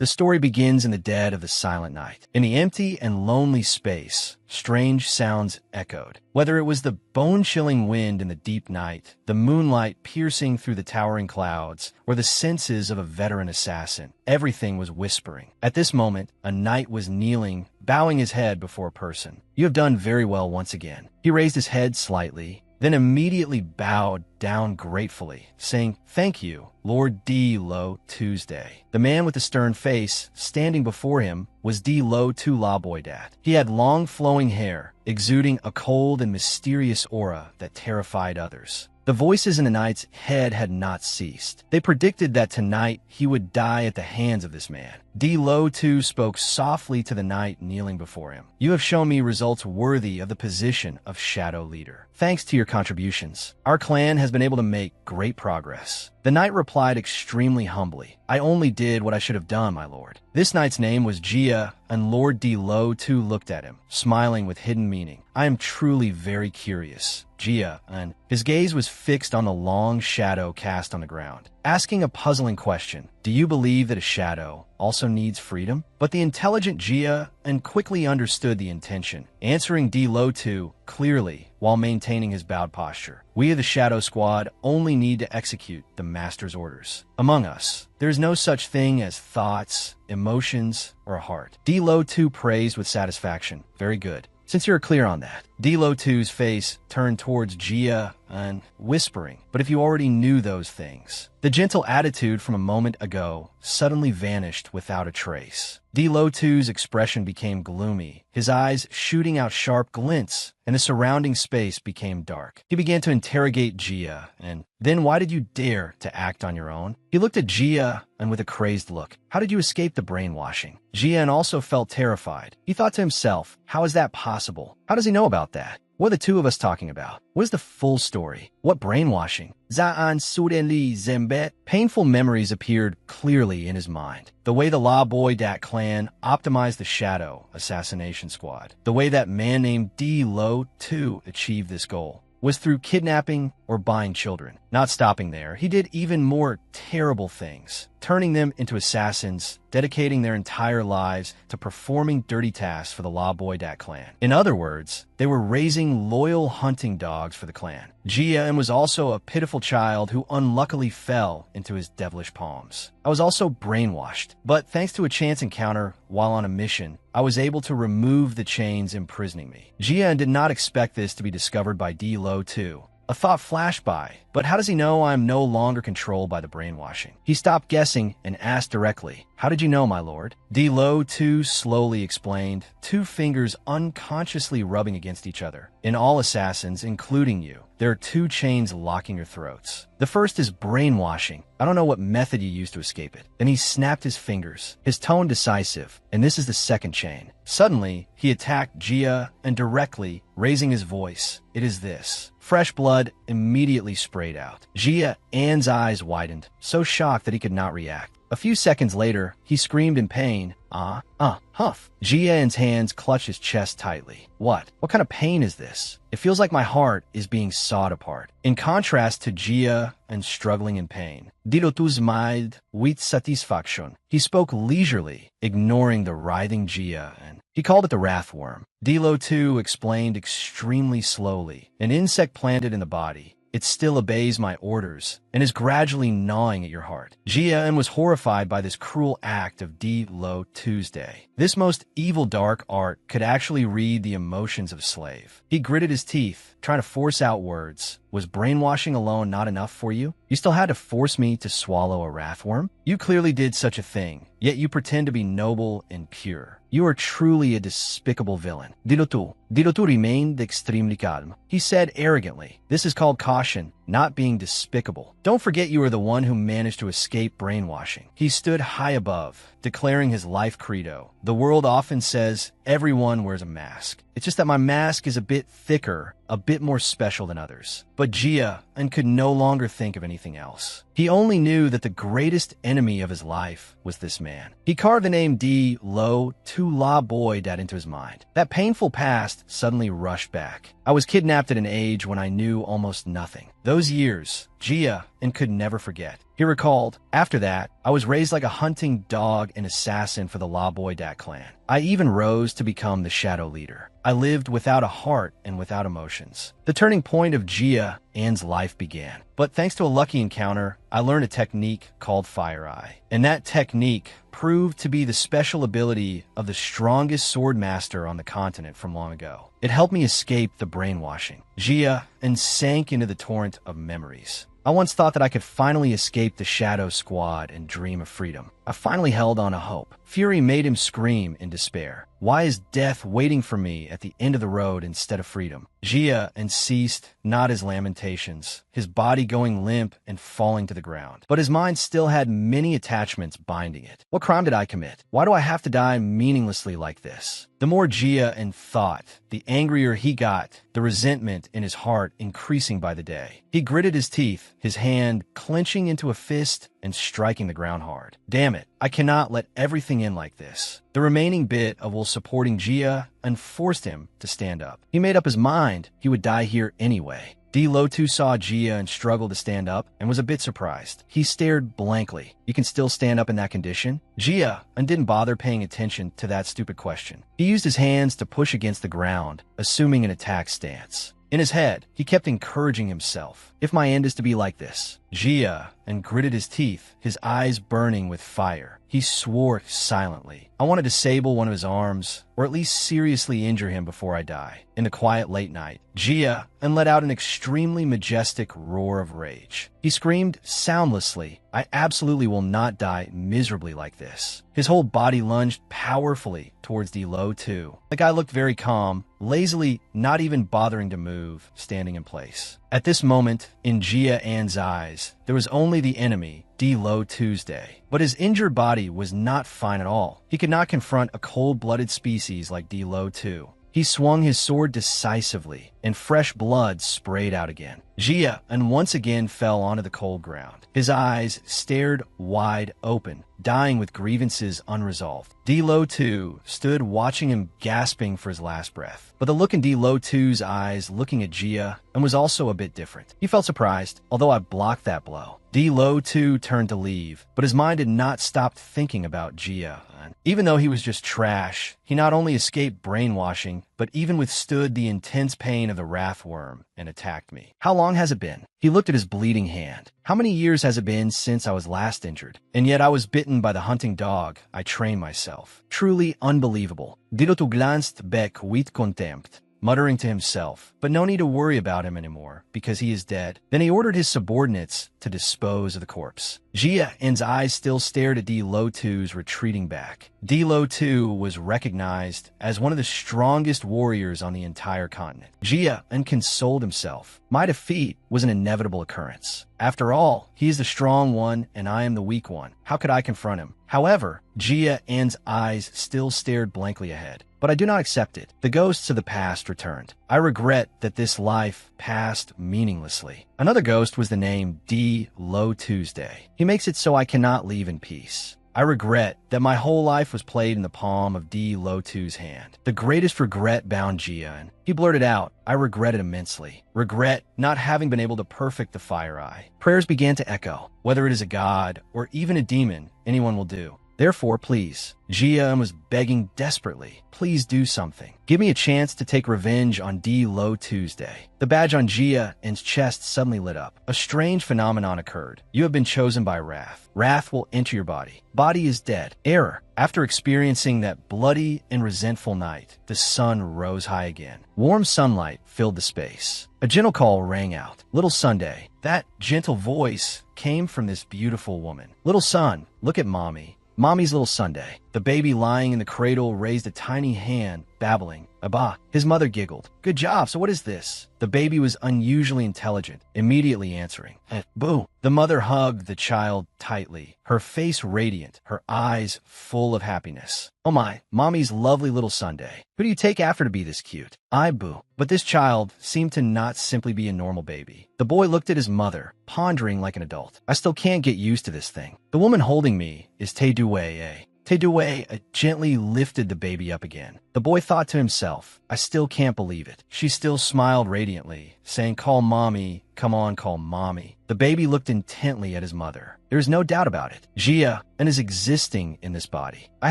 The story begins in the dead of the silent night. In the empty and lonely space, strange sounds echoed. Whether it was the bone-chilling wind in the deep night, the moonlight piercing through the towering clouds, or the senses of a veteran assassin, everything was whispering. At this moment, a knight was kneeling, bowing his head before a person. "You have done very well once again." He raised his head slightly, then immediately bowed down gratefully, saying, "Thank you, Lord D. Lo Tuesday." The man with the stern face standing before him was D. Lo Tu La Boydat. He had long flowing hair, exuding a cold and mysterious aura that terrified others. The voices in the knight's head had not ceased. They predicted that tonight he would die at the hands of this man. D. Lo Tu spoke softly to the knight kneeling before him. "You have shown me results worthy of the position of Shadow Leader. Thanks to your contributions, our clan has been able to make great progress." The knight replied extremely humbly, "I only did what I should have done, my lord." This knight's name was Jia, and Lord D. Lo Tu looked at him, smiling with hidden meaning. "I am truly very curious, Jia," and his gaze was fixed on the long shadow cast on the ground, asking a puzzling question. "Do you believe that a shadow also needs freedom?" But the intelligent Jia and quickly understood the intention, answering D. Lo Tu clearly while maintaining his bowed posture. "We of the Shadow Squad only need to execute the Master's orders. Among us, there is no such thing as thoughts, emotions, or a heart." D. Lo Tu praised with satisfaction. "Very good. Since you're clear on that." D. Lo Tu's face turned towards Jia and whispering, "But if you already knew those things." The gentle attitude from a moment ago suddenly vanished without a trace. D. Lo Tu's expression became gloomy, his eyes shooting out sharp glints, and the surrounding space became dark. He began to interrogate Jia, and then, "Why did you dare to act on your own?" He looked at Jia and with a crazed look, "How did you escape the brainwashing?" Jia also felt terrified. He thought to himself, "How is that possible? How does he know about that? What are the two of us talking about? What is the full story? What brainwashing?" Zaan Sudenli Zembet. Painful memories appeared clearly in his mind. The way the La Boy Dat clan optimized the Shadow Assassination Squad. The way that man named D. Lo Tu achieved this goal was through kidnapping or buying children. Not stopping there, he did even more terrible things, turning them into assassins, dedicating their entire lives to performing dirty tasks for the La Boy Dat clan. In other words, they were raising loyal hunting dogs for the clan. Jia was also a pitiful child who unluckily fell into his devilish palms. I was also brainwashed, but thanks to a chance encounter while on a mission, I was able to remove the chains imprisoning me. Jia did not expect this to be discovered by D. Lo Tu. A thought flashed by, but how does he know I am no longer controlled by the brainwashing? He stopped guessing and asked directly, "How did you know, my lord?" D. Lo Tu slowly explained, two fingers unconsciously rubbing against each other. "In all assassins, including you, there are two chains locking your throats. The first is brainwashing. I don't know what method you used to escape it." Then he snapped his fingers, his tone decisive, "And this is the second chain." Suddenly, he attacked Jia and directly, raising his voice, "It is this." Fresh blood immediately sprayed out. Jia An's eyes widened, so shocked that he could not react. A few seconds later, he screamed in pain, huff. Jia An's hands clutched his chest tightly. What kind of pain is this? It feels like my heart is being sawed apart." In contrast to Jia and struggling in pain, Dilotu smiled with satisfaction. He spoke leisurely, ignoring the writhing Jia, and he called it the wrathworm. D. Lo Tu explained extremely slowly, "An insect planted in the body. It still obeys my orders and is gradually gnawing at your heart." Jia was horrified by this cruel act of D. Lo Tuesday. This most evil dark art could actually read the emotions of a slave. He gritted his teeth, trying to force out words. "Was brainwashing alone not enough for you? You still had to force me to swallow a wrathworm? You clearly did such a thing, yet you pretend to be noble and pure. You are truly a despicable villain." Dilotu remained extremely calm. He said arrogantly, "This is called caution, not being despicable. Don't forget you are the one who managed to escape brainwashing." He stood high above, declaring his life credo. "The world often says everyone wears a mask. It's just that my mask is a bit thicker, a bit more special than others." But Jia could no longer think of anything else. He only knew that the greatest enemy of his life was this man. He carved the name D. Lo Tu La Boy Dat into his mind. That painful past suddenly rushed back. I was kidnapped at an age when I knew almost nothing. Those years, Jia and could never forget. He recalled, after that, I was raised like a hunting dog and assassin for the La Boydat clan. I even rose to become the shadow leader. I lived without a heart and without emotions. The turning point of Jia An's life began. But thanks to a lucky encounter, I learned a technique called Fire Eye. And that technique proved to be the special ability of the strongest sword master on the continent from long ago. It helped me escape the brainwashing. Jia and sank into the torrent of memories. I once thought that I could finally escape the Shadow Squad and dream of freedom. I finally held on to hope. Fury made him scream in despair. Why is death waiting for me at the end of the road instead of freedom? Jia and ceased not his lamentations, his body going limp and falling to the ground. But his mind still had many attachments binding it. What crime did I commit? Why do I have to die meaninglessly like this? The more Jia and thought, the angrier he got, the resentment in his heart increasing by the day. He gritted his teeth, his hand clenching into a fist and striking the ground hard. Damn it, I cannot let everything end like this. The remaining bit of will supporting Jia and forced him to stand up. He made up his mind he would die here anyway. D. Lotu saw Jia and struggled to stand up and was a bit surprised. He stared blankly. You can still stand up in that condition? Jia and didn't bother paying attention to that stupid question. He used his hands to push against the ground, assuming an attack stance. In his head, he kept encouraging himself. If my end is to be like this. Jia and gritted his teeth, his eyes burning with fire. He swore silently. I want to disable one of his arms, or at least seriously injure him before I die. In the quiet late night, Jia and let out an extremely majestic roar of rage. He screamed soundlessly, I absolutely will not die miserably like this. His whole body lunged powerfully towards D. Lo too. The guy looked very calm, lazily not even bothering to move, standing in place. At this moment, in Jia An's eyes, there was only the enemy, D. Lo Tuesday. But his injured body was not fine at all. He could not confront a cold-blooded species like D. Lo Tu. He swung his sword decisively, and fresh blood sprayed out again. Jia and once again fell onto the cold ground. His eyes stared wide open, dying with grievances unresolved. D. Lo Tu stood watching him, gasping for his last breath. But the look in D. Lo Tu's eyes looking at Jia and was also a bit different. He felt surprised, although I blocked that blow. D. Lo Tu turned to leave, but his mind had not stopped thinking about Jia. Even though he was just trash, he not only escaped brainwashing, but even withstood the intense pain of the wrath worm and attacked me. How long has it been? He looked at his bleeding hand. How many years has it been since I was last injured? And yet I was bitten by the hunting dog. I trained myself. Truly unbelievable. Dilotu glanced back with contempt, muttering to himself, but no need to worry about him anymore, because he is dead. Then he ordered his subordinates to dispose of the corpse. Jia An's eyes still stared at D. Lo Tu's retreating back. D. Lo Tu was recognized as one of the strongest warriors on the entire continent. Jia An consoled himself. My defeat was an inevitable occurrence. After all, he is the strong one and I am the weak one. How could I confront him? However, Jia An's eyes still stared blankly ahead. But I do not accept it. The ghosts of the past returned. I regret that this life passed meaninglessly. Another ghost was the name D. Lo Tuesday. He makes it so I cannot leave in peace. I regret that my whole life was played in the palm of D. Lo Tu's hand. The greatest regret bound Jian. He blurted out, I regret it immensely. Regret not having been able to perfect the Fire Eye. Prayers began to echo. Whether it is a god or even a demon, anyone will do. Therefore, please. Jia was begging desperately. Please do something. Give me a chance to take revenge on D. Lo Tuesday. The badge on Jia An's chest suddenly lit up. A strange phenomenon occurred. You have been chosen by Wrath. Wrath will enter your body. Body is dead. Error. After experiencing that bloody and resentful night, the sun rose high again. Warm sunlight filled the space. A gentle call rang out. Little Sunday. That gentle voice came from this beautiful woman. Little son, look at mommy. Mommy's little Sunday. The baby lying in the cradle raised a tiny hand, babbling. Abba. His mother giggled. Good job, so what is this? The baby was unusually intelligent, immediately answering. Boo. The mother hugged the child tightly, her face radiant, her eyes full of happiness. Oh my, mommy's lovely little Sunday. Who do you take after to be this cute? I, Boo. But this child seemed to not simply be a normal baby. The boy looked at his mother, pondering like an adult. I still can't get used to this thing. The woman holding me is Te Duwei. Tae-Due gently lifted the baby up again. The boy thought to himself, I still can't believe it. She still smiled radiantly, saying, call mommy, come on, call mommy. The baby looked intently at his mother. There is no doubt about it. Jia and is existing in this body. I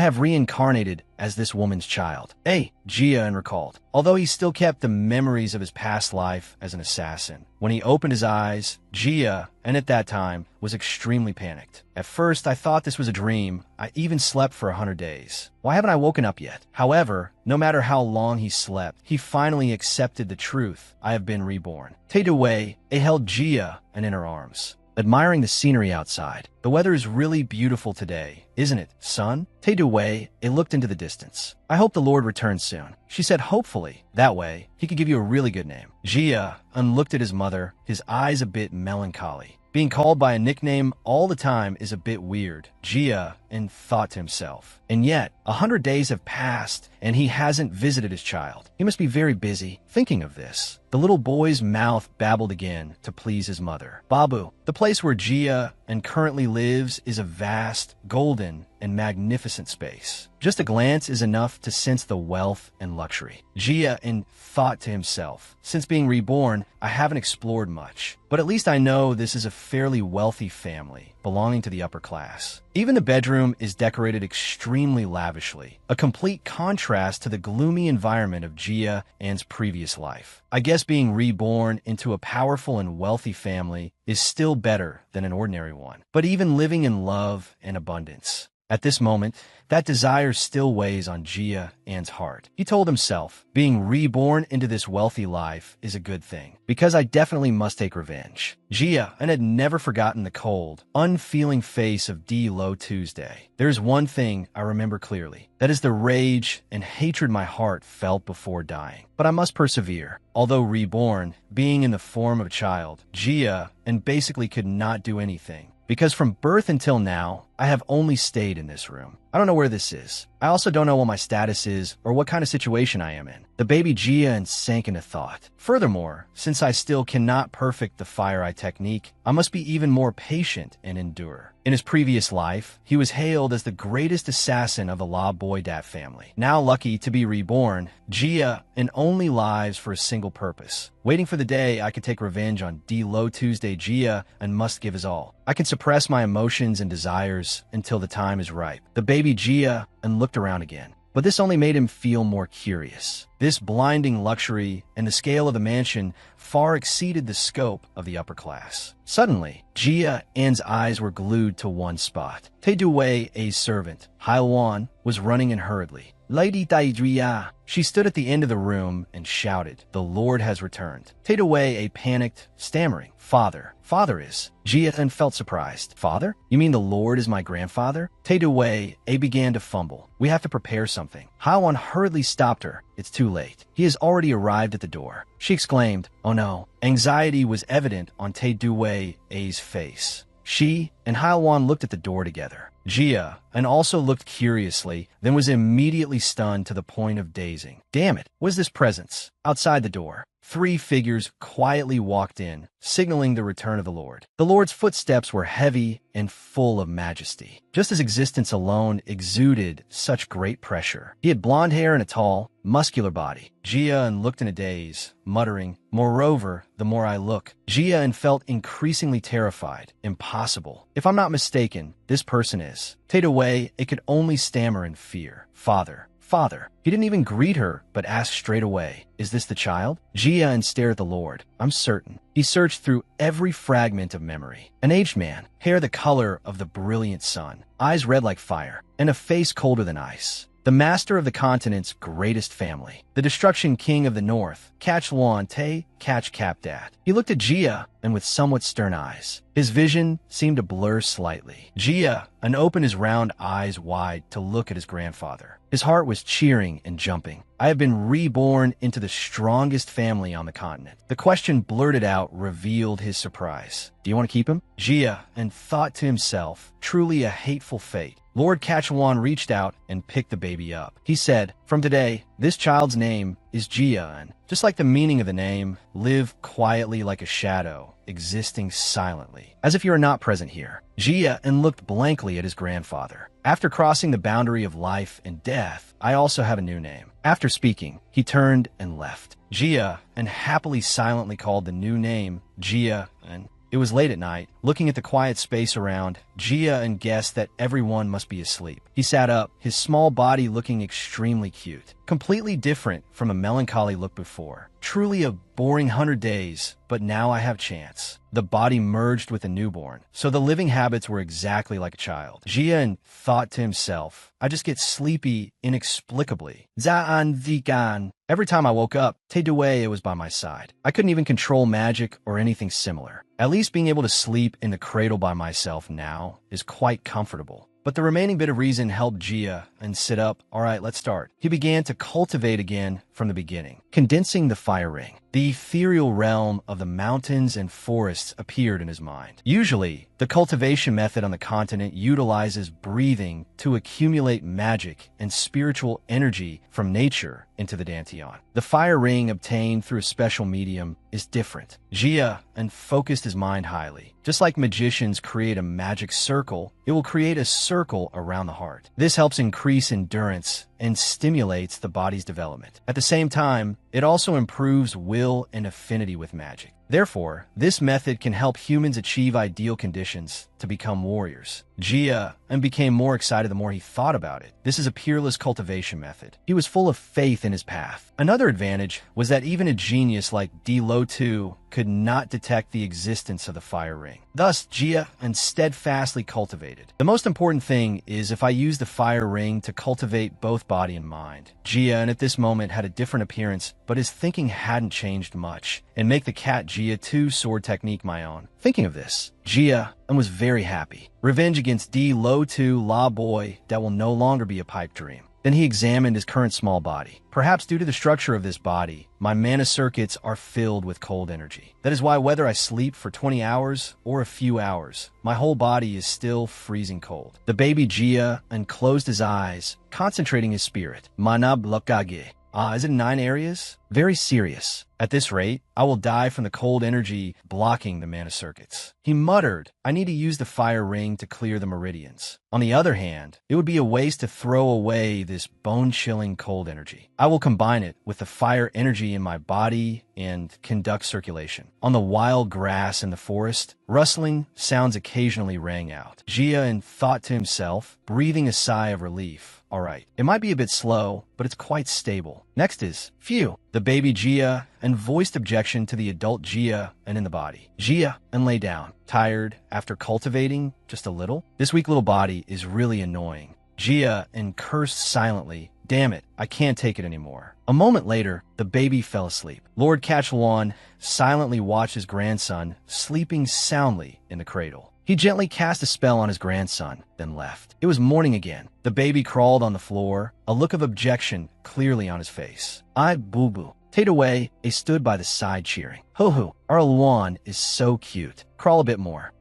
have reincarnated as this woman's child. Hey, Jia recalled, although he still kept the memories of his past life as an assassin. When he opened his eyes, Jia, and at that time, was extremely panicked. At first, I thought this was a dream. I even slept for 100 days. Why haven't I woken up yet? However, no matter how long he slept, he finally accepted the truth. I have been reborn. Tae-Due held Jia in her arms, admiring the scenery outside. The weather is really beautiful today, isn't it, son? Tae-Due looked into the distance. I hope the Lord returns soon. She said hopefully. That way, he could give you a really good name. Jia looked at his mother, his eyes a bit melancholy. Being called by a nickname all the time is a bit weird, Jia thought to himself. And yet, 100 days have passed, and he hasn't visited his child. He must be very busy. Thinking of this, the little boy's mouth babbled again to please his mother. Babu, the place where Jia currently lives is a vast, golden, and magnificent space. Just a glance is enough to sense the wealth and luxury. Jia thought to himself, since being reborn, I haven't explored much, but at least I know this is a fairly wealthy family belonging to the upper class. Even the bedroom is decorated extremely lavishly, a complete contrast to the gloomy environment of Jia An's previous life. I guess being reborn into a powerful and wealthy family is still better than an ordinary one. But even living in love and abundance, at this moment, that desire still weighs on Jia An's heart. He told himself, being reborn into this wealthy life is a good thing, because I definitely must take revenge. Jia An had never forgotten the cold, unfeeling face of D. Lo Tuesday. There's one thing I remember clearly. That is the rage and hatred my heart felt before dying. But I must persevere. Although reborn, being in the form of a child, Jia An basically could not do anything. Because from birth until now, I have only stayed in this room. I don't know where this is. I also don't know what my status is or what kind of situation I am in. The baby Jia sank into thought. Furthermore, since I still cannot perfect the Fire Eye technique, I must be even more patient and endure. In his previous life, he was hailed as the greatest assassin of the La Boydat family. Now lucky to be reborn, Jia only lives for a single purpose. Waiting for the day I could take revenge on D. Lo Tuesday Jia and must give his all. I can suppress my emotions and desires until the time is ripe. The baby Jia looked around again. But this only made him feel more curious. This blinding luxury and the scale of the mansion far exceeded the scope of the upper class. Suddenly, Jia An's eyes were glued to one spot. Tae-Due's servant, Haiwan, was running in hurriedly. Lady Tae-Jia. She stood at the end of the room and shouted, the Lord has returned. Tae-Due panicked, stammering, Father. Father is. Jia felt surprised. Father? You mean the Lord is my grandfather? Tae-Due began to fumble. We have to prepare something. Haiwan hurriedly stopped her. It's too late. He has already arrived at the door. She exclaimed, oh no. Anxiety was evident on Tae-Due's face. She and Haiwan looked at the door together. Jia also looked curiously, then was immediately stunned to the point of dazing. Damn it, what is this presence? Outside the door, 3 figures quietly walked in, signaling the return of the Lord. The Lord's footsteps were heavy and full of majesty. Just his existence alone exuded such great pressure. He had blonde hair and a tall, muscular body. Jia looked in a daze, muttering, moreover, the more I look. Jia felt increasingly terrified. Impossible. If I'm not mistaken, this person is. Tae-Due, it could only stammer in fear. Father. Father. He didn't even greet her, but asked straight away, is this the child? Jia stared at the Lord. I'm certain. He searched through every fragment of memory. An aged man, hair the color of the brilliant sun, eyes red like fire, and a face colder than ice. The master of the continent's greatest family, the destruction king of the north, Catch Luan Te, Catch Capdat. He looked at Jia with somewhat stern eyes. His vision seemed to blur slightly. Jia opened his round eyes wide to look at his grandfather. His heart was cheering and jumping. I have been reborn into the strongest family on the continent. The question blurted out revealed his surprise. Do you want to keep him? Jia thought to himself, truly a hateful fate. Lord Catchuan reached out and picked the baby up. He said, from today, This child's name is Jia, and just like the meaning of the name, live quietly like a shadow, existing silently, as if you are not present here. Jia and looked blankly at his grandfather. After crossing the boundary of life and death, I also have a new name. After speaking, he turned and left. Jia and happily silently called the new name Jia, and it was late at night. Looking at the quiet space around, Jia and guessed that everyone must be asleep. He sat up, his small body looking extremely cute, completely different from a melancholy look before. Truly a boring 100 days, but now I have chance. The body merged with a newborn, so the living habits were exactly like a child. Jian thought to himself, I just get sleepy inexplicably. Zaan Vigan. Every time I woke up, Taidue was by my side. I couldn't even control magic or anything similar. At least being able to sleep in the cradle by myself now is quite comfortable. But the remaining bit of reason helped Jia and sit up. All right, let's start. He began to cultivate again from the beginning, condensing the fire ring. The ethereal realm of the mountains and forests appeared in his mind. Usually, the cultivation method on the continent utilizes breathing to accumulate magic and spiritual energy from nature into the Dantian. The fire ring obtained through a special medium is different. Jia and focused his mind highly. Just like magicians create a magic circle, it will create a circle around the heart. This helps increase endurance and stimulates the body's development. At the same time, it also improves will and affinity with magic. Therefore, this method can help humans achieve ideal conditions to become warriors. Jia became more excited the more he thought about it. This is a peerless cultivation method. He was full of faith in his path. Another advantage was that even a genius like Di Lo Tu could not detect the existence of the fire ring. Thus, Jia steadfastly cultivated. The most important thing is if I use the fire ring to cultivate both body and mind. Jia at this moment had a different appearance, but his thinking hadn't changed much, and make the cat Jia 2 sword technique my own. Thinking of this, Jia was very happy. Revenge against Di Lo Tu La Boy that will no longer be a pipe dream. Then he examined his current small body. Perhaps due to the structure of this body, my mana circuits are filled with cold energy. That is why whether I sleep for 20 hours or a few hours, my whole body is still freezing cold. The baby Jia closed his eyes, concentrating his spirit. Mana Blokage. Is it 9 areas? Very serious. At this rate, I will die from the cold energy blocking the mana circuits. He muttered, I need to use the fire ring to clear the meridians. On the other hand, it would be a waste to throw away this bone-chilling cold energy. I will combine it with the fire energy in my body and conduct circulation. On the wild grass in the forest, rustling sounds occasionally rang out. Jia thought to himself, breathing a sigh of relief. All right, it might be a bit slow, but it's quite stable. Next is, phew, the baby Jia voiced objection to the adult Jia in the body. Jia lay down, tired after cultivating just a little. This weak little body is really annoying. Jia cursed silently. Damn it, I can't take it anymore. A moment later, the baby fell asleep. Lord Catchluan silently watched his grandson sleeping soundly in the cradle. He gently cast a spell on his grandson, then left. It was morning again. The baby crawled on the floor, a look of objection clearly on his face. Boo-boo. Taidue stood by the side cheering. Ho-ho, our Luan is so cute. Crawl a bit more.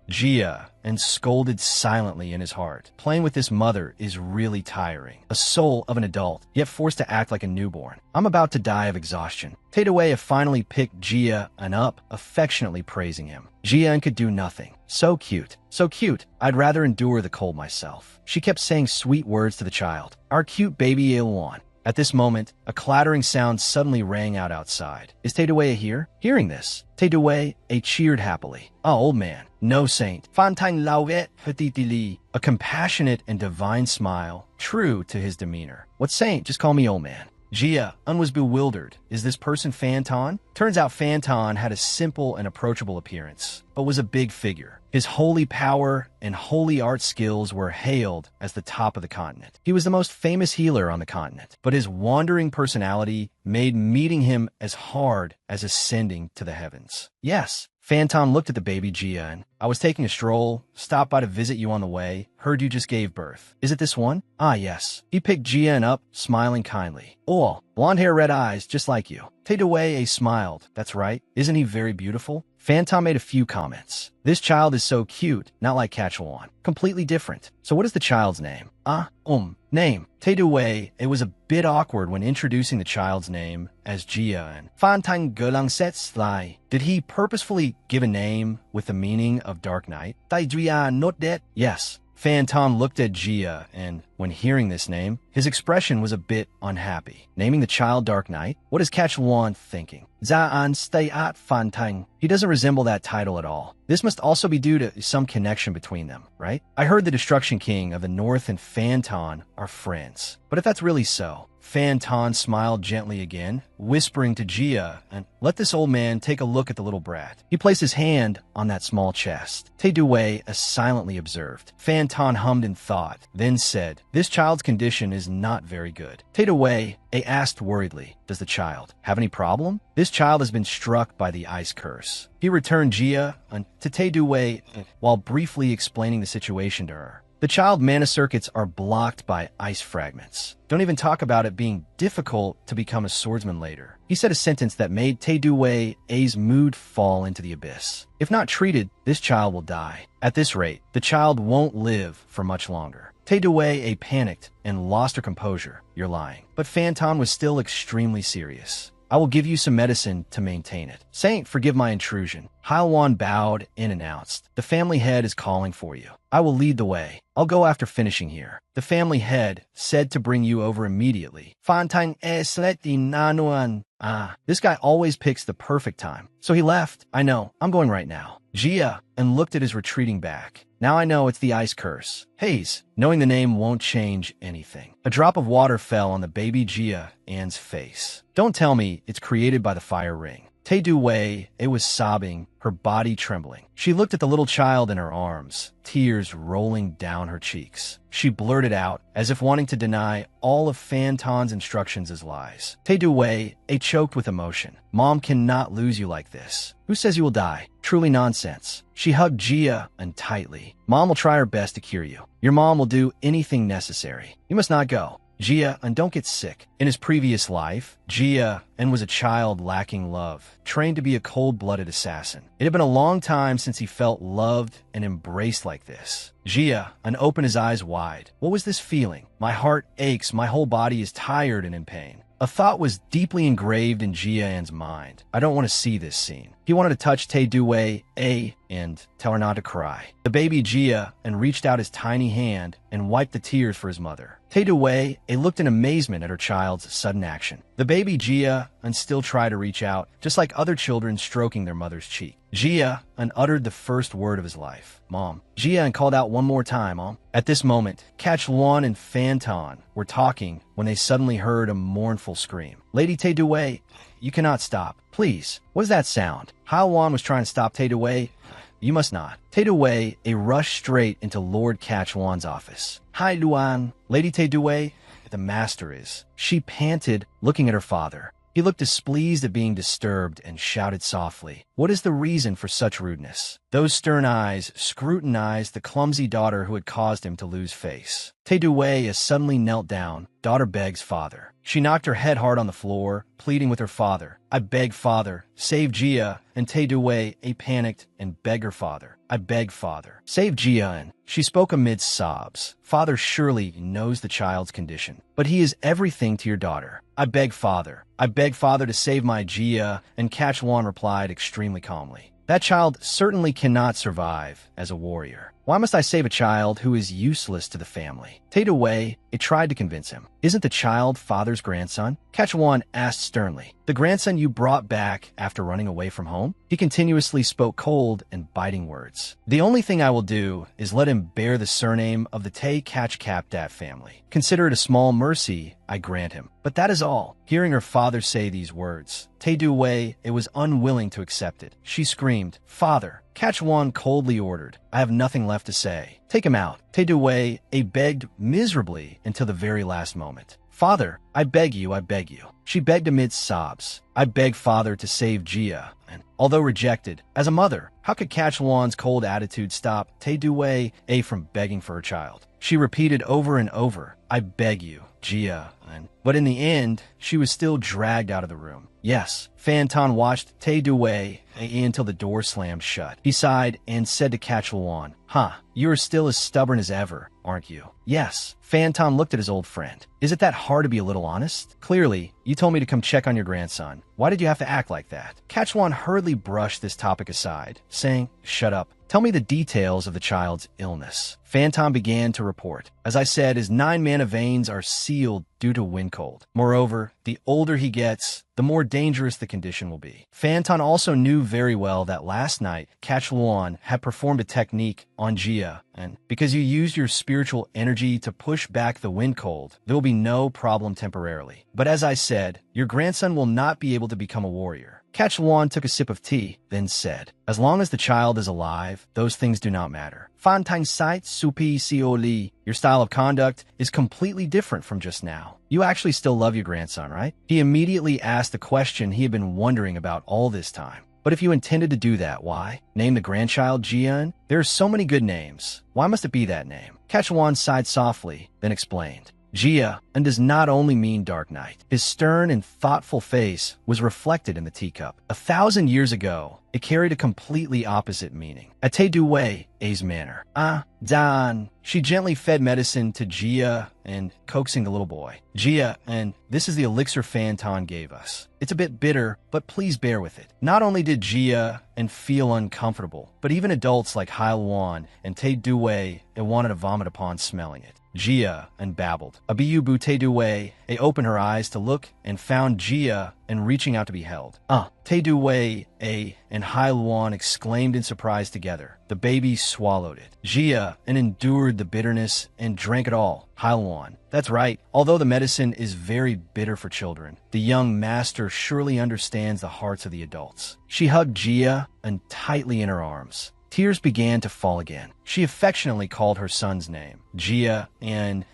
Jia scolded silently in his heart. Playing with this mother is really tiring. A soul of an adult, yet forced to act like a newborn. I'm about to die of exhaustion. Taidue finally picked Jia up, affectionately praising him. Jia could do nothing. So cute. So cute. I'd rather endure the cold myself. She kept saying sweet words to the child. Our cute baby Luan. At this moment, a clattering sound suddenly rang out outside. Is Taidue here? Hearing this, Taidue cheered happily. Old man, no saint. Fantine lauet petitili. A compassionate and divine smile, true to his demeanor. What saint? Just call me old man. Jia was bewildered. Is this person Fanton? Turns out Fanton had a simple and approachable appearance, but was a big figure. His holy power and holy art skills were hailed as the top of the continent. He was the most famous healer on the continent, but his wandering personality made meeting him as hard as ascending to the heavens. Yes, Fanton looked at the baby Jia. I was taking a stroll, stopped by to visit you on the way, heard you just gave birth. Is it this one? Yes. He picked Jia up, smiling kindly. Blonde hair, red eyes, just like you. Taidue smiled. That's right. Isn't he very beautiful? Phantom made a few comments. This child is so cute, not like Catchwan. Completely different. So what is the child's name? Name. Tae-do-wei. It was a bit awkward when introducing the child's name as Jia and Phantan Gelang Set Sly. Did he purposefully give a name with the meaning of Dark Knight? Tae-jia not that? Yes. Phantom looked at Jia, and when hearing this name, his expression was a bit unhappy. Naming the child Dark Knight? What is Catchwan thinking? Zaan stay at Phantan. He doesn't resemble that title at all. This must also be due to some connection between them, right? I heard the Destruction King of the North and Phantom are friends. But if that's really so, Phantom smiled gently again, whispering to Jia, and let this old man take a look at the little brat. He placed his hand on that small chest. Tae-do-wei silently observed. Phantom hummed in thought, then said, this child's condition is not very good. Tae-do-wei asked worriedly, does the child have any problem? This child has been struck by the ice curse. He returned Jia to Tae-do-wei while briefly explaining the situation to her. The child mana circuits are blocked by ice fragments. Don't even talk about it being difficult to become a swordsman later. He said a sentence that made Tae-do-wei's mood fall into the abyss. If not treated, this child will die. At this rate, the child won't live for much longer. Tae-do-wei panicked and lost her composure. You're lying. But Phantom was still extremely serious. I will give you some medicine to maintain it. Saint, forgive my intrusion. Hailwan bowed and announced, the family head is calling for you. I will lead the way. I'll go after finishing here. The family head said to bring you over immediately. Phantan sleti nanuan. This guy always picks the perfect time. So he left. I know. I'm going right now. Jia and looked at his retreating back. Now I know it's the ice curse. Haze, knowing the name won't change anything. A drop of water fell on the baby Jia Anne's face. Don't tell me it's created by the fire ring. Tae-do-wei was sobbing, her body trembling. She looked at the little child in her arms, tears rolling down her cheeks. She blurted out, as if wanting to deny all of Phantom's instructions as lies. Tae-do-wei choked with emotion. Mom cannot lose you like this. Who says you will die? Truly nonsense. She hugged Jia tightly. Mom will try her best to cure you. Your mom will do anything necessary. You must not go. Jia and don't get sick. In his previous life, Jia and was a child lacking love, trained to be a cold-blooded assassin. It had been a long time since he felt loved and embraced like this. Jia and opened his eyes wide. What was this feeling? My heart aches, my whole body is tired and in pain. A thought was deeply engraved in Jia-an's mind. I don't want to see this scene. He wanted to touch Tae-do-wei and tell her not to cry. The baby Jia and reached out his tiny hand and wiped the tears for his mother. Tae-do-wei looked in amazement at her child's sudden action. The baby Jia and still tried to reach out, just like other children stroking their mother's cheek. Jia and uttered the first word of his life. Mom. Jia and called out one more time, Mom. At this moment, Catchwan and Phantom were talking when they suddenly heard a mournful scream. Lady Tae-do-wei, you cannot stop. Please. What is that sound? Hailwan was trying to stop Tae-do-wei. You must not. Tae-do-wei rushed straight into Lord Catchwan's office. Hi, Luan. Lady Tae-do-wei, the master is. She panted, looking at her father. He looked displeased at being disturbed and shouted softly, what is the reason for such rudeness? Those stern eyes scrutinized the clumsy daughter who had caused him to lose face. Tae-do-wei suddenly knelt down. Daughter begs father. She knocked her head hard on the floor, pleading with her father. I beg father, save Jia. And Tae-do-wei panicked and begged her father. I beg father, save Jia. And she spoke amidst sobs. Father surely knows the child's condition, but he is everything to your daughter. I beg father. I beg father to save my Jia. And Catchwan replied extremely calmly. That child certainly cannot survive as a warrior. Why must I save a child who is useless to the family? Tae-do-wei tried to convince him. Isn't the child father's grandson? Catchwan asked sternly. The grandson you brought back after running away from home? He continuously spoke cold and biting words. The only thing I will do is let him bear the surname of the Tae-catch-cap-dat family. Consider it a small mercy I grant him. But that is all. Hearing her father say these words, Tae-do-wei was unwilling to accept it. She screamed, Father. Catchwan coldly ordered, I have nothing left to say. Take him out. Tae-do-wei begged miserably until the very last moment. Father, I beg you, I beg you. She begged amidst sobs. I beg father to save Jia. And although rejected, as a mother, how could Catchwan's cold attitude stop Tae-do-wei from begging for her child? She repeated over and over, I beg you, Jia. But in the end, she was still dragged out of the room. Yes, Fanton watched Tae Due until the door slammed shut. He sighed and said to Catchluan, "Huh, you are still as stubborn as ever, aren't you?" "Yes." Fanton looked at his old friend. "Is it that hard to be a little honest? Clearly, you told me to come check on your grandson. Why did you have to act like that?" Catchluan hurriedly brushed this topic aside, saying, "Shut up. Tell me the details of the child's illness." Fanton began to report. "As I said, his 9 mana veins are sealed due to wind cold. Moreover, the older he gets, the more dangerous the condition will be." Fanton also knew very well that last night, Catchluan had performed a technique on Jia, and because you used your spiritual energy to push back the wind cold, there will be no problem temporarily. But as I said, your grandson will not be able to become a warrior. Catchluan took a sip of tea, then said, "As long as the child is alive, those things do not matter. Fantain Site Supi Sioli, your style of conduct is completely different from just now. You actually still love your grandson, right?" He immediately asked the question he had been wondering about all this time. "But if you intended to do that, why? Name the grandchild Jian? There are so many good names. Why must it be that name?" Catchluan sighed softly, then explained. Jia, and does not only mean dark night. His stern and thoughtful face was reflected in the teacup. 1,000 years ago, it carried a completely opposite meaning. At Tae Due's manor. Dan. She gently fed medicine to Jia and coaxing the little boy. "Jia, and this is the elixir Fanton gave us. It's a bit bitter, but please bear with it." Not only did Jia and feel uncomfortable, but even adults like Hailuan and Tae Due wanted to vomit upon smelling it. Jia and babbled. Abiyu Bu Tae Due opened her eyes to look and found Jia and reaching out to be held. Tae Due and Hailuan exclaimed in surprise together. The baby swallowed it. Jia and endured the bitterness and drank it all. Hailuan. "That's right. Although the medicine is very bitter for children, the young master surely understands the hearts of the adults." She hugged Jia and tightly in her arms. Tears began to fall again. She affectionately called her son's name, Jia, and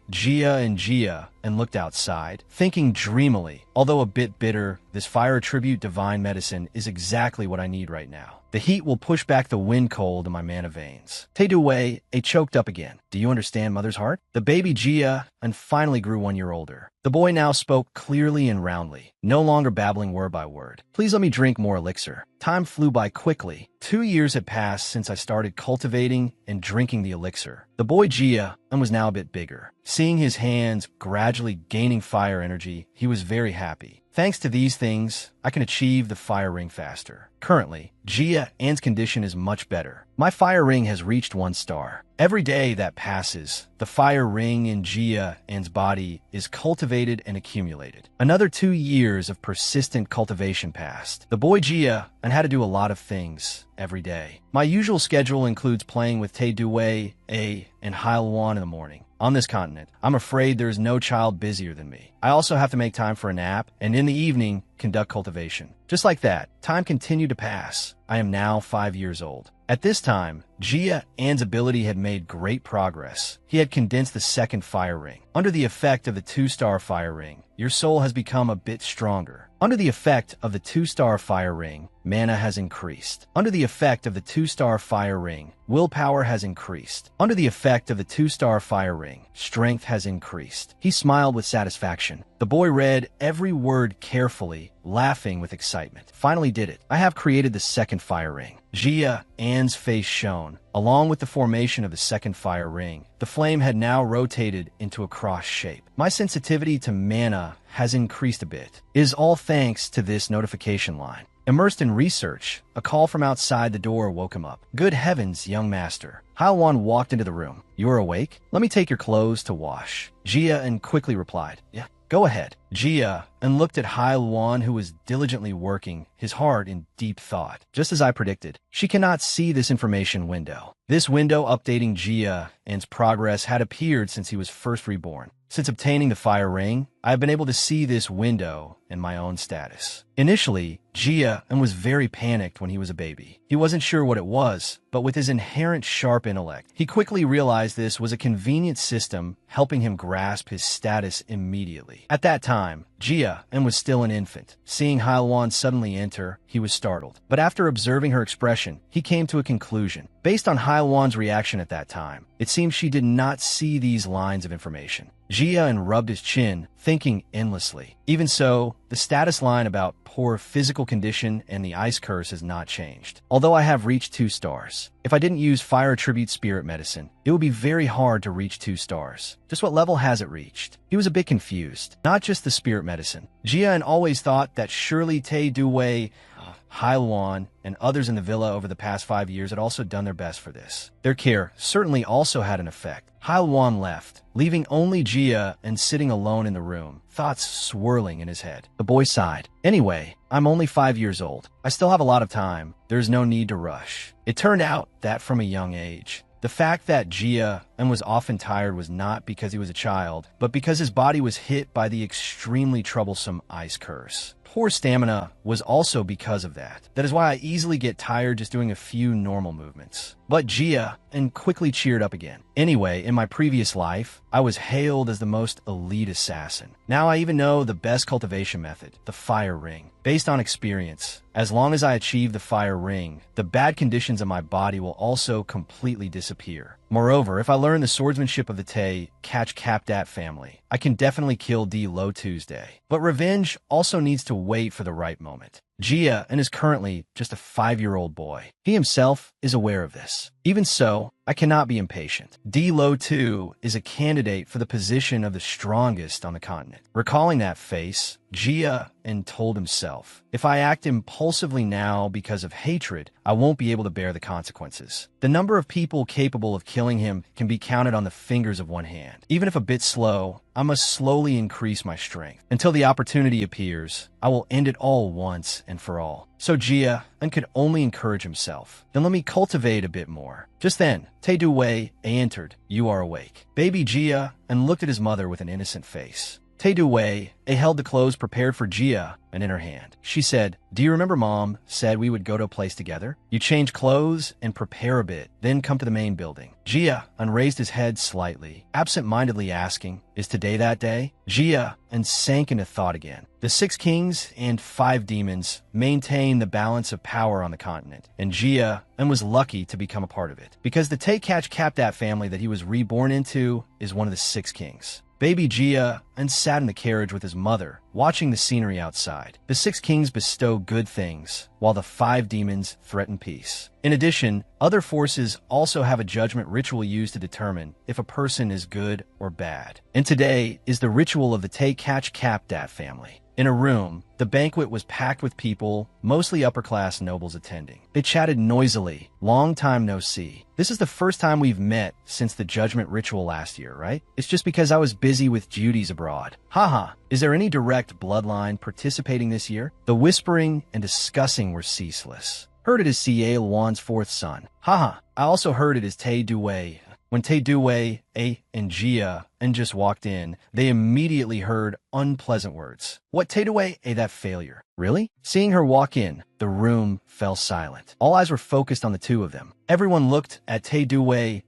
looked outside, thinking dreamily. Although a bit bitter, this fire attribute divine medicine is exactly what I need right now. The heat will push back the wind cold in my mana veins. Tae Due choked up again. "Do you understand mother's heart?" The baby Jia and finally grew 1 year older. The boy now spoke clearly and roundly, no longer babbling word by word. "Please let me drink more elixir." Time flew by quickly. 2 years had passed since I started cultivating and drinking the elixir. The boy Jia was now a bit bigger. Seeing his hands gradually gaining fire energy, he was very happy. Thanks to these things, I can achieve the fire ring faster. Currently, Jia's condition is much better. My fire ring has reached 1 star. Every day that passes, the fire ring in Jia's body is cultivated and accumulated. Another 2 years of persistent cultivation passed. The boy Jia had to do a lot of things every day. My usual schedule includes playing with Tae Due and Hailuan in the morning. On this continent, I'm afraid there is no child busier than me. I also have to make time for a nap, and in the evening, conduct cultivation. Just like that, time continued to pass. I am now 5 years old. At this time, Jia's ability had made great progress. He had condensed the 2nd fire ring. Under the effect of the 2-star fire ring, your soul has become a bit stronger. Under the effect of the 2-star fire ring, mana has increased. Under the effect of the 2-star fire ring, willpower has increased. Under the effect of the 2-star fire ring, strength has increased. He smiled with satisfaction. The boy read every word carefully, laughing with excitement. "Finally did it. I have created the 2nd fire ring." Jia's face shone. Along with the formation of the 2nd fire ring, the flame had now rotated into a cross shape. My sensitivity to mana has increased a bit. It is all thanks to this notification line. Immersed in research, a call from outside the door woke him up. "Good heavens, young master." Hailuan walked into the room. "You are awake? Let me take your clothes to wash." Jia quickly replied, "Yeah, go ahead." Jia looked at Hailuan, who was diligently working, his heart in deep thought. Just as I predicted, she cannot see this information window. This window updating Jia's progress had appeared since he was first reborn. Since obtaining the fire ring, I have been able to see this window in my own status. Initially, Jia was very panicked when he was a baby. He wasn't sure what it was, but with his inherent sharp intellect, he quickly realized this was a convenient system helping him grasp his status immediately. At that time, Jia was still an infant. Seeing Hailuan suddenly enter, he was startled. But after observing her expression, he came to a conclusion. Based on Hailuan's reaction at that time, It seems she did not see these lines of information. Jian rubbed his chin, thinking endlessly. Even so, the status line about poor physical condition and the ice curse has not changed. Although I have reached 2 stars. If I didn't use fire attribute spirit medicine, it would be very hard to reach 2 stars. Just what level has it reached? He was a bit confused. Not just the spirit medicine. Jian always thought that surely Tae Duwei, Hai Luan, and others in the villa over the past 5 years had also done their best for this. Their care certainly also had an effect. Hai Luan left, leaving only Jia and sitting alone in the room, thoughts swirling in his head. The boy sighed. Anyway, I'm only 5 years old. I still have a lot of time. There's no need to rush. It turned out that from a young age, the fact that Jia and was often tired was not because he was a child, but because his body was hit by the extremely troublesome ice curse. Poor stamina was also because of that. That is why I easily get tired just doing a few normal movements. But Jia and quickly cheered up again. Anyway, in my previous life, I was hailed as the most elite assassin. Now I even know the best cultivation method, the fire ring. Based on experience, as long as I achieve the fire ring, the bad conditions of my body will also completely disappear. Moreover, if I learn the swordsmanship of the Tae Catch Capdat family, I can definitely kill D. Lo Tuesday. But revenge also needs to wait for the right moment. Jia and is currently just a 5-year-old boy. He himself is aware of this. Even so, I cannot be impatient. D. Lo Tu is a candidate for the position of the strongest on the continent. Recalling that face, Jia and told himself, if I act impulsively now because of hatred, I won't be able to bear the consequences. The number of people capable of killing him can be counted on the fingers of one hand. Even if a bit slow, I must slowly increase my strength. Until the opportunity appears, I will end it all once and for all. So Jia could only encourage himself. Then let me cultivate a bit more. Just then, Tae Duwei entered. You are awake. Baby Jia looked at his mother with an innocent face. Tae Duwei held the clothes prepared for Jia in her hand. She said, do you remember Mom said we would go to a place together? You change clothes and prepare a bit, then come to the main building. Jia raised his head slightly, absent-mindedly asking, is today that day? Jia sank into thought again. The 6 kings and 5 demons maintain the balance of power on the continent, and Jia was lucky to become a part of it, because the Tae Catch Capdat family that he was reborn into is one of the 6 kings. Baby Jia sat in the carriage with his mother, watching the scenery outside. The 6 kings bestow good things, while the 5 demons threaten peace. In addition, other forces also have a judgment ritual used to determine if a person is good or bad. And today is the ritual of the Tae Catch Capdat family. In a room, the banquet was packed with people, mostly upper-class nobles attending. They chatted noisily. Long time no see. This is the first time we've met since the judgment ritual last year, right? It's just because I was busy with duties abroad. Haha, is there any direct bloodline participating this year? The whispering and discussing were ceaseless. Heard it is C.A. Luan's 4th son. Haha, I also heard it is Tae Duwei. When Tae Duwei, and Jia just walked in, they immediately heard unpleasant words. What Tae Duwei, that failure. Really? Seeing her walk in, the room fell silent. All eyes were focused on the 2 of them. Everyone looked at Tae Duwei,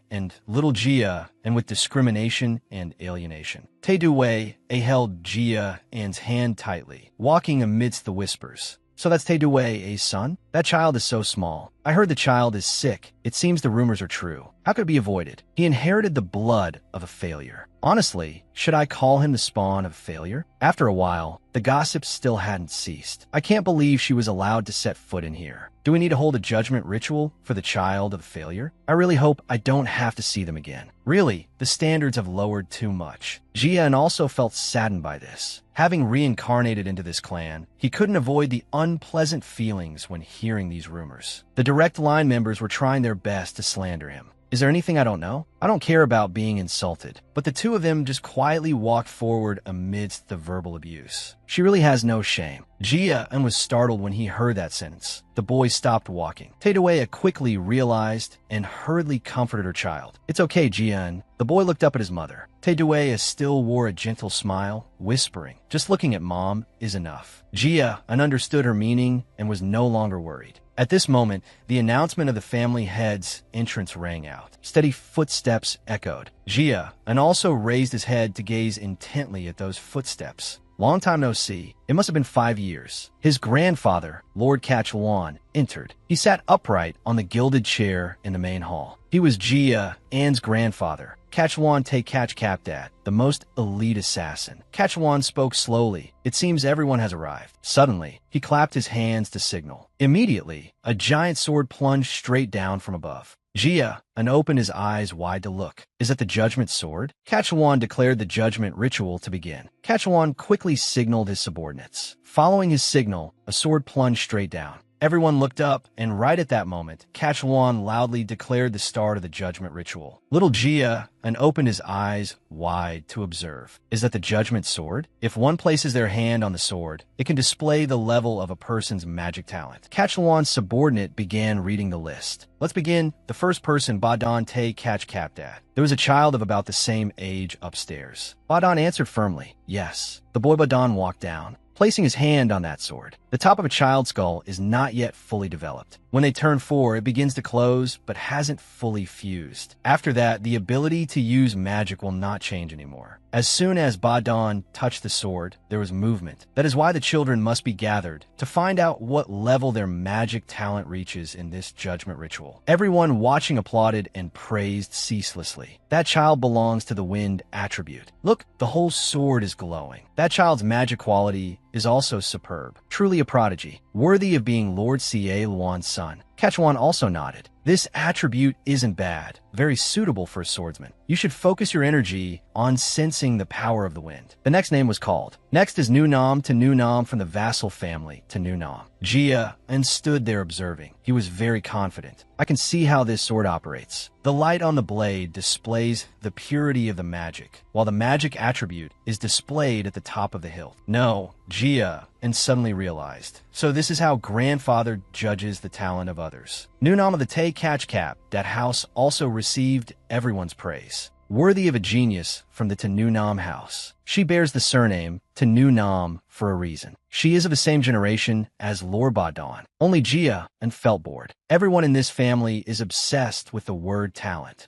and little Jia, with discrimination and alienation. Tae Duwei, held Jia's hand tightly, walking amidst the whispers. So that's Tae Duwei's son? That child is so small. I heard the child is sick. It seems the rumors are true. How could it be avoided? He inherited the blood of a failure. Honestly, should I call him the spawn of failure? After a while, the gossip still hadn't ceased. I can't believe she was allowed to set foot in here. Do we need to hold a judgment ritual for the child of failure? I really hope I don't have to see them again. Really, the standards have lowered too much. Jia also felt saddened by this. Having reincarnated into this clan, he couldn't avoid the unpleasant feelings when hearing these rumors. The direct line members were trying their best to slander him. Is there anything I don't know? I don't care about being insulted, but the 2 of them just quietly walked forward amidst the verbal abuse. She really has no shame. Jia was startled when he heard that sentence. The boy stopped walking. Tae Duwei quickly realized and hurriedly comforted her child. It's okay, Jia. The boy looked up at his mother. Tae Duwei still wore a gentle smile, whispering, just looking at Mom is enough. Jia understood her meaning and was no longer worried. At this moment, the announcement of the family head's entrance rang out. Steady footsteps echoed. Jia also raised his head to gaze intently at those footsteps. Long time no see. It must have been 5 years. His grandfather, Lord Catch Luan, entered. He sat upright on the gilded chair in the main hall. He was Jia, Anne's grandfather. Kachwan Te Kach Kapdat, the most elite assassin. Kachwan spoke slowly. It seems everyone has arrived. Suddenly, he clapped his hands to signal. Immediately, a giant sword plunged straight down from above. Jia opened his eyes wide to look. Is that the judgment sword? Kachwan declared the judgment ritual to begin. Kachwan quickly signaled his subordinates. Following his signal, a sword plunged straight down. Everyone looked up, and right at that moment, Kachwan loudly declared the start of the judgment ritual. Little Jia opened his eyes wide to observe. Is that the judgment sword? If one places their hand on the sword, it can display the level of a person's magic talent. Kachwan's subordinate began reading the list. Let's begin. The first person, Badan Te Kach Kapdat. There was a child of about the same age upstairs. Badan answered firmly, yes. The boy Badan walked down, placing his hand on that sword. The top of a child's skull is not yet fully developed. When they turn 4, it begins to close, but hasn't fully fused. After that, the ability to use magic will not change anymore. As soon as Badan touched the sword, there was movement. That is why the children must be gathered to find out what level their magic talent reaches in this judgment ritual. Everyone watching applauded and praised ceaselessly. That child belongs to the wind attribute. Look, the whole sword is glowing. That child's magic quality is also superb. Truly a prodigy, worthy of being Lord C.A. Luan's son. Kachwan also nodded. This attribute isn't bad, very suitable for a swordsman. You should focus your energy on sensing the power of the wind. The next name was called. Next is Nunam to Nunam from the vassal family to Nunam. Jia stood there observing. He was very confident. I can see how this sword operates. The light on the blade displays the purity of the magic, while the magic attribute is displayed at the top of the hilt. No, Jia suddenly realized. So this is how grandfather judges the talent of others. Nunam of the Te Kach Kap, that house also received everyone's praise. Worthy of a genius from the Tenunam house. She bears the surname Tenunam for a reason. She is of the same generation as Lord Badan. Only Jia felt bored. Everyone in this family is obsessed with the word talent.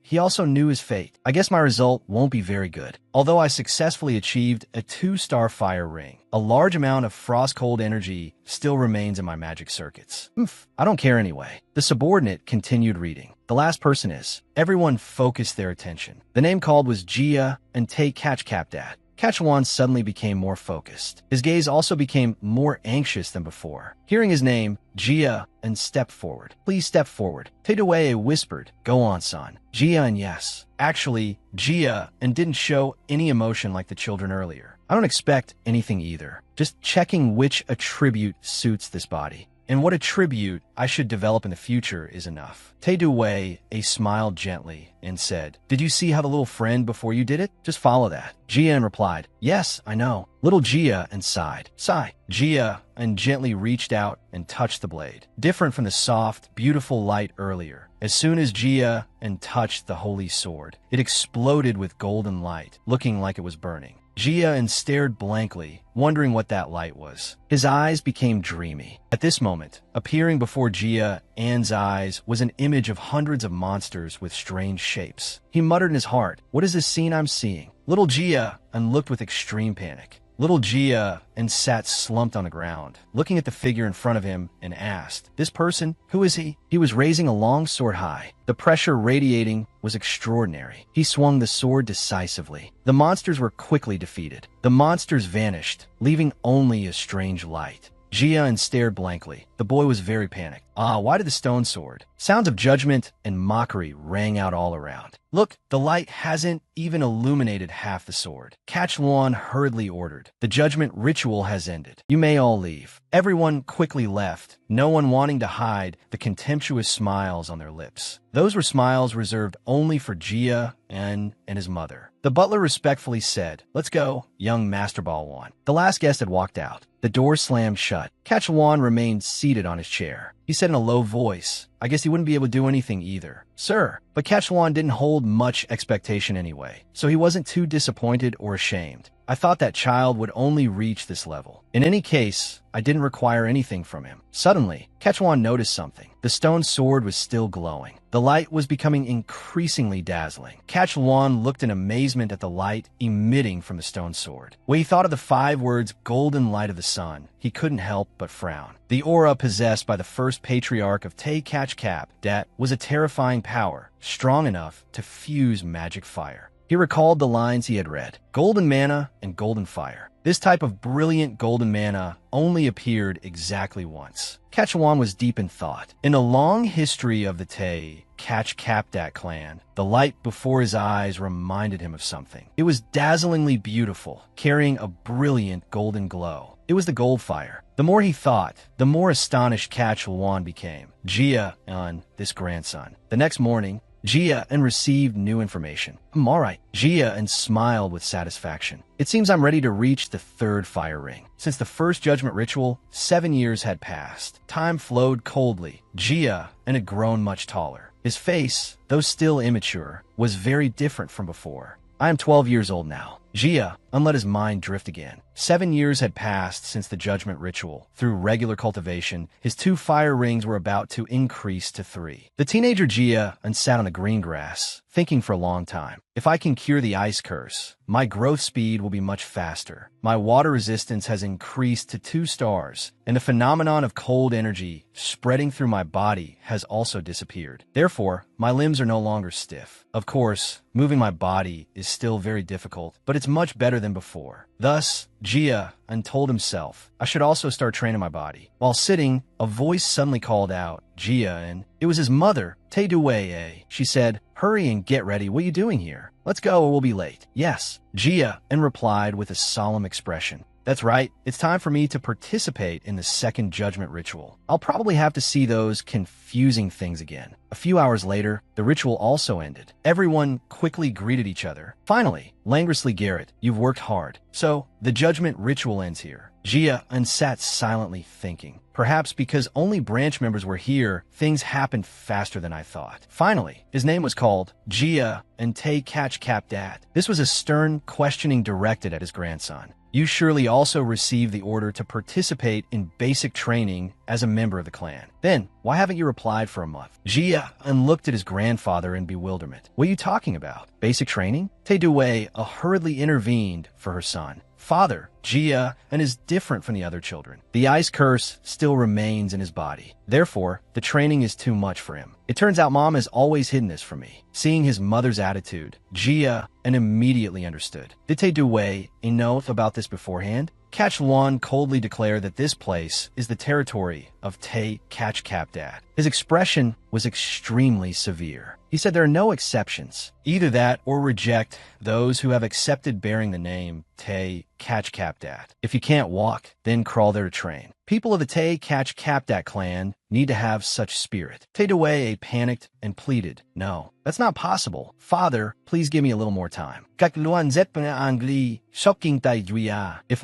He also knew his fate. I guess my result won't be very good. Although I successfully achieved a 2-star fire ring, a large amount of frost-cold energy still remains in my magic circuits. I don't care anyway. The subordinate continued reading. The last person is. Everyone focused their attention. The name called was Jia Te Kach Kapdat. Kachwan suddenly became more focused. His gaze also became more anxious than before. Hearing his name, Jia stepped forward. Please step forward. Teduweye whispered, go on, son. Jia yes. Actually, Jia didn't show any emotion like the children earlier. I don't expect anything either. Just checking which attribute suits this body. And what attribute I should develop in the future is enough. Teduweye smiled gently and said, did you see how the little friend before you did it? Just follow that. Jia replied, yes, I know. Little Jia sighed. Sigh. Jia gently reached out and touched the blade. Different from the soft, beautiful light earlier. As soon as Jia touched the holy sword, it exploded with golden light, looking like it was burning. Jia stared blankly, wondering what that light was. His eyes became dreamy. At this moment, appearing before Jia's eyes was an image of hundreds of monsters with strange shapes. He muttered in his heart, what is this scene I'm seeing? Little Jia looked with extreme panic. Little Jia sat slumped on the ground, looking at the figure in front of him and asked, this person, who is he? He was raising a long sword high. The pressure radiating was extraordinary. He swung the sword decisively. The monsters were quickly defeated. The monsters vanished, leaving only a strange light. Jia stared blankly. The boy was very panicked. Why did the stone sword? Sounds of judgment and mockery rang out all around. Look, the light hasn't even illuminated half the sword. Kachwan hurriedly ordered. The judgment ritual has ended. You may all leave. Everyone quickly left, no one wanting to hide the contemptuous smiles on their lips. Those were smiles reserved only for Jia and his mother. The butler respectfully said, let's go, young Master Balwan. The last guest had walked out. The door slammed shut. Kachwan remained seated on his chair. He said in a low voice, I guess he wouldn't be able to do anything either. Sir. But Kachwan didn't hold much expectation anyway, so he wasn't too disappointed or ashamed. I thought that child would only reach this level. In any case, I didn't require anything from him. Suddenly, Quechuan noticed something. The stone sword was still glowing. The light was becoming increasingly dazzling. Quechuan looked in amazement at the light emitting from the stone sword. When he thought of the 5 words golden light of the sun, he couldn't help but frown. The aura possessed by the first patriarch of Te Kach Kap Dat was a terrifying power, strong enough to fuse magic fire. He recalled the lines he had read, golden mana and golden fire. This type of brilliant golden mana only appeared exactly once. Quechuan was deep in thought. In a long history of the Te Kach Kap Dat clan, the light before his eyes reminded him of something. It was dazzlingly beautiful, carrying a brilliant golden glow. It was the gold fire. The more he thought, the more astonished Quechuan became. Jia and this grandson. The next morning, Jia and received new information. I'm all right. Jia and smiled with satisfaction. It seems I'm ready to reach the 3rd fire ring. Since the first judgment ritual, 7 years had passed. Time flowed coldly. Jia and had grown much taller. His face, though still immature, was very different from before. I am 12 years old now. Jia let his mind drift again. 7 years had passed since the judgment ritual. Through regular cultivation, his 2 fire rings were about to increase to 3. The teenager Jia sat on the green grass, thinking for a long time. If I can cure the ice curse, my growth speed will be much faster. My water resistance has increased to 2 stars, and the phenomenon of cold energy spreading through my body has also disappeared. Therefore, my limbs are no longer stiff. Of course, moving my body is still very difficult, but it's much better than before. Thus, Jia told himself, I should also start training my body. While sitting, a voice suddenly called out, Jia, and it was his mother, Te Due. She said, hurry and get ready. What are you doing here? Let's go or we'll be late. Yes, Jia replied with a solemn expression. That's right. It's time for me to participate in the 2nd judgment ritual. I'll probably have to see those confusing things again. A few hours later, the ritual also ended. Everyone quickly greeted each other. Finally, languorously Garrett, you've worked hard. So, the judgment ritual ends here. Jia sat silently thinking. Perhaps because only branch members were here, things happened faster than I thought. Finally, his name was called Jia Te Kach Kap Dat. This was a stern questioning directed at his grandson. You surely also received the order to participate in basic training as a member of the clan. Then, why haven't you replied for a month? Jia looked at his grandfather in bewilderment. What are you talking about? Basic training? Te Due hurriedly intervened for her son. Father, Jia is different from the other children. The ice curse still remains in his body. Therefore, the training is too much for him. It turns out Mom has always hidden this from me. Seeing his mother's attitude, Jia immediately understood. Did Te Due know about this beforehand? Quechuan coldly declared that this place is the territory of Te Kach Kap Dat. His expression was extremely severe. He said there are no exceptions. Either that or reject those who have accepted bearing the name Te Kach Kap Dat. If you can't walk, then crawl there to train. People of the Te Kach Kap Dat clan need to have such spirit. Te Due panicked and pleaded, no, that's not possible. Father, please give me a little more time. If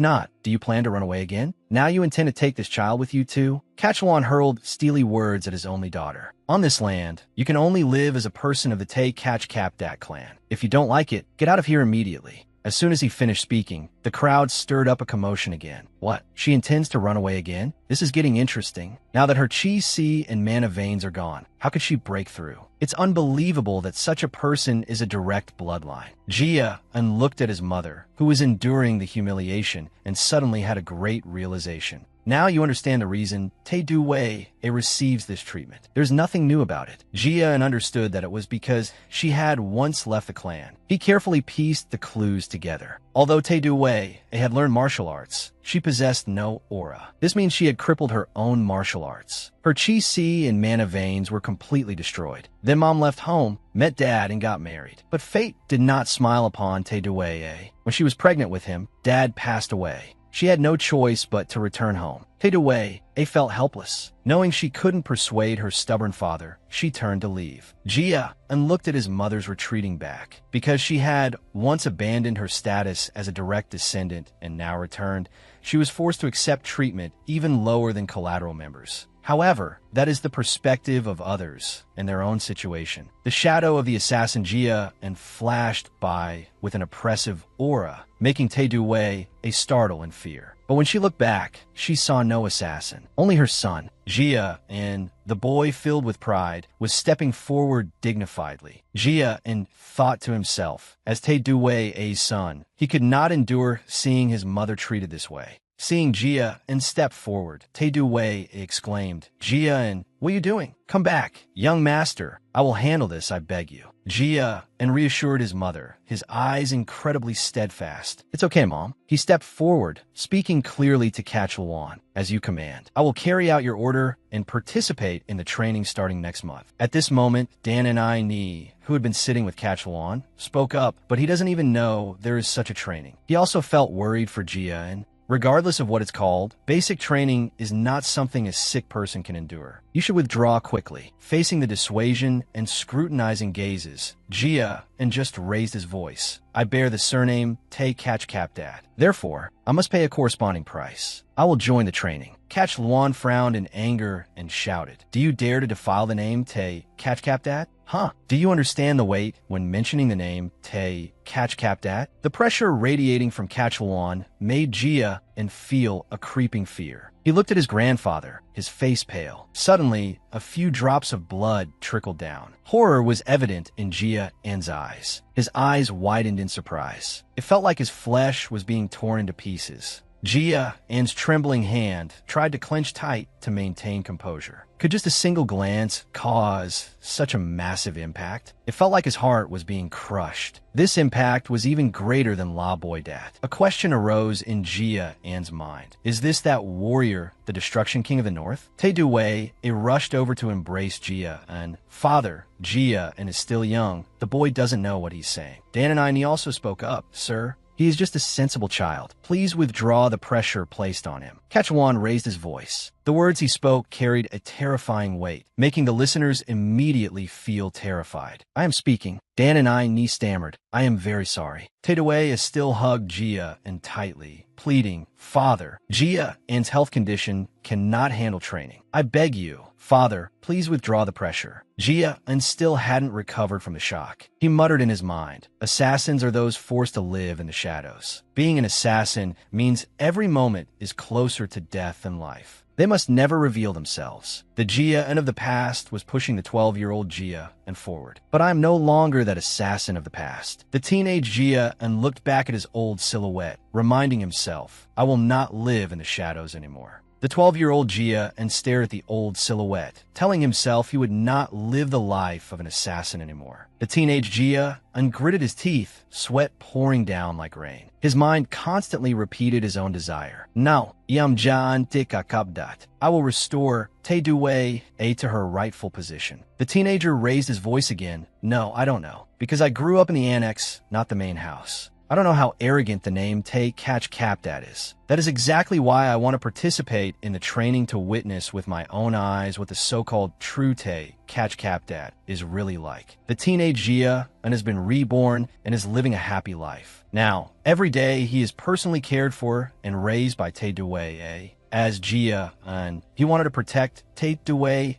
not, do you plan to run away again? Now you intend to take this child with you too? Quechuan hurled steely words at his only daughter. On this land, you can only live as a person of the Te Kach Kap Dat clan. If you don't like it, get out of here immediately. As soon as he finished speaking, the crowd stirred up a commotion again. What? She intends to run away again? This is getting interesting. Now that her chi si and mana veins are gone, how could she break through? It's unbelievable that such a person is a direct bloodline. Jia looked at his mother, who was enduring the humiliation, and suddenly had a great realization. Now you understand the reason Te Due receives this treatment. There's nothing new about it. Jia understood that it was because she had once left the clan. He carefully pieced the clues together. Although Te Due had learned martial arts, she possessed no aura. This means she had crippled her own martial arts. Her chi si and mana veins were completely destroyed. Then Mom left home, met Dad, and got married. But fate did not smile upon Te Due. When she was pregnant with him, Dad passed away. She had no choice but to return home. Te Due felt helpless. Knowing she couldn't persuade her stubborn father, she turned to leave. Jia looked at his mother's retreating back. Because she had once abandoned her status as a direct descendant and now returned, she was forced to accept treatment even lower than collateral members. However, that is the perspective of others and their own situation. The shadow of the assassin Jia flashed by with an oppressive aura. making Tae Wei a startle in fear. But when she looked back, she saw no assassin, only her son, Jia, and the boy, filled with pride, was stepping forward dignifiedly. Jia and thought to himself, as Tae Wei's son, he could not endure seeing his mother treated this way. Seeing Jia and stepped forward, Tae Wei exclaimed, "Jia, and what are you doing? Come back, young master. I will handle this, I beg you." Jia and reassured his mother, his eyes incredibly steadfast. "It's okay, Mom." He stepped forward, speaking clearly to Kachalwan, "As you command. I will carry out your order and participate in the training starting next month." At this moment, Dan and I Ni, who had been sitting with Kachalwan, spoke up, but he doesn't even know there is such a training. He also felt worried for Jia, and regardless of what it's called, basic training is not something a sick person can endure. You should withdraw quickly, facing the dissuasion and scrutinizing gazes. Jia and just raised his voice. "I bear the surname Tae Kachkapdat. Therefore, I must pay a corresponding price. I will join the training." Kachalwan frowned in anger and shouted, "Do you dare to defile the name Tae Kachkapdat? Huh? Do you understand the weight when mentioning the name Tae Kachkapdat?" The pressure radiating from Kachalwan made Jia and feel a creeping fear. He looked at his grandfather, his face pale. Suddenly, a few drops of blood trickled down. Horror was evident in Jia An's eyes. His eyes widened in surprise. It felt like his flesh was being torn into pieces. Jia An's trembling hand tried to clench tight to maintain composure. Could just a single glance cause such a massive impact? It felt like his heart was being crushed. This impact was even greater than La Boydat. A question arose in Jia An's mind. Is this that warrior, the Destruction King of the North? Tae Wei rushed over to embrace Jia and, "Father, Jia and is still young. The boy doesn't know what he's saying." Dan and I also spoke up. "Sir, he is just a sensible child. Please withdraw the pressure placed on him." Kachalwan raised his voice. The words he spoke carried a terrifying weight, making the listeners immediately feel terrified. "I am speaking." Dan and I Ni stammered, "I am very sorry." Tae Wei still hugged Jia and tightly, pleading, "Father, Jia An's health condition cannot handle training. I beg you, Father, please withdraw the pressure." Jia and still hadn't recovered from the shock. He muttered in his mind, "Assassins are those forced to live in the shadows. Being an assassin means every moment is closer to death than life. They must never reveal themselves." The Jia and of the past was pushing the 12-year-old Jia and forward. "But I am no longer that assassin of the past." The teenage Jia and looked back at his old silhouette, reminding himself, "I will not live in the shadows anymore." The 12-year-old Jia and stared at the old silhouette, telling himself he would not live the life of an assassin anymore. The teenage Jia ungritted his teeth, sweat pouring down like rain. His mind constantly repeated his own desire. "Now, Yamjaan Tikakabdat. I will restore Tae Wei to her rightful position." The teenager raised his voice again. "No, I don't know, because I grew up in the annex, not the main house. I don't know how arrogant the name Tae Kachkapdat is. That is exactly why I want to participate in the training to witness with my own eyes what the so-called true Tae Kachkapdat is really like." The teenage Jia and has been reborn and is living a happy life. Now, every day he is personally cared for and raised by Tae Wei. As Jia, and he wanted to protect Tae Wei,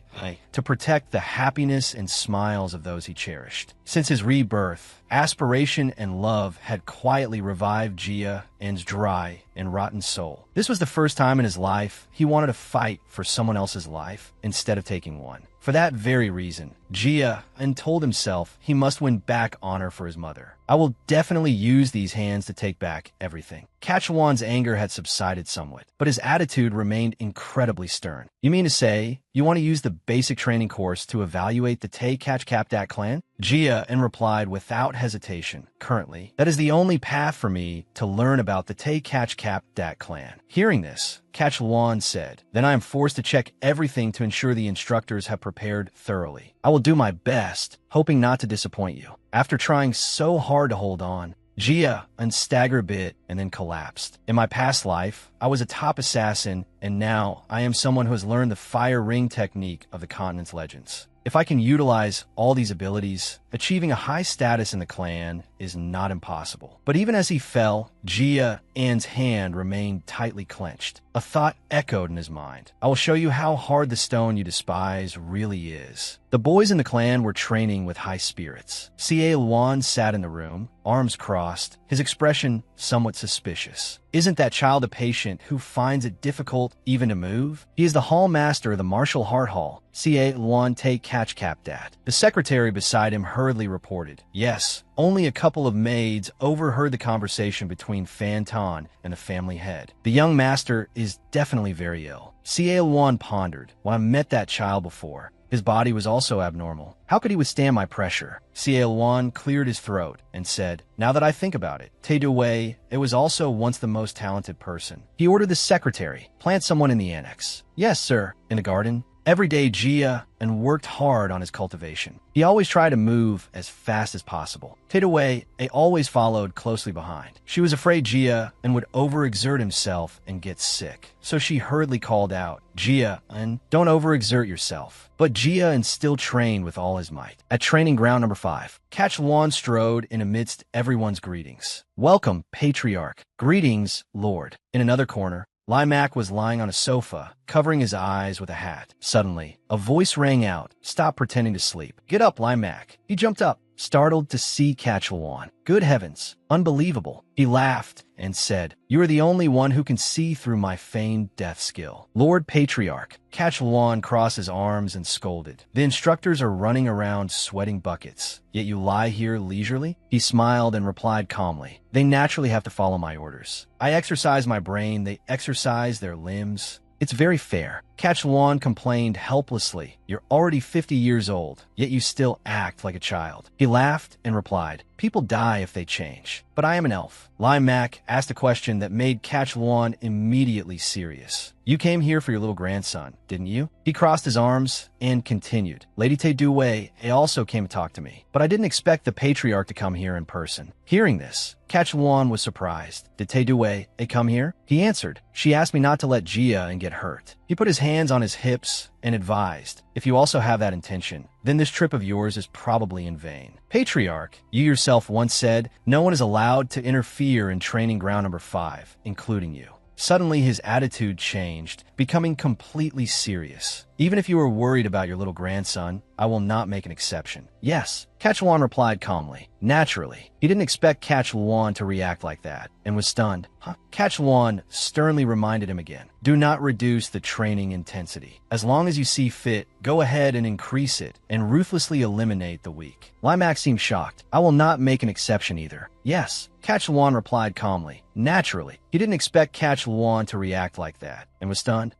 to protect the happiness and smiles of those he cherished. Since his rebirth, aspiration and love had quietly revived Jia An's dry and rotten soul. This was the first time in his life he wanted to fight for someone else's life instead of taking one. For that very reason, Jia and told himself he must win back honor for his mother. "I will definitely use these hands to take back everything." Kachalwan's anger had subsided somewhat, but his attitude remained incredibly stern. "You mean to say you want to use the basic training course to evaluate the Tae Kachkapdat clan?" Jia and replied without hesitation, "Currently, that is the only path for me to learn about the Tae Kachkapdat clan." Hearing this, Kachalwan said, "Then I am forced to check everything to ensure the instructors have prepared thoroughly. I will do my best, hoping not to disappoint you." After trying so hard to hold on, Jia staggered a bit and then collapsed. "In my past life, I was a top assassin, and now I am someone who has learned the fire ring technique of the continent's legends. If I can utilize all these abilities, achieving a high status in the clan is not impossible. But even as he fell, Jia An's hand remained tightly clenched. A thought echoed in his mind. I will show you how hard the stone you despise really is. The boys in the clan were training with high spirits. C.A. Luan sat in the room, arms crossed, his expression somewhat suspicious. Isn't that child a patient who finds it difficult even to move? He is the hall master of the martial art hall. C.A. Luan Te catch capped at. The secretary beside him hurriedly reported. Yes, only a couple of maids overheard the conversation between Fan Tan and the family head. The young master is definitely very ill. C.A. Luan pondered. When I met that child before, his body was also abnormal. How could he withstand my pressure? C.A. Luan cleared his throat and said, now that I think about it, Te Dui, it was also once the most talented person. He ordered the secretary, plant someone in the annex. Yes, sir. In the garden? Every day, Jia and worked hard on his cultivation. He always tried to move as fast as possible. Te Dui always followed closely behind. She was afraid Jia and would overexert himself and get sick. So she hurriedly called out, Jia, and don't overexert yourself. But Jia and still trained with all his might. At training ground number 5, Catch Luan strode in amidst everyone's greetings. Welcome, Patriarch. Greetings, Lord. In another corner, Limac was lying on a sofa, covering his eyes with a hat. Suddenly, a voice rang out, stop pretending to sleep. Get up, Limac. He jumped up, startled to see Catch Luan. Good heavens, unbelievable. He laughed and said, you are the only one who can see through my feigned death skill. Lord Patriarch. Catch Luan crossed his arms and scolded. The instructors are running around sweating buckets, yet you lie here leisurely? He smiled and replied calmly, they naturally have to follow my orders. I exercise my brain, they exercise their limbs. It's very fair. Catch Luan complained helplessly. You're already 50 years old, yet you still act like a child. He laughed and replied, people die if they change, but I am an elf. Limac asked a question that made Catch Luan immediately serious. You came here for your little grandson, didn't you? He crossed his arms and continued. Lady Te Dui also came to talk to me, but I didn't expect the Patriarch to come here in person. Hearing this, Catch Luan was surprised. Did Te Dui come here? He answered. She asked me not to let Jia and get hurt. He put his hands on his hips and advised, if you also have that intention, then this trip of yours is probably in vain. Patriarch, you yourself once said, no one is allowed to interfere in training ground number 5, including you. Suddenly, his attitude changed, becoming completely serious. Even if you were worried about your little grandson, I will not make an exception. Yes, Catch Luan replied calmly. Naturally, he didn't expect Catch Luan to react like that, and was stunned. Catch Luan sternly reminded him again, do not reduce the training intensity. As long as you see fit, go ahead and increase it, and ruthlessly eliminate the weak. Limac seemed shocked. I will not make an exception either. Yes, Catch Luan replied calmly. Naturally, he didn't expect Catch Luan to react like that, and was stunned.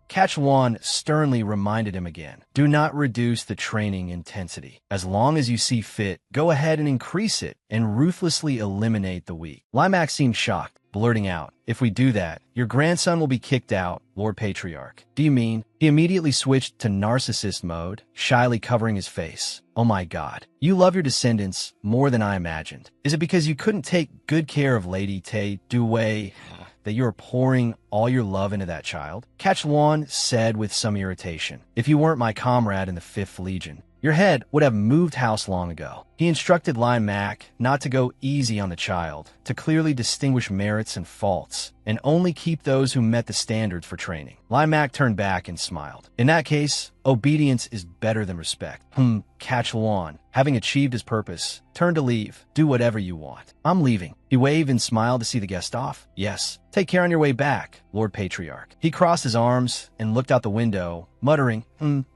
Catch Luan sternly reminded him again, do not reduce the training intensity. As long as you see fit, go ahead and increase it, and ruthlessly eliminate the weak. Limac seemed shocked, blurting out, if we do that, your grandson will be kicked out, Lord Patriarch. Do you mean? He immediately switched to narcissist mode, shyly covering his face. Oh my God, you love your descendants more than I imagined. Is it because you couldn't take good care of Lady Te Dui that you are pouring all your love into that child? Catch Luan said with some irritation, if you weren't my comrade in the 5th Legion, your head would have moved house long ago. He instructed Limac not to go easy on the child, to clearly distinguish merits and faults, and only keep those who met the standards for training. Limac turned back and smiled. In that case, obedience is better than respect. Catch Luan, having achieved his purpose, turned to leave. Do whatever you want. I'm leaving. He waved and smiled to see the guest off. Yes. Take care on your way back, Lord Patriarch. He crossed his arms and looked out the window, muttering,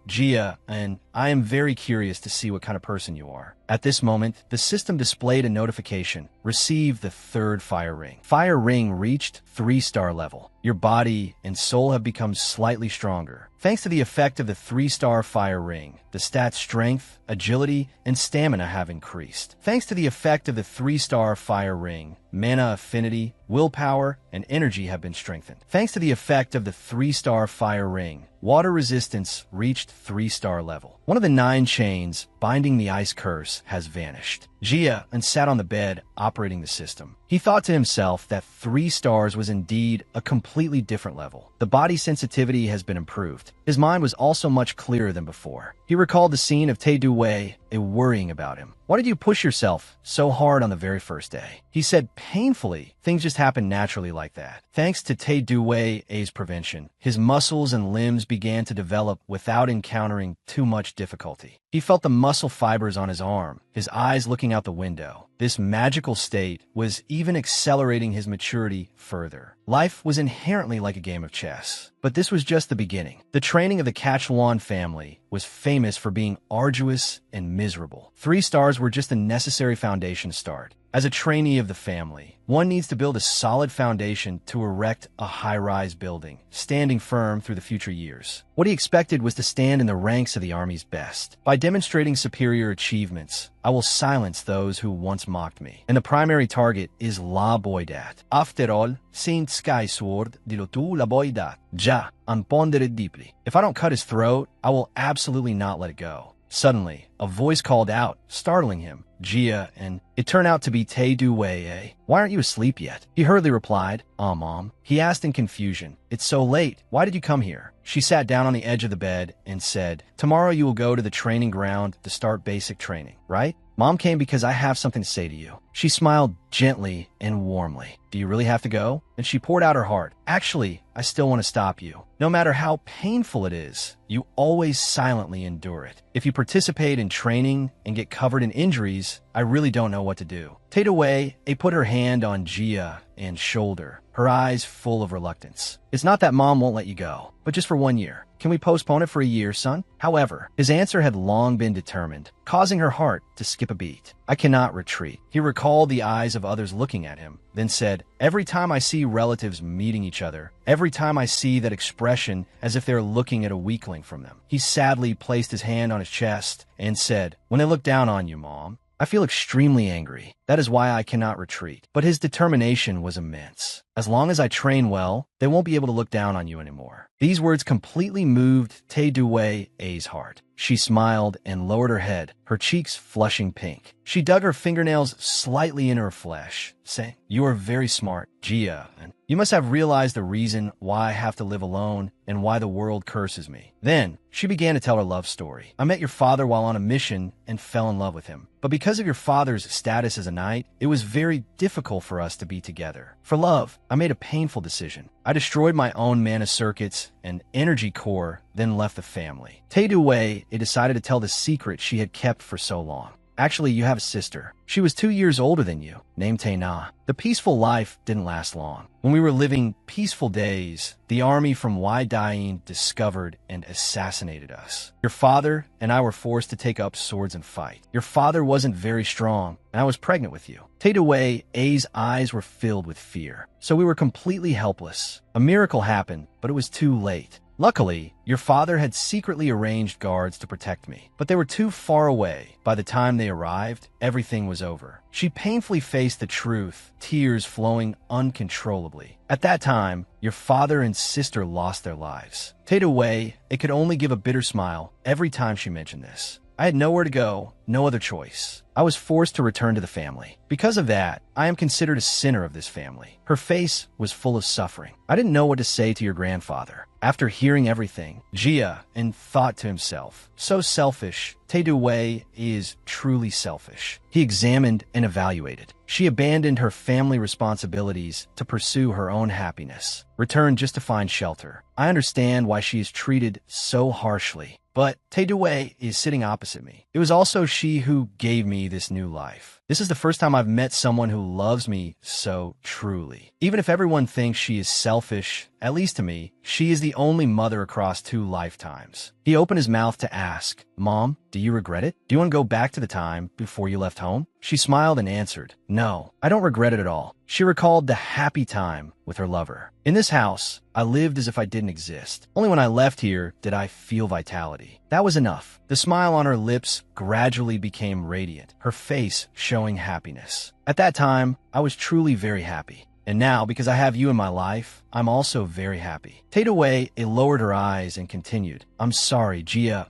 Jia, and I am very curious to see what kind of person you are. At this moment, the system displayed a notification. Receive the 3rd fire ring. Fire ring reached 3-star level. Your body and soul have become slightly stronger. Thanks to the effect of the 3-star fire ring, the stats strength, agility, and stamina have increased. Thanks to the effect of the 3-star fire ring, mana affinity, willpower, and energy have been strengthened. Thanks to the effect of the 3-star fire ring, water resistance reached 3-star level. One of the 9 chains binding the ice curse has vanished. Jia and sat on the bed operating the system. He thought to himself that 3 stars was indeed a completely different level. The body sensitivity has been improved. His mind was also much clearer than before. He recalled the scene of Te Dui worrying about him. Why did you push yourself so hard on the very first day? He said painfully, things just happen naturally like that. Thanks to Tae Doo-Wai's prevention, his muscles and limbs began to develop without encountering too much difficulty. He felt the muscle fibers on his arm, his eyes looking out the window. This magical state was even accelerating his maturity further. Life was inherently like a game of chess. But this was just the beginning. The training of the Kachelwan family was famous for being arduous and miserable. 3 stars were just the necessary foundation to start. As a trainee of the family, one needs to build a solid foundation to erect a high-rise building, standing firm through the future years. What he expected was to stand in the ranks of the Army's best. By demonstrating superior achievements, I will silence those who once mocked me. And the primary target is La Boydat. After all, Saint Skysword dilo tu La Boydat. Ja, unponder deeply. If I don't cut his throat, I will absolutely not let it go. Suddenly, a voice called out, startling him. Gia, and it turned out to be Tae Doo-Wai. Why aren't you asleep yet? He hurriedly replied, Mom. He asked in confusion, It's so late. Why did you come here? She sat down on the edge of the bed and said, Tomorrow you will go to the training ground to start basic training, right? Mom came because I have something to say to you. She smiled gently and warmly. Do you really have to go? And she poured out her heart. Actually, I still want to stop you. No matter how painful it is, you always silently endure it. If you participate in training and get covered in injuries, I really don't know what to do. Tae Doo-Wai put her hand on Gia and shoulder, her eyes full of reluctance. It's not that Mom won't let you go, but just for 1 year. Can we postpone it for a year, son? However, his answer had long been determined, causing her heart to skip a beat. I cannot retreat. He recalled the eyes of others looking at him, then said, Every time I see relatives meeting each other, every time I see that expression as if they're looking at a weakling from them. He sadly placed his hand on his chest and said, When they look down on you, Mom, I feel extremely angry. That is why I cannot retreat. But his determination was immense. As long as I train well, they won't be able to look down on you anymore. These words completely moved Tae Doo-Wai's heart. She smiled and lowered her head, her cheeks flushing pink. She dug her fingernails slightly into her flesh, saying, You are very smart, Gia, and you must have realized the reason why I have to live alone and why the world curses me. Then, she began to tell her love story. I met your father while on a mission and fell in love with him. But because of your father's status as a knight, it was very difficult for us to be together. For love, I made a painful decision. I destroyed my own mana circuits and energy core, then left the family. Tae Doo-Wai decided to tell the secret she had kept for so long. Actually, you have a sister. She was 2 years older than you, named Tae Na. The peaceful life didn't last long. When we were living peaceful days, the army from Waidain discovered and assassinated us. Your father and I were forced to take up swords and fight. Your father wasn't very strong, and I was pregnant with you. Tae Doo-Wai's eyes were filled with fear, so we were completely helpless. A miracle happened, but it was too late. Luckily, your father had secretly arranged guards to protect me, but they were too far away. By the time they arrived, everything was over. She painfully faced the truth, tears flowing uncontrollably. At that time, your father and sister lost their lives. Tae Doo-Wai could only give a bitter smile every time she mentioned this. I had nowhere to go, no other choice. I was forced to return to the family. Because of that, I am considered a sinner of this family. Her face was full of suffering. I didn't know what to say to your grandfather. After hearing everything, Gia thought to himself, so selfish. Tae Doo-Wai is truly selfish. He examined and evaluated. She abandoned her family responsibilities to pursue her own happiness, returned just to find shelter. I understand why she is treated so harshly. But Tae Doo-Wai is sitting opposite me. It was also she who gave me this new life. This is the first time I've met someone who loves me so truly. Even if everyone thinks she is selfish, at least to me, she is the only mother across 2 lifetimes. He opened his mouth to ask, Mom, do you regret it? Do you want to go back to the time before you left home? She smiled and answered, No, I don't regret it at all. She recalled the happy time with her lover. In this house, I lived as if I didn't exist. Only when I left here did I feel vitality. That was enough. The smile on her lips gradually became radiant, her face showing happiness. At that time, I was truly very happy. And now, because I have you in my life, I'm also very happy. Tae Doo-Wai lowered her eyes and continued, I'm sorry, Gia,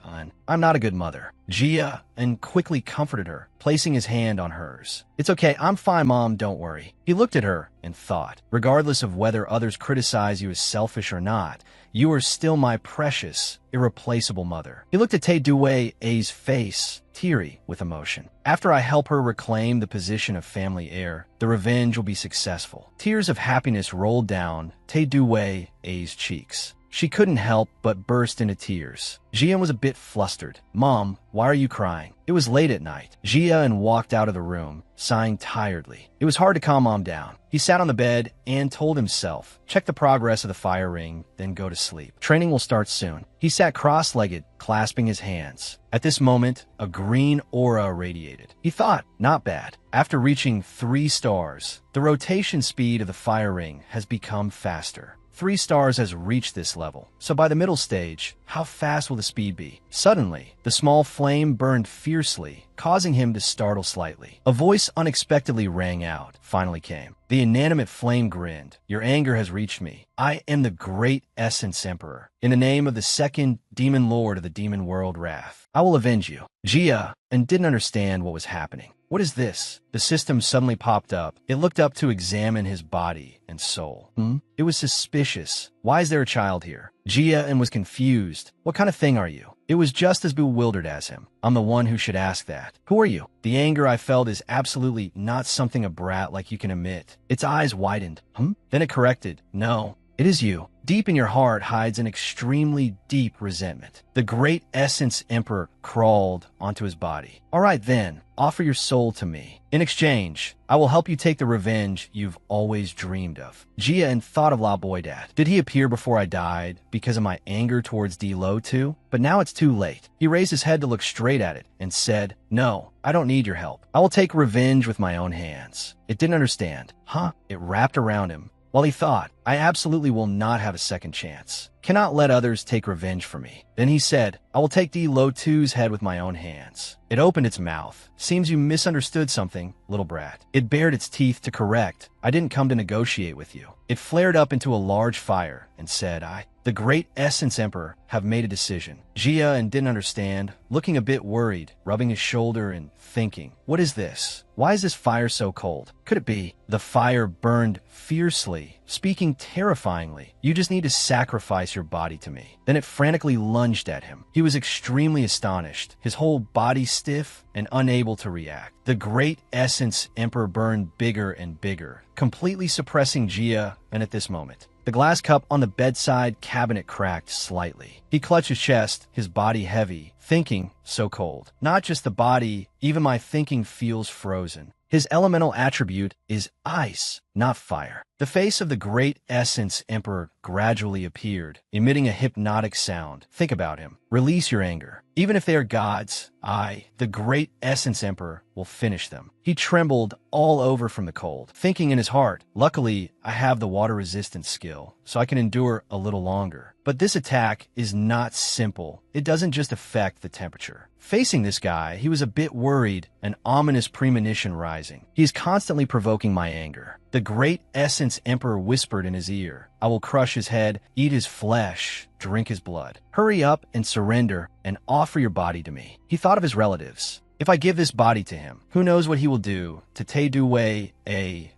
I'm not a good mother. Gia and quickly comforted her, placing his hand on hers. It's okay, I'm fine, Mom, don't worry. He looked at her and thought, regardless of whether others criticize you as selfish or not, you are still my precious, irreplaceable mother. He looked at Tae Due-a's face, teary with emotion. After I help her reclaim the position of family heir, the revenge will be successful. Tears of happiness rolled down Tae Due-a's cheeks. She couldn't help but burst into tears. Jian was a bit flustered. Mom, why are you crying? It was late at night. Jian walked out of the room, sighing tiredly. It was hard to calm Mom down. He sat on the bed and told himself, check the progress of the fire ring, then go to sleep. Training will start soon. He sat cross-legged, clasping his hands. At this moment, a green aura radiated. He thought, not bad. After reaching 3 stars, the rotation speed of the fire ring has become faster. 3 stars has reached this level, so by the middle stage, how fast will the speed be? Suddenly, the small flame burned fiercely, causing him to startle slightly. A voice unexpectedly rang out, finally came. The inanimate flame grinned. Your anger has reached me. I am the great Essence Emperor. In the name of the second demon lord of the demon world Wrath, I will avenge you. Gia and didn't understand what was happening. What is this? The system suddenly popped up. It looked up to examine his body and soul. It was suspicious. Why is there a child here? Gia and was confused. What kind of thing are you? It was just as bewildered as him. I'm the one who should ask that. Who are you? The anger I felt is absolutely not something a brat like you can emit. Its eyes widened. Then it corrected. No, it is you. Deep in your heart hides an extremely deep resentment. The great Essence Emperor crawled onto his body. All right then, offer your soul to me. In exchange, I will help you take the revenge you've always dreamed of. Gia thought of La Boydat. Did he appear before I died because of my anger towards D-Lo too? But now it's too late. He raised his head to look straight at it and said, no, I don't need your help. I will take revenge with my own hands. It didn't understand. It wrapped around him. While he thought, I absolutely will not have a second chance. Cannot let others take revenge for me. Then he said, I will take D-Lo 2's head with my own hands. It opened its mouth. Seems you misunderstood something, little brat. It bared its teeth to correct. I didn't come to negotiate with you. It flared up into a large fire and said, the great Essence Emperor, have made a decision. Gia didn't understand, looking a bit worried, rubbing his shoulder and thinking, what is this? Why is this fire so cold? Could it be? The fire burned fiercely, speaking terrifyingly. You just need to sacrifice your body to me. Then it frantically lunged at him. He was extremely astonished, his whole body stiff and unable to react. The great Essence Emperor burned bigger and bigger, completely suppressing Gia, and at this moment, the glass cup on the bedside cabinet cracked slightly. He clutched his chest, his body heavy, thinking so cold. Not just the body, even my thinking feels frozen. His elemental attribute is ice, not fire. The face of the great Essence Emperor gradually appeared, emitting a hypnotic sound. Think about him. Release your anger. Even if they are gods, I, the great Essence Emperor, will finish them. He trembled all over from the cold, thinking in his heart, luckily, I have the water resistance skill, so I can endure a little longer. But this attack is not simple. It doesn't just affect the temperature. Facing this guy, he was a bit worried, an ominous premonition rising. He is constantly provoking my anger. The great Essence Emperor whispered in his ear, I will crush his head, eat his flesh, drink his blood. Hurry up and surrender and offer your body to me. He thought of his relatives. If I give this body to him, who knows what he will do to Tae Due-a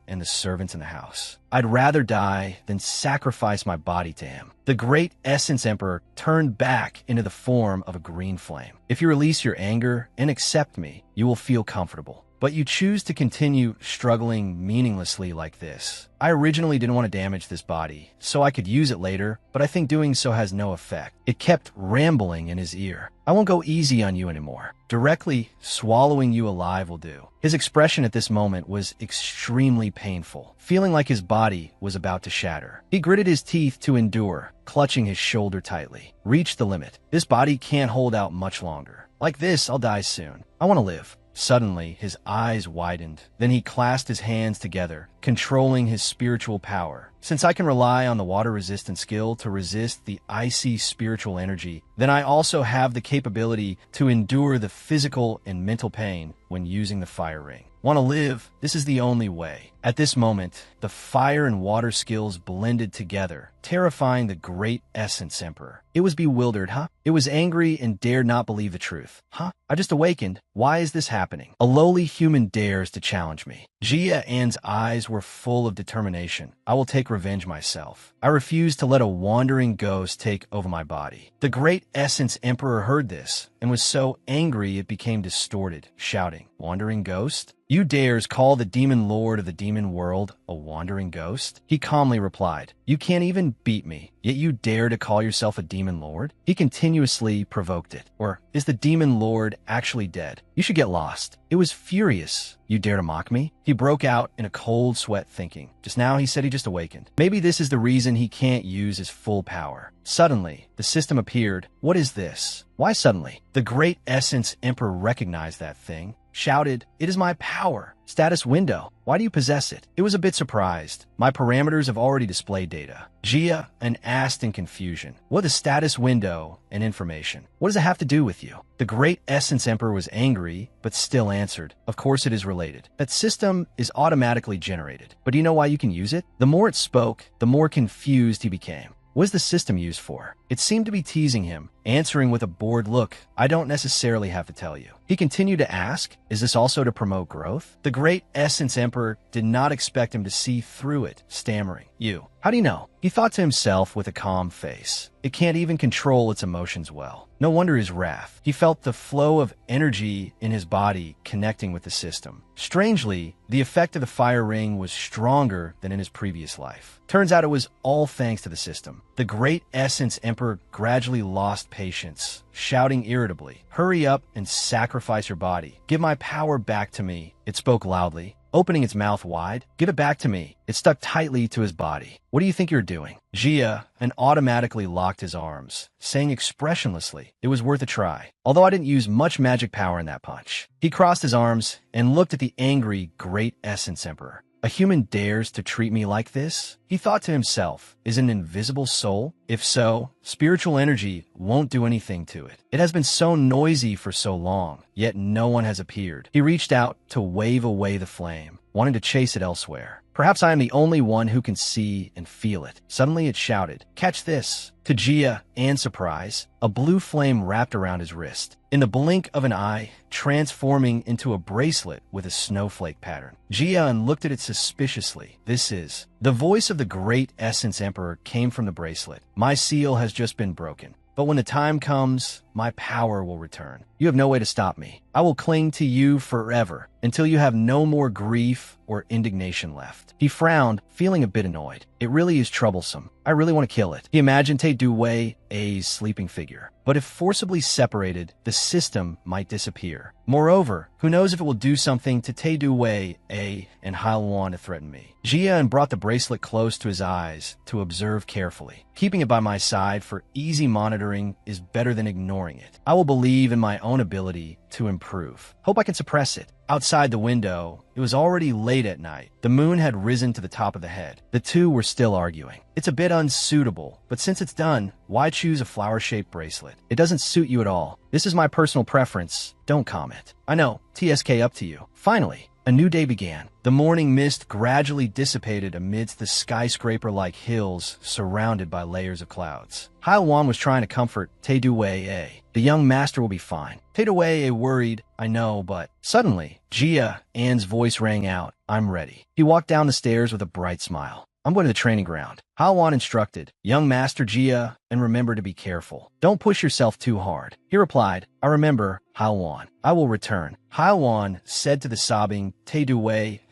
and the servants in the house. I'd rather die than sacrifice my body to him. The great Essence Emperor turned back into the form of a green flame. If you release your anger and accept me, you will feel comfortable. But you choose to continue struggling meaninglessly like this. I originally didn't want to damage this body, so I could use it later, but I think doing so has no effect. It kept rambling in his ear. I won't go easy on you anymore. Directly swallowing you alive will do. His expression at this moment was extremely painful, feeling like his body was about to shatter. He gritted his teeth to endure, clutching his shoulder tightly. Reach the limit. This body can't hold out much longer. Like this, I'll die soon. I want to live. Suddenly, his eyes widened. Then he clasped his hands together, controlling his spiritual power. Since I can rely on the water-resistant skill to resist the icy spiritual energy, then I also have the capability to endure the physical and mental pain when using the fire ring. Want to live? This is the only way. At this moment, the fire and water skills blended together, terrifying the great Essence Emperor. It was bewildered, huh? It was angry and dared not believe the truth. Huh? I just awakened. Why is this happening? A lowly human dares to challenge me. Jia An's eyes were full of determination. I will take revenge myself. I refuse to let a wandering ghost take over my body. The great Essence Emperor heard this and was so angry it became distorted, shouting, "Wandering ghost? You dares call the demon lord of the demon world a wandering ghost?" He calmly replied, "You can't even beat me, yet you dare to call yourself a demon lord?" He continuously provoked it. Or, is the demon lord actually dead? You should get lost. It was furious. You dare to mock me? He broke out in a cold sweat thinking. Just now he said he just awakened. Maybe this is the reason he can't use his full power. Suddenly, the system appeared. What is this? Why suddenly? The great Essence Emperor recognized that thing, shouted, "It is my power! Status window. Why do you possess it?" It was a bit surprised. My parameters have already displayed data. Jia and asked in confusion, "What is status window and information? What does it have to do with you?" The great Essence Emperor was angry, but still answered, "Of course it is related. That system is automatically generated. But do you know why you can use it?" The more it spoke, the more confused he became. What is the system used for? It seemed to be teasing him, answering with a bored look. I don't necessarily have to tell you. He continued to ask, is this also to promote growth? The great Essence Emperor did not expect him to see through it, stammering, "You. How do you know?" He thought to himself with a calm face. It can't even control its emotions well. No wonder his wrath. He felt the flow of energy in his body connecting with the system. Strangely, the effect of the fire ring was stronger than in his previous life. Turns out it was all thanks to the system. The great Essence Emperor gradually lost patience, shouting irritably, "Hurry up and sacrifice your body. Give my power back to me." It spoke loudly, opening its mouth wide. "Give it back to me." It stuck tightly to his body. "What do you think you're doing?" Jia and automatically locked his arms, saying expressionlessly, "It was worth a try, although I didn't use much magic power in that punch." He crossed his arms and looked at the angry great Essence Emperor. A human dares to treat me like this? He thought to himself, is it an invisible soul? If so, spiritual energy won't do anything to it. It has been so noisy for so long, yet no one has appeared. He reached out to wave away the flame, wanting to chase it elsewhere. Perhaps I am the only one who can see and feel it. Suddenly it shouted, "Catch this!" To Jia and surprise, a blue flame wrapped around his wrist. In the blink of an eye, transforming into a bracelet with a snowflake pattern. Jia looked at it suspiciously. This is... The voice of the great Essence Emperor came from the bracelet. "My seal has just been broken. But when the time comes, my power will return. You have no way to stop me. I will cling to you forever until you have no more grief or indignation left." He frowned, feeling a bit annoyed. It really is troublesome. I really want to kill it. He imagined Tae-Du Wei-A's sleeping figure. But if forcibly separated, the system might disappear. Moreover, who knows if it will do something to Tae-Du Wei-A and Hailuan to threaten me. Jia brought the bracelet close to his eyes to observe carefully. Keeping it by my side for easy monitoring is better than ignoring it. I will believe in my own ability to improve. Hope I can suppress it. Outside the window, it was already late at night. The moon had risen to the top of the head. The two were still arguing. It's a bit unsuitable, but since it's done, why choose a flower-shaped bracelet? It doesn't suit you at all. This is my personal preference. Don't comment. I know, TSK up to you. Finally, a new day began. The morning mist gradually dissipated amidst the skyscraper-like hills surrounded by layers of clouds. Hailuan was trying to comfort Tae-Du Wei-A. The young master will be fine. Tae-Du Wei-A worried, I know, but... Suddenly, Jia An's voice rang out, "I'm ready." He walked down the stairs with a bright smile. "I'm going to the training ground." Hailuan instructed, "Young Master Jia, and remember to be careful. Don't push yourself too hard." He replied, "I remember, Hailuan. I will return." Hailuan said to the sobbing Tae-Du Wei,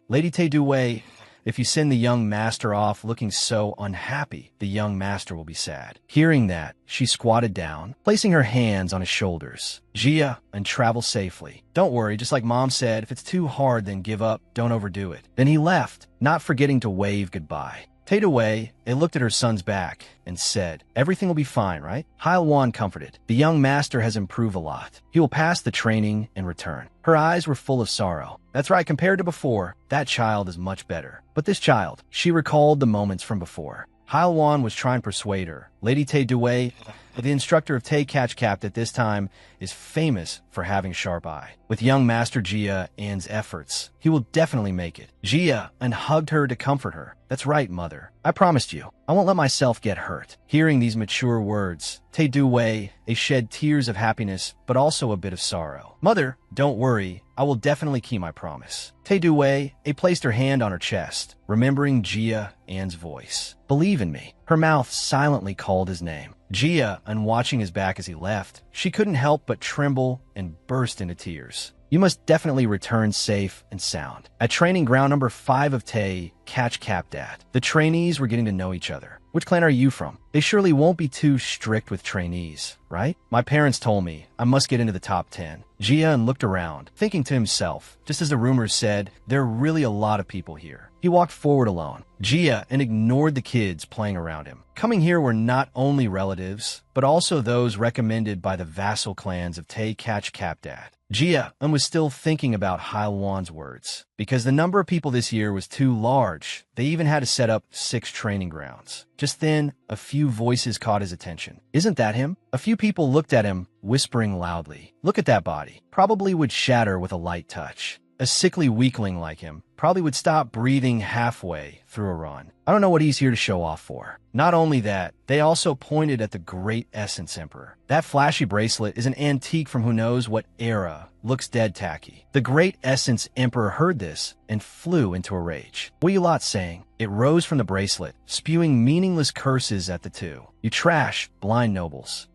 "Lady Tae-Du Wei, if you send the young master off looking so unhappy, the young master will be sad." Hearing that, she squatted down, placing her hands on his shoulders. "Jia, and travel safely. Don't worry, just like Mom said, if it's too hard, then give up. Don't overdo it." Then he left, not forgetting to wave goodbye. Tae-Du Wei-A looked at her son's back and said, "Everything will be fine, right?" Hailuan comforted. "The young master has improved a lot. He will pass the training and return." Her eyes were full of sorrow. "That's right, compared to before, that child is much better. But this child," she recalled the moments from before. Hailwan was trying to persuade her. Lady Tae Due, the instructor of Tae Catch Capt at this time, is famous for having a sharp eye. With young Master Jia An's efforts, he will definitely make it. Jia An hugged her to comfort her. That's right, mother. I promised you. I won't let myself get hurt. Hearing these mature words, Tae Due shed tears of happiness, but also a bit of sorrow. Mother, don't worry. I will definitely keep my promise. Tae Due placed her hand on her chest, remembering Jia An's voice. Believe in me. Her mouth silently called his name. Jia An watching his back as he left, she couldn't help but tremble and burst into tears. You must definitely return safe and sound. At training ground number 5 of Tae Catch Capt at, the trainees were getting to know each other. Which clan are you from? They surely won't be too strict with trainees, right? My parents told me I must get into the top 10. Jia An looked around, thinking to himself, just as the rumors said, there are really a lot of people here. He walked forward alone. Jia An ignored the kids playing around him. Coming here were not only relatives, but also those recommended by the vassal clans of Tae Catch Capt at. Jia An was still thinking about Hailwan's words. Because the number of people this year was too large, they even had to set up 6 training grounds. Just then, a few voices caught his attention. Isn't that him? A few people looked at him, whispering loudly. Look at that body. Probably would shatter with a light touch. A sickly weakling like him probably would stop breathing halfway through a run. I don't know what he's here to show off for. Not only that, they also pointed at the Great Essence Emperor. That flashy bracelet is an antique from who knows what era. Looks dead tacky. The Great Essence Emperor heard this and flew into a rage. What are you lot saying? It rose from the bracelet, spewing meaningless curses at the two. You trash, blind nobles.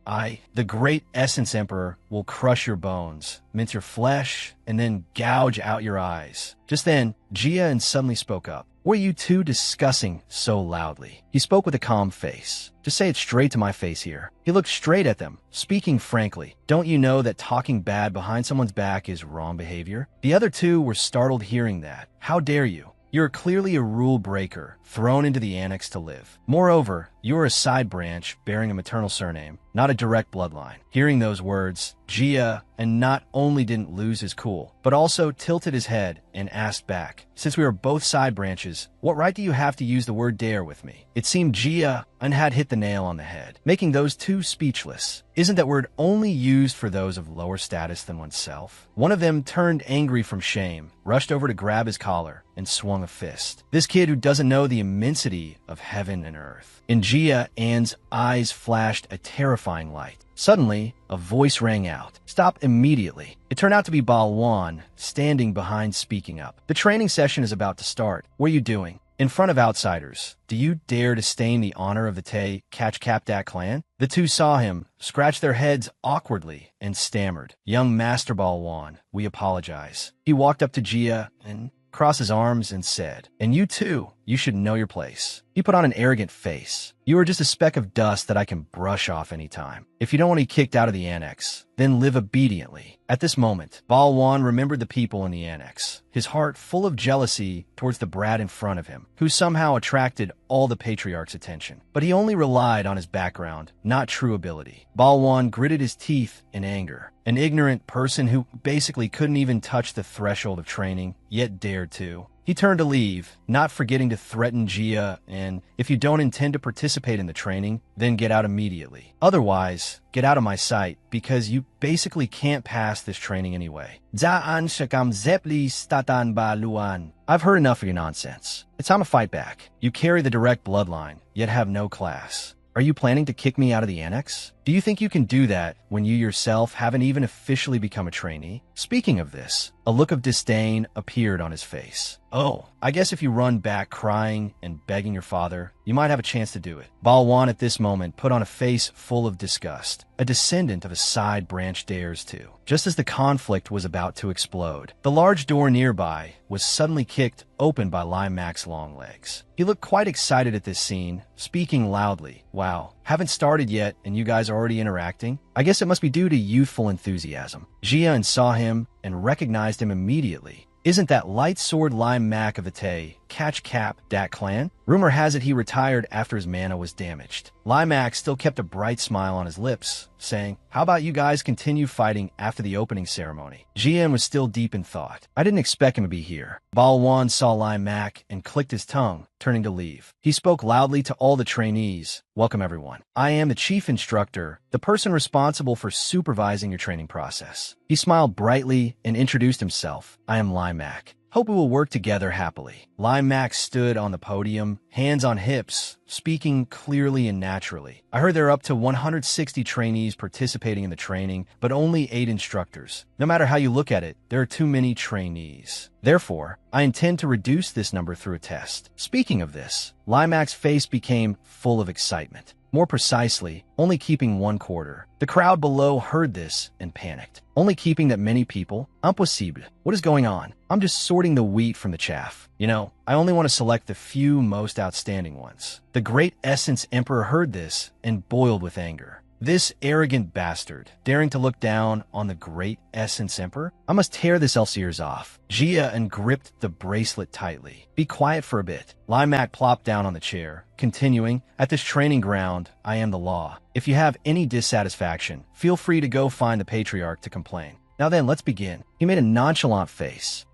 The Great Essence Emperor, will crush your bones, mince your flesh, and then gouge out your eyes. Just then, Jia An suddenly spoke up. What are you two discussing so loudly? He spoke with a calm face. Just say it straight to my face here. He looked straight at them, speaking frankly. Don't you know that talking bad behind someone's back is wrong behavior? The other two were startled hearing that. How dare you? You're clearly a rule breaker, thrown into the annex to live. Moreover, you are a side branch bearing a maternal surname, not a direct bloodline. Hearing those words, Jia An not only didn't lose his cool, but also tilted his head and asked back, since we are both side branches, what right do you have to use the word dare with me? It seemed Jia An had hit the nail on the head, making those two speechless. Isn't that word only used for those of lower status than oneself? One of them turned angry from shame, rushed over to grab his collar, and swung a fist. This kid who doesn't know the immensity of heaven and earth. In Jia An's eyes flashed a terrifying light. Suddenly, a voice rang out. Stop immediately. It turned out to be Balwan, standing behind speaking up. The training session is about to start. What are you doing? In front of outsiders, do you dare to stain the honor of the Tae Catch Capt at clan? The two saw him, scratched their heads awkwardly, and stammered. Young Master Balwan, we apologize. He walked up to Jia and crossed his arms and said, and you too, you should know your place. He put on an arrogant face. You are just a speck of dust that I can brush off any time. If you don't want to be kicked out of the annex, then live obediently. At this moment, Balwan remembered the people in the annex, his heart full of jealousy towards the brat in front of him, who somehow attracted all the patriarch's attention. But he only relied on his background, not true ability. Balwan gritted his teeth in anger. An ignorant person who basically couldn't even touch the threshold of training, yet dared to. He turned to leave, not forgetting to threaten Jia, and if you don't intend to participate in the training, then get out immediately. Otherwise, get out of my sight, because you basically can't pass this training anyway. I've heard enough of your nonsense. It's time to fight back. You carry the direct bloodline, yet have no class. Are you planning to kick me out of the annex? Do you think you can do that when you yourself haven't even officially become a trainee? Speaking of this, a look of disdain appeared on his face. Oh, I guess if you run back crying and begging your father, you might have a chance to do it. Balwan at this moment put on a face full of disgust. A descendant of a side branch dares to. Just as the conflict was about to explode, the large door nearby was suddenly kicked open by Lai Mac's long legs. He looked quite excited at this scene, speaking loudly. Wow, haven't started yet and you guys are already interacting? I guess it must be due to youthful enthusiasm. Jia saw him and recognized him immediately. Isn't that light sword Lai Mac of the Tae catch Cap, dat clan? Rumor has it he retired after his mana was damaged. Limac still kept a bright smile on his lips, saying, "How about you guys continue fighting after the opening ceremony?" Jian was still deep in thought. I didn't expect him to be here. Balwan saw Limac and clicked his tongue, turning to leave. He spoke loudly to all the trainees. "Welcome, everyone. I am the chief instructor, the person responsible for supervising your training process." He smiled brightly and introduced himself. "I am Limac. Hope we will work together happily." Limac stood on the podium, hands on hips, speaking clearly and naturally. "I heard there are up to 160 trainees participating in the training, but only 8 instructors. No matter how you look at it, there are too many trainees. Therefore, I intend to reduce this number through a test." Speaking of this, Limac's face became full of excitement. More precisely, only keeping 1/4. The crowd below heard this and panicked. "Only keeping that many people? Impossible. What is going on? I'm just sorting the wheat from the chaff. You know, I only want to select the few most outstanding ones." The great Essence Emperor heard this and boiled with anger. This arrogant bastard, daring to look down on the great Essence Emperor? I must tear this elf's ears off. Jia and gripped the bracelet tightly. "Be quiet for a bit." Limac plopped down on the chair, continuing, "At this training ground, I am the law. If you have any dissatisfaction, feel free to go find the Patriarch to complain. Now then, let's begin." He made a nonchalant face.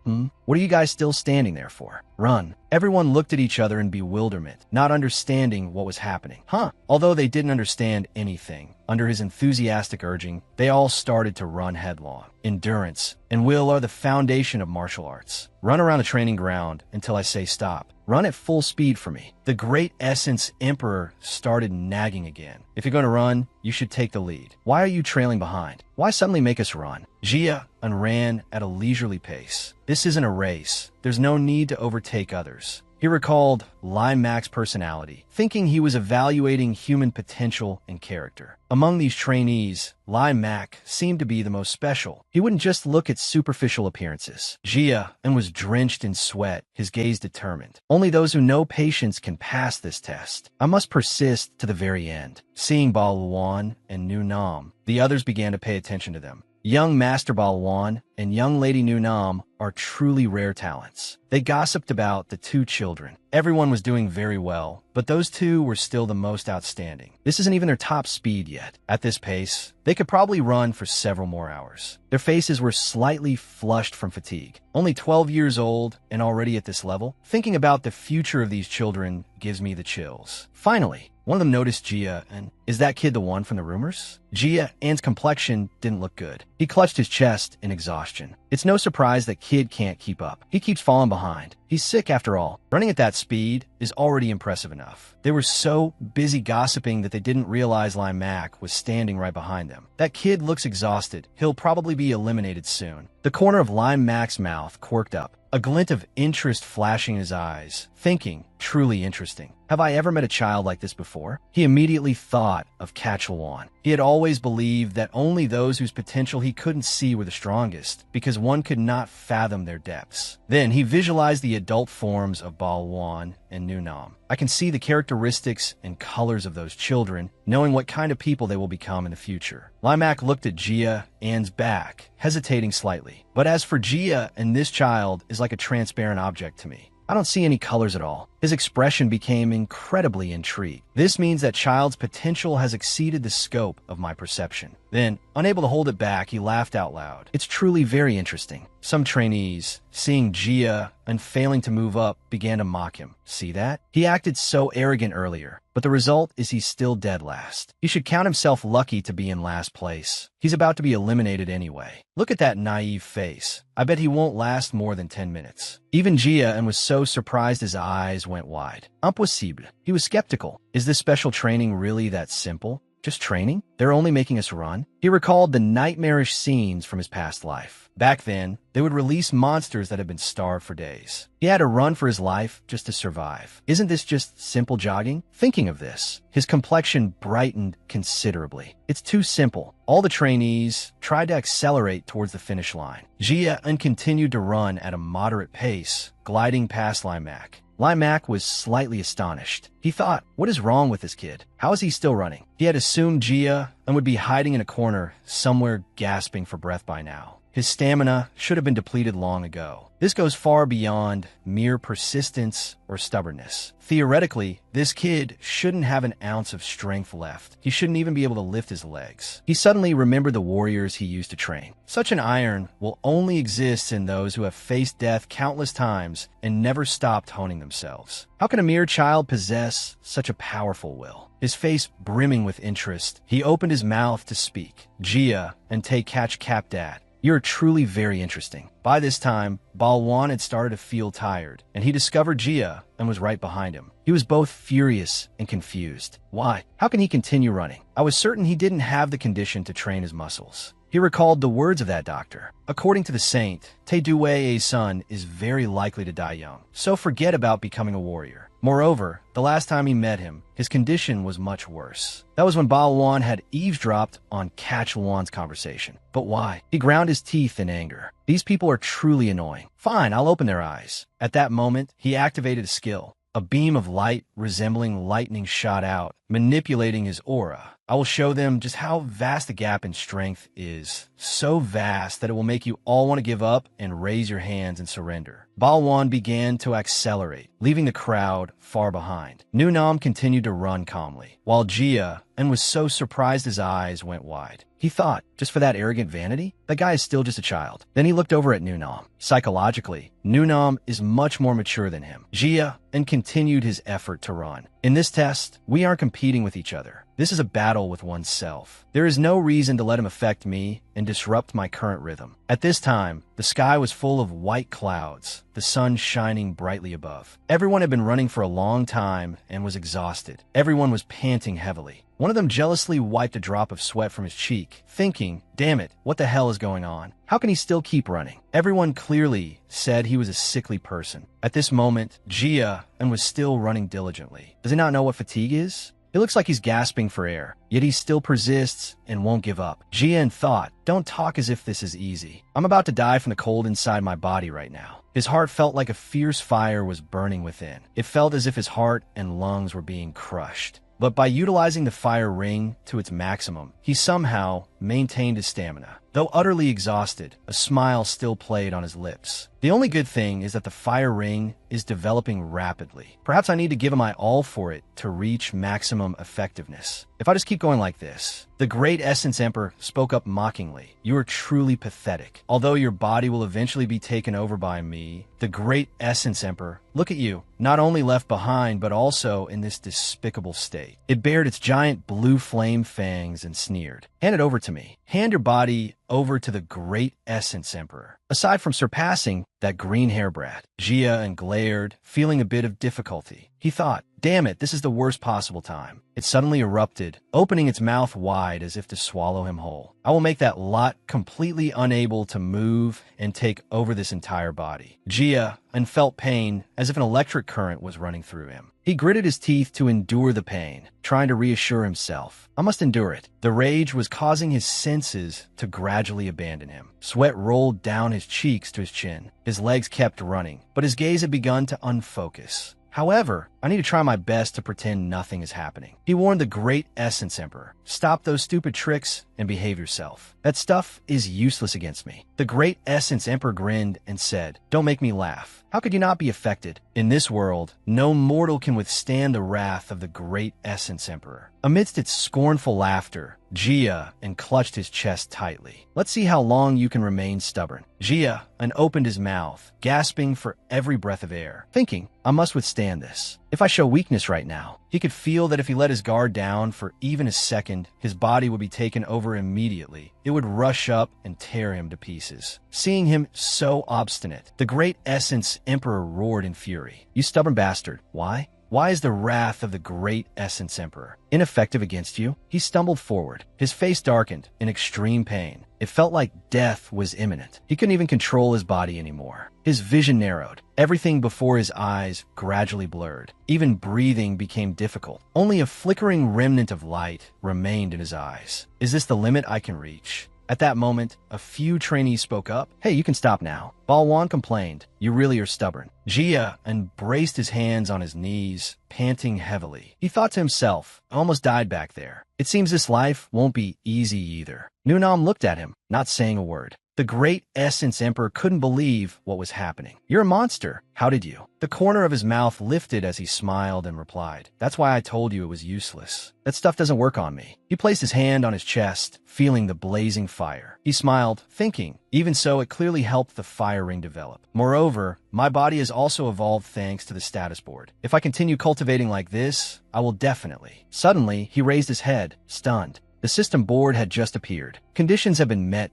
What are you guys still standing there for? Run." Everyone looked at each other in bewilderment, not understanding what was happening. Although they didn't understand anything, under his enthusiastic urging, they all started to run headlong. Endurance and will are the foundation of martial arts. Run around the training ground until I say stop. Run at full speed for me. The great Essence Emperor started nagging again. "If you're going to run, you should take the lead. Why are you trailing behind? Why suddenly make us run?" Jia and ran at a leisurely pace. "This isn't a race. There's no need to overtake others." He recalled Limac's personality, thinking he was evaluating human potential and character. Among these trainees, Limac seemed to be the most special. He wouldn't just look at superficial appearances. Jia and was drenched in sweat, his gaze determined. "Only those who know patience can pass this test. I must persist to the very end." Seeing Balwan and Nu Nam, the others began to pay attention to them. Young Master Balwan and young Lady Nu Nam are truly rare talents. They gossiped about the 2 children. Everyone was doing very well, but those 2 were still the most outstanding. This isn't even their top speed yet. At this pace, they could probably run for several more hours. Their faces were slightly flushed from fatigue. Only 12 years old and already at this level? Thinking about the future of these children gives me the chills. Finally, one of them noticed Jia and, "Is that kid the one from the rumors?" Jia An's complexion didn't look good. He clutched his chest in exhaustion. It's no surprise that kid can't keep up. He keeps falling behind. He's sick after all. Running at that speed is already impressive enough. They were so busy gossiping that they didn't realize Limac was standing right behind them. "That kid looks exhausted. He'll probably be eliminated soon." The corner of Limac's mouth quirked up, a glint of interest flashing in his eyes, thinking, truly interesting. Have I ever met a child like this before? He immediately thought of Chatchulwan. He had always believed that only those whose potential he couldn't see were the strongest, because one could not fathom their depths. Then he visualized the adult forms of Balwan and Nunam. I can see the characteristics and colors of those children, knowing what kind of people they will become in the future. Limac looked at Jia An's back, hesitating slightly. But as for Jia and this child is like a transparent object to me. I don't see any colors at all. His expression became incredibly intrigued. This means that child's potential has exceeded the scope of my perception. Then, unable to hold it back, he laughed out loud. It's truly very interesting. Some trainees, seeing Jia and failing to move up, began to mock him. See that? He acted so arrogant earlier, but the result is he's still dead last. He should count himself lucky to be in last place. He's about to be eliminated anyway. Look at that naive face. I bet he won't last more than 10 minutes. Even Jia was so surprised his eyes went wide. Impossible. He was skeptical. Is this special training really that simple? Just training? They're only making us run? He recalled the nightmarish scenes from his past life. Back then, they would release monsters that had been starved for days. He had to run for his life just to survive. Isn't this just simple jogging? Thinking of this, his complexion brightened considerably. It's too simple. All the trainees tried to accelerate towards the finish line. Jia continued to run at a moderate pace, gliding past Limac. Limac was slightly astonished. He thought, what is wrong with this kid? How is he still running? He had assumed Jia would be hiding in a corner, somewhere gasping for breath by now. his stamina should have been depleted long ago. This goes far beyond mere persistence or stubbornness. Theoretically, this kid shouldn't have an ounce of strength left. He shouldn't even be able to lift his legs. He suddenly remembered the warriors he used to train. Such an iron will only exist in those who have faced death countless times and never stopped honing themselves. How can a mere child possess such a powerful will? His face brimming with interest, he opened his mouth to speak. Jia and Tay catch Cap Dad. You're truly very interesting. By this time, Balwan had started to feel tired, and he discovered Jia and was right behind him. He was both furious and confused. Why? How can he continue running? I was certain he didn't have the condition to train his muscles. He recalled the words of that doctor. According to the saint, Tay Duwe's son is very likely to die young, so forget about becoming a warrior. Moreover, the last time he met him, his condition was much worse. That was when Balwan had eavesdropped on Catch Luan's conversation. But why? He ground his teeth in anger. These people are truly annoying. Fine, I'll open their eyes. At that moment, he activated a skill. A beam of light resembling lightning shot out, manipulating his aura. I will show them just how vast the gap in strength is. So vast that it will make you all want to give up and raise your hands and surrender. Balwan began to accelerate, leaving the crowd far behind. Nunam continued to run calmly, while Jia was so surprised his eyes went wide. He thought, just for that arrogant vanity? That guy is still just a child. Then he looked over at Nunam. Psychologically, Nunam is much more mature than him. Jia continued his effort to run. In this test, we aren't competing with each other. This is a battle with oneself. There is no reason to let him affect me and disrupt my current rhythm. At this time, the sky was full of white clouds, the sun shining brightly above. Everyone had been running for a long time and was exhausted. Everyone was panting heavily. One of them jealously wiped a drop of sweat from his cheek, thinking, damn it, what the hell is going on? How can he still keep running? Everyone clearly said he was a sickly person. At this moment, Jia was still running diligently. Does he not know what fatigue is? It looks like he's gasping for air, yet he still persists and won't give up. Jia thought, don't talk as if this is easy. I'm about to die from the cold inside my body right now. His heart felt like a fierce fire was burning within. It felt as if his heart and lungs were being crushed. But by utilizing the fire ring to its maximum, he somehow maintained his stamina. Though utterly exhausted, a smile still played on his lips. The only good thing is that the fire ring is developing rapidly. Perhaps I need to give my all for it to reach maximum effectiveness. If I just keep going like this. The great Essence Emperor spoke up mockingly. You are truly pathetic. Although your body will eventually be taken over by me, the great Essence Emperor, look at you, not only left behind, but also in this despicable state. It bared its giant blue flame fangs and sneered. Hand it over to me. Hand your body over to the great Essence Emperor. Aside from surpassing that green hair brat, Jia glared, feeling a bit of difficulty. He thought, damn it, this is the worst possible time. It suddenly erupted, opening its mouth wide as if to swallow him whole. I will make that lot completely unable to move and take over this entire body. Jia felt pain as if an electric current was running through him. He gritted his teeth to endure the pain, trying to reassure himself. I must endure it. The rage was causing his senses to gradually abandon him. Sweat rolled down his cheeks to his chin. His legs kept running, but his gaze had begun to unfocus. However, I need to try my best to pretend nothing is happening. He warned the great Essence Emperor, stop those stupid tricks and behave yourself. That stuff is useless against me. The great Essence Emperor grinned and said, don't make me laugh. How could you not be affected? In this world, no mortal can withstand the wrath of the great Essence Emperor. Amidst its scornful laughter, Jia clutched his chest tightly. Let's see how long you can remain stubborn. Jia opened his mouth, gasping for every breath of air, thinking, I must withstand this. If I show weakness right now, he could feel that if he let his guard down for even a second, his body would be taken over immediately. It would rush up and tear him to pieces. Seeing him so obstinate, the great Essence Emperor roared in fury. You stubborn bastard. Why? Why is the wrath of the great Essence Emperor ineffective against you? He stumbled forward. His face darkened in extreme pain. It felt like death was imminent. He couldn't even control his body anymore. His vision narrowed. Everything before his eyes gradually blurred. Even breathing became difficult. Only a flickering remnant of light remained in his eyes. Is this the limit I can reach? At that moment, a few trainees spoke up. Hey, you can stop now. Balwan complained. You really are stubborn. Jia braced his hands on his knees, panting heavily. He thought to himself, I almost died back there. It seems this life won't be easy either. Nunam looked at him, not saying a word. The great Essence Emperor couldn't believe what was happening. "You're a monster. How did you?" The corner of his mouth lifted as he smiled and replied, "That's why I told you it was useless. That stuff doesn't work on me." He placed his hand on his chest, feeling the blazing fire. He smiled, thinking, even so, it clearly helped the fire ring develop. "Moreover, my body has also evolved thanks to the status board. If I continue cultivating like this, I will definitely." Suddenly, he raised his head, stunned. The system board had just appeared. Conditions have been met.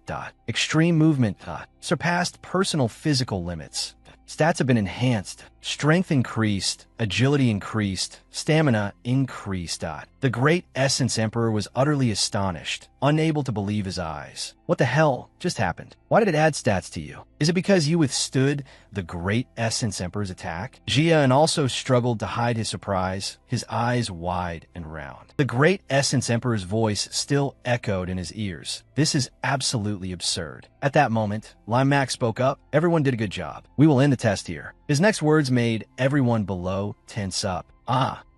Extreme movement. Surpassed personal physical limits. Stats have been enhanced. Strength increased. Agility increased. Stamina increased. The great Essence Emperor was utterly astonished, unable to believe his eyes. What the hell just happened? Why did it add stats to you? Is it because you withstood the great Essence Emperor's attack? Jian also struggled to hide his surprise, his eyes wide and round. The great Essence Emperor's voice still echoed in his ears. "This is absolutely absurd." At that moment, Limac spoke up. "Everyone did a good job. We will end the test here." His next words made everyone below tense up.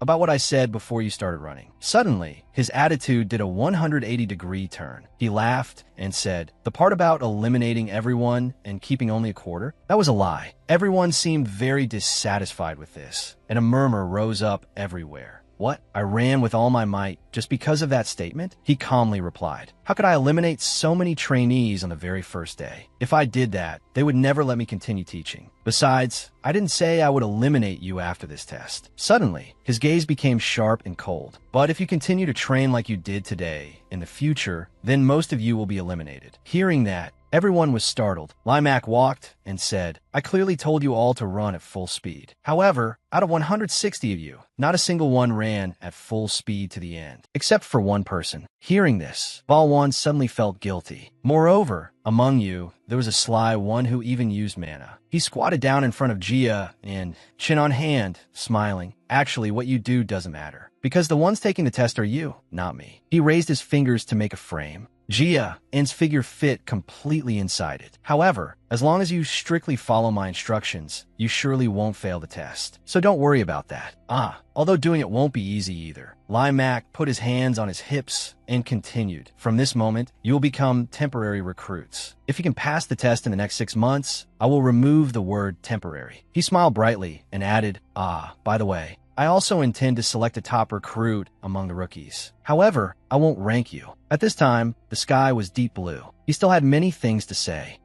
About what I said before you started running." Suddenly, his attitude did a 180-degree turn. He laughed and said, "The part about eliminating everyone and keeping only a quarter? That was a lie." Everyone seemed very dissatisfied with this, and a murmur rose up everywhere. "What? I ran with all my might just because of that statement?" He calmly replied. "How could I eliminate so many trainees on the very first day? If I did that, they would never let me continue teaching. Besides, I didn't say I would eliminate you after this test." Suddenly, his gaze became sharp and cold. "But if you continue to train like you did today, in the future, then most of you will be eliminated." Hearing that, everyone was startled. Limac walked and said, "I clearly told you all to run at full speed. However, out of 160 of you, not a single one ran at full speed to the end, except for one person." Hearing this, Balwan suddenly felt guilty. Moreover, among you, there was a sly one who even used mana. He squatted down in front of Jia and, chin on hand, smiling. "Actually, what you do doesn't matter, because the ones taking the test are you, not me." He raised his fingers to make a frame. Jia's figure fit completely inside it. "However, as long as you strictly follow my instructions, you surely won't fail the test. So don't worry about that." Although doing it won't be easy either. Limac put his hands on his hips and continued. "From this moment, you will become temporary recruits. If you can pass the test in the next 6 months, I will remove the word temporary." He smiled brightly and added, "By the way, I also intend to select a top recruit among the rookies. However, I won't rank you." At this time, the sky was deep blue. He still had many things to say.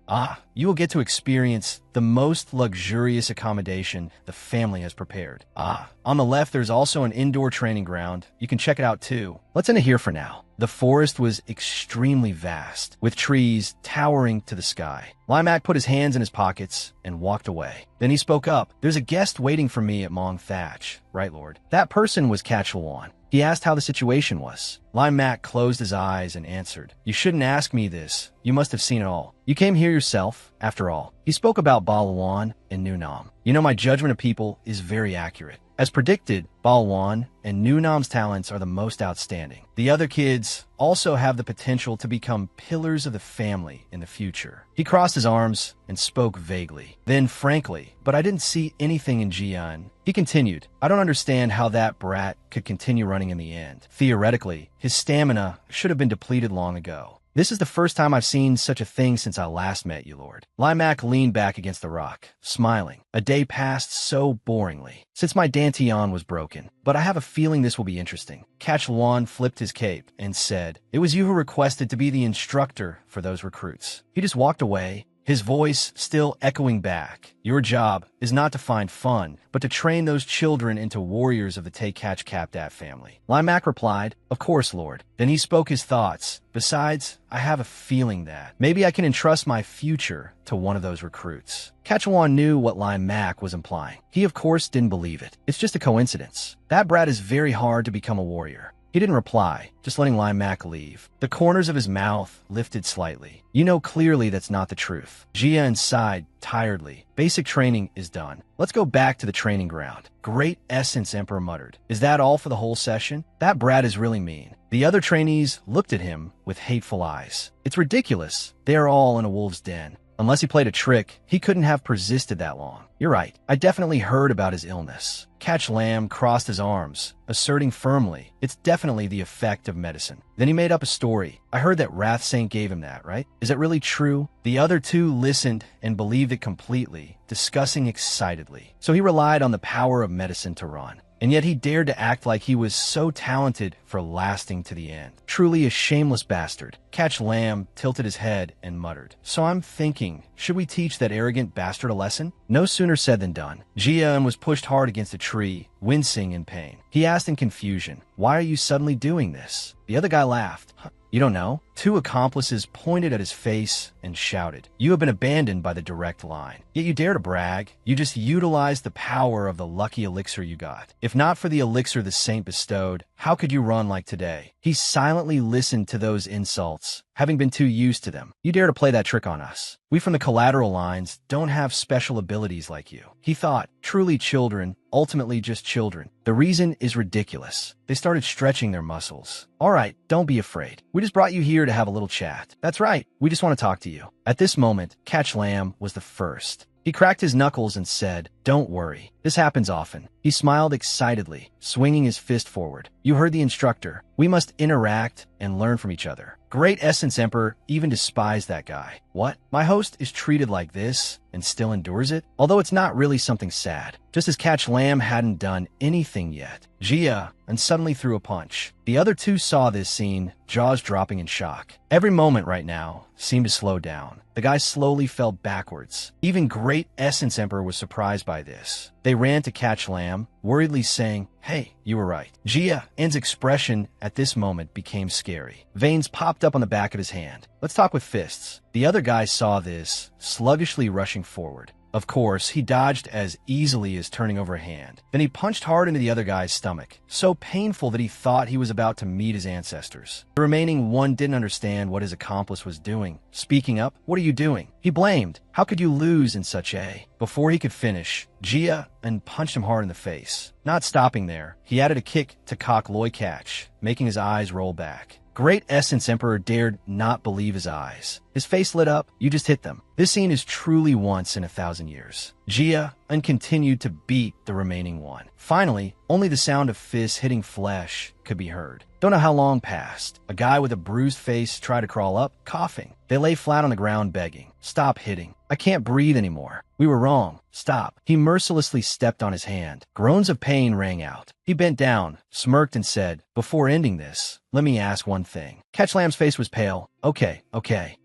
You will get to experience the most luxurious accommodation the family has prepared. On the left, there's also an indoor training ground. You can check it out too. Let's end it here for now. The forest was extremely vast, with trees towering to the sky. Limac put his hands in his pockets and walked away. Then he spoke up. "There's a guest waiting for me at Mong Thatch, right, Lord?" That person was Catuan. He asked how the situation was. Limac closed his eyes and answered, "You shouldn't ask me this. You must have seen it all. You came here yourself, after all." He spoke about Balawan and Nunam. "You know, my judgment of people is very accurate. As predicted, Balawan and Nunam's talents are the most outstanding. The other kids also have the potential to become pillars of the family in the future." He crossed his arms and spoke vaguely. Then, frankly, "But I didn't see anything in Jian." He continued, "I don't understand how that brat could continue running in the end. Theoretically, his stamina should have been depleted long ago. This is the first time I've seen such a thing since I last met you, Lord." Limac leaned back against the rock, smiling. "A day passed so boringly, since my Dantian was broken. But I have a feeling this will be interesting." Catuan flipped his cape and said, "It was you who requested to be the instructor for those recruits." He just walked away, his voice still echoing back. "Your job is not to find fun, but to train those children into warriors of the Take-Catch-Capdat family." Limac replied, "Of course, Lord." Then he spoke his thoughts. "Besides, I have a feeling that maybe I can entrust my future to one of those recruits." Catuan knew what Limac was implying. He, of course, didn't believe it. It's just a coincidence. That brat is very hard to become a warrior. He didn't reply, just letting Limac leave. The corners of his mouth lifted slightly. "You know clearly that's not the truth." Jia sighed tiredly. "Basic training is done. Let's go back to the training ground." Great Essence Emperor muttered. "Is that all for the whole session? That brat is really mean." The other trainees looked at him with hateful eyes. "It's ridiculous. They are all in a wolf's den. Unless he played a trick, he couldn't have persisted that long. You're right. I definitely heard about his illness. Catch Lamb crossed his arms, asserting firmly, it's definitely the effect of medicine. Then he made up a story. I heard that Wrath Saint gave him that, right? Is that really true? The other two listened and believed it completely, discussing excitedly. So he relied on the power of medicine to run. And yet he dared to act like he was so talented for lasting to the end. Truly a shameless bastard. Catch Lamb tilted his head and muttered. So I'm thinking, should we teach that arrogant bastard a lesson? No sooner said than done. Ji-eun was pushed hard against a tree, wincing in pain. He asked in confusion, why are you suddenly doing this? The other guy laughed. You don't know? Two accomplices pointed at his face and shouted, you have been abandoned by the direct line. Yet you dare to brag. You just utilized the power of the lucky elixir you got. If not for the elixir the saint bestowed, how could you run like today? He silently listened to those insults, having been too used to them. You dare to play that trick on us. We from the collateral lines don't have special abilities like you. He thought, truly children, ultimately just children. The reason is ridiculous. They started stretching their muscles. All right, don't be afraid. We just brought you here to have a little chat. That's right, we just want to talk to you. At this moment, Catch Lamb was the first. He cracked his knuckles and said, don't worry. This happens often. He smiled excitedly, swinging his fist forward. You heard the instructor. We must interact and learn from each other. Great Essence Emperor even despised that guy. What? My host is treated like this and still endures it? Although it's not really something sad. Just as Catch Lamb hadn't done anything yet. Gia and suddenly threw a punch. The other two saw this scene, jaws dropping in shock. Every moment right now seemed to slow down. The guy slowly fell backwards. Even Great Essence Emperor was surprised by this. They ran to Catch Lamb, worriedly saying, hey, you were right. Gia-en's expression at this moment became scary. Veins popped up on the back of his hand. Let's talk with fists. The other guy saw this, sluggishly rushing forward. Of course, he dodged as easily as turning over a hand. Then he punched hard into the other guy's stomach, so painful that he thought he was about to meet his ancestors. The remaining one didn't understand what his accomplice was doing. Speaking up, what are you doing? He blamed. How could you lose in such a... Before he could finish, Gia-en punched him hard in the face. Not stopping there, he added a kick to cock Loi Catch, making his eyes roll back. Great Essence Emperor dared not believe his eyes. His face lit up. You just hit them. This scene is truly once in 1,000 years. Gia-en continued to beat the remaining one. Finally, only the sound of fists hitting flesh could be heard. Don't know how long passed. A guy with a bruised face tried to crawl up, coughing. They lay flat on the ground begging. Stop hitting. I can't breathe anymore. We were wrong. Stop. He mercilessly stepped on his hand. Groans of pain rang out. He bent down, smirked and said, before ending this, let me ask one thing. Catch Lamb's face was pale. Okay.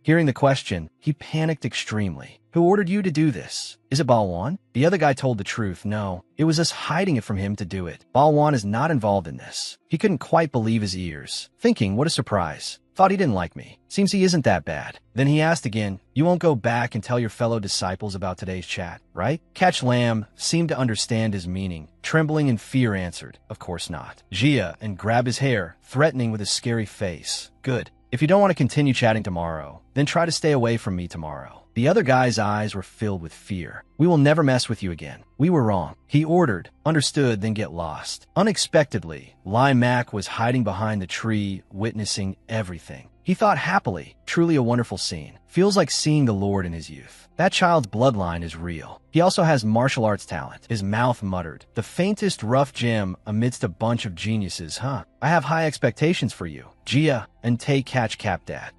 Hearing the question, he panicked extremely. Who ordered you to do this? Is it Balwan? The other guy told the truth. No, it was us hiding it from him to do it. Balwan is not involved in this. He couldn't quite believe his ears, thinking, what a surprise. Thought he didn't like me. Seems he isn't that bad. Then he asked again, you won't go back and tell your fellow disciples about today's chat, right? Catch Lamb seemed to understand his meaning. Trembling in fear answered, of course not. Gia-en grabbed his hair, threatening with a scary face. Good. If you don't want to continue chatting tomorrow, then try to stay away from me tomorrow. The other guy's eyes were filled with fear. We will never mess with you again. We were wrong. He ordered. Understood, then get lost. Unexpectedly, Lai Mac was hiding behind the tree, witnessing everything. He thought happily. Truly a wonderful scene. Feels like seeing the Lord in his youth. That child's bloodline is real. He also has martial arts talent. His mouth muttered. The faintest rough gem amidst a bunch of geniuses, huh? I have high expectations for you. Gia and Tay catch Capdad.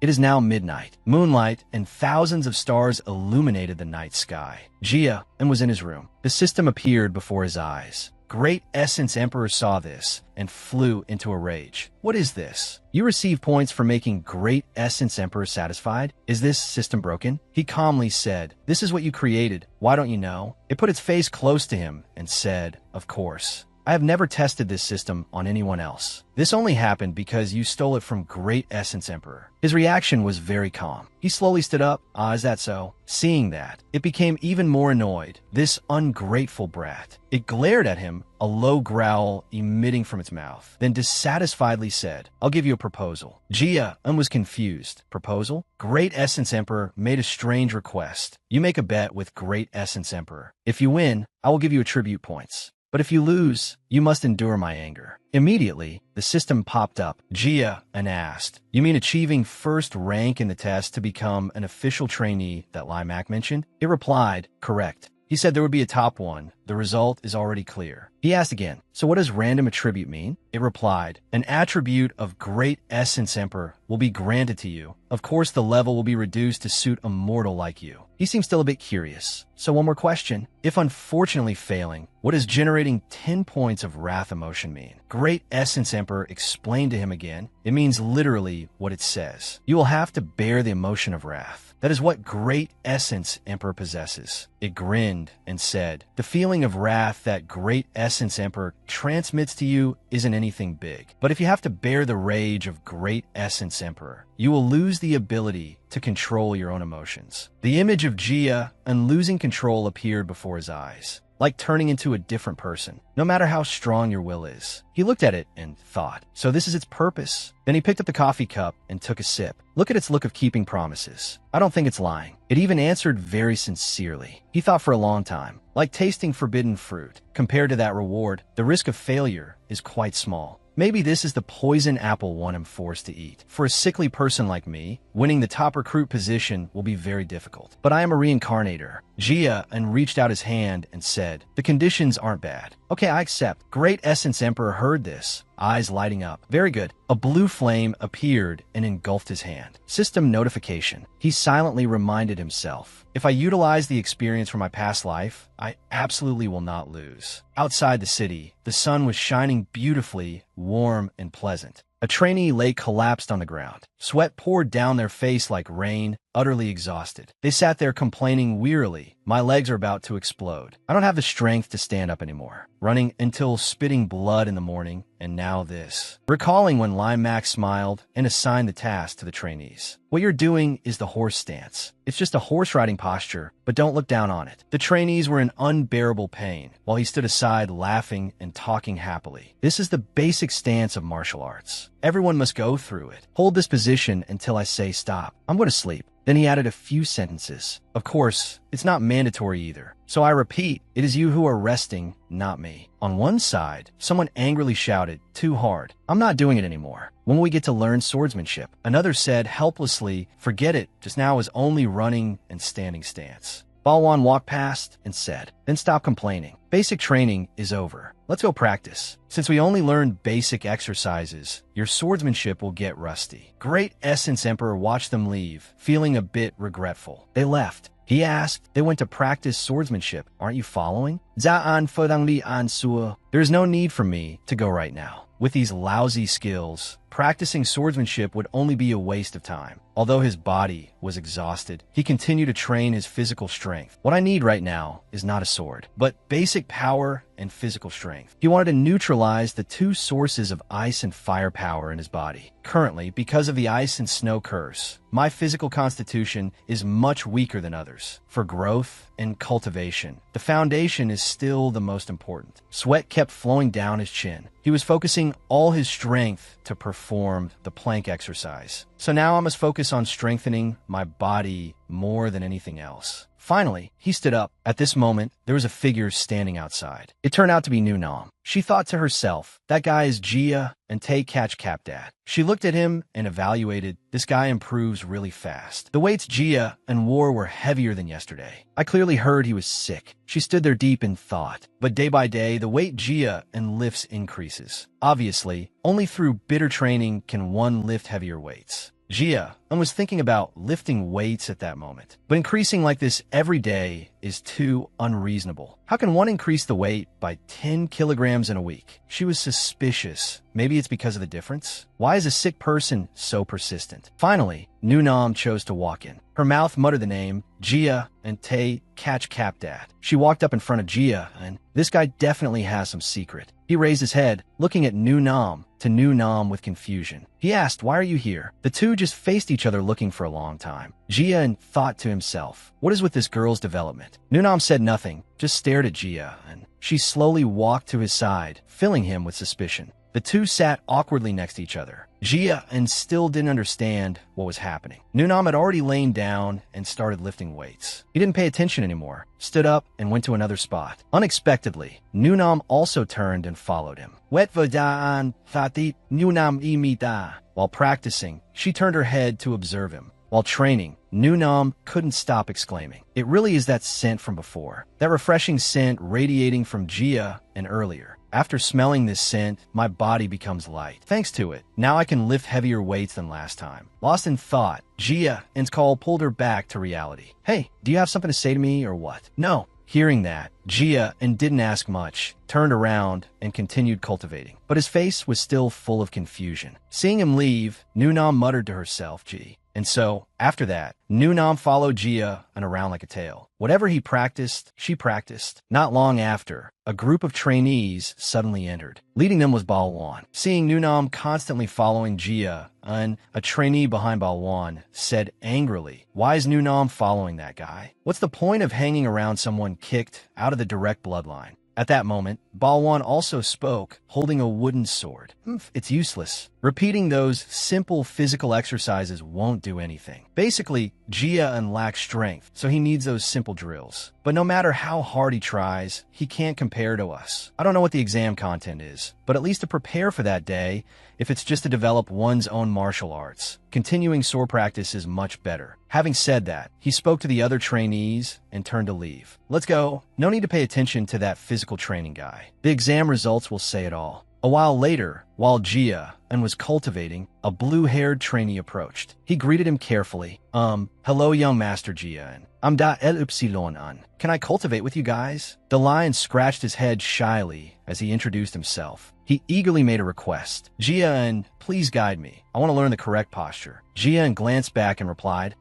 It is now midnight. Moonlight and thousands of stars illuminated the night sky. Gia and was in his room. The system appeared before his eyes. Great Essence Emperor saw this and flew into a rage. What is this? You receive points for making Great Essence Emperor satisfied? Is this system broken? He calmly said, this is what you created. Why don't you know? It put its face close to him and said, of course. I have never tested this system on anyone else. This only happened because you stole it from Great Essence Emperor. His reaction was very calm. He slowly stood up. Is that so? Seeing that, it became even more annoyed. This ungrateful brat. It glared at him, a low growl emitting from its mouth, then dissatisfiedly said, I'll give you a proposal. Gia-en was confused. Proposal? Great Essence Emperor made a strange request. You make a bet with Great Essence Emperor. If you win, I will give you attribute points. But if you lose, you must endure my anger. Immediately, the system popped up, Jia, and asked, "You mean achieving first rank in the test to become an official trainee that Limac mentioned?" It replied, "Correct." He said there would be a top one. The result is already clear. He asked again, "So what does random attribute mean?" It replied, "An attribute of great essence Emperor will be granted to you. Of course, the level will be reduced to suit a mortal like you." He seems still a bit curious. So one more question. If unfortunately failing, what does generating 10 points of wrath emotion mean? Great Essence Emperor explained to him again. It means literally what it says. You will have to bear the emotion of wrath. That is what Great Essence Emperor possesses. It grinned and said, "The feeling of wrath that Great Essence Emperor transmits to you isn't anything big. But if you have to bear the rage of Great Essence Emperor, you will lose the ability to control your own emotions." The image of Jia and losing control appeared before his eyes, like turning into a different person, no matter how strong your will is. He looked at it and thought, so this is its purpose? Then he picked up the coffee cup and took a sip. Look at its look of keeping promises. I don't think it's lying. It even answered very sincerely. He thought for a long time, like tasting forbidden fruit. Compared to that reward, the risk of failure is quite small. Maybe this is the poison apple one am forced to eat. For a sickly person like me, winning the top recruit position will be very difficult. But I am a reincarnator. Jia and reached out his hand and said, "The conditions aren't bad." "Okay, I accept." Great Essence Emperor heard this, eyes lighting up. "Very good." A blue flame appeared and engulfed his hand. System notification. He silently reminded himself, if I utilize the experience from my past life, I absolutely will not lose. Outside the city, the sun was shining beautifully, warm and pleasant. A trainee lay collapsed on the ground. Sweat poured down their face like rain, utterly exhausted. They sat there complaining wearily. "My legs are about to explode. I don't have the strength to stand up anymore." Running until spitting blood in the morning, and now this. Recalling when Limac smiled and assigned the task to the trainees. "What you're doing is the horse stance. It's just a horse riding posture, but don't look down on it." The trainees were in unbearable pain, while he stood aside laughing and talking happily. "This is the basic stance of martial arts. Everyone must go through it. Hold this position until I say stop. I'm going to sleep." Then he added a few sentences. "Of course, it's not mandatory either. So I repeat, it is you who are resting, not me." On one side, someone angrily shouted, "Too hard. I'm not doing it anymore. When will we get to learn swordsmanship?" Another said helplessly, "Forget it. Just now is only running and standing stance." Balwan walked past and said, "Then stop complaining. Basic training is over. Let's go practice. Since we only learned basic exercises, your swordsmanship will get rusty." Great Essence Emperor watched them leave, feeling a bit regretful. They left. He asked, "They went to practice swordsmanship. Aren't you following?" "Za'an fodang li an suo." "There is no need for me to go right now. With these lousy skills, practicing swordsmanship would only be a waste of time." Although his body was exhausted, he continued to train his physical strength. "What I need right now is not a sword, but basic power and physical strength." He wanted to neutralize the two sources of ice and fire power in his body. "Currently, because of the ice and snow curse, my physical constitution is much weaker than others. For growth and cultivation, the foundation is still the most important." Sweat kept flowing down his chin. He was focusing all his strength to perform the plank exercise. "So now I must focus on strengthening my body more than anything else." Finally, he stood up. At this moment, there was a figure standing outside. It turned out to be Nunam. She thought to herself, that guy is Jia and Tay Catch Capdat. She looked at him and evaluated. This guy improves really fast. The weights Jia and wore were heavier than yesterday. I clearly heard he was sick. She stood there deep in thought. But day by day, the weight Jia and lifts increases. Obviously, only through bitter training can one lift heavier weights. Jia and was thinking about lifting weights at that moment. But increasing like this every day is too unreasonable. How can one increase the weight by 10 kilograms in a week? She was suspicious. Maybe it's because of the difference? Why is a sick person so persistent? Finally, Nunam chose to walk in. Her mouth muttered the name, Jia and Tay Catch Capdat. She walked up in front of Jia, and this guy definitely has some secret. He raised his head, looking at Nunam to Nunam with confusion. He asked, "Why are you here?" The two just faced each other looking for a long time. Jia thought to himself, what is with this girl's development? Nunam said nothing, just stared at Jia, and she slowly walked to his side, filling him with suspicion. The two sat awkwardly next to each other. Jia and still didn't understand what was happening. Nunam had already lain down and started lifting weights. He didn't pay attention anymore, stood up and went to another spot. Unexpectedly, Nunam also turned and followed him. Wet vadaan fatit Nunam imita. While practicing, she turned her head to observe him. While training, Nunam couldn't stop exclaiming, "It really is that scent from before. That refreshing scent radiating from Jia and earlier. After smelling this scent, my body becomes light. Thanks to it, now I can lift heavier weights than last time." Lost in thought, Jia and Call pulled her back to reality. "Hey, do you have something to say to me or what?" "No." Hearing that, Jia and didn't ask much, turned around and continued cultivating. But his face was still full of confusion. Seeing him leave, Nunam muttered to herself, "Gee." And so, after that, Nunam followed Jia and around like a tail. Whatever he practiced, she practiced. Not long after, a group of trainees suddenly entered. Leading them was Balwan. Seeing Nunam constantly following Jia, and a trainee behind Balwan said angrily, "Why is Nunam following that guy? What's the point of hanging around someone kicked out of the direct bloodline?" At that moment, Balwan also spoke, holding a wooden sword. "It's useless. Repeating those simple physical exercises won't do anything. Basically, Jia lacks strength, so he needs those simple drills. But no matter how hard he tries, he can't compare to us. I don't know what the exam content is, but at least to prepare for that day, if it's just to develop one's own martial arts, continuing sword practice is much better." Having said that, he spoke to the other trainees and turned to leave. "Let's go. No need to pay attention to that physical training guy. The exam results will say it all." A while later, while Jia was cultivating, a blue-haired trainee approached. He greeted him carefully. Hello, young Master Jia. I'm Da El Upsilon An. Can I cultivate with you guys?" The lion scratched his head shyly as he introduced himself. He eagerly made a request. "Jia, please guide me. I want to learn the correct posture." Jia glanced back and replied,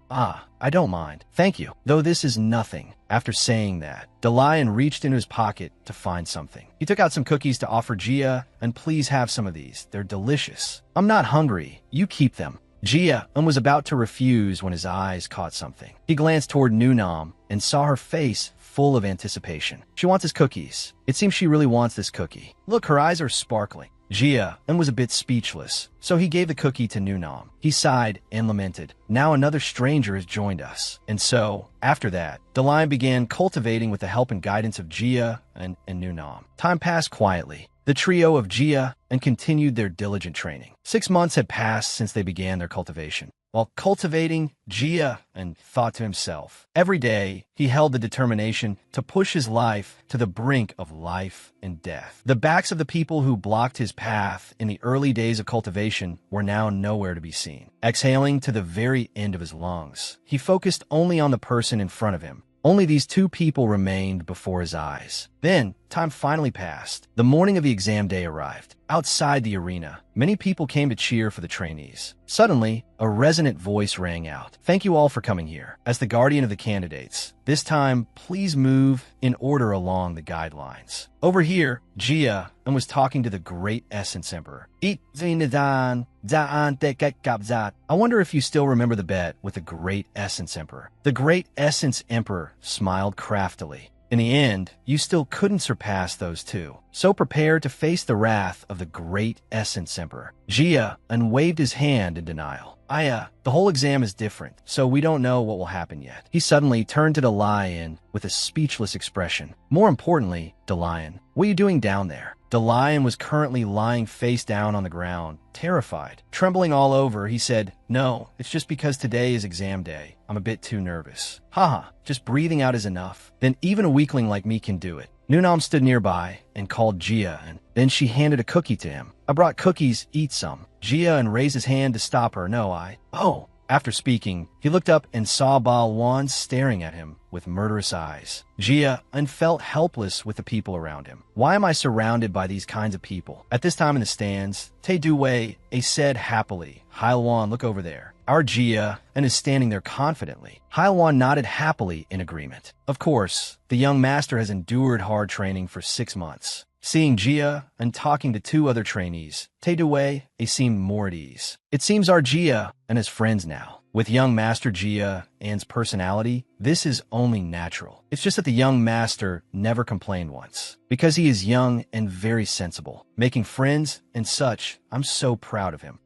I don't mind. Thank you. Though this is nothing." After saying that, the lion reached into his pocket to find something. He took out some cookies to offer Jia, and "Please have some of these. They're delicious." "I'm not hungry. You keep them." Jia was about to refuse when his eyes caught something. He glanced toward Nunam and saw her face full of anticipation. She wants his cookies. It seems she really wants this cookie. Look, her eyes are sparkling. Jia was a bit speechless, so he gave the cookie to Nunam. He sighed and lamented. Now another stranger has joined us. And so, after that, the lion began cultivating with the help and guidance of Jia and Nunam. Time passed quietly. The trio of Jia continued their diligent training. 6 months had passed since they began their cultivation. While cultivating, Jia thought to himself. Every day, he held the determination to push his life to the brink of life and death. The backs of the people who blocked his path in the early days of cultivation were now nowhere to be seen. Exhaling to the very end of his lungs, he focused only on the person in front of him. Only these two people remained before his eyes. Then, time finally passed. The morning of the exam day arrived. Outside the arena, many people came to cheer for the trainees. Suddenly, a resonant voice rang out. "Thank you all for coming here. As the guardian of the candidates, this time, please move in order along the guidelines." Over here, Jia was talking to the Great Essence Emperor. I wonder if you still remember the bet with the Great Essence Emperor. The Great Essence Emperor smiled craftily. In the end, you still couldn't surpass those two. So prepare to face the wrath of the Great Essence Emperor. Jia waved his hand in denial. The whole exam is different, so we don't know what will happen yet." He suddenly turned to the lion with a speechless expression. More importantly, the lion, "What are you doing down there?" The lion was currently lying face down on the ground, terrified. Trembling all over, he said, "No, it's just because today is exam day. I'm a bit too nervous." "Haha, just breathing out is enough. Then even a weakling like me can do it." Nunam stood nearby and called Jia, then she handed a cookie to him. "I brought cookies, eat some." Jia raised his hand to stop her. "Oh." After speaking, he looked up and saw Balwan staring at him with murderous eyes. Jia felt helpless with the people around him. "Why am I surrounded by these kinds of people?" At this time in the stands, Te Duwei said happily, "Hailwan, look over there." Our Jia is standing there confidently. Hailwan nodded happily in agreement. Of course, the young master has endured hard training for 6 months. Seeing Jia talking to 2 other trainees, Te Duwei seemed more at ease. "It seems our Jia is friends now. With young Master Jia An's personality, this is only natural. It's just that the young master never complained once. Because he is young and very sensible, making friends and such, I'm so proud of him.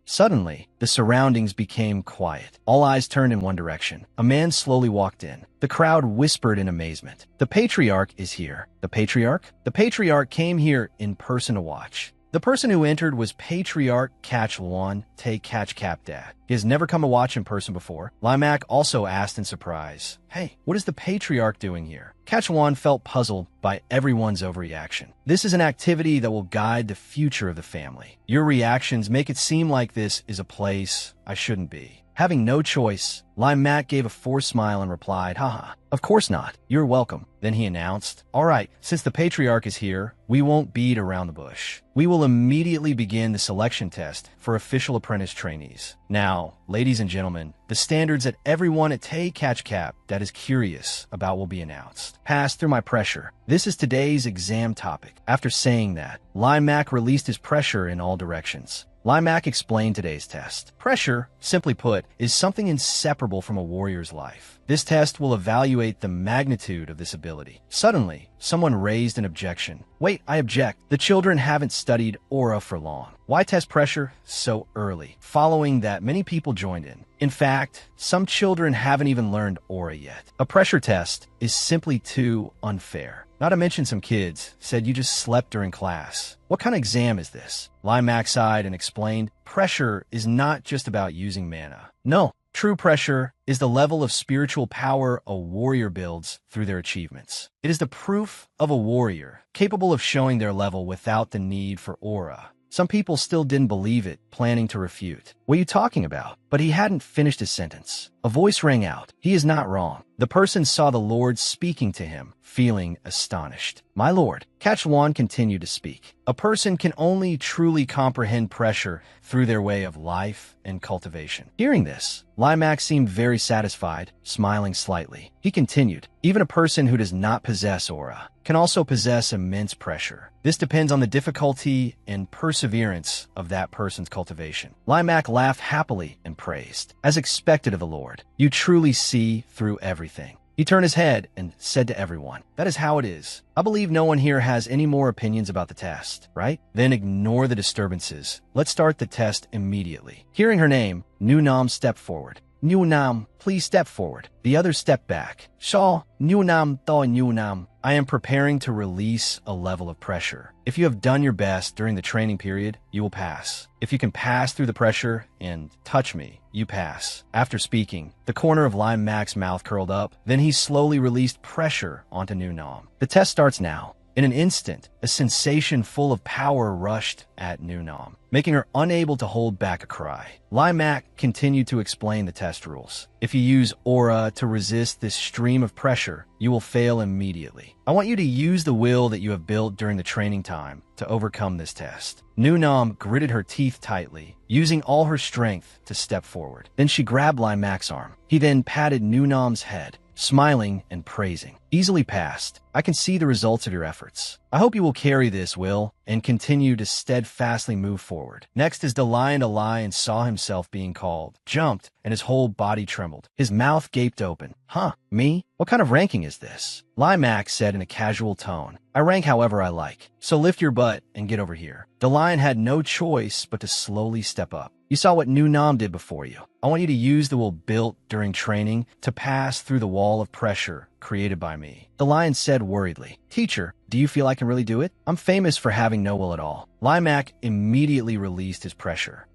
Suddenly, the surroundings became quiet. All eyes turned in one direction. A man slowly walked in. The crowd whispered in amazement. The patriarch is here. The patriarch? The patriarch came here in person to watch. The person who entered was Patriarch Kachlwan Te Kachkapda. He has never come to watch in person before. Limak also asked in surprise, "Hey, what is the Patriarch doing here?" Kachlwan felt puzzled by everyone's overreaction. This is an activity that will guide the future of the family. Your reactions make it seem like this is a place I shouldn't be. Having no choice, Limak gave a forced smile and replied, "Haha, of course not. You're welcome." Then he announced, "All right, since the patriarch is here, we won't beat around the bush. We will immediately begin the selection test for official apprentice trainees. Now, ladies and gentlemen, the standards that everyone at Te Kachkap that is curious about will be announced. Pass through my pressure. This is today's exam topic." After saying that, Limak released his pressure in all directions. Limak explained today's test. Pressure, simply put, is something inseparable from a warrior's life. This test will evaluate the magnitude of this ability. Suddenly, someone raised an objection. "Wait, I object. The children haven't studied aura for long. Why test pressure so early?" Following that, many people joined in. In fact, some children haven't even learned aura yet. A pressure test is simply too unfair. Not to mention some kids said you just slept during class. What kind of exam is this? Limak sighed and explained, pressure is not just about using mana. No, true pressure is the level of spiritual power a warrior builds through their achievements. It is the proof of a warrior, capable of showing their level without the need for aura. Some people still didn't believe it, planning to refute. "What are you talking about?" But he hadn't finished his sentence. A voice rang out. He is not wrong. The person saw the Lord speaking to him, feeling astonished. "My Lord," Kachlwan continued to speak. "A person can only truly comprehend pressure through their way of life and cultivation." Hearing this, Limak seemed very satisfied, smiling slightly. He continued, "Even a person who does not possess aura can also possess immense pressure. This depends on the difficulty and perseverance of that person's cultivation." Limak laughed happily and praised. "As expected of the Lord, you truly see through everything." He turned his head and said to everyone, "That is how it is. I believe no one here has any more opinions about the test, right? Then ignore the disturbances. Let's start the test immediately." Hearing her name, Nunam stepped forward. "Nunam, please step forward." The others stepped back. "Shaw, Nunam, to Nunam. I am preparing to release a level of pressure. If you have done your best during the training period, you will pass. If you can pass through the pressure and touch me, you pass." After speaking, the corner of Limak's mouth curled up. Then he slowly released pressure onto Nunam. The test starts now. In an instant, a sensation full of power rushed at Nunam, making her unable to hold back a cry. Limak continued to explain the test rules. "If you use aura to resist this stream of pressure, you will fail immediately. I want you to use the will that you have built during the training time to overcome this test." Nunam gritted her teeth tightly, using all her strength to step forward. Then she grabbed Limak's arm. He then patted Nunam's head, smiling and praising. "Easily passed. I can see the results of your efforts. I hope you will carry this will and continue to steadfastly move forward." Next is the lion saw himself being called, jumped, and his whole body trembled. His mouth gaped open. "Huh, me? What kind of ranking is this?" Limak said in a casual tone. "I rank however I like, so lift your butt and get over here." The lion had no choice but to slowly step up. "You saw what Nunam did before you. I want you to use the will built during training to pass through the wall of pressure created by me." The lion said worriedly, "Teacher, do you feel I can really do it? I'm famous for having no will at all." Limak immediately released his pressure.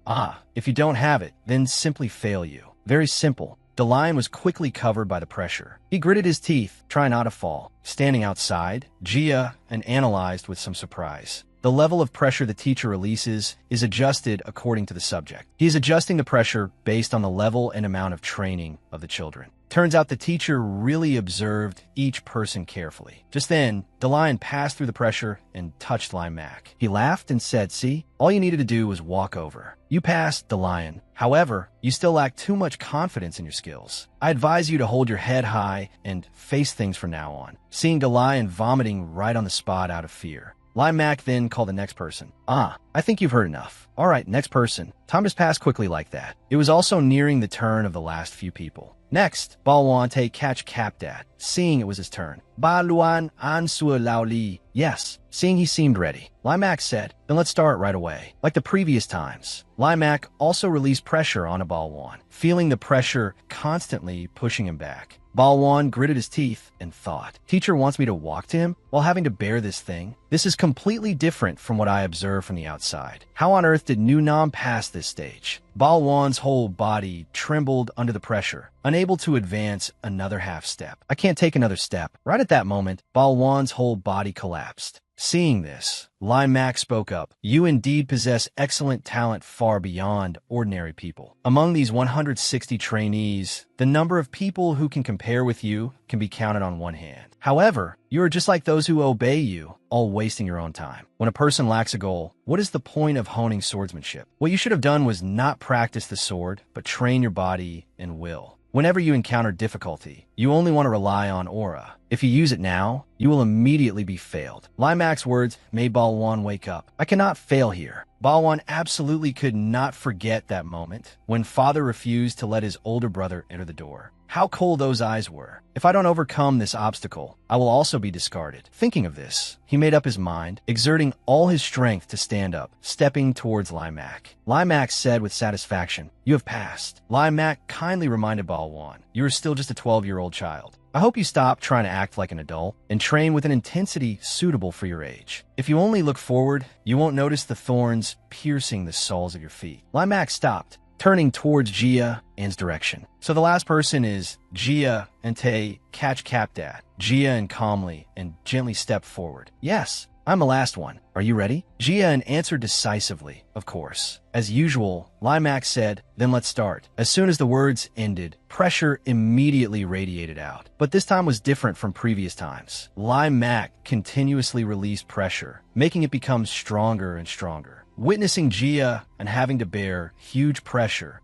If you don't have it, then simply fail you. Very simple. The lion was quickly covered by the pressure. He gritted his teeth, trying not to fall. Standing outside, Jia and analyzed with some surprise. The level of pressure the teacher releases is adjusted according to the subject. He is adjusting the pressure based on the level and amount of training of the children. Turns out the teacher really observed each person carefully. Just then, the lion passed through the pressure and touched Limak. He laughed and said, "See, all you needed to do was walk over. You passed, the lion. However, you still lack too much confidence in your skills. I advise you to hold your head high and face things from now on." Seeing the lion vomiting right on the spot out of fear, Lai Mak then called the next person. I think you've heard enough. All right, next person. Time just passed quickly like that. It was also nearing the turn of the last few people. Next, Balwante catch Capdat, seeing it was his turn. Ba Luan An Sua Lao Li. Yes, seeing he seemed ready. Lai Mak said, then let's start right away. Like the previous times, Lai Mak also released pressure on Balwan, feeling the pressure constantly pushing him back. Balwan gritted his teeth and thought, teacher wants me to walk to him while having to bear this thing? This is completely different from what I observed from the outside. How on earth did Nu Nam pass this stage? Balwan's whole body trembled under the pressure, unable to advance another half step. I can't take another step. Right at that moment, Balwan's whole body collapsed. Seeing this, Lai Mak spoke up. You indeed possess excellent talent far beyond ordinary people. Among these 160 trainees, the number of people who can compare with you can be counted on one hand. However, you are just like those who obey you, all wasting your own time. When a person lacks a goal, what is the point of honing swordsmanship? What you should have done was not practice the sword, but train your body and will. Whenever you encounter difficulty, you only want to rely on aura. If you use it now, you will immediately be failed. Lai Mak's words made Balwan wake up. I cannot fail here. Balwan absolutely could not forget that moment when father refused to let his older brother enter the door. How cold those eyes were. If I don't overcome this obstacle, I will also be discarded. Thinking of this, he made up his mind, exerting all his strength to stand up, stepping towards Lai Mak. Lai Mak said with satisfaction, you have passed. Lai Mak kindly reminded Balwan, you are still just a 12-year-old child. I hope you stop trying to act like an adult and train with an intensity suitable for your age. If you only look forward, you won't notice the thorns piercing the soles of your feet. Lai Mak stopped, turning towards Jia An's direction. So the last person is Jia and Tay catch Capdat. Jia and calmly and gently step forward. Yes, I'm the last one. Are you ready? Jia An answered decisively, of course. As usual, Lai Mak said, then let's start. As soon as the words ended, pressure immediately radiated out. But this time was different from previous times. Lai Mak continuously released pressure, making it become stronger and stronger. Witnessing Jia and having to bear huge pressure,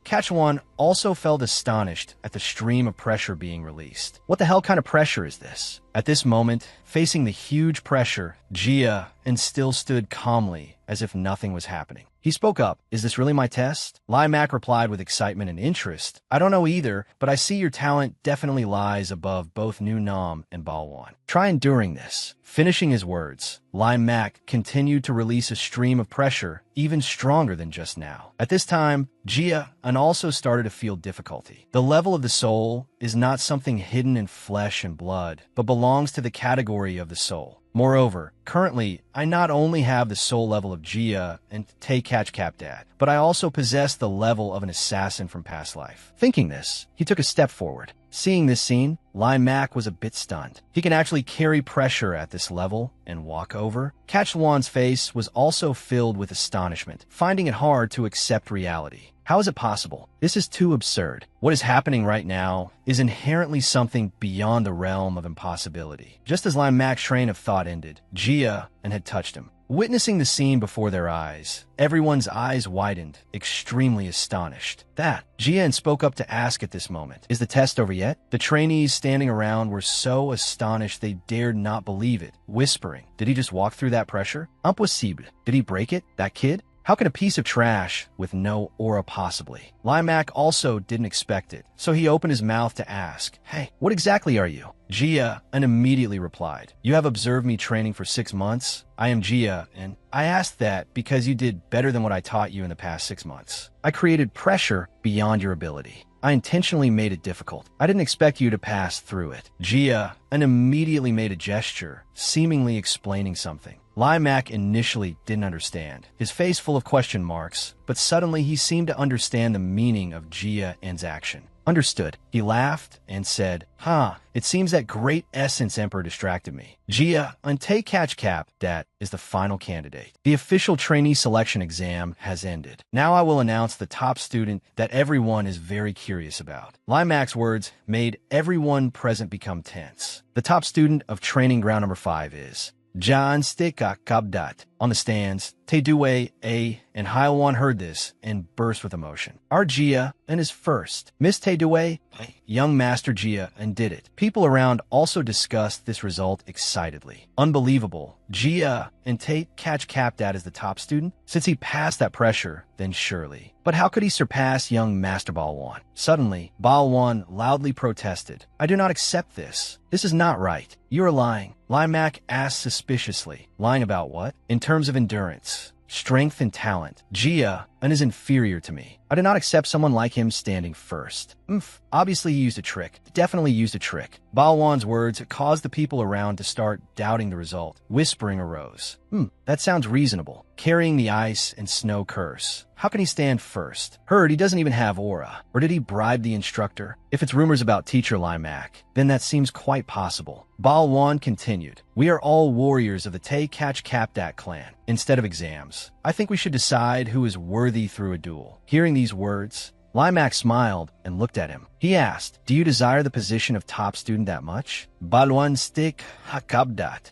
Catchwan also felt astonished at the stream of pressure being released. What the hell kind of pressure is this? At this moment, facing the huge pressure, Jia and still stood calmly as if nothing was happening. He spoke up, is this really my test? Lai Mak replied with excitement and interest, I don't know either, but I see your talent definitely lies above both Nu Nam and Balwan. Try enduring this. Finishing his words, Lai Mak continued to release a stream of pressure even stronger than just now. At this time, Jia An also started to feel difficulty. The level of the soul is not something hidden in flesh and blood, but belongs to the category of the soul. Moreover, currently, I not only have the soul level of Jia and Tay catch Capdat, but I also possess the level of an assassin from past life. Thinking this, he took a step forward. Seeing this scene, Lai Mak was a bit stunned. He can actually carry pressure at this level and walk over. Catchwan's face was also filled with astonishment, finding it hard to accept reality. How is it possible? This is too absurd. What is happening right now is inherently something beyond the realm of impossibility. Just as Lai Mak's train of thought ended, Jia An had touched him. Witnessing the scene before their eyes, everyone's eyes widened, extremely astonished. Jia An spoke up to ask at this moment, is the test over yet? The trainees standing around were so astonished they dared not believe it, whispering, did he just walk through that pressure? Impossible. Did he break it? That kid? How can a piece of trash with no aura possibly? Lai Mak also didn't expect it, so he opened his mouth to ask, hey, what exactly are you? Jia An immediately replied, you have observed me training for 6 months. I am Jia, and I asked that because you did better than what I taught you in the past 6 months. I created pressure beyond your ability. I intentionally made it difficult. I didn't expect you to pass through it. Jia An immediately made a gesture, seemingly explaining something. Lai Mak initially didn't understand, his face full of question marks, but suddenly he seemed to understand the meaning of Jia An's action. Understood. He laughed and said, it seems that Great Essence Emperor distracted me. Jia An Tay catch Capdat is the final candidate. The official trainee selection exam has ended. Now I will announce the top student that everyone is very curious about. Lai Mak's words made everyone present become tense. The top student of training ground number 5 is John Stika Kabdat. On the stands, Tae-due, A, and Hyeon heard this and burst with emotion. Our Jia and his first. Miss Tae-due, young Master Jia, and did it. People around also discussed this result excitedly. Unbelievable. Jia and Tate catch Capdat as the top student? Since he passed that pressure, then surely. But how could he surpass young Master Balwan? Suddenly, Balwan loudly protested. I do not accept this. This is not right. You are lying. Limac asked suspiciously. Lying about what? In terms of endurance, strength, and talent. Jia and is inferior to me. I do not accept someone like him standing first. Obviously he used a trick. Definitely used a trick. Balwan's words caused the people around to start doubting the result. Whispering arose. That sounds reasonable. Carrying the ice and snow curse. How can he stand first? Heard he doesn't even have aura. Or did he bribe the instructor? If it's rumors about teacher Limac, then that seems quite possible. Balwan continued. We are all warriors of the Tae Catch Capdat clan. Instead of exams, I think we should decide who is worthy through a duel. Hearing these words, Limac smiled and looked at him. He asked, do you desire the position of top student that much? Balwan stick hakabdat.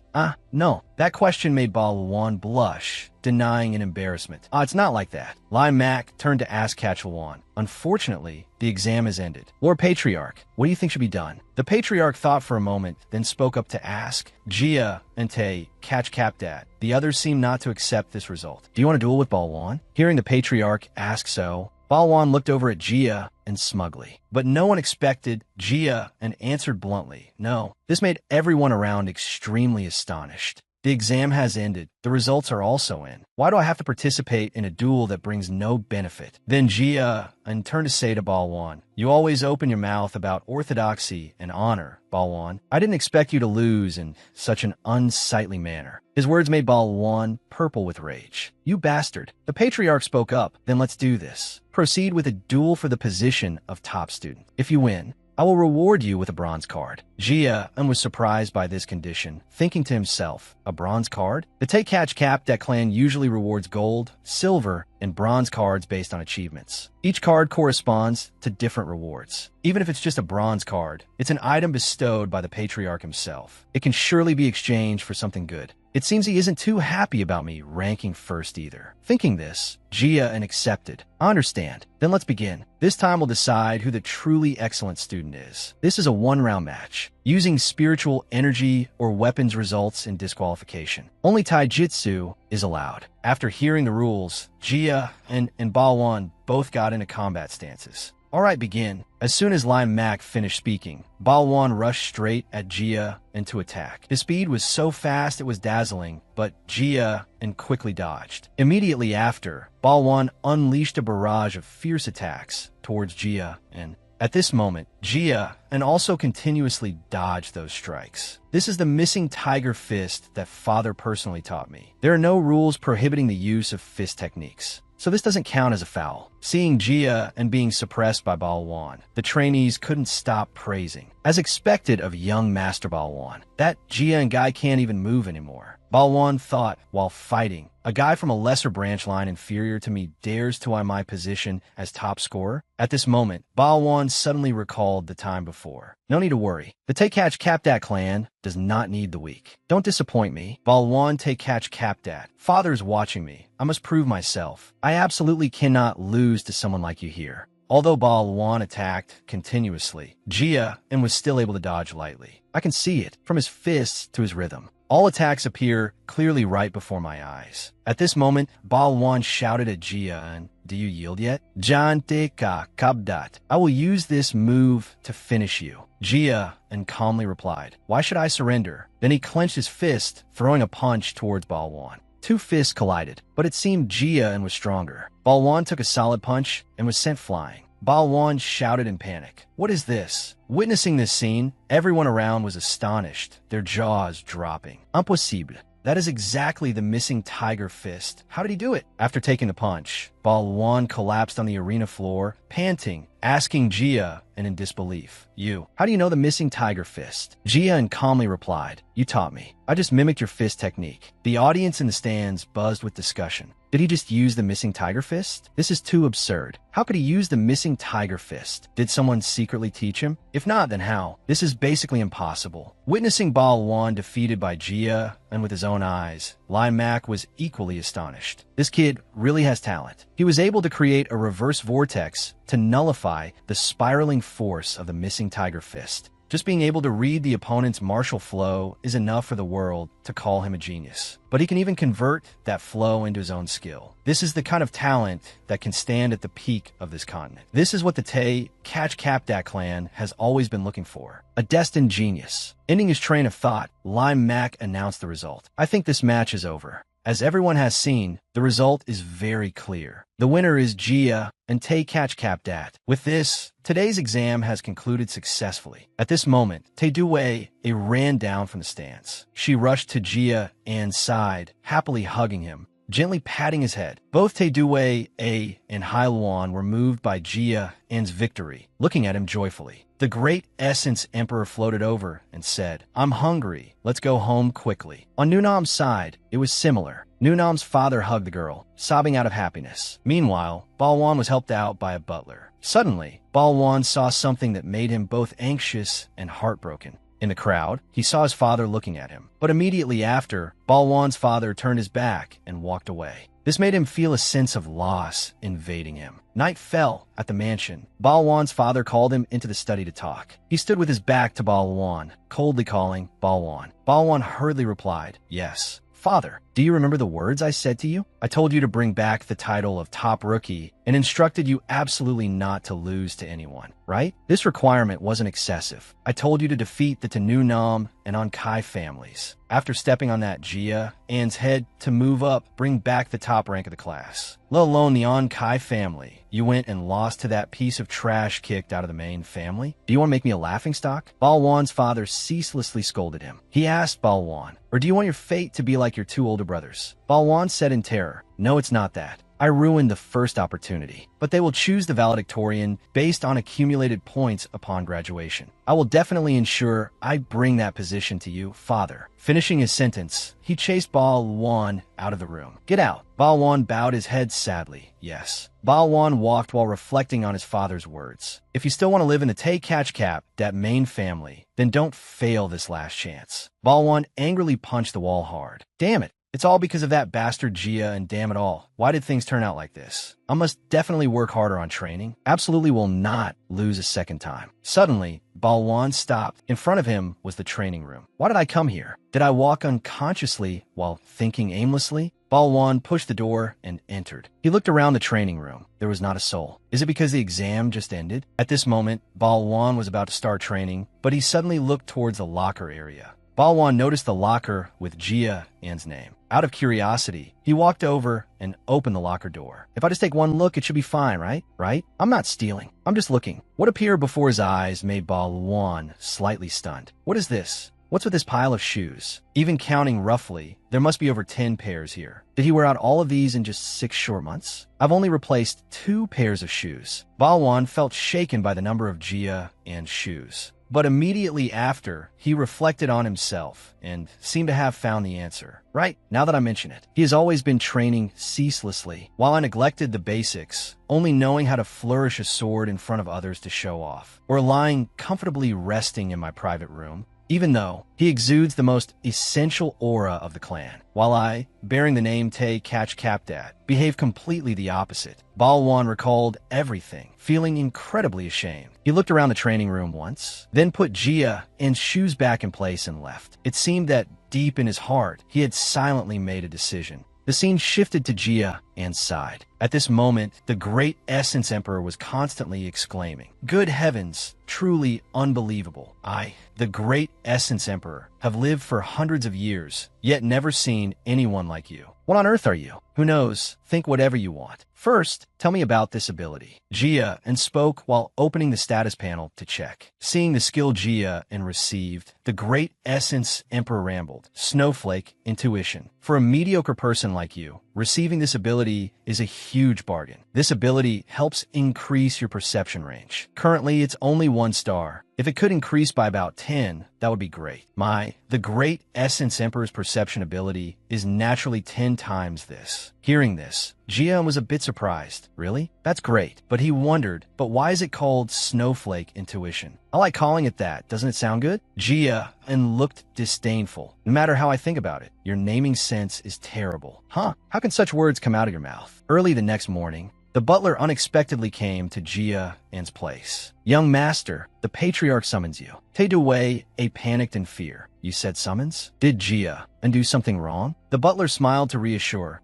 No. That question made Balwan blush, denying an embarrassment. It's not like that. Limac turned to ask Kachalwan. Unfortunately, the exam has ended. Lord Patriarch, what do you think should be done? The Patriarch thought for a moment, then spoke up to ask. Jia and Tae catch Capdat. The others seemed not to accept this result. Do you want to duel with Balwan? Hearing the Patriarch ask so, Balwan looked over at Jia and smugly. But no one expected Jia and answered bluntly, no. This made everyone around extremely astonished. The exam has ended. The results are also in. Why do I have to participate in a duel that brings no benefit? Then Jia and turned to say to Balwan, you always open your mouth about orthodoxy and honor, Balwan. I didn't expect you to lose in such an unsightly manner. His words made Balwan purple with rage. You bastard. The Patriarch spoke up. Then let's do this. Proceed with a duel for the position of top student. If you win, I will reward you with a bronze card. Jia was surprised by this condition, thinking to himself, a bronze card? The Tae Catch Capdat clan usually rewards gold, silver, and bronze cards based on achievements. Each card corresponds to different rewards. Even if it's just a bronze card, it's an item bestowed by the Patriarch himself. It can surely be exchanged for something good. It seems he isn't too happy about me ranking first either. Thinking this, Jia accepted. I understand. Then let's begin. This time we'll decide who the truly excellent student is. This is a one-round match. Using spiritual energy or weapons results in disqualification. Only taijutsu is allowed. After hearing the rules, Jia and Balwan both got into combat stances. Alright, begin. As soon as Limac finished speaking, Balwan rushed straight at Jia and to attack. His speed was so fast it was dazzling, but Jia quickly dodged. Immediately after, Balwan unleashed a barrage of fierce attacks towards Jia and at this moment, Jia also continuously dodged those strikes. This is the missing tiger fist that father personally taught me. There are no rules prohibiting the use of fist techniques, so this doesn't count as a foul. Seeing Jia being suppressed by Balwan, the trainees couldn't stop praising. As expected of young Master Balwan, that Jia guy can't even move anymore. Balwan thought while fighting, a guy from a lesser branch line inferior to me dares to my position as top scorer? At this moment, Balwan suddenly recalled the time before. No need to worry. The Tae Catch Capdat clan does not need the weak. Don't disappoint me. Balwan Tae Catch Capdat. Father is watching me. I must prove myself. I absolutely cannot lose to someone like you here. Although Balwan attacked continuously, Jia was still able to dodge lightly. I can see it, from his fists to his rhythm. All attacks appear clearly right before my eyes. At this moment, Balwan shouted at Jia, do you yield yet? Jan te ka kabdat. I will use this move to finish you. Jia calmly replied, why should I surrender? Then he clenched his fist, throwing a punch towards Balwan. Two fists collided, but it seemed Jia was stronger. Balwan took a solid punch and was sent flying. Balwan shouted in panic. What is this? Witnessing this scene, everyone around was astonished, their jaws dropping. Impossible. That is exactly the missing tiger fist. How did he do it? After taking the punch, Balwan collapsed on the arena floor, panting, asking Jia in disbelief. How do you know the missing tiger fist? Jia calmly replied, you taught me. I just mimicked your fist technique. The audience in the stands buzzed with discussion. Did he just use the missing tiger fist? This is too absurd. How could he use the missing tiger fist? Did someone secretly teach him? If not, then how? This is basically impossible. Witnessing Balwan defeated by Jia and with his own eyes, Lai Mak was equally astonished. This kid really has talent. He was able to create a reverse vortex to nullify the spiraling force of the missing tiger fist. Just being able to read the opponent's martial flow is enough for the world to call him a genius. But he can even convert that flow into his own skill. This is the kind of talent that can stand at the peak of this continent. This is what the Tay Catch Capdat clan has always been looking for. A destined genius. Ending his train of thought, Lai Mak announced the result. I think this match is over. As everyone has seen, the result is very clear. The winner is Jia and Tay Catch Capdat. With this, today's exam has concluded successfully. At this moment, Tay Due ran down from the stands. She rushed to Jia An's side, happily hugging him, gently patting his head. Both Tay Due and Hai Luan were moved by Jia An's victory, looking at him joyfully. The great Essence Emperor floated over and said, "I'm hungry. Let's go home quickly." On Nunam's side, it was similar. Nunam's father hugged the girl, sobbing out of happiness. Meanwhile, Balwan was helped out by a butler. Suddenly, Balwan saw something that made him both anxious and heartbroken. In the crowd, he saw his father looking at him. But immediately after, Balwan's father turned his back and walked away. This made him feel a sense of loss invading him. Night fell at the mansion. Balwan's father called him into the study to talk. He stood with his back to Balwan, coldly calling Balwan. Balwan hurriedly replied, "Yes. Father, do you remember the words I said to you? I told you to bring back the title of top rookie and instructed you absolutely not to lose to anyone, right? This requirement wasn't excessive. I told you to defeat the Tanu Nam and Ankai families. After stepping on that Jia An's head to move up, bring back the top rank of the class. Let alone the Ankai family. You went and lost to that piece of trash kicked out of the main family? Do you want to make me a laughingstock?" Balwan's father ceaselessly scolded him. He asked Balwan, "Or do you want your fate to be like your two older brothers?" Balwan said in terror, "No, it's not that. I ruined the first opportunity, but they will choose the valedictorian based on accumulated points upon graduation. I will definitely ensure I bring that position to you, father." Finishing his sentence, he chased Balwan out of the room. "Get out." Balwan bowed his head sadly. Yes. Balwan walked while reflecting on his father's words. If you still want to live in the Tay Catch Cap, that main family, then don't fail this last chance. Balwan angrily punched the wall hard. Damn it. It's all because of that bastard Jia, and damn it all. Why did things turn out like this? I must definitely work harder on training. Absolutely will not lose a second time. Suddenly, Balwan stopped. In front of him was the training room. Why did I come here? Did I walk unconsciously while thinking aimlessly? Balwan pushed the door and entered. He looked around the training room. There was not a soul. Is it because the exam just ended? At this moment, Balwan was about to start training, but he suddenly looked towards the locker area. Balwan noticed the locker with Jia An's name. Out of curiosity, he walked over and opened the locker door. If I just take one look, it should be fine, right? Right? I'm not stealing. I'm just looking. What appeared before his eyes made Balwan slightly stunned. What is this? What's with this pile of shoes? Even counting roughly, there must be over 10 pairs here. Did he wear out all of these in just 6 short months? I've only replaced 2 pairs of shoes. Balwan felt shaken by the number of Jia An's shoes. But immediately after, he reflected on himself and seemed to have found the answer. Right, now that I mention it, he has always been training ceaselessly. While I neglected the basics, only knowing how to flourish a sword in front of others to show off, or lying comfortably resting in my private room, even though he exudes the most essential aura of the clan, while I, bearing the name Tay Catch Capdat, behave completely the opposite. Balwan recalled everything, feeling incredibly ashamed. He looked around the training room once, then put Jia An's shoes back in place and left. It seemed that deep in his heart, he had silently made a decision. The scene shifted to Jia An's side. At this moment, the great Essence Emperor was constantly exclaiming, "Good heavens, truly unbelievable. I, the great Essence Emperor, have lived for hundreds of years, yet never seen anyone like you. What on earth are you? Who knows? Think whatever you want. First, tell me about this ability." Jia An spoke while opening the status panel to check. Seeing the skill Jia An received, the great Essence Emperor rambled, "Snowflake intuition. For a mediocre person like you, receiving this ability is a huge bargain. This ability helps increase your perception range. Currently, it's only 1 star. If it could increase by about 10, that would be great. The Great Essence Emperor's perception ability is naturally 10 times this. Hearing this, Jia was a bit surprised. Really? That's great. But he wondered, but why is it called Snowflake Intuition? I like calling it that. Doesn't it sound good? Jia looked disdainful. No matter how I think about it, your naming sense is terrible. Huh? How can such words come out of your mouth? Early the next morning, the butler unexpectedly came to Jia-en's place. Young master, the patriarch summons you. Tae-do-wei, panicked in fear. You said summons? Did Jia-en do something wrong? The butler smiled to reassure.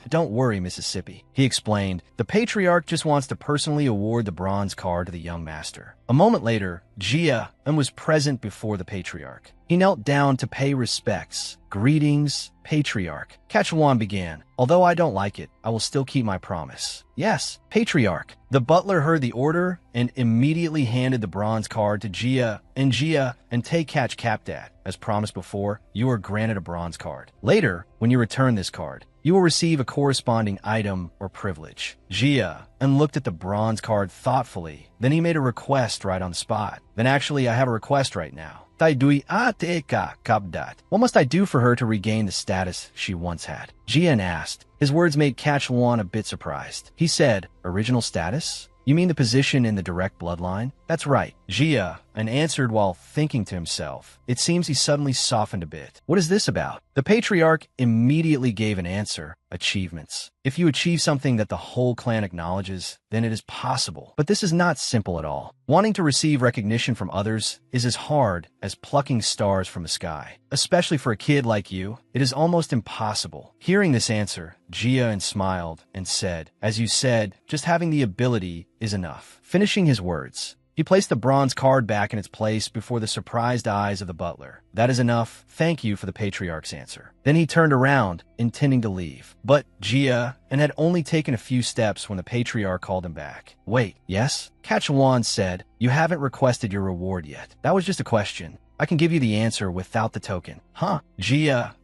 Don't worry, Mississippi. He explained, the patriarch just wants to personally award the bronze card to the young master. A moment later, Jia-en was present before the patriarch. He knelt down to pay respects. Greetings, patriarch. Kachuan began. Although I don't like it, I will still keep my promise. Yes, patriarch. The butler heard the order and immediately handed the bronze card to Jia and Tae catch Capdat. As promised before, you are granted a bronze card. Later, when you return this card, you will receive a corresponding item or privilege. Jia looked at the bronze card thoughtfully. Then he made a request right on the spot. Then actually, I have a request right now. What must I do for her to regain the status she once had? Jian asked. His words made Kachuan a bit surprised. He said, original status? You mean the position in the direct bloodline? That's right. Jia answered while thinking to himself. It seems he suddenly softened a bit. What is this about? The patriarch immediately gave an answer. Achievements. If you achieve something that the whole clan acknowledges, then it is possible. But this is not simple at all. Wanting to receive recognition from others is as hard as plucking stars from the sky. Especially for a kid like you, it is almost impossible. Hearing this answer, Jia smiled and said, as you said, just having the ability is enough. Finishing his words, he placed the bronze card back in its place before the surprised eyes of the butler. That is enough. Thank you for the patriarch's answer. Then he turned around, intending to leave. But Jia had only taken a few steps when the patriarch called him back. Wait, yes? Kachuan said, you haven't requested your reward yet. That was just a question. I can give you the answer without the token. Huh? Jia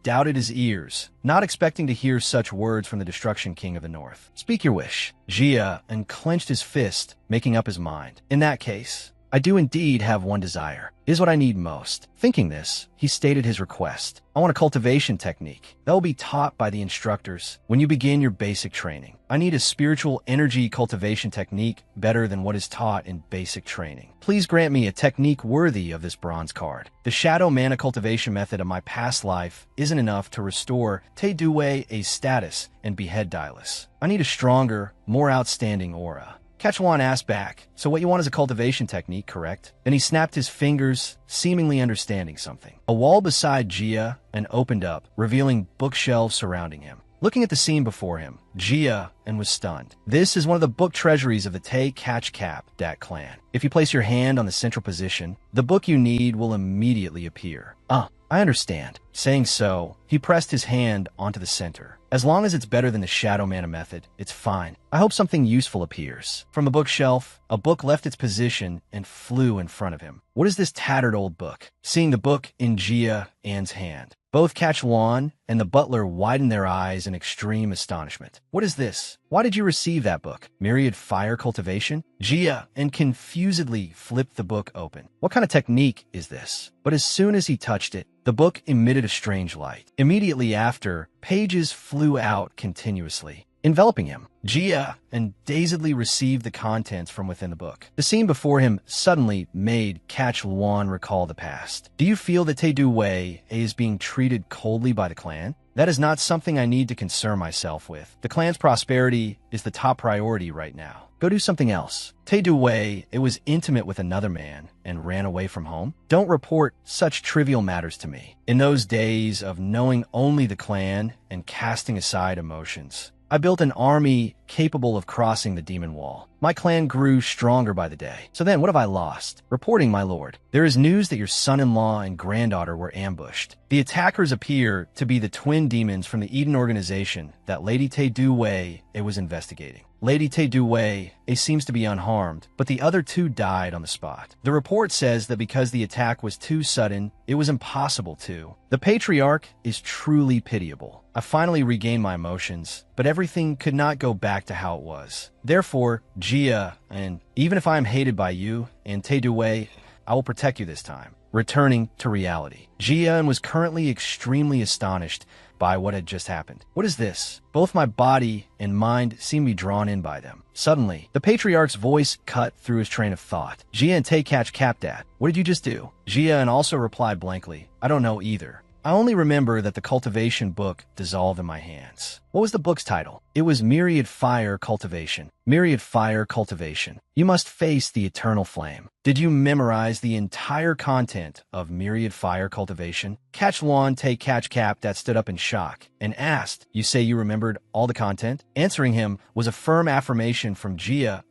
doubted his ears, not expecting to hear such words from the Destruction King of the North. Speak your wish. Jia clenched his fist, making up his mind. In that case, I do indeed have one desire. It is what I need most. Thinking this, he stated his request. I want a cultivation technique that will be taught by the instructors when you begin your basic training. I need a spiritual energy cultivation technique better than what is taught in basic training. Please grant me a technique worthy of this bronze card. The shadow mana cultivation method of my past life isn't enough to restore Tae-do-wei a status and behead Dylus. I need a stronger, more outstanding aura. Kachuan asked back, so what you want is a cultivation technique, correct? Then he snapped his fingers, seemingly understanding something. A wall beside Jia opened up, revealing bookshelves surrounding him. Looking at the scene before him, Jia was stunned. This is one of the book treasuries of the Tae Catch Cap Dat clan. If you place your hand on the central position, the book you need will immediately appear. I understand. Saying so, he pressed his hand onto the center. As long as it's better than the Shadow Mana method, it's fine. I hope something useful appears. From the bookshelf, a book left its position and flew in front of him. What is this tattered old book? Seeing the book in Jia-en's hand, both Kachuan and the butler widened their eyes in extreme astonishment. What is this? Why did you receive that book? Myriad Fire Cultivation? Jia confusedly flipped the book open. What kind of technique is this? But as soon as he touched it, the book emitted a strange light. Immediately after, pages flew out continuously, enveloping him. Jia dazedly received the contents from within the book. The scene before him suddenly made Kachuan recall the past. Do you feel that Tae-do-wei is being treated coldly by the clan? That is not something I need to concern myself with. The clan's prosperity is the top priority right now. Go do something else. Tae-do-wei was intimate with another man and ran away from home. Don't report such trivial matters to me. In those days of knowing only the clan and casting aside emotions, I built an army capable of crossing the demon wall. My clan grew stronger by the day. So then, what have I lost? Reporting, my lord. There is news that your son-in-law and granddaughter were ambushed. The attackers appear to be the twin demons from the Eden organization that Lady Tae-Du Wei was investigating. Lady Tae-Du Wei seems to be unharmed, but the other two died on the spot. The report says that because the attack was too sudden, it was impossible to. The patriarch is truly pitiable. I finally regained my emotions, but everything could not go back to how it was. Therefore, Jia, and even if I am hated by you and Tae-Du Wei, I will protect you this time. Returning to reality. Jia was currently extremely astonished by what had just happened. What is this? Both my body and mind seem to be drawn in by them. Suddenly, the patriarch's voice cut through his train of thought. Jia and Tae catch Capdat. What did you just do? Jia also replied blankly, I don't know either. I only remember that the cultivation book dissolved in my hands. What was the book's title? It was Myriad Fire Cultivation. Myriad Fire Cultivation. You must face the eternal flame. Did you memorize the entire content of Myriad Fire Cultivation? Catch Luan Tae catch Cap that stood up in shock and asked, you say you remembered all the content? Answering him was a firm affirmation from Jia,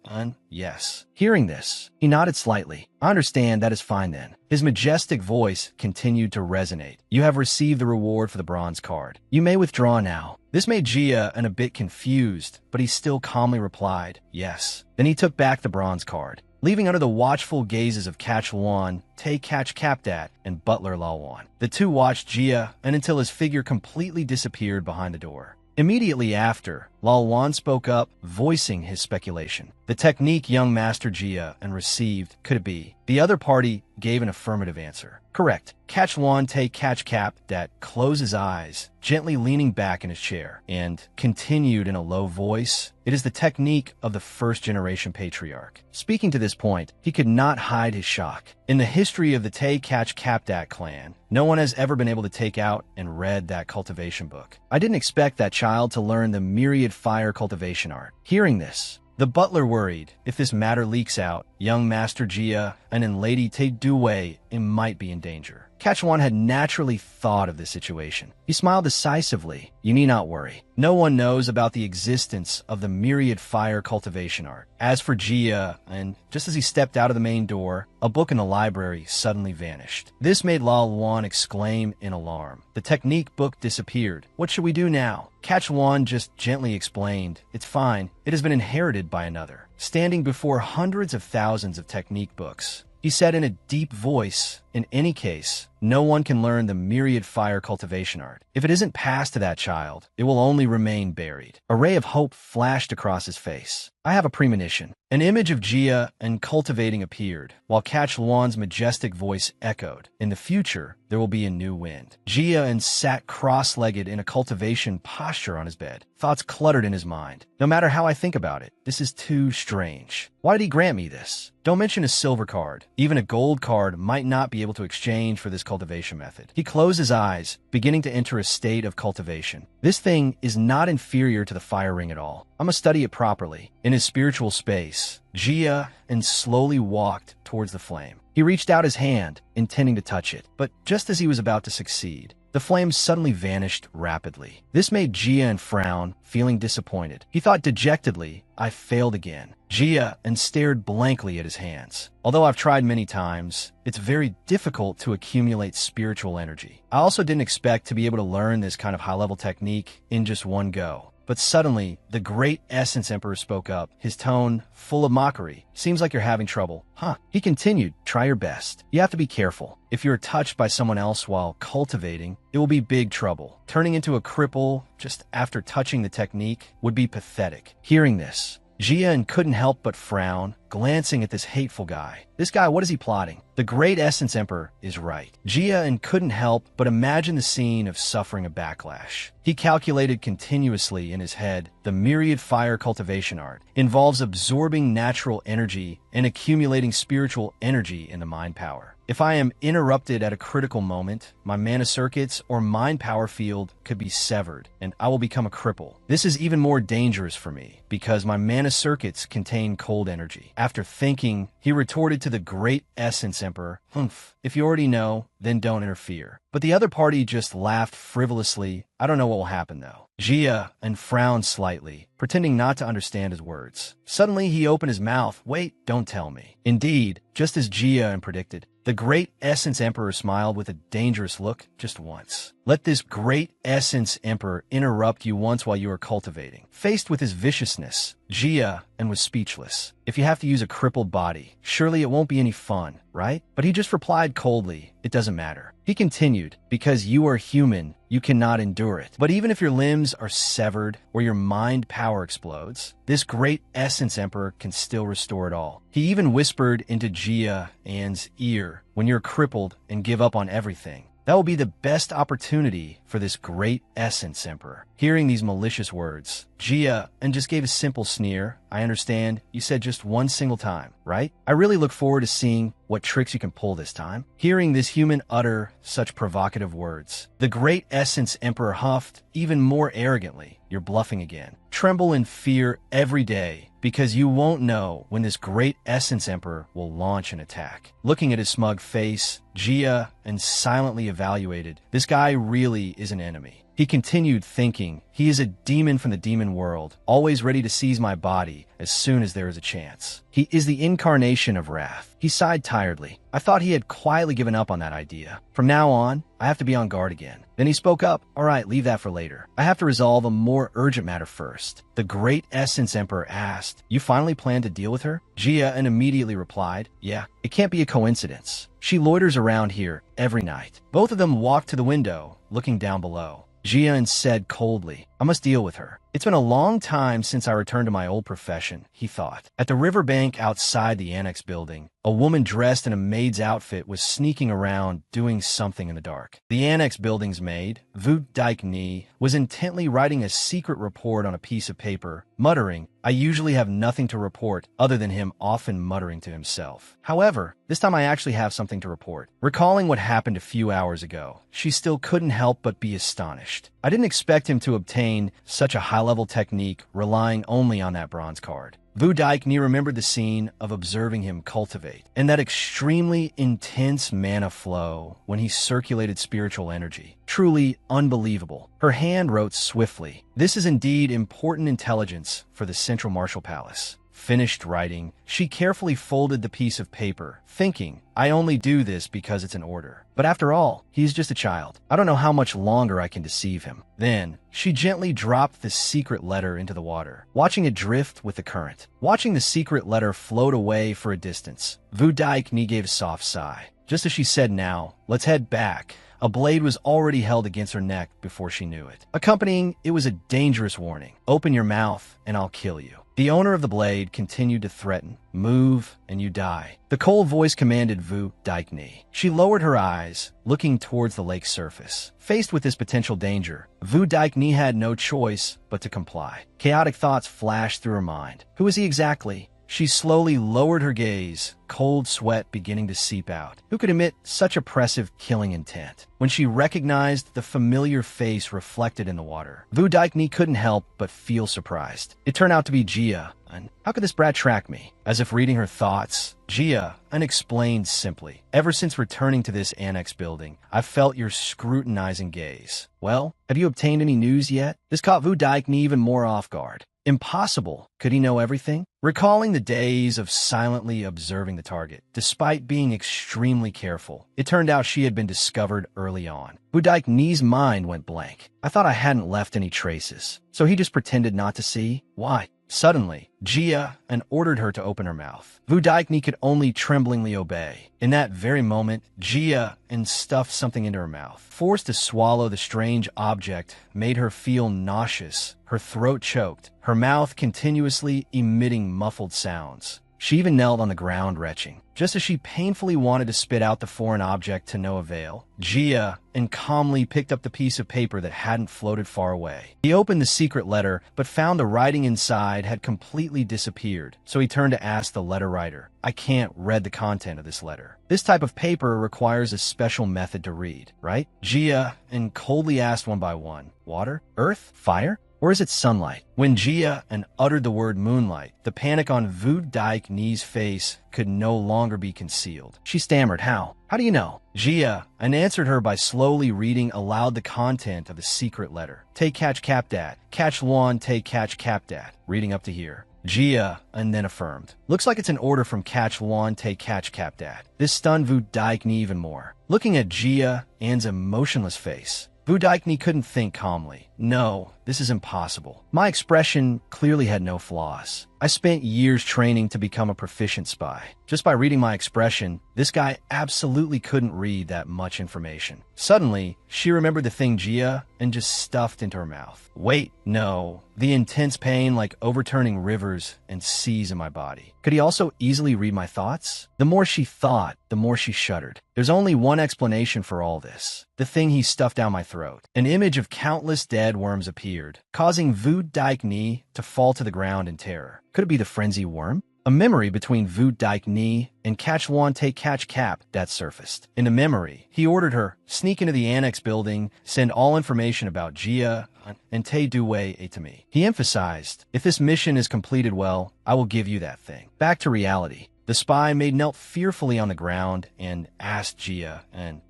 yes. Hearing this, he nodded slightly. I understand, that is fine then. His majestic voice continued to resonate. You have received the reward for the bronze card. You may withdraw now. This made Jia a bit confused, but he still calmly replied, yes. Then he took back the bronze card, leaving under the watchful gazes of Catch Luan, Tae Catch Capdat, and Butler Lawan. The two watched Jia until his figure completely disappeared behind the door. Immediately after, Lawan spoke up, voicing his speculation. The technique young Master Jia received, could it be? The other party gave an affirmative answer. Correct. Catch Luan Tae catch Cap that closed his eyes, gently leaning back in his chair, and continued in a low voice. It is the technique of the first-generation patriarch. Speaking to this point, he could not hide his shock. In the history of the Tae catch Capdat clan, no one has ever been able to take out and read that cultivation book. I didn't expect that child to learn the Myriad Fire Cultivation art. Hearing this, the butler worried if this matter leaks out, young Master Jia and then Lady Tae-Du Wei might be in danger. Catch Luan had naturally thought of this situation. He smiled decisively. You need not worry. No one knows about the existence of the Myriad Fire Cultivation art. As for Jia, and just as he stepped out of the main door, a book in the library suddenly vanished. This made Lao Luan exclaim in alarm. The technique book disappeared. What should we do now? Catch Luan just gently explained, it's fine. It has been inherited by another. Standing before hundreds of thousands of technique books, he said in a deep voice, in any case, no one can learn the Myriad Fire Cultivation art. If it isn't passed to that child, it will only remain buried. A ray of hope flashed across his face. I have a premonition. An image of Jia and cultivating appeared, while Catch Luan's majestic voice echoed. In the future, there will be a new wind. Jia and sat cross-legged in a cultivation posture on his bed. Thoughts cluttered in his mind. No matter how I think about it, this is too strange. Why did he grant me this? Don't mention a silver card. Even a gold card might not be able to exchange for this cultivation method. He closed his eyes, beginning to enter a state of cultivation. This thing is not inferior to the fire ring at all. I must study it properly. In his spiritual space, Jia and slowly walked towards the flame. He reached out his hand, intending to touch it, but just as he was about to succeed, the flame suddenly vanished rapidly. This made Jia frown, feeling disappointed. He thought dejectedly, I failed again. Jia stared blankly at his hands. Although I've tried many times, it's very difficult to accumulate spiritual energy. I also didn't expect to be able to learn this kind of high-level technique in just one go. But suddenly, the great Essence Emperor spoke up, his tone full of mockery. Seems like you're having trouble. Huh. He continued, try your best. You have to be careful. If you're touched by someone else while cultivating, it will be big trouble. Turning into a cripple just after touching the technique would be pathetic. Hearing this, Jia couldn't help but frown, glancing at this hateful guy. This guy, what is he plotting? The great Essence Emperor is right. Jia couldn't help but imagine the scene of suffering a backlash. He calculated continuously in his head. The Myriad Fire Cultivation art involves absorbing natural energy and accumulating spiritual energy in the mind power. If I am interrupted at a critical moment, my mana circuits or mind power field could be severed, and I will become a cripple. This is even more dangerous for me, because my mana circuits contain cold energy. After thinking, he retorted to the great Essence Emperor, Humph, if you already know, then don't interfere. But the other party just laughed frivolously. I don't know what will happen, though. Jia and frowned slightly, pretending not to understand his words. Suddenly, he opened his mouth. Wait, don't tell me. Indeed, just as Jia and predicted, the great Essence Emperor smiled with a dangerous look just once. Let this great Essence Emperor interrupt you once while you are cultivating. Faced with his viciousness, Jia and was speechless. If you have to use a crippled body, surely it won't be any fun, right? But he just replied coldly, it doesn't matter. He continued, because you are human, you cannot endure it. But even if your limbs are severed or your mind power explodes, this great Essence Emperor can still restore it all. He even whispered into Jia An's ear, when you're crippled and give up on everything, that will be the best opportunity for this great Essence Emperor. Hearing these malicious words, Jia and just gave a simple sneer. I understand, you said just one single time, right? I really look forward to seeing what tricks you can pull this time. Hearing this human utter such provocative words, the great Essence Emperor huffed even more arrogantly. You're bluffing again. Tremble in fear every day, because you won't know when this great Essence Emperor will launch an attack. Looking at his smug face, Jia and silently evaluated, this guy really is an enemy. He continued thinking, he is a demon from the demon world, always ready to seize my body as soon as there is a chance. He is the incarnation of wrath. He sighed tiredly. I thought he had quietly given up on that idea. From now on, I have to be on guard again. Then he spoke up. All right, leave that for later. I have to resolve a more urgent matter first. The great Essence Emperor asked, you finally plan to deal with her? Jia and immediately replied, yeah, it can't be a coincidence. She loiters around here every night. Both of them walked to the window, looking down below. Jian said coldly, I must deal with her. It's been a long time since I returned to my old profession, he thought. At the riverbank outside the annex building, a woman dressed in a maid's outfit was sneaking around doing something in the dark. The annex building's maid, Vu Daik Ni, was intently writing a secret report on a piece of paper, muttering, I usually have nothing to report other than him often muttering to himself. However, this time I actually have something to report. Recalling what happened a few hours ago, she still couldn't help but be astonished. I didn't expect him to obtain such a high-level technique relying only on that bronze card. Vu Daik Ni remembered the scene of observing him cultivate, and that extremely intense mana flow when he circulated spiritual energy. Truly unbelievable. Her hand wrote swiftly, this is indeed important intelligence for the Central Martial Palace. Finished writing, she carefully folded the piece of paper, thinking, I only do this because it's an order. But after all, he's just a child. I don't know how much longer I can deceive him. Then, she gently dropped the secret letter into the water, watching it drift with the current. Watching the secret letter float away for a distance, Vu Daik Ni gave a soft sigh. Just as she said now, let's head back, a blade was already held against her neck before she knew it. Accompanying it was a dangerous warning. Open your mouth and I'll kill you. The owner of the blade continued to threaten, move and you die. The cold voice commanded Vu Daik Ni. She lowered her eyes, looking towards the lake's surface. Faced with this potential danger, Vu Daik Ni had no choice but to comply. Chaotic thoughts flashed through her mind. Who is he exactly? She slowly lowered her gaze, cold sweat beginning to seep out. Who could emit such oppressive killing intent? When she recognized the familiar face reflected in the water, Vu Daik Ni couldn't help but feel surprised. It turned out to be Jia. And how could this brat track me? As if reading her thoughts, Jia unexplained simply. Ever since returning to this annex building, I've felt your scrutinizing gaze. Well, have you obtained any news yet? This caught Vu Daik Ni even more off guard. Impossible. Could he know everything? Recalling the days of silently observing the target, despite being extremely careful, it turned out she had been discovered early on. Vu Daik Ni's mind went blank. I thought I hadn't left any traces. So he just pretended not to see? Why? Suddenly, Jia and ordered her to open her mouth. Vu Daik Ni could only tremblingly obey. In that very moment, Jia and stuffed something into her mouth. Forced to swallow the strange object made her feel nauseous, her throat choked, her mouth continuously emitting muffled sounds. She even knelt on the ground retching. Just as she painfully wanted to spit out the foreign object to no avail, Jia and calmly picked up the piece of paper that hadn't floated far away. He opened the secret letter, but found the writing inside had completely disappeared, so he turned to ask the letter writer, I can't read the content of this letter. This type of paper requires a special method to read, right? Jia and coldly asked one by one, water? Earth? Fire? Or is it sunlight? When Jia and uttered the word moonlight, the panic on Vu Daik Ni's face could no longer be concealed. She stammered, How? How do you know? Jia and answered her by slowly reading aloud the content of the secret letter. Take catch Capdat. Catch Luan take catch Capdat. Reading up to here. Jia and then affirmed. Looks like it's an order from Catch Luan take catch Capdat. This stunned Vu Daik Ni even more. Looking at Jia An's emotionless face, Vu Daik Ni couldn't think calmly. No, this is impossible. My expression clearly had no flaws. I spent years training to become a proficient spy. Just by reading my expression, this guy absolutely couldn't read that much information. Suddenly, she remembered the thing Jia and just stuffed into her mouth. Wait, no. The intense pain like overturning rivers and seas in my body. Could he also easily read my thoughts? The more she thought, the more she shuddered. There's only one explanation for all this. The thing he stuffed down my throat. An image of countless dead worms appeared, causing Vu Daik Ni to fall to the ground in terror. Could it be the frenzy worm? A memory between Vu Daik Ni and Catch Luan take catch Cap that surfaced. In the memory, he ordered her, sneak into the annex building, send all information about Jia and Tae Duwei to me. He emphasized, if this mission is completed well, I will give you that thing. Back to reality. The spy knelt fearfully on the ground and asked Jia,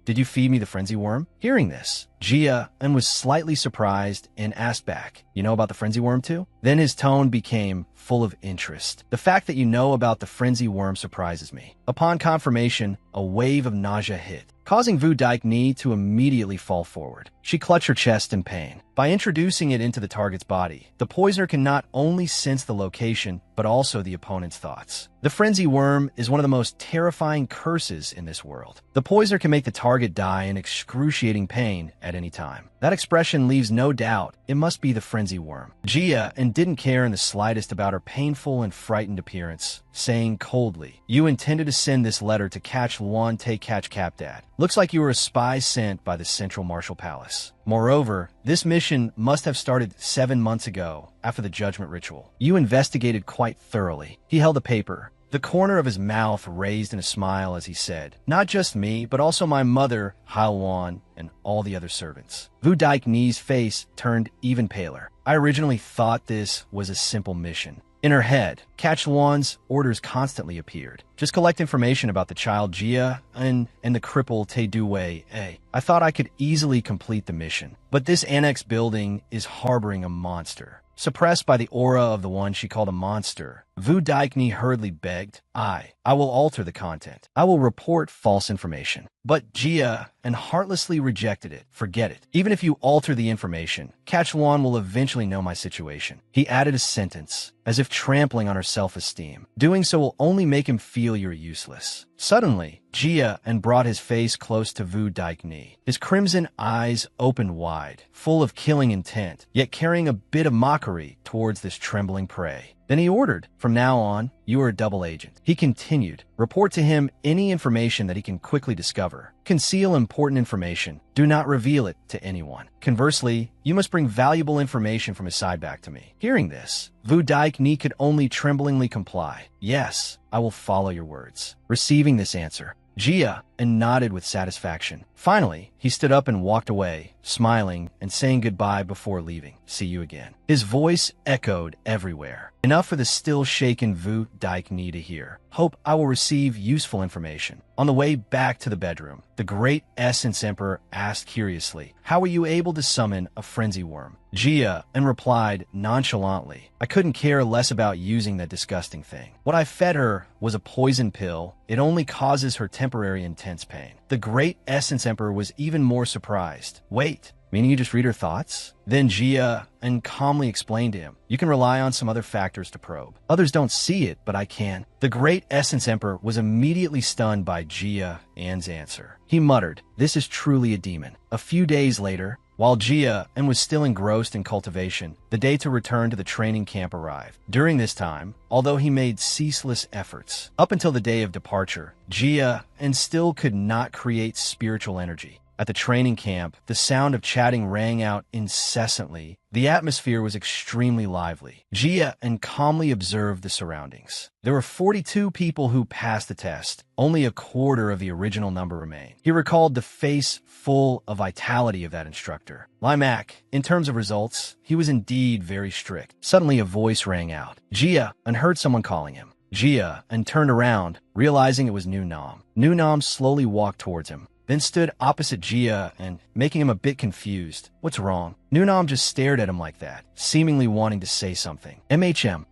did you feed me the frenzy worm? Hearing this, Jia was slightly surprised and asked back, you know about the frenzy worm too? Then his tone became full of interest. The fact that you know about the frenzy worm surprises me. Upon confirmation, a wave of nausea hit, causing Vu Daik Ni to immediately fall forward. She clutched her chest in pain. By introducing it into the target's body, the poisoner can not only sense the location, but also the opponent's thoughts. The frenzy worm is one of the most terrifying curses in this world. The poisoner can make the target die in excruciating pain at any time. That expression leaves no doubt it must be the frenzy worm. Jia didn't care in the slightest about her painful and frightened appearance, saying coldly, you intended to send this letter to Catch Luan take catch Capdad. Looks like you were a spy sent by the Central Martial Palace. Moreover, this mission must have started 7 months ago after the judgment ritual. You investigated quite thoroughly. He held the paper, the corner of his mouth raised in a smile as he said, not just me, but also my mother, Hailuan, and all the other servants. Vu Daik Ni's face turned even paler. I originally thought this was a simple mission. In her head, Catch Luan's orders constantly appeared. Just collect information about the child Jia and the cripple Tae Duwei. I thought I could easily complete the mission. But this annex building is harboring a monster. Suppressed by the aura of the one she called a monster, Vu Daik Ni hurriedly begged, I will alter the content. I will report false information. But Jia heartlessly rejected it. Forget it. Even if you alter the information, Catch Luan will eventually know my situation. He added a sentence, as if trampling on her self-esteem. Doing so will only make him feel you're useless. Suddenly, Jia brought his face close to Vu Daik Ni. His crimson eyes opened wide, full of killing intent, yet carrying a bit of mockery towards this trembling prey. Then he ordered, from now on, you are a double agent. He continued, report to him any information that he can quickly discover. Conceal important information. Do not reveal it to anyone. Conversely, you must bring valuable information from his side back to me. Hearing this, Vu Daik Ni could only tremblingly comply. Yes, I will follow your words. Receiving this answer, Jia nodded with satisfaction. Finally, he stood up and walked away, smiling and saying goodbye before leaving. See you again. His voice echoed everywhere. Enough for the still shaken Vu Daik Ni to hear. Hope I will receive useful information. On the way back to the bedroom, the great Essence Emperor asked curiously, how were you able to summon a frenzy worm? Jia replied nonchalantly, I couldn't care less about using that disgusting thing. What I fed her was a poison pill. It only causes her temporary intense pain. The great Essence Emperor was even more surprised. Wait, meaning you just read her thoughts? Then Jia calmly explained to him, you can rely on some other factors to probe. Others don't see it, but I can. The great Essence Emperor was immediately stunned by Jia's answer. He muttered, this is truly a demon. A few days later, while Jia was still engrossed in cultivation, the day to return to the training camp arrived. During this time, although he made ceaseless efforts, up until the day of departure, Jia still could not create spiritual energy. At the training camp, the sound of chatting rang out incessantly. The atmosphere was extremely lively. Jia and calmly observed the surroundings. There were 42 people who passed the test. Only a quarter of the original number remained. He recalled the face full of vitality of that instructor. Limak, in terms of results, he was indeed very strict. Suddenly a voice rang out. Jia and heard someone calling him. Jia and turned around, realizing it was Nu Nam. Nu Nam slowly walked towards him, then stood opposite Jia and making him a bit confused. What's wrong? Nu Nam just stared at him like that, seemingly wanting to say something.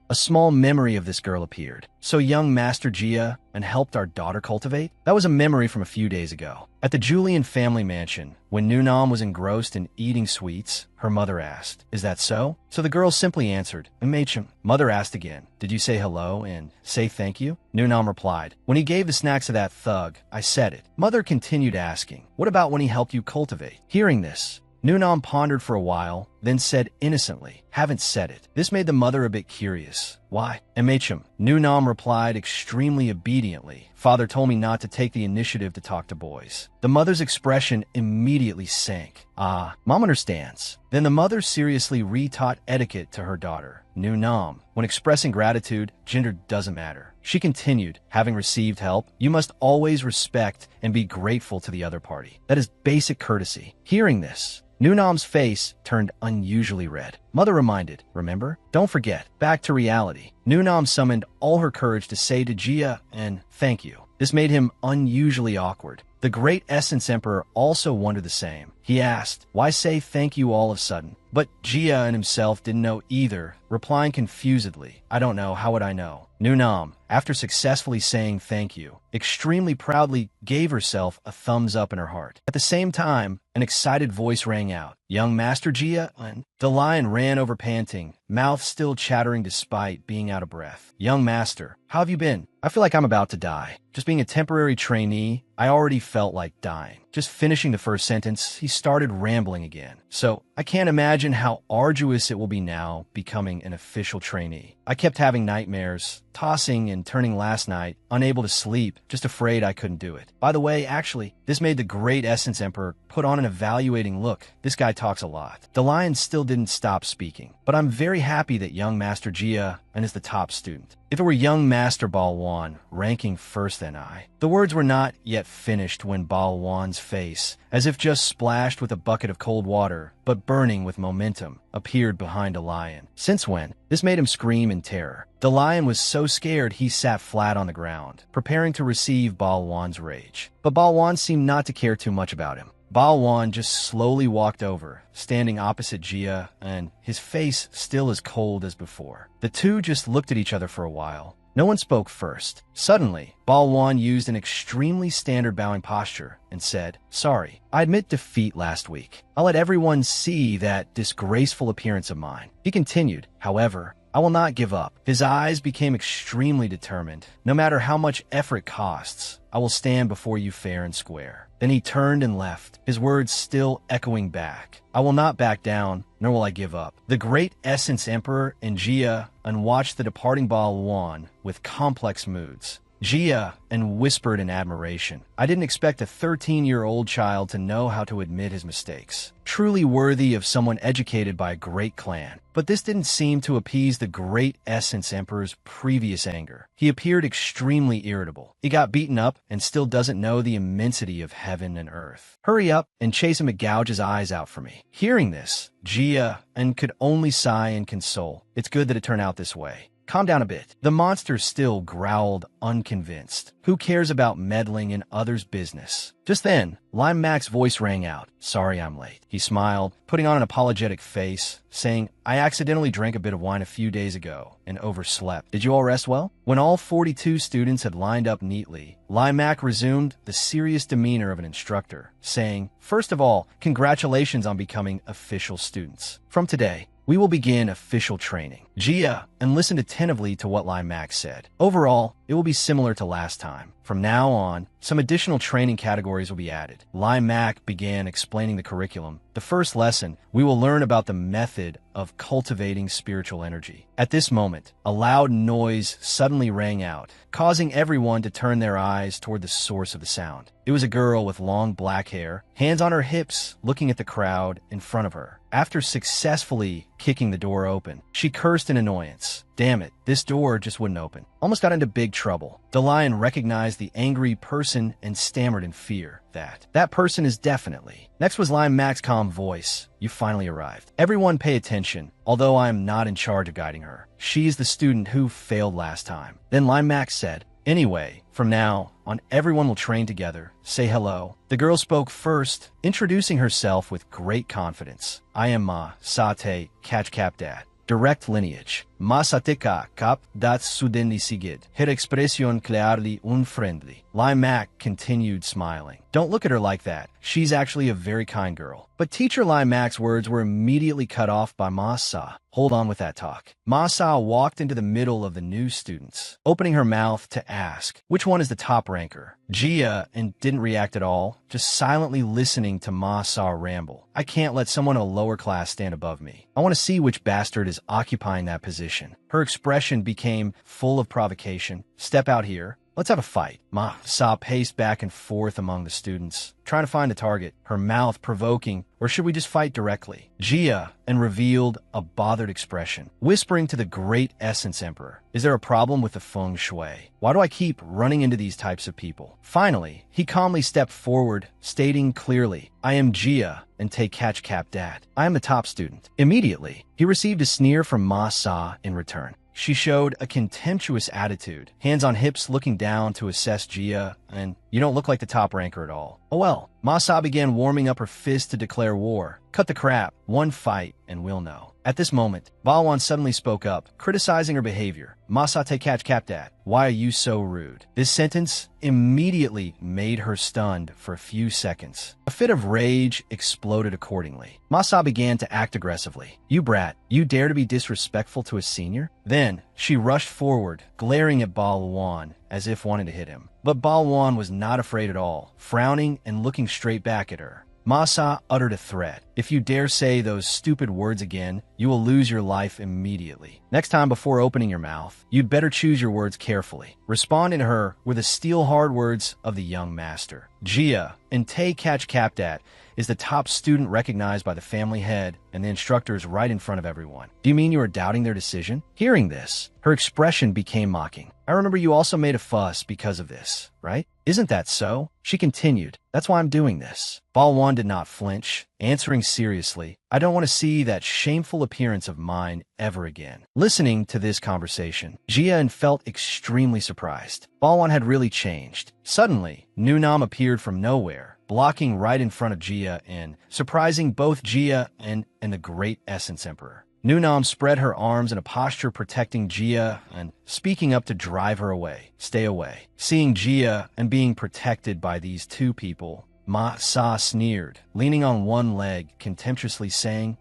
A small memory of this girl appeared. So young Master Jia and helped our daughter cultivate? That was a memory from a few days ago. At the Julian family mansion, when Nu Nam was engrossed in eating sweets, her mother asked, "Is that so?" So the girl simply answered, "Imachem." Mother asked again, "Did you say hello and say thank you?" Nu Nam replied, "When he gave the snacks to that thug, I said it." Mother continued asking, "What about when he helped you cultivate?" Hearing this, Nu Nam pondered for a while, then said innocently, "Haven't said it." This made the mother a bit curious. "Why?" "Imachem." Nu Nam replied extremely obediently. "Father told me not to take the initiative to talk to boys." The mother's expression immediately sank. "Ah, Mom understands." Then the mother seriously retaught etiquette to her daughter, Nu Nam. When expressing gratitude, gender doesn't matter. She continued, "Having received help, you must always respect and be grateful to the other party. That is basic courtesy." Hearing this, Nu Nam's face turned unusually red. Mother reminded, "Remember? Don't forget." Back to reality. Nu Nam summoned all her courage to say to Jia and "Thank you." This made him unusually awkward. The great Essence Emperor also wondered the same. He asked, "Why say thank you all of a sudden?" But Jia and himself didn't know either, replying confusedly, "I don't know, how would I know?" Nu Nam, after successfully saying thank you, extremely proudly gave herself a thumbs up in her heart. At the same time, an excited voice rang out, "Young Master Jia," and the lion ran over panting, mouth still chattering despite being out of breath. "Young Master, how have you been?" "I feel like I'm about to die. Just being a temporary trainee, I already felt like dying." Just finishing the first sentence, he started rambling again. "So, I can't imagine how arduous it will be now becoming an official trainee. I kept having nightmares, tossing and turning last night, unable to sleep, just afraid I couldn't do it." By the way, actually, this made the great Essence Emperor put on an evaluating look. This guy talks a lot. The lion still didn't stop speaking. "But I'm very happy that young Master Jia and is the top student. If it were young Master Balwan ranking first than I." The words were not yet finished when Balwan's face, as if just splashed with a bucket of cold water, but burning with momentum, appeared behind a lion. Since when? This made him scream in terror. The lion was so scared he sat flat on the ground, preparing to receive Balwan's rage. But Balwan seemed not to care too much about him. Balwan just slowly walked over, standing opposite Jia, and his face still as cold as before. The two just looked at each other for a while. No one spoke first. Suddenly, Balwan used an extremely standard bowing posture and said, "Sorry, I admit defeat last week. I'll let everyone see that disgraceful appearance of mine." He continued, "However, I will not give up." His eyes became extremely determined. "No matter how much effort it costs, I will stand before you fair and square." Then he turned and left, his words still echoing back. "I will not back down, nor will I give up." The great Essence Emperor and Jia watched the departing Balwan with complex moods. Jia whispered in admiration, "I didn't expect a 13-year-old child to know how to admit his mistakes. Truly worthy of someone educated by a great clan." But this didn't seem to appease the great Essence Emperor's previous anger. He appeared extremely irritable. He got beaten up and still doesn't know the immensity of heaven and earth. "Hurry up and chase him to gouge his eyes out for me." Hearing this, Jia could only sigh and console. "It's good that it turned out this way. Calm down a bit." The monster still growled, unconvinced. "Who cares about meddling in others' business?" Just then, Lime Mac's voice rang out. "Sorry I'm late." He smiled, putting on an apologetic face, saying, "I accidentally drank a bit of wine a few days ago and overslept. Did you all rest well?" When all 42 students had lined up neatly, Lime Mac resumed the serious demeanor of an instructor, saying, "First of all, congratulations on becoming official students. From today, we will begin official training." Jia listened attentively to what Lai Max said. "Overall, it will be similar to last time. From now on, some additional training categories will be added. Lai Mak began explaining the curriculum. The first lesson, we will learn about the method of cultivating spiritual energy. At this moment, a loud noise suddenly rang out, causing everyone to turn their eyes toward the source of the sound. It was a girl with long black hair, hands on her hips, looking at the crowd in front of her. After successfully kicking the door open, she cursed in annoyance. Damn it, this door just wouldn't open. Almost got into big trouble. The lion recognized the angry person and stammered in fear. That person is definitely. Next was Lion Mac's calm voice. You finally arrived. Everyone pay attention, although I am not in charge of guiding her. She's the student who failed last time. Then Lion Mac said, anyway, from now on, everyone will train together. Say hello. The girl spoke first, introducing herself with great confidence. I am Ma Sate Kachkap Dad. Direct lineage. Masatika kap dat sudenli sigid. Her expression clarly unfriendly. Lai Mac continued smiling. Don't look at her like that. She's actually a very kind girl. But teacher Lai Mac's words were immediately cut off by Ma Sa. Hold on with that talk. Ma Sa walked into the middle of the new students, opening her mouth to ask, which one is the top ranker? Jia and didn't react at all, just silently listening to Ma Sa ramble. I can't let someone in a lower class stand above me. I want to see which bastard is occupying that position. Her expression became full of provocation. Step out here. Let's have a fight. Ma Sa paced back and forth among the students, trying to find a target, her mouth provoking, or should we just fight directly? Jia and revealed a bothered expression, whispering to the great Essence Emperor, is there a problem with the feng shui? Why do I keep running into these types of people? Finally, he calmly stepped forward, stating clearly, I am Jia and take catch cap dad. I am the top student. Immediately, he received a sneer from Ma Sa in return. She showed a contemptuous attitude, hands on hips looking down to assess Jia, and you don't look like the top ranker at all. Oh well. Ma Sa began warming up her fist to declare war. Cut the crap. One fight, and we'll know. At this moment, Balwan suddenly spoke up, criticizing her behavior. Ma Sa te catch cap dat. Why are you so rude? This sentence immediately made her stunned for a few seconds. A fit of rage exploded accordingly. Ma Sa began to act aggressively. You brat, you dare to be disrespectful to a senior? Then, she rushed forward, glaring at Balwan as if wanting to hit him. But Balwan was not afraid at all, frowning and looking straight back at her. Ma Sa uttered a threat. If you dare say those stupid words again, you will lose your life immediately. Next time before opening your mouth, you'd better choose your words carefully. Responding to her were the steel-hard words of the young master. Jia and Tay Catch Capdat is the top student recognized by the family head and the instructors right in front of everyone. Do you mean you are doubting their decision? Hearing this, her expression became mocking. I remember you also made a fuss because of this, right? Isn't that so? She continued. That's why I'm doing this. Balwan did not flinch, answering seriously, I don't want to see that shameful appearance of mine ever again. Listening to this conversation, Jia felt extremely surprised. Balwan had really changed. Suddenly, Nunam appeared from nowhere, blocking right in front of Jia and surprising both Jia and the great Essence Emperor. Nunam spread her arms in a posture protecting Jia and speaking up to drive her away. Stay away. Seeing Jia and being protected by these two people, Ma Sa sneered, leaning on one leg, contemptuously saying,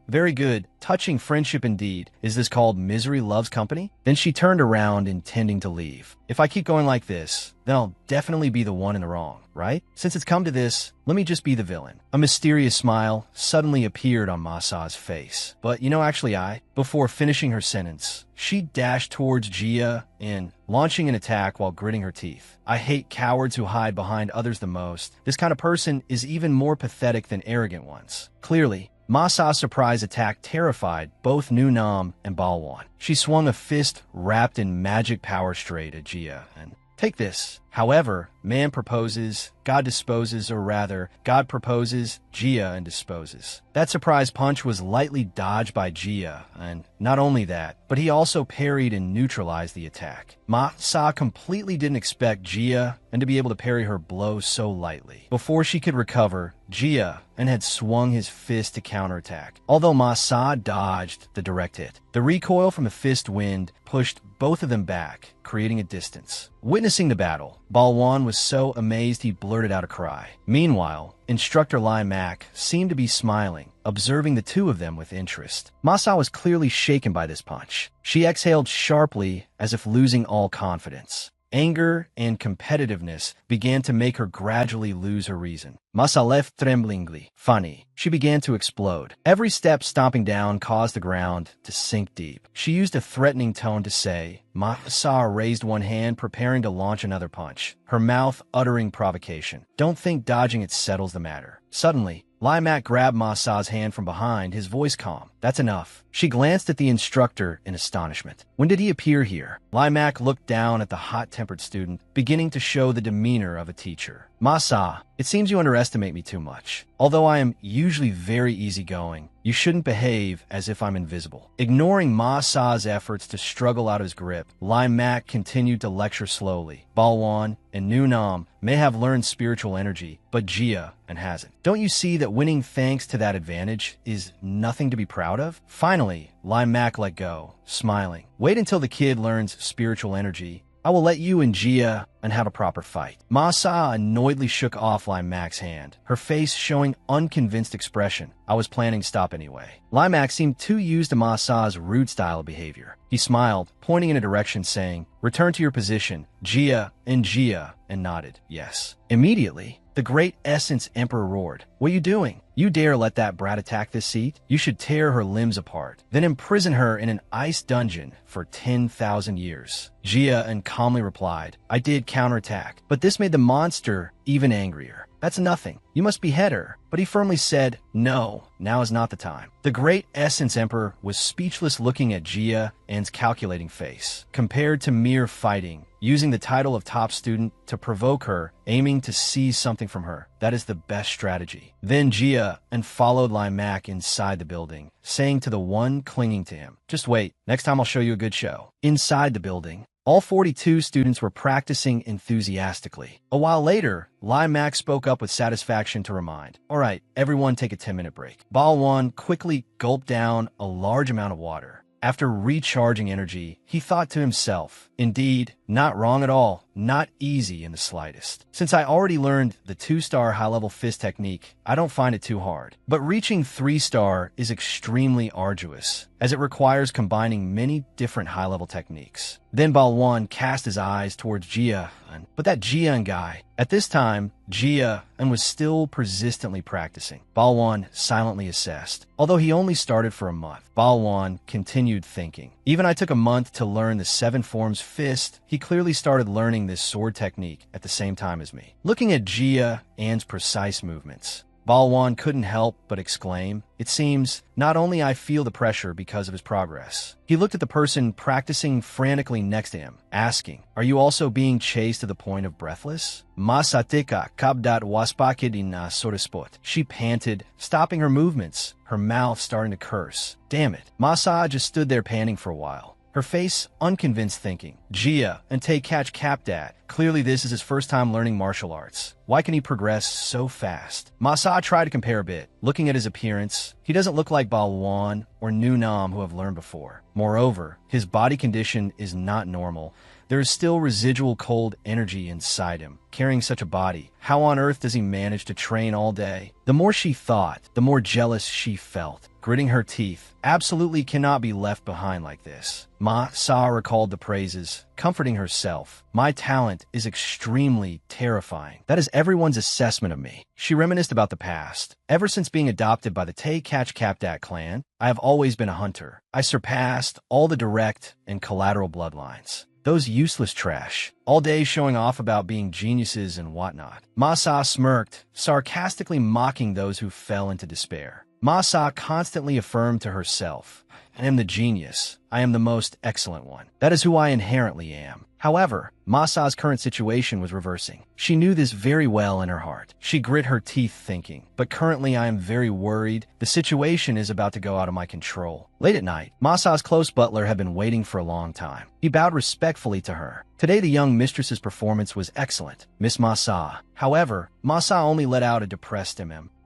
very good, touching friendship indeed. Is this called misery loves company? Then she turned around, intending to leave. If I keep going like this, then I'll definitely be the one in the wrong, right? Since it's come to this, let me just be the villain. A mysterious smile suddenly appeared on Ma Sa's face. But actually before finishing her sentence, she dashed towards Jia and launching an attack while gritting her teeth. I hate cowards who hide behind others the most. This kind of person is even more pathetic than arrogant ones. Clearly, Ma Sa's surprise attack terrified both Nunam and Balwan. She swung a fist wrapped in magic power straight at Jia and take this. However, man proposes, God disposes, or rather, God proposes, Jia and disposes. That surprise punch was lightly dodged by Jia, and not only that, but he also parried and neutralized the attack. Ma Sa completely didn't expect Jia and to be able to parry her blow so lightly. Before she could recover, Jia and had swung his fist to counterattack. Although Ma Sa dodged the direct hit, the recoil from the fist wind pushed both of them back, creating a distance. Witnessing the battle, Balwan was so amazed he blurted out a cry. Meanwhile, Instructor Lai Mak seemed to be smiling, observing the two of them with interest. Ma Sa was clearly shaken by this punch. She exhaled sharply as if losing all confidence. Anger and competitiveness began to make her gradually lose her reason. Masa left tremblingly. Funny. She began to explode. Every step stomping down caused the ground to sink deep. She used a threatening tone to say, Masa raised one hand, preparing to launch another punch, her mouth uttering provocation. Don't think dodging it settles the matter. Suddenly, Limac grabbed Masa's hand from behind, his voice calm. That's enough. She glanced at the instructor in astonishment. When did he appear here? Limac looked down at the hot-tempered student, beginning to show the demeanor of a teacher. Masa, it seems you underestimate me too much. Although I am usually very easygoing, you shouldn't behave as if I'm invisible. Ignoring Masa's efforts to struggle out of his grip, Limac continued to lecture slowly. Balwan and Nunam may have learned spiritual energy, but Jia and hasn't. Don't you see that winning thanks to that advantage is nothing to be proud of? Finally, Limac let go, smiling. Wait until the kid learns spiritual energy. I will let you and Jia and have a proper fight. Masa annoyedly shook off Limac's hand, her face showing unconvinced expression. I was planning to stop anyway. Limac seemed too used to Masa's rude style of behavior. He smiled, pointing in a direction saying, return to your position, Jia, and nodded, yes. Immediately, the great Essence Emperor roared, what are you doing? You dare let that brat attack this seat? You should tear her limbs apart, then imprison her in an ice dungeon for 10,000 years. Jia calmly replied, I did counterattack, but this made the monster even angrier. That's nothing. You must behead her. But he firmly said, no, now is not the time. The great Essence Emperor was speechless, looking at Jia An's calculating face. Compared to mere fighting, using the title of top student to provoke her, aiming to seize something from her, that is the best strategy. Then Jia An followed Limac inside the building, saying to the one clinging to him, just wait, next time I'll show you a good show. Inside the building, all 42 students were practicing enthusiastically. A while later, Limac spoke up with satisfaction to remind, all right, everyone take a 10-minute break. Balwan quickly gulped down a large amount of water. After recharging energy, he thought to himself, indeed, not wrong at all, not easy in the slightest. Since I already learned the 2-star high-level fist technique, I don't find it too hard. But reaching 3-star is extremely arduous, as it requires combining many different high-level techniques. Then Balwan cast his eyes towards Jia An, but that Jia An guy. At this time, Jia An was still persistently practicing. Balwan silently assessed. Although he only started for a month, Balwan continued thinking. Even I took a month to learn the 7 forms fist, he clearly started learning this sword technique at the same time as me. Looking at Jia An's precise movements, Balwan couldn't help but exclaim, it seems, not only I feel the pressure because of his progress. He looked at the person practicing frantically next to him, asking, are you also being chased to the point of breathless? Masatika kabdat waspakidina sodaspot. She panted, stopping her movements, her mouth starting to curse. Damn it. Masa just stood there panting for a while, her face unconvinced, thinking, Jia and take catch Capdat. Clearly this is his first time learning martial arts. Why can he progress so fast? Masa tried to compare a bit. Looking at his appearance, he doesn't look like Balwan or Nunam who have learned before. Moreover, his body condition is not normal. There is still residual cold energy inside him. Carrying such a body, how on earth does he manage to train all day? The more she thought, the more jealous she felt. Gritting her teeth, absolutely cannot be left behind like this. Ma-Sa recalled the praises, comforting herself. My talent is extremely terrifying. That is everyone's assessment of me. She reminisced about the past. Ever since being adopted by the Tay-Catch-Capdat clan, I have always been a hunter. I surpassed all the direct and collateral bloodlines. Those useless trash, all day showing off about being geniuses and whatnot. Masa smirked, sarcastically mocking those who fell into despair. Masa constantly affirmed to herself, I am the genius. I am the most excellent one. That is who I inherently am. However, Masa's current situation was reversing. She knew this very well in her heart. She grit her teeth thinking, but currently I am very worried. The situation is about to go out of my control. Late at night, Masa's close butler had been waiting for a long time. He bowed respectfully to her. Today the young mistress's performance was excellent, Miss Masa. However, Masa only let out a depressed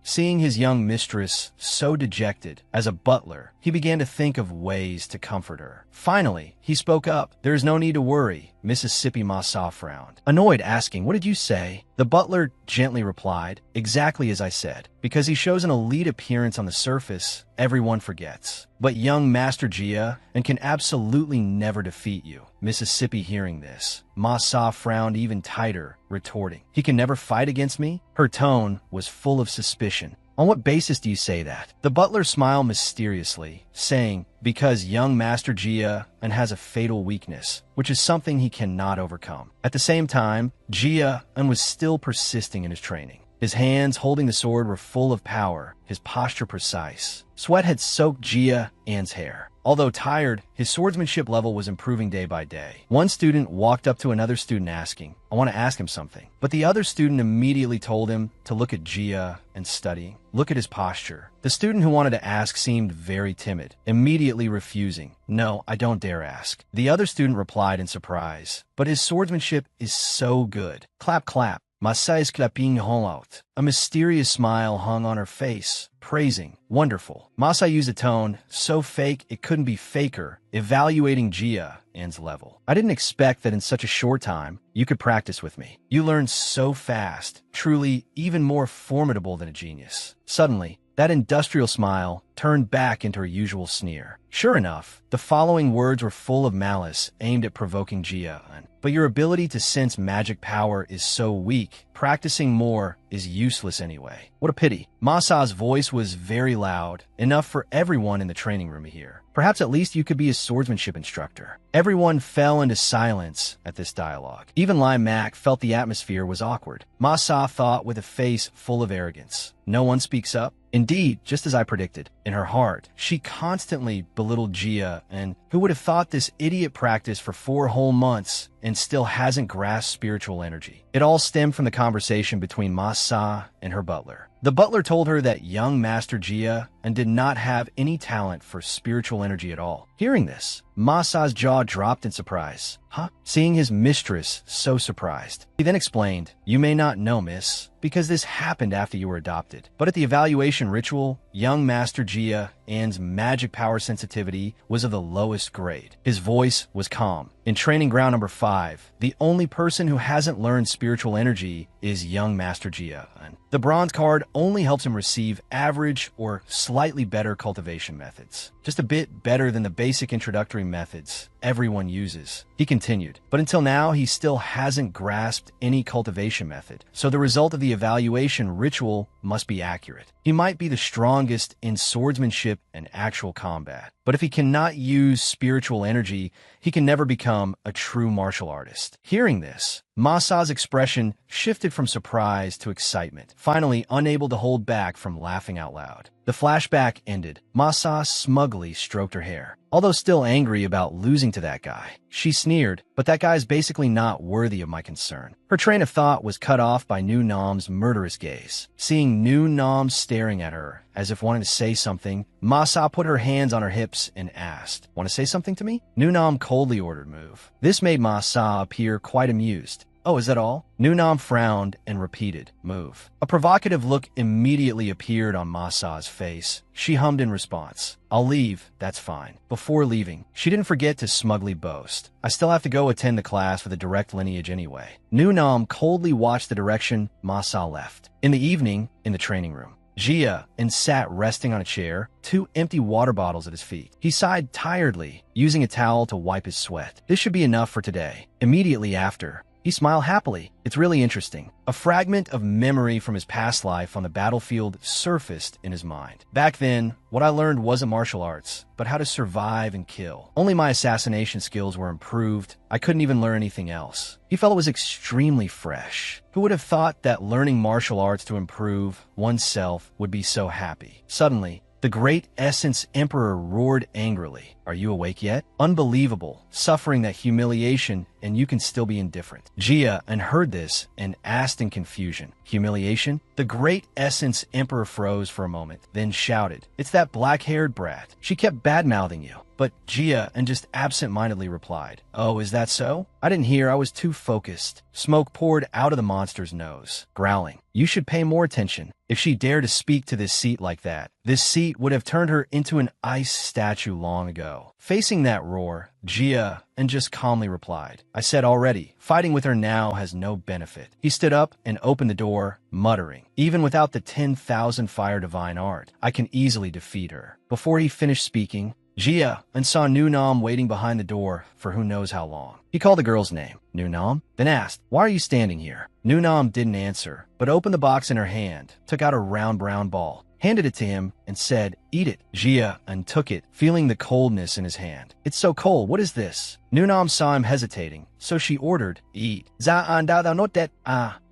Seeing his young mistress so dejected, as a butler, he began to think of ways to comfort her. Finally, he spoke up. There is no need to worry. Mississippi Masa frowned, annoyed, asking, what did you say? The butler gently replied, exactly as I said. Because he shows an elite appearance on the surface, everyone forgets. But young Master Jia and can absolutely never defeat you. Mississippi hearing this, Ma Sa frowned even tighter, retorting, he can never fight against me? Her tone was full of suspicion. On what basis do you say that? The butler smiled mysteriously, saying, because young Master Jia and has a fatal weakness, which is something he cannot overcome. At the same time, Jia and was still persisting in his training. His hands holding the sword were full of power, his posture precise. Sweat had soaked Jia An's hair. Although tired, his swordsmanship level was improving day by day. One student walked up to another student asking, I want to ask him something. But the other student immediately told him to look at Jia and study. Look at his posture. The student who wanted to ask seemed very timid, immediately refusing. No, I don't dare ask. The other student replied in surprise, but his swordsmanship is so good. Clap, clap. Masai's clapping out. A mysterious smile hung on her face, praising, wonderful. Masai used a tone so fake it couldn't be faker, evaluating Jia An's level. I didn't expect that in such a short time, you could practice with me. You learn so fast, truly even more formidable than a genius. Suddenly, that industrial smile turned back into her usual sneer. Sure enough, the following words were full of malice aimed at provoking Jia An. But your ability to sense magic power is so weak, practicing more is useless anyway. What a pity. Masa's voice was very loud, enough for everyone in the training room to hear. Perhaps at least you could be a swordsmanship instructor. Everyone fell into silence at this dialogue. Even Lai Mak felt the atmosphere was awkward. Masa thought with a face full of arrogance. No one speaks up? Indeed, just as I predicted. In her heart, she constantly belittled Jia, and who would have thought this idiot practiced for 4 whole months and still hasn't grasped spiritual energy. It all stemmed from the conversation between Masa and her butler. The butler told her that young Master Jia and did not have any talent for spiritual energy at all. Hearing this, Masa's jaw dropped in surprise. Huh? Seeing his mistress so surprised. He then explained, you may not know, miss, because this happened after you were adopted. But at the evaluation ritual, young Master Jia An's magic power sensitivity was of the lowest grade. His voice was calm. In training ground number 5, the only person who hasn't learned spiritual energy is young Master Jia An. The bronze card only helps him receive average or slightly better cultivation methods. Just a bit better than the basic introductory methods everyone uses. He continued, but until now he still hasn't grasped any cultivation method, so the result of the evaluation ritual must be accurate. He might be the strongest in swordsmanship and actual combat, but if he cannot use spiritual energy, he can never become a true martial artist. Hearing this, Masa's expression shifted from surprise to excitement, finally unable to hold back from laughing out loud. The flashback ended. Masa smugly stroked her hair. Although still angry about losing to that guy, she sneered, but that guy's basically not worthy of my concern. Her train of thought was cut off by Nu Nam's murderous gaze. Seeing Nu Nam staring at her, as if wanting to say something, Masa put her hands on her hips and asked, want to say something to me? Nu Nam coldly ordered move. This made Masa appear quite amused. Oh, is that all? Nu Nam frowned and repeated, move. A provocative look immediately appeared on Masa's face. She hummed in response. I'll leave, that's fine. Before leaving, she didn't forget to smugly boast. I still have to go attend the class for the direct lineage anyway. Nu Nam coldly watched the direction Masa left. In the evening, in the training room, Jia An sat resting on a chair, 2 empty water bottles at his feet. He sighed tiredly, using a towel to wipe his sweat. This should be enough for today. Immediately after, he smiled happily. It's really interesting. A fragment of memory from his past life on the battlefield surfaced in his mind. Back then, what I learned wasn't martial arts, but how to survive and kill. Only my assassination skills were improved. I couldn't even learn anything else. He felt it was extremely fresh. Who would have thought that learning martial arts to improve oneself would be so happy? Suddenly, the great Essence Emperor roared angrily. Are you awake yet? Unbelievable. Suffering that humiliation, and you can still be indifferent. Jia An heard this and asked in confusion. Humiliation? The great Essence Emperor froze for a moment, then shouted, it's that black-haired brat. She kept bad-mouthing you. But Jia An just absent-mindedly replied, oh, is that so? I didn't hear, I was too focused. Smoke poured out of the monster's nose, growling. You should pay more attention. If she dared to speak to this seat like that, this seat would have turned her into an ice statue long ago. go. Facing that roar, Jia and just calmly replied, I said already, fighting with her now has no benefit. He stood up and opened the door, muttering, even without the 10,000 fire divine art, I can easily defeat her. Before he finished speaking, Jia and saw Nunam waiting behind the door for who knows how long. He called the girl's name, Nunam, then asked, why are you standing here? Nunam didn't answer, but opened the box in her hand, took out a round brown ball, handed it to him, and said, eat it. Jia and took it, feeling the coldness in his hand. It's so cold, what is this? Nunam saw him hesitating, so she ordered, eat.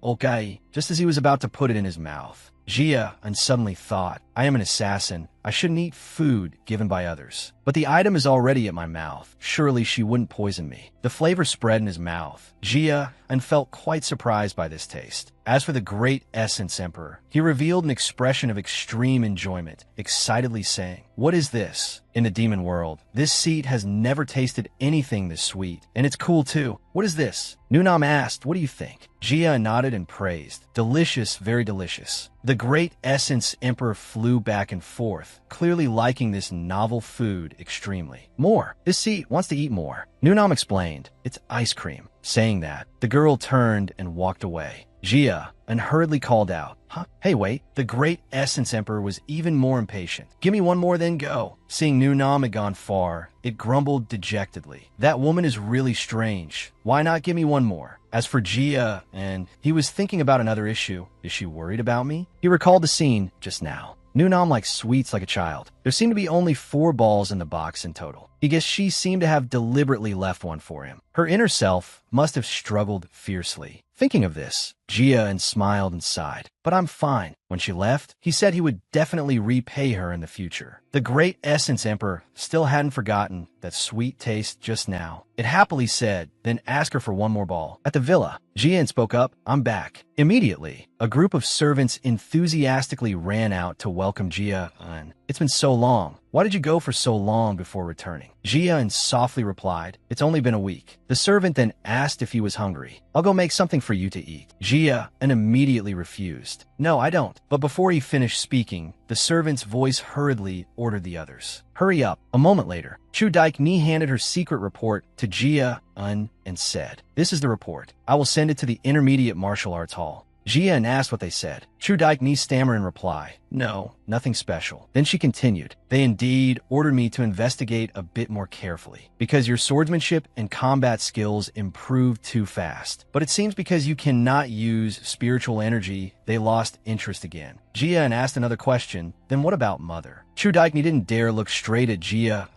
Okay, just as he was about to put it in his mouth. Jia and suddenly thought, I am an assassin. I shouldn't eat food given by others. But the item is already at my mouth. Surely she wouldn't poison me. The flavor spread in his mouth. Jia and felt quite surprised by this taste. As for the great Essence Emperor, he revealed an expression of extreme enjoyment, excitedly saying, what is this? In the demon world, this seed has never tasted anything this sweet. And it's cool too. What is this? Nunam asked, what do you think? Jia nodded and praised. Delicious, very delicious. The great Essence Emperor flew back and forth, clearly liking this novel food extremely. More. This seed wants to eat more. Nunam explained, it's ice cream. Saying that, the girl turned and walked away. Jia and hurriedly called out, huh? Hey, wait. The great Essence Emperor was even more impatient. Give me one more, then go. Seeing Nunam had gone far, it grumbled dejectedly. That woman is really strange. Why not give me one more? As for Jia, and he was thinking about another issue. Is she worried about me? He recalled the scene just now. Nunam likes sweets like a child. There seemed to be only 4 balls in the box in total. He guessed she seemed to have deliberately left one for him. Her inner self must have struggled fiercely. Thinking of this, Jia and smiled and sighed. But I'm fine. When she left, he said he would definitely repay her in the future. The great Essence Emperor still hadn't forgotten that sweet taste just now. It happily said, then asked her for one more ball. At the villa, Jian spoke up, I'm back. Immediately, a group of servants enthusiastically ran out to welcome Jia and, it's been so long. Why did you go for so long before returning? Jia softly replied, it's only been a week. The servant then asked if he was hungry. I'll go make something for you to eat. Jia immediately refused. No, I don't. But before he finished speaking, the servant's voice hurriedly ordered the others. Hurry up. A moment later, Chu Daik-ni handed her secret report to Jia and said, this is the report. I will send it to the Intermediate Martial Arts Hall. Jia asked what they said. Chu Daik-ni stammered in reply, no, nothing special. Then she continued, they indeed ordered me to investigate a bit more carefully, because your swordsmanship and combat skills improved too fast. But it seems because you cannot use spiritual energy, they lost interest again. Jia asked another question, then what about Mother? Chu Daik-ni didn't dare look straight at Jia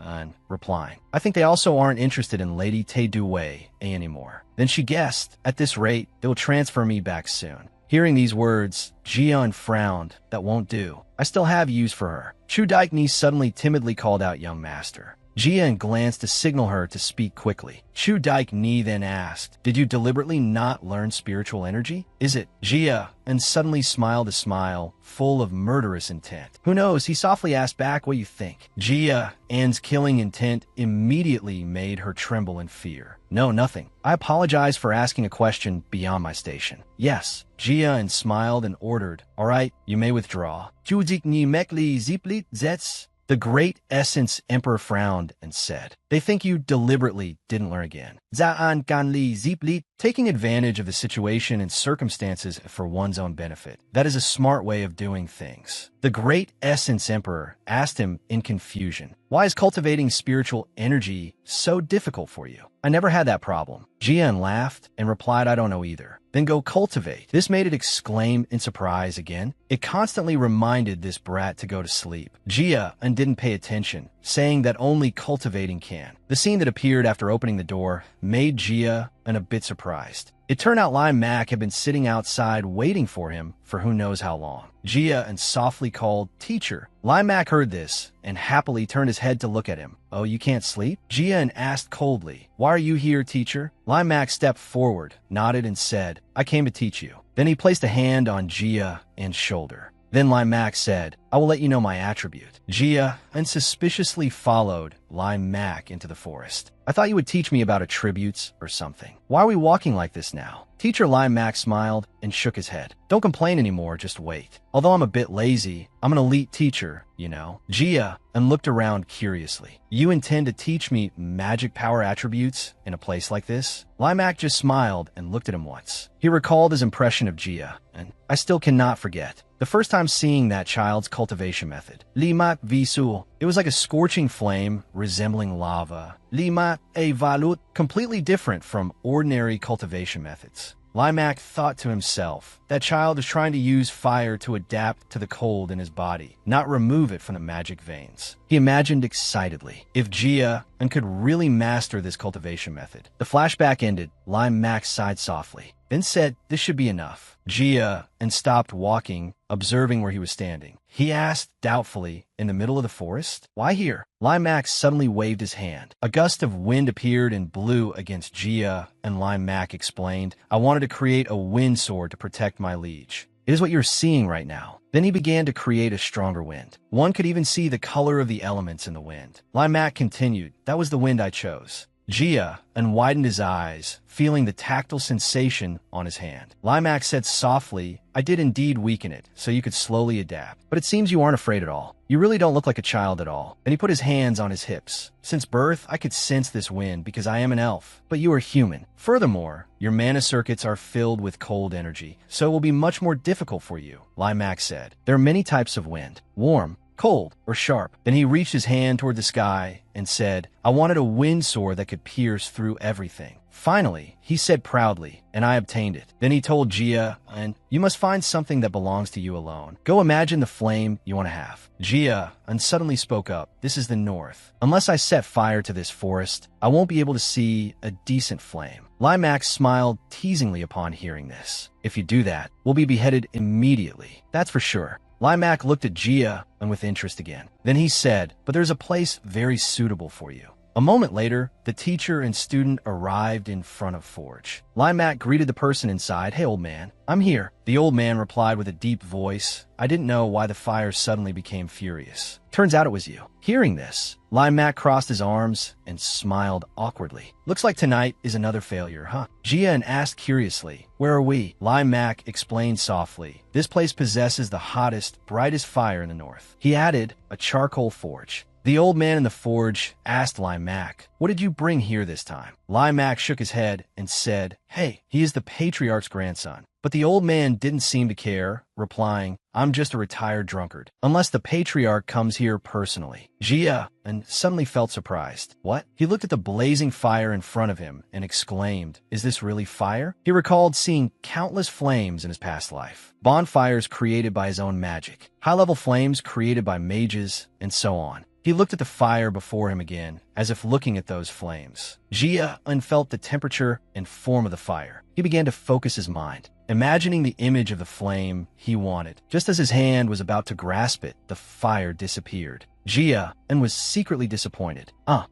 replying, I think they also aren't interested in Lady Tae Du-wei anymore. Then she guessed, at this rate, they will transfer me back soon. Hearing these words, Jian frowned. That won't do. I still have use for her. Chu Daik-ni suddenly timidly called out young master. Jian glanced to signal her to speak quickly. Chu Daik-ni then asked, did you deliberately not learn spiritual energy? Is it? Jia suddenly smiled a smile full of murderous intent. Who knows? He softly asked back, what you think? Jia's killing intent immediately made her tremble in fear. No, nothing. I apologize for asking a question beyond my station. Yes. Jia smiled and ordered, all right, you may withdraw. Judik-ni mekli ziplit zets. The great Essence Emperor frowned and said, they think you deliberately didn't learn again. Za'an ganli ziplit, taking advantage of the situation and circumstances for one's own benefit. That is a smart way of doing things. The great Essence Emperor asked him in confusion, why is cultivating spiritual energy so difficult for you? I never had that problem. Jian laughed and replied, I don't know either. Then go cultivate. This made it exclaim in surprise again. It constantly reminded this brat to go to sleep. Jia didn't pay attention, saying that only cultivating can. The scene that appeared after opening the door made Jia a bit surprised. It turned out Lai Mac had been sitting outside waiting for him for who knows how long. Jia softly called, teacher. Lai Mac heard this and happily turned his head to look at him. Oh, you can't sleep? Jia asked coldly, why are you here, teacher? Lai Mac stepped forward, nodded and said, I came to teach you. Then he placed a hand on Jia's shoulder. Then Lai Mac said, I will let you know my attribute. Jia suspiciously followed Lime Mac into the forest. I thought you would teach me about attributes or something. Why are we walking like this now? Teacher Lime Mac smiled and shook his head. Don't complain anymore, just wait. Although I'm a bit lazy, I'm an elite teacher, you know. Gia and looked around curiously. You intend to teach me magic power attributes in a place like this? Lime Mac just smiled and looked at him once. He recalled his impression of Gia, and I still cannot forget the first time seeing that child's cultivation method. Limak visu. It was like a scorching flame resembling lava. Limak e valut. Completely different from ordinary cultivation methods. Limac thought to himself, that child is trying to use fire to adapt to the cold in his body, not remove it from the magic veins. He imagined excitedly, if Gia could really master this cultivation method. The flashback ended. Limac sighed softly, then said, this should be enough. Gia stopped walking, observing where he was standing. He asked doubtfully, in the middle of the forest? Why here? Limac suddenly waved his hand. A gust of wind appeared and blew against Gia, and Limac explained, I wanted to create a wind sword to protect my liege. It is what you're seeing right now. Then he began to create a stronger wind. One could even see the color of the elements in the wind. Limac continued, that was the wind I chose. Gia widened his eyes, feeling the tactile sensation on his hand. Limac said softly, I did indeed weaken it, so you could slowly adapt. But it seems you aren't afraid at all. You really don't look like a child at all. And he put his hands on his hips. Since birth, I could sense this wind because I am an elf. But you are human. Furthermore, your mana circuits are filled with cold energy, so it will be much more difficult for you, Limac said. There are many types of wind. Warm, cold, or sharp. Then he reached his hand toward the sky and said, I wanted a wind sword that could pierce through everything. Finally, he said proudly, and I obtained it. Then he told Gia, you must find something that belongs to you alone. Go imagine the flame you want to have. Gia suddenly spoke up, this is the north. Unless I set fire to this forest, I won't be able to see a decent flame. Limac smiled teasingly upon hearing this. If you do that, we'll be beheaded immediately. That's for sure. Limac looked at Gia with interest again. Then he said, but there's a place very suitable for you. A moment later, the teacher and student arrived in front of Forge. Limac greeted the person inside. Hey, old man, I'm here. The old man replied with a deep voice. I didn't know why the fire suddenly became furious. Turns out it was you. Hearing this, Limac crossed his arms and smiled awkwardly. Looks like tonight is another failure, huh? Gia asked curiously, where are we? Limac explained softly. This place possesses the hottest, brightest fire in the north. He added, a charcoal forge. The old man in the forge asked Limac, what did you bring here this time? Limac shook his head and said, hey, he is the patriarch's grandson. But the old man didn't seem to care, replying, I'm just a retired drunkard, unless the patriarch comes here personally. Gia suddenly felt surprised. What? He looked at the blazing fire in front of him and exclaimed, is this really fire? He recalled seeing countless flames in his past life. Bonfires created by his own magic, high-level flames created by mages, and so on. He looked at the fire before him again, as if looking at those flames. Gia felt the temperature and form of the fire. He began to focus his mind, imagining the image of the flame he wanted. Just as his hand was about to grasp it, the fire disappeared. Gia was secretly disappointed.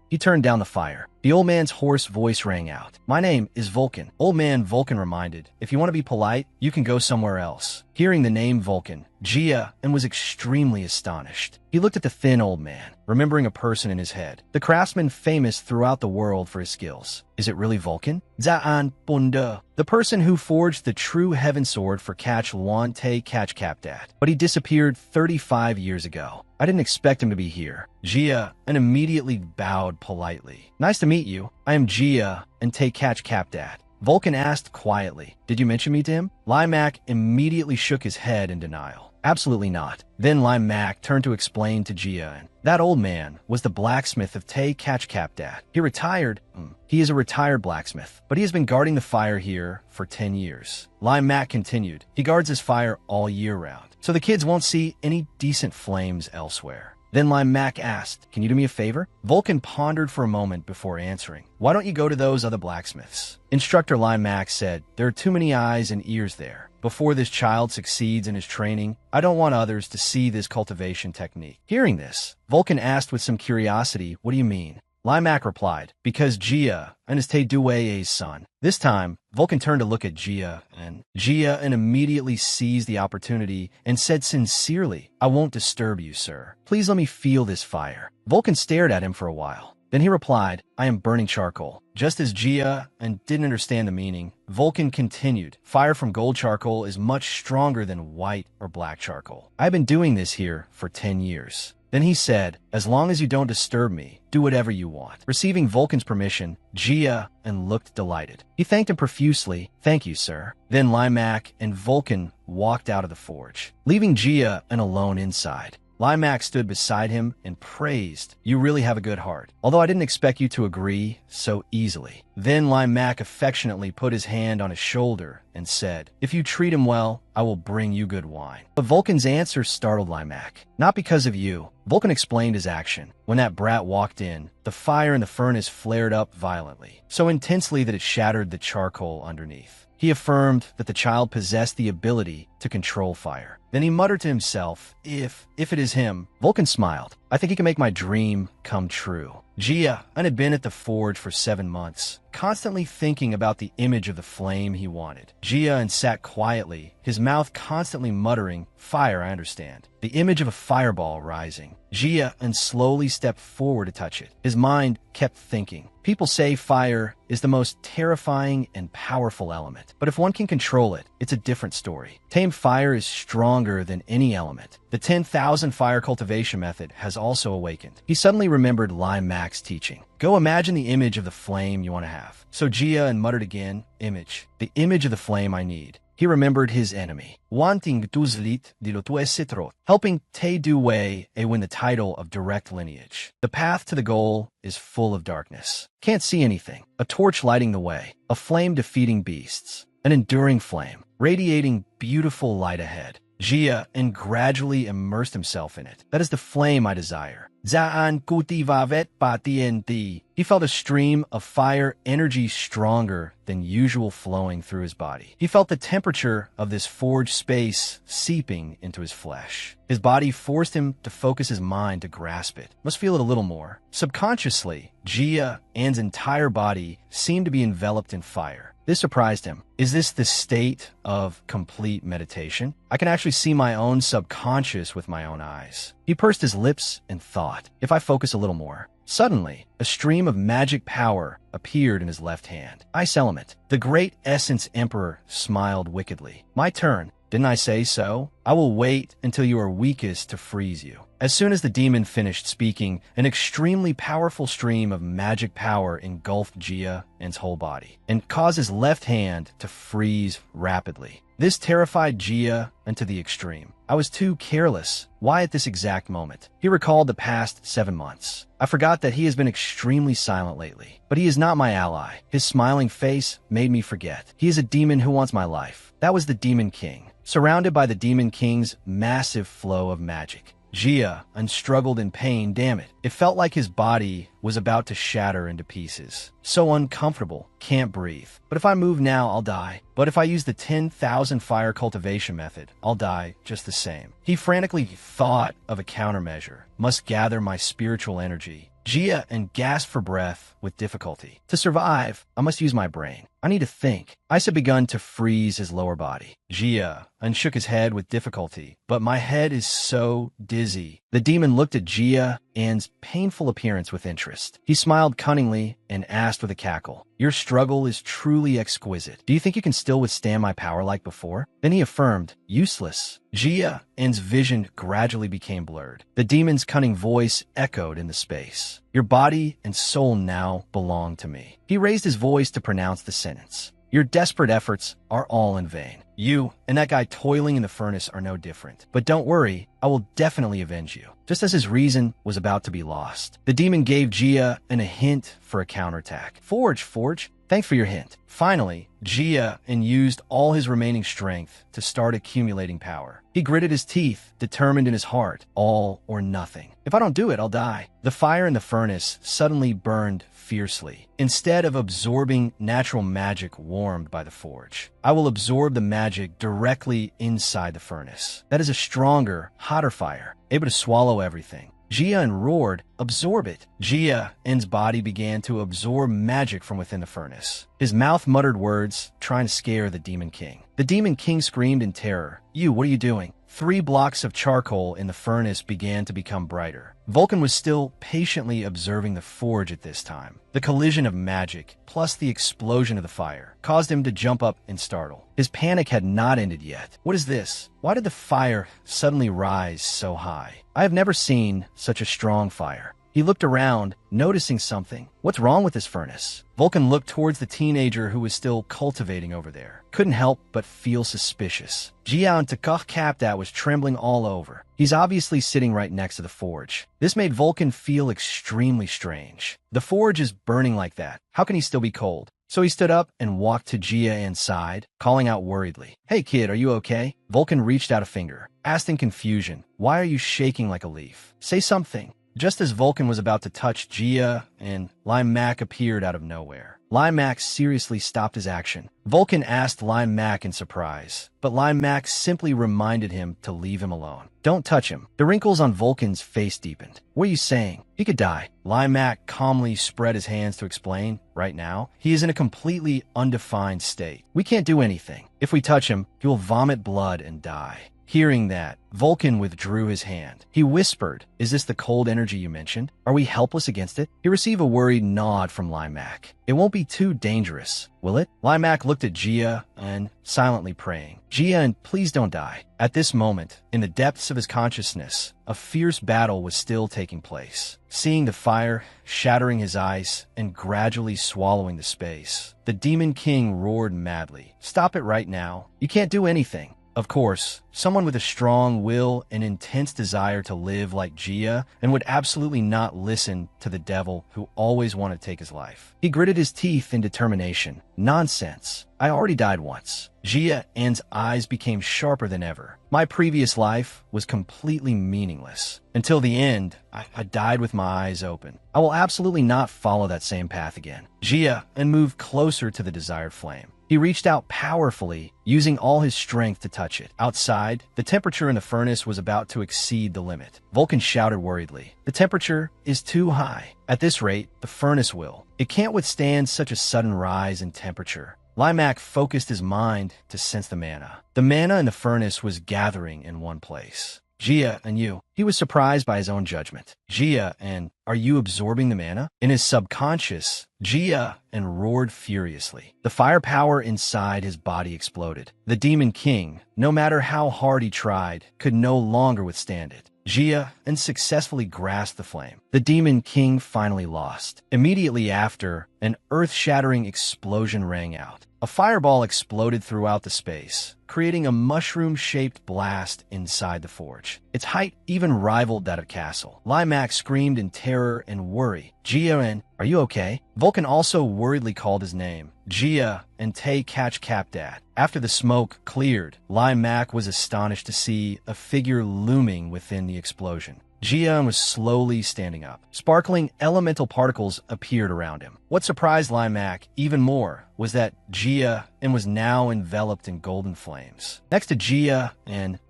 He turned down the fire. The old man's hoarse voice rang out. My name is Vulcan. Old man Vulcan reminded, if you want to be polite, you can go somewhere else. Hearing the name Vulcan, Gia was extremely astonished. He looked at the thin old man, remembering a person in his head. The craftsman famous throughout the world for his skills. Is it really Vulcan? Za'an Bunda. The person who forged the true heaven sword for Catch Luan Te Catch Capdat. But he disappeared 35 years ago. I didn't expect him to be here. Gia immediately bowed politely. Nice to meet you. I am Gia Te Catch Capdat. Vulcan asked quietly, did you mention me to him? Limac immediately shook his head in denial. Absolutely not. Then Limac turned to explain to Gia, that old man was the blacksmith of Te Catch Capdat. He retired. He is a retired blacksmith, but he has been guarding the fire here for 10 years. Limac continued, he guards his fire all year round, so the kids won't see any decent flames elsewhere. Then Limac asked, can you do me a favor? Vulcan pondered for a moment before answering. Why don't you go to those other blacksmiths? Instructor Limac said, there are too many eyes and ears there. Before this child succeeds in his training, I don't want others to see this cultivation technique. Hearing this, Vulcan asked with some curiosity, what do you mean? Limac replied, because Jia and is Tae-Due's son. This time, Vulcan turned to look at Jia and immediately seized the opportunity and said sincerely, I won't disturb you, sir. Please let me feel this fire. Vulcan stared at him for a while. Then he replied, I am burning charcoal. Just as Jia and didn't understand the meaning, Vulcan continued, fire from gold charcoal is much stronger than white or black charcoal. I've been doing this here for 10 years. Then he said, as long as you don't disturb me, do whatever you want. Receiving Vulcan's permission, Jia and looked delighted. He thanked him profusely. Thank you, sir. Then Limac and Vulcan walked out of the forge, leaving Jia and alone inside. Limac stood beside him and praised, you really have a good heart, although I didn't expect you to agree so easily. Then Limac affectionately put his hand on his shoulder and said, if you treat him well, I will bring you good wine. But Vulcan's answer startled Limac. Not because of you. Vulcan explained his action. When that brat walked in, the fire in the furnace flared up violently, so intensely that it shattered the charcoal underneath. He affirmed that the child possessed the ability to control fire. Then he muttered to himself, if it is him. Vulcan smiled. I think he can make my dream come true. Jia had been at the forge for 7 months, constantly thinking about the image of the flame he wanted. Jia sat quietly, his mouth constantly muttering, fire, I understand. The image of a fireball rising. Jia slowly stepped forward to touch it. His mind kept thinking. People say fire is the most terrifying and powerful element, but if one can control it, it's a different story. Tamed fire is stronger than any element. The 10,000 fire cultivation method has also awakened. He suddenly remembered Limac's teaching. Go imagine the image of the flame you want to have. So Jia muttered again, image. The image of the flame I need. He remembered his enemy, wanting Tuzlit Dilotuesitrot, helping Tae-Due win the title of direct lineage. The path to the goal is full of darkness. Can't see anything. A torch lighting the way. A flame defeating beasts. An enduring flame, radiating beautiful light ahead. Jia gradually immersed himself in it. That is the flame I desire. Zaan kutivavet patienti. He felt a stream of fire energy stronger than usual flowing through his body. He felt the temperature of this forged space seeping into his flesh. His body forced him to focus his mind to grasp it. Must feel it a little more. Subconsciously, Jia's entire body seemed to be enveloped in fire. This surprised him. Is this the state of complete meditation? I can actually see my own subconscious with my own eyes. He pursed his lips and thought, if I focus a little more. Suddenly, a stream of magic power appeared in his left hand. Ice element. The great Essence Emperor smiled wickedly. My turn. Didn't I say so? I will wait until you are weakest to freeze you. As soon as the demon finished speaking, an extremely powerful stream of magic power engulfed Jia's whole body and caused his left hand to freeze rapidly. This terrified Jia to the extreme. I was too careless. Why at this exact moment? He recalled the past 7 months. I forgot that he has been extremely silent lately, but he is not my ally. His smiling face made me forget. He is a demon who wants my life. That was the Demon King. Surrounded by the Demon King's massive flow of magic, Jia struggled in pain. Damn it. It felt like his body was about to shatter into pieces. So uncomfortable. Can't breathe. But if I move now, I'll die. But if I use the 10,000 fire cultivation method, I'll die just the same. He frantically thought of a countermeasure. Must gather my spiritual energy. Jia gasped for breath with difficulty. To survive, I must use my brain. I need to think. Ice had begun to freeze his lower body. Jia shook his head with difficulty, but my head is so dizzy. The demon looked at Jia's painful appearance with interest. He smiled cunningly and asked with a cackle, your struggle is truly exquisite. Do you think you can still withstand my power like before? Then he affirmed, useless. Jia's vision gradually became blurred. The demon's cunning voice echoed in the space. Your body and soul now belong to me. He raised his voice to pronounce the sentence. Your desperate efforts are all in vain. You and that guy toiling in the furnace are no different. But don't worry, I will definitely avenge you. Just as his reason was about to be lost, the demon gave Jia a hint for a counterattack. Forge. Thanks for your hint. Finally, Jia used all his remaining strength to start accumulating power. He gritted his teeth, determined in his heart, all or nothing. If I don't do it, I'll die. The fire in the furnace suddenly burned fiercely. Instead of absorbing natural magic warmed by the forge, I will absorb the magic directly inside the furnace. That is a stronger, hotter fire, able to swallow everything. Jia and roared, "Absorb it!" Jia's body began to absorb magic from within the furnace. His mouth muttered words, trying to scare the Demon King. The Demon King screamed in terror. What are you doing?" 3 blocks of charcoal in the furnace began to become brighter. Vulcan was still patiently observing the forge at this time. The collision of magic, plus the explosion of the fire, caused him to jump up and startle. His panic had not ended yet. What is this? Why did the fire suddenly rise so high? I have never seen such a strong fire. He looked around, noticing something. What's wrong with this furnace? Vulcan looked towards the teenager who was still cultivating over there. Couldn't help but feel suspicious. Jiao and Takach Kapdat was trembling all over. He's obviously sitting right next to the forge. This made Vulcan feel extremely strange. The forge is burning like that. How can he still be cold? So he stood up and walked to Jia's side, calling out worriedly, "Hey kid, are you okay?" Vulcan reached out a finger, asked in confusion, "Why are you shaking like a leaf? Say something." Just as Vulcan was about to touch Jia, and Lime Mac appeared out of nowhere. Lime Mac seriously stopped his action. Vulcan asked Lime Mac in surprise, but Lime Mac simply reminded him to leave him alone. "Don't touch him." The wrinkles on Vulcan's face deepened. "What are you saying? He could die." Lime Mac calmly spread his hands to explain. "Right now, he is in a completely undefined state. We can't do anything. If we touch him, he will vomit blood and die." Hearing that, Vulcan withdrew his hand. He whispered, "Is this the cold energy you mentioned? Are we helpless against it?" He received a worried nod from Limac. "It won't be too dangerous, will it?" Limac looked at Jia and silently praying, "Jia, and please don't die." At this moment, in the depths of his consciousness, a fierce battle was still taking place. Seeing the fire shattering his ice and gradually swallowing the space, the Demon King roared madly, "Stop it right now. You can't do anything." Of course, someone with a strong will and intense desire to live like Jia and would absolutely not listen to the devil who always wanted to take his life. He gritted his teeth in determination. "Nonsense. I already died once." Jia's eyes became sharper than ever. "My previous life was completely meaningless. Until the end, I died with my eyes open. I will absolutely not follow that same path again." Jia moved closer to the desired flame. He reached out powerfully, using all his strength to touch it. Outside, the temperature in the furnace was about to exceed the limit. Vulcan shouted worriedly, "The temperature is too high. At this rate, the furnace will. It can't withstand such a sudden rise in temperature." Limac focused his mind to sense the mana. The mana in the furnace was gathering in one place. "Jia, and you." He was surprised by his own judgment. "Jia, and are you absorbing the mana?" In his subconscious, Jia roared furiously. The firepower inside his body exploded. The Demon King, no matter how hard he tried, could no longer withstand it. Jia successfully grasped the flame. The Demon King finally lost. Immediately after, an earth-shattering explosion rang out. A fireball exploded throughout the space, creating a mushroom-shaped blast inside the forge. Its height even rivaled that of Castle. Limac screamed in terror and worry. "Jia, are you okay?" Vulcan also worriedly called his name. Jia and Tay catch Kapdat. After the smoke cleared, Limac was astonished to see a figure looming within the explosion. Jia was slowly standing up. Sparkling elemental particles appeared around him. What surprised Limac even more was that Jia was now enveloped in golden flames. Next to Jia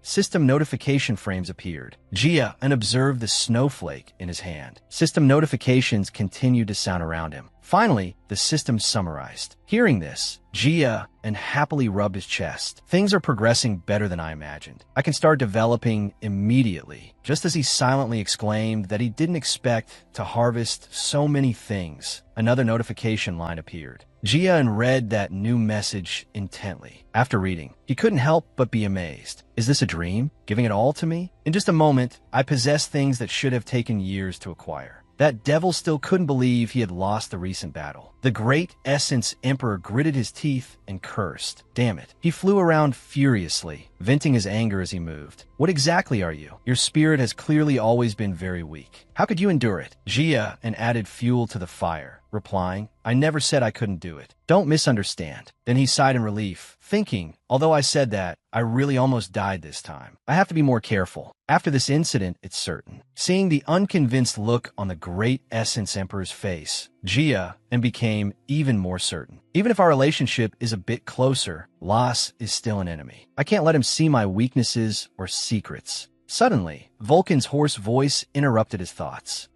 system notification frames appeared. Jia observed the snowflake in his hand. System notifications continued to sound around him. Finally, the system summarized. Hearing this, Jia happily rubbed his chest. "Things are progressing better than I imagined. I can start developing immediately." Just as he silently exclaimed that he didn't expect to harvest so many things, another notification line appeared. Jia read that new message intently. After reading, he couldn't help but be amazed. "Is this a dream? Giving it all to me? In just a moment, I possess things that should have taken years to acquire." That devil still couldn't believe he had lost the recent battle. The great Essence Emperor gritted his teeth and cursed. Damn it. He flew around furiously, venting his anger as he moved. "What exactly are you? Your spirit has clearly always been very weak. How could you endure it?" Jia added fuel to the fire, replying, "I never said I couldn't do it. Don't misunderstand." Then he sighed in relief, thinking, "Although I said that, I really almost died this time. I have to be more careful. After this incident, it's certain." Seeing the unconvinced look on the great Essence Emperor's face, Jia became even more certain. "Even if our relationship is a bit closer, Las is still an enemy. I can't let him see my weaknesses or secrets." Suddenly, Vulcan's hoarse voice interrupted his thoughts.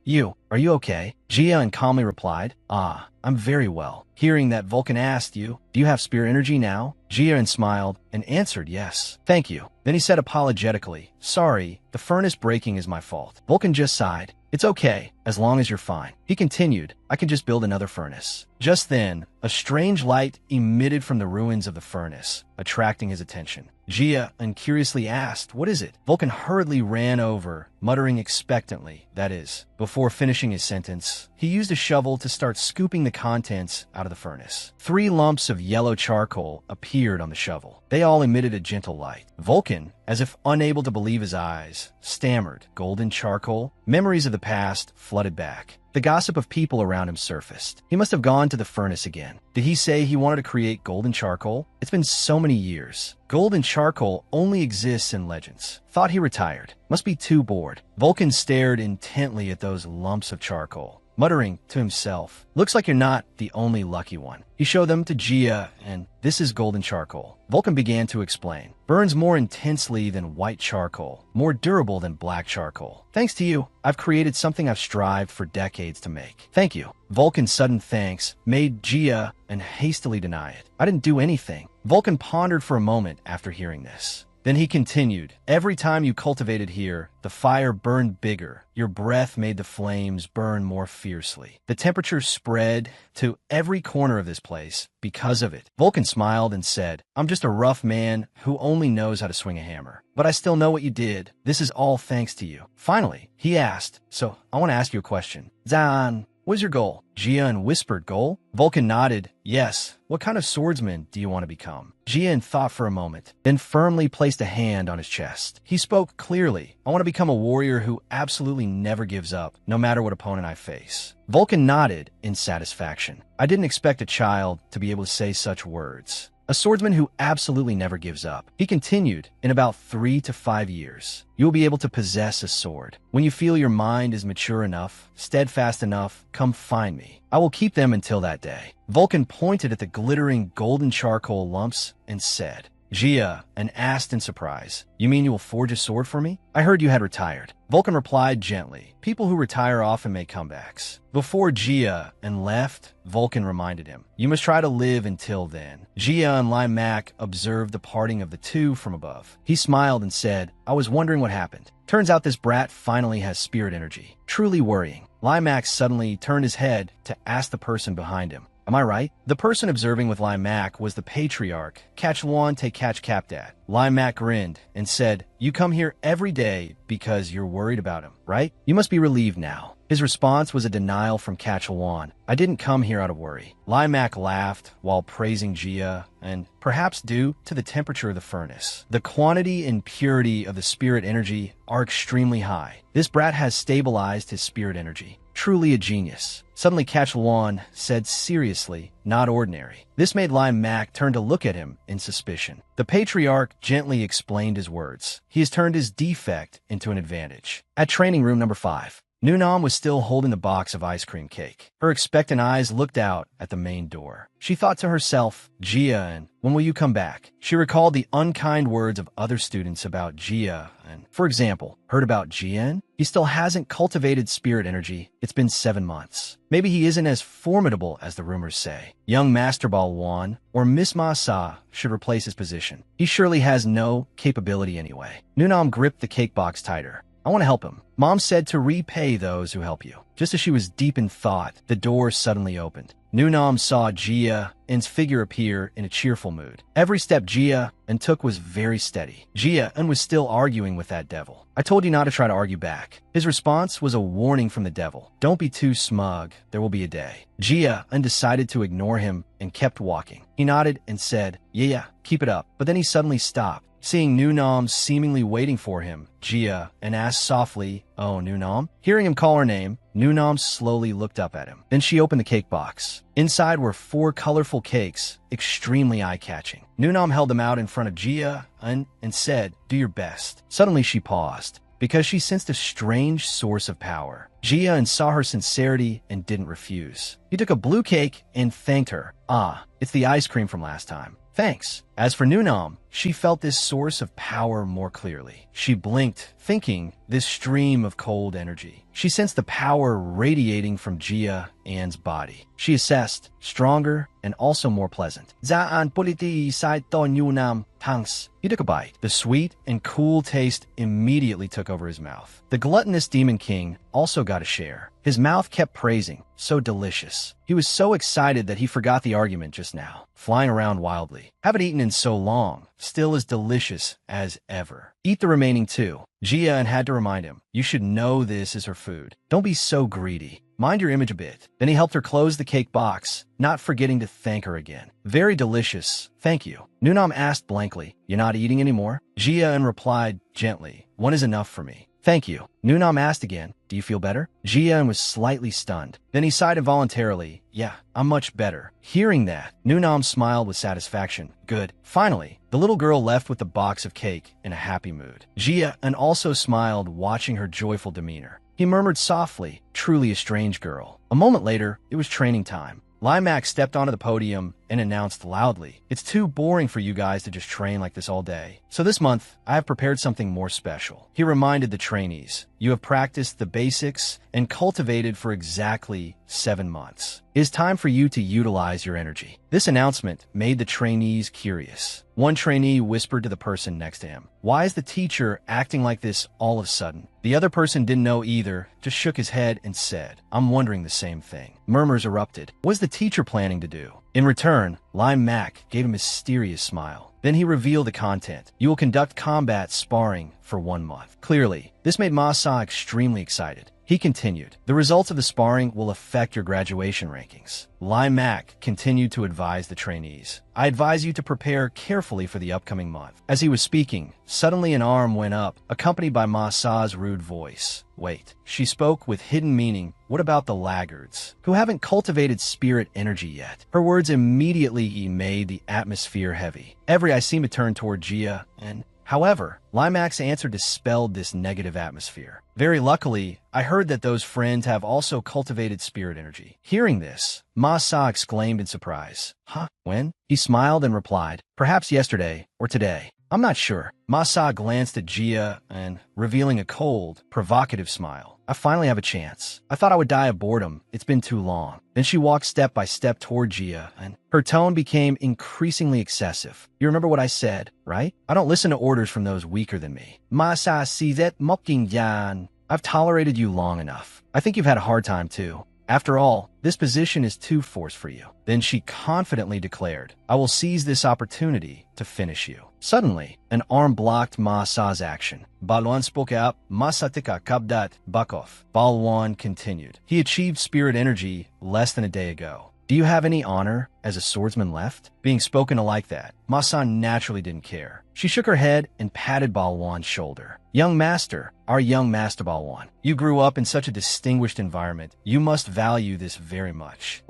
Are you okay? Jia calmly replied, I'm very well. Hearing that, Vulcan asked, do you have spirit energy now? Jia smiled and answered, yes. Thank you. Then he said apologetically, sorry, the furnace breaking is my fault. Vulcan just sighed. It's okay, as long as you're fine. He continued, I can just build another furnace. Just then, a strange light emitted from the ruins of the furnace, attracting his attention. Jia curiously asked, what is it? Vulcan hurriedly ran over, muttering expectantly, that is. Before finishing his sentence, he used a shovel to start scooping the contents out of the furnace. 3 lumps of yellow charcoal appeared on the shovel. They all emitted a gentle light. Vulcan, as if unable to believe his eyes, stammered, golden charcoal? Memories of the past flooded back. The gossip of people around him surfaced. He must have gone to the furnace again. Did he say he wanted to create golden charcoal? It's been so many years. Golden charcoal only exists in legends. Thought he retired. Must be too bored. Vulcan stared intently at those lumps of charcoal, muttering to himself, looks like you're not the only lucky one. He showed them to Jia, and this is golden charcoal. Vulcan began to explain. Burns more intensely than white charcoal, more durable than black charcoal. Thanks to you, I've created something I've strived for decades to make. Thank you. Vulcan's sudden thanks made Jia hastily deny it. I didn't do anything. Vulcan pondered for a moment after hearing this. Then he continued, every time you cultivated here, the fire burned bigger. Your breath made the flames burn more fiercely. The temperature spread to every corner of this place because of it. Vulcan smiled and said, I'm just a rough man who only knows how to swing a hammer. But I still know what you did. This is all thanks to you. Finally, he asked, so I want to ask you a question. Zan, what's your goal? Jia whispered, goal? Vulcan nodded, yes. What kind of swordsman do you want to become? Jia thought for a moment, then firmly placed a hand on his chest. He spoke clearly, I want to become a warrior who absolutely never gives up, no matter what opponent I face. Vulcan nodded in satisfaction. I didn't expect a child to be able to say such words. A swordsman who absolutely never gives up. He continued, in about 3 to 5 years, you will be able to possess a sword. When you feel your mind is mature enough, steadfast enough, come find me. I will keep them until that day. Vulcan pointed at the glittering golden charcoal lumps and said, Jia asked in surprise, you mean you will forge a sword for me? I heard you had retired. Vulcan replied gently, people who retire often make comebacks. Before Jia left, Vulcan reminded him, you must try to live until then. Jia and Lai Mak observed the parting of the two from above. He smiled and said, I was wondering what happened. Turns out this brat finally has spirit energy. Truly worrying. Lai Mak suddenly turned his head to ask the person behind him, am I right? The person observing with Lai Mak was the patriarch, Kachluan Te Kach Kapdat. Lai Mak grinned and said, you come here every day because you're worried about him, right? You must be relieved now. His response was a denial from Kachluan. I didn't come here out of worry. Lai Mak laughed while praising Jia, and perhaps due to the temperature of the furnace. The quantity and purity of the spirit energy are extremely high. This brat has stabilized his spirit energy. Truly a genius. Suddenly Kachluan said seriously, not ordinary. This made Lai Mak turn to look at him in suspicion. The patriarch gently explained his words. He has turned his defect into an advantage. At training room number 5, Nunam was still holding the box of ice cream cake. Her expectant eyes looked out at the main door. She thought to herself, Jia, when will you come back? She recalled the unkind words of other students about Jia, for example, heard about Jia? He still hasn't cultivated spirit energy. It's been 7 months. Maybe he isn't as formidable as the rumors say. Young Master Ball Wan or Miss Ma Sa should replace his position. He surely has no capability anyway. Nunam gripped the cake box tighter. I want to help him. Mom said to repay those who help you. Just as she was deep in thought, the door suddenly opened. Nunam saw Jia's figure appear in a cheerful mood. Every step Jia took was very steady. Jia was still arguing with that devil. I told you not to try to argue back. His response was a warning from the devil. Don't be too smug. There will be a day. Jia decided to ignore him and kept walking. He nodded and said, yeah, keep it up. But then he suddenly stopped. Seeing Nunam seemingly waiting for him, Jia asked softly, oh, Nunam? Hearing him call her name, Nunam slowly looked up at him. Then she opened the cake box. Inside were 4 colorful cakes, extremely eye-catching. Nunam held them out in front of Jia and said, do your best. Suddenly she paused, because she sensed a strange source of power. Jia saw her sincerity and didn't refuse. He took a blue cake and thanked her. Ah, it's the ice cream from last time. Thanks. As for Nunam, she felt this source of power more clearly. She blinked, thinking this stream of cold energy. She sensed the power radiating from Jia An's body. She assessed, stronger and also more pleasant. Zaan politi sai ton yunam tangs. He took a bite. The sweet and cool taste immediately took over his mouth. The gluttonous Demon King also got a share. His mouth kept praising, so delicious. He was so excited that he forgot the argument just now, flying around wildly. Haven't eaten in so long, still as delicious as ever. Eat the remaining two. Jia had to remind him, you should know this is her food. Don't be so greedy. Mind your image a bit. Then he helped her close the cake box, not forgetting to thank her again. Very delicious. Thank you. Nunam asked blankly, you're not eating anymore? Jia replied gently, one is enough for me. Thank you. Nunam asked again, do you feel better? Jia was slightly stunned. Then he sighed involuntarily, yeah, I'm much better. Hearing that, Nunam smiled with satisfaction. Good. Finally, the little girl left with the box of cake in a happy mood. Jia also smiled, watching her joyful demeanor. He murmured softly, truly a strange girl. A moment later, it was training time. Limac stepped onto the podium and announced loudly, it's too boring for you guys to just train like this all day. So this month, I have prepared something more special. He reminded the trainees, you have practiced the basics and cultivated for exactly 7 months. It is time for you to utilize your energy. This announcement made the trainees curious. One trainee whispered to the person next to him, why is the teacher acting like this all of a sudden? The other person didn't know either, just shook his head and said, I'm wondering the same thing. Murmurs erupted. What is the teacher planning to do? In return, Lime Mac gave a mysterious smile. Then he revealed the content. You will conduct combat sparring for 1 month. Clearly, this made Ma Sa extremely excited. He continued, the results of the sparring will affect your graduation rankings. Lai Mac continued to advise the trainees. I advise you to prepare carefully for the upcoming month. As he was speaking, suddenly an arm went up, accompanied by Ma Sa's rude voice. Wait, she spoke with hidden meaning. What about the laggards, who haven't cultivated spirit energy yet? Her words immediately made the atmosphere heavy. Every eye seemed to turn toward Jia, and however, Limax's answer dispelled this negative atmosphere. Very luckily, I heard that those friends have also cultivated spirit energy. Hearing this, Ma Sa exclaimed in surprise. Huh? When? He smiled and replied, perhaps yesterday or today. I'm not sure. Ma Sa glanced at Jia and, revealing a cold, provocative smile. I finally have a chance. I thought I would die of boredom. It's been too long. Then she walked step by step toward Jia, and her tone became increasingly excessive. You remember what I said, right? I don't listen to orders from those weaker than me. Ma Sa sizet mokking yan. I've tolerated you long enough. I think you've had a hard time too. After all, this position is too forced for you. Then she confidently declared, I will seize this opportunity to finish you. Suddenly, an arm blocked Ma Sa's action. Balwan spoke out, Masatika kabdat, Bakov. Balwan continued. He achieved spirit energy less than a day ago. Do you have any honor as a swordsman left? Being spoken to like that, Ma Sa naturally didn't care. She shook her head and patted Balwan's shoulder. Young master, our young master Balwan, you grew up in such a distinguished environment. You must value this very much.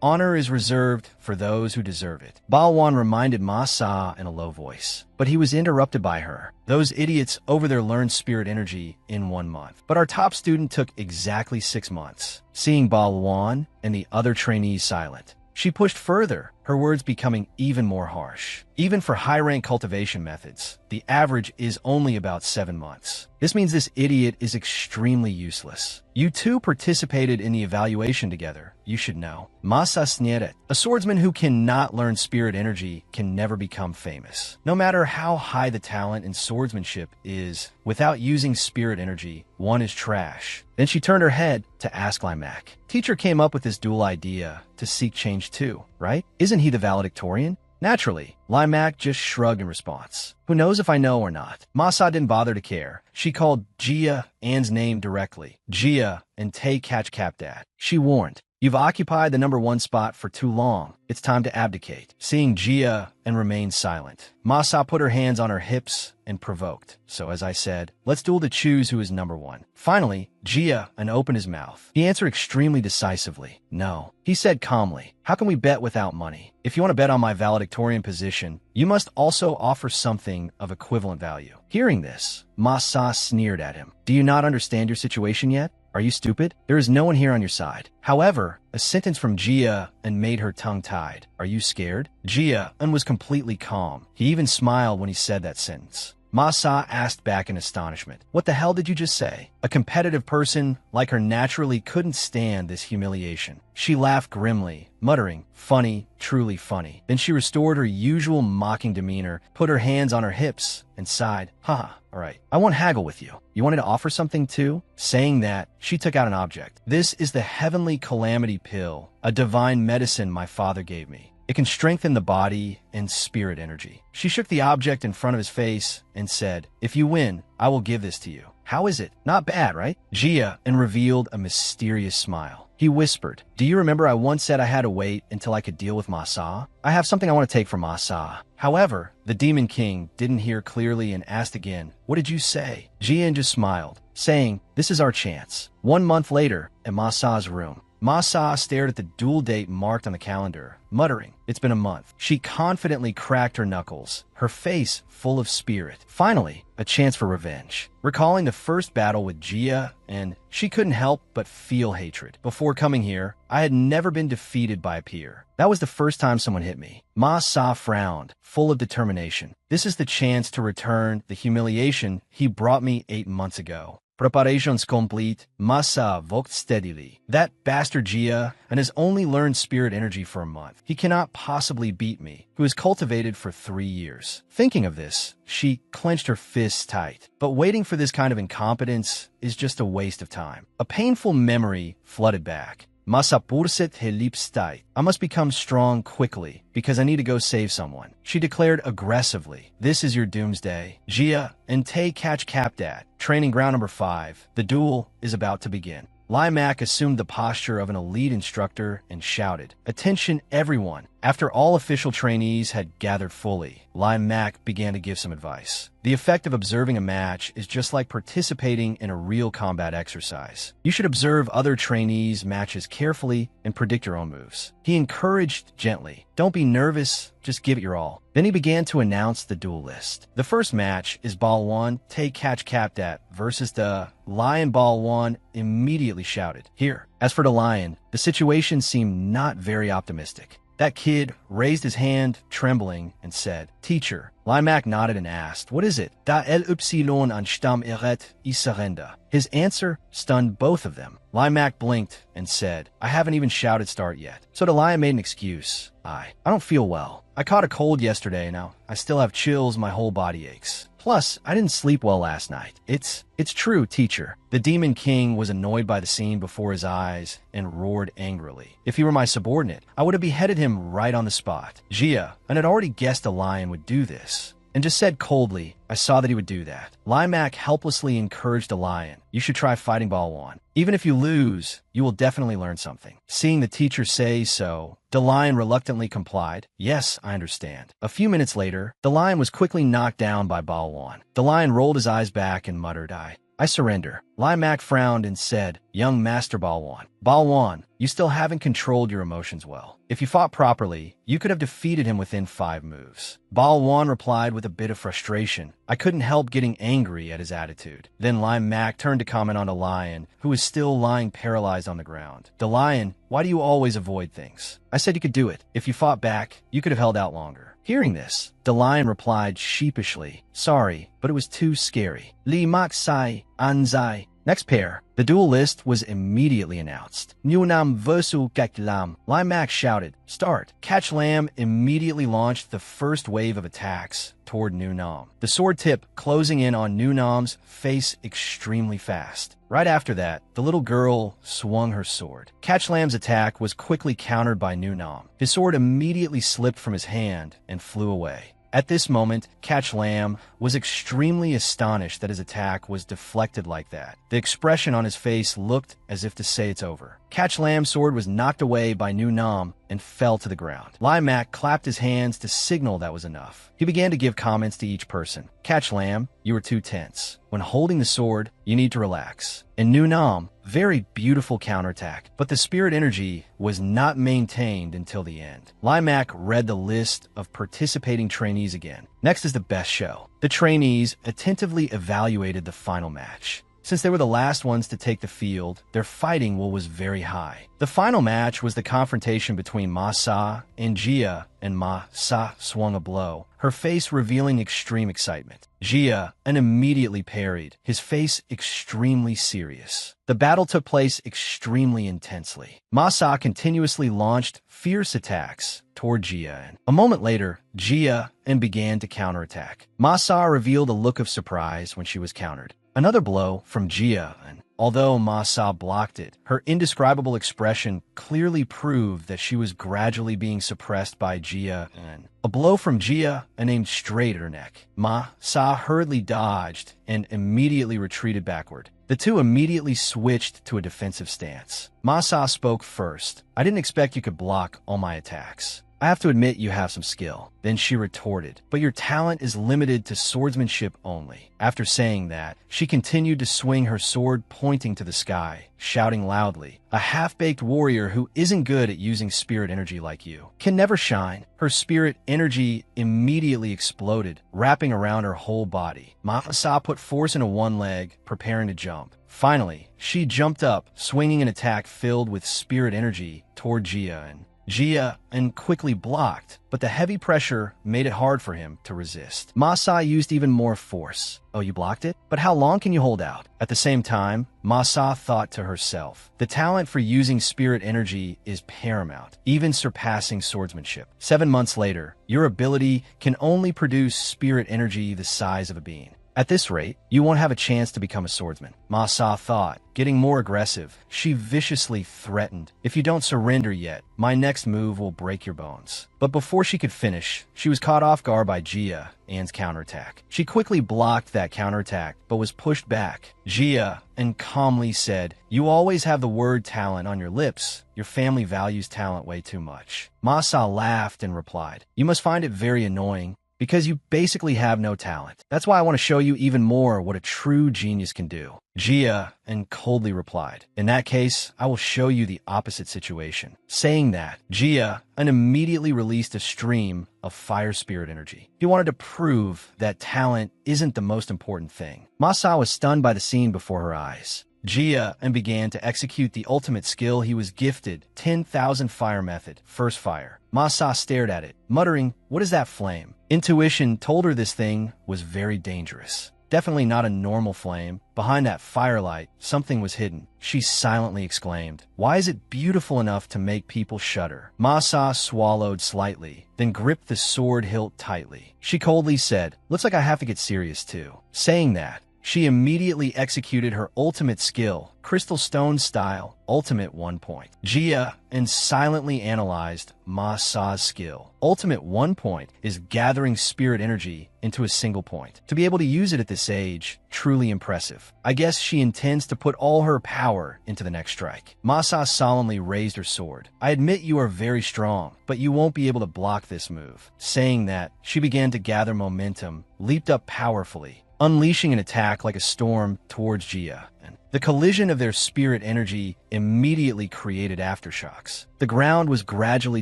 Honor is reserved for those who deserve it. Balwan reminded Ma Sa in a low voice, but he was interrupted by her. Those idiots over there learned spirit energy in 1 month, but our top student took exactly 6 months. Seeing Balwan and the other trainees silent, she pushed further, her words becoming even more harsh. Even for high-rank cultivation methods, the average is only about 7 months. This means this idiot is extremely useless. You two participated in the evaluation together. You should know. Masa Sneret, a swordsman who cannot learn spirit energy can never become famous. No matter how high the talent in swordsmanship is, without using spirit energy, one is trash. Then she turned her head to ask Limac. Teacher came up with this dual idea to seek change too, right? Isn't he the valedictorian? Naturally, Limac just shrugged in response. Who knows if I know or not? Masa didn't bother to care. She called Jia An's name directly. Jia and Tay catch Capdat. She warned, you've occupied the #1 spot for too long. It's time to abdicate. Seeing Jia and remained silent, Masa put her hands on her hips and provoked. So as I said, let's duel to choose who is #1. Finally, Jia and opened his mouth. He answered extremely decisively. No. He said calmly, how can we bet without money? If you want to bet on my valedictorian position, you must also offer something of equivalent value. Hearing this, Masa sneered at him. Do you not understand your situation yet? Are you stupid? There is no one here on your side. However, a sentence from Jia and made her tongue tied. Are you scared? Jia and was completely calm. He even smiled when he said that sentence. Masa asked back in astonishment. What the hell did you just say? A competitive person like her naturally couldn't stand this humiliation. She laughed grimly, muttering, funny, truly funny. Then she restored her usual mocking demeanor, put her hands on her hips, and sighed. Haha, all right. I won't haggle with you. You wanted to offer something too? Saying that, she took out an object. This is the heavenly calamity pill, a divine medicine my father gave me. It can strengthen the body and spirit energy. She shook the object in front of his face and said, if you win, I will give this to you. How is it? Not bad, right? Jia and revealed a mysterious smile. He whispered, do you remember I once said I had to wait until I could deal with Masa? I have something I want to take from Masa. However, the Demon King didn't hear clearly and asked again, what did you say? Jian just smiled, saying, this is our chance. 1 month later, in Masa's room, Masa stared at the duel date marked on the calendar, muttering, it's been a month. She confidently cracked her knuckles, her face full of spirit. Finally, a chance for revenge. Recalling the first battle with Jia, and she couldn't help but feel hatred. Before coming here, I had never been defeated by a peer. That was the first time someone hit me. Masa frowned, full of determination. This is the chance to return the humiliation he brought me 8 months ago. Preparations complete, Masa walked steadily. That bastard Jia and has only learned spirit energy for a month. He cannot possibly beat me, who has cultivated for 3 years. Thinking of this, she clenched her fists tight. But waiting for this kind of incompetence is just a waste of time. A painful memory flooded back. Masapurset helipstai. I must become strong quickly, because I need to go save someone. She declared aggressively, this is your doomsday. Jia and Tay catch Capdat. Training ground number 5. The duel is about to begin. Limac assumed the posture of an elite instructor and shouted, attention everyone. After all official trainees had gathered fully, Limac began to give some advice. The effect of observing a match is just like participating in a real combat exercise. You should observe other trainees' matches carefully and predict your own moves. He encouraged gently, don't be nervous, just give it your all. Then he began to announce the duel list. The first match is Balwan Tay Catch Capdat versus the Lion. Balwan immediately shouted, here. As for the Lion, the situation seemed not very optimistic. That kid raised his hand, trembling, and said, teacher. Limac nodded and asked, what is it? Da el upsilon an stam eret isarenda. His answer stunned both of them. Limac blinked and said, I haven't even shouted start yet. So the Lion made an excuse. I don't feel well. I caught a cold yesterday now. I still have chills, my whole body aches. Plus, I didn't sleep well last night. It's true, teacher. The Demon King was annoyed by the scene before his eyes and roared angrily. If he were my subordinate, I would have beheaded him right on the spot. Jia, and had already guessed a lion would do this, and just said coldly, I saw that he would do that. Limac helplessly encouraged the Lion. You should try fighting Balwan. Even if you lose, you will definitely learn something. Seeing the teacher say so, the Lion reluctantly complied. Yes, I understand. A few minutes later, the Lion was quickly knocked down by Balwan. The Lion rolled his eyes back and muttered, I surrender. Limac frowned and said, young Master Balwan. Balwan, you still haven't controlled your emotions well. If you fought properly, you could have defeated him within 5 moves. Balwan replied with a bit of frustration. I couldn't help getting angry at his attitude. Then Limac turned to comment on the Lion, who was still lying paralyzed on the ground. The Lion, why do you always avoid things? I said you could do it. If you fought back, you could have held out longer. Hearing this, the Lion replied sheepishly, sorry, but it was too scary. Li mak sai, anzai. Next pair, the duel list was immediately announced. Nunam versus Kaklam. Limac shouted, start. Catch Lam immediately launched the first wave of attacks toward Nunam. The sword tip closing in on Nunam's face extremely fast. Right after that, the little girl swung her sword. Catch Lam's attack was quickly countered by Nunam. His sword immediately slipped from his hand and flew away. At this moment, Catch Lam was extremely astonished that his attack was deflected like that. The expression on his face looked as if to say it's over. Catch Lam's sword was knocked away by Nu Nam and fell to the ground. Limac clapped his hands to signal that was enough. He began to give comments to each person. Catch Lam, you were too tense. When holding the sword, you need to relax. And Nu Nam, very beautiful counterattack, but the spirit energy was not maintained until the end. Limac read the list of participating trainees again. Next is the best show. The trainees attentively evaluated the final match. Since they were the last ones to take the field, their fighting will was very high. The final match was the confrontation between Ma Sa and Jia, and Ma Sa swung a blow, her face revealing extreme excitement. Jia immediately parried, his face extremely serious. The battle took place extremely intensely. Ma Sa continuously launched fierce attacks toward Jia, and a moment later, Jia began to counterattack. Ma Sa revealed a look of surprise when she was countered. Another blow from Jia, and although Ma Sa blocked it, her indescribable expression clearly proved that she was gradually being suppressed by Jia, and a blow from Jia aimed straight at her neck. Ma Sa hurriedly dodged and immediately retreated backward. The two immediately switched to a defensive stance. Ma Sa spoke first. "I didn't expect you could block all my attacks. I have to admit you have some skill." Then she retorted, "But your talent is limited to swordsmanship only." After saying that, she continued to swing her sword pointing to the sky, shouting loudly, "A half-baked warrior who isn't good at using spirit energy like you can never shine." Her spirit energy immediately exploded, wrapping around her whole body. Ma Sa put force into one leg, preparing to jump. Finally, she jumped up, swinging an attack filled with spirit energy toward Jia, and Jia quickly blocked, but the heavy pressure made it hard for him to resist. Ma Sa used even more force. "Oh, you blocked it? But how long can you hold out?" At the same time, Ma Sa thought to herself, "The talent for using spirit energy is paramount, even surpassing swordsmanship. 7 months later, your ability can only produce spirit energy the size of a bean. At this rate, you won't have a chance to become a swordsman." Ma Sa thought. Getting more aggressive, she viciously threatened, "If you don't surrender yet, my next move will break your bones." But before she could finish, she was caught off guard by Jia's counterattack. She quickly blocked that counterattack, but was pushed back. Jia calmly said, "You always have the word talent on your lips. Your family values talent way too much." Ma Sa laughed and replied, "You must find it very annoying, because you basically have no talent. That's why I want to show you even more what a true genius can do." Jia coldly replied, "In that case, I will show you the opposite situation." Saying that, Jia immediately released a stream of fire spirit energy. He wanted to prove that talent isn't the most important thing. Ma Sa was stunned by the scene before her eyes. Jia began to execute the ultimate skill he was gifted, 10,000 fire method, first fire. Ma Sa stared at it, muttering, "What is that flame?" Intuition told her this thing was very dangerous. Definitely not a normal flame. Behind that firelight, something was hidden. She silently exclaimed, "Why is it beautiful enough to make people shudder?" Ma Sa swallowed slightly, then gripped the sword hilt tightly. She coldly said, "Looks like I have to get serious too." Saying that, she immediately executed her ultimate skill, Crystal Stone style, Ultimate 1 point. Jia silently analyzed Ma Sa's skill. Ultimate 1 point is gathering spirit energy into a single point. To be able to use it at this age, truly impressive. I guess she intends to put all her power into the next strike. Ma Sa solemnly raised her sword. "I admit you are very strong, but you won't be able to block this move." Saying that, she began to gather momentum, leaped up powerfully, unleashing an attack like a storm towards Jia. The collision of their spirit energy immediately created aftershocks. The ground was gradually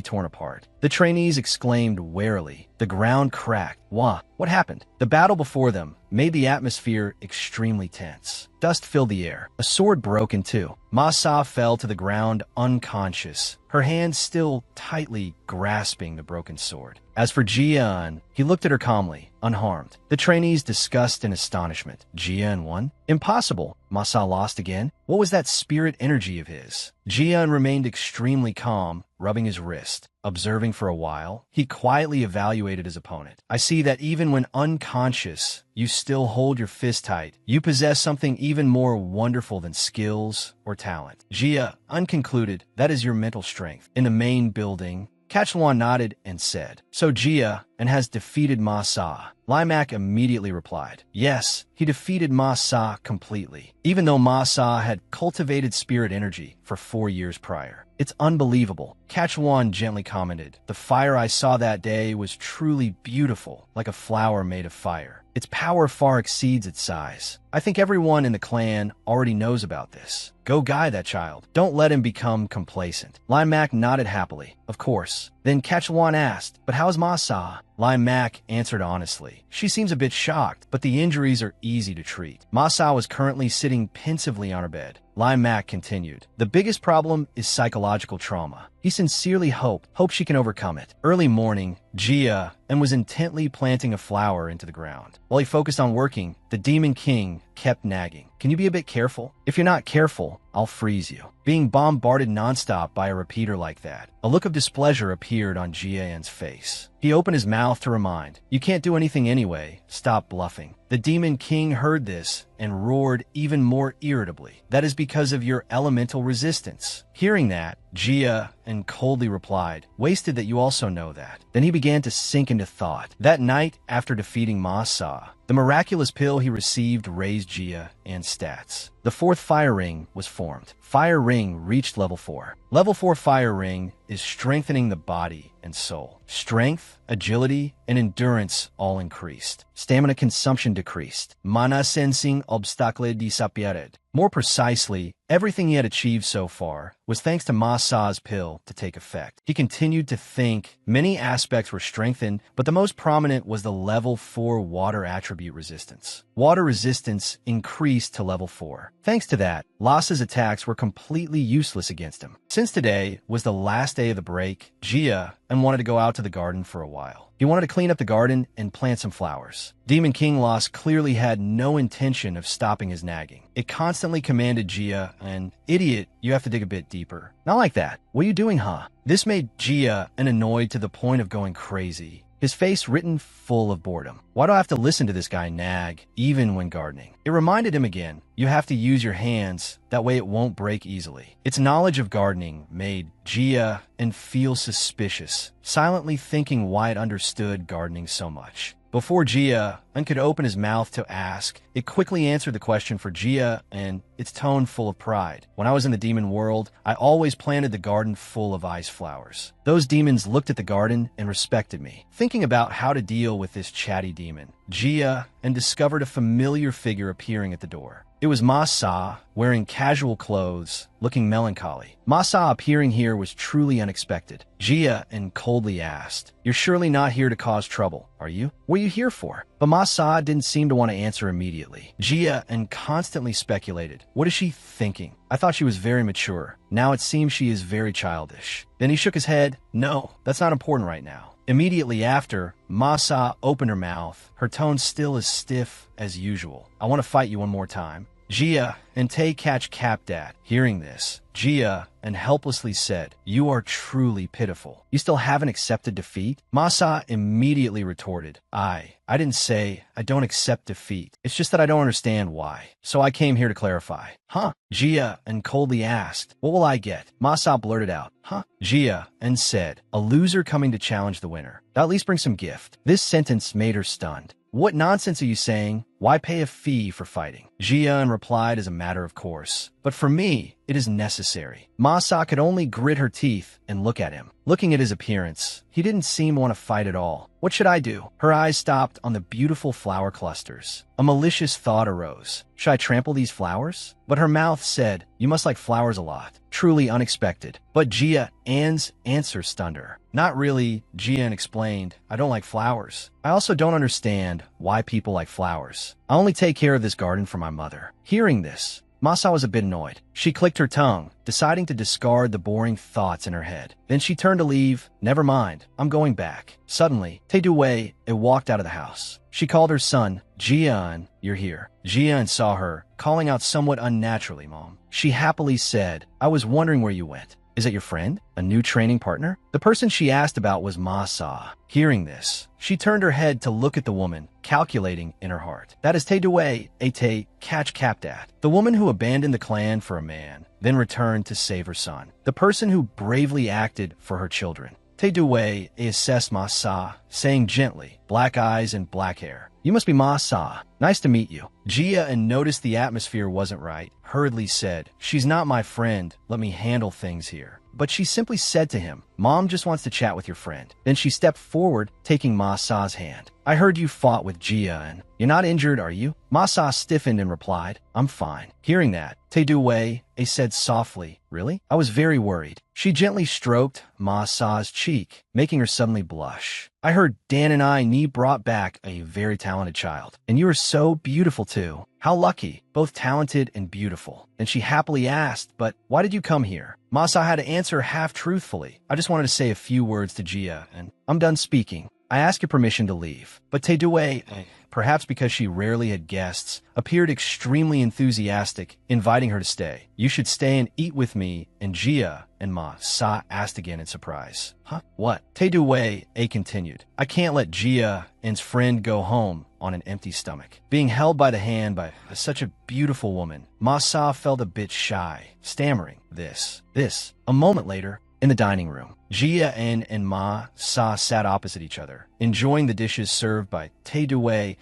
torn apart. The trainees exclaimed warily. The ground cracked. "Wah, what happened?" The battle before them made the atmosphere extremely tense. Dust filled the air. A sword broke in two. Ma Sa fell to the ground unconscious, her hands still tightly grasping the broken sword. As for Jian, he looked at her calmly, unharmed. The trainees discussed in astonishment. Jian won? Impossible. Ma Sa lost again? What was that spirit energy of his? Jian remained extremely calm, rubbing his wrist. Observing for a while, he quietly evaluated his opponent. "I see that even when unconscious, you still hold your fist tight. You possess something even more wonderful than skills or talent." Jia unconcluded, "That is your mental strength." In the main building, Kachluan nodded and said, "So Jia has defeated Ma Sa." Limac immediately replied, "Yes, he defeated Ma Sa completely, even though Ma Sa had cultivated spirit energy for 4 years prior. It's unbelievable. Catch-Wan gently commented, "The fire I saw that day was truly beautiful, like a flower made of fire. Its power far exceeds its size. I think everyone in the clan already knows about this. Go guide that child. Don't let him become complacent." Lime Mac nodded happily. "Of course." Then Catch-Wan asked, "But how's Masa?" Lime Mac answered honestly. "She seems a bit shocked, but the injuries are easy to treat." Masa was currently sitting pensively on her bed. Lime Mac continued, "The biggest problem is psychological trauma. He sincerely hope she can overcome it." Early morning, Gia and was intently planting a flower into the ground. While he focused on working, the Demon King kept nagging. "Can you be a bit careful? If you're not careful, I'll freeze you." Being bombarded nonstop by a repeater like that, a look of displeasure appeared on Jian's face. He opened his mouth to remind, "You can't do anything anyway. Stop bluffing." The Demon King heard this and roared even more irritably. "That is because of your elemental resistance." Hearing that, Gia and coldly replied, "Wasted that you also know that." Then he began to sink into thought. That night, after defeating Ma Sa, the miraculous pill he received raised Gia and stats. The fourth fire ring was formed. Fire ring reached level 4. Level 4 fire ring is strengthening the body and soul. Strength, agility, and endurance all increased. Stamina consumption decreased. Mana sensing obstacle disappeared. More precisely, everything he had achieved so far was thanks to Ma Sa's pill to take effect. He continued to think. Many aspects were strengthened, but the most prominent was the level 4 water attribute resistance. Water resistance increased to level 4. Thanks to that, Las's attacks were completely useless against him. Since today was the last day of the break, Gia and wanted to go out to the garden for a while. He wanted to clean up the garden and plant some flowers. Demon King Las clearly had no intention of stopping his nagging. It constantly commanded Gia, "An idiot, you have to dig a bit deeper." "Not like that. What are you doing, huh?" This made Gia annoyed to the point of going crazy. His face written full of boredom. "Why do I have to listen to this guy nag, even when gardening?" It reminded him again, you have to use your hands, that way it won't break easily. Its knowledge of gardening made Gia and feel suspicious, silently thinking why it understood gardening so much. Before Gia could open his mouth to ask, it quickly answered the question for Gia and its tone full of pride. "When I was in the demon world, I always planted the garden full of ice flowers. Those demons looked at the garden and respected me." Thinking about how to deal with this chatty demon, Gia and discovered a familiar figure appearing at the door. It was Ma Sa, wearing casual clothes, looking melancholy. Ma Sa appearing here was truly unexpected. Gia and coldly asked, "You're surely not here to cause trouble, are you? What are you here for?" But Ma Sa didn't seem to want to answer immediately. Gia and constantly speculated, "What is she thinking? I thought she was very mature. Now it seems she is very childish." Then he shook his head. "No, that's not important right now." Immediately after, Ma Sa opened her mouth, her tone still as stiff as usual. "I want to fight you one more time." Gia and Tay catch capped at. Hearing this, Gia and helplessly said, "You are truly pitiful. You still haven't accepted defeat?" Ma Sa immediately retorted, I didn't say I don't accept defeat. It's just that I don't understand why. So I came here to clarify." "Huh?" Gia and coldly asked, "What will I get?" Ma Sa blurted out, "Huh?" Gia and said, "A loser coming to challenge the winner. That at least bring some gift." This sentence made her stunned. "What nonsense are you saying? Why pay a fee for fighting?" Jian replied as a matter of course. "But for me, it is necessary." Ma Sa could only grit her teeth and look at him. Looking at his appearance, he didn't seem to want to fight at all. "What should I do?" Her eyes stopped on the beautiful flower clusters. A malicious thought arose. Should I trample these flowers? But her mouth said, "You must like flowers a lot." Truly unexpected. But Gia Ann's answer stunned her. "Not really," Jian explained. "I don't like flowers. I also don't understand why people like flowers. I only take care of this garden for my mother." Hearing this, Ma Sa was a bit annoyed. She clicked her tongue, deciding to discard the boring thoughts in her head. Then she turned to leave. "Never mind, I'm going back." Suddenly, Tae Du-wei walked out of the house. She called her son, "Jian, you're here." Jian saw her, calling out somewhat unnaturally, "Mom." She happily said, "I was wondering where you went. Is it your friend? A new training partner?" The person she asked about was Ma Sa. Hearing this, she turned her head to look at the woman, calculating in her heart. "That is Tae Du-wei, a Tae catch capped at. The woman who abandoned the clan for a man, then returned to save her son. The person who bravely acted for her children." Tae Du-wei assessed Ma Sa, saying gently, black eyes and black hair. You must be Ma Sa. Nice to meet you. Jia and noticed the atmosphere wasn't right, hurriedly said, "She's not my friend. Let me handle things here." But she simply said to him, "Mom just wants to chat with your friend." Then she stepped forward, taking Ma Sa's hand. "I heard you fought with Jia and you're not injured, are you?" Ma Sa stiffened and replied, "I'm fine." Hearing that, Tae Du Wei said softly, "Really? I was very worried." She gently stroked Ma Sa's cheek, making her suddenly blush. "I heard Dan and I brought back a very talented child. And you are so beautiful too. How lucky, both talented and beautiful." And she happily asked, "But why did you come here?" Ma Sa had to answer half-truthfully. "I just wanted to say a few words to Jia, and I'm done speaking. I ask your permission to leave." But Tae Du Wei, perhaps because she rarely had guests, appeared extremely enthusiastic, inviting her to stay. "You should stay and eat with me." And Jia and Ma Sa asked again in surprise. "Huh? What?" Tae Du Wei continued, "I can't let Jia and's friend go home on an empty stomach." Being held by the hand by such a beautiful woman, Ma Sa felt a bit shy, stammering, This. A moment later, in the dining room, Jia and Ma Sa sat opposite each other, enjoying the dishes served by Tae Du Wei.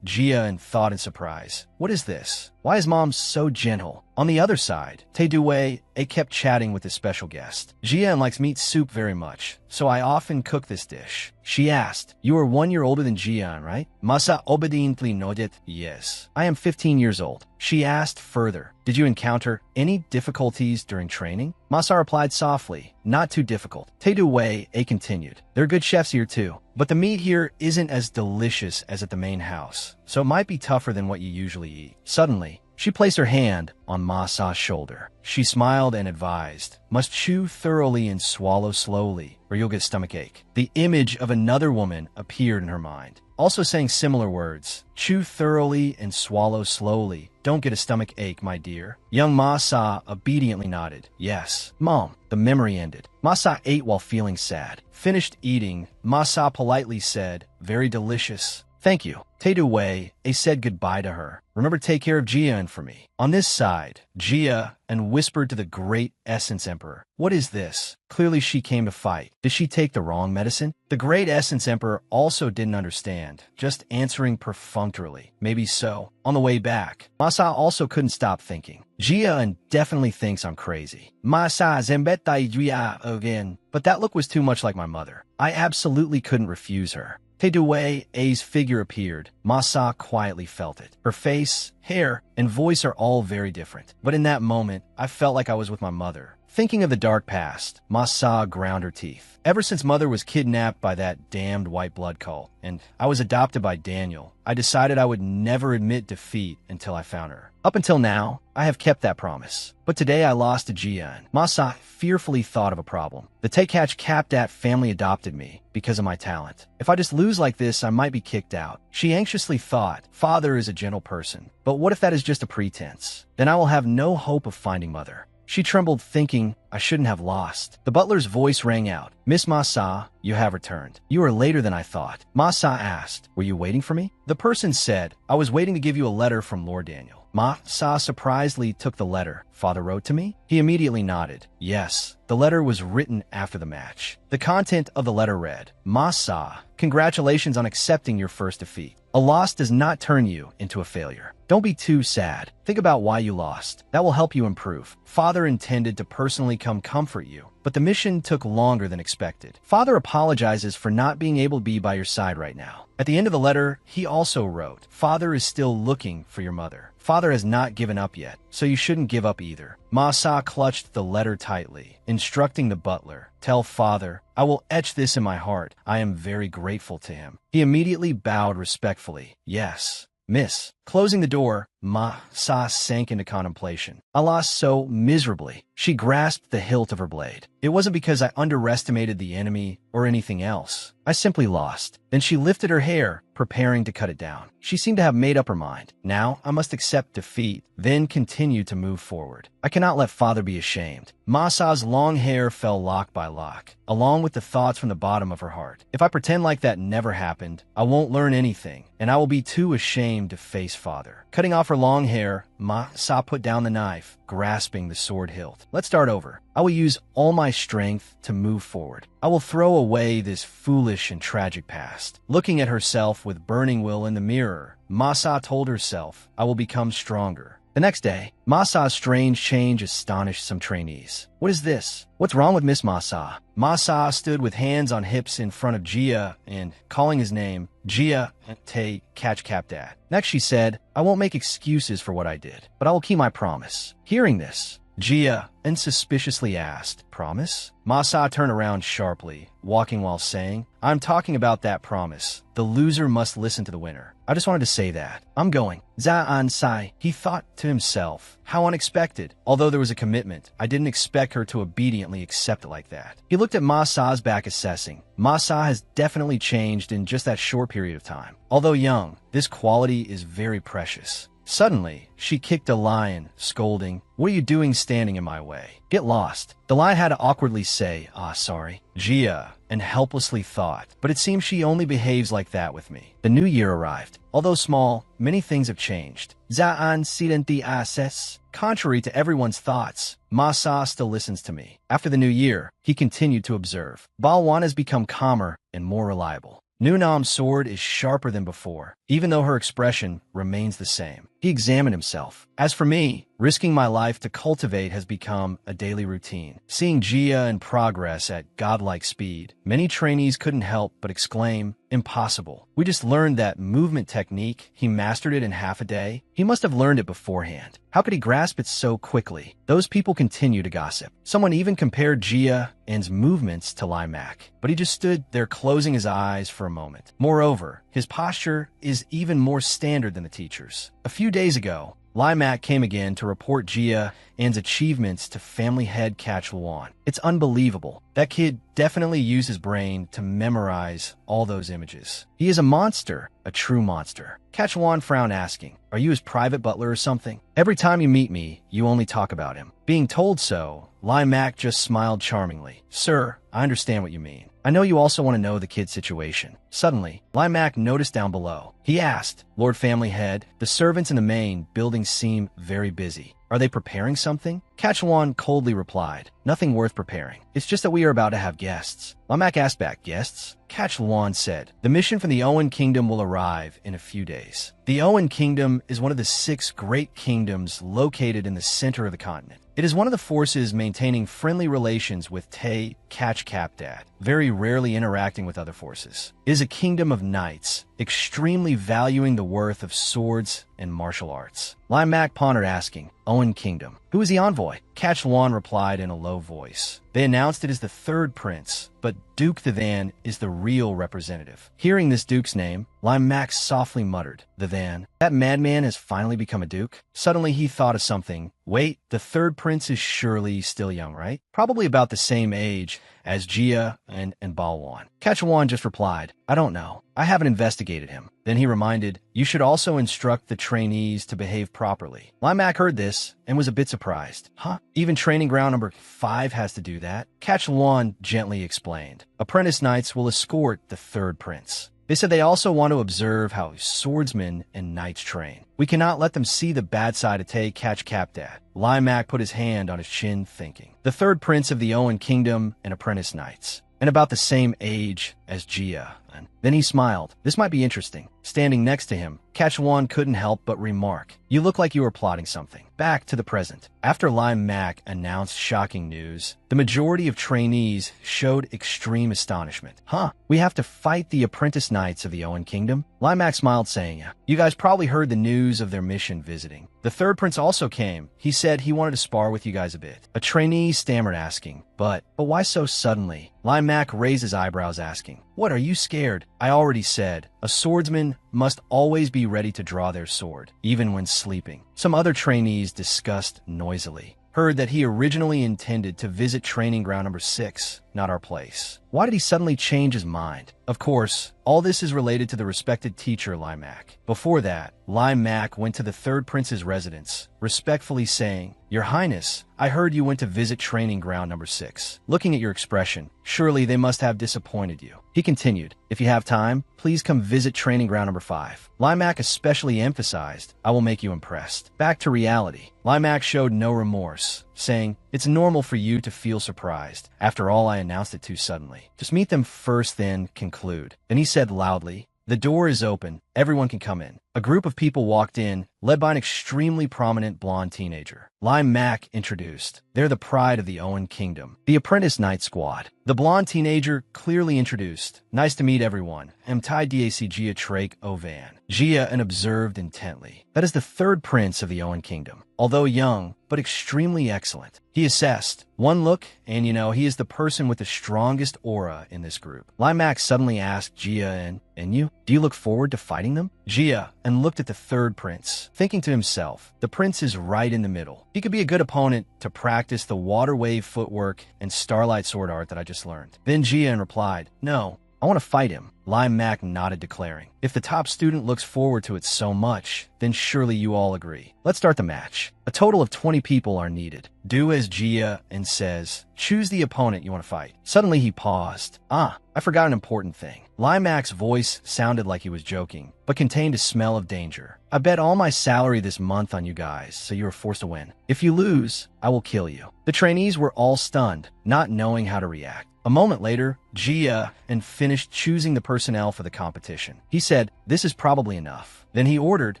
Jia thought in surprise, "What is this? Why is Mom so gentle?" On the other side, Tae Du Wei kept chatting with his special guest. "Jia likes meat soup very much, so I often cook this dish." She asked, "You are 1 year older than Jia, right?" Masa obediently nodded, "Yes, I am 15 years old." She asked further, "Did you encounter any difficulties during training?" Masa replied softly, "Not too difficult." Tae Du Wei continued, "They're good chefs here too, but the meat here isn't as delicious as at the main house, so it might be tougher than what you usually eat." Suddenly, she placed her hand on Ma Sa's shoulder. She smiled and advised, "Must chew thoroughly and swallow slowly, or you'll get stomachache." The image of another woman appeared in her mind, also saying similar words, "Chew thoroughly and swallow slowly. Don't get a stomach ache, my dear." Young Ma Sa obediently nodded, "Yes, Mom." The memory ended. Ma Sa ate while feeling sad. Finished eating, Ma Sa politely said, "Very delicious. Thank you." Tae Du Wei said goodbye to her. "Remember to take care of Jia for me." On this side, Jia whispered to the great Essence Emperor, "What is this? Clearly she came to fight. Did she take the wrong medicine?" The great Essence Emperor also didn't understand, just answering perfunctorily, "Maybe so." On the way back, Masa also couldn't stop thinking, "Jia definitely thinks I'm crazy. Masa zembetai Jia again." But that look was too much like my mother. I absolutely couldn't refuse her. Tae Du Wei's figure appeared. Ma Sa quietly felt it. Her face, hair, and voice are all very different. But in that moment, I felt like I was with my mother. Thinking of the dark past, Ma Sa ground her teeth. Ever since Mother was kidnapped by that damned white blood cult, and I was adopted by Daniel, I decided I would never admit defeat until I found her. Up until now, I have kept that promise. But today I lost to Jian. Ma Sa fearfully thought of a problem. The Taekatch Kapdat family adopted me because of my talent. If I just lose like this, I might be kicked out. She anxiously thought, Father is a gentle person. But what if that is just a pretense? Then I will have no hope of finding Mother. She trembled, thinking I shouldn't have lost. The butler's voice rang out. "Miss Ma Sa, you have returned. You are later than I thought." Ma Sa asked, "Were you waiting for me?" The person said, "I was waiting to give you a letter from Lord Daniel." Ma Sa surprisingly took the letter. "Father wrote to me?" He immediately nodded. "Yes, the letter was written after the match." The content of the letter read, "Ma Sa, congratulations on accepting your first defeat. A loss does not turn you into a failure. Don't be too sad. Think about why you lost. That will help you improve. Father intended to personally come comfort you, but the mission took longer than expected. Father apologizes for not being able to be by your side right now." At the end of the letter, he also wrote, "Father is still looking for your mother. Father has not given up yet, so you shouldn't give up either." Ma Sa clutched the letter tightly, instructing the butler, "Tell Father, I will etch this in my heart. I am very grateful to him." He immediately bowed respectfully. "Yes, Miss." Closing the door, Ma Sa sank into contemplation. "I lost so miserably." She grasped the hilt of her blade. "It wasn't because I underestimated the enemy or anything else. I simply lost." Then she lifted her hair, preparing to cut it down. She seemed to have made up her mind. Now I must accept defeat, then continue to move forward. I cannot let Father be ashamed. Ma Sa's long hair fell lock by lock, along with the thoughts from the bottom of her heart. If I pretend like that never happened, I won't learn anything, and I will be too ashamed to face Father. Cutting off off her long hair, Ma-sa put down the knife, grasping the sword hilt. Let's start over. I will use all my strength to move forward. I will throw away this foolish and tragic past. Looking at herself with burning will in the mirror, Ma-sa told herself, I will become stronger. The next day, Ma-sa's strange change astonished some trainees. What is this? What's wrong with Miss Ma-sa? Ma-sa stood with hands on hips in front of Jia and, calling his name, Jia, Te, catch cap dad. Next she said, I won't make excuses for what I did, but I will keep my promise. Hearing this, Jia unsuspiciously asked, Promise? Ma-sa turned around sharply, walking while saying, I'm talking about that promise. The loser must listen to the winner. I just wanted to say that. I'm going. Za'an Sai. He thought to himself, how unexpected. Although there was a commitment, I didn't expect her to obediently accept it like that. He looked at Ma-sa's back, assessing. Ma-sa has definitely changed in just that short period of time. Although young, this quality is very precious. Suddenly, she kicked a lion, scolding, What are you doing standing in my way? Get lost. The lion had to awkwardly say, sorry. Jia, and helplessly thought, but it seems she only behaves like that with me. The new year arrived. Although small, many things have changed. Za'an sidenti ases. Contrary to everyone's thoughts, Ma-sa still listens to me. After the new year, he continued to observe. Balwan has become calmer and more reliable. Nunam's sword is sharper than before, even though her expression remains the same. He examined himself. As for me, risking my life to cultivate has become a daily routine. Seeing Jia in progress at godlike speed, many trainees couldn't help but exclaim, Impossible. We just learned that movement technique. He mastered it in half a day. He must have learned it beforehand. How could he grasp it so quickly? Those people continue to gossip. Someone even compared Jia and's movements to Limak, but he just stood there closing his eyes for a moment. Moreover, his posture is even more standard than the teacher's. A few days ago, Limak came again to report Jia and's achievements to family head Catch Luan. It's unbelievable. That kid definitely used his brain to memorize all those images. He is a monster, a true monster. Catch Luan frowned, asking, Are you his private butler or something? Every time you meet me, you only talk about him. Being told so, Limak just smiled charmingly. Sir, I understand what you mean. I know you also want to know the kid's situation. Suddenly, Limak noticed down below. He asked, Lord Family Head, the servants in the main building seem very busy. Are they preparing something? Catchwan coldly replied, Nothing worth preparing. It's just that we are about to have guests. Limak asked back, Guests? Catchwan said, The mission from the Owen Kingdom will arrive in a few days. The Owen Kingdom is one of the 6 great kingdoms located in the center of the continent. It is one of the forces maintaining friendly relations with Te, Catch Capdad, very rarely interacting with other forces. It is a kingdom of knights, extremely valuing the worth of swords and martial arts. Limak pondered, asking, Owen Kingdom. Who is the envoy? Catch Luan replied in a low voice. They announced it is the 3rd prince, but Duke the Van is the real representative. Hearing this duke's name, Limak softly muttered, The Van. That madman has finally become a duke? Suddenly he thought of something. Wait, the 3rd prince is surely still young, right? Probably about the same age as Jia and Balwan. Catchwan just replied, I don't know. I haven't investigated him. Then he reminded, You should also instruct the trainees to behave properly. Limak heard this and was a bit surprised. Huh? Even training ground number 5 has to do that? Catchwan gently explained. Apprentice knights will escort the 3rd prince. They said they also want to observe how swordsmen and knights train. We cannot let them see the bad side of Te Catch Capdad. Limak put his hand on his chin, thinking. The 3rd prince of the Owen Kingdom and apprentice knights, and about the same age as Jia. And then he smiled. This might be interesting. Standing next to him, Catchwan couldn't help but remark, You look like you were plotting something. Back to the present. After Limak announced shocking news, the majority of trainees showed extreme astonishment. Huh? We have to fight the apprentice knights of the Owen Kingdom? Limak smiled, saying, You guys probably heard the news of their mission visiting. The 3rd prince also came. He said he wanted to spar with you guys a bit. A trainee stammered, asking, But why so suddenly? Limak raised his eyebrows, asking, What, are you scared? I already said, a swordsman must always be ready to draw their sword, even when sleeping. Some other trainees discussed noisily. Heard that he originally intended to visit training ground number 6, not our place. Why did he suddenly change his mind? Of course, all this is related to the respected teacher Lai Mak. Before that, Lai Mak went to the third prince's residence, respectfully saying, "Your Highness, I heard you went to visit training ground number 6. Looking at your expression, surely they must have disappointed you." He continued, "If you have time, please come visit training ground number 5. Lai Mak especially emphasized, "I will make you impressed." Back to reality, Lai Mak showed no remorse, saying, "It's normal for you to feel surprised. After all, I announced it too suddenly. Just meet them first, then conclude." Then he said loudly, "The door is open. Everyone can come in." A group of people walked in, led by an extremely prominent blonde teenager. Lai Mak introduced. They're the pride of the Owen Kingdom, the Apprentice Knight Squad. The blonde teenager clearly introduced. "Nice to meet everyone. I'm Tai Dac Jia Trake Ovan." Jia and observed intently. That is the third prince of the Owen Kingdom. Although young, but extremely excellent. He assessed. One look, and he is the person with the strongest aura in this group. Lai Mak suddenly asked Jia, and you? Do you look forward to fighting them? Jia and looked at the third prince, thinking to himself, the prince is right in the middle. He could be a good opponent to practice the water wave footwork and starlight sword art that I just learned. Then Jia replied, "No, I want to fight him." Lai Mak nodded, declaring, "If the top student looks forward to it so much, then surely you all agree. Let's start the match." A total of 20 people are needed. Do as Jia and says, "Choose the opponent you want to fight." Suddenly he paused. I forgot an important thing. Lai Mak's voice sounded like he was joking, but contained a smell of danger. "I bet all my salary this month on you guys, so you are forced to win. If you lose, I will kill you." The trainees were all stunned, not knowing how to react. A moment later, Jia finished choosing the personnel for the competition. He said, "This is probably enough." Then he ordered,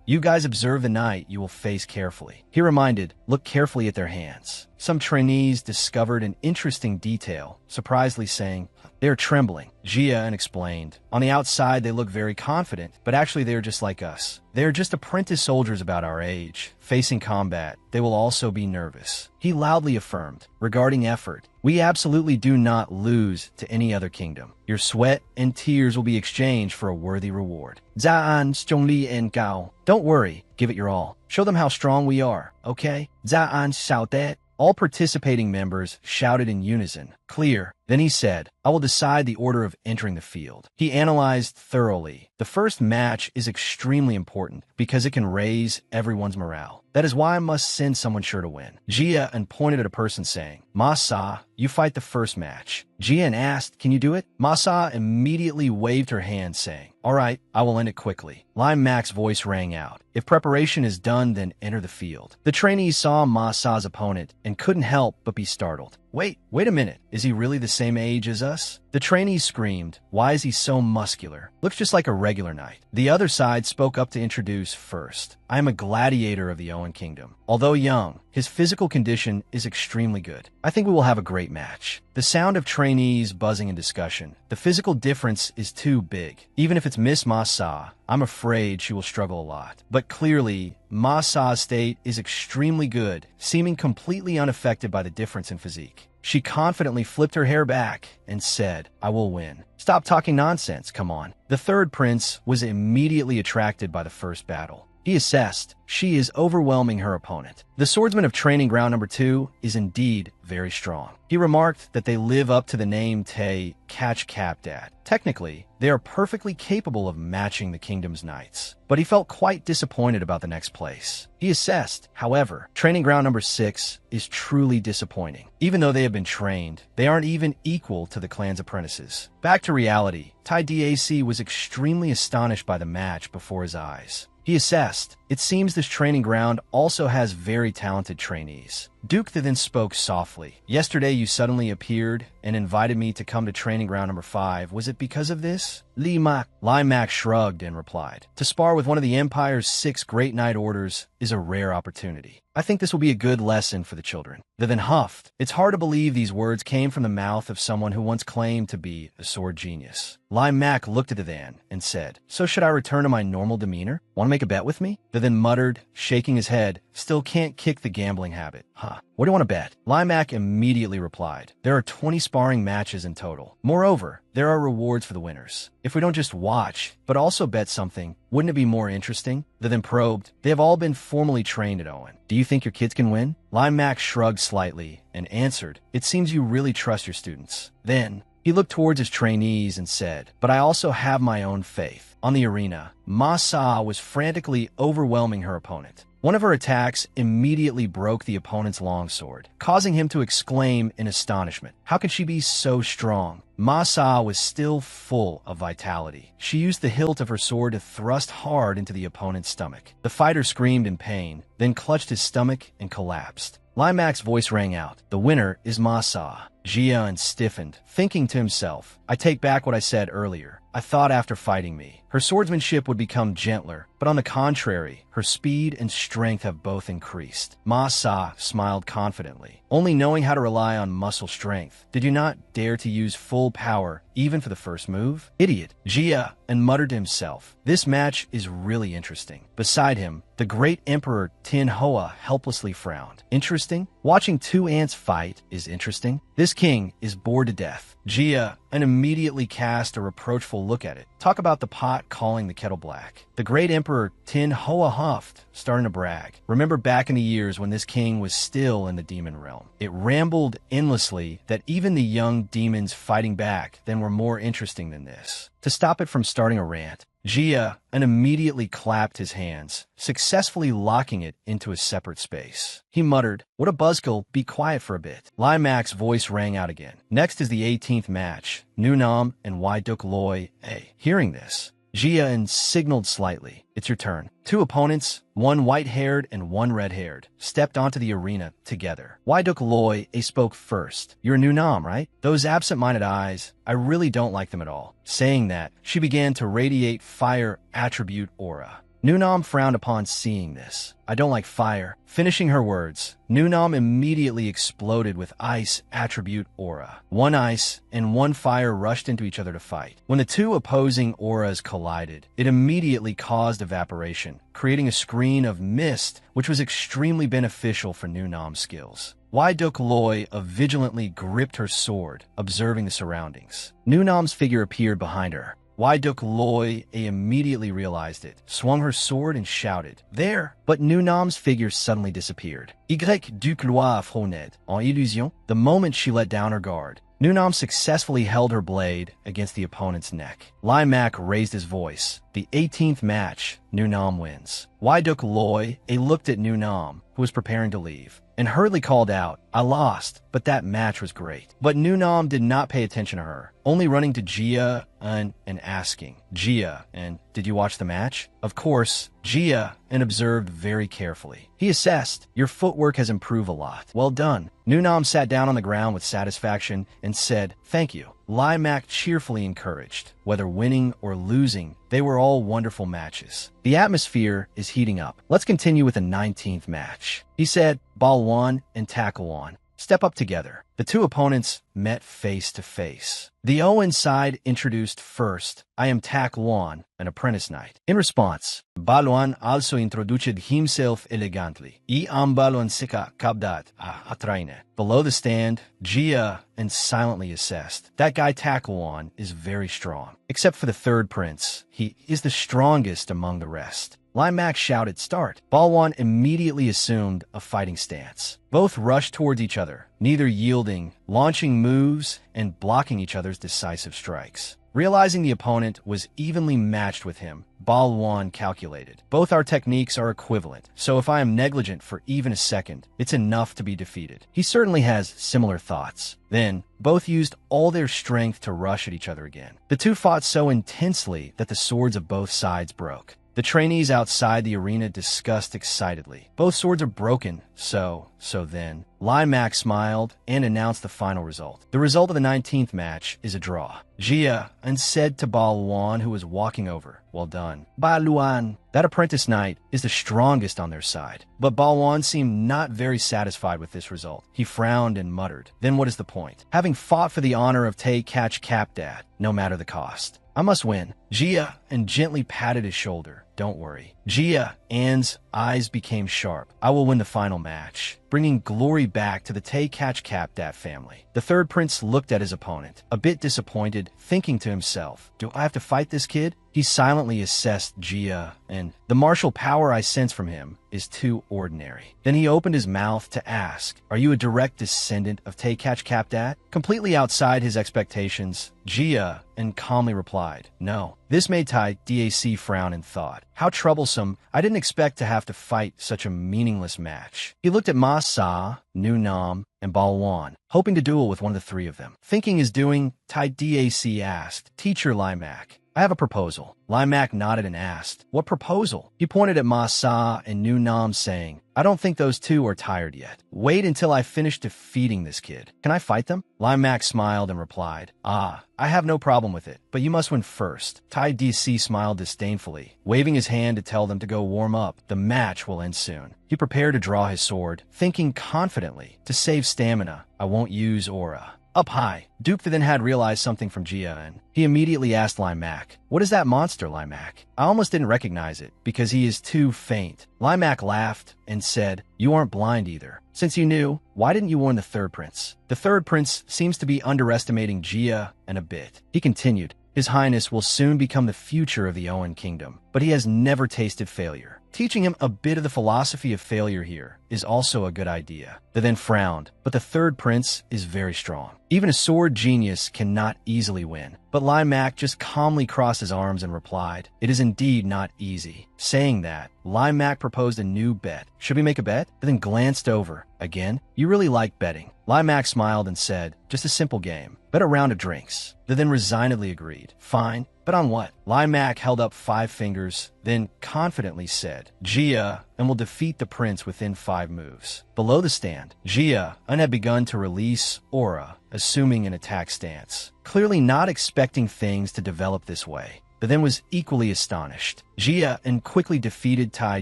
"You guys observe the knight you will face carefully." He reminded, "Look carefully at their hands." Some trainees discovered an interesting detail, surprisingly saying, "They are trembling." Jia explained, "On the outside they look very confident, but actually they are just like us. They are just apprentice soldiers about our age. Facing combat, they will also be nervous." He loudly affirmed, regarding effort, "We absolutely do not lose to any other kingdom. Your sweat and tears will be exchanged for a worthy reward. Za'an Zhongli and Gao. Don't worry, give it your all. Show them how strong we are, okay? Za'an Xiaodet." All participating members shouted in unison, "Clear." Then he said, "I will decide the order of entering the field." He analyzed thoroughly. The first match is extremely important because it can raise everyone's morale. That is why I must send someone sure to win. Jia pointed at a person saying, "Masa, you fight the first match." Jia asked, "Can you do it?" Masa immediately waved her hand saying, "All right, I will end it quickly." Lai Mak's voice rang out, "If preparation is done, then enter the field." The trainees saw Masa's opponent and couldn't help but be startled. Wait a minute. Is he really the same age as us?" The trainees screamed, "Why is he so muscular? Looks just like a regular knight." The other side spoke up to introduce first. "I am a gladiator of the Owen Kingdom. Although young, his physical condition is extremely good. I think we will have a great match." The sound of trainees buzzing in discussion. The physical difference is too big. Even if it's Miss Masa, I'm afraid she will struggle a lot. But clearly, Masa's state is extremely good, seeming completely unaffected by the difference in physique. She confidently flipped her hair back and said, "I will win." "Stop talking nonsense, come on." The third prince was immediately attracted by the first battle. He assessed, she is overwhelming her opponent. The swordsman of training ground number 2 is indeed very strong. He remarked that they live up to the name Te Catch Capdat. Technically, they are perfectly capable of matching the kingdom's knights. But he felt quite disappointed about the next place. He assessed, however, training ground number 6 is truly disappointing. Even though they have been trained, they aren't even equal to the clan's apprentices. Back to reality, Tai Dac was extremely astonished by the match before his eyes. He assessed, "It seems this training ground also has very talented trainees." Duke then spoke softly. "Yesterday you suddenly appeared and invited me to come to training ground number 5. Was it because of this?" Lai Mak shrugged and replied, "To spar with one of the Empire's 6 great knight orders is a rare opportunity. I think this will be a good lesson for the children." They then huffed. It's hard to believe these words came from the mouth of someone who once claimed to be a sword genius. Lai Mak looked at the Then and said, "So should I return to my normal demeanor? Want to make a bet with me?" The Then muttered, shaking his head, still can't kick the gambling habit. Huh. What do you want to bet? Limac immediately replied, there are 20 sparring matches in total. Moreover, there are rewards for the winners. If we don't just watch, but also bet something, wouldn't it be more interesting? The then probed, they have all been formally trained at Owen. Do you think your kids can win? Limac shrugged slightly and answered, it seems you really trust your students. Then, he looked towards his trainees and said, but I also have my own faith. On the arena, Ma Sa was frantically overwhelming her opponent. One of her attacks immediately broke the opponent's longsword, causing him to exclaim in astonishment. How could she be so strong? Ma Sa was still full of vitality. She used the hilt of her sword to thrust hard into the opponent's stomach. The fighter screamed in pain, then clutched his stomach and collapsed. Limac's voice rang out. The winner is Ma Sa. Jian stiffened, thinking to himself, I take back what I said earlier. I thought after fighting me, her swordsmanship would become gentler, but on the contrary, her speed and strength have both increased. Ma Sa smiled confidently. Only knowing how to rely on muscle strength, did you not dare to use full power even for the first move? Idiot. Jia and muttered to himself, this match is really interesting. Beside him, the great Emperor Tin Hoa helplessly frowned. Interesting? Watching two ants fight is interesting. This king is bored to death. Jia and immediately cast a reproachful look at it. Talk about the pot calling the kettle black. The great Emperor Tin Hoa huffed, starting to brag. Remember back in the years when this king was still in the demon realm. It rambled endlessly that even the young demons fighting back then were more interesting than this. To stop it from starting a rant, Jia and immediately clapped his hands, successfully locking it into a separate space. He muttered, what a buzzkill, be quiet for a bit. Limac's voice rang out again. Next is the 18th match, Nu Nam and Wai Duk Loi A. Hearing this, Jia signaled slightly. It's your turn. Two opponents, one white-haired and one red-haired, stepped onto the arena together. Wai Duk Loi A spoke first. You're a Nu Nam, right? Those absent-minded eyes, I really don't like them at all. Saying that, she began to radiate fire attribute aura. Nu Nam frowned upon seeing this. I don't like fire. Finishing her words, Nu Nam immediately exploded with ice attribute aura. One ice and one fire rushed into each other to fight. When the two opposing auras collided, it immediately caused evaporation, creating a screen of mist, which was extremely beneficial for Nu Nam's skills. Wai Duk Loi vigilantly gripped her sword, observing the surroundings. Nu Nam's figure appeared behind her. Wai Duk Loi immediately realized it, swung her sword and shouted, there! But Nu Nam's figure suddenly disappeared. Y Duk Loi froned, en illusion, the moment she let down her guard. Nu Nam successfully held her blade against the opponent's neck. Limac raised his voice. The 18th match, Nu Nam wins. Wai Duk Loi looked at Nu Nam, who was preparing to leave, and hurriedly called out, I lost, but that match was great. But Nu Nam did not pay attention to her, only running to Jia and asking, Jia, and did you watch the match? Of course, Jia and observed very carefully. He assessed, your footwork has improved a lot. Well done. Nu Nam sat down on the ground with satisfaction and said, thank you. Limac cheerfully encouraged. Whether winning or losing, they were all wonderful matches. The atmosphere is heating up. Let's continue with the 19th match. He said, Balwan and Takalwan, step up together. The two opponents met face to face. The Owen side introduced first, I am Takalwan, an apprentice knight. In response, Balwan also introduced himself elegantly. I am Balwan Sika Kabdat Atraine. Below the stand, Jia and silently assessed. That guy Takalwan is very strong. Except for the third prince, he is the strongest among the rest. Limac shouted, start. Balwan immediately assumed a fighting stance. Both rushed towards each other, neither yielding, launching moves, and blocking each other's decisive strikes. Realizing the opponent was evenly matched with him, Balwan calculated. Both our techniques are equivalent, so if I am negligent for even a second, it's enough to be defeated. He certainly has similar thoughts. Then, both used all their strength to rush at each other again. The two fought so intensely that the swords of both sides broke. The trainees outside the arena discussed excitedly. Both swords are broken, so then. Limac smiled and announced the final result. The result of the 19th match is a draw. Jia and said to Balwan, who was walking over, well done. Balwan, that apprentice knight, is the strongest on their side. But Balwan seemed not very satisfied with this result. He frowned and muttered, then what is the point? Having fought for the honor of Tay Catch Capdat, no matter the cost. I must win. Jia and gently patted his shoulder. Don't worry. Jia An's eyes became sharp. I will win the final match, bringing glory back to the Tay-Catch-Cap-Dat family. The third prince looked at his opponent, a bit disappointed, thinking to himself, do I have to fight this kid? He silently assessed Jia, and the martial power I sense from him is too ordinary. Then he opened his mouth to ask, are you a direct descendant of Tay-Catch-Cap-Dat? Completely outside his expectations, Jia and calmly replied, no. This made Tai Dac frown in thought. How troublesome. I didn't expect to have to fight such a meaningless match. He looked at Ma Sa, Nu Nam, and Balwan, hoping to duel with one of the three of them. Thinking his doing, Tai Dac asked, Teacher Limac, I have a proposal. Limac nodded and asked, what proposal? He pointed at Ma Sa and Nu Nam, saying, I don't think those two are tired yet. Wait until I finish defeating this kid. Can I fight them? Limac smiled and replied, I have no problem with it, but you must win first. Tai Dac smiled disdainfully, waving his hand to tell them to go warm up. The match will end soon. He prepared to draw his sword, thinking confidently, to save stamina, I won't use aura. Up high, Duke then had realized something from Jia, and he immediately asked Limac, what is that monster, Limac? I almost didn't recognize it, because he is too faint. Limac laughed and said, you aren't blind either. Since you knew, why didn't you warn the third prince? The third prince seems to be underestimating Jia and a bit. He continued, His Highness will soon become the future of the Owen Kingdom, but he has never tasted failure. Teaching him a bit of the philosophy of failure here is also a good idea. They then frowned, but the third prince is very strong. Even a sword genius cannot easily win. But Limac just calmly crossed his arms and replied, it is indeed not easy. Saying that, Limac proposed a new bet. Should we make a bet? They then glanced over. Again, you really like betting. Limac smiled and said, just a simple game. Bet a round of drinks. They then resignedly agreed. Fine. But on what? Limac held up 5 fingers, then confidently said, Jia and will defeat the prince within 5 moves. Below the stand, Jia had begun to release aura, assuming an attack stance, clearly not expecting things to develop this way, but then was equally astonished. Jia quickly defeated Tai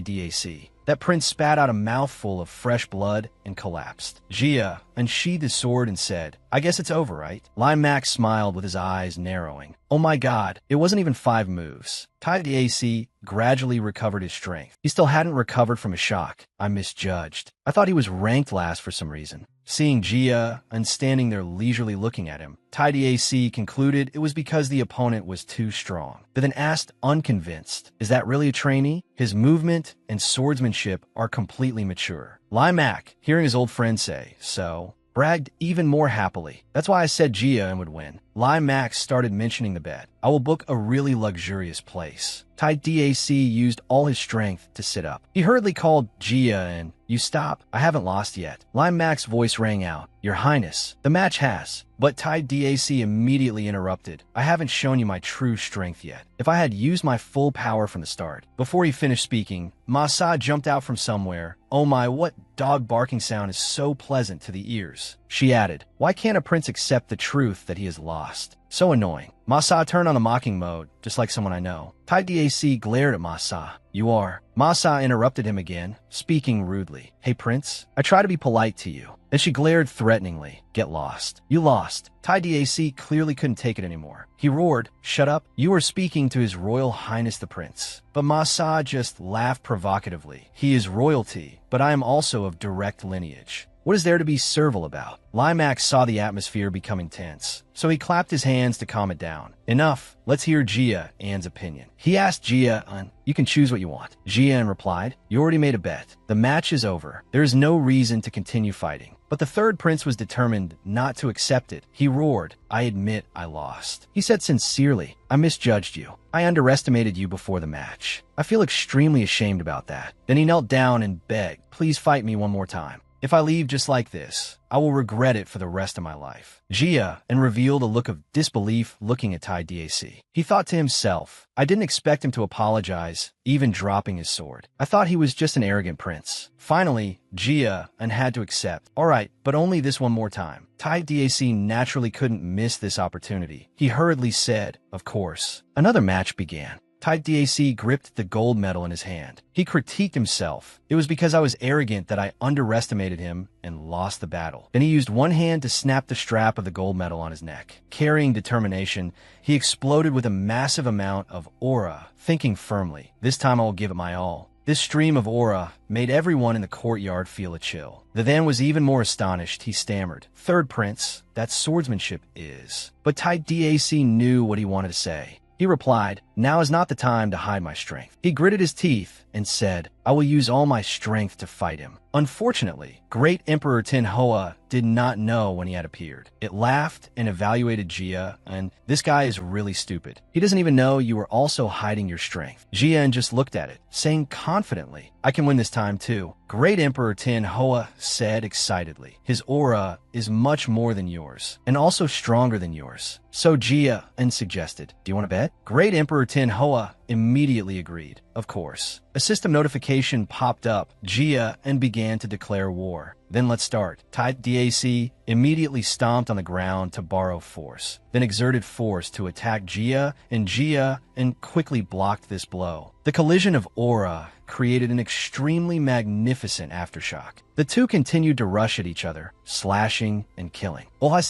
Dac. That prince spat out a mouthful of fresh blood and collapsed. Jia unsheathed his sword and said, I guess it's over, right? Limac smiled with his eyes narrowing. Oh my god, it wasn't even 5 moves. Tai Dac gradually recovered his strength. He still hadn't recovered from his shock. I misjudged. I thought he was ranked last for some reason. Seeing Jia standing there leisurely looking at him, Tai Dac concluded it was because the opponent was too strong, but then asked unconvinced, is that really a trainee? His movement and swordsmanship are completely mature. Limac, hearing his old friend say, so, bragged even more happily. That's why I said Jia would win. Limac started mentioning the bet. I will book a really luxurious place. Tai Dac used all his strength to sit up. He hurriedly called Jia and, you stop. I haven't lost yet. Limac's voice rang out. Your Highness, the match has. But Tai Dac immediately interrupted. I haven't shown you my true strength yet. If I had used my full power from the start. Before he finished speaking, Ma Sa jumped out from somewhere. Oh my, what dog barking sound is so pleasant to the ears. She added, why can't a prince accept the truth that he has lost? So annoying. Ma Sa turned on a mocking mode, just like someone I know. Tai Dac glared at Ma Sa. You are. Ma Sa interrupted him again, speaking rudely. Hey prince, I try to be polite to you. Then she glared threateningly. Get lost. You lost. Tai Dac clearly couldn't take it anymore. He roared, shut up. You are speaking to His Royal Highness the Prince. But Ma Sa just laughed provocatively. He is royalty, but I am also of direct lineage. What is there to be servile about? Limac saw the atmosphere becoming tense, so he clapped his hands to calm it down. Enough. Let's hear Jia's opinion. He asked Jia, you can choose what you want. Jia replied, you already made a bet. The match is over. There is no reason to continue fighting. But the third prince was determined not to accept it. He roared, I admit I lost. He said sincerely, I misjudged you. I underestimated you before the match. I feel extremely ashamed about that. Then he knelt down and begged, please fight me one more time. If I leave just like this, I will regret it for the rest of my life. Jia revealed a look of disbelief looking at Tai Dac. He thought to himself, I didn't expect him to apologize, even dropping his sword. I thought he was just an arrogant prince. Finally, Jia had to accept. All right, but only this one more time. Tai Dac naturally couldn't miss this opportunity. He hurriedly said, of course. Another match began. Tai Dac gripped the gold medal in his hand. He critiqued himself. It was because I was arrogant that I underestimated him and lost the battle. Then he used one hand to snap the strap of the gold medal on his neck. Carrying determination, he exploded with a massive amount of aura, thinking firmly, "This time I will give it my all." This stream of aura made everyone in the courtyard feel a chill. The then was even more astonished. He stammered, "Third prince, that's swordsmanship is." But Tai Dac knew what he wanted to say. He replied, "Now is not the time to hide my strength." He gritted his teeth and said, "I will use all my strength to fight him." Unfortunately, Great Emperor Manhwa did not know when he had appeared. It laughed and evaluated Jia, and this guy is really stupid. He doesn't even know you were also hiding your strength. Jia just looked at it, saying confidently, "I can win this time too." Great Emperor Manhwa said excitedly, "His aura is much more than yours, and also stronger than yours." So Jia suggested, "Do you want to bet?" Great Emperor Manhwa immediately agreed. Of course. A system notification popped up. Jia began to declare war. "Then let's start." Tai Dac immediately stomped on the ground to borrow force, then exerted force to attack Jia quickly blocked this blow. The collision of aura created an extremely magnificent aftershock. The two continued to rush at each other, slashing and killing. Tai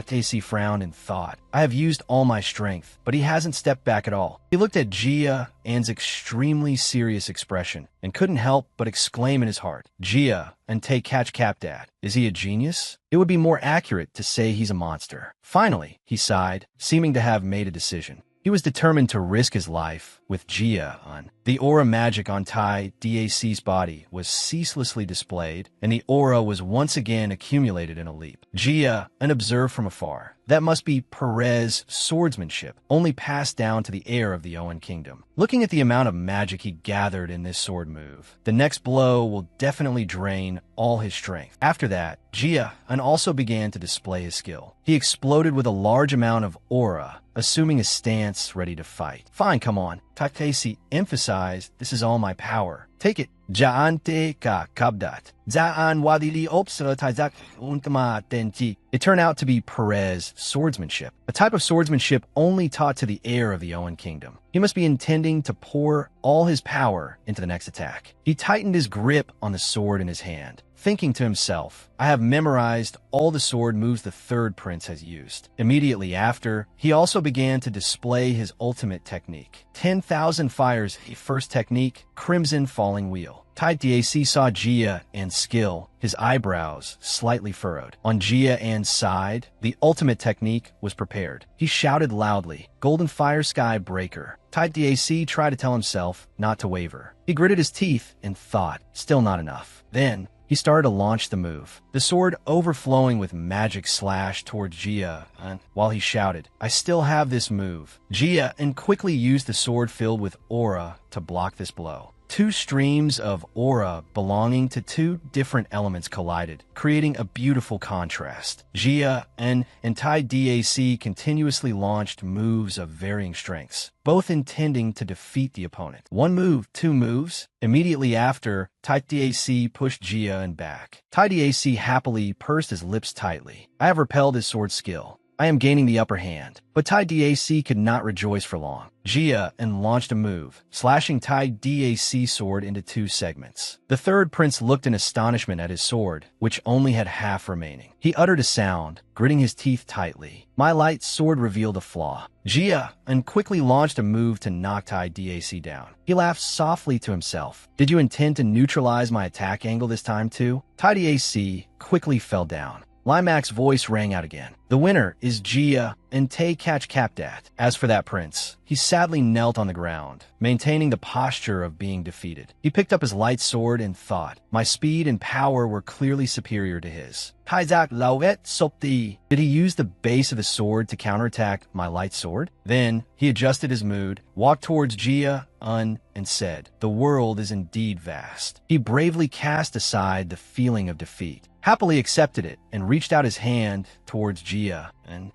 Dac frowned and thought, "I have used all my strength, but he hasn't stepped back at all." He looked at Jia's extremely serious expression and couldn't help but exclaim in his heart, "Jia take catch Capdad. Is he a genius? It would be more accurate to say he's a monster." Finally, he sighed, seeming to have made a decision. He was determined to risk his life with Jia on. The aura magic on Tai Dac's body was ceaselessly displayed, and the aura was once again accumulated in a leap. Jia observed from afar. That must be Perez swordsmanship, only passed down to the heir of the Owen kingdom. Looking at the amount of magic he gathered in this sword move, the next blow will definitely drain all his strength. After that, Jia also began to display his skill. He exploded with a large amount of aura, assuming a stance ready to fight. "Fine, come on." Tai Dac emphasized, "This is all my power. Take it." Jaante ka kabdat. Zaan wadili opsra taizak untama tenji. It turned out to be Perez swordsmanship, a type of swordsmanship only taught to the heir of the Owen kingdom. He must be intending to pour all his power into the next attack. He tightened his grip on the sword in his hand, thinking to himself, "I have memorized all the sword moves the third prince has used." Immediately after, he also began to display his ultimate technique. 10,000 fires, first technique, Crimson Falling Wheel. Tai Dac saw Jia's skill, his eyebrows slightly furrowed. On Jia's side, the ultimate technique was prepared. He shouted loudly, "Golden Fire Sky Breaker." Tai Dac tried to tell himself not to waver. He gritted his teeth and thought, still not enough. Then, he started to launch the move. The sword overflowing with magic slashed towards Jia, while he shouted, "I still have this move." Jia quickly used the sword filled with aura to block this blow. Two streams of aura belonging to two different elements collided, creating a beautiful contrast. Jia and Tai Dac continuously launched moves of varying strengths, both intending to defeat the opponent. One move, two moves. Immediately after, Tai Dac pushed Jia back. Tai Dac happily pursed his lips tightly. "I have repelled his sword skill. I am gaining the upper hand." But Tai Dac could not rejoice for long. Jia launched a move, slashing Tai Dac's sword into two segments. The third prince looked in astonishment at his sword, which only had half remaining. He uttered a sound, gritting his teeth tightly. "My light sword revealed a flaw." Jia quickly launched a move to knock Tai Dac down. He laughed softly to himself. "Did you intend to neutralize my attack angle this time too?" Tai Dac quickly fell down. Limax's voice rang out again. "The winner is Jia Tay catch Capdat." As for that prince, he sadly knelt on the ground, maintaining the posture of being defeated. He picked up his light sword and thought, "My speed and power were clearly superior to his." Taizak Lauet Sopti. Did he use the base of the sword to counterattack my light sword? Then he adjusted his mood, walked towards Jia and said, "The world is indeed vast." He bravely cast aside the feeling of defeat, happily accepted it, and reached out his hand towards Jia.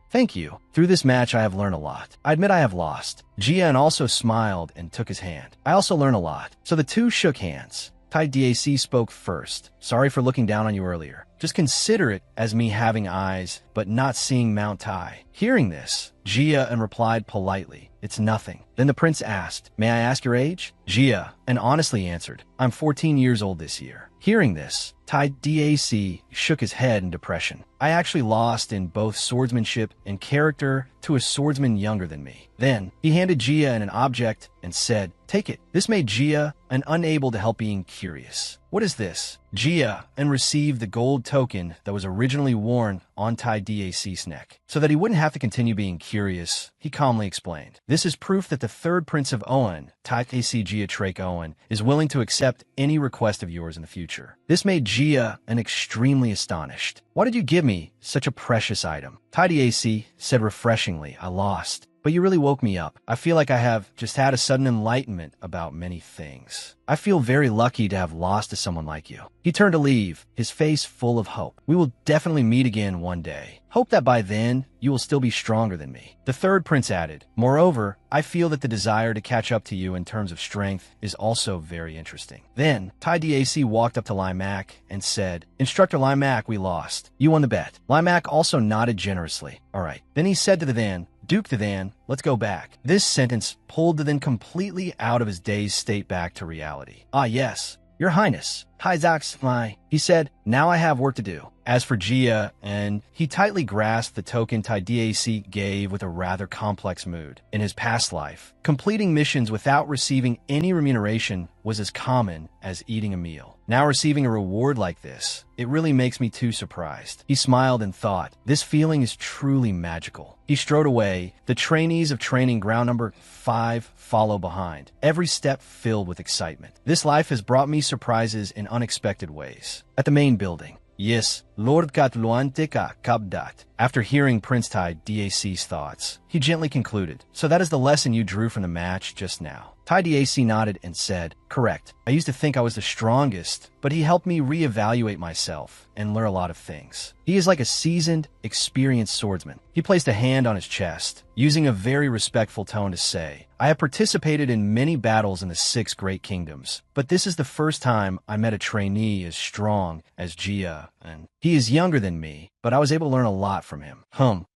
"Thank you. Through this match I have learned a lot. I admit I have lost." Jia also smiled and took his hand. "I also learned a lot." So the two shook hands. Tai Dac spoke first. Sorry for looking down on you earlier. Just consider it as me having eyes, but not seeing Mount Tai. Hearing this, Jia and replied politely, "It's nothing." Then the prince asked, "May I ask your age?" Jia and honestly answered, "I'm 14 years old this year." Hearing this, Tai Dac shook his head in depression. "I actually lost in both swordsmanship and character to a swordsman younger than me." Then he handed Jia an object and said, "Take it." This made Jia unable to help being curious. "What is this?" Jia and received the gold token that was originally worn on Tai Dac's neck. So that he wouldn't have to continue being curious, he calmly explained, "This is proof that the third prince of Oan, Tai Dac Jia Trake Oan, is willing to accept any request of yours in the future." This made Jia extremely astonished. "Why did you give me such a precious item?" Tai Dac said refreshingly, "I lost. But you really woke me up. I feel like I have just had a sudden enlightenment about many things. I feel very lucky to have lost to someone like you." He turned to leave, his face full of hope. "We will definitely meet again one day. Hope that by then, you will still be stronger than me." The third prince added, "Moreover, I feel that the desire to catch up to you in terms of strength is also very interesting." Then, Tai Dac walked up to Limac and said, "Instructor Limac, we lost. You won the bet." Limac also nodded generously. "All right." Then he said to the Then, "Duke Then, let's go back." This sentence pulled the Then completely out of his dazed state back to reality. "Ah, yes, Your Highness." "Hizax, he said, "Now I have work to do." As for Jia, and he tightly grasped the token Tai Dac gave with a rather complex mood. In his past life, completing missions without receiving any remuneration was as common as eating a meal. Now receiving a reward like this, it really makes me too surprised. He smiled and thought, this feeling is truly magical. He strode away. The trainees of training ground number 5 follow behind, every step filled with excitement. This life has brought me surprises in unexpected ways. At the main building, yes, Lord Katluantika Kabdat. After hearing Prince Tai Dac's thoughts, he gently concluded, "So that is the lesson you drew from the match just now." Tai Dac nodded and said, "Correct. I used to think I was the strongest, but he helped me reevaluate myself and learn a lot of things. He is like a seasoned, experienced swordsman." He placed a hand on his chest, using a very respectful tone to say, "I have participated in many battles in the 6 great kingdoms, but this is the first time I met a trainee as strong as Jia, and he is younger than me, but I was able to learn a lot from him."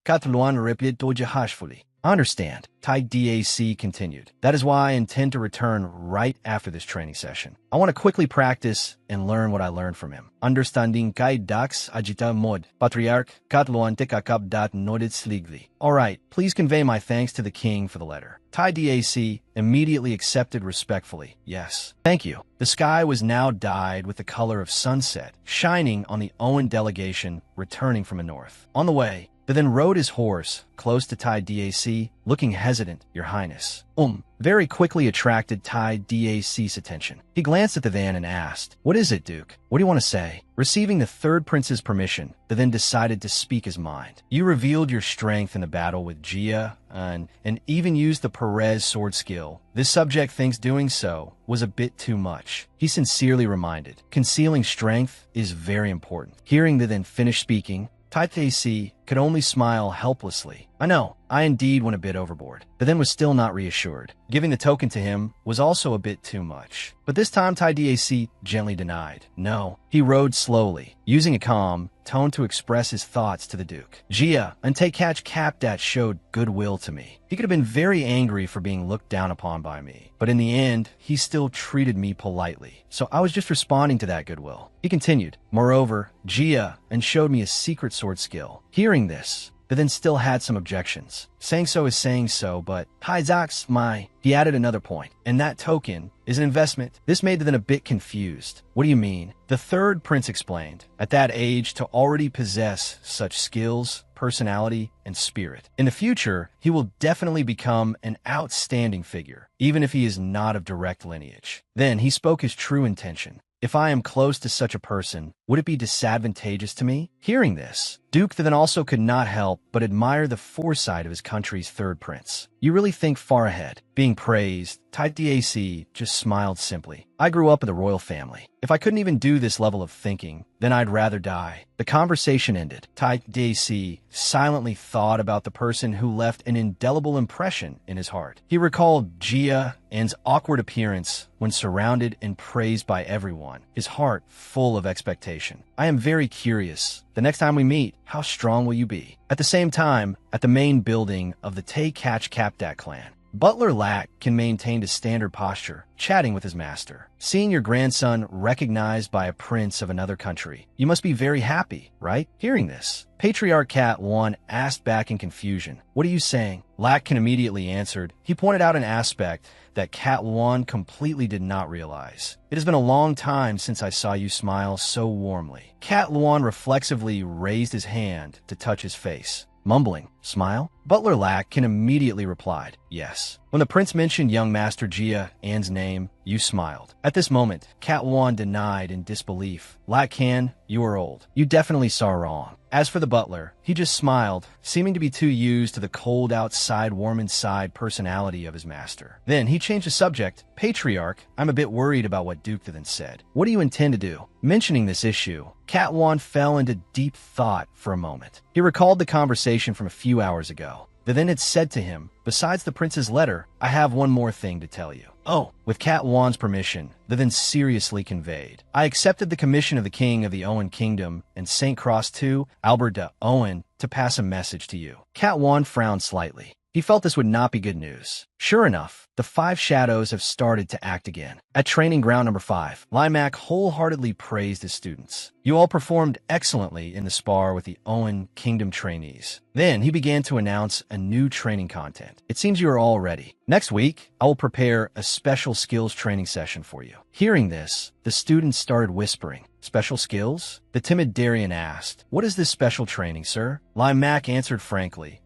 Katluan repeated hashfully. "I understand," Tai Dac continued. "That is why I intend to return right after this training session. I want to quickly practice and learn what I learned from him." Understanding Kai Dax Agita Mod, Patriarch Katluan Tekakab Dat Nodid Sligli. "All right, please convey my thanks to the king for the letter." Tai Dac immediately accepted respectfully. "Yes, thank you." The sky was now dyed with the color of sunset, shining on the Owen delegation returning from the north. On the way, the Then rode his horse close to Tai Dac, looking hesitant, "Your Highness." Very quickly attracted Tai Dac's attention. He glanced at the Then and asked, "What is it, Duke? What do you want to say?" Receiving the third prince's permission, the Then decided to speak his mind. "You revealed your strength in the battle with Jia and even used the Perez sword skill. This subject thinks doing so was a bit too much." He sincerely reminded, "Concealing strength is very important." Hearing the Then finish speaking, Tai Dac could only smile helplessly. "I know, I indeed went a bit overboard." The Then was still not reassured. Giving the token to him was also a bit too much. But this time Tai Dac gently denied. "No." He rode slowly, using a calm tone to express his thoughts to the Duke. "Jia and Tekach Kapdat showed goodwill to me. He could have been very angry for being looked down upon by me, but in the end, he still treated me politely. So I was just responding to that goodwill." He continued, "Moreover, Jia and showed me a secret sword skill." Hearing this, the Then still had some objections. Saying so is saying so, but Hizax, he added another point, and that token is an investment. This made the Then a bit confused. "What do you mean?" The third prince explained. "At that age, to already possess such skills, personality, and spirit. In the future, he will definitely become an outstanding figure, even if he is not of direct lineage." Then he spoke his true intention. "If I am close to such a person, would it be disadvantageous to me?" Hearing this, Duke then also could not help but admire the foresight of his country's third prince. You really think far ahead. Being praised, Tai Dac just smiled simply. I grew up in the royal family. If I couldn't even do this level of thinking, then I'd rather die. The conversation ended. Tai Dac silently thought about the person who left an indelible impression in his heart. He recalled Jia An's awkward appearance when surrounded and praised by everyone, his heart full of expectation. I am very curious. The next time we meet, how strong will you be? At the same time, at the main building of the Tay Catch Kapdat clan, Butler Lack can maintain a standard posture, chatting with his master. Seeing your grandson recognized by a prince of another country, you must be very happy, right? Hearing this, Patriarch Cat 1 asked back in confusion, "What are you saying?" Lack immediately answered. He pointed out an aspect that Cat 1 completely did not realize. "It has been a long time since I saw you smile so warmly." Cat 1 reflexively raised his hand to touch his face. Mumbling, "Smile?" Butler Lack can immediately replied, "Yes." When the prince mentioned young Master Jia An's name, you smiled. At this moment, Cat 1 denied in disbelief. "Lack Can, you are old. You definitely saw wrong." As for the butler, he just smiled, seeming to be too used to the cold outside, warm inside personality of his master. Then he changed the subject. "Patriarch, I'm a bit worried about what Duke then said. What do you intend to do?" Mentioning this issue, Cat 1 fell into deep thought for a moment. He recalled the conversation from a few hours ago. The then had said to him, "Besides the prince's letter, I have one more thing to tell you." "Oh." With Cat 1's permission, the then seriously conveyed, "I accepted the commission of the king of the Owen Kingdom and St. Cross II, Albert de Owen, to pass a message to you." Cat 1 frowned slightly. He felt this would not be good news. Sure enough, the five shadows have started to act again. At training ground number 5, Limac wholeheartedly praised his students. "You all performed excellently in the spar with the Owen Kingdom trainees." Then he began to announce a new training content. "It seems you are all ready. Next week, I will prepare a special skills training session for you." Hearing this, the students started whispering. "Special skills?" The timid Darian asked. "What is this special training, sir?" Limac answered frankly,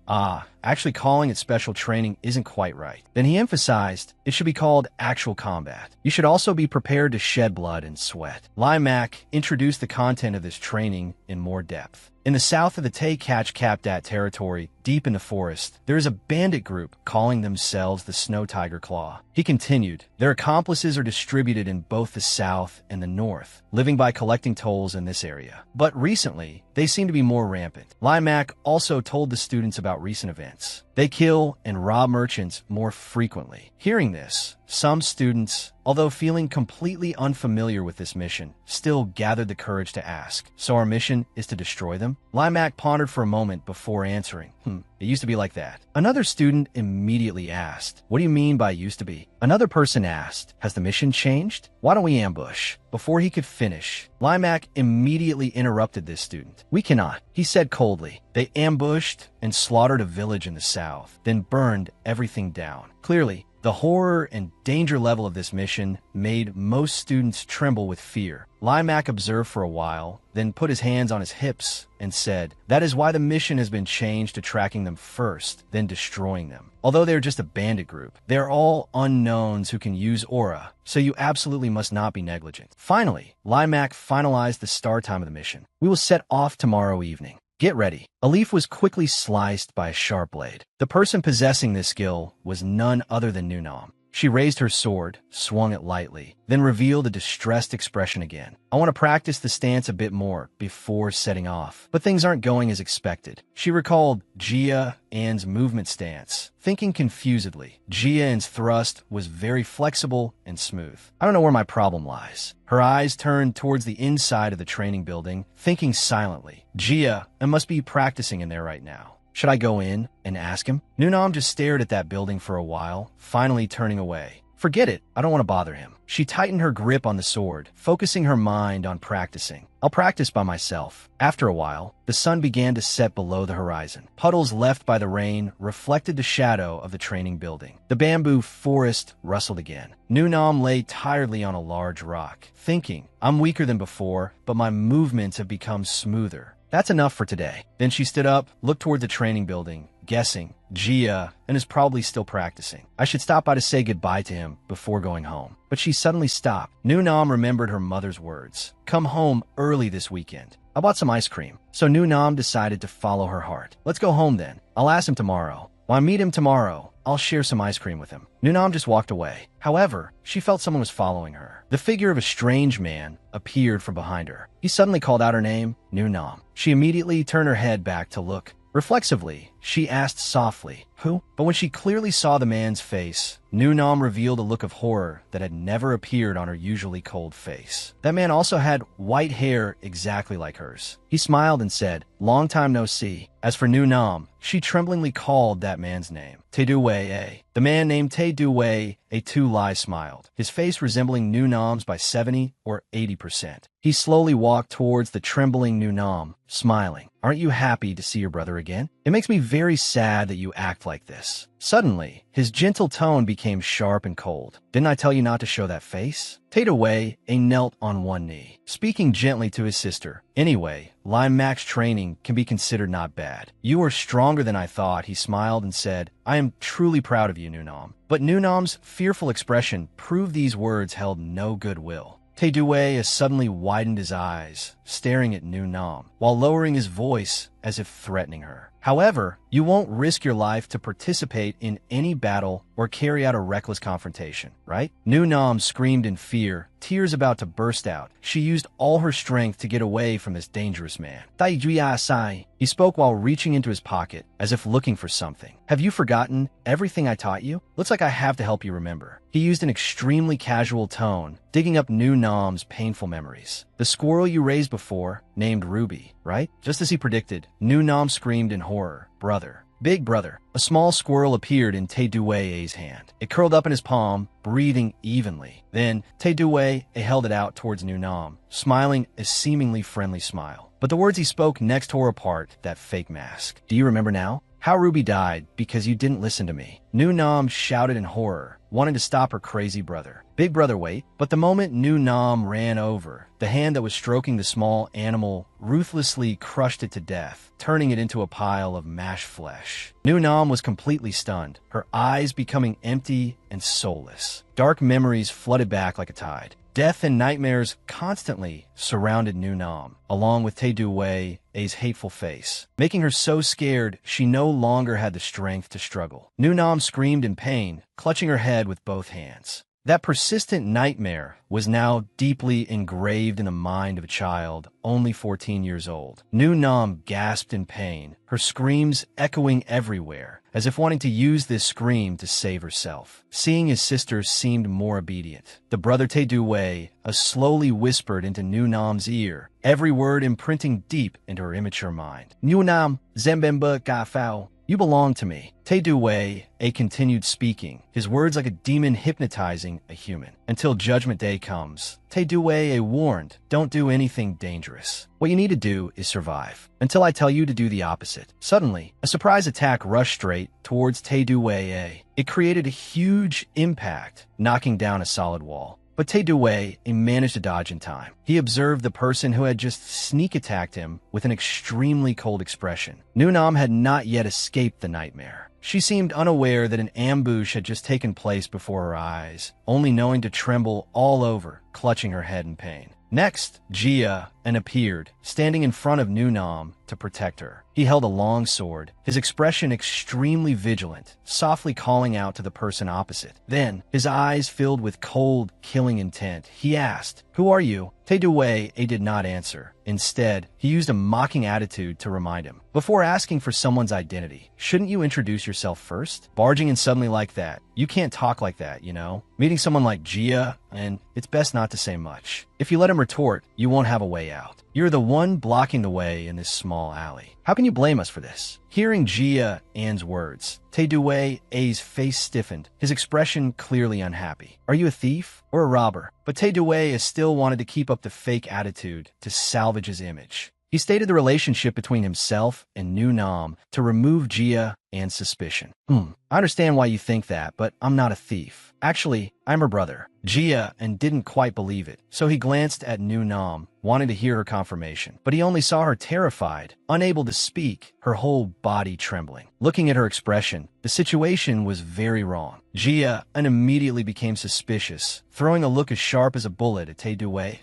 Actually calling it special training isn't quite right." Then he emphasized, "It should be called actual combat. You should also be prepared to shed blood and sweat." Limac introduced the content of this training in more depth. In the south of the Tay Catch Kapdat territory, deep in the forest, there is a bandit group calling themselves the Snow Tiger Claw. He continued, "Their accomplices are distributed in both the south and the north, living by collecting tolls in this area. But recently, they seem to be more rampant." Limac also told the students about recent events. They kill and rob merchants more frequently. Hearing this, some students, although feeling completely unfamiliar with this mission, still gathered the courage to ask, "So our mission is to destroy them?" Limac pondered for a moment before answering, "It used to be like that." Another student immediately asked, "What do you mean by used to be?" Another person asked, "Has the mission changed? Why don't we ambush?" Before he could finish, Limac immediately interrupted this student. "We cannot," he said coldly. "They ambushed and slaughtered a village in the south, then burned everything down." Clearly, the horror and danger level of this mission made most students tremble with fear. Limac observed for a while, then put his hands on his hips and said, "That is why the mission has been changed to tracking them first, then destroying them. Although they are just a bandit group, they are all unknowns who can use aura, so you absolutely must not be negligent." Finally, Limac finalized the start time of the mission. "We will set off tomorrow evening. Get ready." A leaf was quickly sliced by a sharp blade. The person possessing this skill was none other than Nunam. She raised her sword, swung it lightly, then revealed a distressed expression again. "I want to practice the stance a bit more before setting off, but things aren't going as expected." She recalled Jia An's movement stance, thinking confusedly. Jia An's thrust was very flexible and smooth. "I don't know where my problem lies." Her eyes turned towards the inside of the training building, thinking silently. "Jia, I must be practicing in there right now. Should I go in and ask him?" Nunam just stared at that building for a while, finally turning away. "Forget it. I don't want to bother him." She tightened her grip on the sword, focusing her mind on practicing. "I'll practice by myself." After a while, the sun began to set below the horizon. Puddles left by the rain reflected the shadow of the training building. The bamboo forest rustled again. Nunam lay tiredly on a large rock, thinking, "I'm weaker than before, but my movements have become smoother. That's enough for today." Then she stood up, looked toward the training building, guessing Jia and is probably still practicing. "I should stop by to say goodbye to him before going home." But she suddenly stopped. Nunam remembered her mother's words. "Come home early this weekend." I bought some ice cream. So Nu Nam decided to follow her heart. Let's go home then. I'll ask him tomorrow. When I meet him tomorrow, I'll share some ice cream with him. Nu Nam just walked away. However, she felt someone was following her. The figure of a strange man appeared from behind her. He suddenly called out her name, Nu Nam. She immediately turned her head back to look. Reflexively, she asked softly, "Who?" But when she clearly saw the man's face, Nu Nam revealed a look of horror that had never appeared on her usually cold face. That man also had white hair exactly like hers. He smiled and said, "Long time no see." As for Nu Nam, she tremblingly called that man's name, Tae Du Wei. The man named Tae Du Wei, a two-lie smiled, his face resembling Nu Nam's by 70 or 80%. He slowly walked towards the trembling Nu Nam, smiling. "Aren't you happy to see your brother again? It makes me very sad that you act like this." Suddenly, his gentle tone became sharp and cold. "Didn't I tell you not to show that face?" Tae Du Wei knelt on one knee, speaking gently to his sister. "Anyway, Line Max training can be considered not bad. You are stronger than I thought," he smiled and said. "I am truly proud of you, Nu Nam." But Nu Nam's fearful expression proved these words held no goodwill. Tae Du Wei suddenly widened his eyes, staring at Nu Nam, while lowering his voice as if threatening her. "However, you won't risk your life to participate in any battle or carry out a reckless confrontation, right?" Nu Nam screamed in fear, tears about to burst out. She used all her strength to get away from this dangerous man. "Tai Juya Sai," he spoke while reaching into his pocket, as if looking for something. "Have you forgotten everything I taught you? Looks like I have to help you remember." He used an extremely casual tone, digging up Nu Nam's painful memories. "The squirrel you raised before, named Ruby, right?" Just as he predicted, Nu Nam screamed in horror. "Brother. Big brother." A small squirrel appeared in Tae Du Wei's hand. It curled up in his palm, breathing evenly. Then, Tae Du Wei held it out towards Nu Nam, smiling a seemingly friendly smile. But the words he spoke next tore apart that fake mask. "Do you remember now? How Ruby died because you didn't listen to me." Nu Nam shouted in horror, wanting to stop her crazy brother. Big brother wait, but the moment Nu Nam ran over, the hand that was stroking the small animal ruthlessly crushed it to death, turning it into a pile of mashed flesh. Nu Nam was completely stunned, her eyes becoming empty and soulless. Dark memories flooded back like a tide. Death and nightmares constantly surrounded Nu Nam, along with Tae Du Wei's hateful face, making her so scared she no longer had the strength to struggle. Nu Nam screamed in pain, clutching her head with both hands. That persistent nightmare was now deeply engraved in the mind of a child only 14 years old. Nu Nam gasped in pain, her screams echoing everywhere, as if wanting to use this scream to save herself. Seeing his sister seemed more obedient. The brother Tae Du Wei slowly whispered into Nu Nam's ear, every word imprinting deep into her immature mind. "Nu Nam, Zembemba Ga Fao. You belong to me." Tae Du Wei continued speaking, his words like a demon hypnotizing a human. "Until Judgment Day comes," Tae Du Wei warned, "don't do anything dangerous. What you need to do is survive, until I tell you to do the opposite." Suddenly, a surprise attack rushed straight towards Tae Du Wei. It created a huge impact, knocking down a solid wall. But Tae Du Wei managed to dodge in time. He observed the person who had just sneak attacked him with an extremely cold expression. Nu Nam had not yet escaped the nightmare. She seemed unaware that an ambush had just taken place before her eyes, only knowing to tremble all over, clutching her head in pain. Next, Jia appeared, standing in front of Nu Nam to protect her. He held a long sword, his expression extremely vigilant, softly calling out to the person opposite. Then, his eyes filled with cold, killing intent, he asked, "Who are you?" Tae Du Wei did not answer. Instead, he used a mocking attitude to remind him. "Before asking for someone's identity, shouldn't you introduce yourself first? Barging in suddenly like that, you can't talk like that, you know? Meeting someone like Jia, and it's best not to say much. If you let him retort, you won't have a way out. You're the one blocking the way in this small alley. How can you blame us for this?" Hearing Jia's words, Tae Du Wei's face stiffened, his expression clearly unhappy. "Are you a thief or a robber?" But Tae Du Wei still wanted to keep up the fake attitude to salvage his image. He stated the relationship between himself and Nu Nam to remove Jia and suspicion. I understand why you think that, but I'm not a thief. Actually, I'm her brother." Jia didn't quite believe it, so he glanced at Nu Nam, wanting to hear her confirmation. But he only saw her terrified, unable to speak, her whole body trembling. Looking at her expression, the situation was very wrong. Jia immediately became suspicious, throwing a look as sharp as a bullet at Tae Du Wei.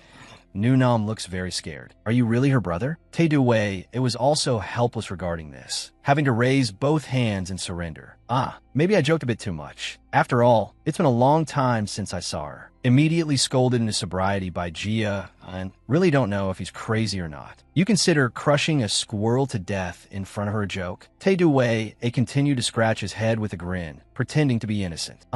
Nam looks very scared. Are you really her brother? Tae-do-wei was also helpless regarding this, having to raise both hands in surrender. Maybe I joked a bit too much. After all, it's been a long time since I saw her. Immediately scolded into sobriety by Jia, and really don't know if he's crazy or not. You consider crushing a squirrel to death in front of her a joke? Tae-do-wei continued to scratch his head with a grin, pretending to be innocent.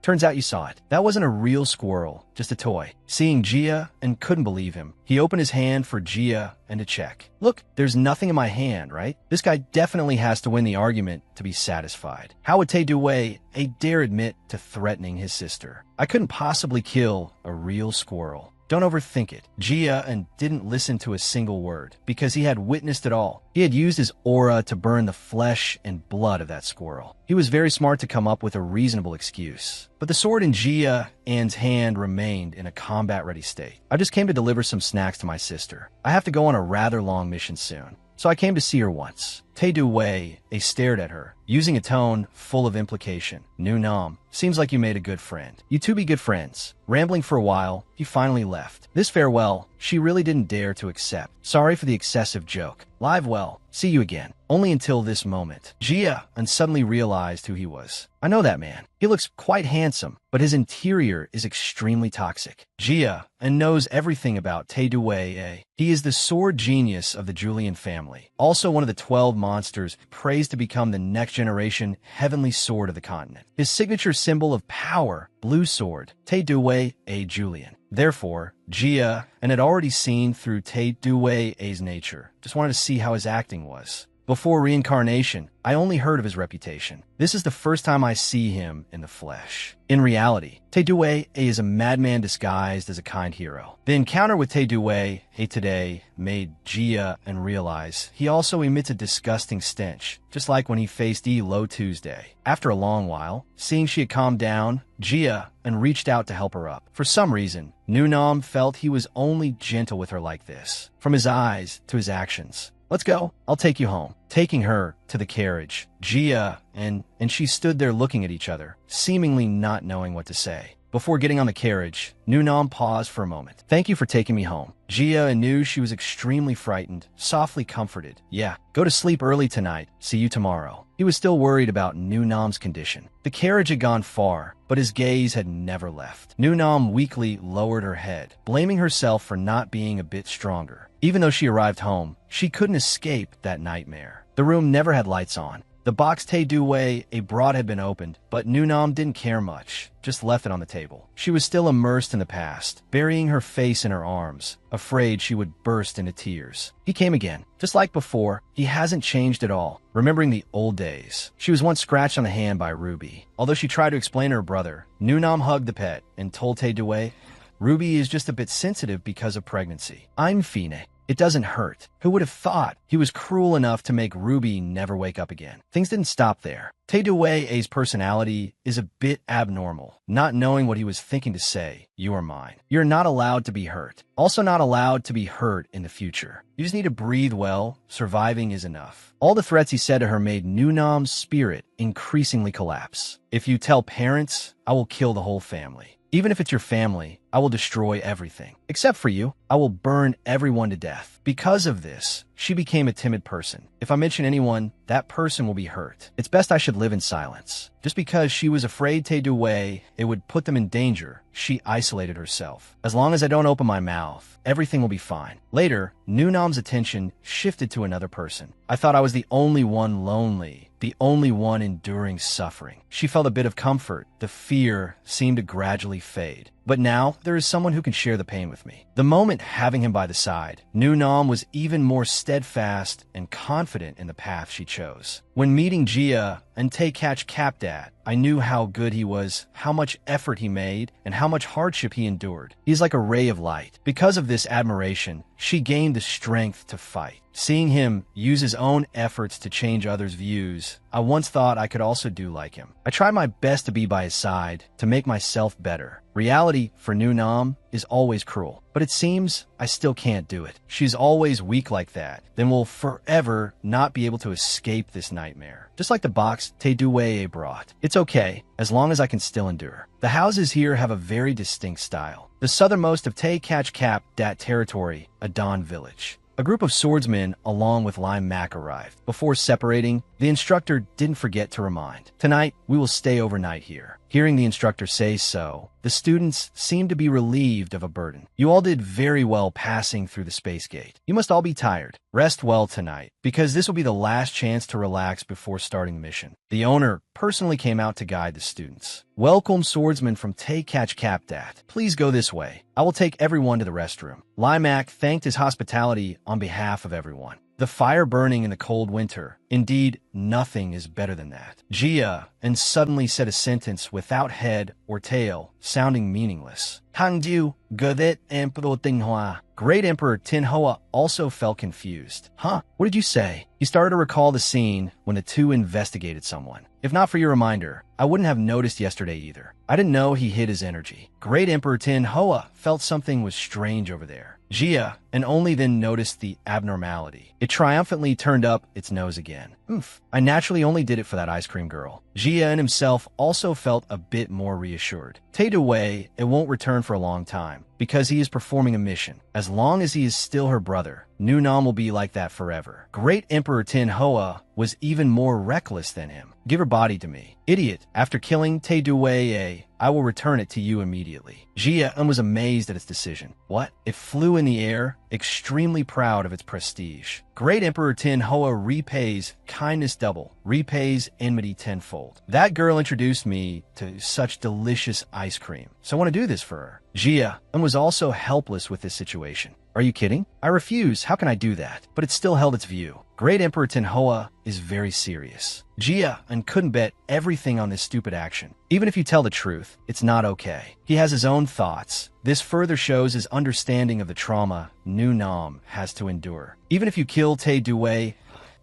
Turns out you saw it. That wasn't a real squirrel, just a toy. Seeing Jia and couldn't believe him, he opened his hand for Jia and to check. Look, there's nothing in my hand, right? This guy definitely has to win the argument to be satisfied. How would Tae-do-wei dare admit to threatening his sister? I couldn't possibly kill a real squirrel. Don't overthink it. Jia didn't listen to a single word because he had witnessed it all. He had used his aura to burn the flesh and blood of that squirrel. He was very smart to come up with a reasonable excuse. But the sword in Jia's hand remained in a combat-ready state. I just came to deliver some snacks to my sister. I have to go on a rather long mission soon, so I came to see her once. Tae-do-wei stared at her, using a tone full of implication. Nam, seems like you made a good friend. You two be good friends. Rambling for a while, he finally left. This farewell, she really didn't dare to accept. Sorry for the excessive joke. Live well. See you again. Only until this moment. Jia suddenly realized who he was. I know that man. He looks quite handsome, but his interior is extremely toxic. Jia knows everything about Tae-do-wei. He is the sword genius of the Julian family. Also one of the 12 monsters praised to become the next generation heavenly sword of the continent. His signature symbol of power, blue sword, Tae-do-wei Julian. Therefore, Jia had already seen through Tae-do-wei's nature. Just wanted to see how his acting was. Before reincarnation, I only heard of his reputation. This is the first time I see him in the flesh. In reality, Tae-do-wei is a madman disguised as a kind hero. The encounter with Tae-do-wei today made Jia realize he also emits a disgusting stench, just like when he faced Lo Tuesday. After a long while, seeing she had calmed down, Jia reached out to help her up. For some reason, Nam felt he was only gentle with her like this, from his eyes to his actions. Let's go. I'll take you home. Taking her to the carriage, Jia and she stood there looking at each other, seemingly not knowing what to say. Before getting on the carriage, Nam paused for a moment. Thank you for taking me home. Jia knew she was extremely frightened, softly comforted. Yeah, go to sleep early tonight. See you tomorrow. He was still worried about Nam's condition. The carriage had gone far, but his gaze had never left. Nam weakly lowered her head, blaming herself for not being a bit stronger. Even though she arrived home, she couldn't escape that nightmare. The room never had lights on. The box Tae-do-wei brought had been opened, but Nam didn't care much, just left it on the table. She was still immersed in the past, burying her face in her arms, afraid she would burst into tears. He came again. Just like before, he hasn't changed at all, remembering the old days. She was once scratched on the hand by Ruby. Although she tried to explain to her brother, Nam hugged the pet and told Tae-do-wei, Ruby is just a bit sensitive because of pregnancy. I'm Fine. It doesn't hurt. Who would have thought he was cruel enough to make Ruby never wake up again? Things didn't stop there. Tae-do-wei's personality is a bit abnormal, not knowing what he was thinking to say. You are mine. You're not allowed to be hurt. Also not allowed to be hurt in the future. You just need to breathe well. Surviving is enough. All the threats he said to her made Nam's spirit increasingly collapse. If you tell parents, I will kill the whole family. Even if it's your family, I will destroy everything. Except for you, I will burn everyone to death. Because of this, she became a timid person. If I mention anyone, that person will be hurt. It's best I should live in silence. Just because she was afraid Tae-do-wei would put them in danger, she isolated herself. As long as I don't open my mouth, everything will be fine. Later, Nam's attention shifted to another person. I thought I was the only one lonely, the only one enduring suffering. She felt a bit of comfort. The fear seemed to gradually fade. But now, there is someone who can share the pain with me. The moment having him by the side, Nam was even more steadfast and confident in the path she chose. When meeting Jia and Tae-catch capped at, I knew how good he was, how much effort he made, and how much hardship he endured. He is like a ray of light. Because of this admiration, she gained the strength to fight. Seeing him use his own efforts to change others' views, I once thought I could also do like him. I tried my best to be by his side, to make myself better. Reality, for Nu Nam, is always cruel. But it seems I still can't do it. She's always weak like that. Then we'll forever not be able to escape this nightmare. Just like the box Te Duweye brought. It's okay, as long as I can still endure. The houses here have a very distinct style. The southernmost of Te Kach Kap Dat territory, Adon Village. A group of swordsmen along with Lime Mac arrived. Before separating, the instructor didn't forget to remind. Tonight, we will stay overnight here. Hearing the instructor say so, the students seemed to be relieved of a burden. You all did very well passing through the space gate. You must all be tired. Rest well tonight, because this will be the last chance to relax before starting the mission. The owner personally came out to guide the students. Welcome, swordsman from Te Kach Kap Dat. Please go this way. I will take everyone to the restroom. Limac thanked his hospitality on behalf of everyone. The fire burning in the cold winter. Indeed, nothing is better than that. Jia, and suddenly said a sentence without head or tail, sounding meaningless. Hangju, Godet Emperor Tinghua. Great Emperor Tinhua also felt confused. Huh? What did you say? He started to recall the scene when the two investigated someone. If not for your reminder, I wouldn't have noticed yesterday either. I didn't know he hid his energy. Great Emperor Tinhua felt something was strange over there. Jia, and only then noticed the abnormality. It triumphantly turned up its nose again. Oof, I naturally only did it for that ice cream girl. Jia and himself also felt a bit more reassured. Te Duwei, it won't return for a long time, because he is performing a mission. As long as he is still her brother, Nu Nam will be like that forever. Great Emperor Tin Hoa was even more reckless than him. Give her body to me. Idiot, after killing Te Duwei, I will return it to you immediately. Jia was amazed at its decision. What? It flew in the air, extremely proud of its prestige. Great Emperor Tin Hoa repays kindness double, repays enmity tenfold. That girl introduced me to such delicious ice cream, so I want to do this for her. Jia was also helpless with this situation. Are you kidding? I refuse. How can I do that? But it still held its view. Great Emperor Tenhoa is very serious. Jia couldn't bet everything on this stupid action. Even if you tell the truth, it's not okay. He has his own thoughts. This further shows his understanding of the trauma Nu Nam has to endure. Even if you kill Te Duwei,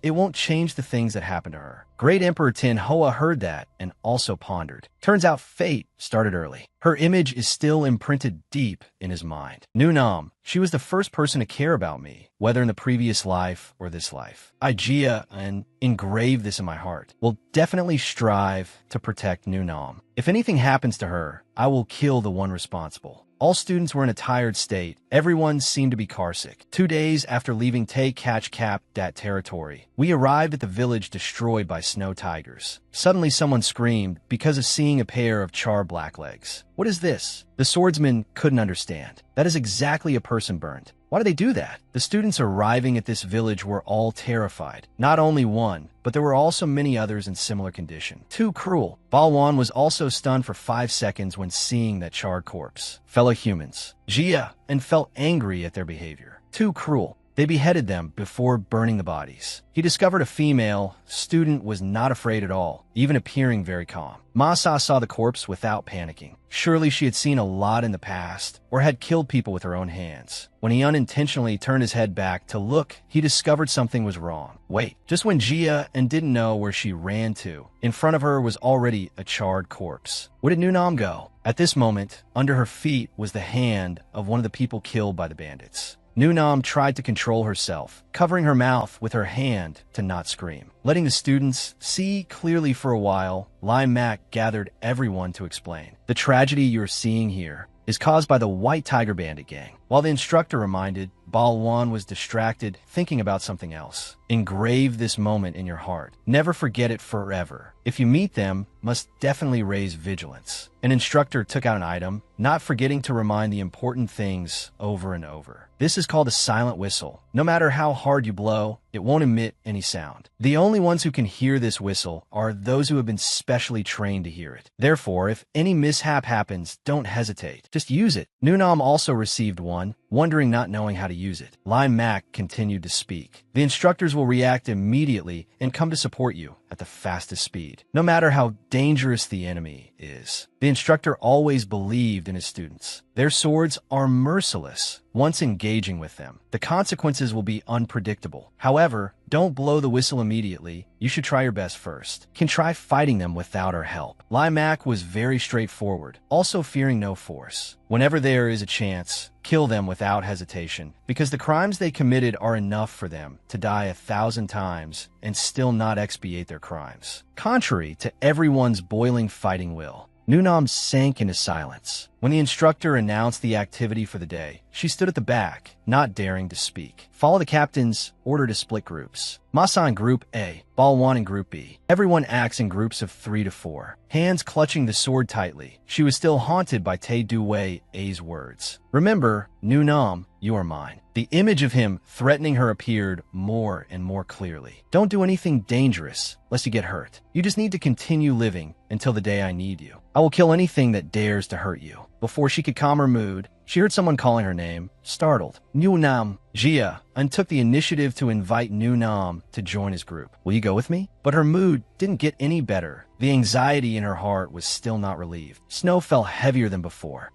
it won't change the things that happened to her. Great Emperor Tin Hoa heard that and also pondered. Turns out fate started early. Her image is still imprinted deep in his mind. Nu Nam, she was the first person to care about me, whether in the previous life or this life. I, Jia, and engrave this in my heart. Will definitely strive to protect Nu Nam. If anything happens to her, I will kill the one responsible. All students were in a tired state. Everyone seemed to be carsick. 2 days after leaving Te Kach Kap Dat territory, we arrived at the village destroyed by snow tigers. Suddenly someone screamed because of seeing a pair of charred blacklegs. What is this? The swordsman couldn't understand. That is exactly a person burned. Why do they do that? The students arriving at this village were all terrified. Not only one, but there were also many others in similar condition. Too cruel. Balwan was also stunned for 5 seconds when seeing that charred corpse. Fellow humans, Jia felt angry at their behavior. Too cruel. They beheaded them before burning the bodies. He discovered a female student was not afraid at all, even appearing very calm. Masa saw the corpse without panicking. Surely she had seen a lot in the past, or had killed people with her own hands. When he unintentionally turned his head back to look, he discovered something was wrong. Wait, just when Jia didn't know where she ran to, in front of her was already a charred corpse. Where did Nu Nam go? At this moment, under her feet was the hand of one of the people killed by the bandits. Nu Nam tried to control herself, covering her mouth with her hand to not scream. Letting the students see clearly for a while, Lime Mac gathered everyone to explain. The tragedy you're seeing here is caused by the White Tiger Bandit gang. While the instructor reminded, Balwan was distracted, thinking about something else. Engrave this moment in your heart. Never forget it forever. If you meet them, must definitely raise vigilance. An instructor took out an item, not forgetting to remind the important things over and over. This is called a silent whistle. No matter how hard you blow, it won't emit any sound. The only ones who can hear this whistle are those who have been specially trained to hear it. Therefore, if any mishap happens, don't hesitate. Just use it. Nu Nam also received one, wondering not knowing how to use it. Lime Mac continued to speak. The instructors will react immediately and come to support you. at the fastest speed, no matter how dangerous the enemy is. The instructor always believed in his students. Their swords are merciless once engaging with them. The consequences will be unpredictable. However, don't blow the whistle immediately. You should try your best first. Can try fighting them without our help. Limak was very straightforward, also fearing no force. Whenever there is a chance, kill them without hesitation, because the crimes they committed are enough for them to die 1,000 times and still not expiate their crimes. Contrary to everyone's boiling fighting will, Nunam sank into silence. When the instructor announced the activity for the day, she stood at the back, not daring to speak. Follow the captain's order to split groups. Masa in Group A, Balwan in Group B. Everyone acts in groups of 3 to 4. Hands clutching the sword tightly, she was still haunted by Tae Du-wei A's words. Remember, Nunam, you are mine. The image of him threatening her appeared more and more clearly. Don't do anything dangerous, lest you get hurt. You just need to continue living until the day I need you. I will kill anything that dares to hurt you. Before she could calm her mood, she heard someone calling her name. Startled, Nunam, Jia, and took the initiative to invite Nunam to join his group. Will you go with me? But her mood didn't get any better. The anxiety in her heart was still not relieved. Snow fell heavier than before.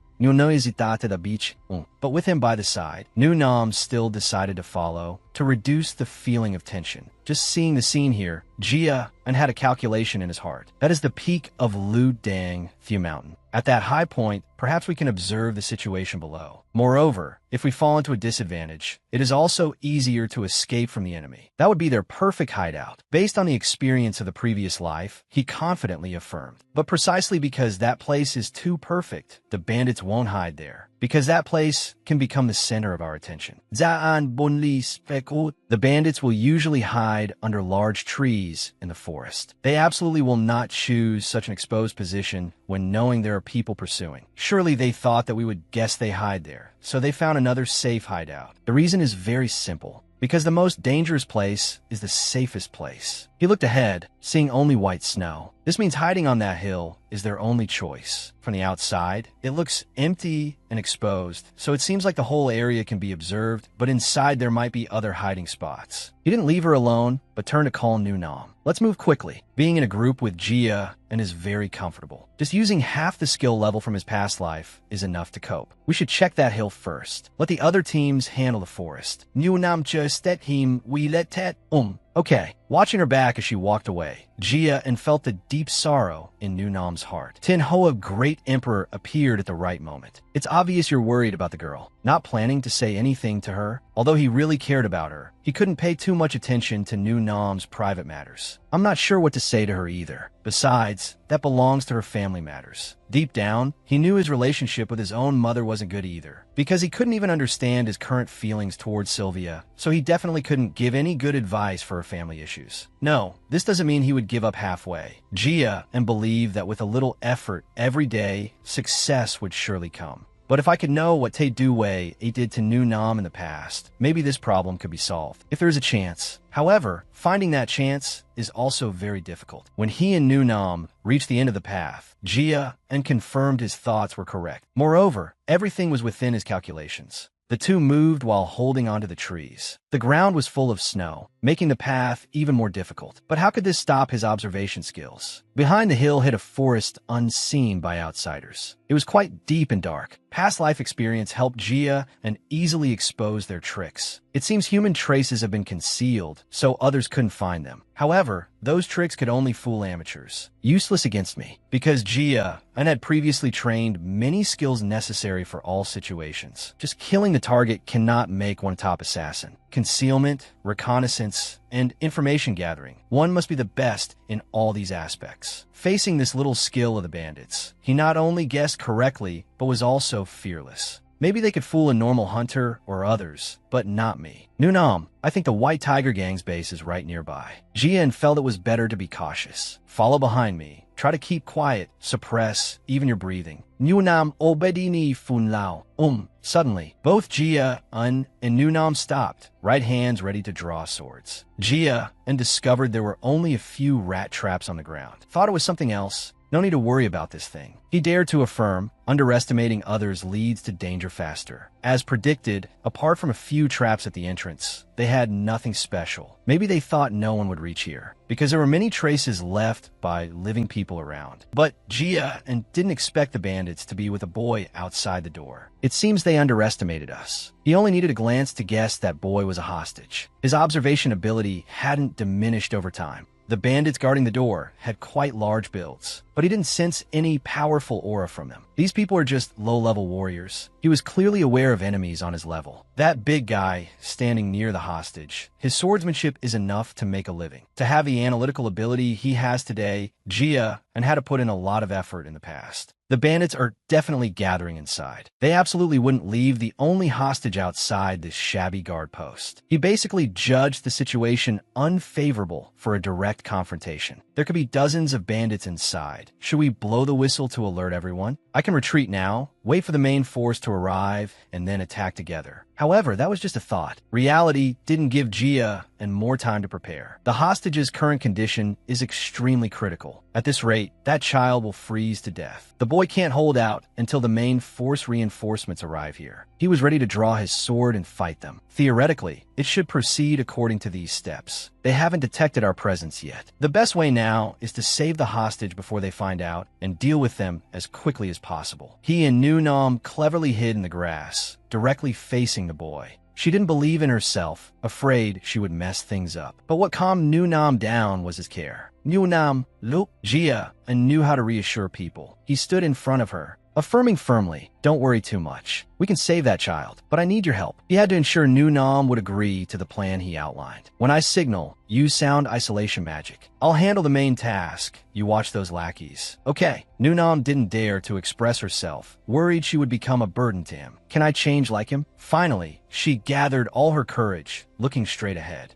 But with him by the side, Nunam still decided to follow to reduce the feeling of tension. Just seeing the scene here, Jia and had a calculation in his heart. That is the peak of Lu Dang Thew Mountain. At that high point, perhaps we can observe the situation below. Moreover, if we fall into a disadvantage, it is also easier to escape from the enemy. That would be their perfect hideout. Based on the experience of the previous life, he confidently affirmed. But precisely because that place is too perfect, the bandits won't hide there. Because that place can become the center of our attention. The bandits will usually hide under large trees in the forest. They absolutely will not choose such an exposed position when knowing there are people pursuing. Surely they thought that we would guess they hide there, so they found another safe hideout. The reason is very simple. Because the most dangerous place is the safest place. He looked ahead, seeing only white snow. This means hiding on that hill is their only choice. From the outside, it looks empty and exposed, so it seems like the whole area can be observed, but inside there might be other hiding spots. He didn't leave her alone, but turned to call Nunam. Let's move quickly. Being in a group with Jia and is very comfortable. Just using half the skill level from his past life is enough to cope. We should check that hill first. Let the other teams handle the forest. Nunam just him we let tet Okay, watching her back as she walked away, Jia and felt the deep sorrow in Nunam's heart. Tin Hoa, Great Emperor, appeared at the right moment. It's obvious you're worried about the girl. Not planning to say anything to her, although he really cared about her, he couldn't pay too much attention to Nunam's private matters. I'm not sure what to say to her either. Besides, that belongs to her family matters. Deep down, he knew his relationship with his own mother wasn't good either, because he couldn't even understand his current feelings towards Sylvia, so he definitely couldn't give any good advice for her family issues. No, this doesn't mean he would give up halfway. Jia and believed that with a little effort every day, success would surely come. But if I could know what Tae Du-wei did to Nunam in the past, maybe this problem could be solved, if there's a chance. However, finding that chance is also very difficult. When he and Nunam reached the end of the path, Jia and confirmed his thoughts were correct. Moreover, everything was within his calculations. The two moved while holding onto the trees. The ground was full of snow, making the path even more difficult. But how could this stop his observation skills? Behind the hill hid a forest unseen by outsiders. It was quite deep and dark. Past life experience helped Jia and easily expose their tricks. It seems human traces have been concealed, so others couldn't find them. However, those tricks could only fool amateurs. Useless against me, because Jia and had previously trained many skills necessary for all situations. Just killing the target cannot make one a top assassin. Concealment, reconnaissance, and information gathering. One must be the best in all these aspects. Facing this little skill of the bandits, he not only guessed correctly, but was also fearless. Maybe they could fool a normal hunter or others, but not me. Nunam, I think the White Tiger Gang's base is right nearby. Jian felt it was better to be cautious. Follow behind me. Try to keep quiet, suppress even your breathing. Nunam obedini fun lao. Suddenly, both Jia, and Nunam stopped, right hands ready to draw swords. Jia and discovered there were only a few rat traps on the ground. Thought it was something else, No need to worry about this thing. He dared to affirm, underestimating others leads to danger faster. As predicted, apart from a few traps at the entrance, they had nothing special. Maybe they thought no one would reach here, because there were many traces left by living people around. But Gia and didn't expect the bandits to be with a boy outside the door. It seems they underestimated us. He only needed a glance to guess that boy was a hostage. His observation ability hadn't diminished over time. The bandits guarding the door had quite large builds, but he didn't sense any powerful aura from them. These people are just low-level warriors. He was clearly aware of enemies on his level. That big guy standing near the hostage, his swordsmanship is enough to make a living. To have the analytical ability he has today, Gia and had to put in a lot of effort in the past. The bandits are definitely gathering inside. They absolutely wouldn't leave the only hostage outside this shabby guard post. He basically judged the situation unfavorable for a direct confrontation. There could be dozens of bandits inside. Should we blow the whistle to alert everyone? I can retreat now, wait for the main force to arrive, and then attack together. However, that was just a thought. Reality didn't give Gia and more time to prepare. The hostage's current condition is extremely critical. At this rate, that child will freeze to death. The boy can't hold out until the main force reinforcements arrive here. He was ready to draw his sword and fight them. Theoretically, it should proceed according to these steps. They haven't detected our presence yet. The best way now is to save the hostage before they find out and deal with them as quickly as possible. He and Nunam cleverly hid in the grass, directly facing the boy. She didn't believe in herself, afraid she would mess things up. But what calmed Nunam down was his care. Nunam looked Gia and knew how to reassure people. He stood in front of her, affirming firmly, "Don't worry too much. We can save that child, but I need your help." He had to ensure Nunam would agree to the plan he outlined. "When I signal, use sound isolation magic. I'll handle the main task. You watch those lackeys." "Okay." Nunam didn't dare to express herself, worried she would become a burden to him. "Can I change like him?" Finally, she gathered all her courage, looking straight ahead.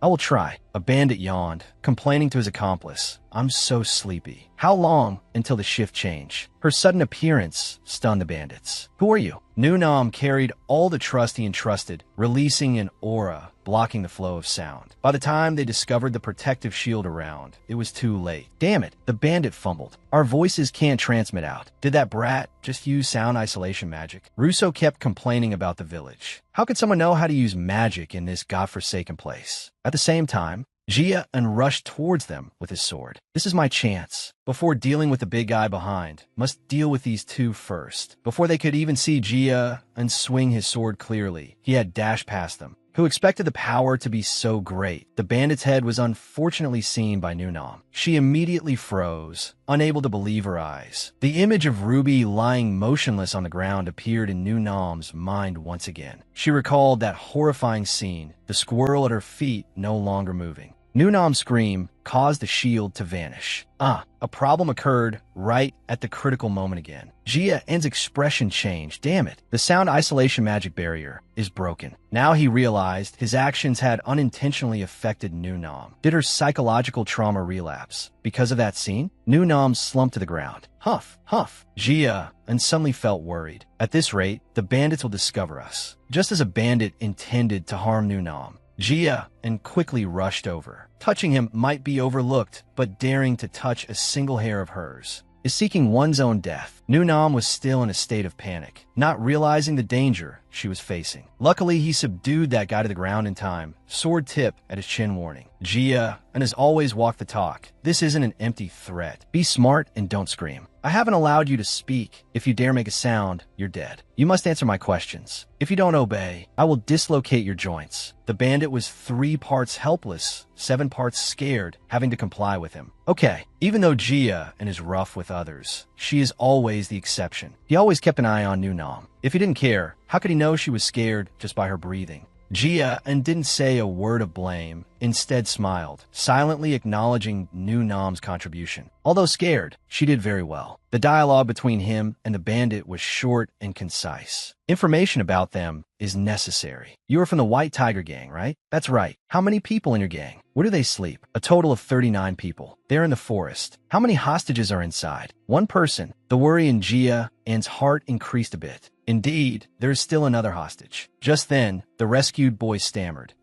I will try." A bandit yawned, complaining to his accomplice, "I'm so sleepy." "How long until the shift change?" Her sudden appearance stunned the bandits. "Who are you?" Nunam carried all the trust he entrusted, releasing an aura, blocking the flow of sound. By the time they discovered the protective shield around, it was too late. "Damn it," the bandit fumbled. "Our voices can't transmit out. Did that brat just use sound isolation magic?" Russo kept complaining about the village. How could someone know how to use magic in this godforsaken place? At the same time, Gia rushed towards them with his sword. "This is my chance. Before dealing with the big guy behind, must deal with these two first." Before they could even see Gia swing his sword clearly, he had dashed past them. Who expected the power to be so great? The bandit's head was unfortunately seen by Nunam. She immediately froze, unable to believe her eyes. The image of Ruby lying motionless on the ground appeared in Nunam's mind once again. She recalled that horrifying scene, the squirrel at her feet no longer moving. Nunam's scream caused the shield to vanish. A problem occurred right at the critical moment again. Jia's expression changed. Damn it. The sound isolation magic barrier is broken. Now he realized his actions had unintentionally affected Nunam. Did her psychological trauma relapse? Because of that scene, Nunam slumped to the ground. Huff, huff. Gia suddenly felt worried. At this rate, the bandits will discover us. Just as a bandit intended to harm Nunam, Gia quickly rushed over. Touching him might be overlooked, but daring to touch a single hair of hers is seeking one's own death. Nunam was still in a state of panic, not realizing the danger she was facing. Luckily, he subdued that guy to the ground in time, sword tip at his chin warning. Gia has always walked the talk. This isn't an empty threat. Be smart and don't scream. I haven't allowed you to speak. If you dare make a sound, you're dead. You must answer my questions. If you don't obey, I will dislocate your joints. The bandit was 3 parts helpless, 7 parts scared, having to comply with him. Okay, even though Gia is rough with others, she is always the exception. He always kept an eye on Nunam. If he didn't care, how could he know she was scared just by her breathing? Gia didn't say a word of blame, instead smiled, silently acknowledging Nunam's contribution. Although scared, she did very well. The dialogue between him and the bandit was short and concise. Information about them is necessary. You are from the White Tiger gang, right? That's right. How many people in your gang? Where do they sleep? A total of 39 people. They're in the forest. How many hostages are inside? One person. The worry in Jia An's heart increased a bit. Indeed, there is still another hostage. Just then, the rescued boy stammered,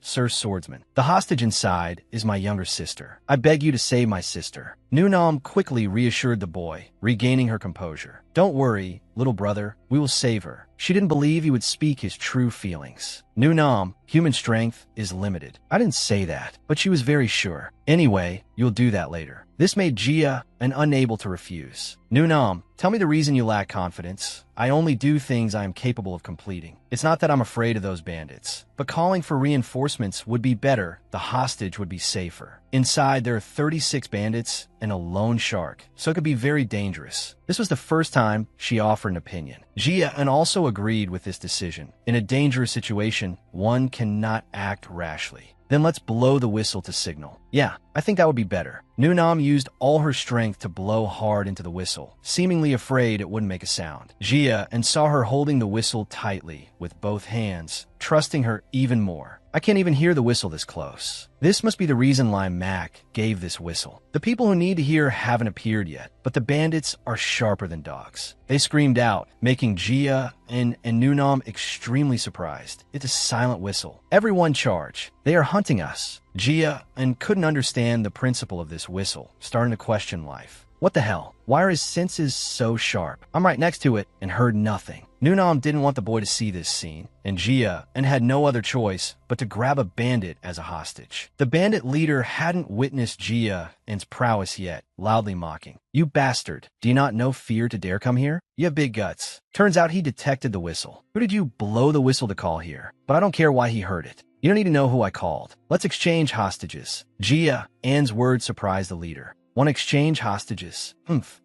Sir Swordsman. The hostage inside is my younger sister. I beg you to save my sister. Nunam quickly reassured the boy, regaining her composure. Don't worry, little brother, we will save her. She didn't believe he would speak his true feelings. Nunam, human strength is limited. I didn't say that, but she was very sure. Anyway, you'll do that later. This made Jia unable to refuse. Nunam, tell me the reason you lack confidence. I only do things I am capable of completing. It's not that I'm afraid of those bandits, but calling for reinforcements would be better. The hostage would be safer. Inside, there are 36 bandits and a lone shark, so it could be very dangerous. This was the first time she offered an opinion. Jia also agreed with this decision. In a dangerous situation, one cannot act rashly. Then let's blow the whistle to signal. Yeah, I think that would be better. Nunam used all her strength to blow hard into the whistle, seemingly afraid it wouldn't make a sound. Jia saw her holding the whistle tightly with both hands, trusting her even more. I can't even hear the whistle this close. This must be the reason Lime Mac gave this whistle. The people who need to hear haven't appeared yet, but the bandits are sharper than dogs. They screamed out, making Jia and Nunam extremely surprised. It's a silent whistle. Everyone charge. They are hunting us. Jia couldn't understand the principle of this whistle, starting to question life. What the hell? Why are his senses so sharp? I'm right next to it and heard nothing. Nunam didn't want the boy to see this scene, and Jia had no other choice but to grab a bandit as a hostage. The bandit leader hadn't witnessed Jia's prowess yet, loudly mocking. You bastard, do you not know fear to dare come here? You have big guts. Turns out he detected the whistle. Who did you blow the whistle to call here? But I don't care why he heard it. You don't need to know who I called. Let's exchange hostages. Jia's words surprised the leader. Want to exchange hostages?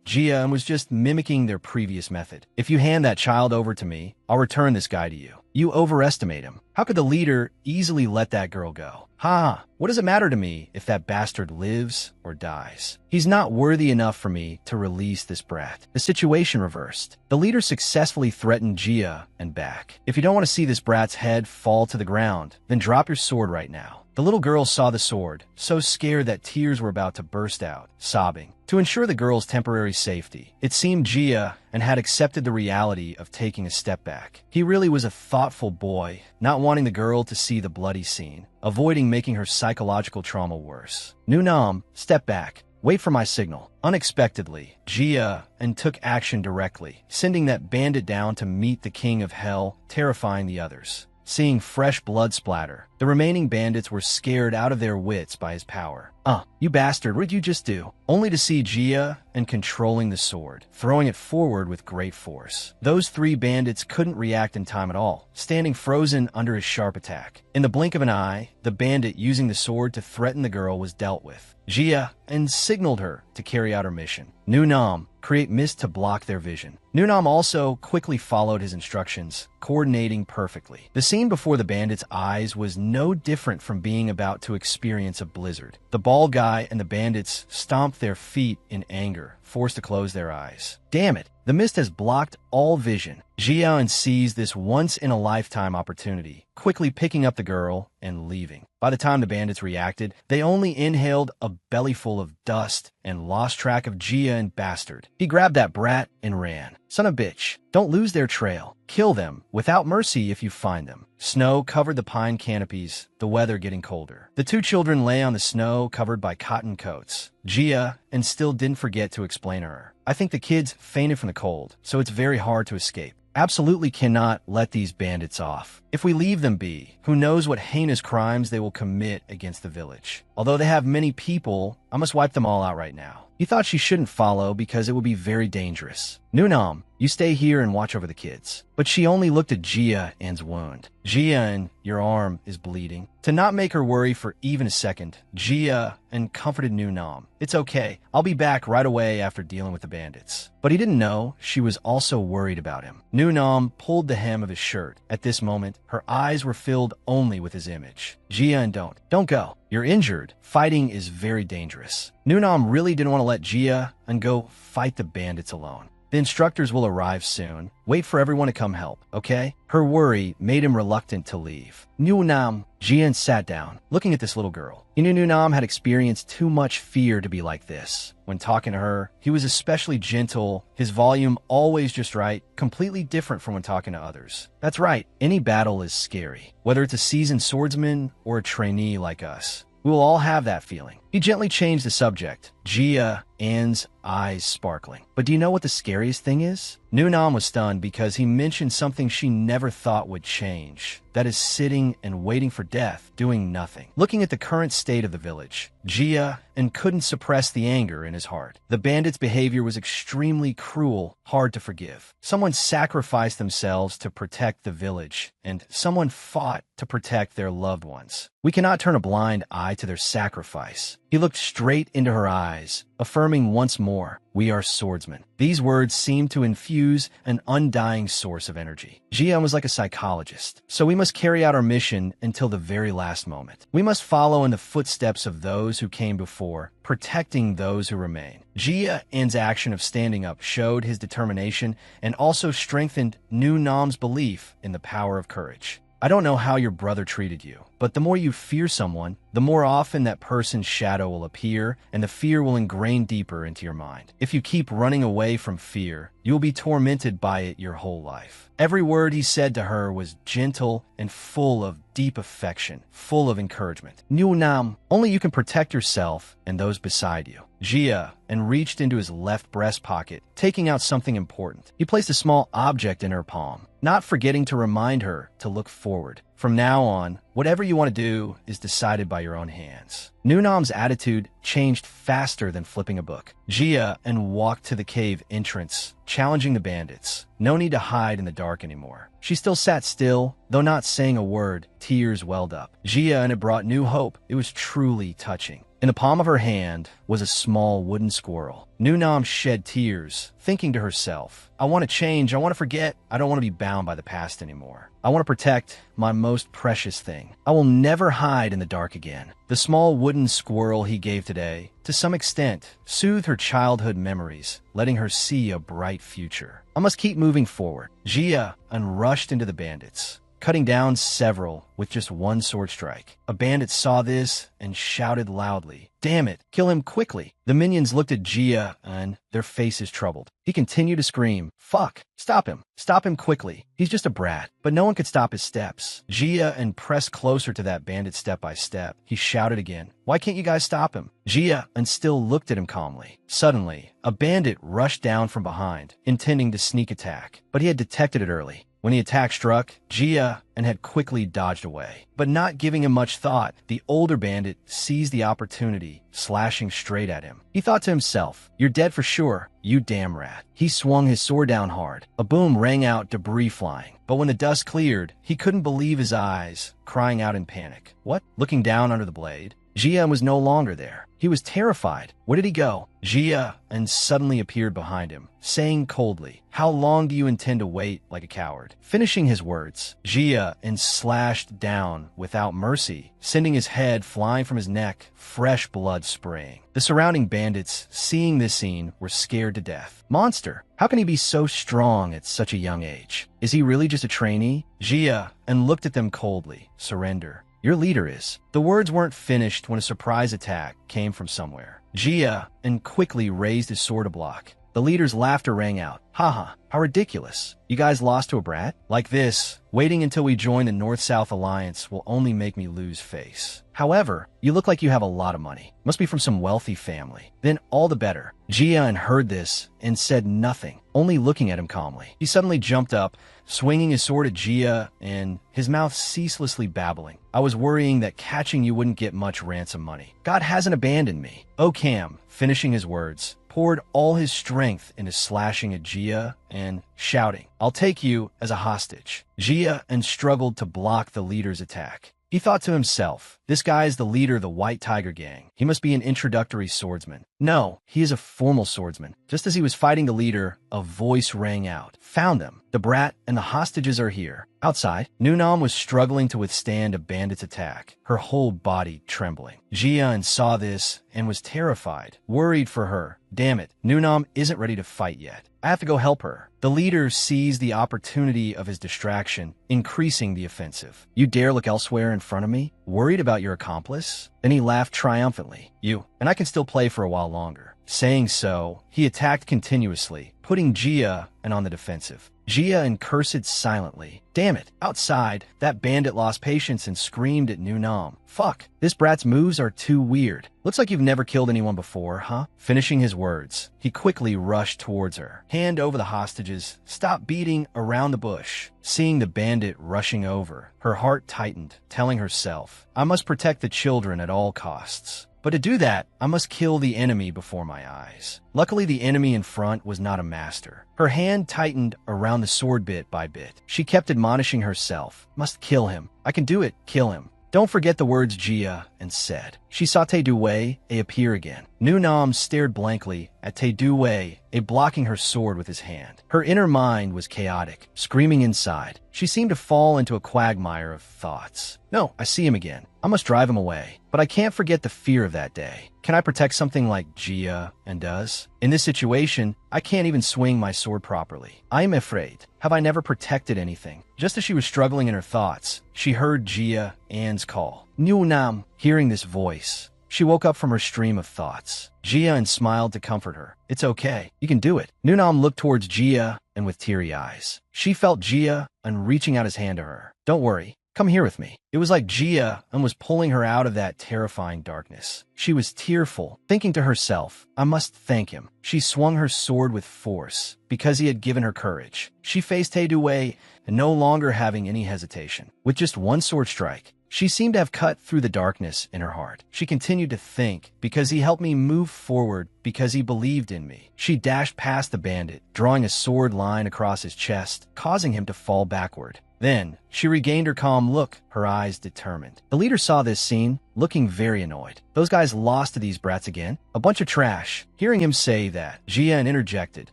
Jia was just mimicking their previous method. If you hand that child over to me, I'll return this guy to you. You overestimate him. How could the leader easily let that girl go? What does it matter to me if that bastard lives or dies? He's not worthy enough for me to release this brat. The situation reversed. The leader successfully threatened Jia back. If you don't want to see this brat's head fall to the ground, then drop your sword right now. The little girl saw the sword, so scared that tears were about to burst out, sobbing. To ensure the girl's temporary safety, it seemed Jia had accepted the reality of taking a step back. He really was a thoughtful boy, not wanting the girl to see the bloody scene, avoiding making her psychological trauma worse. Nunam, step back. Wait for my signal. Unexpectedly, Jia took action directly, sending that bandit down to meet the king of hell, terrifying the others. Seeing fresh blood splatter, the remaining bandits were scared out of their wits by his power. You bastard, what did you just do? Only to see Jia controlling the sword, throwing it forward with great force. Those three bandits couldn't react in time at all, standing frozen under his sharp attack. In the blink of an eye, the bandit using the sword to threaten the girl was dealt with. Jia signaled her to carry out her mission. Nunam, create mist to block their vision. Nunam also quickly followed his instructions, coordinating perfectly. The scene before the bandits' eyes was no different from being about to experience a blizzard. The bald guy and the bandits stomped their feet in anger, forced to close their eyes. Damn it, the mist has blocked all vision. Jia seized this once-in-a-lifetime opportunity, quickly picking up the girl and leaving. By the time the bandits reacted, they only inhaled a bellyful of dust and lost track of Jia bastard. He grabbed that brat and ran. Son of a bitch, don't lose their trail. Kill them, without mercy if you find them. Snow covered the pine canopies, the weather getting colder. The two children lay on the snow covered by cotton coats. Jia still didn't forget to explain to her. I think the kids fainted from the cold, so it's very hard to escape. Absolutely cannot let these bandits off. If we leave them be, who knows what heinous crimes they will commit against the village. Although they have many people, I must wipe them all out right now. He thought she shouldn't follow because it would be very dangerous. Nunam, you stay here and watch over the kids. But she only looked at Jia's wound. Jia, your arm is bleeding. To not make her worry for even a second, Jia comforted Nunam. It's okay. I'll be back right away after dealing with the bandits. But he didn't know she was also worried about him. Nunam pulled the hem of his shirt. At this moment, her eyes were filled only with his image. Jia, don't go. You're injured. Fighting is very dangerous. Nunam really didn't want to let Jia go fight the bandits alone. The instructors will arrive soon. Wait for everyone to come help, okay? Her worry made him reluctant to leave. Nam, Jian sat down, looking at this little girl. He knew Nam had experienced too much fear to be like this. When talking to her, he was especially gentle, his volume always just right, completely different from when talking to others. That's right, any battle is scary, whether it's a seasoned swordsman or a trainee like us. We will all have that feeling. He gently changed the subject. Jia, Anne's eyes sparkling. But do you know what the scariest thing is? Nam was stunned because he mentioned something she never thought would change. That is sitting and waiting for death, doing nothing. Looking at the current state of the village, Jia and couldn't suppress the anger in his heart. The bandits' behavior was extremely cruel, hard to forgive. Someone sacrificed themselves to protect the village, and someone fought to protect their loved ones. We cannot turn a blind eye to their sacrifice. He looked straight into her eyes, affirming once more, "We are swordsmen." These words seemed to infuse an undying source of energy. Jian was like a psychologist, so we must carry out our mission until the very last moment. We must follow in the footsteps of those who came before, protecting those who remain. Jian's action of standing up showed his determination and also strengthened Nam's belief in the power of courage. I don't know how your brother treated you, but the more you fear someone, the more often that person's shadow will appear, and the fear will ingrain deeper into your mind. If you keep running away from fear, you will be tormented by it your whole life. Every word he said to her was gentle and full of deep affection, full of encouragement. Nam, only you can protect yourself and those beside you. Jia and reached into his left breast pocket, taking out something important. He placed a small object in her palm, not forgetting to remind her to look forward. From now on, whatever you want to do is decided by your own hands. Nam's attitude changed faster than flipping a book. Jia and walked to the cave entrance, challenging the bandits. No need to hide in the dark anymore. She still sat still, though not saying a word. Tears welled up. Jia and it brought new hope. It was truly touching. In the palm of her hand was a small wooden squirrel. Nam shed tears, thinking to herself, I want to change, I want to forget, I don't want to be bound by the past anymore. I want to protect my most precious thing. I will never hide in the dark again. The small wooden squirrel he gave today, to some extent, soothed her childhood memories, letting her see a bright future. I must keep moving forward. Jia rushed into the bandits, cutting down several with just one sword strike. A bandit saw this and shouted loudly, "Damn it, kill him quickly." The minions looked at Jia and their faces troubled. He continued to scream, "Fuck, stop him quickly. He's just a brat." But no one could stop his steps. Jia pressed closer to that bandit step by step. He shouted again, "Why can't you guys stop him?" Jia still looked at him calmly. Suddenly, a bandit rushed down from behind, intending to sneak attack, but he had detected it early. When the attack struck, Jia had quickly dodged away. But not giving him much thought, the older bandit seized the opportunity, slashing straight at him. He thought to himself, "You're dead for sure, you damn rat." He swung his sword down hard. A boom rang out, debris flying. But when the dust cleared, he couldn't believe his eyes, crying out in panic. What? Looking down under the blade, Jia was no longer there. He was terrified. Where did he go? Jia suddenly appeared behind him, saying coldly, "How long do you intend to wait like a coward?" Finishing his words, Jia slashed down without mercy, sending his head flying from his neck, fresh blood spraying. The surrounding bandits, seeing this scene, were scared to death. Monster! How can he be so strong at such a young age? Is he really just a trainee? Jia looked at them coldly. Surrender. Your leader is. The words weren't finished when a surprise attack came from somewhere. Jia quickly raised his sword to block. The leader's laughter rang out. Haha, how ridiculous. You guys lost to a brat? Like this, waiting until we join the North-South Alliance will only make me lose face. However, you look like you have a lot of money. Must be from some wealthy family. Then all the better. Jia heard this and said nothing, only looking at him calmly. He suddenly jumped up, swinging his sword at Jia and his mouth ceaselessly babbling. I was worrying that catching you wouldn't get much ransom money. God hasn't abandoned me. Okam, finishing his words, poured all his strength into slashing at Jia and shouting, "I'll take you as a hostage." Jia struggled to block the leader's attack. He thought to himself, this guy is the leader of the White Tiger Gang. He must be an introductory swordsman. No, he is a formal swordsman. Just as he was fighting the leader, a voice rang out. Found them. The brat and the hostages are here. Outside, Nam was struggling to withstand a bandit's attack, her whole body trembling. Jia saw this and was terrified, worried for her, Damn it, Nunam isn't ready to fight yet. I have to go help her. The leader seized the opportunity of his distraction, increasing the offensive. You dare look elsewhere in front of me? Worried about your accomplice? Then he laughed triumphantly. You, and I can still play for a while longer. Saying so, he attacked continuously, putting Jia on the defensive. Jia cursed silently. Damn it, outside, that bandit lost patience and screamed at Nunam. Fuck, this brat's moves are too weird. Looks like you've never killed anyone before, huh? Finishing his words, he quickly rushed towards her. Hand over the hostages, stop beating around the bush. Seeing the bandit rushing over, her heart tightened, telling herself, I must protect the children at all costs. But to do that, I must kill the enemy before my eyes. Luckily, the enemy in front was not a master. Her hand tightened around the sword bit by bit. She kept admonishing herself, must kill him. I can do it, kill him. Don't forget the words Jia said. She saw Tae-Du-Wei appear again. Nunam stared blankly at Tae-Du-Wei blocking her sword with his hand. Her inner mind was chaotic, screaming inside. She seemed to fall into a quagmire of thoughts. No, I see him again. I must drive him away. But I can't forget the fear of that day. Can I protect something like Jia does? In this situation, I can't even swing my sword properly. I am afraid. Have I never protected anything? Just as she was struggling in her thoughts, she heard Jia's call. Nunam. Hearing this voice, she woke up from her stream of thoughts. Jia smiled to comfort her. It's okay. You can do it. Nunam looked towards Jia with teary eyes. She felt Jia reaching out his hand to her. Don't worry. Come here with me. It was like Jia was pulling her out of that terrifying darkness. She was tearful, thinking to herself, I must thank him. She swung her sword with force, because he had given her courage. She faced Tae-Du-Wei, no longer having any hesitation. With just one sword strike, she seemed to have cut through the darkness in her heart. She continued to think, because he helped me move forward, because he believed in me. She dashed past the bandit, drawing a sword line across his chest, causing him to fall backward. Then, she regained her calm look, her eyes determined. The leader saw this scene, looking very annoyed. Those guys lost to these brats again? A bunch of trash. Hearing him say that, Jia interjected.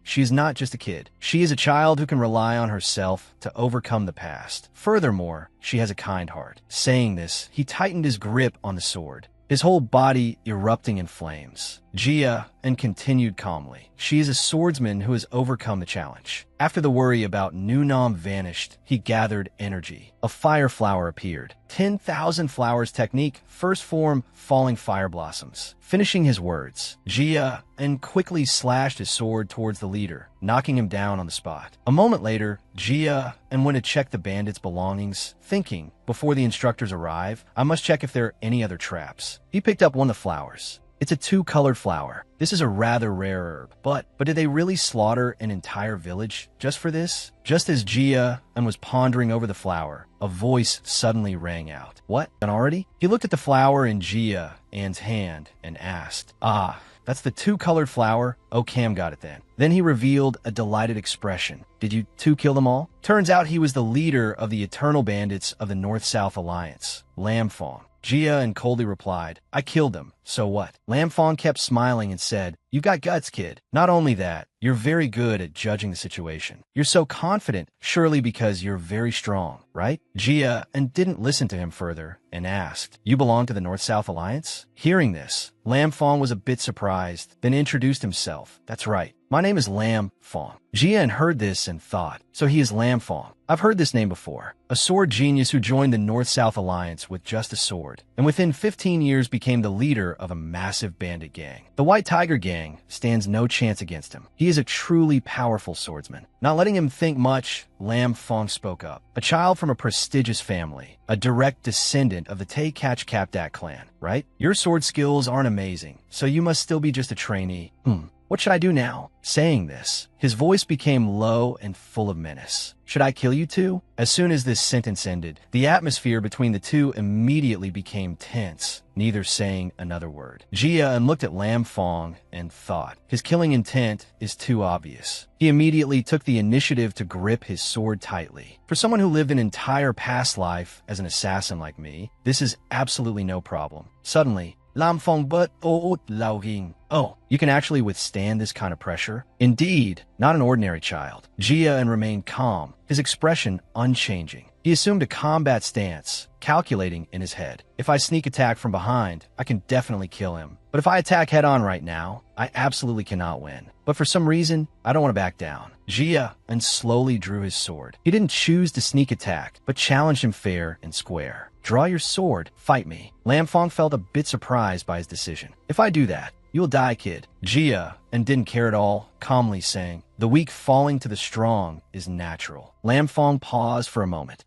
She is not just a kid. She is a child who can rely on herself to overcome the past. Furthermore, she has a kind heart. Saying this, he tightened his grip on the sword, his whole body erupting in flames. Jia continued calmly. She is a swordsman who has overcome the challenge. After the worry about Nunam vanished, he gathered energy. A fire flower appeared. 10,000 flowers technique, first form, falling fire blossoms. Finishing his words, Jia quickly slashed his sword towards the leader, knocking him down on the spot. A moment later, Jia went to check the bandits' belongings, thinking, before the instructors arrive, I must check if there are any other traps. He picked up one of the flowers. It's a two-colored flower. This is a rather rare herb. But did they really slaughter an entire village just for this? Just as Jia was pondering over the flower, a voice suddenly rang out. What? Done already? He looked at the flower in Jia's hand and asked, Ah, that's the two-colored flower? Oh, Cam got it then. Then he revealed a delighted expression. Did you two kill them all? Turns out he was the leader of the Eternal Bandits of the North-South Alliance, Lam Fong. Jia coldly replied, I killed them. So what? Lam Fong kept smiling and said, You've got guts, kid. Not only that, you're very good at judging the situation. You're so confident, surely because you're very strong, right? Jia didn't listen to him further and asked, You belong to the North-South Alliance? Hearing this, Lam Fong was a bit surprised, then introduced himself. That's right. My name is Lam Fong. Jia heard this and thought, so he is Lam Fong. I've heard this name before. A sword genius who joined the North-South Alliance with just a sword, and within 15 years became the leader of a massive bandit gang. The White Tiger Gang stands no chance against him. He is a truly powerful swordsman. Not letting him think much, Lam Fong spoke up. A child from a prestigious family, a direct descendant of the Tae-Catch-Kapdak clan, right? Your sword skills aren't amazing, so you must still be just a trainee. What should I do now? Saying this, his voice became low and full of menace. Should I kill you two? As soon as this sentence ended, the atmosphere between the two immediately became tense, neither saying another word. Jia looked at Lam Fong and thought, his killing intent is too obvious. He immediately took the initiative to grip his sword tightly. For someone who lived an entire past life as an assassin like me, this is absolutely no problem. Suddenly, Lam Fong but o lao ging. Oh, you can actually withstand this kind of pressure? Indeed, not an ordinary child. Jia and remained calm, his expression unchanging. He assumed a combat stance, calculating in his head. If I sneak attack from behind, I can definitely kill him. But if I attack head-on right now, I absolutely cannot win. But for some reason, I don't want to back down. Jia and slowly drew his sword. He didn't choose to sneak attack, but challenged him fair and square. Draw your sword, fight me. Lam Fong felt a bit surprised by his decision. If I do that, you'll die, kid. Jia, and didn't care at all, calmly saying, the weak falling to the strong is natural. Lam Fong paused for a moment.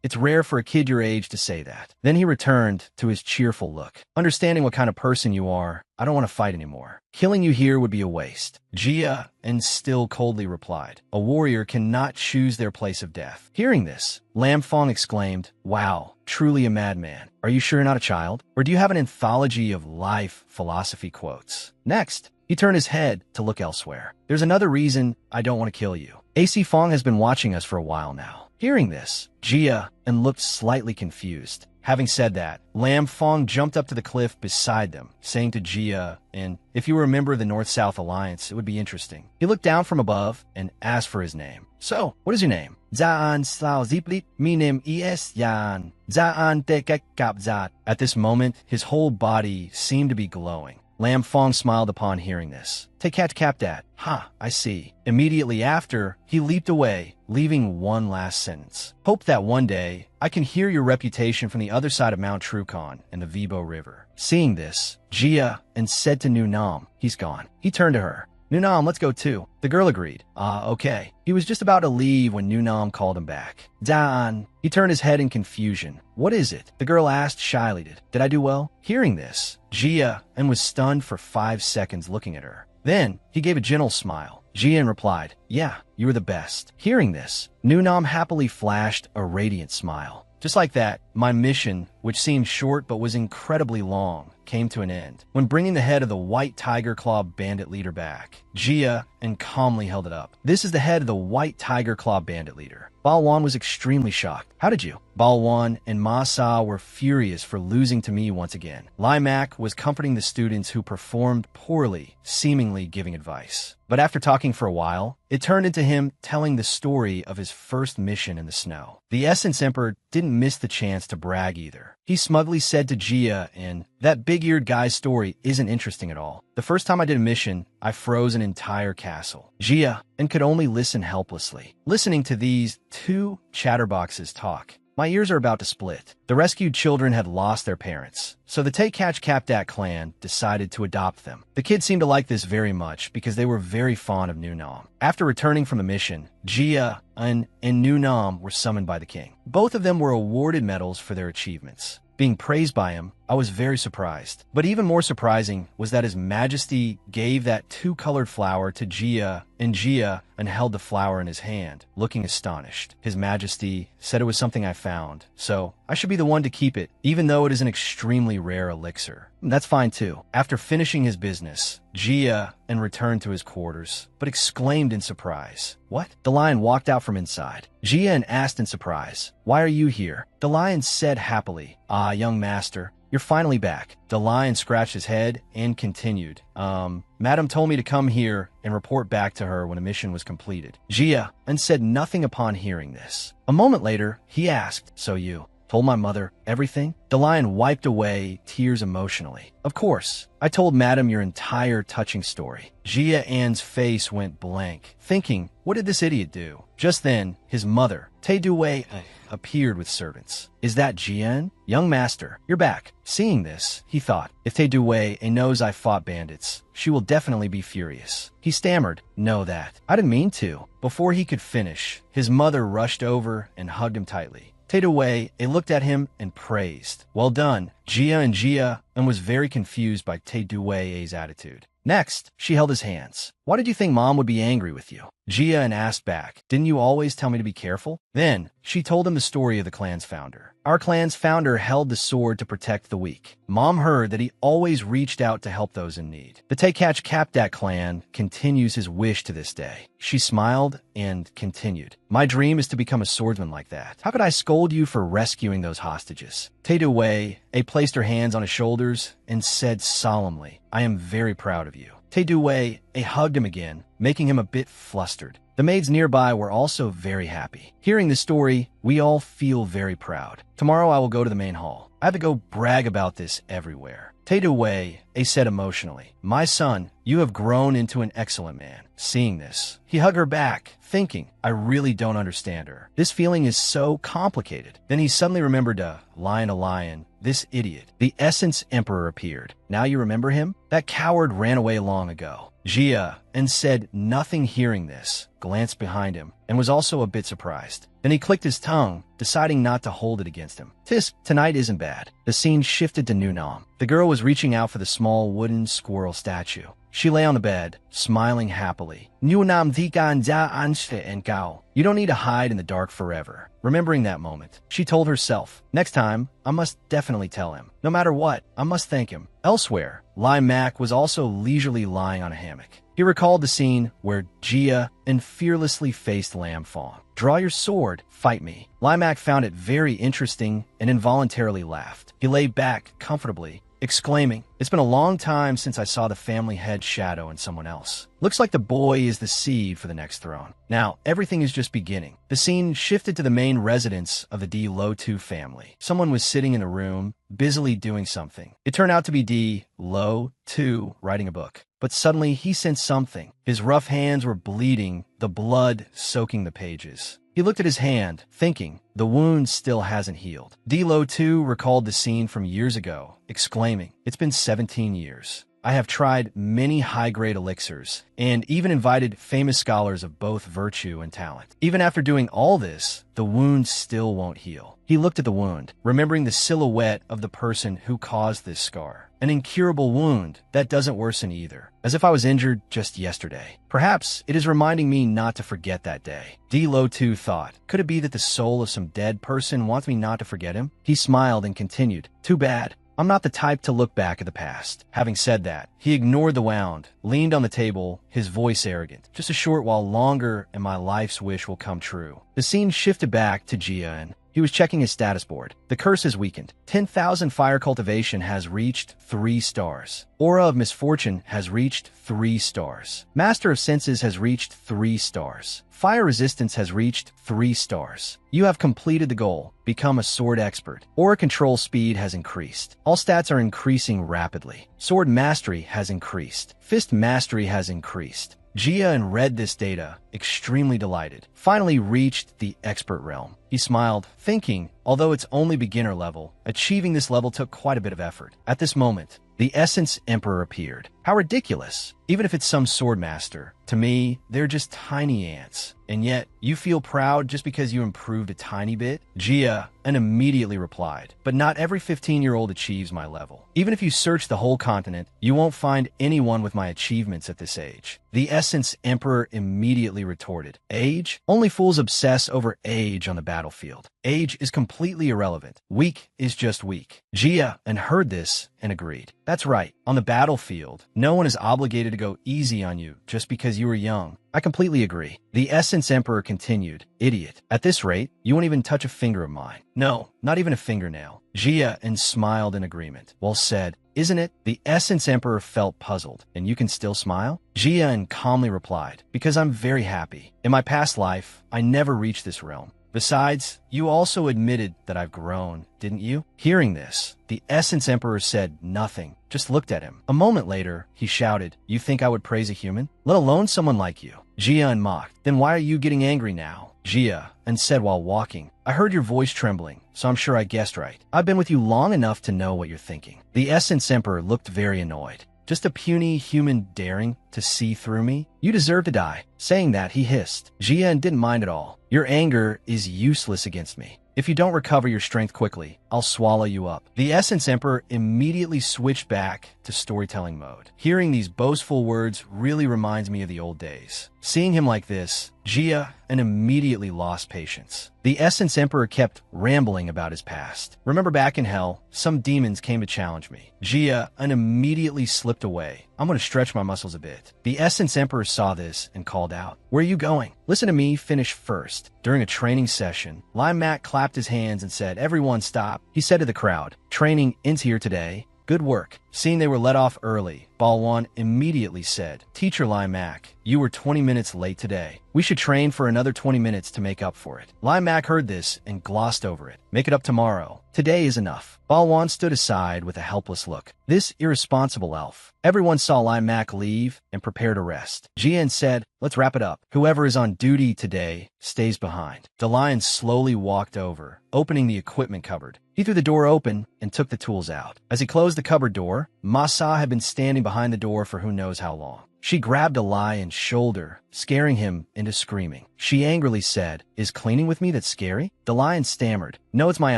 It's rare for a kid your age to say that. Then he returned to his cheerful look. Understanding what kind of person you are, I don't want to fight anymore. Killing you here would be a waste. Jia, and still coldly replied, a warrior cannot choose their place of death. Hearing this, Lam Fong exclaimed, wow, truly a madman. Are you sure you're not a child? Or do you have an anthology of life philosophy quotes? Next, he turned his head to look elsewhere. There's another reason I don't want to kill you. AC Fong has been watching us for a while now. Hearing this, Jia and looked slightly confused. Having said that, Lam Fong jumped up to the cliff beside them, saying to Jia, and if you were a member of the North-South Alliance, it would be interesting. He looked down from above and asked for his name. So, what is your name? Zaan Slao Ziplit, mi name es Yan. Zaan Tekek Kapzat. At this moment, his whole body seemed to be glowing. Lam Fong smiled upon hearing this. Take catch cap dat. I see. Immediately after, he leaped away, leaving one last sentence. Hope that one day, I can hear your reputation from the other side of Mount Trucon and the Vibo River. Seeing this, Jia and said to Nu Nam, he's gone. He turned to her. Nu Nam, let's go too. The girl agreed. Okay. He was just about to leave when Nu Nam called him back. Dan. He turned his head in confusion. What is it? The girl asked shyly. Did I do well? Hearing this, Jia and was stunned for 5 seconds looking at her. Then, he gave a gentle smile. Jian replied, yeah, you were the best. Hearing this, Nu Nam happily flashed a radiant smile. Just like that, my mission, which seemed short but was incredibly long, came to an end. When bringing the head of the White Tiger Claw bandit leader back, Jia and calmly held it up. This is the head of the White Tiger Claw bandit leader. Balwan was extremely shocked. How did you? Balwan and Ma Sa were furious for losing to me once again. Limac was comforting the students who performed poorly, seemingly giving advice. But after talking for a while, it turned into him telling the story of his first mission in the snow. The Essence Emperor didn't miss the chance to brag either. He smugly said to Jia, and that big-eared guy's story isn't interesting at all. The first time I did a mission, I froze an entire castle. Jia and could only listen helplessly. Listening to these two chatterboxes talk, my ears are about to split. The rescued children had lost their parents, so the Take-Catch-Capdat clan decided to adopt them. The kids seemed to like this very much because they were very fond of Nu Nam. After returning from the mission, Jia and Nu Nam were summoned by the king. Both of them were awarded medals for their achievements. Being praised by him, I was very surprised. But even more surprising was that His Majesty gave that two-colored flower to Jia and held the flower in his hand, looking astonished. His Majesty said it was something I found, so I should be the one to keep it, even though it is an extremely rare elixir. That's fine too. After finishing his business, Jia returned to his quarters, but exclaimed in surprise. What? The lion walked out from inside. Jia asked in surprise, why are you here? The lion said happily, young master, you're finally back. The lion scratched his head and continued, Madam told me to come here and report back to her when a mission was completed. Jia said nothing upon hearing this. A moment later, he asked, so you told my mother everything? The lion wiped away tears emotionally. Of course, I told Madam your entire touching story. Jia An's face went blank, thinking, what did this idiot do? Just then, his mother, Te Duwei, appeared with servants. Is that Jian? Young master, you're back. Seeing this, he thought, if Te Duwei knows I fought bandits, she will definitely be furious. He stammered, no that. I didn't mean to. Before he could finish, his mother rushed over and hugged him tightly. Te Duwei looked at him and praised. Well done. Jia and was very confused by Te Duwei's attitude. Next, she held his hands. Why did you think Mom would be angry with you? Jia asked back, didn't you always tell me to be careful? Then, she told him the story of the clan's founder. Our clan's founder held the sword to protect the weak. Mom heard that he always reached out to help those in need. The Taikach Kapdak clan continues his wish to this day. She smiled and continued. My dream is to become a swordsman like that. How could I scold you for rescuing those hostages? Taidu Wei placed her hands on his shoulders and said solemnly, I am very proud of you. Taidu Wei hugged him again, making him a bit flustered. The maids nearby were also very happy. Hearing the story, we all feel very proud. Tomorrow I will go to the main hall. I have to go brag about this everywhere. Taidu Wei said emotionally, my son, you have grown into an excellent man. Seeing this, he hugged her back, thinking, I really don't understand her. This feeling is so complicated. Then he suddenly remembered a lion, this idiot. The Essence Emperor appeared. Now you remember him? That coward ran away long ago. Jia said nothing. Hearing this, glanced behind him and was also a bit surprised. Then he clicked his tongue, deciding not to hold it against him. Tisk, tonight isn't bad. The scene shifted to Nunam. The girl was reaching out for the small wooden squirrel statue. She lay on the bed, smiling happily. Nunam thikan ja anshte and gao. You don't need to hide in the dark forever. Remembering that moment, she told herself, next time, I must definitely tell him. No matter what, I must thank him. Elsewhere, Lai Mak was also leisurely lying on a hammock. He recalled the scene where Jia fearlessly faced Lam Fong. Draw your sword, fight me. Lai Mak found it very interesting and involuntarily laughed. He lay back comfortably, exclaiming, it's been a long time since I saw the family head shadow in someone else. Looks like the boy is the seed for the next throne. Now, everything is just beginning. The scene shifted to the main residence of the D. Lo Tu family. Someone was sitting in a room, busily doing something. It turned out to be D. Lo Tu writing a book. But suddenly he sensed something. His rough hands were bleeding, the blood soaking the pages. He looked at his hand, thinking, the wound still hasn't healed. Lo Tu recalled the scene from years ago, exclaiming, it's been 17 years. I have tried many high-grade elixirs, and even invited famous scholars of both virtue and talent. Even after doing all this, the wound still won't heal. He looked at the wound, remembering the silhouette of the person who caused this scar. An incurable wound that doesn't worsen either, as if I was injured just yesterday. Perhaps it is reminding me not to forget that day. Lo Tu thought, could it be that the soul of some dead person wants me not to forget him? He smiled and continued, too bad. I'm not the type to look back at the past. Having said that, he ignored the wound, leaned on the table, his voice arrogant. Just a short while longer and my life's wish will come true. The scene shifted back to Jian. He was checking his status board. The curse has weakened. 10,000 fire cultivation has reached 3 stars. Aura of misfortune has reached 3 stars. Master of senses has reached 3 stars. Fire resistance has reached 3 stars. You have completed the goal. Become a sword expert. Aura control speed has increased. All stats are increasing rapidly. Sword mastery has increased. Fist mastery has increased. Jia read this data, extremely delighted. Finally reached the expert realm. He smiled, thinking, although it's only beginner level, achieving this level took quite a bit of effort. At this moment, the Essence Emperor appeared. How ridiculous! Even if it's some sword master, to me, they're just tiny ants. And yet, you feel proud just because you improved a tiny bit? Jia immediately replied, but not every 15-year-old achieves my level. Even if you search the whole continent, you won't find anyone with my achievements at this age. The Essence Emperor immediately retorted, age? Only fools obsess over age on the battlefield. Age is completely irrelevant. Weak is just weak. Jia heard this and agreed. That's right. On the battlefield, no one is obligated to go easy on you just because you were young. I completely agree. The Essence Emperor continued, idiot. At this rate, you won't even touch a finger of mine. No, not even a fingernail. Jia smiled in agreement. Well said. Isn't it? The Essence Emperor felt puzzled. And you can still smile? Jia calmly replied, because I'm very happy. In my past life, I never reached this realm. Besides, you also admitted that I've grown, didn't you? Hearing this, the Essence Emperor said nothing, just looked at him. A moment later, he shouted, you think I would praise a human? Let alone someone like you. Jia mocked, then why are you getting angry now? Jia said while walking, I heard your voice trembling, so I'm sure I guessed right. I've been with you long enough to know what you're thinking. The Essence Emperor looked very annoyed. Just a puny human daring? to see through me? You deserve to die. Saying that, he hissed. Jia didn't mind at all. Your anger is useless against me. If you don't recover your strength quickly, I'll swallow you up. The Essence Emperor immediately switched back to storytelling mode. Hearing these boastful words really reminds me of the old days. Seeing him like this, Jia immediately lost patience. The Essence Emperor kept rambling about his past. Remember back in hell, some demons came to challenge me. Jia immediately slipped away. I'm going to stretch my muscles a bit. The Essence Emperor saw this and called out, "Where are you going? Listen to me finish first." During a training session, Lai Mak clapped his hands and said, "Everyone stop." He said to the crowd, "Training ends here today. Good work." Seeing they were let off early, Balwan immediately said, "Teacher Lai Mak, you were 20 minutes late today. We should train for another 20 minutes to make up for it." Lai Mak heard this and glossed over it. "Make it up tomorrow. Today is enough." Balwan stood aside with a helpless look. This irresponsible elf. Everyone saw Lai Mak leave and prepare to rest. Jian said, "Let's wrap it up. Whoever is on duty today stays behind." The lion slowly walked over, opening the equipment cupboard. He threw the door open and took the tools out. As he closed the cupboard door, Masa had been standing behind the door for who knows how long. She grabbed a lion's shoulder, scaring him into screaming. She angrily said, "Is cleaning with me that scary?" The lion stammered, "No, it's my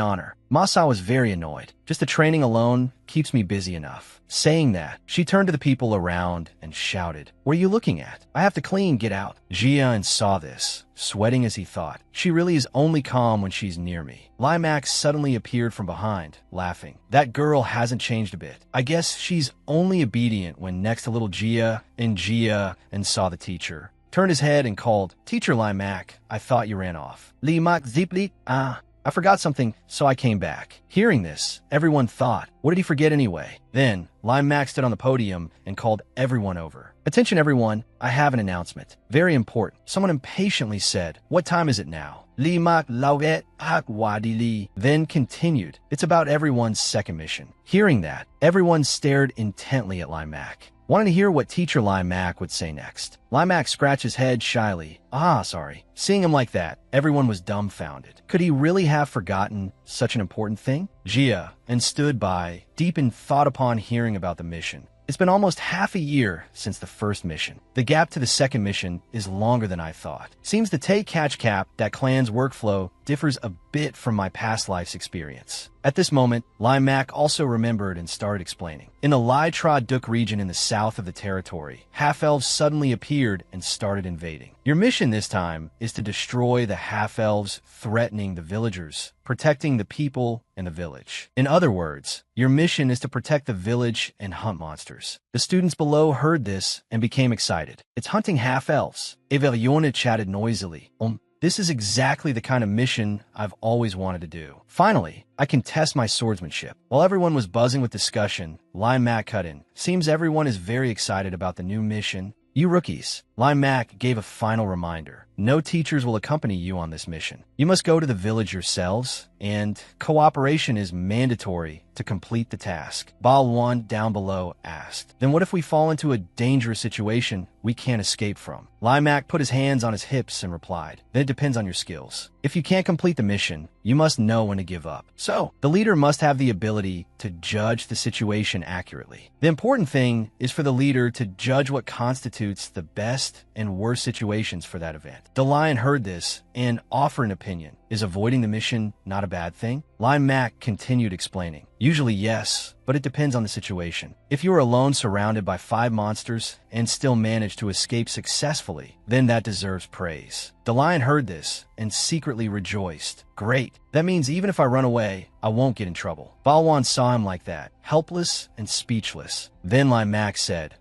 honor." Masa was very annoyed. "Just the training alone keeps me busy enough." Saying that, she turned to the people around and shouted, "What are you looking at? I have to clean, get out." Jian saw this, sweating as he thought, "She really is only calm when she's near me." Lai Mak suddenly appeared from behind, laughing. "That girl hasn't changed a bit. I guess she's only obedient when next to little Jia and saw the teacher. Turned his head and called, "Teacher Lai Mak, I thought you ran off." Li Mak zipli, I forgot something, so I came back." Hearing this, everyone thought, what did he forget anyway? Then, Lai Mak stood on the podium and called everyone over. "Attention everyone, I have an announcement. Very important." Someone impatiently said, "What time is it now?" Li Mak lauget hak wadi li. Then continued, "It's about everyone's second mission." Hearing that, everyone stared intently at Lai Mak, wanting to hear what Teacher Lai Mak would say next. Lai Mak scratched his head shyly. Sorry. Seeing him like that, everyone was dumbfounded. Could he really have forgotten such an important thing? Jia stood by, deep in thought upon hearing about the mission. It's been almost half a year since the first mission. The gap to the second mission is longer than I thought. Seems the Tay Catch Cap, that clan's workflow, differs a bit from my past life's experience. At this moment, Lai Mak also remembered and started explaining. In the Lai Tra Duk region in the south of the territory, half-elves suddenly appeared and started invading. Your mission this time is to destroy the half-elves threatening the villagers, protecting the people and the village. In other words, your mission is to protect the village and hunt monsters. The students below heard this and became excited. It's hunting half-elves. Evelione chatted noisily. This is exactly the kind of mission I've always wanted to do. Finally, I can test my swordsmanship. While everyone was buzzing with discussion, Lai Mak cut in. Seems everyone is very excited about the new mission. You rookies, Lai Mak gave a final reminder. No teachers will accompany you on this mission. You must go to the village yourselves, and cooperation is mandatory to complete the task. Balwan down below asked, "Then what if we fall into a dangerous situation we can't escape from?" Lai Mak put his hands on his hips and replied, "Then it depends on your skills. If you can't complete the mission, you must know when to give up. So, the leader must have the ability to judge the situation accurately. The important thing is for the leader to judge what constitutes the best and worst situations for that event." The lion heard this and offered an opinion. Is avoiding the mission not a bad thing? Lai Mak continued explaining. Usually yes, but it depends on the situation. If you are alone surrounded by 5 monsters and still manage to escape successfully, then that deserves praise. The lion heard this and secretly rejoiced. Great. That means even if I run away, I won't get in trouble. Balwan saw him like that, helpless and speechless. Then Lai Mak said,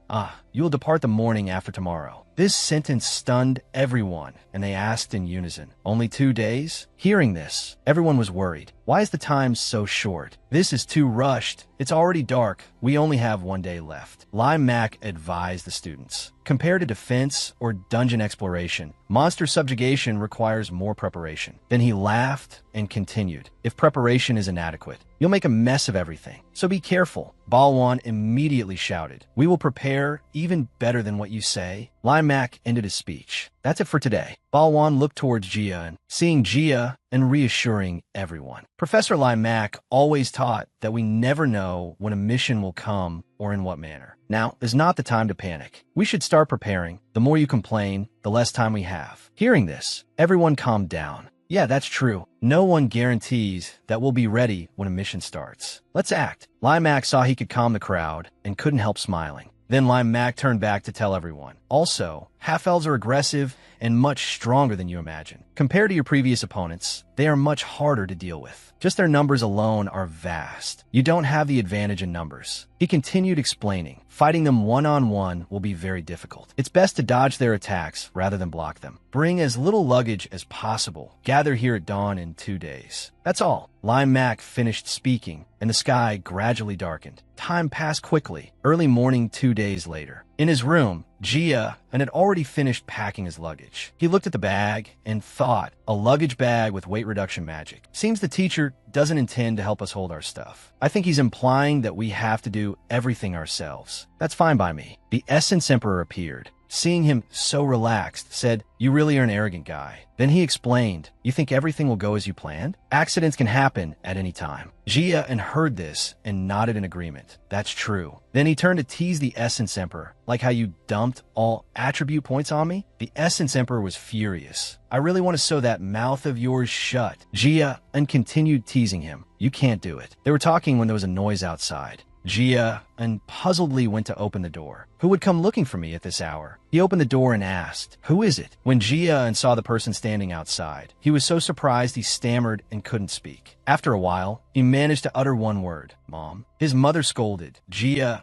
you will depart the morning after tomorrow. This sentence stunned everyone, and they asked in unison, "Only 2 days?" Hearing this, everyone was worried. Why is the time so short? This is too rushed. It's already dark. We only have 1 day left. Lai Mak advised the students. Compared to defense or dungeon exploration, monster subjugation requires more preparation. Then he laughed and continued, "If preparation is inadequate, you'll make a mess of everything. So be careful." Balwan immediately shouted, "We will prepare even better than what you say." Lai Mak ended his speech. That's it for today. Balwan looked towards Jia, seeing Jia and reassuring everyone. Professor Lai Mak always taught that we never know when a mission will come or in what manner. Now is not the time to panic. We should start preparing. The more you complain, the less time we have. Hearing this, everyone calmed down. Yeah, that's true. No one guarantees that we'll be ready when a mission starts. Let's act. Lai Mak saw he could calm the crowd and couldn't help smiling. Then Lai Mak turned back to tell everyone. Also, half-elves are aggressive and much stronger than you imagine. Compared to your previous opponents, they are much harder to deal with. Just their numbers alone are vast. You don't have the advantage in numbers. He continued explaining. Fighting them one-on-one will be very difficult. It's best to dodge their attacks rather than block them. Bring as little luggage as possible. Gather here at dawn in 2 days. That's all. Lai Mak finished speaking, and the sky gradually darkened. Time passed quickly. Early morning 2 days later. In his room, Jia had already finished packing his luggage. He looked at the bag and thought, a luggage bag with weight reduction magic. Seems the teacher doesn't intend to help us hold our stuff. I think he's implying that we have to do everything ourselves. That's fine by me. The Essence Emperor appeared. Seeing him so relaxed, said, "You really are an arrogant guy." Then he explained, "You think everything will go as you planned? Accidents can happen at any time." Jia heard this and nodded in agreement. That's true. Then he turned to tease the Essence Emperor, like how you dumped all attribute points on me. The Essence Emperor was furious. "I really want to sew that mouth of yours shut." Jia continued teasing him. "You can't do it." They were talking when there was a noise outside. Jia puzzledly went to open the door. Who would come looking for me at this hour? He opened the door and asked, "Who is it?" When Jia saw the person standing outside, he was so surprised he stammered and couldn't speak. After a while, he managed to utter one word, "Mom." His mother scolded, "Jia,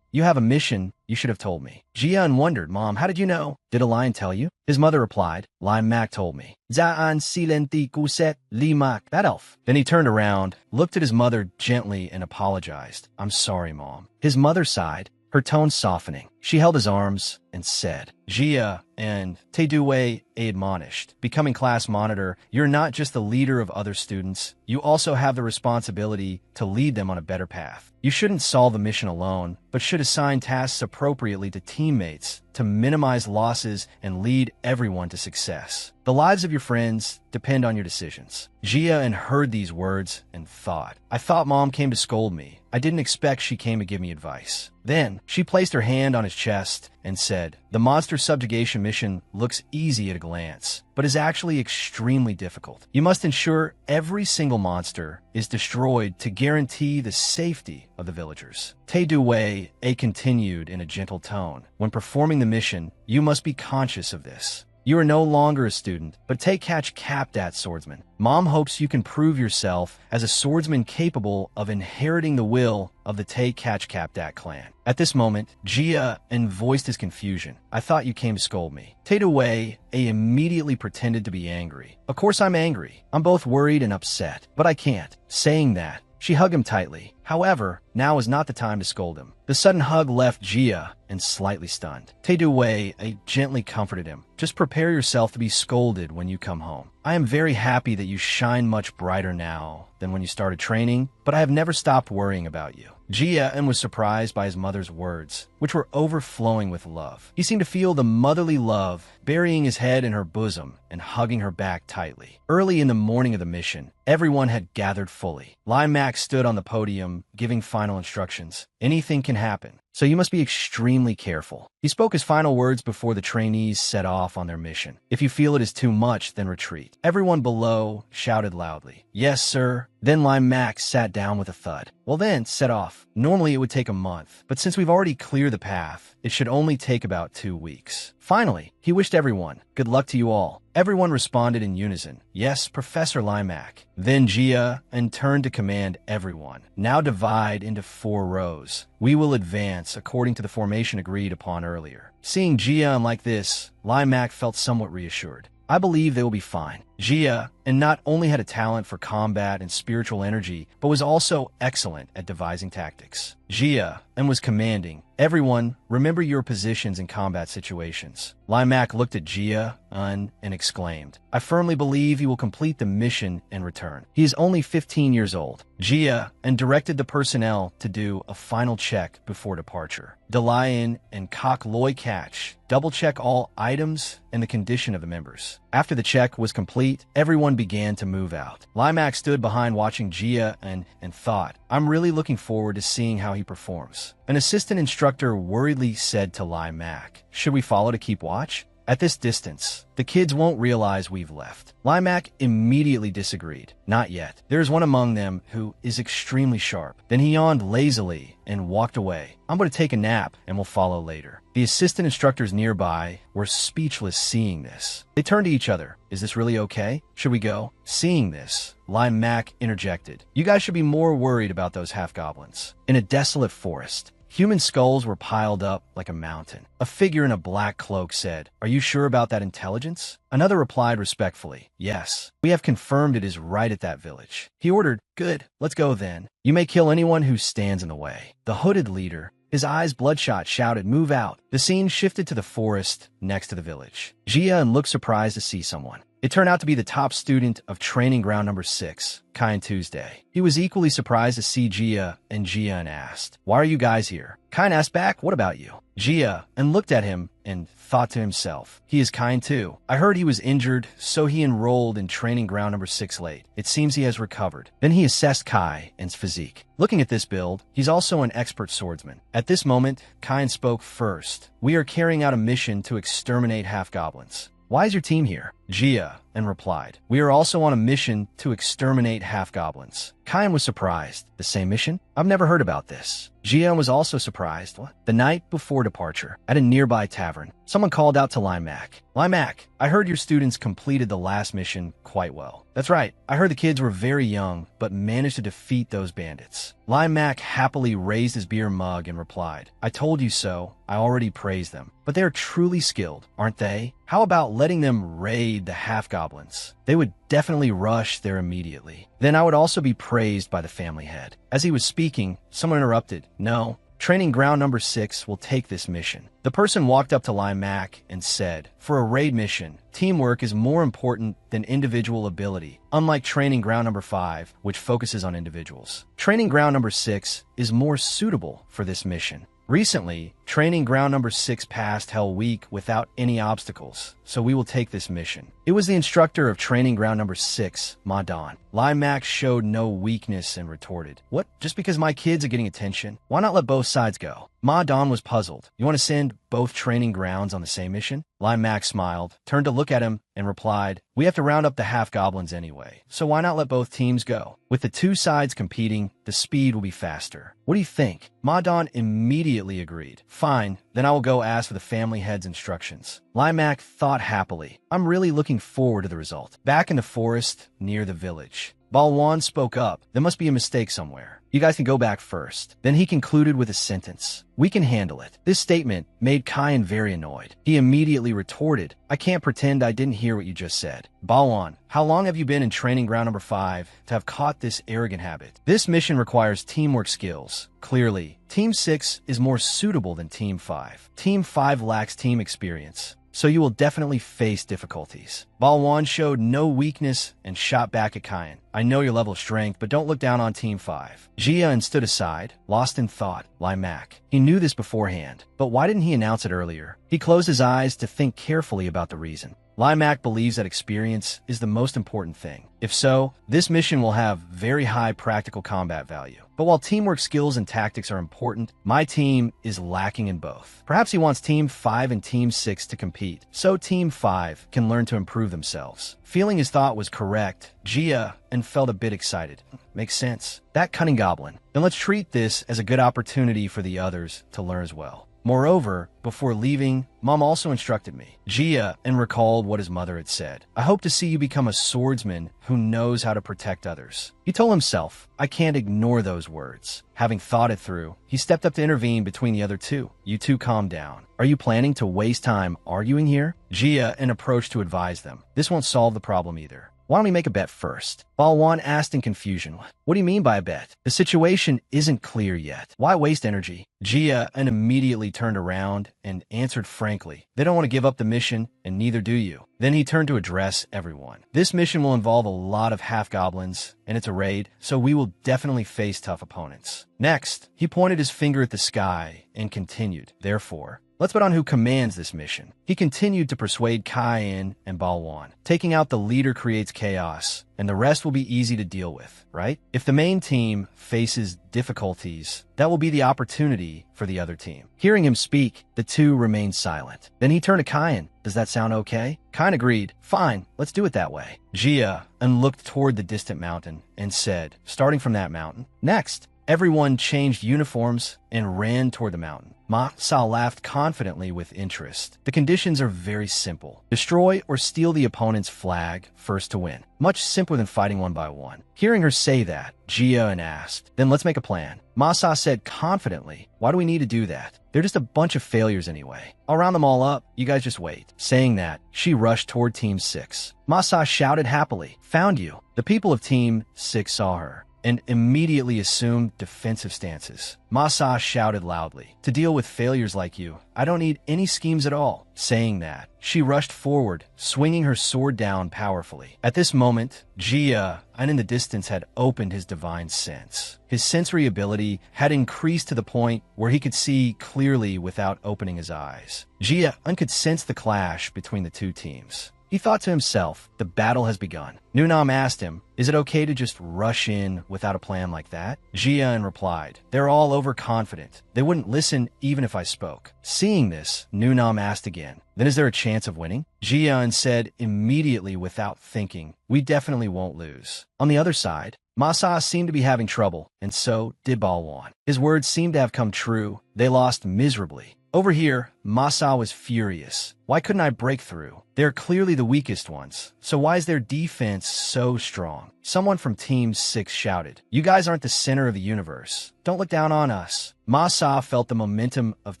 you have a mission. You should have told me." Jia wondered, "Mom, how did you know?" "Did a lion tell you?" His mother replied, "Lai Mak told me." Zaan silenti kuset limak. That elf. Then he turned around, looked at his mother gently and apologized. "I'm sorry, Mom." His mother sighed, her tone softening. She held his arms and said, "Jia and Teduwei admonished. Becoming class monitor, you're not just the leader of other students, you also have the responsibility to lead them on a better path. You shouldn't solve the mission alone, but should assign tasks appropriately to teammates to minimize losses and lead everyone to success. The lives of your friends depend on your decisions." Jia heard these words and thought, "I thought Mom came to scold me. I didn't expect she came to give me advice." Then she placed her hand on his chest and said, "The monster subjugation mission looks easy at a glance, but is actually extremely difficult. You must ensure every single monster is destroyed to guarantee the safety of the villagers." Teduwei continued in a gentle tone. "When performing the mission, you must be conscious of this. You are no longer a student, but Tay-Catch Capdat swordsman. Mom hopes you can prove yourself as a swordsman capable of inheriting the will of the Tay-Catch Capdat clan." At this moment, Jia voiced his confusion. "I thought you came to scold me." Teduwei immediately pretended to be angry. "Of course I'm angry. I'm both worried and upset, but I can't." Saying that, she hugged him tightly. However, now is not the time to scold him. The sudden hug left Jia slightly stunned. Teduwei gently comforted him. "Just prepare yourself to be scolded when you come home. I am very happy that you shine much brighter now than when you started training, but I have never stopped worrying about you." Jia was surprised by his mother's words, which were overflowing with love. He seemed to feel the motherly love, burying his head in her bosom and hugging her back tightly. Early in the morning of the mission, everyone had gathered fully. Lai Mak stood on the podium, giving final instructions. "Anything can happen, so you must be extremely careful." He spoke his final words before the trainees set off on their mission. "If you feel it is too much, then retreat." Everyone below shouted loudly, "Yes, sir." Then Lai Mak sat down with a thud. "Well then, set off. Normally it would take a month, but since we've already cleared the path, it should only take about 2 weeks. Finally, he wished everyone, "Good luck to you all." Everyone responded in unison, "Yes, Professor Lai Mak." Then Jia turned to command everyone. "Now divide into 4 rows. We will advance according to the formation agreed upon earlier." Seeing Jia like this, Lai Mak felt somewhat reassured. "I believe they will be fine." Jia not only had a talent for combat and spiritual energy, but was also excellent at devising tactics. Jia was commanding, "Everyone, remember your positions in combat situations." Lai Mak looked at Jia and exclaimed, "I firmly believe he will complete the mission and return. He is only 15 years old." Jia directed the personnel to do a final check before departure. Delayan and Kok Loy Catch double-check all items and the condition of the members. After the check was complete, everyone began to move out. Limac stood behind watching Gia and thought, I'm really looking forward to seeing how he performs. An assistant instructor worriedly said to Limac, should we follow to keep watch? At this distance, the kids won't realize we've left. Limac immediately disagreed. Not yet. There is one among them who is extremely sharp. Then he yawned lazily and walked away. I'm going to take a nap and we'll follow later. The assistant instructors nearby were speechless seeing this. They turned to each other. Is this really okay? Should we go? Seeing this, Limac interjected. You guys should be more worried about those half-goblins. In a desolate forest, human skulls were piled up like a mountain. A figure in a black cloak said, are you sure about that intelligence? Another replied respectfully, yes. We have confirmed it is right at that village. He ordered, good, let's go then. You may kill anyone who stands in the way. The hooded leader, his eyes bloodshot, shouted, move out. The scene shifted to the forest next to the village. Gia looked surprised to see someone. It turned out to be the top student of training ground number 6, Kine Tuesday. He was equally surprised to see Gia and asked, why are you guys here? Kine asked back, what about you? Gia looked at him and thought to himself, he is Kine too. I heard he was injured, so he enrolled in training ground number 6 late. It seems he has recovered. Then he assessed Kai and his physique. Looking at this build, he's also an expert swordsman. At this moment, Kine spoke first. We are carrying out a mission to exterminate half-goblins. Why is your team here? Gia replied, we are also on a mission to exterminate half-goblins. Kine was surprised. The same mission? I've never heard about this. Gia was also surprised. What? The night before departure, at a nearby tavern, someone called out to Limac. Limac, I heard your students completed the last mission quite well. That's right. I heard the kids were very young, but managed to defeat those bandits. Limac happily raised his beer mug and replied, I told you so. I already praised them. But they are truly skilled, aren't they? How about letting them raid the half-goblins? They would definitely rush there immediately. Then I would also be praised by the family head. As he was speaking, someone interrupted. No, training ground number 6 will take this mission. The person walked up to Limac and said, for a raid mission, teamwork is more important than individual ability, unlike training ground number 5, which focuses on individuals. Training ground number 6 is more suitable for this mission. Recently, training ground number 6 passed Hell Week without any obstacles, so we will take this mission. It was the instructor of training ground number 6, Ma Don. Limac showed no weakness and retorted, what? Just because my kids are getting attention? Why not let both sides go? Ma Don was puzzled. You want to send both training grounds on the same mission? Limac smiled, turned to look at him, and replied, we have to round up the half-goblins anyway, so why not let both teams go? With the two sides competing, the speed will be faster. What do you think? Ma Don immediately agreed. Fine, then I will go ask for the family head's instructions. Limac thought happily. I'm really looking forward to the result. Back in the forest, near the village, Balwan spoke up. There must be a mistake somewhere. You guys can go back first. Then he concluded with a sentence. We can handle it. This statement made Kyan very annoyed. He immediately retorted, I can't pretend I didn't hear what you just said. Balwan, how long have you been in training ground number 5 to have caught this arrogant habit? This mission requires teamwork skills. Clearly, Team 6 is more suitable than Team 5. Team 5 lacks team experience, so you will definitely face difficulties. Balwan showed no weakness and shot back at Kyan. I know your level of strength, but don't look down on Team 5. Gia stood aside, lost in thought. Limac. He knew this beforehand, but why didn't he announce it earlier? He closed his eyes to think carefully about the reason. Limac believes that experience is the most important thing. If so, this mission will have very high practical combat value. But while teamwork skills and tactics are important, my team is lacking in both. Perhaps he wants Team 5 and Team 6 to compete, so Team 5 can learn to improve themselves. Feeling his thought was correct, Gia felt a bit excited. Makes sense. That cunning goblin. Then let's treat this as a good opportunity for the others to learn as well. Moreover, before leaving, Mom also instructed me. Gia recalled what his mother had said. I hope to see you become a swordsman who knows how to protect others. He told himself, I can't ignore those words. Having thought it through, he stepped up to intervene between the other two. You two calm down. Are you planning to waste time arguing here? Gia approached to advise them. This won't solve the problem either. Why don't we make a bet first? Balwan asked in confusion. What do you mean by a bet? The situation isn't clear yet. Why waste energy? Gia immediately turned around and answered frankly. They don't want to give up the mission, and neither do you. Then he turned to address everyone. This mission will involve a lot of half-goblins, and it's a raid, so we will definitely face tough opponents. Next, he pointed his finger at the sky and continued. Therefore, Let's bet on who commands this mission. He continued to persuade Kai-In and Balwan. Taking out the leader creates chaos, and the rest will be easy to deal with, right? If the main team faces difficulties, that will be the opportunity for the other team. Hearing him speak, the two remained silent. Then he turned to Kai-In. Does that sound okay? Kai-In agreed. Fine, let's do it that way. Jia-Un looked toward the distant mountain and said, starting from that mountain, next. Everyone changed uniforms and ran toward the mountain. Ma-Sa laughed confidently with interest. The conditions are very simple. Destroy or steal the opponent's flag first to win. Much simpler than fighting one by one. Hearing her say that, Jia-Un asked, then let's make a plan. Ma-Sa said confidently, why do we need to do that? They're just a bunch of failures anyway. I'll round them all up. You guys just wait. Saying that, she rushed toward Team 6. Ma-Sa shouted happily, found you. The people of Team 6 saw her and immediately assumed defensive stances. Ma-Sa shouted loudly, to deal with failures like you, I don't need any schemes at all. Saying that, she rushed forward, swinging her sword down powerfully. At this moment, Jia-Un in the distance had opened his divine sense. His sensory ability had increased to the point where he could see clearly without opening his eyes. Jia-Un could sense the clash between the two teams. He thought to himself, the battle has begun. Nunam asked him, is it okay to just rush in without a plan like that? Jia-Un replied, they're all overconfident. They wouldn't listen even if I spoke. Seeing this, Nunam asked again, then is there a chance of winning? Jia-Un said immediately without thinking, we definitely won't lose. On the other side, Ma-Sa seemed to be having trouble, and so did Balwan. His words seemed to have come true. They lost miserably. Over here, Ma-Sa was furious. Why couldn't I break through? They're clearly the weakest ones, so why is their defense so strong? Someone from Team 6 shouted, you guys aren't the center of the universe. Don't look down on us. Ma-Sa felt the momentum of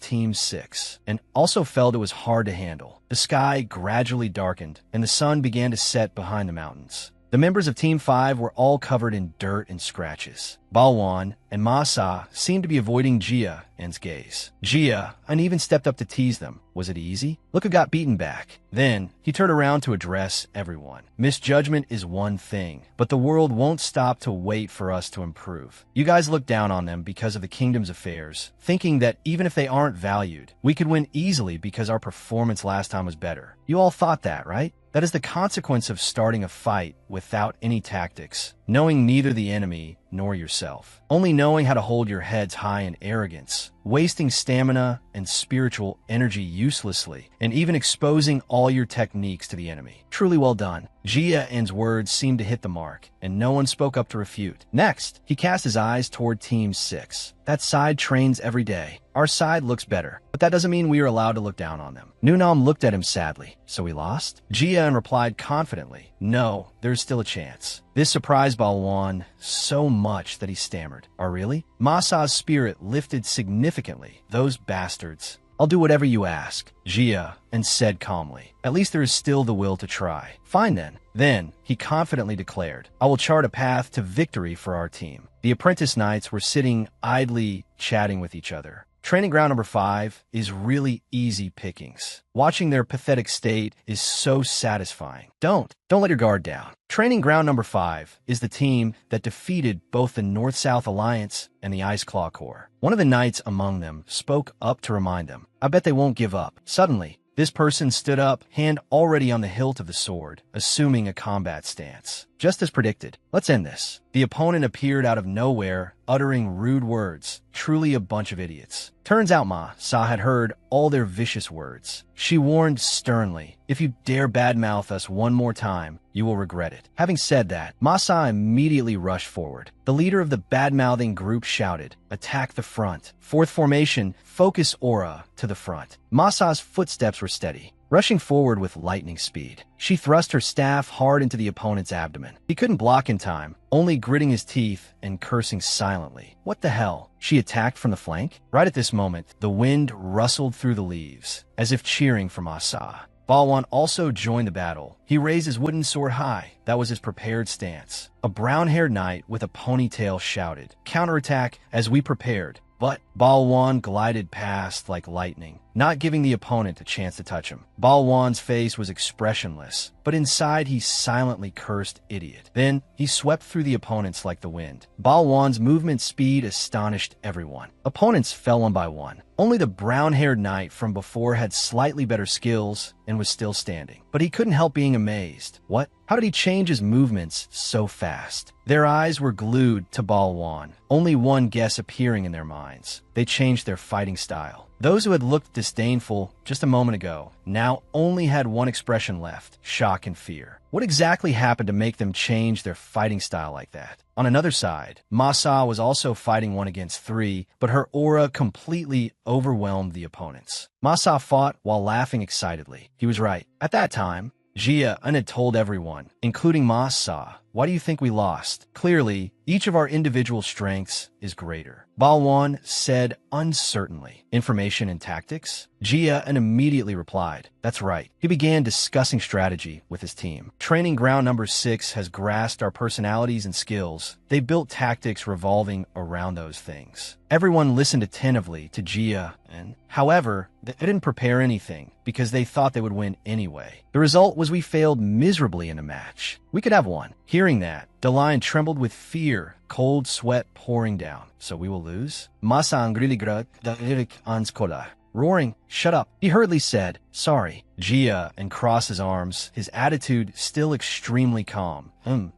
Team 6, and also felt it was hard to handle. The sky gradually darkened, and the sun began to set behind the mountains. The members of Team 5 were all covered in dirt and scratches. Balwan and Ma-Sa seemed to be avoiding Jia-Un's gaze. Jia-Un even stepped up to tease them. Was it easy? Look who got beaten back. Then, he turned around to address everyone. Misjudgment is one thing, but the world won't stop to wait for us to improve. You guys look down on them because of the kingdom's affairs, thinking that even if they aren't valued, we could win easily because our performance last time was better. You all thought that, right? That is the consequence of starting a fight without any tactics, knowing neither the enemy nor yourself. Only knowing how to hold your heads high in arrogance, wasting stamina and spiritual energy uselessly, and even exposing all your techniques to the enemy. Truly well done. Jia-Un's words seemed to hit the mark, and no one spoke up to refute. Next, he cast his eyes toward Team 6. That side trains every day. Our side looks better, but that doesn't mean we are allowed to look down on them. Nunam looked at him sadly. So we lost? Jia-Un replied confidently, no, there's still a chance. This surprised Balwan so much that he stammered. Oh, really? Ma-Sa's spirit lifted significantly. Those bastards. I'll do whatever you ask, Jia-Un said calmly. At least there is still the will to try. Fine then. Then, he confidently declared, I will chart a path to victory for our team. The apprentice knights were sitting idly chatting with each other. Training ground number 5 is really easy pickings. Watching their pathetic state is so satisfying. Don't let your guard down. Training ground number 5 is the team that defeated both the North-South Alliance and the Ice Claw Corps. One of the knights among them spoke up to remind them. I bet they won't give up. Suddenly, this person stood up, hand already on the hilt of the sword, assuming a combat stance. Just as predicted. Let's end this. The opponent appeared out of nowhere, uttering rude words. Truly a bunch of idiots. Turns out Ma-Sa had heard all their vicious words. She warned sternly, if you dare badmouth us one more time, you will regret it. Having said that, Ma-Sa immediately rushed forward. The leader of the badmouthing group shouted, attack the front. Fourth formation, focus aura to the front. Ma-Sa's footsteps were steady, rushing forward with lightning speed. She thrust her staff hard into the opponent's abdomen. He couldn't block in time, only gritting his teeth and cursing silently. What the hell? She attacked from the flank? Right at this moment, the wind rustled through the leaves, as if cheering for Ma-Sa. Balwan also joined the battle. He raised his wooden sword high. That was his prepared stance. A brown-haired knight with a ponytail shouted, counterattack as we prepared. But Balwan glided past like lightning, not giving the opponent a chance to touch him. Balwan's face was expressionless, but inside he silently cursed idiot. Then he swept through the opponents like the wind. Balwan's movement speed astonished everyone. Opponents fell one by one. Only the brown-haired knight from before had slightly better skills and was still standing. But he couldn't help being amazed. What? How did he change his movements so fast? Their eyes were glued to Balwan, only one guess appearing in their minds. They changed their fighting style. Those who had looked disdainful just a moment ago now only had one expression left: shock and fear. What exactly happened to make them change their fighting style like that? On another side, Masa was also fighting 1 against 3, but her aura completely overwhelmed the opponents. Masa fought while laughing excitedly. He was right. At that time, Jia had told everyone, including Masa, "Why do you think we lost? Clearly, each of our individual strengths is greater." Balwan said uncertainly, "Information and tactics?" Jia immediately replied, "That's right." He began discussing strategy with his team. Training ground number 6 has grasped our personalities and skills. They built tactics revolving around those things. Everyone listened attentively to Jia, and, however, they didn't prepare anything because they thought they would win anyway. The result was we failed miserably in the match. We could have won. Hearing that, the lion trembled with fear, cold sweat pouring down. "So we will lose?" Masa angriligrad da irik anskola. Roaring, "Shut up," he hurriedly said, "Sorry." Jia and crossed his arms, his attitude still extremely calm.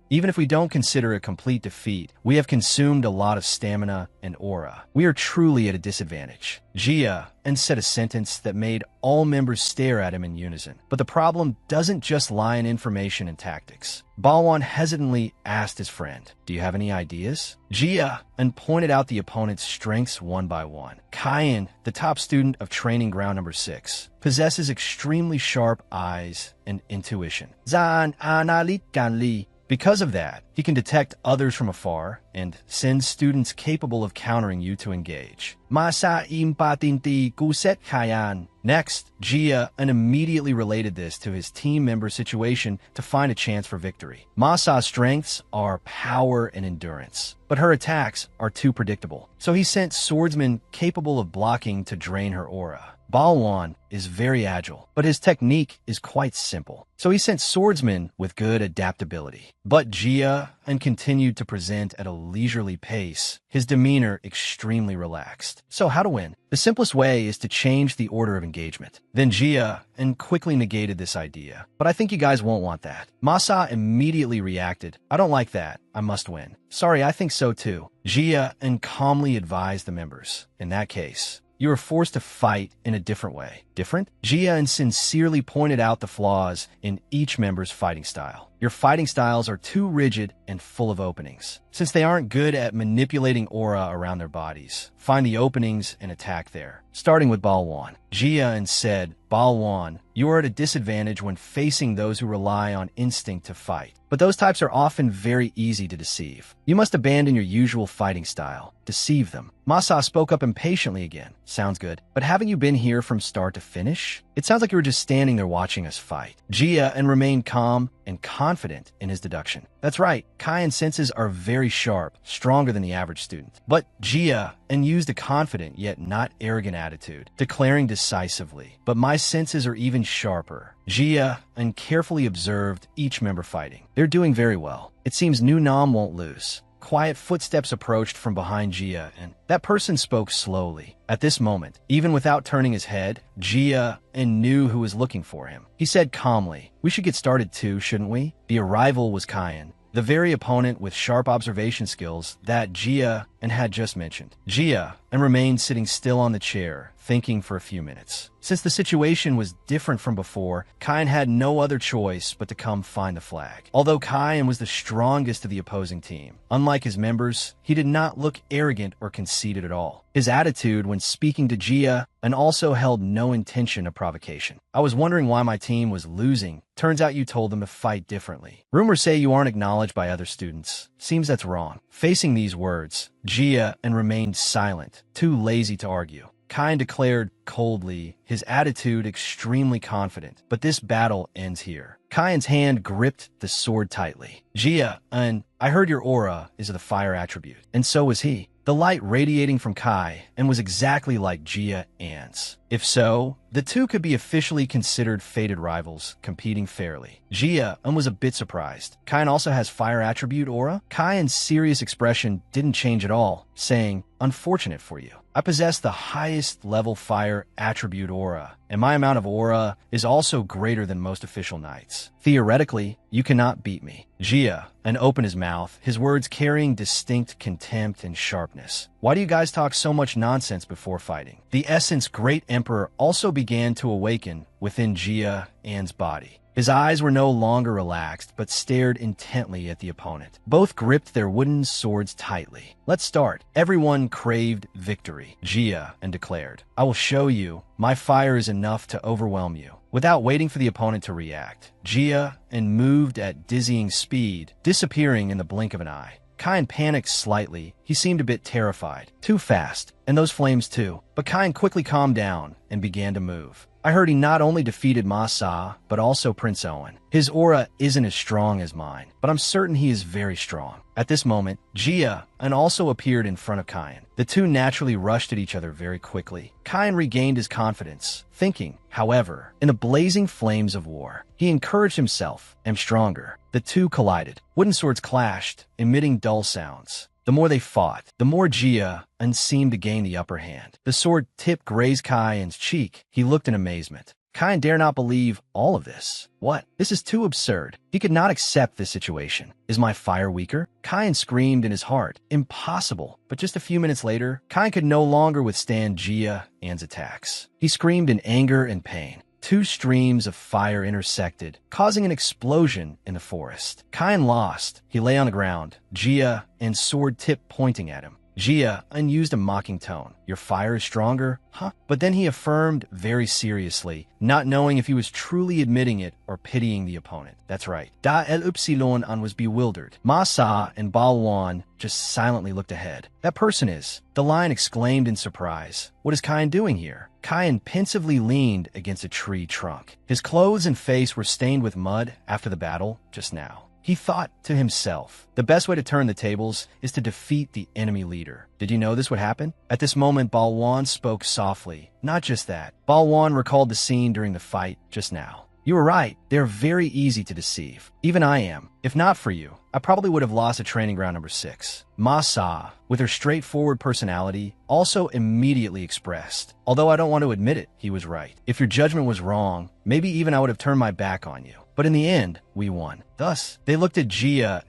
Even if we don't consider a complete defeat, we have consumed a lot of stamina and aura. We are truly at a disadvantage." Jia said a sentence that made all members stare at him in unison. But the problem doesn't just lie in information and tactics. Balwan hesitantly asked his friend, "Do you have any ideas?" Jia pointed out the opponent's strengths one by one. Kyan, the top student of training ground number 6, possesses extremely sharp eyes and intuition. Zan analit ganli. Because of that, he can detect others from afar and send students capable of countering you to engage. Masa impatinti kuset kayan. Next, Jia immediately related this to his team member situation to find a chance for victory. Masa's strengths are power and endurance, but her attacks are too predictable. So he sent swordsmen capable of blocking to drain her aura. Balwan is very agile, but his technique is quite simple. So he sent swordsmen with good adaptability. But Jia continued to present at a leisurely pace, his demeanor extremely relaxed. So how to win? The simplest way is to change the order of engagement. Then Jia quickly negated this idea. But I think you guys won't want that. Masa immediately reacted, "I don't like that. I must win." "Sorry, I think so too." Jia calmly advised the members, "In that case, you are forced to fight in a different way." Different? Jia sincerely pointed out the flaws in each member's fighting style. "Your fighting styles are too rigid and full of openings. Since they aren't good at manipulating aura around their bodies, find the openings and attack there." Starting with Balwan. Jia said, "Balwan, you are at a disadvantage when facing those who rely on instinct to fight. But those types are often very easy to deceive. You must abandon your usual fighting style. Deceive them." Masa spoke up impatiently again. "Sounds good. But haven't you been here from start to finish? It sounds like you were just standing there watching us fight." Jia remained calm and confident in his deduction. "That's right. Kyan's senses are very sharp, stronger than the average student." But Jia used a confident yet not arrogant attitude, declaring decisively, "But my senses are even sharper." Jia carefully observed each member fighting. They're doing very well. It seems New Nam won't lose. Quiet footsteps approached from behind Jia, and that person spoke slowly. At this moment, even without turning his head, Jia knew who was looking for him. He said calmly, "We should get started too, shouldn't we?" The arrival was Kyan, the very opponent with sharp observation skills that Jia had just mentioned. Jia remained sitting still on the chair, thinking for a few minutes. Since the situation was different from before, Kyan had no other choice but to come find the flag. Although Kyan was the strongest of the opposing team, unlike his members, he did not look arrogant or conceited at all. His attitude when speaking to Jia also held no intention of provocation. "I was wondering why my team was losing. Turns out you told them to fight differently. Rumors say you aren't acknowledged by other students. Seems that's wrong." Facing these words, Jia remained silent, too lazy to argue. Kyan declared coldly, his attitude extremely confident, "But this battle ends here." Kyan's hand gripped the sword tightly. "Jia, I heard your aura is of the fire attribute." And so was he. The light radiating from Kai was exactly like Jia An's. If so, the two could be officially considered fated rivals, competing fairly. Jia was a bit surprised. Kain also has fire attribute aura? Kain's serious expression didn't change at all, saying, "Unfortunate for you. I possess the highest level fire attribute aura, and my amount of aura is also greater than most official knights. Theoretically, you cannot beat me." Jia opened his mouth, his words carrying distinct contempt and sharpness. "Why do you guys talk so much nonsense before fighting?" The essence Great Emperor also began to awaken within Jia's body. His eyes were no longer relaxed, but stared intently at the opponent. Both gripped their wooden swords tightly. "Let's start." Everyone craved victory, Jia declared. "I will show you. My fire is enough to overwhelm you." Without waiting for the opponent to react, Jia moved at dizzying speed, disappearing in the blink of an eye. Kain panicked slightly. He seemed a bit terrified. Too fast, and those flames too. But Kain quickly calmed down and began to move. "I heard he not only defeated Ma Sa, but also Prince Owen. His aura isn't as strong as mine, but I'm certain he is very strong." At this moment, Jia also appeared in front of Kain. The two naturally rushed at each other very quickly. Kain regained his confidence, thinking, however, in the blazing flames of war. He encouraged himself, "I'm stronger." The two collided. Wooden swords clashed, emitting dull sounds. The more they fought, the more Jia seemed to gain the upper hand. The sword tip grazed Kain's cheek. He looked in amazement. Kain dare not believe all of this. What? This is too absurd. He could not accept this situation. Is my fire weaker? Kain screamed in his heart. Impossible. But just a few minutes later, Kain could no longer withstand Jia's attacks. He screamed in anger and pain. Two streams of fire intersected, causing an explosion in the forest. Kain lost. He lay on the ground, Jia's sword tip pointing at him. Jia used a mocking tone. "Your fire is stronger? Huh?" But then he affirmed very seriously, not knowing if he was truly admitting it or pitying the opponent. "That's right." Da El Upsilon was bewildered. Ma Sa and Balwan just silently looked ahead. "That person is." The lion exclaimed in surprise. "What is Kain doing here?" Kain pensively leaned against a tree trunk. His clothes and face were stained with mud after the battle just now. He thought to himself, the best way to turn the tables is to defeat the enemy leader. Did you know this would happen? At this moment, Balwan spoke softly. Not just that. Balwan recalled the scene during the fight just now. "You were right. They're very easy to deceive. Even I am. If not for you, I probably would have lost at training ground number 6. Ma Sa, with her straightforward personality, also immediately expressed, "Although I don't want to admit it, he was right. If your judgment was wrong, maybe even I would have turned my back on you. But in the end, we won." Thus, they looked at Jia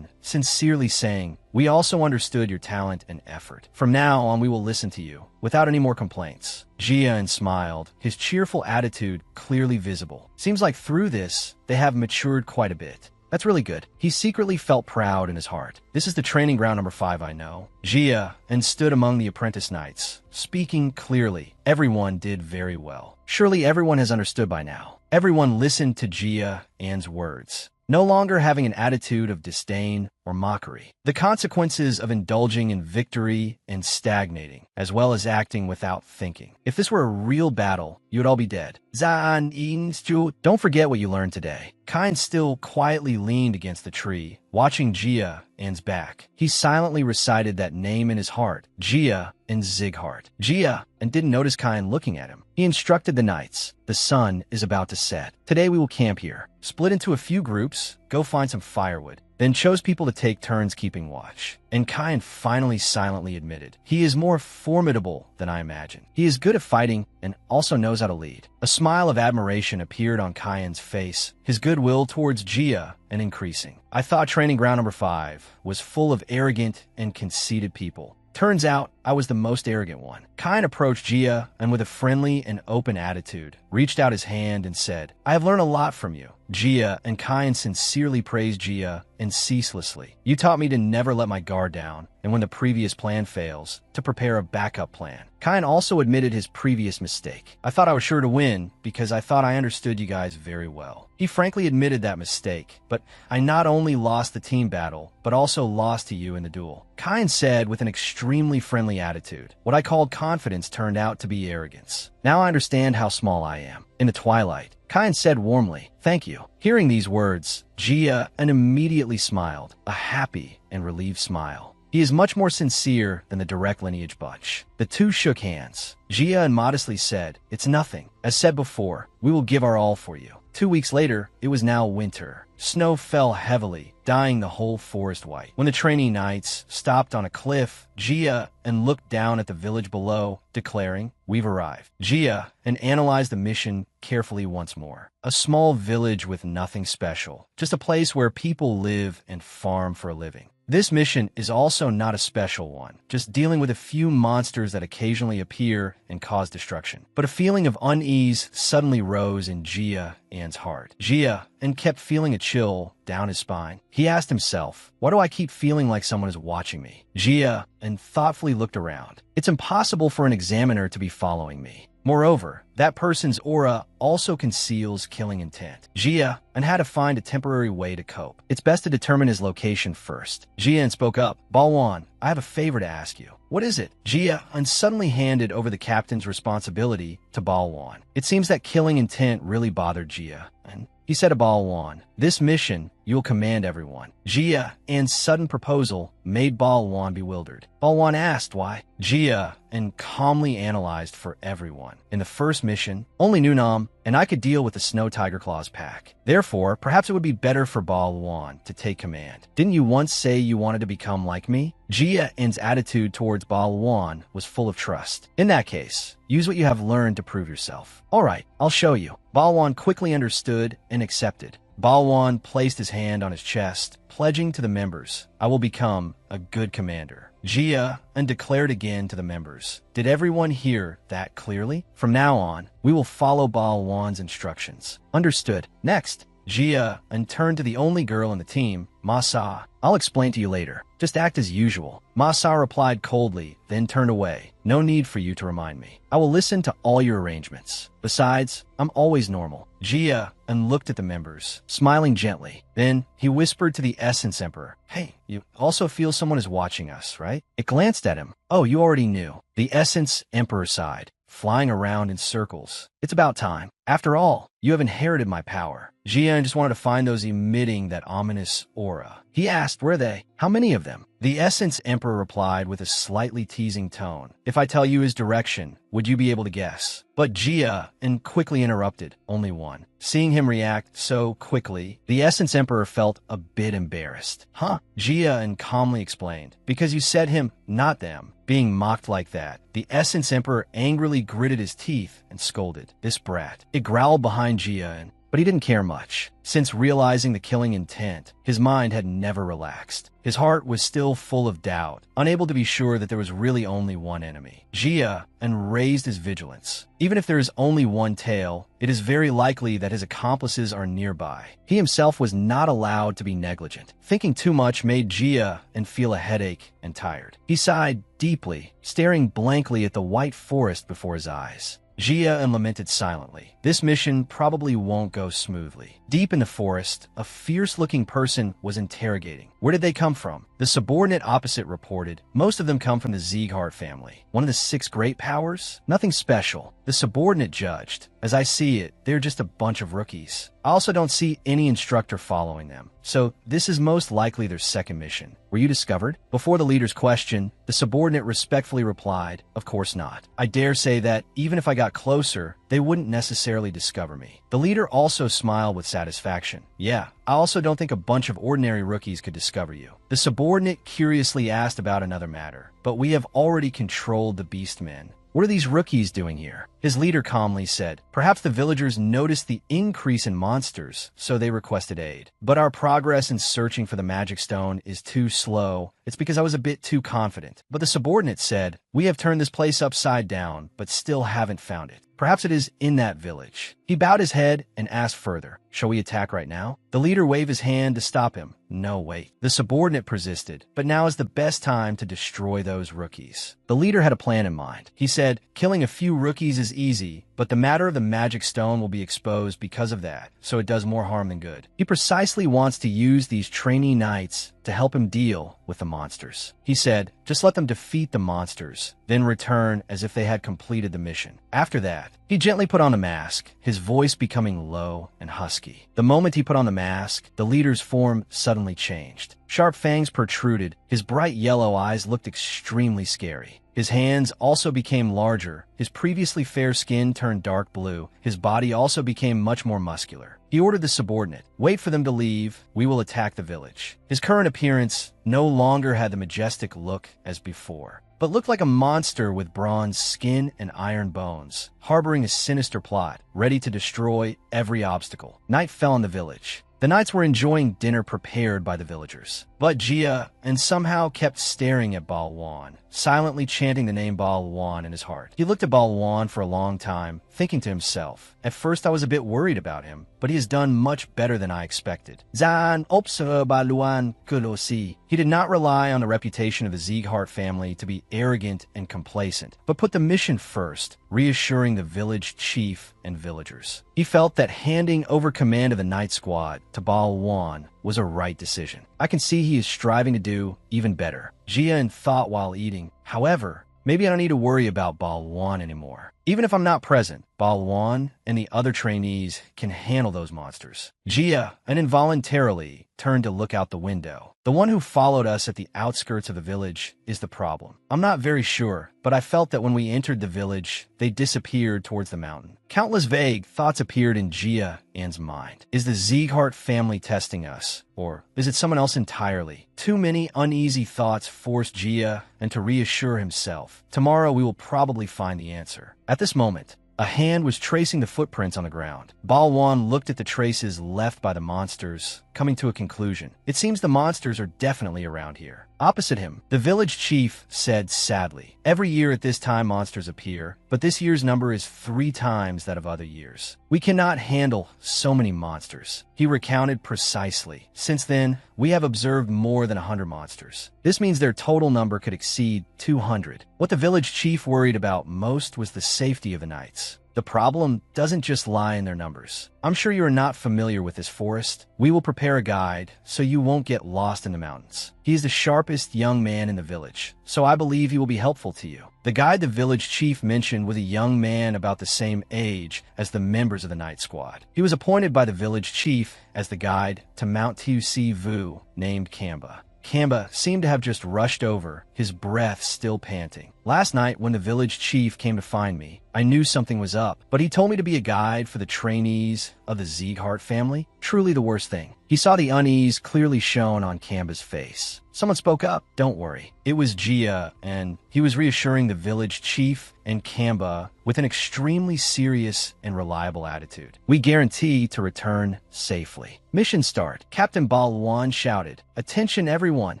sincerely saying, "We also understood your talent and effort. From now on, we will listen to you, without any more complaints." Jia smiled, his cheerful attitude clearly visible. Seems like through this, they have matured quite a bit. That's really good. He secretly felt proud in his heart. "This is the training ground number 5, I know." Jia stood among the apprentice knights, speaking clearly. Everyone did very well. Surely everyone has understood by now. Everyone listened to Jia's words, no longer having an attitude of disdain or mockery. The consequences of indulging in victory and stagnating, as well as acting without thinking. If this were a real battle, you would all be dead. Don't forget what you learned today. Kain still quietly leaned against the tree, watching Jia's back. He silently recited that name in his heart, Jia and Zighart. Jia didn't notice Kain looking at him. He instructed the knights, "The sun is about to set. Today we will camp here. Split into a few groups, go find some firewood." Then chose people to take turns keeping watch. And Kain finally silently admitted, "He is more formidable than I imagined. He is good at fighting and also knows how to lead." A smile of admiration appeared on Kain's face, his goodwill towards Jia increasing. "I thought training ground number 5 was full of arrogant and conceited people. Turns out I was the most arrogant one." Kain approached Jia with a friendly and open attitude, reached out his hand and said, "I have learned a lot from you." Jia and Kain sincerely praised Jia ceaselessly. "You taught me to never let my guard down, and when the previous plan fails, to prepare a backup plan." Kain also admitted his previous mistake. "I thought I was sure to win because I thought I understood you guys very well." He frankly admitted that mistake, "But I not only lost the team battle, but also lost to you in the duel." Kain said with an extremely friendly attitude, "What I called confidence turned out to be arrogance. Now I understand how small I am." In the twilight, Kain said warmly, "Thank you." Hearing these words, Jia immediately smiled, a happy and relieved smile. He is much more sincere than the direct lineage bunch. The two shook hands. Jia modestly said, "It's nothing. As said before, we will give our all for you." 2 weeks later, it was now winter. Snow fell heavily, dyeing the whole forest white. When the trainee knights stopped on a cliff, Jia and looked down at the village below, declaring, "We've arrived." Jia and analyzed the mission carefully once more. A small village with nothing special, just a place where people live and farm for a living. This mission is also not a special one, just dealing with a few monsters that occasionally appear and cause destruction. But a feeling of unease suddenly rose in Jia An's heart. Jia and kept feeling a chill down his spine. He asked himself, "Why do I keep feeling like someone is watching me?" Jia and thoughtfully looked around. It's impossible for an examiner to be following me. Moreover, that person's aura also conceals killing intent. Jia and had to find a temporary way to cope. It's best to determine his location first. Jia spoke up, "Balwan, I have a favor to ask you." "What is it?" Jia suddenly handed over the captain's responsibility to Balwan. It seems that killing intent really bothered Jia, and he said to Balwan, "This mission, you'll command everyone." Jia An's sudden proposal made Balwan bewildered. Balwan asked why. Jia and calmly analyzed for everyone. In the first mission, only Nunam and I could deal with the Snow Tiger Claws pack. Therefore, perhaps it would be better for Balwan to take command. Didn't you once say you wanted to become like me? Jia An's attitude towards Balwan was full of trust. In that case, use what you have learned to prove yourself. All right, I'll show you. Balwan quickly understood and accepted. Balwan placed his hand on his chest, pledging to the members, "I will become a good commander." Jia and declared again to the members, "Did everyone hear that clearly? From now on, we will follow Balwan's instructions." "Understood." Next, Jia and turned to the only girl in the team, Masa. "I'll explain to you later. Just act as usual." Masa replied coldly, then turned away. "No need for you to remind me. I will listen to all your arrangements. Besides, I'm always normal." Jia and looked at the members, smiling gently. Then he whispered to the Essence Emperor, "Hey, you also feel someone is watching us, right?" It glanced at him. "Oh, you already knew." The Essence Emperor sighed, flying around in circles. "It's about time. After all, you have inherited my power." Jian just wanted to find those emitting that ominous aura. He asked, "Where are they? How many of them?" The Essence Emperor replied with a slightly teasing tone, "If I tell you his direction, would you be able to guess?" But Jia quickly interrupted, "Only one." Seeing him react so quickly, the Essence Emperor felt a bit embarrassed. "Huh?" Jia calmly explained, "Because you said him, not them." Being mocked like that, the Essence Emperor angrily gritted his teeth and scolded, "This brat." It growled behind Jia, but he didn't care much. Since realizing the killing intent, his mind had never relaxed. His heart was still full of doubt, unable to be sure that there was really only one enemy. Jia raised his vigilance. Even if there is only one tail, it is very likely that his accomplices are nearby. He himself was not allowed to be negligent. Thinking too much made Jia feel a headache and tired. He sighed deeply, staring blankly at the white forest before his eyes. Jia lamented silently. This mission probably won't go smoothly. Deep in the forest, a fierce-looking person was interrogating. Where did they come from? The subordinate opposite reported, "Most of them come from the Sieghart family. One of the 6 great powers? Nothing special." The subordinate judged, "As I see it, they're just a bunch of rookies. I also don't see any instructor following them. So this is most likely their second mission. Were you discovered?" Before the leader's question, the subordinate respectfully replied, "Of course not. I dare say that even if I got closer, they wouldn't necessarily discover me." The leader also smiled with satisfaction. "Yeah, I also don't think a bunch of ordinary rookies could discover you." The subordinate curiously asked about another matter, "But we have already controlled the beastmen. What are these rookies doing here?" His leader calmly said, "Perhaps the villagers noticed the increase in monsters, so they requested aid. But our progress in searching for the magic stone is too slow. It's because I was a bit too confident." But the subordinate said, "We have turned this place upside down, but still haven't found it. Perhaps it is in that village." He bowed his head and asked further, "Shall we attack right now?" The leader waved his hand to stop him. "No, wait." The subordinate persisted, "But now is the best time to destroy those rookies." The leader had a plan in mind. He said, "Killing a few rookies is easy, but the matter of the magic stone will be exposed because of that, so it does more harm than good. He precisely wants to use these trainee knights to help him deal with the monsters. He said, just let them defeat the monsters, then return as if they had completed the mission. After that, he gently put on the mask, his voice becoming low and husky. The moment he put on the mask, the leader's form suddenly changed. Sharp fangs protruded, his bright yellow eyes looked extremely scary. His hands also became larger, his previously fair skin turned dark blue, his body also became much more muscular. He ordered the subordinate, wait for them to leave, we will attack the village. His current appearance no longer had the majestic look as before, but looked like a monster with bronze skin and iron bones, harboring a sinister plot, ready to destroy every obstacle. Night fell on the village. The knights were enjoying dinner prepared by the villagers. But Jia and somehow kept staring at Balwan, silently chanting the name Balwan in his heart. He looked at Balwan for a long time, thinking to himself, at first I was a bit worried about him, but he has done much better than I expected. Zan observe Balwan Kulosi. He did not rely on the reputation of the Sieghart family to be arrogant and complacent, but put the mission first, reassuring the village chief and villagers. He felt that handing over command of the night squad to Balwan was a right decision. I can see he is striving to do even better. Jia thought while eating, however, maybe I don't need to worry about Balwan anymore. Even if I'm not present, Balwan and the other trainees can handle those monsters. Jia involuntarily turned to look out the window. The one who followed us at the outskirts of the village is the problem. I'm not very sure, but I felt that when we entered the village, they disappeared towards the mountain. Countless vague thoughts appeared in Jia's mind. Is the Sieghart family testing us? Or is it someone else entirely? Too many uneasy thoughts forced Jia and to reassure himself. Tomorrow we will probably find the answer. At this moment, a hand was tracing the footprints on the ground. Balwan looked at the traces left by the monsters, coming to a conclusion. It seems the monsters are definitely around here. Opposite him, the village chief said sadly, every year at this time monsters appear, but this year's number is 3 times that of other years. We cannot handle so many monsters. He recounted precisely. Since then, we have observed more than 100 monsters. This means their total number could exceed 200. What the village chief worried about most was the safety of the knights. The problem doesn't just lie in their numbers. I'm sure you are not familiar with this forest. We will prepare a guide so you won't get lost in the mountains. He is the sharpest young man in the village, so I believe he will be helpful to you. The guide the village chief mentioned was a young man about the same age as the members of the night squad. He was appointed by the village chief as the guide to Mount Tusi Vu, named Kamba. Kamba seemed to have just rushed over, his breath still panting. Last night, when the village chief came to find me, I knew something was up, but he told me to be a guide for the trainees of the Sieghart family. Truly the worst thing. He saw the unease clearly shown on Kamba's face. Someone spoke up. Don't worry. It was Jia, and he was reassuring the village chief and Kamba with an extremely serious and reliable attitude. We guarantee to return safely. Mission start. Captain Balwan shouted, "Attention everyone!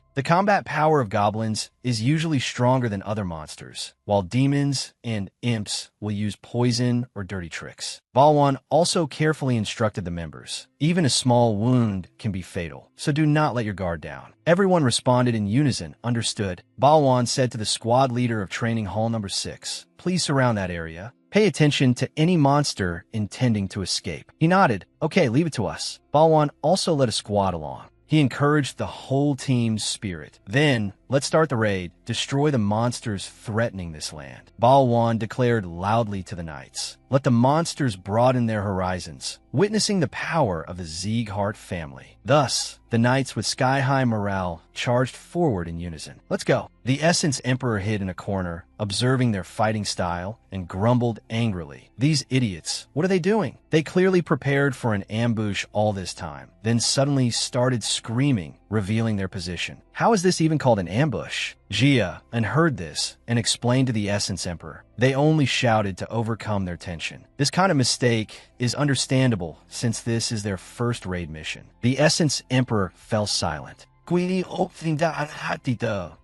The combat power of goblins is usually stronger than other monsters, while demons and imps will use poison or dirty tricks." Balwan also carefully instructed the members. Even a small wound can be fatal, so do not let your guard down. Everyone responded in unison, understood. Balwan said to the squad leader of training hall number 6, "Please surround that area. Pay attention to any monster intending to escape." He nodded. "Okay, leave it to us." Balwan also led a squad along. He encouraged the whole team's spirit. "Then, let's start the raid. Destroy the monsters threatening this land." Balwan declared loudly to the knights, "Let the monsters broaden their horizons," witnessing the power of the Sieghart family. Thus, the knights with sky-high morale charged forward in unison. "Let's go." The Essence Emperor hid in a corner, observing their fighting style, and grumbled angrily. "These idiots, what are they doing?" They clearly prepared for an ambush all this time, then suddenly started screaming, revealing their position. How is this even called an ambush? Jia heard this and explained to the Essence Emperor. They only shouted to overcome their tension. This kind of mistake is understandable since this is their first raid mission. The Essence Emperor fell silent.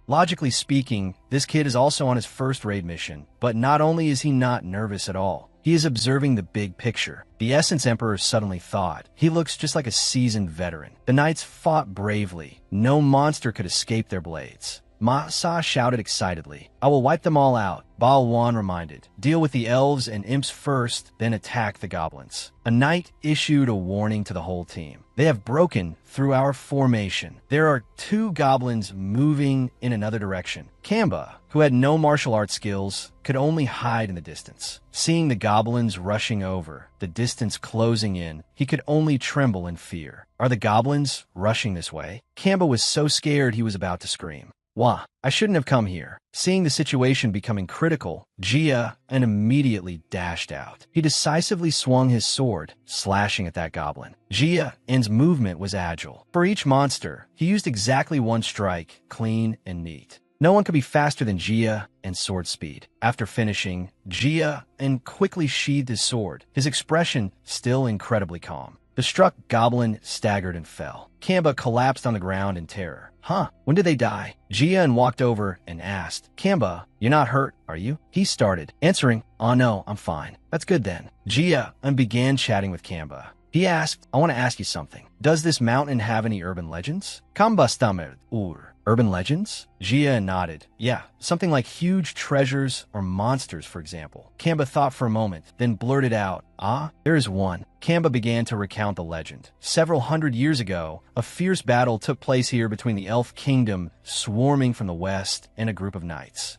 Logically speaking, this kid is also on his first raid mission, but not only is he not nervous at all, he is observing the big picture. The Essence Emperor suddenly thought, he looks just like a seasoned veteran. The knights fought bravely. No monster could escape their blades. Ma-sa shouted excitedly. I will wipe them all out, Balwan reminded. Deal with the elves and imps first, then attack the goblins. A knight issued a warning to the whole team. They have broken through our formation. There are 2 goblins moving in another direction. Kamba, who had no martial arts skills, could only hide in the distance. Seeing the goblins rushing over, the distance closing in, he could only tremble in fear. Are the goblins rushing this way? Kamba was so scared he was about to scream. Wah, I shouldn't have come here. Seeing the situation becoming critical, Jia immediately dashed out. He decisively swung his sword, slashing at that goblin. Jia's movement was agile. For each monster, he used exactly 1 strike, clean and neat. No one could be faster than Jia and sword speed. After finishing, Jia quickly sheathed his sword, his expression still incredibly calm. The struck goblin staggered and fell. Kamba collapsed on the ground in terror. Huh, when did they die? Jia walked over and asked, Kamba, you're not hurt, are you? He started, answering, oh no, I'm fine. That's good then. Jia began chatting with Kamba. He asked, I want to ask you something. Does this mountain have any urban legends? Kamba stammered, Urban legends? Jia nodded. Yeah, something like huge treasures or monsters, for example. Kamba thought for a moment, then blurted out, there is one. Kamba began to recount the legend. Several hundred years ago, a fierce battle took place here between the elf kingdom swarming from the west and a group of knights.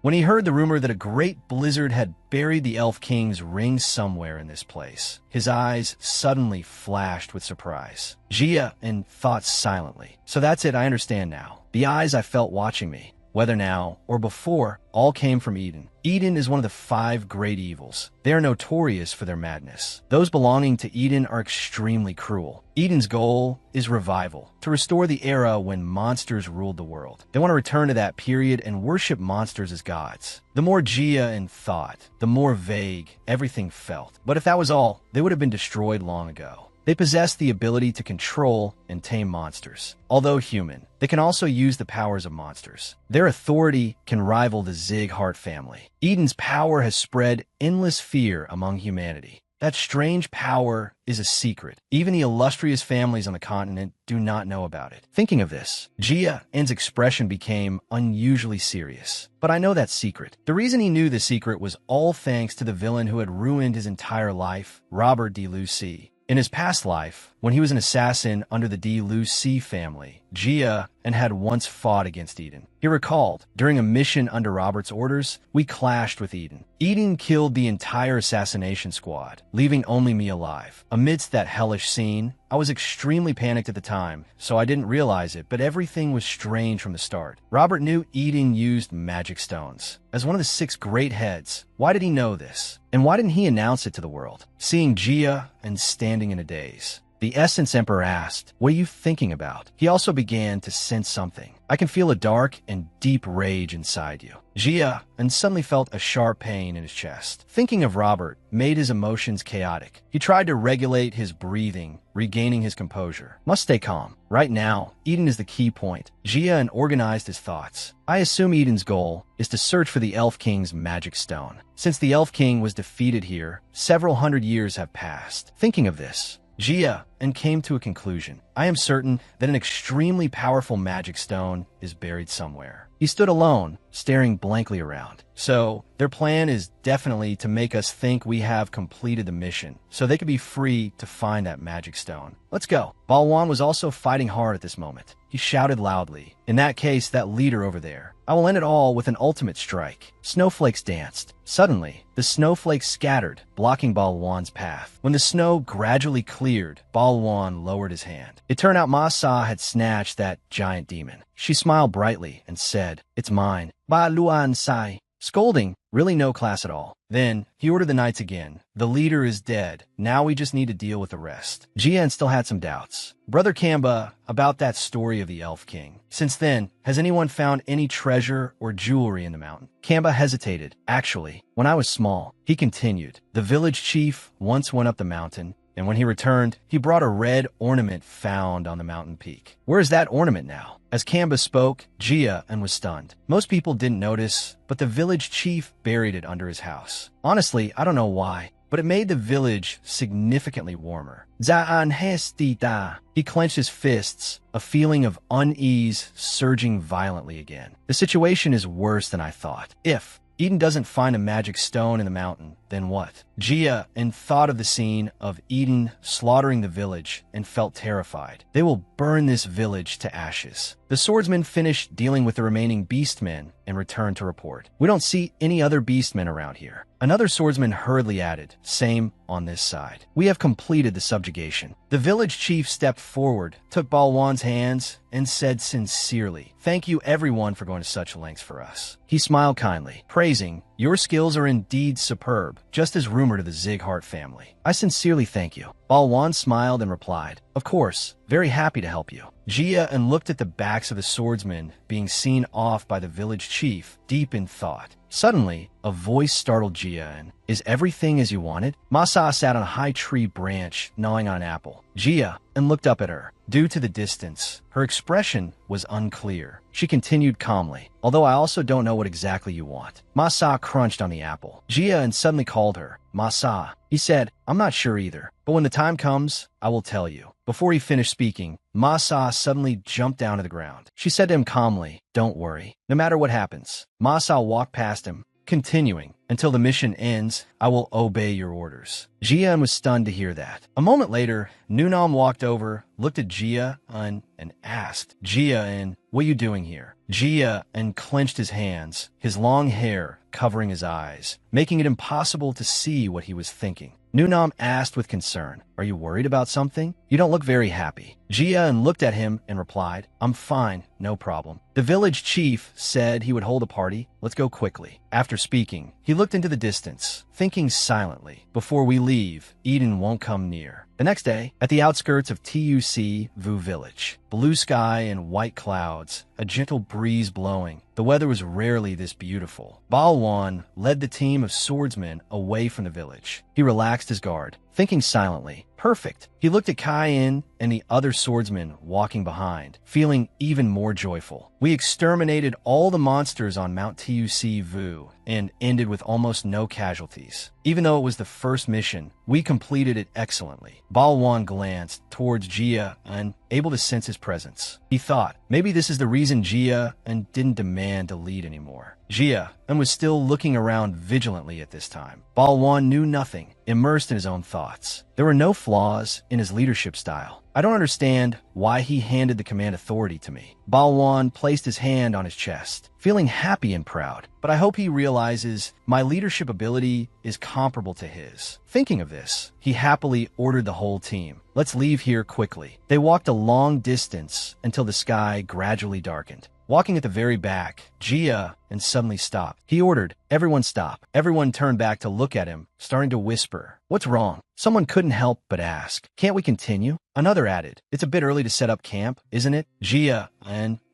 When he heard the rumor that a great blizzard had buried the elf king's ring somewhere in this place, his eyes suddenly flashed with surprise. Jia thought silently. So that's it, I understand now. The eyes I felt watching me, whether now or before, all came from Eden. Eden is one of the 5 great evils. They are notorious for their madness. Those belonging to Eden are extremely cruel. Eden's goal is revival, to restore the era when monsters ruled the world. They want to return to that period and worship monsters as gods. The more Jia thought, the more vague everything felt. But if that was all, they would have been destroyed long ago. They possess the ability to control and tame monsters. Although human, they can also use the powers of monsters. Their authority can rival the Zig Heart family. Eden's power has spread endless fear among humanity. That strange power is a secret. Even the illustrious families on the continent do not know about it. Thinking of this, Jia's expression became unusually serious. But I know that secret. The reason he knew the secret was all thanks to the villain who had ruined his entire life, Robert de Lucy. In his past life, when he was an assassin under the de Lucy family, Jia had once fought against Eden. He recalled, during a mission under Robert's orders, we clashed with Eden. Eden killed the entire assassination squad, leaving only me alive. Amidst that hellish scene, I was extremely panicked at the time, so I didn't realize it, but everything was strange from the start. Robert knew Eden used magic stones. As one of the 6 great heads, why did he know this? And why didn't he announce it to the world? Seeing Jia standing in a daze, the Essence Emperor asked, what are you thinking about? He also began to sense something. I can feel a dark and deep rage inside you. Jia suddenly felt a sharp pain in his chest. Thinking of Robert made his emotions chaotic. He tried to regulate his breathing, regaining his composure. Must stay calm. Right now, Eden is the key point. Jia organized his thoughts. I assume Eden's goal is to search for the Elf King's magic stone. Since the Elf King was defeated here, several hundred years have passed. Thinking of this, Jia came to a conclusion. I am certain that an extremely powerful magic stone is buried somewhere. He stood alone, staring blankly around. So, their plan is definitely to make us think we have completed the mission, so they could be free to find that magic stone. Let's go. Balwan was also fighting hard at this moment. He shouted loudly, in that case, that leader over there. I will end it all with an ultimate strike. Snowflakes danced. Suddenly, the snowflakes scattered, blocking Balwan's path. When the snow gradually cleared, Balwan lowered his hand. It turned out Ma Sa had snatched that giant demon. She smiled brightly and said, it's mine. Ba Luan Sai. Scolding, really no class at all. Then, he ordered the knights again. The leader is dead. Now we just need to deal with the rest. Jian still had some doubts. Brother Kamba, about that story of the Elf King. Since then, has anyone found any treasure or jewelry in the mountain? Kamba hesitated. Actually, when I was small, he continued. The village chief once went up the mountain, and when he returned, he brought a red ornament found on the mountain peak. Where is that ornament now? As Kamba spoke, Jia was stunned. Most people didn't notice, but the village chief buried it under his house. Honestly, I don't know why, but it made the village significantly warmer. Zaan hestita. He clenched his fists, a feeling of unease surging violently again. The situation is worse than I thought. If Eden doesn't find a magic stone in the mountain, then what? Gia and thought of the scene of Eden slaughtering the village and felt terrified. They will burn this village to ashes. The swordsman finished dealing with the remaining beastmen and returned to report. We don't see any other beastmen around here. Another swordsman hurriedly added, same on this side. We have completed the subjugation. The village chief stepped forward, took Balwan's hands, and said sincerely, thank you everyone for going to such lengths for us. He smiled kindly, praising, your skills are indeed superb, just as rumored of the Zighart family. I sincerely thank you. Balwan smiled and replied, of course, very happy to help you. Gia and looked at the backs of the swordsmen being seen off by the village chief, deep in thought. Suddenly, a voice startled Gia and, is everything as you wanted? Masa sat on a high tree branch, gnawing on an apple. Gia and looked up at her. Due to the distance, her expression was unclear. She continued calmly, although I also don't know what exactly you want. Masa crunched on the apple. Gia and suddenly called her, Masa. He said, I'm not sure either, but when the time comes, I will tell you. Before he finished speaking, Masa suddenly jumped down to the ground. She said to him calmly, don't worry. No matter what happens. Masa walked past him, continuing, until the mission ends, I will obey your orders. Jian was stunned to hear that. A moment later, Nunam walked over, looked at Jia and asked, Jia, what are you doing here? Jia clenched his hands, his long hair covering his eyes, making it impossible to see what he was thinking. Nunam asked with concern, are you worried about something? You don't look very happy. Jia looked at him and replied, I'm fine, no problem. The village chief said he would hold a party. Let's go quickly. After speaking, he looked into the distance, thinking silently. Before we leave, Eden won't come near. The next day, at the outskirts of Tuc Vu village, blue sky and white clouds, a gentle breeze blowing. The weather was rarely this beautiful. Balwan led the team of swordsmen away from the village. He relaxed his guard, thinking silently. Perfect. He looked at Kai-In and the other swordsmen walking behind, feeling even more joyful. We exterminated all the monsters on Mount Tuc Vu and ended with almost no casualties. Even though it was the first mission, we completed it excellently. Balwan glanced towards Jia and able to sense his presence. He thought, maybe this is the reason Jia didn't demand to lead anymore. Jia was still looking around vigilantly at this time. Balwan knew nothing, immersed in his own thoughts. There were no flaws in his leadership style. I don't understand why he handed the command authority to me. Balwan placed his hand on his chest, feeling happy and proud, but I hope he realizes my leadership ability is comparable to his. Thinking of this, he happily ordered the whole team. Let's leave here quickly. They walked a long distance until the sky gradually darkened. Walking at the very back, Jia suddenly stopped. He ordered, everyone stop. Everyone turned back to look at him, starting to whisper, what's wrong? Someone couldn't help but ask, can't we continue? Another added, it's a bit early to set up camp, isn't it? Jia,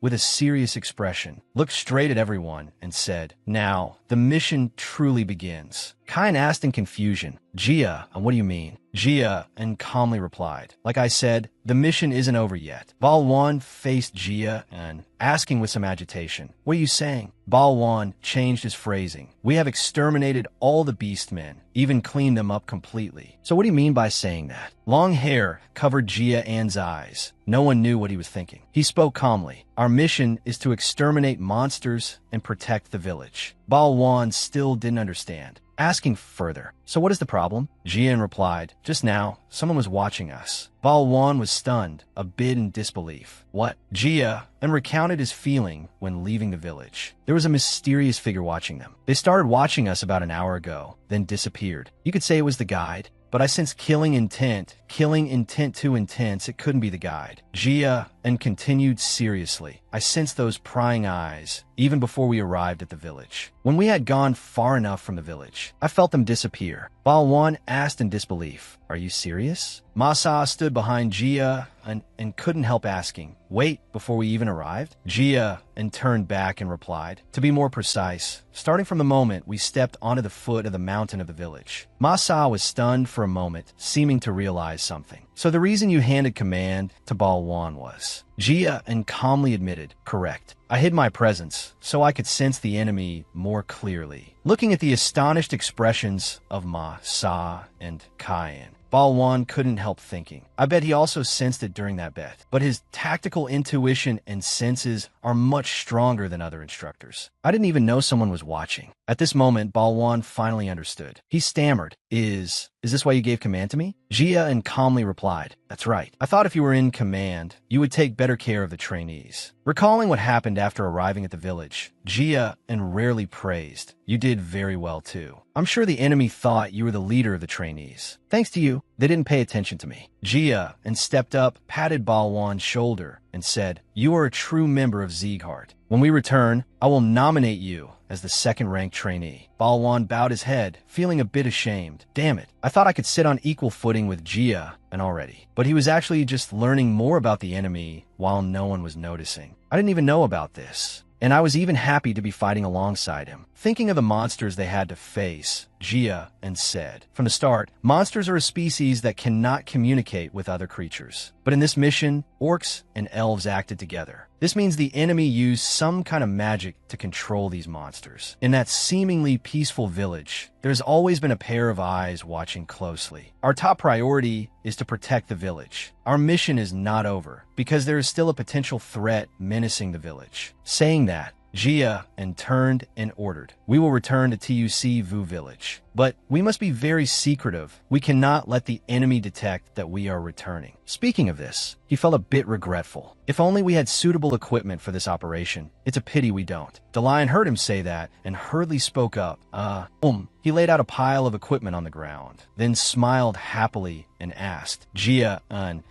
with a serious expression, looked straight at everyone and said, now, the mission truly begins. Kain asked in confusion, Jia, what do you mean? Jia calmly replied, like I said, the mission isn't over yet. Balwan faced Jia asking with some agitation, what are you saying? Balwan changed his phrasing. We have exterminated all the beastmen, even cleaned them up completely. So what do you mean by saying that? Long hair covered Jia eyes. No one knew what he was thinking. He spoke calmly. Our mission is to exterminate monsters and protect the village. Balwan still didn't understand, asking further. So what is the problem? Jian replied, just now, someone was watching us. Balwan was stunned, a bit in disbelief. What? Jia recounted his feeling when leaving the village. There was a mysterious figure watching them. They started watching us about an hour ago, then disappeared. You could say it was the guide, but I sensed killing intent too intense, it couldn't be the guide. Jia continued seriously. I sensed those prying eyes, even before we arrived at the village. When we had gone far enough from the village, I felt them disappear. Balwan asked in disbelief, are you serious? Masa stood behind Jia and couldn't help asking, wait, before we even arrived? Jia turned back and replied, to be more precise, starting from the moment we stepped onto the foot of the mountain of the village. Masa was stunned for a moment, seeming to realize something. So the reason you handed command to Balwan was? Jia and calmly admitted, correct. I hid my presence so I could sense the enemy more clearly. Looking at the astonished expressions of Ma, Sa, and Cayenne, Balwan couldn't help thinking. I bet he also sensed it during that bet. But his tactical intuition and senses are much stronger than other instructors. I didn't even know someone was watching. At this moment, Balwan finally understood. He stammered, Is this why you gave command to me? Jia and calmly replied, That's right. I thought if you were in command, you would take better care of the trainees. Recalling what happened after arriving at the village, Jia and rarely praised, You did very well too. I'm sure the enemy thought you were the leader of the trainees. Thanks to you, they didn't pay attention to me. Jia and stepped up, patted Balwan's shoulder, and said, You are a true member of Sieghart. When we return, I will nominate you as the second-ranked trainee. Balwan bowed his head, feeling a bit ashamed. Damn it, I thought I could sit on equal footing with Jia and already. But he was actually just learning more about the enemy while no one was noticing. I didn't even know about this. And I was even happy to be fighting alongside him. Thinking of the monsters they had to face, Jia and said, From the start, monsters are a species that cannot communicate with other creatures. But in this mission, orcs and elves acted together. This means the enemy used some kind of magic to control these monsters. In that seemingly peaceful village, there's always been a pair of eyes watching closely. Our top priority is to protect the village. Our mission is not over, because there is still a potential threat menacing the village. Saying that, Jia and turned and ordered, We will return to TUC Vu Village. But we must be very secretive. We cannot let the enemy detect that we are returning. Speaking of this, he felt a bit regretful. If only we had suitable equipment for this operation. It's a pity we don't. The lion heard him say that and hurriedly spoke up. He laid out a pile of equipment on the ground, then smiled happily and asked, Jia,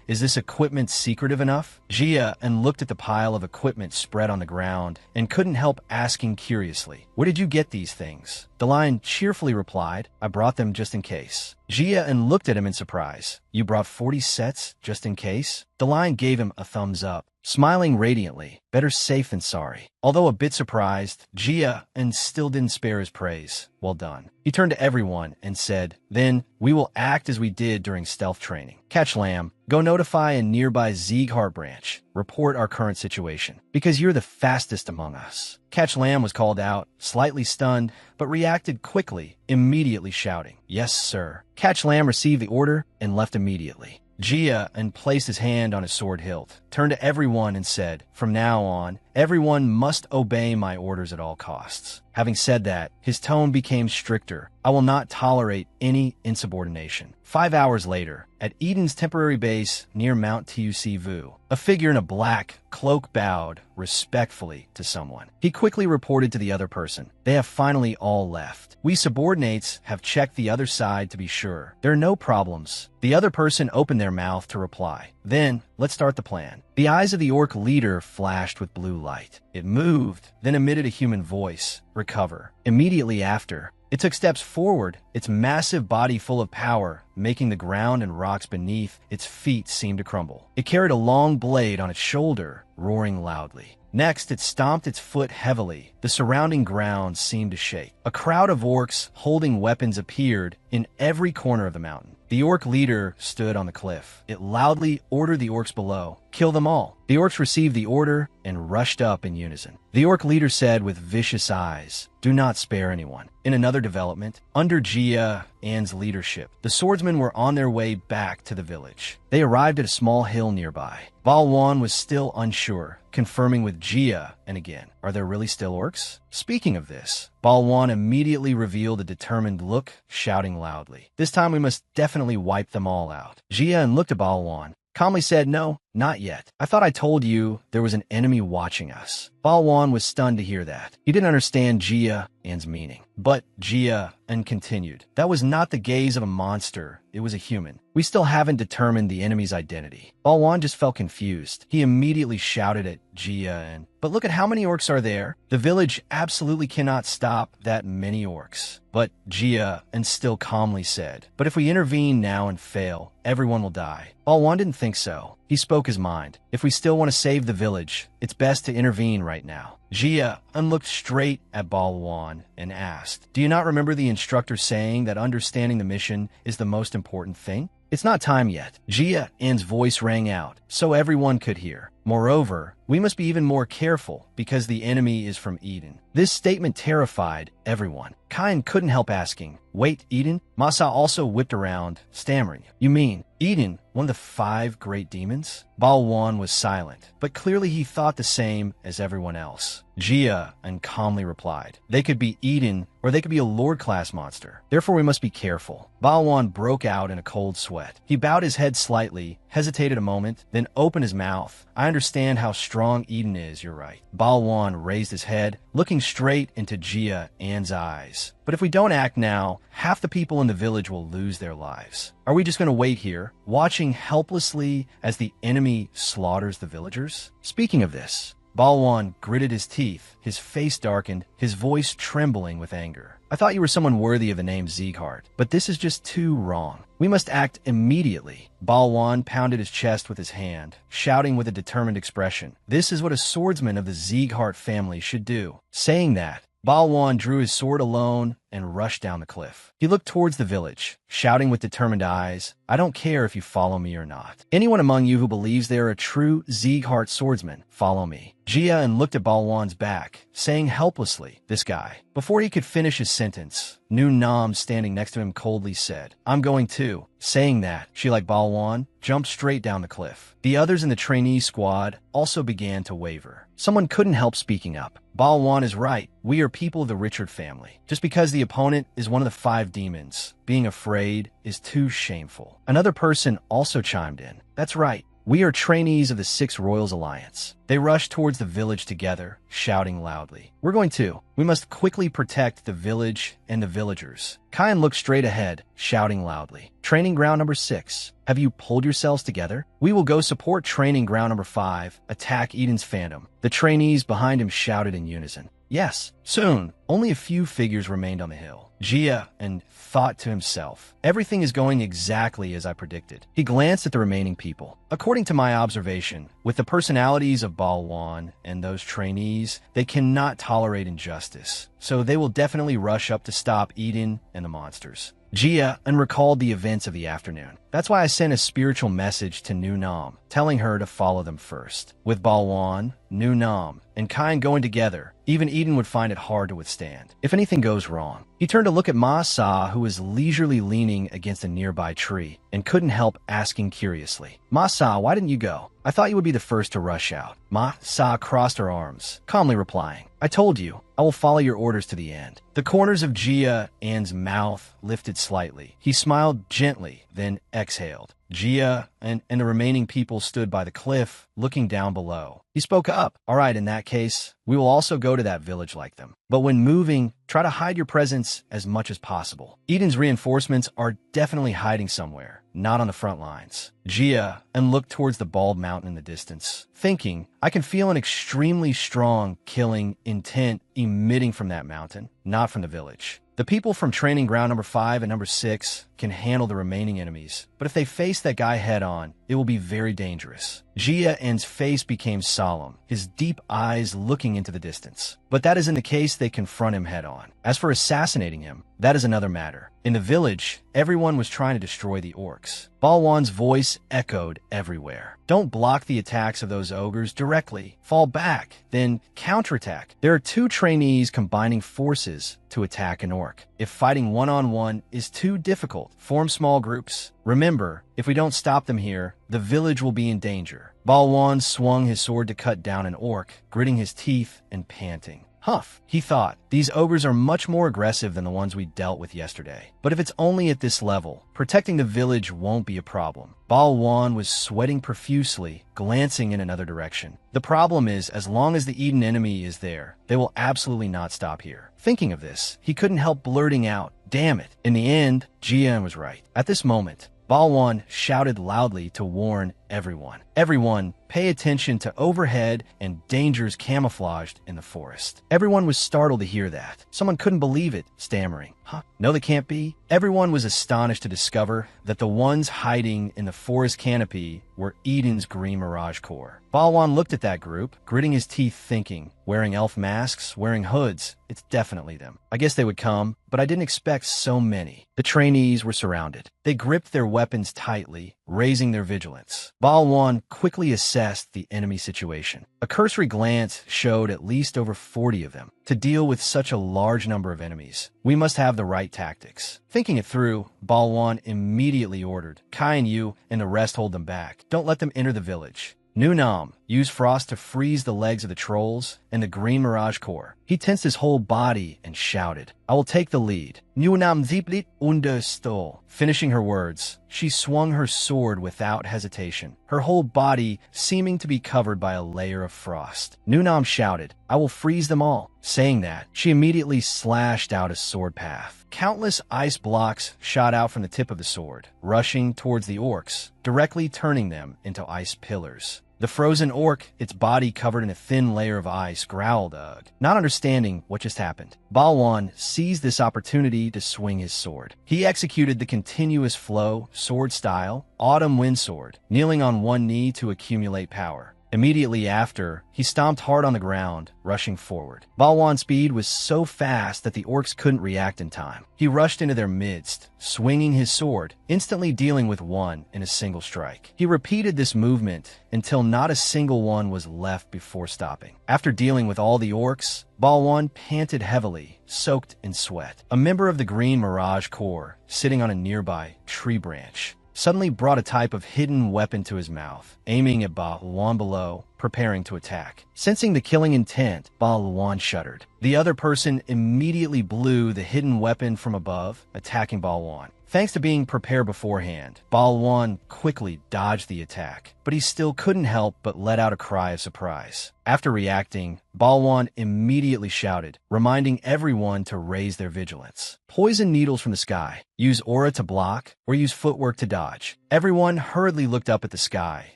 is this equipment secretive enough? Jia looked at the pile of equipment spread on the ground and couldn't help asking curiously, Where did you get these things? The lion cheerfully replied, I brought them just in case. Jia looked at him in surprise. You brought 40 sets just in case? The lion gave him a thumbs up, smiling radiantly. Better safe than sorry. Although a bit surprised, Jia still didn't spare his praise. Well done. He turned to everyone and said, Then we will act as we did during stealth training. Catch Lamb, go notify a nearby Sieghart branch. Report our current situation, because you're the fastest among us. Catch Lamb was called out, slightly stunned, but reacted quickly, immediately shouting, Yes, sir. Catch Lamb received the order and left immediately. Jia placed his hand on his sword hilt, turned to everyone and said, From now on, everyone must obey my orders at all costs. Having said that, his tone became stricter. I will not tolerate any insubordination. 5 hours later, at Eden's temporary base near Mount TUC Vu, a figure in a black cloak bowed respectfully to someone. He quickly reported to the other person, They have finally all left. We subordinates have checked the other side to be sure. There are no problems. The other person opened their mouth to reply. Then, let's start the plan. The eyes of the orc leader flashed with blue light. It moved, then emitted a human voice. Recover. Immediately after, it took steps forward, its massive body full of power, making the ground and rocks beneath its feet seem to crumble. It carried a long blade on its shoulder, roaring loudly. Next, it stomped its foot heavily. The surrounding ground seemed to shake. A crowd of orcs holding weapons appeared in every corner of the mountain. The orc leader stood on the cliff. It loudly ordered the orcs below, Kill them all. The orcs received the order and rushed up in unison. The orc leader said with vicious eyes, Do not spare anyone. In another development, under Jia's leadership, the swordsmen were on their way back to the village. They arrived at a small hill nearby. Balwan was still unsure, confirming with Jia again, Are there really still orcs? Speaking of this, Balwan immediately revealed a determined look, shouting loudly, This time we must definitely wipe them all out. Jia looked at Balwan, calmly said, No, not yet. I thought I told you there was an enemy watching us. Balwan was stunned to hear that. He didn't understand Jia's meaning. But Jia continued, That was not the gaze of a monster. It was a human. We still haven't determined the enemy's identity. Balwan just felt confused. He immediately shouted at Jia But look at how many orcs are there. The village absolutely cannot stop that many orcs. But Jia still calmly said, But if we intervene now and fail, everyone will die. Balwan didn't think so. He spoke his mind. If we still want to save the village, it's best to intervene right now. Jia looked straight at Balwan and asked, Do you not remember the instructor saying that understanding the mission is the most important thing? It's not time yet. Jia An's voice rang out, so everyone could hear. Moreover, we must be even more careful because the enemy is from Eden. This statement terrified everyone. Kain couldn't help asking, "Wait, Eden?" Masa also whipped around, stammering, "You mean Eden, one of the 5 great demons?" Balwan was silent, but clearly he thought the same as everyone else. Jia and calmly replied, "They could be Eden, or they could be a Lord-class monster. Therefore we must be careful." Balwan broke out in a cold sweat. He bowed his head slightly, hesitated a moment, then opened his mouth. "I understand how strong Eden is, you're right." Balwan raised his head, looking straight into Jia An's eyes. "But if we don't act now, half the people in the village will lose their lives. Are we just going to wait here, watching helplessly as the enemy slaughters the villagers?" Speaking of this, Balwan gritted his teeth, his face darkened, his voice trembling with anger. "I thought you were someone worthy of the name Sieghart, but this is just too wrong. We must act immediately." Balwan pounded his chest with his hand, shouting with a determined expression, "This is what a swordsman of the Sieghart family should do." Saying that, Balwan drew his sword alone and rushed down the cliff. He looked towards the village, shouting with determined eyes, "I don't care if you follow me or not. Anyone among you who believes they are a true Sieghart swordsman, follow me." Jia looked at Balwan's back, saying helplessly, "This guy." Before he could finish his sentence, Nu Nam, standing next to him, coldly said, "I'm going too." Saying that, she, like Balwan, jumped straight down the cliff. The others in the trainee squad also began to waver. Someone couldn't help speaking up. "Balwan is right. We are people of the Richard family. Just because the opponent is one of the 5 demons, being afraid is too shameful." Another person also chimed in. "That's right. We are trainees of the 6 Royals Alliance." They rushed towards the village together, shouting loudly, "We're going too. We must quickly protect the village and the villagers." Kain looked straight ahead, shouting loudly, "Training ground number 6. Have you pulled yourselves together? We will go support training ground number 5, attack Eden's Phantom." The trainees behind him shouted in unison, "Yes." Soon, only a few figures remained on the hill. Jia thought to himself, "Everything is going exactly as I predicted." He glanced at the remaining people. According to my observation, with the personalities of Balwan and those trainees, they cannot tolerate injustice, so they will definitely rush up to stop Eden and the monsters. Jia recalled the events of the afternoon. That's why I sent a spiritual message to Nu Nam, telling her to follow them first. With Balwan, Nu Nam, and Kain going together, even Eden would find it hard to withstand. If anything goes wrong, he turned to look at Ma Sa, who was leisurely leaning against a nearby tree, and couldn't help asking curiously, "Ma Sa, why didn't you go? I thought you would be the first to rush out." Ma Sa crossed her arms, calmly replying, "I told you, I will follow your orders to the end." The corners of Jia An's mouth lifted slightly. He smiled gently, then exhaled. Jia and the remaining people stood by the cliff, looking down below. He spoke up. "All right, in that case, we will also go to that village like them. But when moving, try to hide your presence as much as possible. Eden's reinforcements are definitely hiding somewhere, not on the front lines." Jia looked towards the bald mountain in the distance, thinking, "I can feel an extremely strong killing intent emitting from that mountain, not from the village. The people from training ground number 5 and number 6 can handle the remaining enemies, but if they face that guy head-on, it will be very dangerous." Jia An's face became solemn, his deep eyes looking into the distance. But that isn't the case. They confront him head-on. As for assassinating him, that is another matter. In the village, everyone was trying to destroy the orcs. Balwan's voice echoed everywhere. "Don't block the attacks of those ogres directly. Fall back, then counterattack. There are 2 trainees combining forces to attack an orc. If fighting one-on-one is too difficult, form small groups. Remember, if we don't stop them here, the village will be in danger." Balwan swung his sword to cut down an orc, gritting his teeth and panting. "Huff," he thought, "these ogres are much more aggressive than the ones we dealt with yesterday. But if it's only at this level, protecting the village won't be a problem." Balwan was sweating profusely, glancing in another direction. The problem is, as long as the Eden enemy is there, they will absolutely not stop here. Thinking of this, he couldn't help blurting out, "Damn it." In the end, Jian was right. At this moment, Balwan shouted loudly to warn everyone. Everyone, pay attention to overhead and dangers camouflaged in the forest. Everyone was startled to hear that. Someone couldn't believe it, stammering. Huh? No, they can't be. Everyone was astonished to discover that the ones hiding in the forest canopy were Eden's Green Mirage Corps. Balwan looked at that group, gritting his teeth thinking, wearing elf masks, wearing hoods. It's definitely them. I guess they would come, but I didn't expect so many. The trainees were surrounded. They gripped their weapons tightly, raising their vigilance. Balwan quickly assessed the enemy situation. A cursory glance showed at least over 40 of them. To deal with such a large number of enemies, we must have the right tactics. Thinking it through, Balwan immediately ordered, Kai and you and the rest hold them back. Don't let them enter the village. Nunam used frost to freeze the legs of the trolls and the Green Mirage Corps. He tensed his whole body and shouted, I will take the lead. Nunam ziplit under stol. Finishing her words, she swung her sword without hesitation, her whole body seeming to be covered by a layer of frost. Nunam shouted, I will freeze them all. Saying that, she immediately slashed out a sword path. Countless ice blocks shot out from the tip of the sword, rushing towards the orcs, directly turning them into ice pillars. The frozen orc, its body covered in a thin layer of ice, growled, ugh. Not understanding what just happened, Balwan seized this opportunity to swing his sword. He executed the continuous flow, sword-style, autumn wind sword, kneeling on one knee to accumulate power. Immediately after, he stomped hard on the ground, rushing forward. Balwan's speed was so fast that the orcs couldn't react in time. He rushed into their midst, swinging his sword, instantly dealing with one in a single strike. He repeated this movement until not a single one was left before stopping. After dealing with all the orcs, Balwan panted heavily, soaked in sweat. A member of the Green Mirage Corps, sitting on a nearby tree branch, suddenly brought a type of hidden weapon to his mouth, aiming at Balwan below, preparing to attack. Sensing the killing intent, Balwan shuddered. The other person immediately blew the hidden weapon from above, attacking Balwan. Thanks to being prepared beforehand, Balwan quickly dodged the attack, but he still couldn't help but let out a cry of surprise. After reacting, Balwan immediately shouted, reminding everyone to raise their vigilance. Poison needles from the sky. Use aura to block, or use footwork to dodge. Everyone hurriedly looked up at the sky,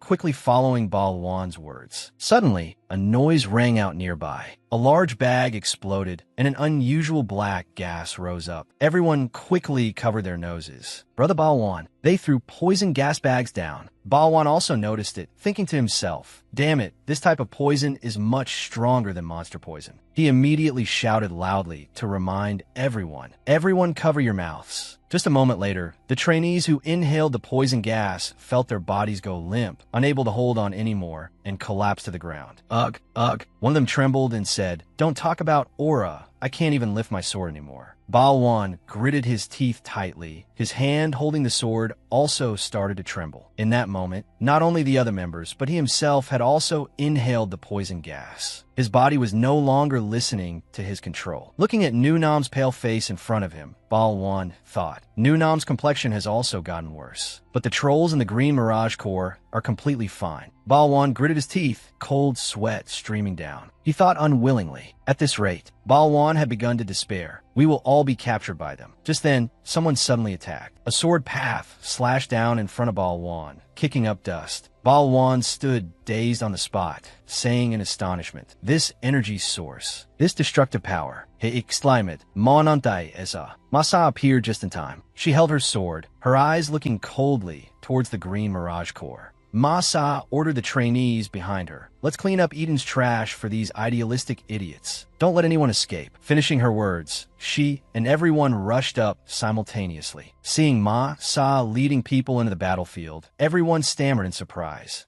quickly following Balwan's words. Suddenly, a noise rang out nearby. A large bag exploded, and an unusual black gas rose up. Everyone quickly covered their noses. Brother Balwan, they threw poison gas bags down. Balwan also noticed it, thinking to himself, damn it, this type of poison is much stronger than monster poison. He immediately shouted loudly to remind everyone cover your mouths. Just a moment later, the trainees who inhaled the poison gas felt their bodies go limp, unable to hold on anymore, and collapsed to the ground. Ugh, ugh. One of them trembled and said, don't talk about aura. I can't even lift my sword anymore. Balwan gritted his teeth tightly. His hand holding the sword also started to tremble. In that moment, not only the other members, but he himself had also inhaled the poison gas. His body was no longer listening to his control. Looking at Nunam's pale face in front of him, Balwan thought, Nunam's complexion has also gotten worse. But the trolls in the Green Mirage Corps are completely fine. Balwan gritted his teeth, cold sweat streaming down. He thought unwillingly. At this rate, Balwan had begun to despair. We will all be captured by them. Just then, someone suddenly attacked. A sword path slashed down in front of Balwan, kicking up dust. Balwan stood dazed on the spot, saying in astonishment, this energy source, this destructive power, he exclaimed, Monantai Esa. Masa appeared just in time. She held her sword, her eyes looking coldly towards the Green Mirage Corps. Masa ordered the trainees behind her. Let's clean up Eden's trash for these idealistic idiots. Don't let anyone escape. Finishing her words, she and everyone rushed up simultaneously. Seeing Ma-Sa leading people into the battlefield, everyone stammered in surprise.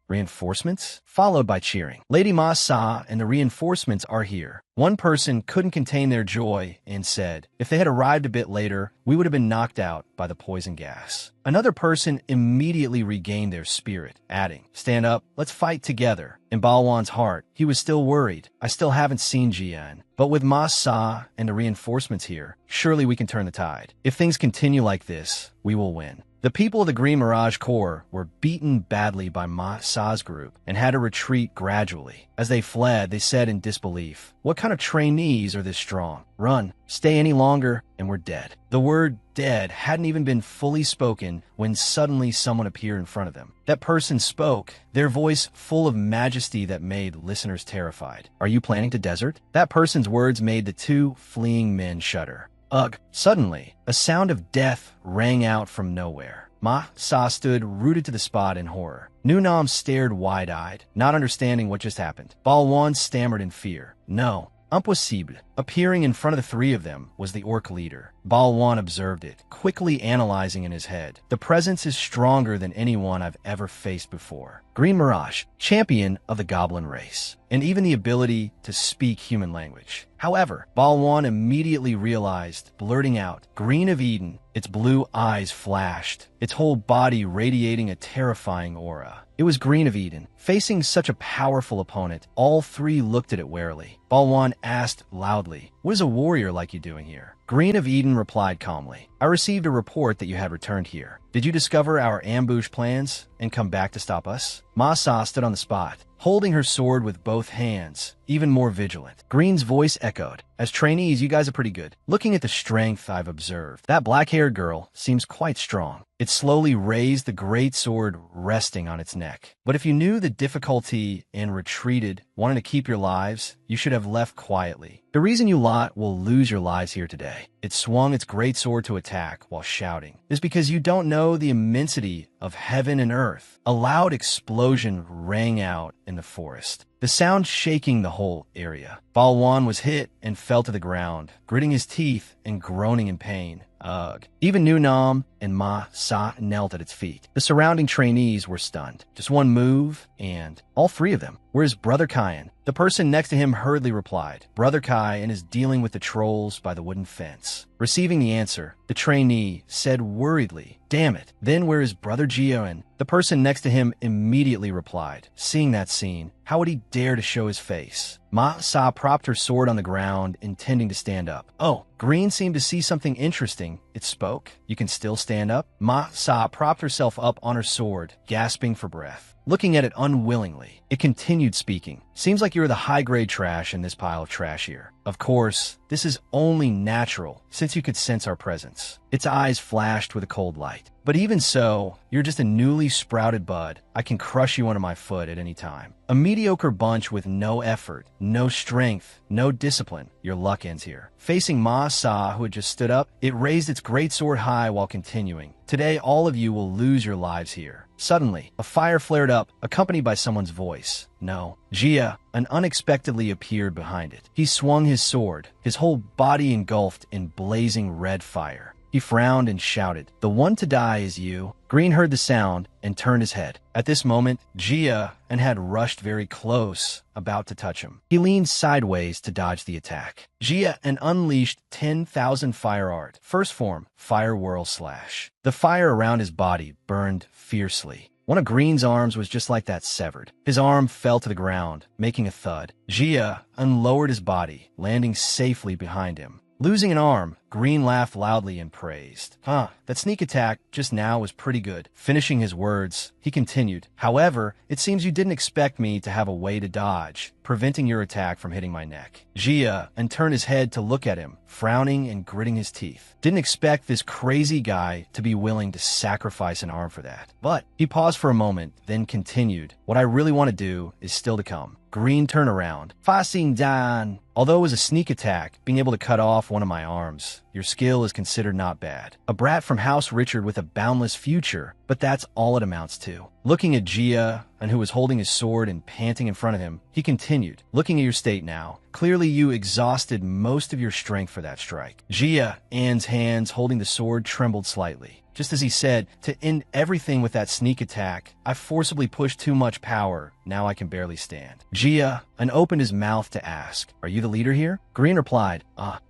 Reinforcements? Followed by cheering. Lady Ma-Sa and the reinforcements are here. One person couldn't contain their joy and said, if they had arrived a bit later, we would have been knocked out by the poison gas. Another person immediately regained their spirit, adding, stand up, let's fight together. In Balwan's heart, he was still worried. I still haven't seen Jian. But with Ma-Sa and the reinforcements here, surely we can turn the tide. If things continue like this, we will win. The people of the Green Mirage Corps were beaten badly by Ma Sa's group and had to retreat gradually. As they fled, they said in disbelief, "What kind of trainees are this strong? Run, stay any longer, and we're dead." The word dead hadn't even been fully spoken when suddenly someone appeared in front of them. That person spoke, their voice full of majesty that made listeners terrified. "Are you planning to desert?" That person's words made the two fleeing men shudder. Ugh! Suddenly, a sound of death rang out from nowhere. Ma Sa stood rooted to the spot in horror. Nunam stared wide-eyed, not understanding what just happened. Balwan stammered in fear. "No, impossible." Appearing in front of the three of them was the orc leader. Balwan observed it, quickly analyzing in his head. The presence is stronger than anyone I've ever faced before. Green Mirage, champion of the goblin race, and even the ability to speak human language. However, Balwan immediately realized, blurting out, "Green of Eden." Its blue eyes flashed, its whole body radiating a terrifying aura. It was Green of Eden. Facing such a powerful opponent, all three looked at it warily. Balwan asked loudly, "What is a warrior like you doing here?" Green of Eden replied calmly, "I received a report that you had returned here. Did you discover our ambush plans and come back to stop us?" Ma Sa stood on the spot, holding her sword with both hands, even more vigilant. Green's voice echoed, "As trainees, you guys are pretty good. Looking at the strength I've observed, that black-haired girl seems quite strong." It slowly raised the great sword resting on its neck. "But if you knew the difficulty and retreated, wanting to keep your lives, you should have left quietly. The reason you lot will lose your lives here today," it swung its great sword to attack while shouting, "is because you don't know the immensity of heaven and earth." A loud explosion rang out in the forest, the sound shaking the whole area. Balwan was hit and fell to the ground, gritting his teeth and groaning in pain. Ugh. Even Nunam and Ma Sa knelt at its feet. The surrounding trainees were stunned. Just one move, and all three of them. "Where's Brother Kyan?" The person next to him hurriedly replied, "Brother Kyan is dealing with the trolls by the wooden fence." Receiving the answer, the trainee said worriedly, "Damn it, then where is Brother Gioan?" The person next to him immediately replied, seeing that scene, how would he dare to show his face? Ma Sa propped her sword on the ground, intending to stand up. "Oh, Green seemed to see something interesting," it spoke. "You can still stand up?" Ma Sa propped herself up on her sword, gasping for breath. Looking at it unwillingly, it continued speaking. "Seems like you're the high-grade trash in this pile of trash here. Of course, this is only natural, since you could sense our presence." Its eyes flashed with a cold light. "But even so, you're just a newly sprouted bud. I can crush you under my foot at any time. A mediocre bunch with no effort, no strength, no discipline. Your luck ends here." Facing Ma Sa, who had just stood up, it raised its great sword high while continuing. "Today, all of you will lose your lives here." Suddenly, a fire flared up, accompanied by someone's voice. No, Jia unexpectedly appeared behind it. He swung his sword, his whole body engulfed in blazing red fire. He frowned and shouted, "The one to die is you." Green heard the sound and turned his head. At this moment, Jia had rushed very close, about to touch him. He leaned sideways to dodge the attack. Jia unleashed 10,000 fire art. First form, Fire Whirl Slash. The fire around his body burned fiercely. One of Green's arms was just like that, severed. His arm fell to the ground, making a thud. Jia unlowered his body, landing safely behind him. Losing an arm, Green laughed loudly and praised. That sneak attack just now was pretty good." Finishing his words, he continued, "However, it seems you didn't expect me to have a way to dodge, preventing your attack from hitting my neck." Jia turned his head to look at him, frowning and gritting his teeth. Didn't expect this crazy guy to be willing to sacrifice an arm for that. But he paused for a moment, then continued, "What I really want to do is still to come." Green turned around. "Fasing Dan." Although it was a sneak attack, being able to cut off one of my arms, your skill is considered not bad. A brat from House Richard with a boundless future, but that's all it amounts to. Looking at Jia, who was holding his sword and panting in front of him, he continued, "Looking at your state now, clearly you exhausted most of your strength for that strike." Jia's hands holding the sword trembled slightly. Just as he said, "To end everything with that sneak attack, I forcibly pushed too much power. Now I can barely stand." Jia and opened his mouth to ask, "Are you the leader here?" Green replied,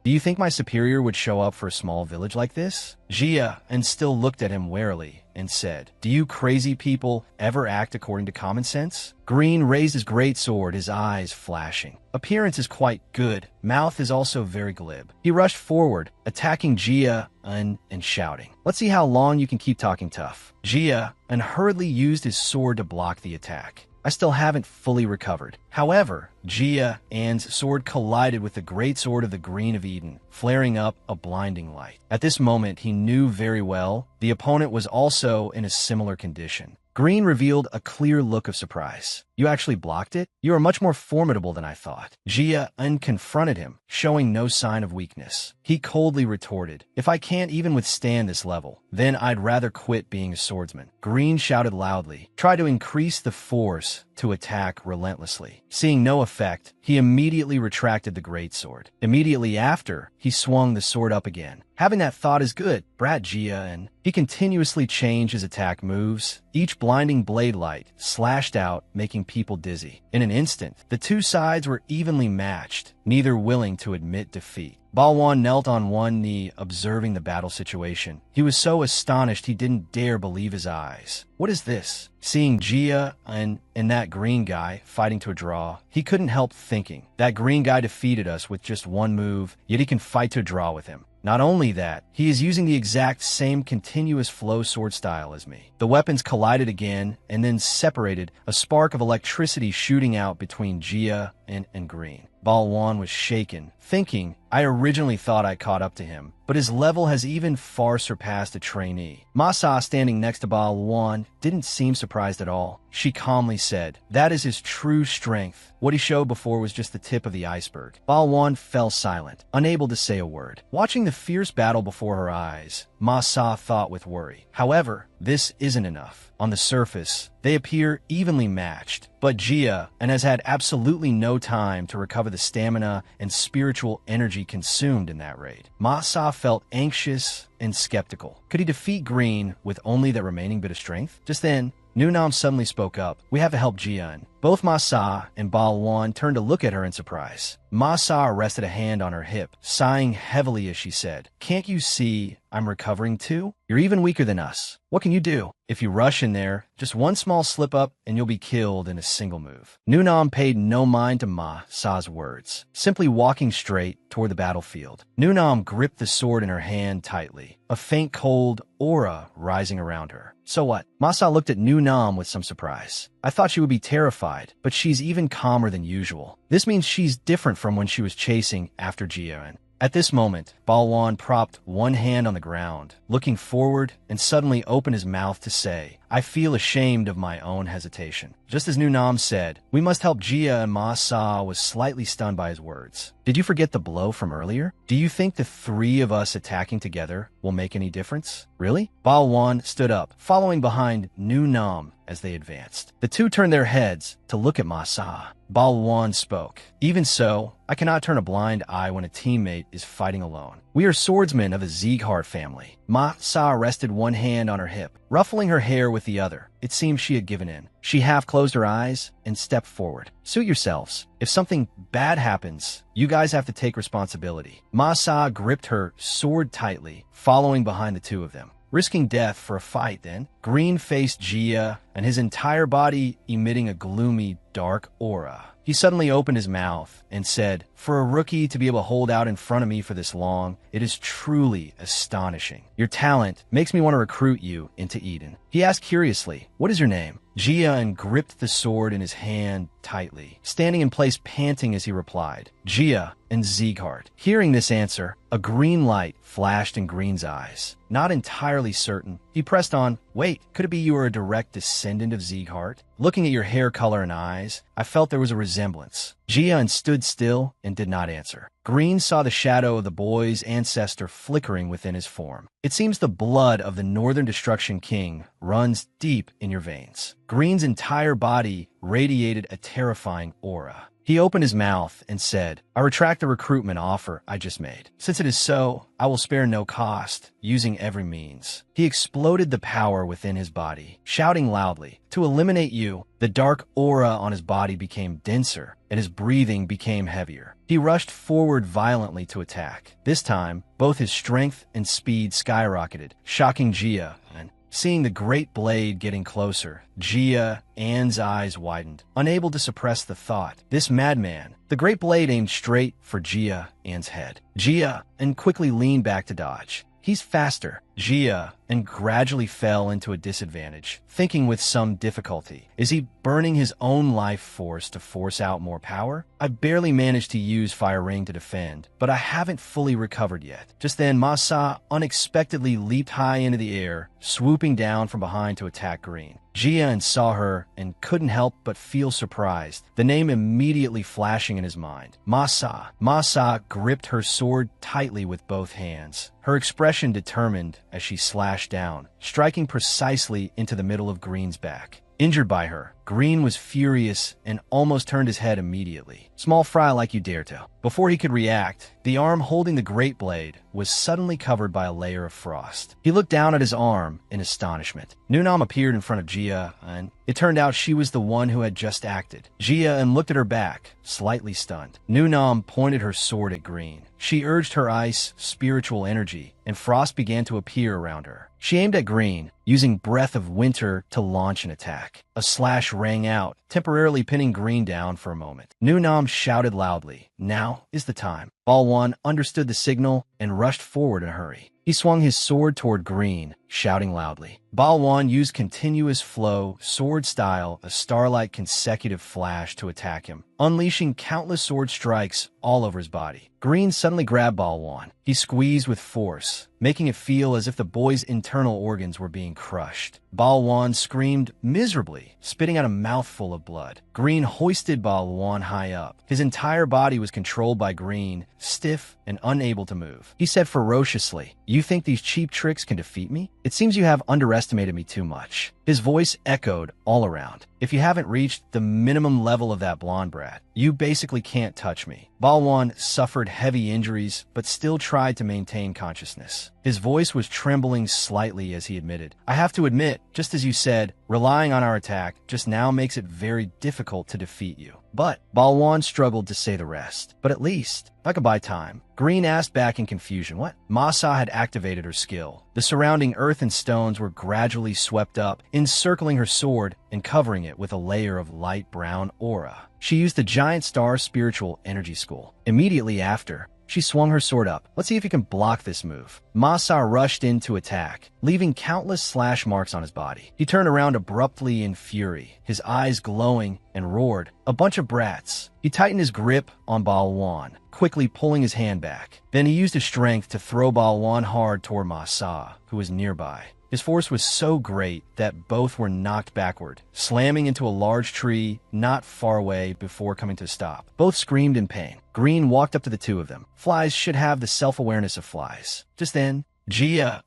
"Do you think my superior would show up for a small village like this?" Jia and still looked at him warily and said, "Do you crazy people ever act according to common sense?" Green raised his great sword, his eyes flashing. Appearance is quite good. Mouth is also very glib. He rushed forward, attacking Jia and shouting, "Let's see how long you can keep talking tough." Jia and hurriedly used his sword to block the attack. I still haven't fully recovered. However, Jia An's sword collided with the great sword of the Green of Eden, flaring up a blinding light. At this moment, he knew very well the opponent was also in a similar condition. Green revealed a clear look of surprise. "You actually blocked it? You are much more formidable than I thought." Jia confronted him, showing no sign of weakness. He coldly retorted, "If I can't even withstand this level, then I'd rather quit being a swordsman." Green shouted loudly, "Try to increase the force to attack relentlessly." Seeing no effect, he immediately retracted the greatsword. Immediately after, he swung the sword up again. "Having that thought is good, brat Jia," and he continuously changed his attack moves. Each blinding blade light slashed out, making people dizzy. In an instant, the two sides were evenly matched, neither willing to admit defeat. Balwan knelt on one knee, observing the battle situation. He was so astonished he didn't dare believe his eyes. "What is this?" Seeing Jia and that green guy fighting to a draw, he couldn't help thinking, "That green guy defeated us with just one move, yet he can fight to a draw with him. Not only that, he is using the exact same continuous flow sword style as me." The weapons collided again and then separated, a spark of electricity shooting out between Jia and Green. Balwan was shaken, thinking, "I originally thought I caught up to him, but his level has even far surpassed a trainee." Masa, standing next to Balwan, didn't seem surprised at all. She calmly said, "That is his true strength. What he showed before was just the tip of the iceberg." Balwan fell silent, unable to say a word. Watching the fierce battle before her eyes, Masa thought with worry. However, this isn't enough. On the surface, they appear evenly matched, but Jia has had absolutely no time to recover the stamina and spiritual energy consumed in that raid. Masa felt anxious and skeptical. Could he defeat Green with only that remaining bit of strength? Just then, Nunam suddenly spoke up. "We have to help Jian." Both Masa and Balwan turned to look at her in surprise. Masa rested a hand on her hip, sighing heavily as she said, "Can't you see I'm recovering too? You're even weaker than us. What can you do? If you rush in there, just one small slip up and you'll be killed in a single move." Nunam paid no mind to Masa's words, simply walking straight toward the battlefield. Nunam gripped the sword in her hand tightly, a faint cold aura rising around her. "So what?" Masa looked at Nunam with some surprise. "I thought she would be terrified, but she's even calmer than usual. This means she's different from when she was chasing after Jian." At this moment, Balwan propped one hand on the ground, looking forward, and suddenly opened his mouth to say, "I feel ashamed of my own hesitation." Just as Nunam said, "We must help Jia," and Masa was slightly stunned by his words. "Did you forget the blow from earlier? Do you think the three of us attacking together will make any difference? Really?" Balwan stood up, following behind Nunam as they advanced. The two turned their heads to look at Masa. Balwan spoke, "Even so, I cannot turn a blind eye when a teammate is fighting alone. We are swordsmen of a Sieghart family." Masa rested one hand on her hip, ruffling her hair with the other. It seemed she had given in. She half closed her eyes and stepped forward. "Suit yourselves. If something bad happens, you guys have to take responsibility." Masa gripped her sword tightly, following behind the two of them. Risking death for a fight, then, Green faced Jia, and his entire body emitting a gloomy, dark aura. He suddenly opened his mouth and said, "For a rookie to be able to hold out in front of me for this long, it is truly astonishing. Your talent makes me want to recruit you into Eden." He asked curiously, "What is your name?" Jian gripped the sword in his hand tightly, standing in place panting as he replied, "Jia and Sieghart." Hearing this answer, a green light flashed in Green's eyes. Not entirely certain, he pressed on, "Wait, could it be you are a direct descendant of Sieghart? Looking at your hair color and eyes, I felt there was a resemblance." Jian stood still and did not answer. Green saw the shadow of the boy's ancestor flickering within his form. "It seems the blood of the Northern Destruction King runs deep in your veins." Green's entire body radiated a terrifying aura. He opened his mouth and said, I retract the recruitment offer I just made. Since it is so, I will spare no cost, using every means. He exploded the power within his body, shouting loudly, to eliminate you. The dark aura on his body became denser, and his breathing became heavier. He rushed forward violently to attack. This time, both his strength and speed skyrocketed, shocking Jia. And seeing the great blade getting closer, Jia An's eyes widened, unable to suppress the thought. This madman. The great blade aimed straight for Jia An's head. Jia An quickly leaned back to dodge. He's faster. Jia and gradually fell into a disadvantage, thinking with some difficulty. Is he burning his own life force to force out more power? I barely managed to use Fire Ring to defend, but I haven't fully recovered yet. Just then, Ma Sa unexpectedly leaped high into the air, swooping down from behind to attack Green. Jian saw her and couldn't help but feel surprised, the name immediately flashing in his mind. Ma Sa. Ma Sa gripped her sword tightly with both hands, her expression determined as she slashed down, striking precisely into the middle of Green's back. Injured by her, Green was furious and almost turned his head immediately. Small fry like you dare to. Before he could react, the arm holding the great blade was suddenly covered by a layer of frost. He looked down at his arm in astonishment. Nunam appeared in front of Jia, and it turned out she was the one who had just acted. Jia and looked at her back, slightly stunned. Nunam pointed her sword at Green. She urged her ice, spiritual energy, and frost began to appear around her. She aimed at Green, using Breath of Winter to launch an attack. A slash rang out, temporarily pinning Green down for a moment. Nunam shouted loudly, "Now is the time." Balwan understood the signal and rushed forward in a hurry. He swung his sword toward Green, shouting loudly. Balwan used continuous flow, sword style, a starlight consecutive flash to attack him, unleashing countless sword strikes all over his body. Green suddenly grabbed Balwan. He squeezed with force, making it feel as if the boy's internal organs were being crushed. Balwan screamed miserably, spitting out a mouthful of blood. Green hoisted Balwan high up. His entire body was controlled by Green, stiff and unable to move. He said ferociously, "You think these cheap tricks can defeat me? It seems you have underestimated me too much." His voice echoed all around. "If you haven't reached the minimum level of that blonde brat, you basically can't touch me." Balwan suffered heavy injuries, but still tried to maintain consciousness. His voice was trembling slightly as he admitted, "I have to admit, just as you said, relying on our attack just now makes it very difficult to defeat you." But Balwan struggled to say the rest. "But at least I could buy time." Green asked back in confusion, "What?" Masa had activated her skill. The surrounding earth and stones were gradually swept up, encircling her sword and covering it with a layer of light brown aura. She used the giant star spiritual energy school. Immediately after, she swung her sword up. "Let's see if you can block this move." Masa rushed in to attack, leaving countless slash marks on his body. He turned around abruptly in fury, his eyes glowing, and roared, "A bunch of brats." He tightened his grip on Balwan, quickly pulling his hand back. Then he used his strength to throw Balwan hard toward Masa, who was nearby. His force was so great that both were knocked backward, slamming into a large tree not far away before coming to a stop. Both screamed in pain. Green walked up to the two of them. Flies should have the self-awareness of flies. Just then, Jia,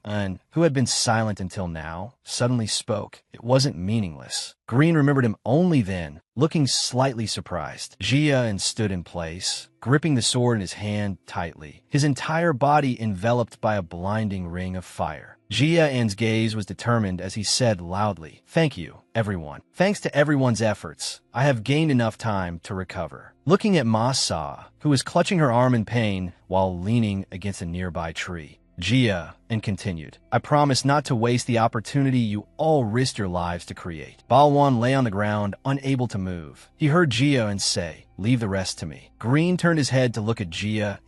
who had been silent until now, suddenly spoke. It wasn't meaningless. Green remembered him only then, looking slightly surprised. Jia stood in place, gripping the sword in his hand tightly, his entire body enveloped by a blinding ring of fire. Jia's gaze was determined as he said loudly, "Thank you, everyone. Thanks to everyone's efforts, I have gained enough time to recover." Looking at Masa, who was clutching her arm in pain while leaning against a nearby tree, Jia continued, "I promise not to waste the opportunity you all risked your lives to create." Balwan lay on the ground, unable to move. He heard Jia say, "Leave the rest to me." Green turned his head to look at Jia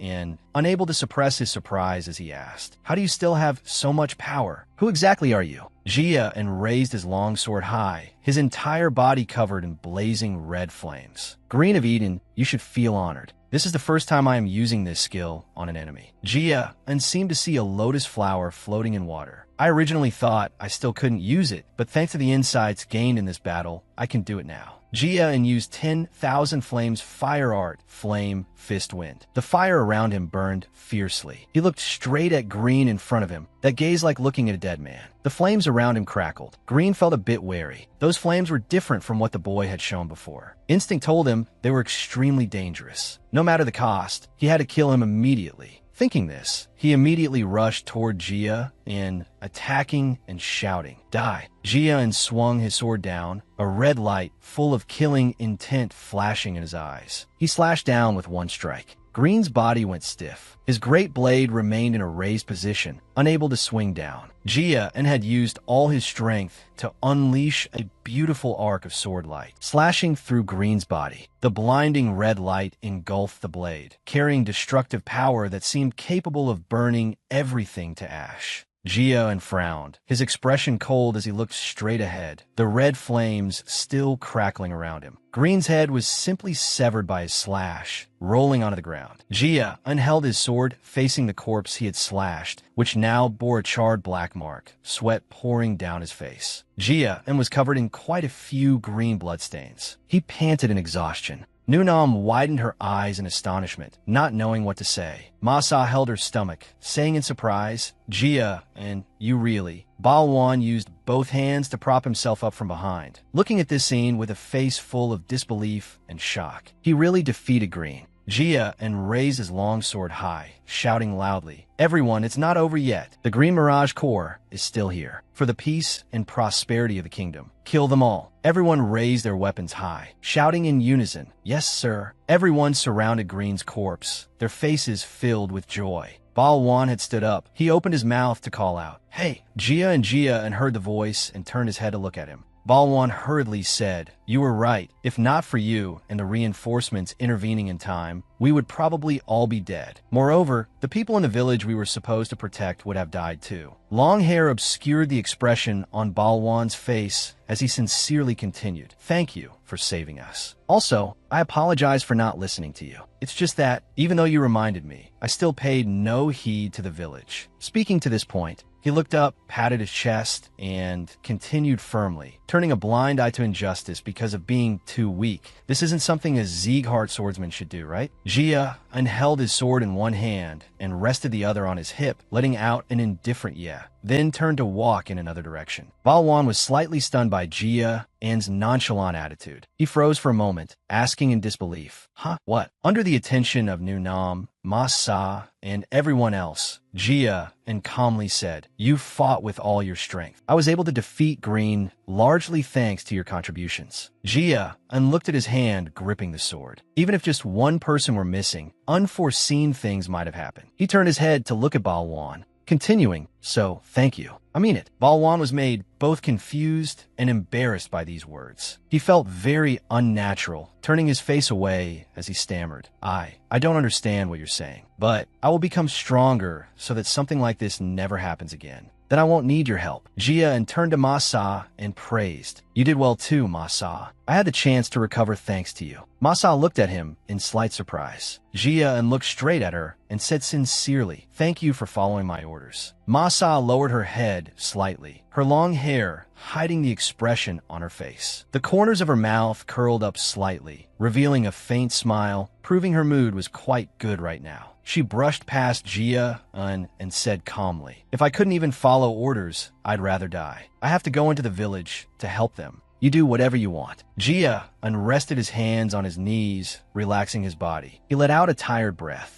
unable to suppress his surprise as he asked, "How do you still have so much power? Who exactly are you?" Jia raised his long sword high, his entire body covered in blazing red flames. "Green of Eden, you should feel honored. This is the first time I am using this skill on an enemy." Jia seemed to see a lotus flower floating in water. I originally thought I still couldn't use it, but thanks to the insights gained in this battle, I can do it now. Jia and used 10,000 flames fire art, flame, fist wind. The fire around him burned fiercely. He looked straight at Green in front of him, that gaze like looking at a dead man. The flames around him crackled. Green felt a bit wary. Those flames were different from what the boy had shown before. Instinct told him they were extremely dangerous. No matter the cost, he had to kill him immediately. Thinking this, he immediately rushed toward Jia and attacking and shouting, "Die!" Jia and swung his sword down, a red light full of killing intent flashing in his eyes. He slashed down with one strike. Green's body went stiff. His great blade remained in a raised position, unable to swing down. Jia had used all his strength to unleash a beautiful arc of sword light, slashing through Green's body. The blinding red light engulfed the blade, carrying destructive power that seemed capable of burning everything to ash. Jia frowned, his expression cold as he looked straight ahead, the red flames still crackling around him. Green's head was simply severed by his slash, rolling onto the ground. Jia unheld his sword, facing the corpse he had slashed, which now bore a charred black mark, sweat pouring down his face. Jia was covered in quite a few green bloodstains. He panted in exhaustion. Nunam widened her eyes in astonishment, not knowing what to say. Masa held her stomach, saying in surprise, "Jia, and you really." Balwan used both hands to prop himself up from behind, looking at this scene with a face full of disbelief and shock. He really defeated Green. Jia raised his long sword high, shouting loudly, "Everyone, it's not over yet. The Green Mirage Corps is still here, for the peace and prosperity of the kingdom. Kill them all." Everyone raised their weapons high, shouting in unison, "Yes, sir." Everyone surrounded Green's corpse, their faces filled with joy. Balwan had stood up. He opened his mouth to call out, "Hey!" Jia heard the voice and turned his head to look at him. Balwan hurriedly said, "You were right. If not for you and the reinforcements intervening in time, we would probably all be dead. Moreover, the people in the village we were supposed to protect would have died too." Long hair obscured the expression on Balwan's face as he sincerely continued, "Thank you for saving us. Also, I apologize for not listening to you. It's just that, even though you reminded me, I still paid no heed to the village." Speaking to this point, he looked up, patted his chest, and continued firmly, turning a blind eye to injustice because of being too weak. This isn't something a Sieghart swordsman should do, right? Jia held his sword in one hand and rested the other on his hip, letting out an indifferent yeah, then turned to walk in another direction. Balwan was slightly stunned by Jia's nonchalant attitude. He froze for a moment, asking in disbelief, "Huh? What?" Under the attention of Nunam, Masa, and everyone else, Jia calmly said, "You fought with all your strength. I was able to defeat Green largely thanks to your contributions." Jia looked at his hand gripping the sword. Even if just one person were missing, unforeseen things might have happened. He turned his head to look at Balwan, continuing, "So, thank you. I mean it." Balwan was made both confused and embarrassed by these words. He felt very unnatural, turning his face away as he stammered, I don't understand what you're saying, but I will become stronger so that something like this never happens again. Then I won't need your help." Jia turned to Masa and praised, "You did well too, Masa. I had the chance to recover thanks to you." Masa looked at him in slight surprise. Jia looked straight at her and said sincerely, "Thank you for following my orders." Masa lowered her head slightly, her long hair hiding the expression on her face. The corners of her mouth curled up slightly, revealing a faint smile, proving her mood was quite good right now. She brushed past Jia and said calmly, "If I couldn't even follow orders, I'd rather die. I have to go into the village to help them. You do whatever you want." Jia rested his hands on his knees, relaxing his body. He let out a tired breath.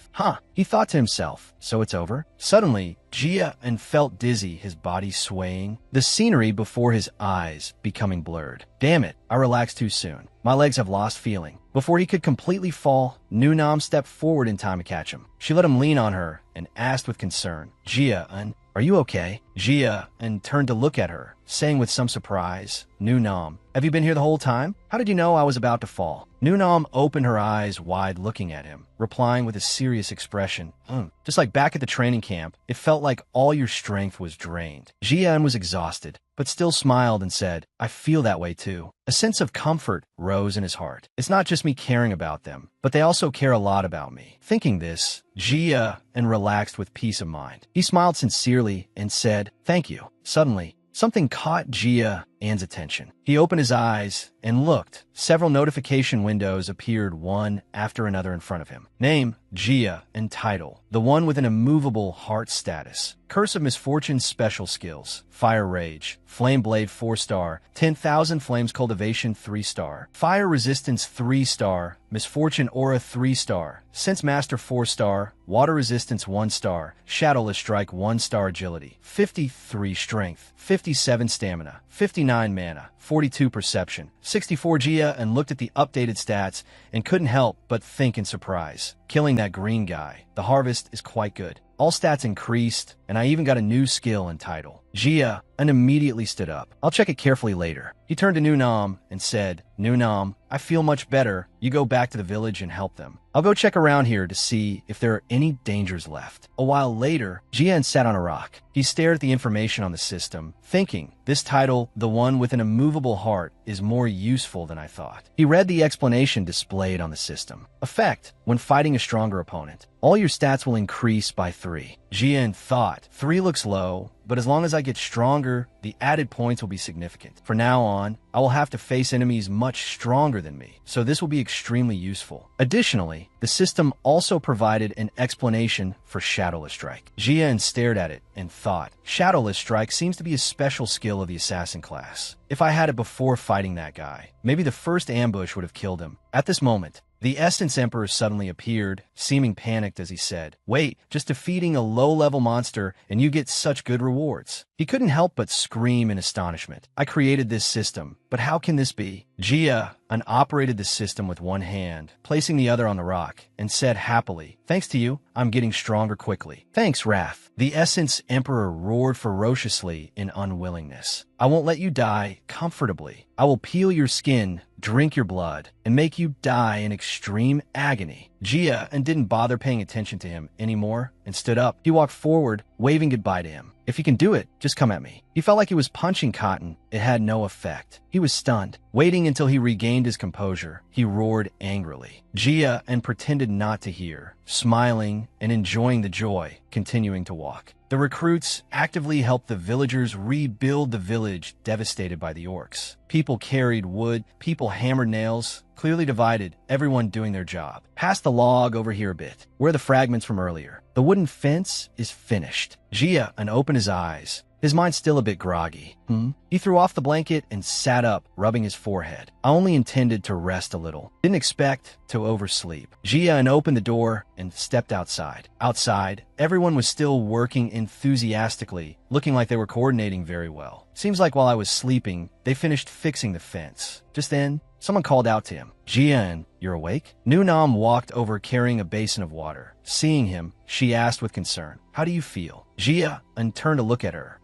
He thought to himself, so it's over? Suddenly, Jia felt dizzy, his body swaying, the scenery before his eyes becoming blurred. Damn it, I relaxed too soon. My legs have lost feeling. Before he could completely fall, Nunam stepped forward in time to catch him. She let him lean on her and asked with concern, "Jia, are you okay?" Jia turned to look at her, saying with some surprise, "Nunam, have you been here the whole time? How did you know I was about to fall?" Nunam opened her eyes wide looking at him, replying with a serious expression, Just like back at the training camp, it felt like all your strength was drained." Jia was exhausted, but still smiled and said, "I feel that way too." A sense of comfort rose in his heart. It's not just me caring about them, but they also care a lot about me. Thinking this, Jia relaxed with peace of mind. He smiled sincerely and said, said, "Thank you." Suddenly, something caught Jia An's attention. He opened his eyes and looked. Several notification windows appeared one after another in front of him. Name, Jia, and title. The one with an immovable heart status. Curse of Misfortune special skills. Fire Rage. Flame Blade 4-star. 10,000 Flames Cultivation 3-star. Fire Resistance 3-star. Misfortune Aura 3-star. Sense Master 4-star. Water Resistance 1-star. Shadowless Strike 1-star Agility. 53 Strength. 57 Stamina. 59 Mana. 42 Perception. 64 Gia, and looked at the updated stats and couldn't help but think in surprise. Killing that green guy. The harvest is quite good. All stats increased, and I even got a new skill and title. Jia and immediately stood up. I'll check it carefully later. He turned to Nunam and said, Nunam, I feel much better. You go back to the village and help them. I'll go check around here to see if there are any dangers left. A while later, Jian sat on a rock. He stared at the information on the system, thinking, this title, the one with an immovable heart, is more useful than I thought. He read the explanation displayed on the system. Effect, when fighting a stronger opponent, all your stats will increase by 3. Jian thought, 3 looks low, but as long as I get stronger, the added points will be significant. From now on, I will have to face enemies much stronger than me, so this will be extremely useful. Additionally, the system also provided an explanation for Shadowless Strike. Jian stared at it and thought, Shadowless Strike seems to be a special skill of the assassin class. If I had it before fighting that guy, maybe the first ambush would have killed him. At this moment, the Essence Emperor suddenly appeared, seeming panicked as he said, Wait, just defeating a low-level monster and you get such good rewards. He couldn't help but scream in astonishment. I created this system, but how can this be? Jia operated the system with one hand, placing the other on the rock, and said happily, Thanks to you, I'm getting stronger quickly. Thanks, Wrath. The Essence Emperor roared ferociously in unwillingness. I won't let you die comfortably. I will peel your skin, drink your blood, and make you die in extreme agony. Jia didn't bother paying attention to him anymore and stood up. He walked forward, waving goodbye to him. If you can do it, just come at me. He felt like he was punching cotton. It had no effect. He was stunned. Waiting until he regained his composure, he roared angrily. Jia pretended not to hear, smiling and enjoying the joy, continuing to walk. The recruits actively helped the villagers rebuild the village devastated by the orcs. People carried wood, people hammered nails, clearly divided, everyone doing their job. Pass the log over here a bit. Where are the fragments from earlier? The wooden fence is finished. Jia opened his eyes. His mind still a bit groggy. He threw off the blanket and sat up, rubbing his forehead. I only intended to rest a little. Didn't expect to oversleep. Jia opened the door and stepped outside. Outside, everyone was still working enthusiastically, looking like they were coordinating very well. Seems like while I was sleeping, they finished fixing the fence. Just then, someone called out to him. Jian, you're awake? Nunam walked over carrying a basin of water. Seeing him, she asked with concern, How do you feel? Jia turned to look at her.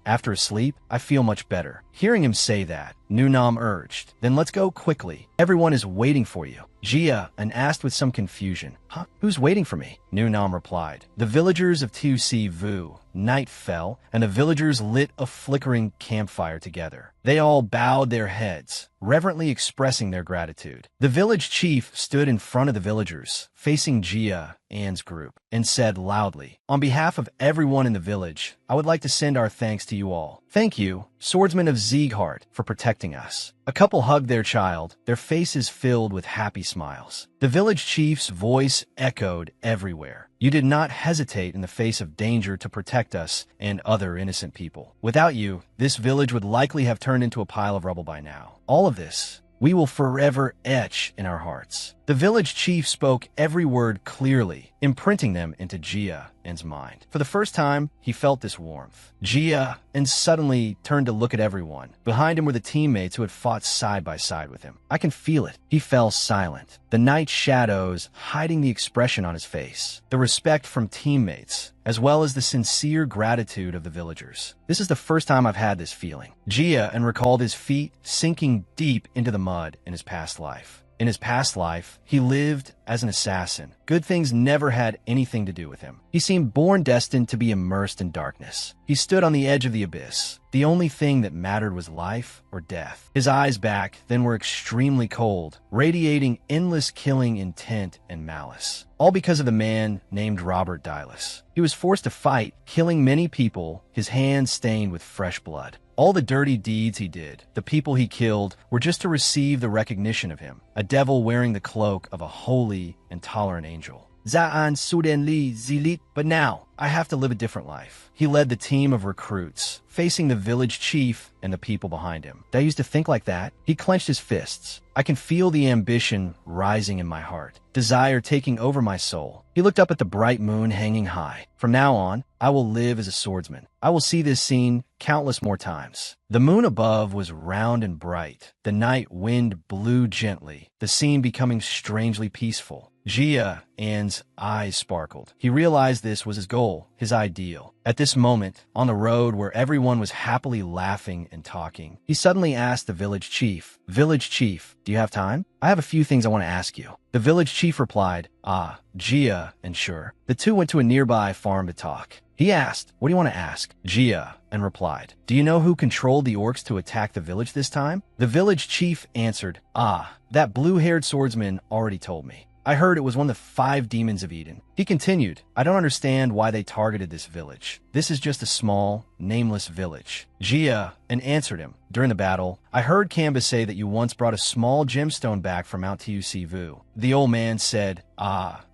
After a sleep, I feel much better. Hearing him say that, Nunam urged, Then let's go quickly. Everyone is waiting for you. Jia asked with some confusion, Huh? Who's waiting for me? Nunam replied, The villagers of Tu-Si Vu. Night fell, and the villagers lit a flickering campfire together. They all bowed their heads, reverently expressing their gratitude. The village chief stood in front of the villagers, facing Jia An's group, and said loudly, On behalf of everyone in the village, I would like to send our thanks to you all. Thank you, swordsmen of Sieghart, for protecting us. A couple hugged their child, their faces filled with happy smiles. The village chief's voice echoed everywhere. You did not hesitate in the face of danger to protect us and other innocent people. Without you, this village would likely have turned into a pile of rubble by now. All of this we will forever etch in our hearts. The village chief spoke every word clearly, imprinting them into Jia An's mind. For the first time, he felt this warmth. Jia suddenly turned to look at everyone. Behind him were the teammates who had fought side by side with him. I can feel it. He fell silent, the night shadows hiding the expression on his face. The respect from teammates, as well as the sincere gratitude of the villagers. This is the first time I've had this feeling. Jia recalled his feet sinking deep into the mud in his past life. In his past life, he lived as an assassin. Good things never had anything to do with him. He seemed born destined to be immersed in darkness. He stood on the edge of the abyss. The only thing that mattered was life or death. His eyes back then were extremely cold, radiating endless killing intent and malice. All because of the man named Robert Dylas. He was forced to fight, killing many people, his hands stained with fresh blood. All the dirty deeds he did, the people he killed, were just to receive the recognition of him, a devil wearing the cloak of a holy and tolerant angel. Zaan Suden Li Zilit, but now, I have to live a different life. He led the team of recruits, facing the village chief and the people behind him. Did I used to think like that? He clenched his fists. I can feel the ambition rising in my heart, desire taking over my soul. He looked up at the bright moon hanging high. From now on, I will live as a swordsman. I will see this scene countless more times. The moon above was round and bright. The night wind blew gently, the scene becoming strangely peaceful. Jia An's eyes sparkled. He realized this was his goal, his ideal. At this moment, on the road where everyone was happily laughing and talking, he suddenly asked the village chief, "Village chief, do you have time? I have a few things I want to ask you." The village chief replied, Jia and sure. The two went to a nearby farm to talk. He asked, "What do you want to ask?" Jia and replied, "Do you know who controlled the orcs to attack the village this time?" The village chief answered, That blue-haired swordsman already told me. I heard it was one of the 5 demons of Eden." He continued, "I don't understand why they targeted this village. This is just a small, nameless village." Jia and answered him, "During the battle, I heard Kamba say that you once brought a small gemstone back from Mount Sivu." The old man said,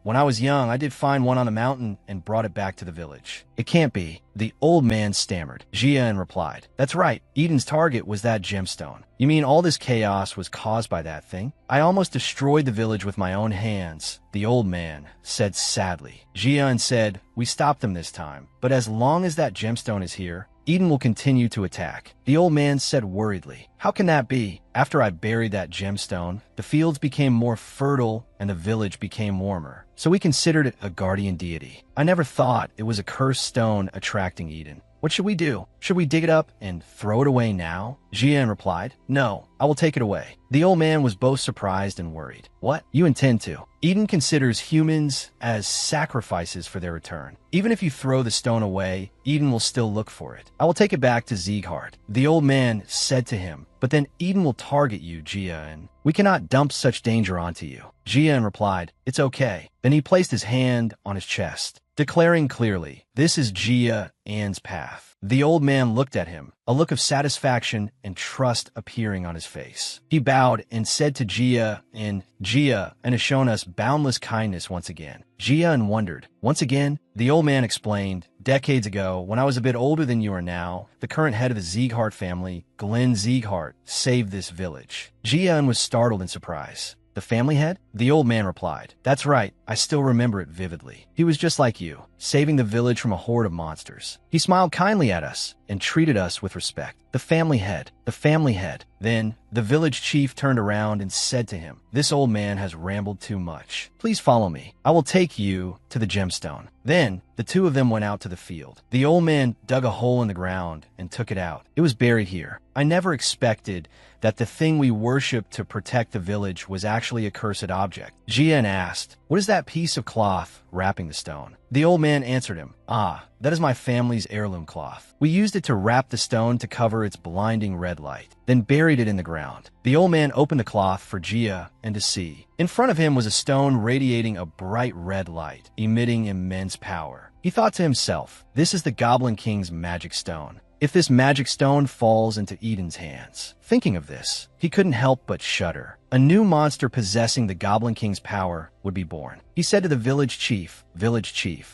When I was young, I did find one on the mountain and brought it back to the village." "It can't be." The old man stammered. Jia replied, "That's right. Eden's target was that gemstone." "You mean all this chaos was caused by that thing?" "I almost destroyed the village with my own hands," the old man said sadly. Jia said, "We stopped them this time, but as long as that gemstone is here, Eden will continue to attack." The old man said worriedly, "How can that be? After I buried that gemstone, the fields became more fertile and the village became warmer. So we considered it a guardian deity. I never thought it was a cursed stone attracting Eden. What should we do? Should we dig it up and throw it away now?" Jian replied, "No, I will take it away." The old man was both surprised and worried. "What? You intend to?" Eden considers humans as sacrifices for their return. Even if you throw the stone away, Eden will still look for it. "I will take it back to Sieghart." The old man said to him, "But then Eden will target you, Jian. We cannot dump such danger onto you." Jian replied, "It's okay." Then he placed his hand on his chest, declaring clearly, "This is Jia An's path." The old man looked at him, a look of satisfaction and trust appearing on his face. He bowed and said to Jia has shown us boundless kindness once again. Jia wondered. Once again, the old man explained, "Decades ago, when I was a bit older than you are now, the current head of the Sieghart family, Glenn Sieghart, saved this village." Jia was startled in surprise. "The family head?" The old man replied, "That's right, I still remember it vividly. He was just like you, saving the village from a horde of monsters. He smiled kindly at us and treated us with respect. The family head, the family head." Then the village chief turned around and said to him, "This old man has rambled too much. Please follow me. I will take you to the gemstone." Then the two of them went out to the field. The old man dug a hole in the ground and took it out. It was buried here. "I never expected that the thing we worshipped to protect the village was actually a cursed object." Jian asked, "What is that piece of cloth wrapping the stone?" The old man answered him, That is my family's heirloom cloth. We used it to wrap the stone to cover its blinding red light, then buried it in the ground." The old man opened the cloth for Jia to see. In front of him was a stone radiating a bright red light, emitting immense power. He thought to himself, "This is the Goblin King's magic stone. If this magic stone falls into Eden's hands." Thinking of this, he couldn't help but shudder. A new monster possessing the Goblin King's power would be born. He said to the village chief,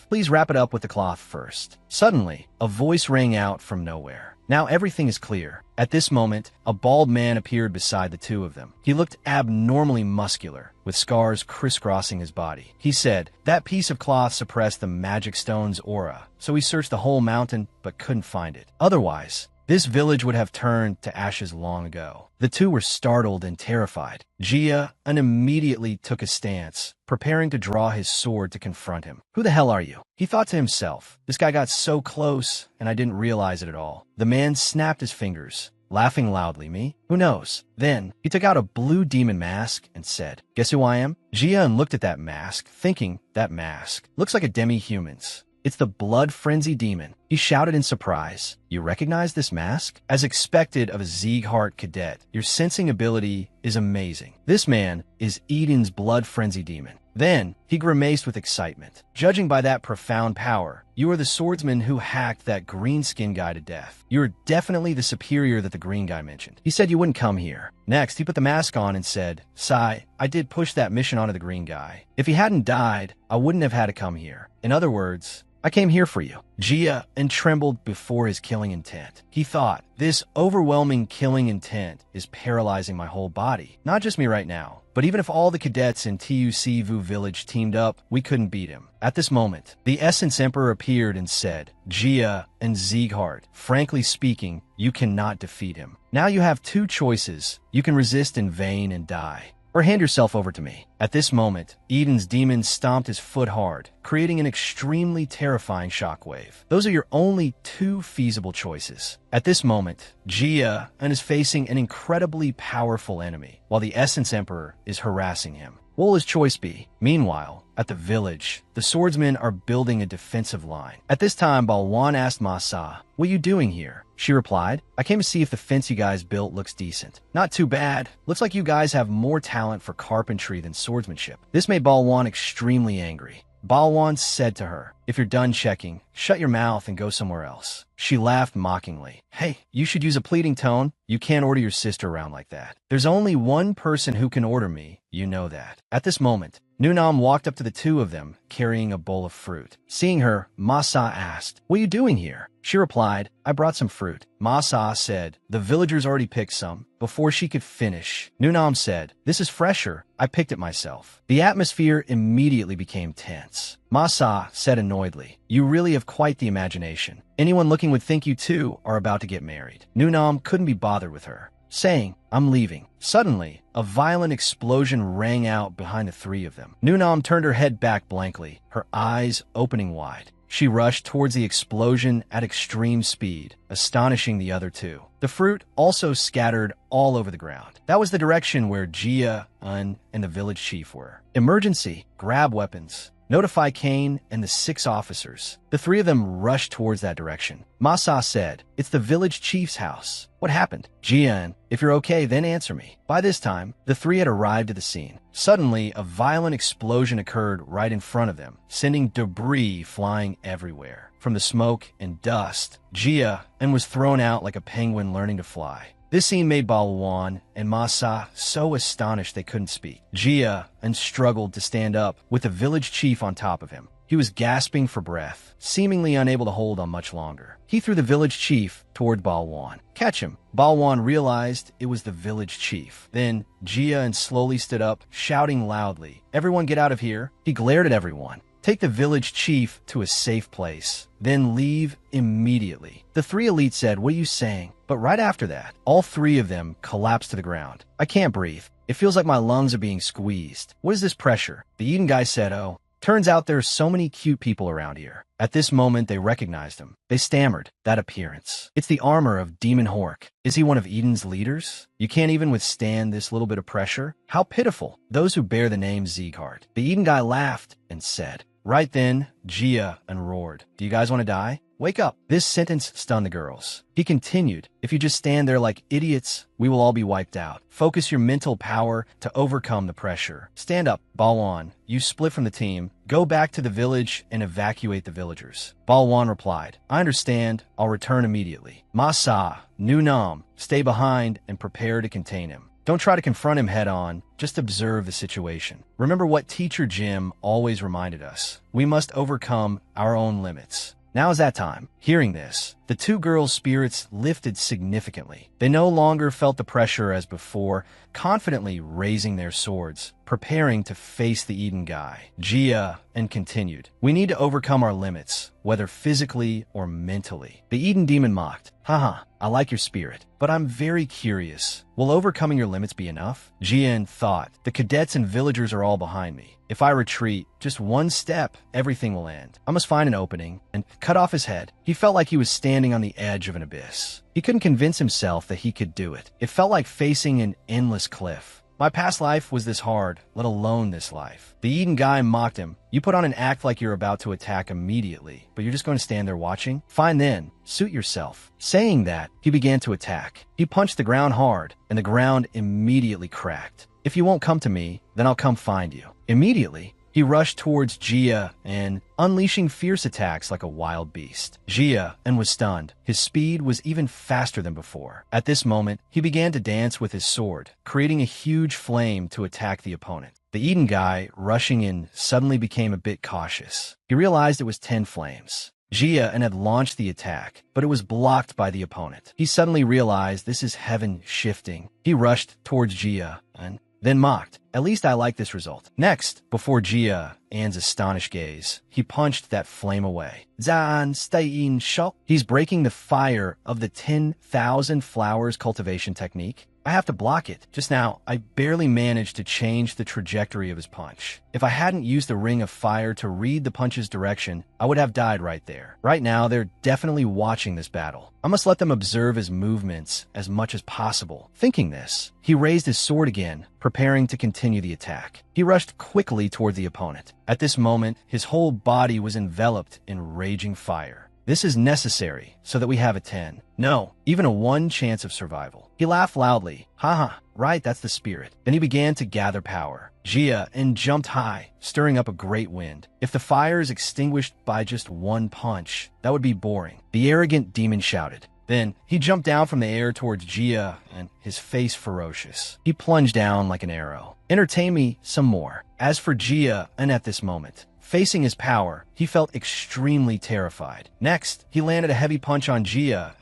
"Please wrap it up with the cloth first." Suddenly, a voice rang out from nowhere. Now everything is clear. At this moment, a bald man appeared beside the two of them. He looked abnormally muscular, with scars crisscrossing his body. He said, "That piece of cloth suppressed the magic stone's aura, so we searched the whole mountain but couldn't find it. Otherwise, this village would have turned to ashes long ago." The two were startled and terrified. Jia immediately took a stance, preparing to draw his sword to confront him. "Who the hell are you?" He thought to himself. "This guy got so close, and I didn't realize it at all." The man snapped his fingers. laughing loudly. Me? Who knows? Then, he took out a blue demon mask and said, "Guess who I am?" Jian looked at that mask, thinking, that mask looks like a demi-human's. It's the blood frenzy demon. He shouted in surprise. You recognize this mask? As expected of a Zeeghart cadet, your sensing ability is amazing. This man is Eden's blood frenzy demon. Then, he grimaced with excitement. Judging by that profound power, you are the swordsman who hacked that green-skinned guy to death. You are definitely the superior that the green guy mentioned. He said you wouldn't come here. Next, he put the mask on and said, Sai, I did push that mission onto the green guy. If he hadn't died, I wouldn't have had to come here. In other words, I came here for you. Jia and trembled before his killing intent. He thought, this overwhelming killing intent is paralyzing my whole body. Not just me right now, but even if all the cadets in TUC Vu Village teamed up, we couldn't beat him. At this moment, the Essence Emperor appeared and said, Jia and Zeeghart, frankly speaking, you cannot defeat him. Now you have two choices. You can resist in vain and die, or hand yourself over to me. At this moment, Eden's demon stomped his foot hard, creating an extremely terrifying shockwave. Those are your only two feasible choices. At this moment, Jia is facing an incredibly powerful enemy, while the Essence Emperor is harassing him. What will his choice be? Meanwhile, at the village, the swordsmen are building a defensive line. At this time, Balwan asked Masa, what are you doing here? She replied, I came to see if the fence you guys built looks decent. Not too bad. Looks like you guys have more talent for carpentry than swordsmanship. This made Balwan extremely angry. Balwan said to her, if you're done checking, shut your mouth and go somewhere else. She laughed mockingly. Hey, you should use a pleading tone. You can't order your sister around like that. There's only one person who can order me. You know that. At this moment, Nunam walked up to the two of them, carrying a bowl of fruit. Seeing her, Masa asked, what are you doing here? She replied, I brought some fruit. Masa said, the villagers already picked some. Before she could finish, Nunam said, this is fresher. I picked it myself. The atmosphere immediately became tense. Masa said annoyedly, you really have quite the imagination. Anyone looking would think you two are about to get married. Nunam couldn't be bothered with her, saying, I'm leaving. Suddenly, a violent explosion rang out behind the three of them. Nunam turned her head back blankly, her eyes opening wide. She rushed towards the explosion at extreme speed, astonishing the other two. The fruit also scattered all over the ground. That was the direction where Jia, and the village chief were. Emergency! Grab weapons. Notify Kane and the 6 officers. The three of them rushed towards that direction. Masa said, it's the village chief's house. What happened? Jian, if you're okay, then answer me. By this time, the three had arrived at the scene. Suddenly, a violent explosion occurred right in front of them, sending debris flying everywhere. From the smoke and dust, Jia was thrown out like a penguin learning to fly. This scene made Balwan and Masa so astonished they couldn't speak. Jia struggled to stand up with the village chief on top of him. He was gasping for breath, seemingly unable to hold on much longer. He threw the village chief toward Balwan. Catch him! Balwan realized it was the village chief. Then Jia slowly stood up, shouting loudly, everyone get out of here! He glared at everyone. Take the village chief to a safe place, then leave immediately. The 3 elites said, what are you saying? But right after that, all 3 of them collapsed to the ground. I can't breathe. It feels like my lungs are being squeezed. What is this pressure? The Eden guy said, oh, turns out there's so many cute people around here. At this moment, they recognized him. They stammered, that appearance. It's the armor of Demon Hork. Is he one of Eden's leaders? You can't even withstand this little bit of pressure? How pitiful. Those who bear the name Zeeghart. The Eden guy laughed and said, right then, Jia roared, do you guys want to die? Wake up. This sentence stunned the girls. He continued, if you just stand there like idiots, we will all be wiped out. Focus your mental power to overcome the pressure. Stand up, Balwan. You split from the team. Go back to the village and evacuate the villagers. Balwan replied, I understand. I'll return immediately. Masa, Nunam, stay behind and prepare to contain him. Don't try to confront him head-on, just observe the situation. Remember what Teacher Jim always reminded us. We must overcome our own limits. Now is that time. Hearing this, the 2 girls' spirits lifted significantly. They no longer felt the pressure as before, confidently raising their swords, preparing to face the Eden guy. Jia continued, we need to overcome our limits, whether physically or mentally. The Eden demon mocked, haha, I like your spirit, but I'm very curious. Will overcoming your limits be enough? Jian thought, the cadets and villagers are all behind me. If I retreat just one step, everything will end. I must find an opening and cut off his head. He He felt like he was standing on the edge of an abyss. He couldn't convince himself that he could do it. It felt like facing an endless cliff. My past life was this hard, let alone this life. The Eden guy mocked him. You put on an act like you're about to attack immediately, but you're just going to stand there watching? Fine then, suit yourself. Saying that, he began to attack. He punched the ground hard, and the ground immediately cracked. If you won't come to me, then I'll come find you. Immediately, he rushed towards Jia and unleashing fierce attacks like a wild beast. Jia and was stunned. His speed was even faster than before. At this moment, he began to dance with his sword, creating a huge flame to attack the opponent. The Eden guy, rushing in, suddenly became a bit cautious. He realized it was 10 flames. Jia and had launched the attack, but it was blocked by the opponent. He suddenly realized this is heaven shifting. He rushed towards Jia and then mocked. At least I like this result. Next, before Jia An's astonished gaze, he punched that flame away. Zan stay in shock. He's breaking the fire of the 10,000 flowers cultivation technique. I have to block it. Just now, I barely managed to change the trajectory of his punch. If I hadn't used the ring of fire to read the punch's direction, I would have died right there. Right now, they're definitely watching this battle. I must let them observe his movements as much as possible. Thinking this, he raised his sword again, preparing to continue the attack. He rushed quickly toward the opponent. At this moment, his whole body was enveloped in raging fire. This is necessary so that we have a 10. No, even a 1 chance of survival. He laughed loudly. Haha, right, that's the spirit. Then he began to gather power. Jia and jumped high, stirring up a great wind. If the fire is extinguished by just 1 punch, that would be boring. The arrogant demon shouted. Then he jumped down from the air towards Jia, and his face ferocious. He plunged down like an arrow. Entertain me some more. As for Jia, and at this moment, facing his power, he felt extremely terrified. Next, he landed a heavy punch on Jia,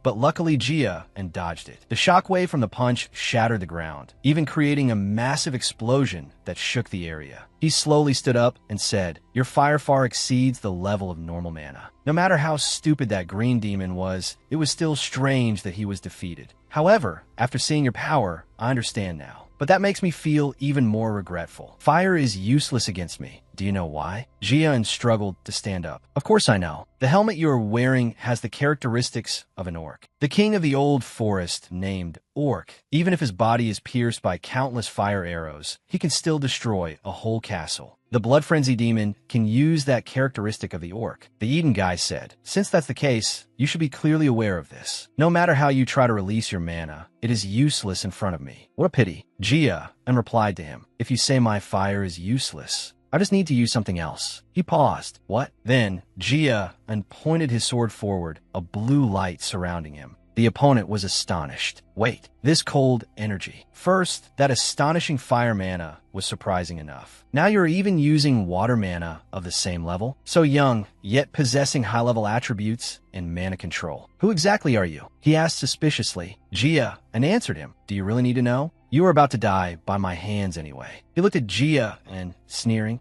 but luckily Jia and dodged it. The shockwave from the punch shattered the ground, even creating a massive explosion that shook the area. He slowly stood up and said, "Your fire far exceeds the level of normal mana." No matter how stupid that green demon was, it was still strange that he was defeated. However, after seeing your power, I understand now. But that makes me feel even more regretful. Fire is useless against me. Do you know why? Jian struggled to stand up. Of course I know. The helmet you are wearing has the characteristics of an orc. The king of the old forest named Orc. Even if his body is pierced by countless fire arrows, he can still destroy a whole castle. The Blood Frenzy Demon can use that characteristic of the orc. The Eden guy said, "Since that's the case, you should be clearly aware of this. No matter how you try to release your mana, it is useless in front of me." What a pity. Jia and replied to him, "If you say my fire is useless, I just need to use something else." He paused. What? Then Jia and pointed his sword forward, a blue light surrounding him. The opponent was astonished. Wait, this cold energy. First, that astonishing fire mana was surprising enough. Now you're even using water mana of the same level? So young, yet possessing high-level attributes and mana control. Who exactly are you? He asked suspiciously. Jia and answered him. Do you really need to know? You are about to die by my hands anyway. He looked at Jia and, sneering,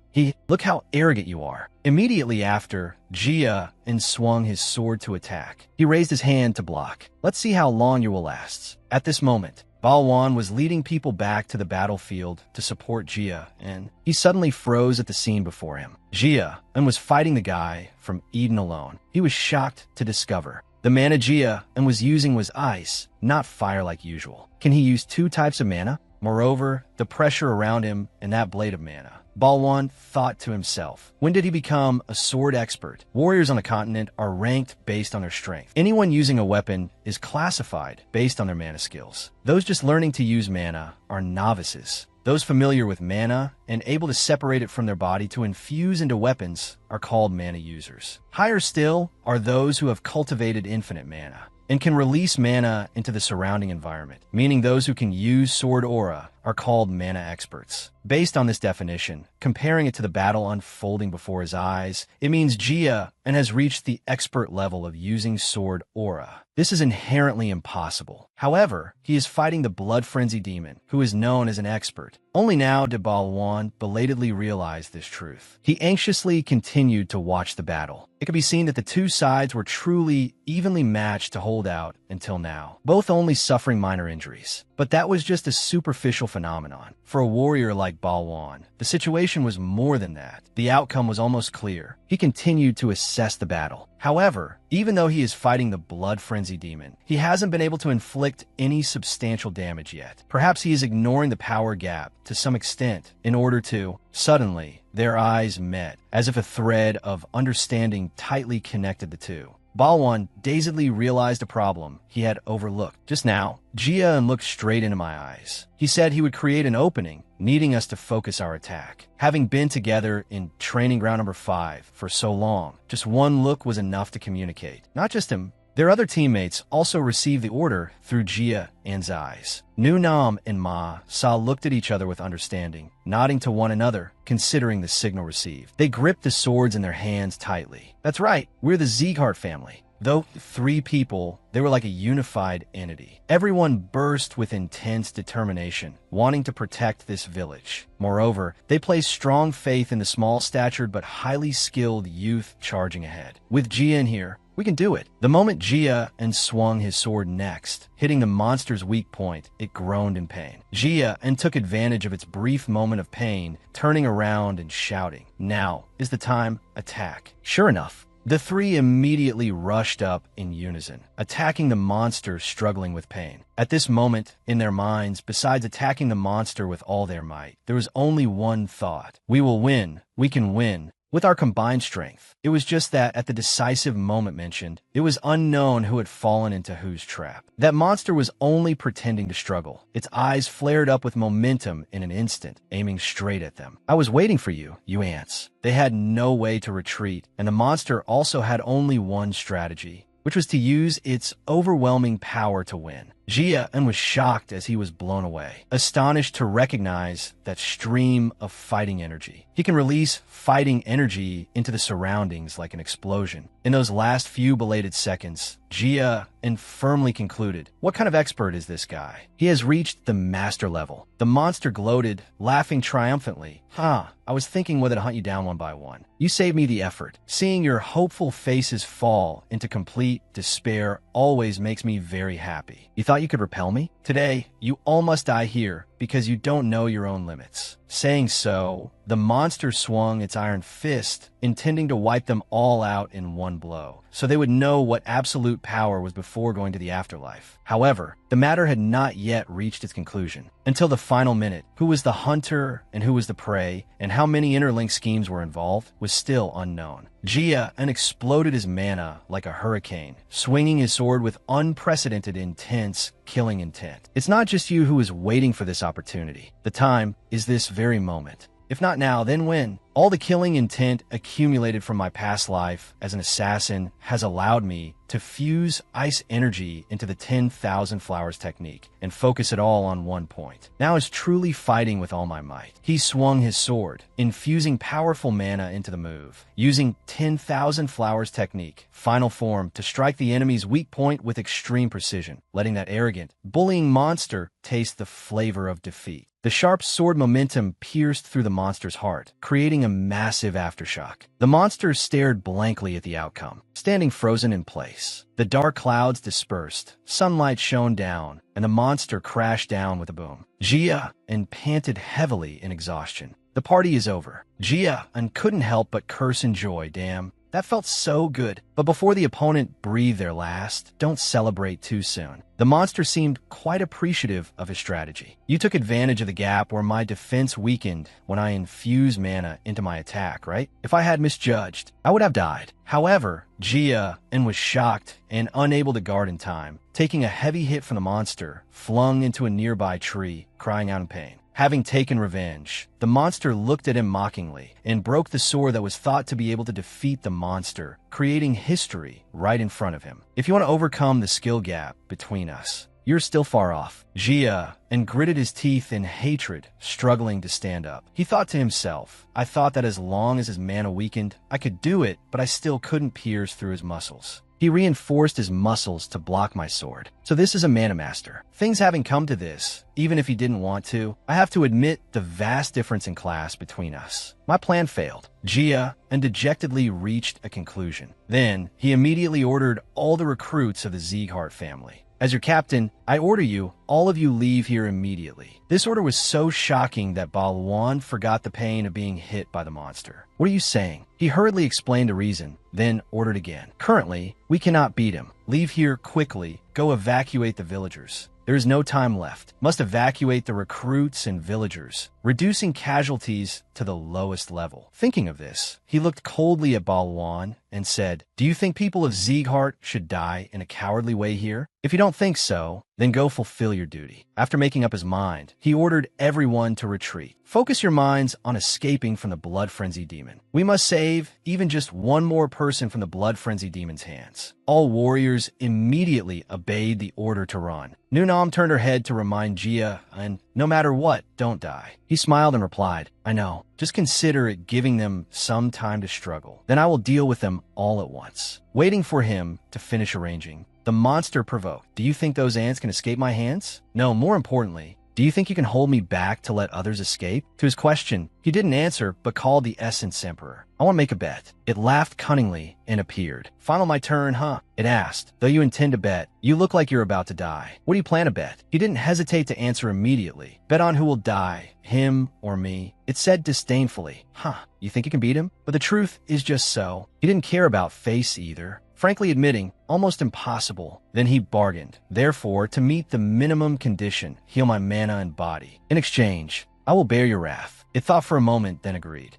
look how arrogant you are. Immediately after, Jia and swung his sword to attack. He raised his hand to block. Let's see how long you will last. At this moment, Balwan was leading people back to the battlefield to support Jia, and he suddenly froze at the scene before him. Jia and was fighting the guy from Eden alone. He was shocked to discover the mana Jia and was using was ice, not fire like usual. Can he use 2 types of mana? Moreover, the pressure around him and that blade of mana. Balwan thought to himself, when did he become a sword expert? Warriors on the continent are ranked based on their strength. Anyone using a weapon is classified based on their mana skills. Those just learning to use mana are novices. Those familiar with mana and able to separate it from their body to infuse into weapons are called mana users. Higher still are those who have cultivated infinite mana and can release mana into the surrounding environment, meaning those who can use sword aura are called mana experts. Based on this definition, comparing it to the battle unfolding before his eyes, it means Jia and has reached the expert level of using sword aura. This is inherently impossible. However, he is fighting the Blood Frenzy Demon, who is known as an expert. Only now did Balwan belatedly realize this truth. He anxiously continued to watch the battle. It could be seen that the 2 sides were truly evenly matched to hold out until now, both only suffering minor injuries. But that was just a superficial phenomenon. For a warrior like like Balwan. The situation was more than that. The outcome was almost clear. He continued to assess the battle. However, even though he is fighting the blood frenzy demon, he hasn't been able to inflict any substantial damage yet. Perhaps he is ignoring the power gap to some extent in order to... Suddenly, their eyes met, as if a thread of understanding tightly connected the two. Balwan dazedly realized a problem he had overlooked. Just now, Jia looked straight into my eyes. He said he would create an opening, needing us to focus our attack. Having been together in training ground number 5 for so long, just one look was enough to communicate. Not just him. Their other teammates also received the order through Jia An's eyes. Nu Nam and Ma Sa looked at each other with understanding, nodding to one another, considering the signal received. They gripped the swords in their hands tightly. That's right, we're the Sieghart family. Though 3 people, they were like a unified entity. Everyone burst with intense determination, wanting to protect this village. Moreover, they placed strong faith in the small-statured but highly skilled youth charging ahead. With Jia in here, we can do it. The moment Jia swung his sword next, hitting the monster's weak point, it groaned in pain. Jia took advantage of its brief moment of pain, turning around and shouting, "Now is the time, attack." Sure enough, the 3 immediately rushed up in unison, attacking the monster struggling with pain. At this moment, in their minds, besides attacking the monster with all their might, there was only one thought. We will win. We can win. With our combined strength. It was just that at the decisive moment mentioned, it was unknown who had fallen into whose trap. That monster was only pretending to struggle. Its eyes flared up with momentum in an instant, aiming straight at them. I was waiting for you, you ants. They had no way to retreat, and the monster also had only one strategy, which was to use its overwhelming power to win. Jia was shocked as he was blown away, astonished to recognize that stream of fighting energy. He can release fighting energy into the surroundings like an explosion. In those last few belated seconds, Jia firmly concluded, what kind of expert is this guy? He has reached the master level. The monster gloated, laughing triumphantly. I was thinking whether to hunt you down one by one. You saved me the effort. Seeing your hopeful faces fall into complete despair always makes me very happy. You thought you could repel me? Today, you all must die here because you don't know your own limits. Saying so, the monster swung its iron fist, intending to wipe them all out in one blow, so they would know what absolute power was before going to the afterlife. However, the matter had not yet reached its conclusion. Until the final minute, who was the hunter and who was the prey, and how many interlinked schemes were involved, was still unknown. Jia exploded his mana like a hurricane, swinging his sword with unprecedented intense killing intent. It's not just you who is waiting for this opportunity. The time is this very moment. If not now, then when? All the killing intent accumulated from my past life as an assassin has allowed me to fuse ice energy into the 10,000 flowers technique and focus it all on one point. Now is truly fighting with all my might. He swung his sword, infusing powerful mana into the move, using 10,000 flowers technique, final form, to strike the enemy's weak point with extreme precision, letting that arrogant, bullying monster taste the flavor of defeat. The sharp sword momentum pierced through the monster's heart, creating a massive aftershock. The monster stared blankly at the outcome, standing frozen in place. The dark clouds dispersed, sunlight shone down, and the monster crashed down with a boom. Jia panted heavily in exhaustion. The party is over. Jia couldn't help but curse in joy. Damn, that felt so good. But before the opponent breathed their last, don't celebrate too soon. The monster seemed quite appreciative of his strategy. You took advantage of the gap where my defense weakened when I infused mana into my attack, right? If I had misjudged, I would have died. However, Jia was shocked and unable to guard in time, taking a heavy hit from the monster, flung into a nearby tree, crying out in pain. Having taken revenge, the monster looked at him mockingly and broke the sword that was thought to be able to defeat the monster, creating history right in front of him. If you want to overcome the skill gap between us, you're still far off. Jia gritted his teeth in hatred, struggling to stand up. He thought to himself, I thought that as long as his mana weakened, I could do it, but I still couldn't pierce through his muscles. He reinforced his muscles to block my sword. So this is a mana master. Things having come to this, even if he didn't want to, I have to admit the vast difference in class between us. My plan failed. Jia dejectedly reached a conclusion. Then, he immediately ordered all the recruits of the Sieghart family. As your captain, I order you, all of you leave here immediately. This order was so shocking that Balwan forgot the pain of being hit by the monster. What are you saying? He hurriedly explained a reason, then ordered again. Currently, we cannot beat him. Leave here quickly. Go evacuate the villagers. There is no time left. Must evacuate the recruits and villagers, reducing casualties to the lowest level. Thinking of this, he looked coldly at Balwan and said, "Do you think people of Sieghart should die in a cowardly way here? If you don't think so, then go fulfill your duty." After making up his mind, he ordered everyone to retreat. Focus your minds on escaping from the blood frenzy demon. We must save even just one more person from the blood frenzy demon's hands. All warriors immediately obeyed the order to run. Nunam turned her head to remind Jia, and no matter what, don't die. He smiled and replied, "I know. Just consider it giving them some time to struggle. Then I will deal with them all at once." Waiting for him to finish arranging, the monster provoked, "Do you think those ants can escape my hands? No, more importantly, do you think you can hold me back to let others escape?" To his question, he didn't answer, but called the Essence Emperor. "I want to make a bet." It laughed cunningly and appeared. "Final my turn, huh?" It asked. "Though you intend to bet, you look like you're about to die. What do you plan to bet?" He didn't hesitate to answer immediately. "Bet on who will die, him or me." It said disdainfully, "Huh, you think you can beat him?" But the truth is just so. He didn't care about face either. Frankly admitting, almost impossible. Then he bargained. Therefore, to meet the minimum condition, heal my mana and body. In exchange, I will bear your wrath. It thought for a moment, then agreed.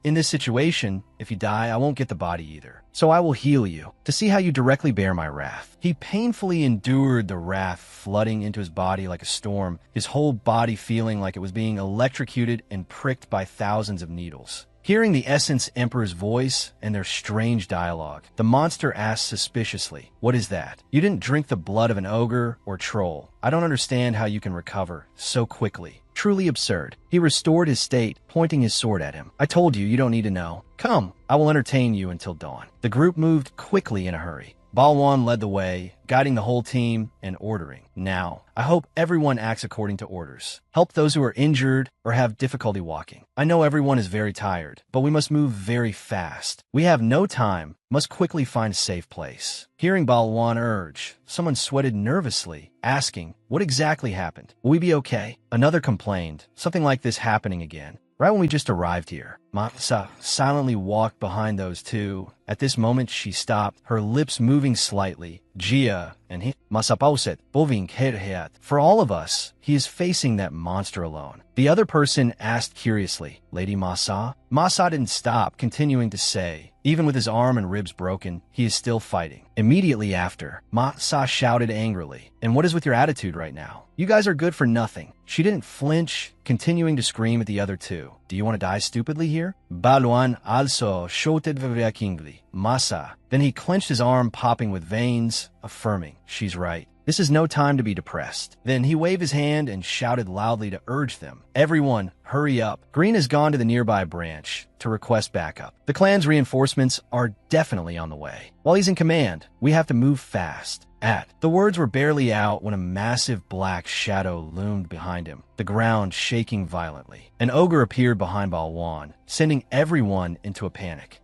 In this situation, if you die, I won't get the body either. So I will heal you, to see how you directly bear my wrath. He painfully endured the wrath flooding into his body like a storm, his whole body feeling like it was being electrocuted and pricked by thousands of needles. Hearing the Essence Emperor's voice and their strange dialogue, the monster asked suspiciously, "What is that? You didn't drink the blood of an ogre or troll. I don't understand how you can recover so quickly. Truly absurd." He restored his state, pointing his sword at him. "I told you, you don't need to know. Come, I will entertain you until dawn." The group moved quickly in a hurry. Balwan led the way, guiding the whole team and ordering, "Now, I hope everyone acts according to orders. Help those who are injured or have difficulty walking. I know everyone is very tired, but we must move very fast. We have no time, must quickly find a safe place." Hearing Balwan urge, someone sweated nervously, asking, "What exactly happened? Will we be okay?" Another complained, "Something like this happening again. Right when we just arrived here." Masa silently walked behind those two. At this moment, she stopped, her lips moving slightly. Jia and he Masapauset boving herheat. "For all of us, he is facing that monster alone." The other person asked curiously, "Lady Masa?" Masa didn't stop, continuing to say, "Even with his arm and ribs broken, he is still fighting." Immediately after, Masa shouted angrily, "And what is with your attitude right now? You guys are good for nothing." She didn't flinch, continuing to scream at the other two, "Do you want to die stupidly here?" Balwan also shouted kingly, "Masa." Then he clenched his arm, popping with veins, affirming, "She's right. This is no time to be depressed." Then he waved his hand and shouted loudly to urge them, "Everyone, hurry up. Green has gone to the nearby branch to request backup. The clan's reinforcements are definitely on the way. While he's in command, we have to move fast." The words were barely out when a massive black shadow loomed behind him, the ground shaking violently. An ogre appeared behind Balwan, sending everyone into a panic.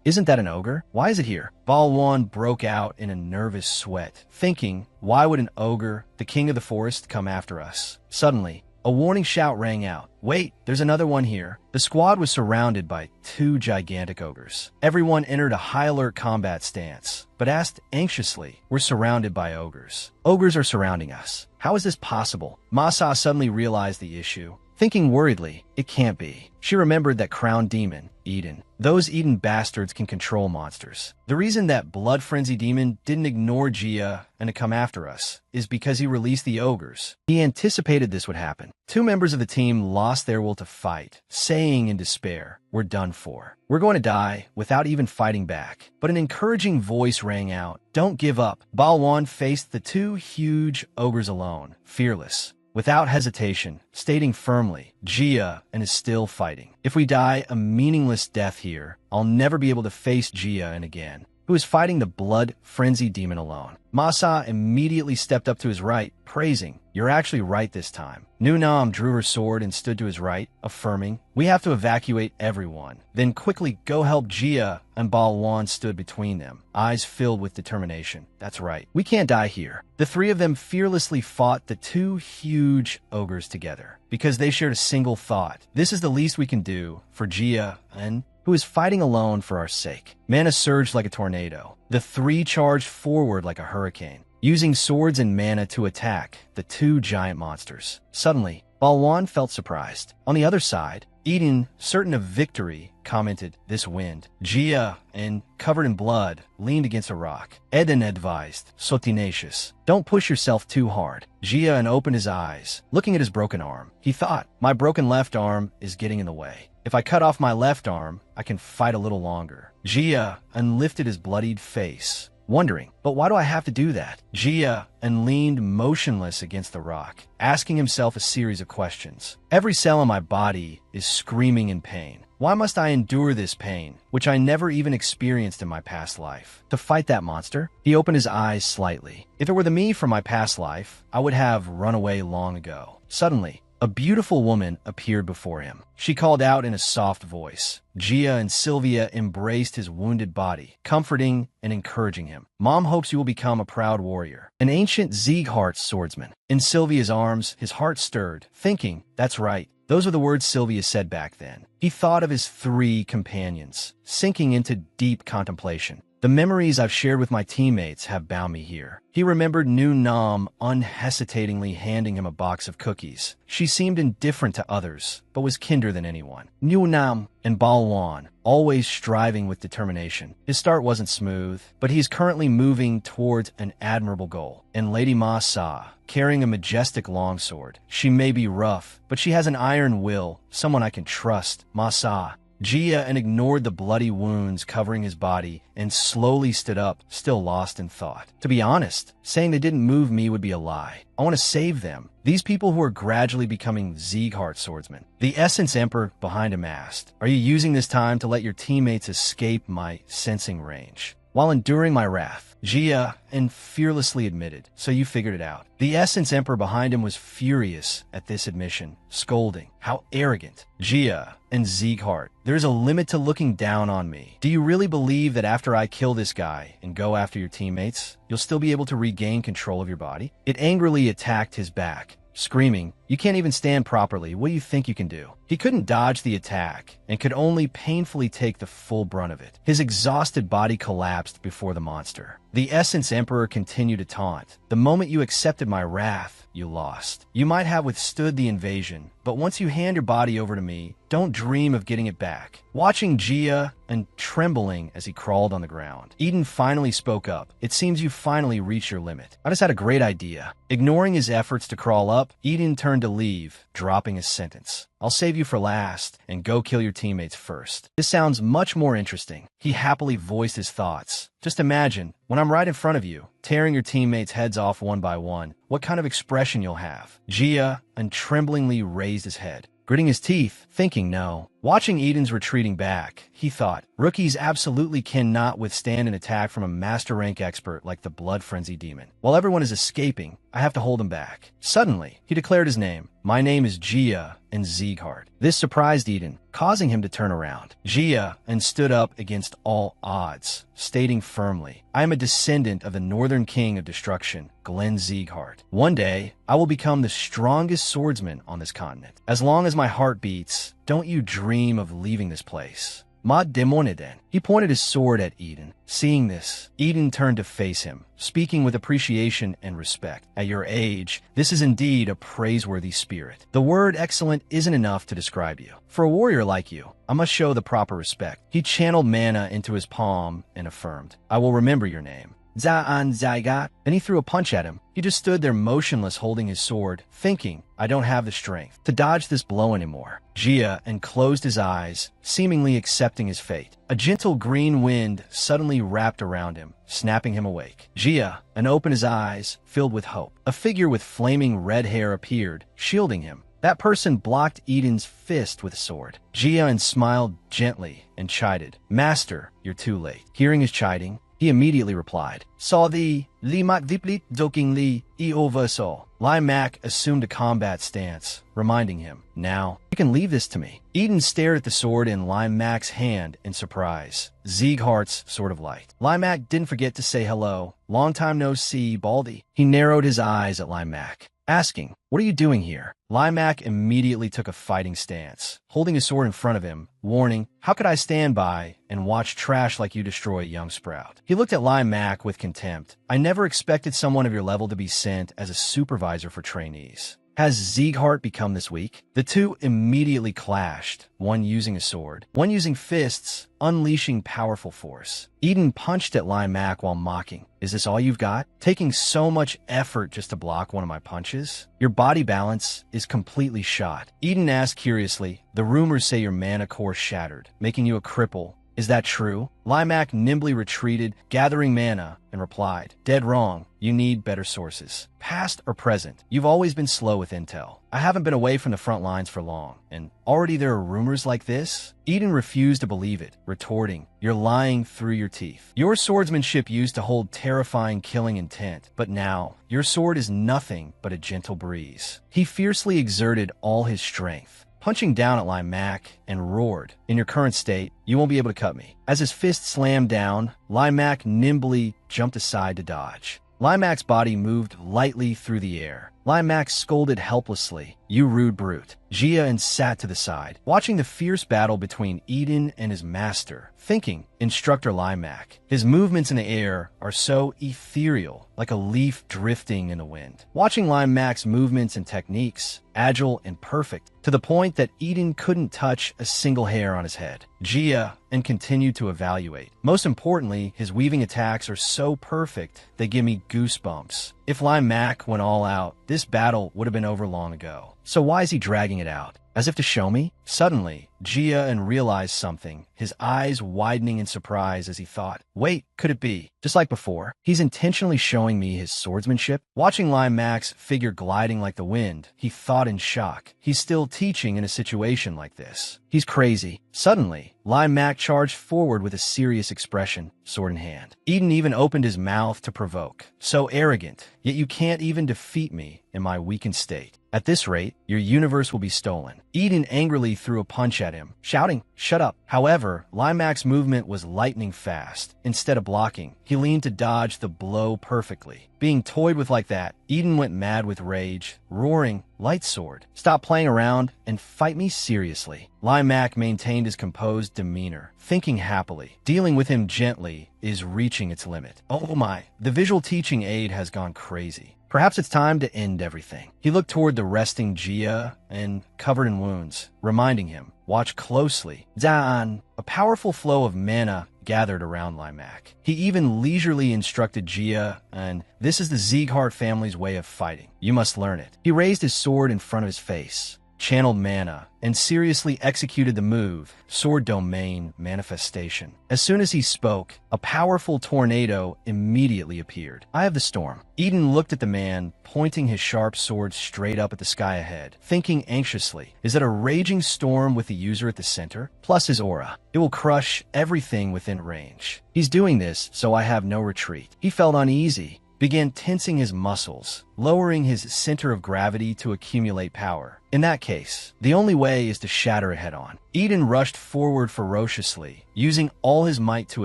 Isn't that an ogre? Why is it here?" Balwan broke out in a nervous sweat, thinking, why would an ogre, the king of the forest, come after us? Suddenly, a warning shout rang out. "Wait, there's another one here." The squad was surrounded by two gigantic ogres. Everyone entered a high alert combat stance, but asked anxiously, "We're surrounded by ogres. Ogres are surrounding us. How is this possible?" Masa suddenly realized the issue. Thinking worriedly, it can't be. She remembered that crown demon, Eden. Those Eden bastards can control monsters. The reason that blood frenzy demon didn't ignore Jia and to come after us is because he released the ogres. He anticipated this would happen. Two members of the team lost their will to fight, saying in despair, "We're done for. We're going to die without even fighting back." But an encouraging voice rang out, "Don't give up." Balwan faced the two huge ogres alone, fearless, without hesitation, stating firmly, "Jia and is still fighting. If we die a meaningless death here, I'll never be able to face Jia and again." who was fighting the blood-frenzied demon alone. Masa immediately stepped up to his right, praising, "You're actually right this time." Nu Nam drew her sword and stood to his right, affirming, "We have to evacuate everyone." Then quickly go help Jia, and Balwan stood between them, eyes filled with determination. "That's right. We can't die here." The three of them fearlessly fought the two huge ogres together, because they shared a single thought. This is the least we can do for Jia and who is fighting alone for our sake. Mana surged like a tornado. The three charged forward like a hurricane, using swords and mana to attack the two giant monsters. Suddenly, Balwan felt surprised. On the other side, Eden, certain of victory, commented, "This wind." Jia, and covered in blood, leaned against a rock. Eden advised, "So tenacious. Don't push yourself too hard." Jia and opened his eyes, looking at his broken arm. He thought, "My broken left arm is getting in the way. If I cut off my left arm, I can fight a little longer." Jia unlifted his bloodied face, wondering, "But why do I have to do that?" Jia and leaned motionless against the rock, asking himself a series of questions. "Every cell in my body is screaming in pain. Why must I endure this pain, which I never even experienced in my past life? To fight that monster?" He opened his eyes slightly. If it were the me from my past life, I would have run away long ago. Suddenly, a beautiful woman appeared before him. She called out in a soft voice. Jia and Sylvia embraced his wounded body, comforting and encouraging him. "Mom hopes you will become a proud warrior, an ancient Sieghart swordsman." In Sylvia's arms, his heart stirred, thinking, "That's right." Those were the words Sylvia said back then. He thought of his three companions, sinking into deep contemplation. "The memories I've shared with my teammates have bound me here." He remembered Nu Nam unhesitatingly handing him a box of cookies. She seemed indifferent to others, but was kinder than anyone. Nu Nam and Balwan, always striving with determination. His start wasn't smooth, but he's currently moving towards an admirable goal. And Lady Ma Sa, carrying a majestic longsword. She may be rough, but she has an iron will, someone I can trust. Ma Sa. Jia and ignored the bloody wounds covering his body and slowly stood up, still lost in thought. To be honest, saying they didn't move me would be a lie. I want to save them. These people who are gradually becoming Sieghart swordsmen. The Essence Emperor behind him asked, "Are you using this time to let your teammates escape my sensing range?" While enduring my wrath, Jia and fearlessly admitted, "So you figured it out." The Essence Emperor behind him was furious at this admission, scolding, "How arrogant." Jia and Sieghart, "There's a limit to looking down on me. Do you really believe that after I kill this guy and go after your teammates, you'll still be able to regain control of your body?" It angrily attacked his back, screaming, "You can't even stand properly. What do you think you can do?" He couldn't dodge the attack and could only painfully take the full brunt of it. His exhausted body collapsed before the monster. The Essence Emperor continued to taunt. "The moment you accepted my wrath, you lost. You might have withstood the invasion, but once you hand your body over to me, don't dream of getting it back." Watching Jia and trembling as he crawled on the ground, Eden finally spoke up. "It seems you finally reached your limit. I just had a great idea." Ignoring his efforts to crawl up, Eden turned to leave, dropping his sentence. "I'll save you for last, and go kill your teammates first." This sounds much more interesting. He happily voiced his thoughts. "Just imagine, when I'm right in front of you, tearing your teammates' heads off one by one, what kind of expression you'll have." Jia untremblingly raised his head, gritting his teeth, thinking no. Watching Eden's retreating back, he thought, "Rookies absolutely cannot withstand an attack from a master rank expert like the Blood Frenzy Demon. While everyone is escaping, I have to hold him back." Suddenly, he declared his name. "My name is Jia and Sieghart." This surprised Eden, causing him to turn around. Jia and stood up against all odds, stating firmly, "I am a descendant of the Northern King of Destruction, Glenn Sieghart. One day, I will become the strongest swordsman on this continent. As long as my heart beats, don't you dream of leaving this place." Ma Demoniden. He pointed his sword at Eden. Seeing this, Eden turned to face him, speaking with appreciation and respect. "At your age, this is indeed a praiseworthy spirit. The word excellent isn't enough to describe you. For a warrior like you, I must show the proper respect." He channeled mana into his palm and affirmed, "I will remember your name. Za'an Zygot." Then he threw a punch at him. He just stood there motionless holding his sword, thinking, "I don't have the strength to dodge this blow anymore." Jia and closed his eyes, seemingly accepting his fate. A gentle green wind suddenly wrapped around him, snapping him awake. Jia and opened his eyes, filled with hope. A figure with flaming red hair appeared, shielding him. That person blocked Eden's fist with a sword. Jia and smiled gently and chided, "Master, you're too late." Hearing his chiding, He immediately replied, Saw thee, li mak viplit doking li, e oversaw. Lai Mak assumed a combat stance, reminding him, Now, you can leave this to me. Eden stared at the sword in Lai Mak's hand in surprise. Sieghart's Sword of Light. Lai Mak didn't forget to say hello. Long time no see, Baldy. He narrowed his eyes at Lai Mak, asking, What are you doing here? Lai Mak immediately took a fighting stance, holding his sword in front of him, warning, How could I stand by and watch trash like you destroy a young sprout? He looked at Lai Mak with contempt. I never expected someone of your level to be sent as a supervisor for trainees. Has Sieghart become this weak? The two immediately clashed, one using a sword, one using fists, unleashing powerful force. Eden punched at Lai Mak while mocking. Is this all you've got? Taking so much effort just to block one of my punches? Your body balance is completely shot. Eden asked curiously, The rumors say your mana core shattered, making you a cripple. Is that true? Lai Mak nimbly retreated, gathering mana, and replied, Dead wrong. You need better sources. Past or present, you've always been slow with intel. I haven't been away from the front lines for long, and already there are rumors like this? Eden refused to believe it, retorting, You're lying through your teeth. Your swordsmanship used to hold terrifying killing intent, but now, your sword is nothing but a gentle breeze. He fiercely exerted all his strength, punching down at Lai Mak, and roared, In your current state, you won't be able to cut me. As his fist slammed down, Lai Mak nimbly jumped aside to dodge. Lai Mak's body moved lightly through the air. Lai Mak scolded helplessly, You rude brute. Jia and sat to the side, watching the fierce battle between Eden and his master, thinking, Instructor Lai Mak. His movements in the air are so ethereal, like a leaf drifting in the wind. Watching Lai Mak's movements and techniques, agile and perfect, to the point that Eden couldn't touch a single hair on his head. Jia and continued to evaluate. Most importantly, his weaving attacks are so perfect, they give me goosebumps. If Lai Mak went all out, this battle would have been over long ago. So why is he dragging it out? As if to show me? Suddenly, Jia and realized something, his eyes widening in surprise as he thought, Wait, could it be? Just like before, he's intentionally showing me his swordsmanship? Watching Lai Mak's figure gliding like the wind, he thought in shock. He's still teaching in a situation like this. He's crazy. Suddenly, Lai Mak charged forward with a serious expression, sword in hand. Eden even opened his mouth to provoke. So arrogant, yet you can't even defeat me in my weakened state. At this rate, your universe will be stolen. Eden angrily threw a punch at him, shouting, Shut up. However, Lai Mak's movement was lightning fast. Instead of blocking, he leaned to dodge the blow perfectly. Being toyed with like that, Eden went mad with rage, roaring, Light sword, stop playing around and fight me seriously. Lai Mak maintained his composed demeanor, thinking happily. Dealing with him gently is reaching its limit. Oh my, the visual teaching aid has gone crazy. Perhaps it's time to end everything. He looked toward the resting Jia and covered in wounds, reminding him, Watch closely. Dan, a powerful flow of mana gathered around Lai Mak. He even leisurely instructed Jia, and this is the Sieghart family's way of fighting. You must learn it. He raised his sword in front of his face, channeled mana, and seriously executed the move, Sword Domain Manifestation. As soon as he spoke, a powerful tornado immediately appeared. I have the storm. Eden looked at the man, pointing his sharp sword straight up at the sky ahead, thinking anxiously, is it a raging storm with the user at the center? Plus his aura. It will crush everything within range. He's doing this, so I have no retreat. He felt uneasy, began tensing his muscles, lowering his center of gravity to accumulate power. In that case, the only way is to shatter it head-on. Eden rushed forward ferociously, using all his might to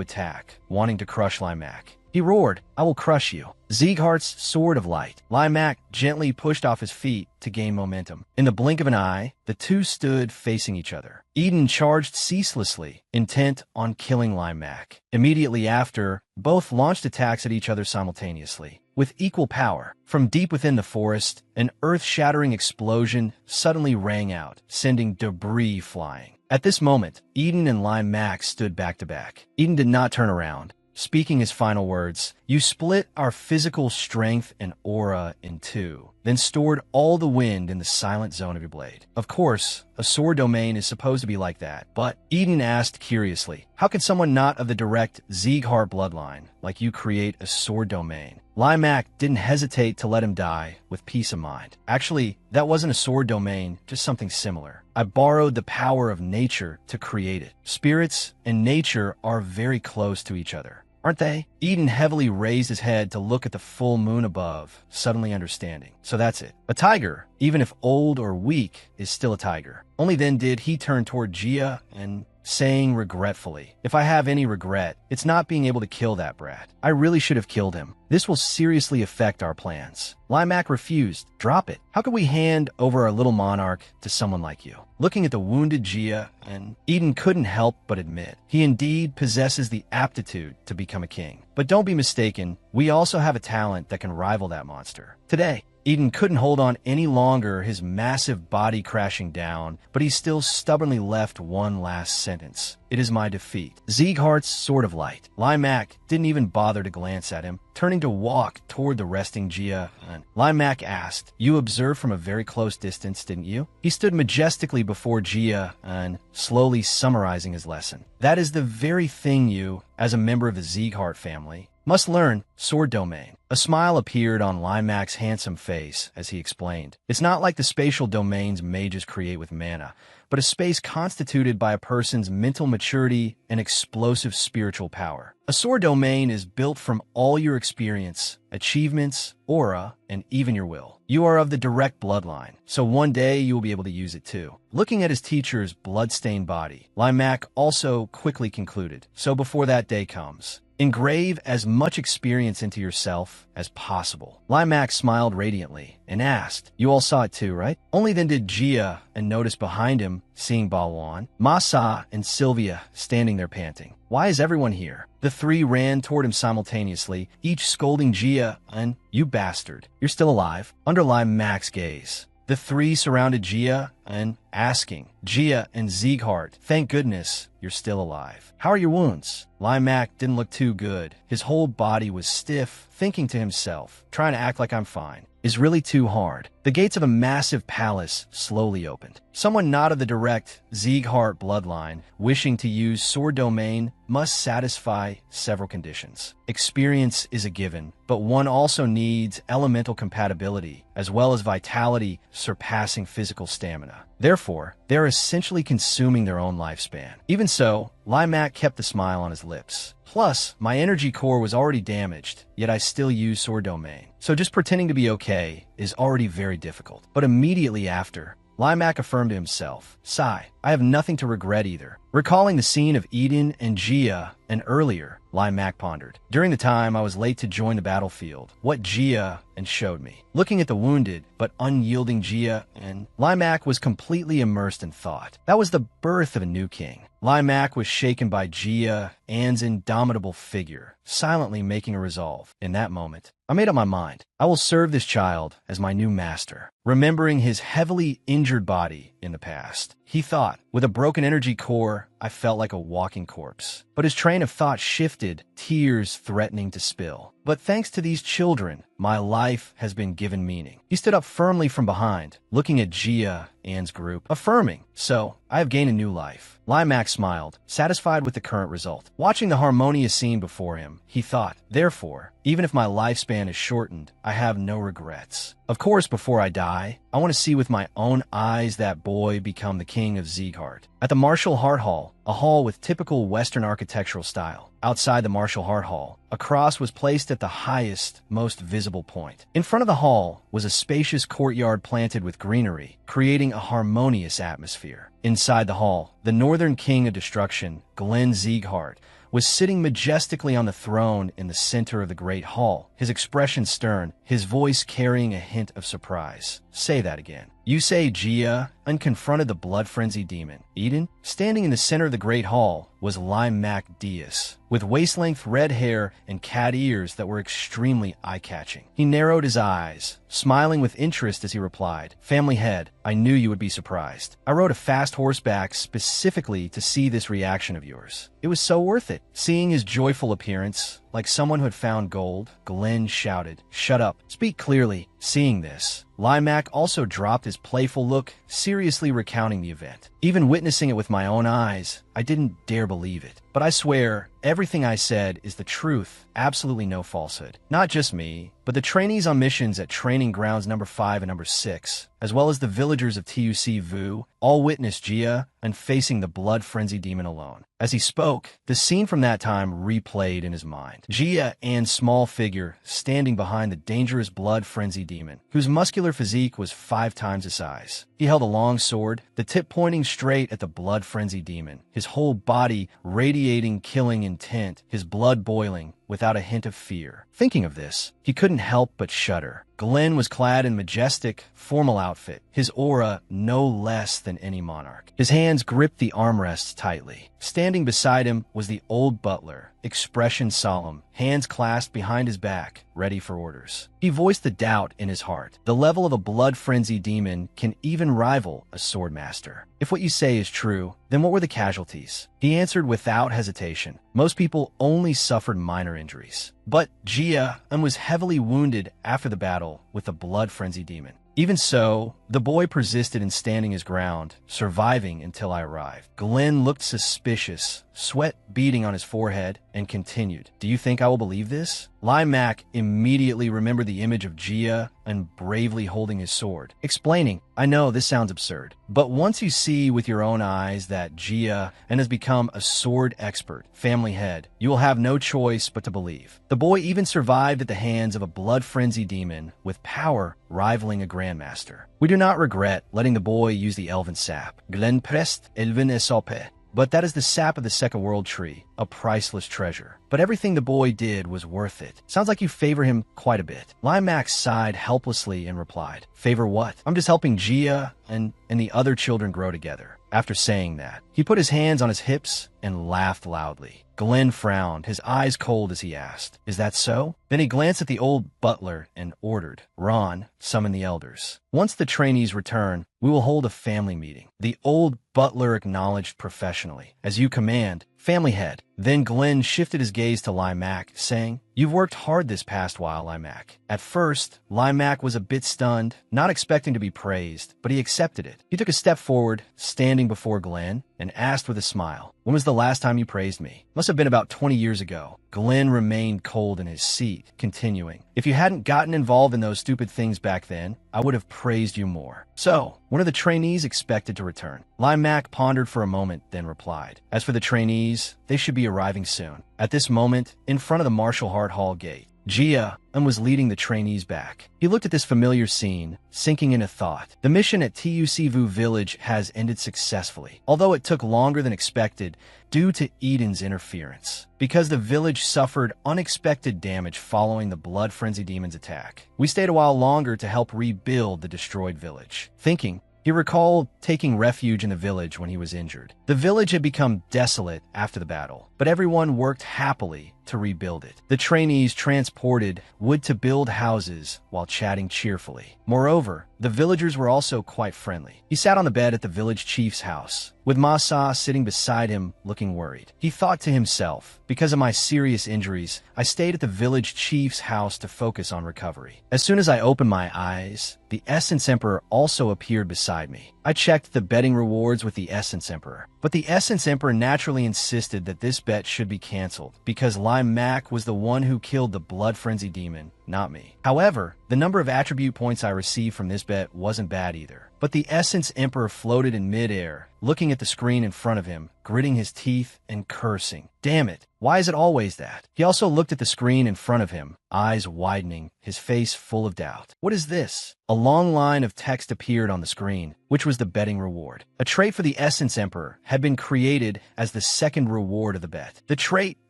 attack, wanting to crush Lai Mak. He roared, I will crush you. Sieghart's Sword of Light. Lai Mak gently pushed off his feet to gain momentum. In the blink of an eye, the two stood facing each other. Eden charged ceaselessly, intent on killing Lai Mak. Immediately after, both launched attacks at each other simultaneously. With equal power, from deep within the forest, an earth-shattering explosion suddenly rang out, sending debris flying. At this moment, Eden and Lai Mak stood back to back. Eden did not turn around. Speaking his final words, you split our physical strength and aura in two, then stored all the wind in the silent zone of your blade. Of course, a sword domain is supposed to be like that, but Eden asked curiously, how could someone not of the direct Sieghart bloodline like you create a sword domain? Lai Mak didn't hesitate to let him die with peace of mind. Actually, that wasn't a sword domain, just something similar. I borrowed the power of nature to create it. Spirits and nature are very close to each other. aren't they? Eden heavily raised his head to look at the full moon above, suddenly understanding. So that's it. A tiger, even if old or weak, is still a tiger. Only then did he turn toward Gia and saying regretfully, "If I have any regret, it's not being able to kill that brat. I really should have killed him. This will seriously affect our plans." Limac refused. "Drop it. How could we hand over our little monarch to someone like you?" Looking at the wounded Gia, and Eden couldn't help but admit, he indeed possesses the aptitude to become a king. But don't be mistaken, we also have a talent that can rival that monster. Today, Eden couldn't hold on any longer, his massive body crashing down, but he still stubbornly left one last sentence. "It is my defeat." Sieghart's sword of light. Limac didn't even bother to glance at him, turning to walk toward the resting Gia. And Limac asked, "You observed from a very close distance, didn't you?" He stood majestically before Gia and slowly summarizing his lesson. "That is the very thing you, as a member of the Sieghart family, must learn: sword domain." A smile appeared on Limac's handsome face as he explained. "It's not like the spatial domains mages create with mana, but a space constituted by a person's mental maturity and explosive spiritual power. A sword domain is built from all your experience, achievements, aura, and even your will. You are of the direct bloodline, so one day you will be able to use it too." Looking at his teacher's blood-stained body, Limac also quickly concluded, "So before that day comes, engrave as much experience into yourself as possible." Limac smiled radiantly and asked, "You all saw it too, right?" Only then did Gia and noticed behind him, seeing Balwan, Masa, and Sylvia standing there panting. "Why is everyone here?" The three ran toward him simultaneously, each scolding Gia and, "You bastard, you're still alive." Under Limac's gaze, the three surrounded Gia and asking, "Gia and Sieghart, thank goodness you're still alive. How are your wounds?" Limac didn't look too good. His whole body was stiff, thinking to himself, "Trying to act like I'm fine is really too hard." The gates of a massive palace slowly opened. Someone not of the direct Sieghart bloodline, wishing to use sword domain, must satisfy several conditions. Experience is a given, but one also needs elemental compatibility, as well as vitality surpassing physical stamina. Therefore, they are essentially consuming their own lifespan. Even so, Limac kept the smile on his lips. Plus, my energy core was already damaged, yet I still use sword domain. So just pretending to be okay is already very difficult. But immediately after, Limac affirmed to himself, "Sigh, I have nothing to regret either." Recalling the scene of Eden and Gia and earlier, Limac pondered. "During the time I was late to join the battlefield, what Gia and showed me." Looking at the wounded but unyielding Gia, and Limac was completely immersed in thought. That was the birth of a new king. Limac was shaken by Gia Ann's indomitable figure, silently making a resolve. In that moment, I made up my mind. I will serve this child as my new master. Remembering his heavily injured body in the past, he thought, with a broken energy core, I felt like a walking corpse. But his train of thought shifted, tears threatening to spill. "But thanks to these children, my life has been given meaning." He stood up firmly from behind, looking at Gia Ann's group, affirming, "So, I have gained a new life." Limac smiled, satisfied with the current result. Watching the harmonious scene before him, he thought, "Therefore, even if my lifespan is shortened, I have no regrets. Of course, before I die, I want to see with my own eyes that boy become the king of Sieghart." At the Martial Heart Hall, a hall with typical Western architectural style, outside the Martial Heart Hall, a cross was placed at the highest, most visible point. In front of the hall was a spacious courtyard planted with greenery, creating a harmonious atmosphere. Inside the hall, the Northern King of Destruction, Glenn Sieghart, was sitting majestically on the throne in the center of the great hall, his expression stern, his voice carrying a hint of surprise. "Say that again." You say Gia unconfronted the blood-frenzied demon. Eden, standing in the center of the great hall, was Limac Diaz, with waist-length red hair and cat ears that were extremely eye-catching. He narrowed his eyes, smiling with interest as he replied, "Family head, I knew you would be surprised. I rode a fast horseback specifically to see this reaction of yours. It was so worth it." Seeing his joyful appearance, like someone who had found gold, Glenn shouted, "Shut up, speak clearly." Seeing this, Limac also dropped his playful look, seriously recounting the event. "Even witnessing it with my own eyes, I didn't dare believe it. but I swear, everything I said is the truth, absolutely no falsehood. Not just me, but the trainees on missions at Training Grounds number 5 and number 6, as well as the villagers of TUC Vu, all witnessed Jia and facing the blood-frenzied demon alone. As he spoke, the scene from that time replayed in his mind. Jia and small figure standing behind the dangerous blood-frenzied demon, whose muscular physique was 5 times his size. He held a long sword, the tip pointing straight at the blood-frenzied demon, his whole body radiating killing intent, his blood boiling, without a hint of fear. Thinking of this, he couldn't help but shudder. Glenn was clad in majestic, formal outfit, his aura no less than any monarch. His hands gripped the armrests tightly. Standing beside him was the old butler, expression solemn, hands clasped behind his back, ready for orders. He voiced the doubt in his heart. The level of a blood-frenzied demon can even rival a swordmaster. If what you say is true, then what were the casualties? He answered without hesitation. Most people only suffered minor injuries. But Jia was heavily wounded after the battle with the blood-frenzied demon. Even so, the boy persisted in standing his ground, surviving until I arrived. Glenn looked suspicious, sweat beading on his forehead, and continued, "Do you think I will believe this?" Lai Mak immediately remembered the image of Jia and bravely holding his sword, explaining, "I know this sounds absurd, but once you see with your own eyes that Jia has become a sword expert, family head, you will have no choice but to believe." The boy even survived at the hands of a blood-frenzied demon with power rivaling a grandmaster. We do not regret letting the boy use the elven sap. Glen prest elven esope. But that is the sap of the Second World Tree, a priceless treasure. But everything the boy did was worth it. Sounds like you favor him quite a bit. Lai Mak sighed helplessly and replied, "Favor what? I'm just helping Jia and the other children grow together." After saying that, he put his hands on his hips and laughed loudly. Glenn frowned, his eyes cold as he asked, "Is that so?" Then he glanced at the old butler and ordered, "Ron, summon the elders. Once the trainees return, we will hold a family meeting." The old butler acknowledged professionally, "As you command, family head." Then Glenn shifted his gaze to Lai Mak, saying, "You've worked hard this past while, Lai Mak." At first, Lai Mak was a bit stunned, not expecting to be praised, but he accepted it. He took a step forward, standing before Glenn, and asked with a smile, "When was the last time you praised me?" "Must have been about 20 years ago." Glenn remained cold in his seat, continuing, "If you hadn't gotten involved in those stupid things back then, I would have praised you more." "So, when are the trainees expected to return?" Lai Mak pondered for a moment, then replied, "As for the trainees, they should be arriving soon." At this moment, in front of the Marshall Hart Hall gate, Jia was leading the trainees back. He looked at this familiar scene, sinking into thought. The mission at TUC Vu Village has ended successfully, although it took longer than expected due to Eden's interference. Because the village suffered unexpected damage following the blood-frenzied demon's attack, we stayed a while longer to help rebuild the destroyed village. Thinking, he recalled taking refuge in the village when he was injured. The village had become desolate after the battle, but everyone worked happily to rebuild it. The trainees transported wood to build houses while chatting cheerfully. Moreover, the villagers were also quite friendly. He sat on the bed at the village chief's house, with Masa sitting beside him looking worried. He thought to himself, "Because of my serious injuries, I stayed at the village chief's house to focus on recovery." As soon as I opened my eyes, the Essence Emperor also appeared beside me. I checked the betting rewards with the Essence Emperor, but the Essence Emperor naturally insisted that this bet should be canceled because Lai Mak was the one who killed the blood-frenzied demon, not me. However, the number of attribute points I received from this bet wasn't bad either. But the Essence Emperor floated in midair, looking at the screen in front of him, gritting his teeth and cursing. Damn it, why is it always that? He also looked at the screen in front of him, eyes widening, his face full of doubt. What is this? A long line of text appeared on the screen, which was the betting reward. A trait for the Essence Emperor had been created as the second reward of the bet. The trait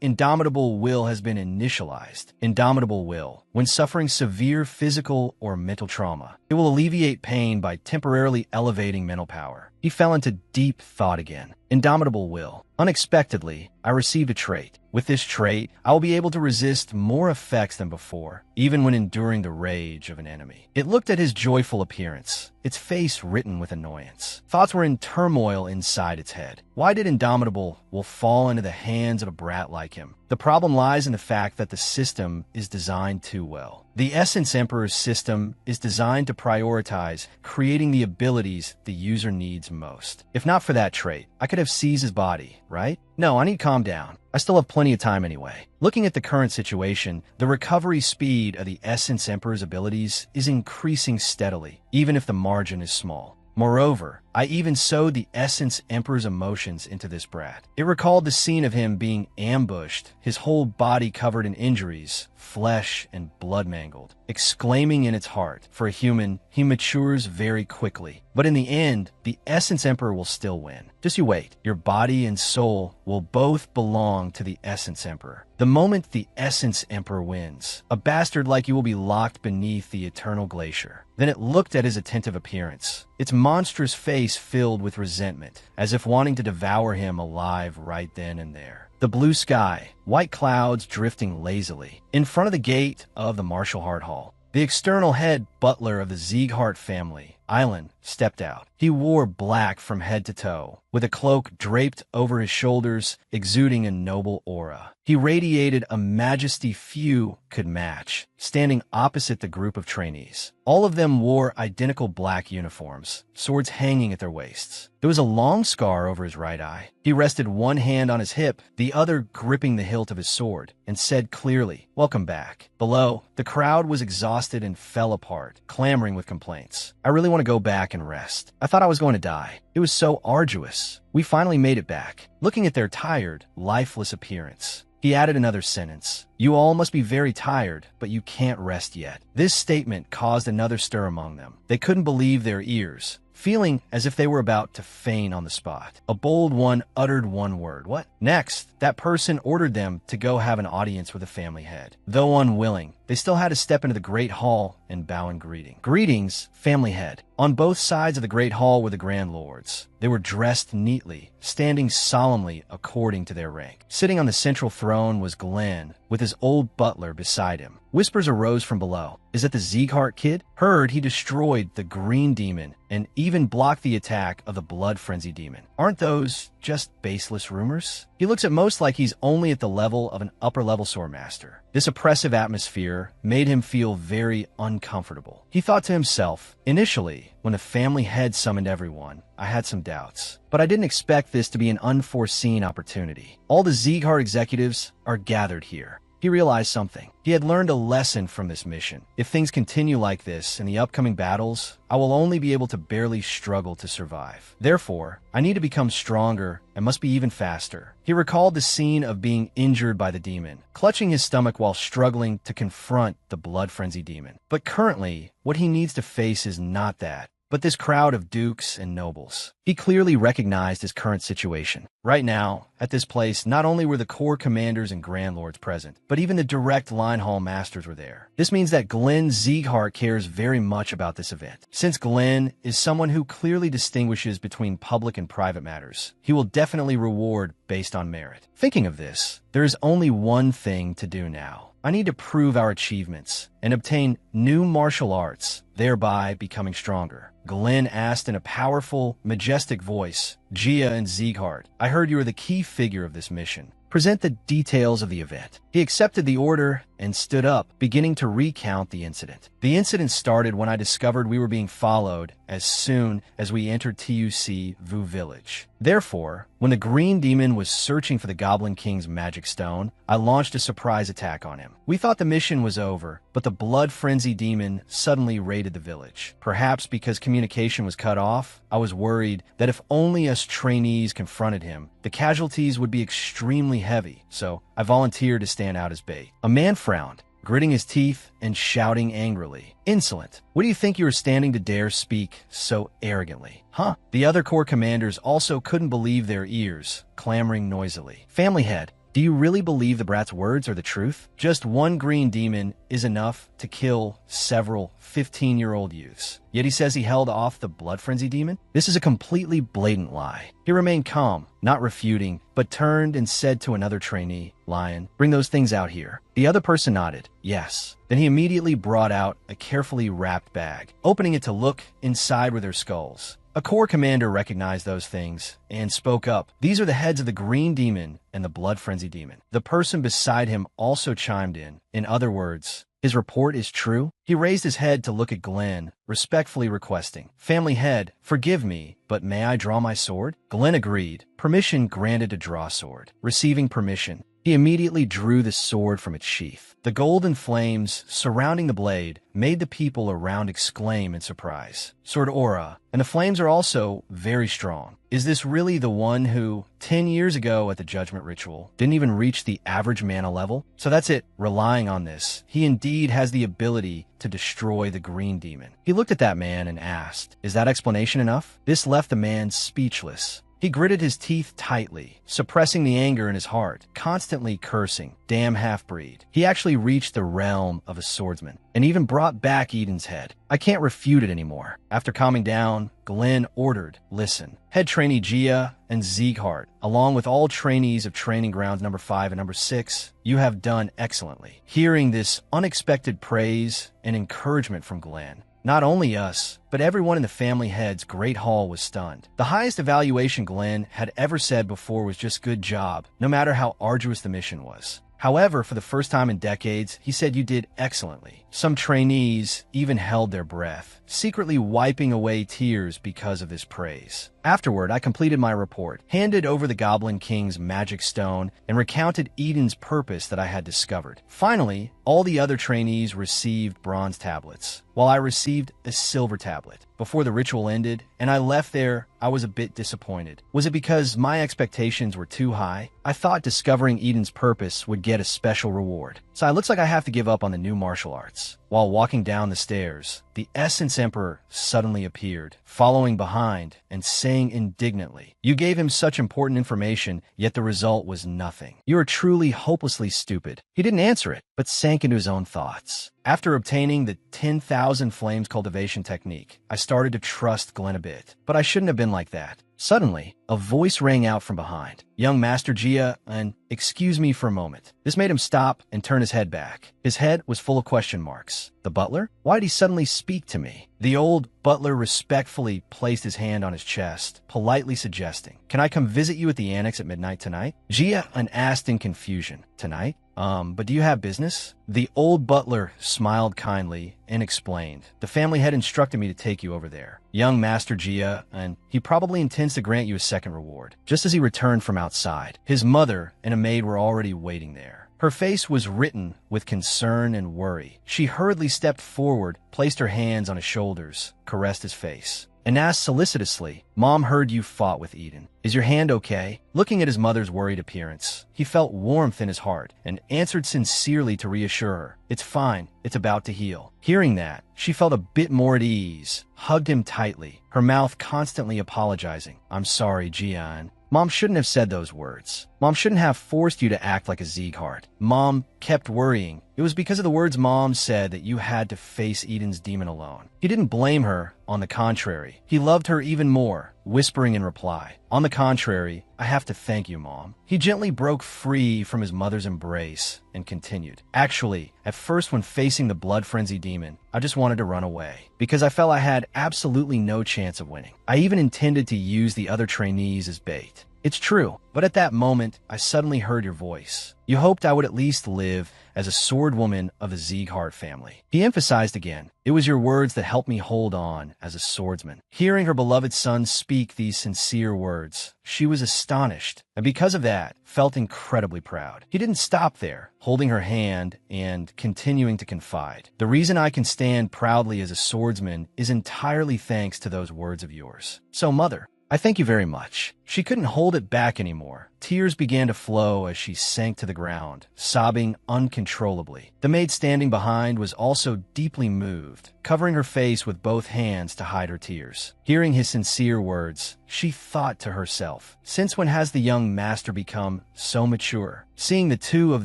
Indomitable Will has been initialized. Indomitable Will. When suffering severe physical or mental trauma, it will alleviate pain by temporarily elevating mental power. He fell into deep thought again. Indomitable Will. Unexpectedly, I received a trait. With this trait, I will be able to resist more effects than before, even when enduring the rage of an enemy. It looked at his joyful appearance, its face written with annoyance. Thoughts were in turmoil inside its head. Why did Indomitable Will fall into the hands of a brat like him? The problem lies in the fact that the system is designed too well. The Essence Emperor's system is designed to prioritize creating the abilities the user needs most. If not for that trait, I could have seized his body, right? No, I need to calm down. I still have plenty of time anyway. Looking at the current situation, the recovery speed of the Essence Emperor's abilities is increasing steadily, even if the margin is small. Moreover, I even sewed the Essence Emperor's emotions into this brat. It recalled the scene of him being ambushed, his whole body covered in injuries, flesh and blood mangled. Exclaiming in its heart, for a human, he matures very quickly. But in the end, the Essence Emperor will still win. Just you wait. Your body and soul will both belong to the Essence Emperor. The moment the Essence Emperor wins, a bastard like you will be locked beneath the eternal glacier. Then it looked at his attentive appearance, its monstrous face filled with resentment, as if wanting to devour him alive right then and there. The blue sky, white clouds drifting lazily. In front of the gate of the Marshall Hart Hall, the external head butler of the Sieghart family, Island, stepped out. He wore black from head to toe, with a cloak draped over his shoulders, exuding a noble aura. He radiated a majesty few could match, standing opposite the group of trainees. All of them wore identical black uniforms, swords hanging at their waists. There was a long scar over his right eye. He rested one hand on his hip, the other gripping the hilt of his sword, and said clearly, "Welcome back." Below, the crowd was exhausted and fell apart, clamoring with complaints. "I really want to go back and rest. I thought I was going to die. It was so arduous. We finally made it back." Looking at their tired, lifeless appearance, he added another sentence. "You all must be very tired, but you can't rest yet." This statement caused another stir among them. They couldn't believe their ears, feeling as if they were about to faint on the spot. A bold one uttered one word. "What?" Next, that person ordered them to go have an audience with the family head. Though unwilling, they still had to step into the great hall and bow in greeting. "Greetings, family head." On both sides of the great hall were the grand lords. They were dressed neatly, standing solemnly according to their rank. Sitting on the central throne was Glenn, with his old butler beside him. Whispers arose from below. "Is it the Sieghart kid?" Heard he destroyed the green demon and even blocked the attack of the blood frenzy demon. Aren't those just baseless rumors? He looks at most like he's only at the level of an upper-level swordmaster. This oppressive atmosphere made him feel very uncomfortable. He thought to himself, initially, when the family head summoned everyone, I had some doubts. But I didn't expect this to be an unforeseen opportunity. All the Sieghart executives are gathered here. He realized something. He had learned a lesson from this mission. If things continue like this in the upcoming battles, I will only be able to barely struggle to survive. Therefore, I need to become stronger and must be even faster. He recalled the scene of being injured by the demon, clutching his stomach while struggling to confront the blood frenzy demon. But currently, what he needs to face is not that, but this crowd of dukes and nobles. He clearly recognized his current situation. Right now, at this place, not only were the corps commanders and grand lords present, but even the direct line hall masters were there. This means that Glenn Sieghart cares very much about this event. Since Glenn is someone who clearly distinguishes between public and private matters, he will definitely reward based on merit. Thinking of this, there is only one thing to do now. I need to prove our achievements and obtain new martial arts, thereby becoming stronger. Glenn asked in a powerful, majestic voice, "Gia and Sieghart, I heard you are the key figure of this mission. Present the details of the event." He accepted the order and stood up, beginning to recount the incident. The incident started when I discovered we were being followed as soon as we entered TUC Vu Village. Therefore, when the green demon was searching for the Goblin King's magic stone, I launched a surprise attack on him. We thought the mission was over, but the blood frenzy demon suddenly raided the village. Perhaps because communication was cut off, I was worried that if only us trainees confronted him, the casualties would be extremely heavy, so I volunteered to stand out as bait. A man frowned, gritting his teeth and shouting angrily, "Insolent! What do you think you are standing to dare speak so arrogantly? Huh?" The other corps commanders also couldn't believe their ears, clamoring noisily. "Family head, do you really believe the brat's words are the truth? Just one green demon is enough to kill several 15-year-old youths. Yet he says he held off the blood frenzy demon? This is a completely blatant lie." He remained calm, not refuting, but turned and said to another trainee, "Lion, bring those things out here." The other person nodded, "Yes." Then he immediately brought out a carefully wrapped bag. Opening it to look, inside were their skulls. A corps commander recognized those things and spoke up. "These are the heads of the green demon and the blood frenzy demon." The person beside him also chimed in. In other words, His report is true? He raised his head to look at Glenn, respectfully requesting, "Family head, forgive me, but may I draw my sword?" Glenn agreed. Permission granted to draw sword. Receiving permission, he immediately drew the sword from its sheath. The golden flames surrounding the blade made the people around exclaim in surprise. Sword aura, and the flames are also very strong. Is this really the one who, 10 years ago at the judgment ritual, didn't even reach the average mana level? So that's it. Relying on this, he indeed has the ability to destroy the green demon. He looked at that man and asked, "Is that explanation enough?" This left the man speechless. He gritted his teeth tightly, suppressing the anger in his heart, constantly cursing, "Damn half-breed." He actually reached the realm of a swordsman, and even brought back Eden's head. I can't refute it anymore. After calming down, Glenn ordered, "Listen, head trainee Gia and Sieghart, along with all trainees of Training Grounds number 5 and number 6, you have done excellently." Hearing this unexpected praise and encouragement from Glenn, not only us, but everyone in the family head's great hall was stunned. The highest evaluation Glenn had ever said before was just "good job," no matter how arduous the mission was. However, for the first time in decades, he said, "You did excellently." Some trainees even held their breath, secretly wiping away tears because of this praise. Afterward, I completed my report, handed over the Goblin King's magic stone, and recounted Eden's purpose that I had discovered. Finally, all the other trainees received bronze tablets, while I received a silver tablet. Before the ritual ended, and I left there, I was a bit disappointed. Was it because my expectations were too high? I thought discovering Eden's purpose would get a special reward. So it looks like I have to give up on the new martial arts. While walking down the stairs, the Essence Emperor suddenly appeared, following behind and saying indignantly, "You gave him such important information, yet the result was nothing. You are truly hopelessly stupid." He didn't answer it, but sank into his own thoughts. After obtaining the 10,000 Flames cultivation technique, I started to trust Glenn a bit, but I shouldn't have been like that. Suddenly, a voice rang out from behind. "Young Master Gia, and excuse me for a moment." This made him stop and turn his head back. His head was full of question marks. The butler? Why did he suddenly speak to me? The old butler respectfully placed his hand on his chest, politely suggesting, "Can I come visit you at the annex at midnight tonight?" Gia asked in confusion. "Tonight? But do you have business?" The old butler smiled kindly and explained, "The family had instructed me to take you over there. Young Master Gia, and he probably intends to grant you a second reward." Just as he returned from outside, his mother and a maid were already waiting there. Her face was written with concern and worry. She hurriedly stepped forward, placed her hands on his shoulders, caressed his face, and asked solicitously, "Mom heard you fought with Eden. Is your hand okay?" Looking at his mother's worried appearance, he felt warmth in his heart and answered sincerely to reassure her, "It's fine. It's about to heal." Hearing that, she felt a bit more at ease, hugged him tightly, her mouth constantly apologizing. "I'm sorry, Gian. Mom shouldn't have said those words. Mom shouldn't have forced you to act like a Sieghart." Mom kept worrying. It was because of the words Mom said that you had to face Eden's demon alone. He didn't blame her. On the contrary, he loved her even more, whispering in reply, "On the contrary, I have to thank you, Mom." He gently broke free from his mother's embrace and continued, "Actually, at first when facing the blood-frenzied demon, I just wanted to run away, because I felt I had absolutely no chance of winning. I even intended to use the other trainees as bait. It's true, but at that moment, I suddenly heard your voice. You hoped I would at least live as a swordwoman of the Sieghart family." He emphasized again, "It was your words that helped me hold on as a swordsman." Hearing her beloved son speak these sincere words, she was astonished, and because of that, felt incredibly proud. He didn't stop there, holding her hand and continuing to confide, "The reason I can stand proudly as a swordsman is entirely thanks to those words of yours. So, Mother, I thank you very much." She couldn't hold it back anymore. Tears began to flow as she sank to the ground, sobbing uncontrollably. The maid standing behind was also deeply moved, covering her face with both hands to hide her tears. Hearing his sincere words, she thought to herself, "Since when has the young master become so mature?" Seeing the two of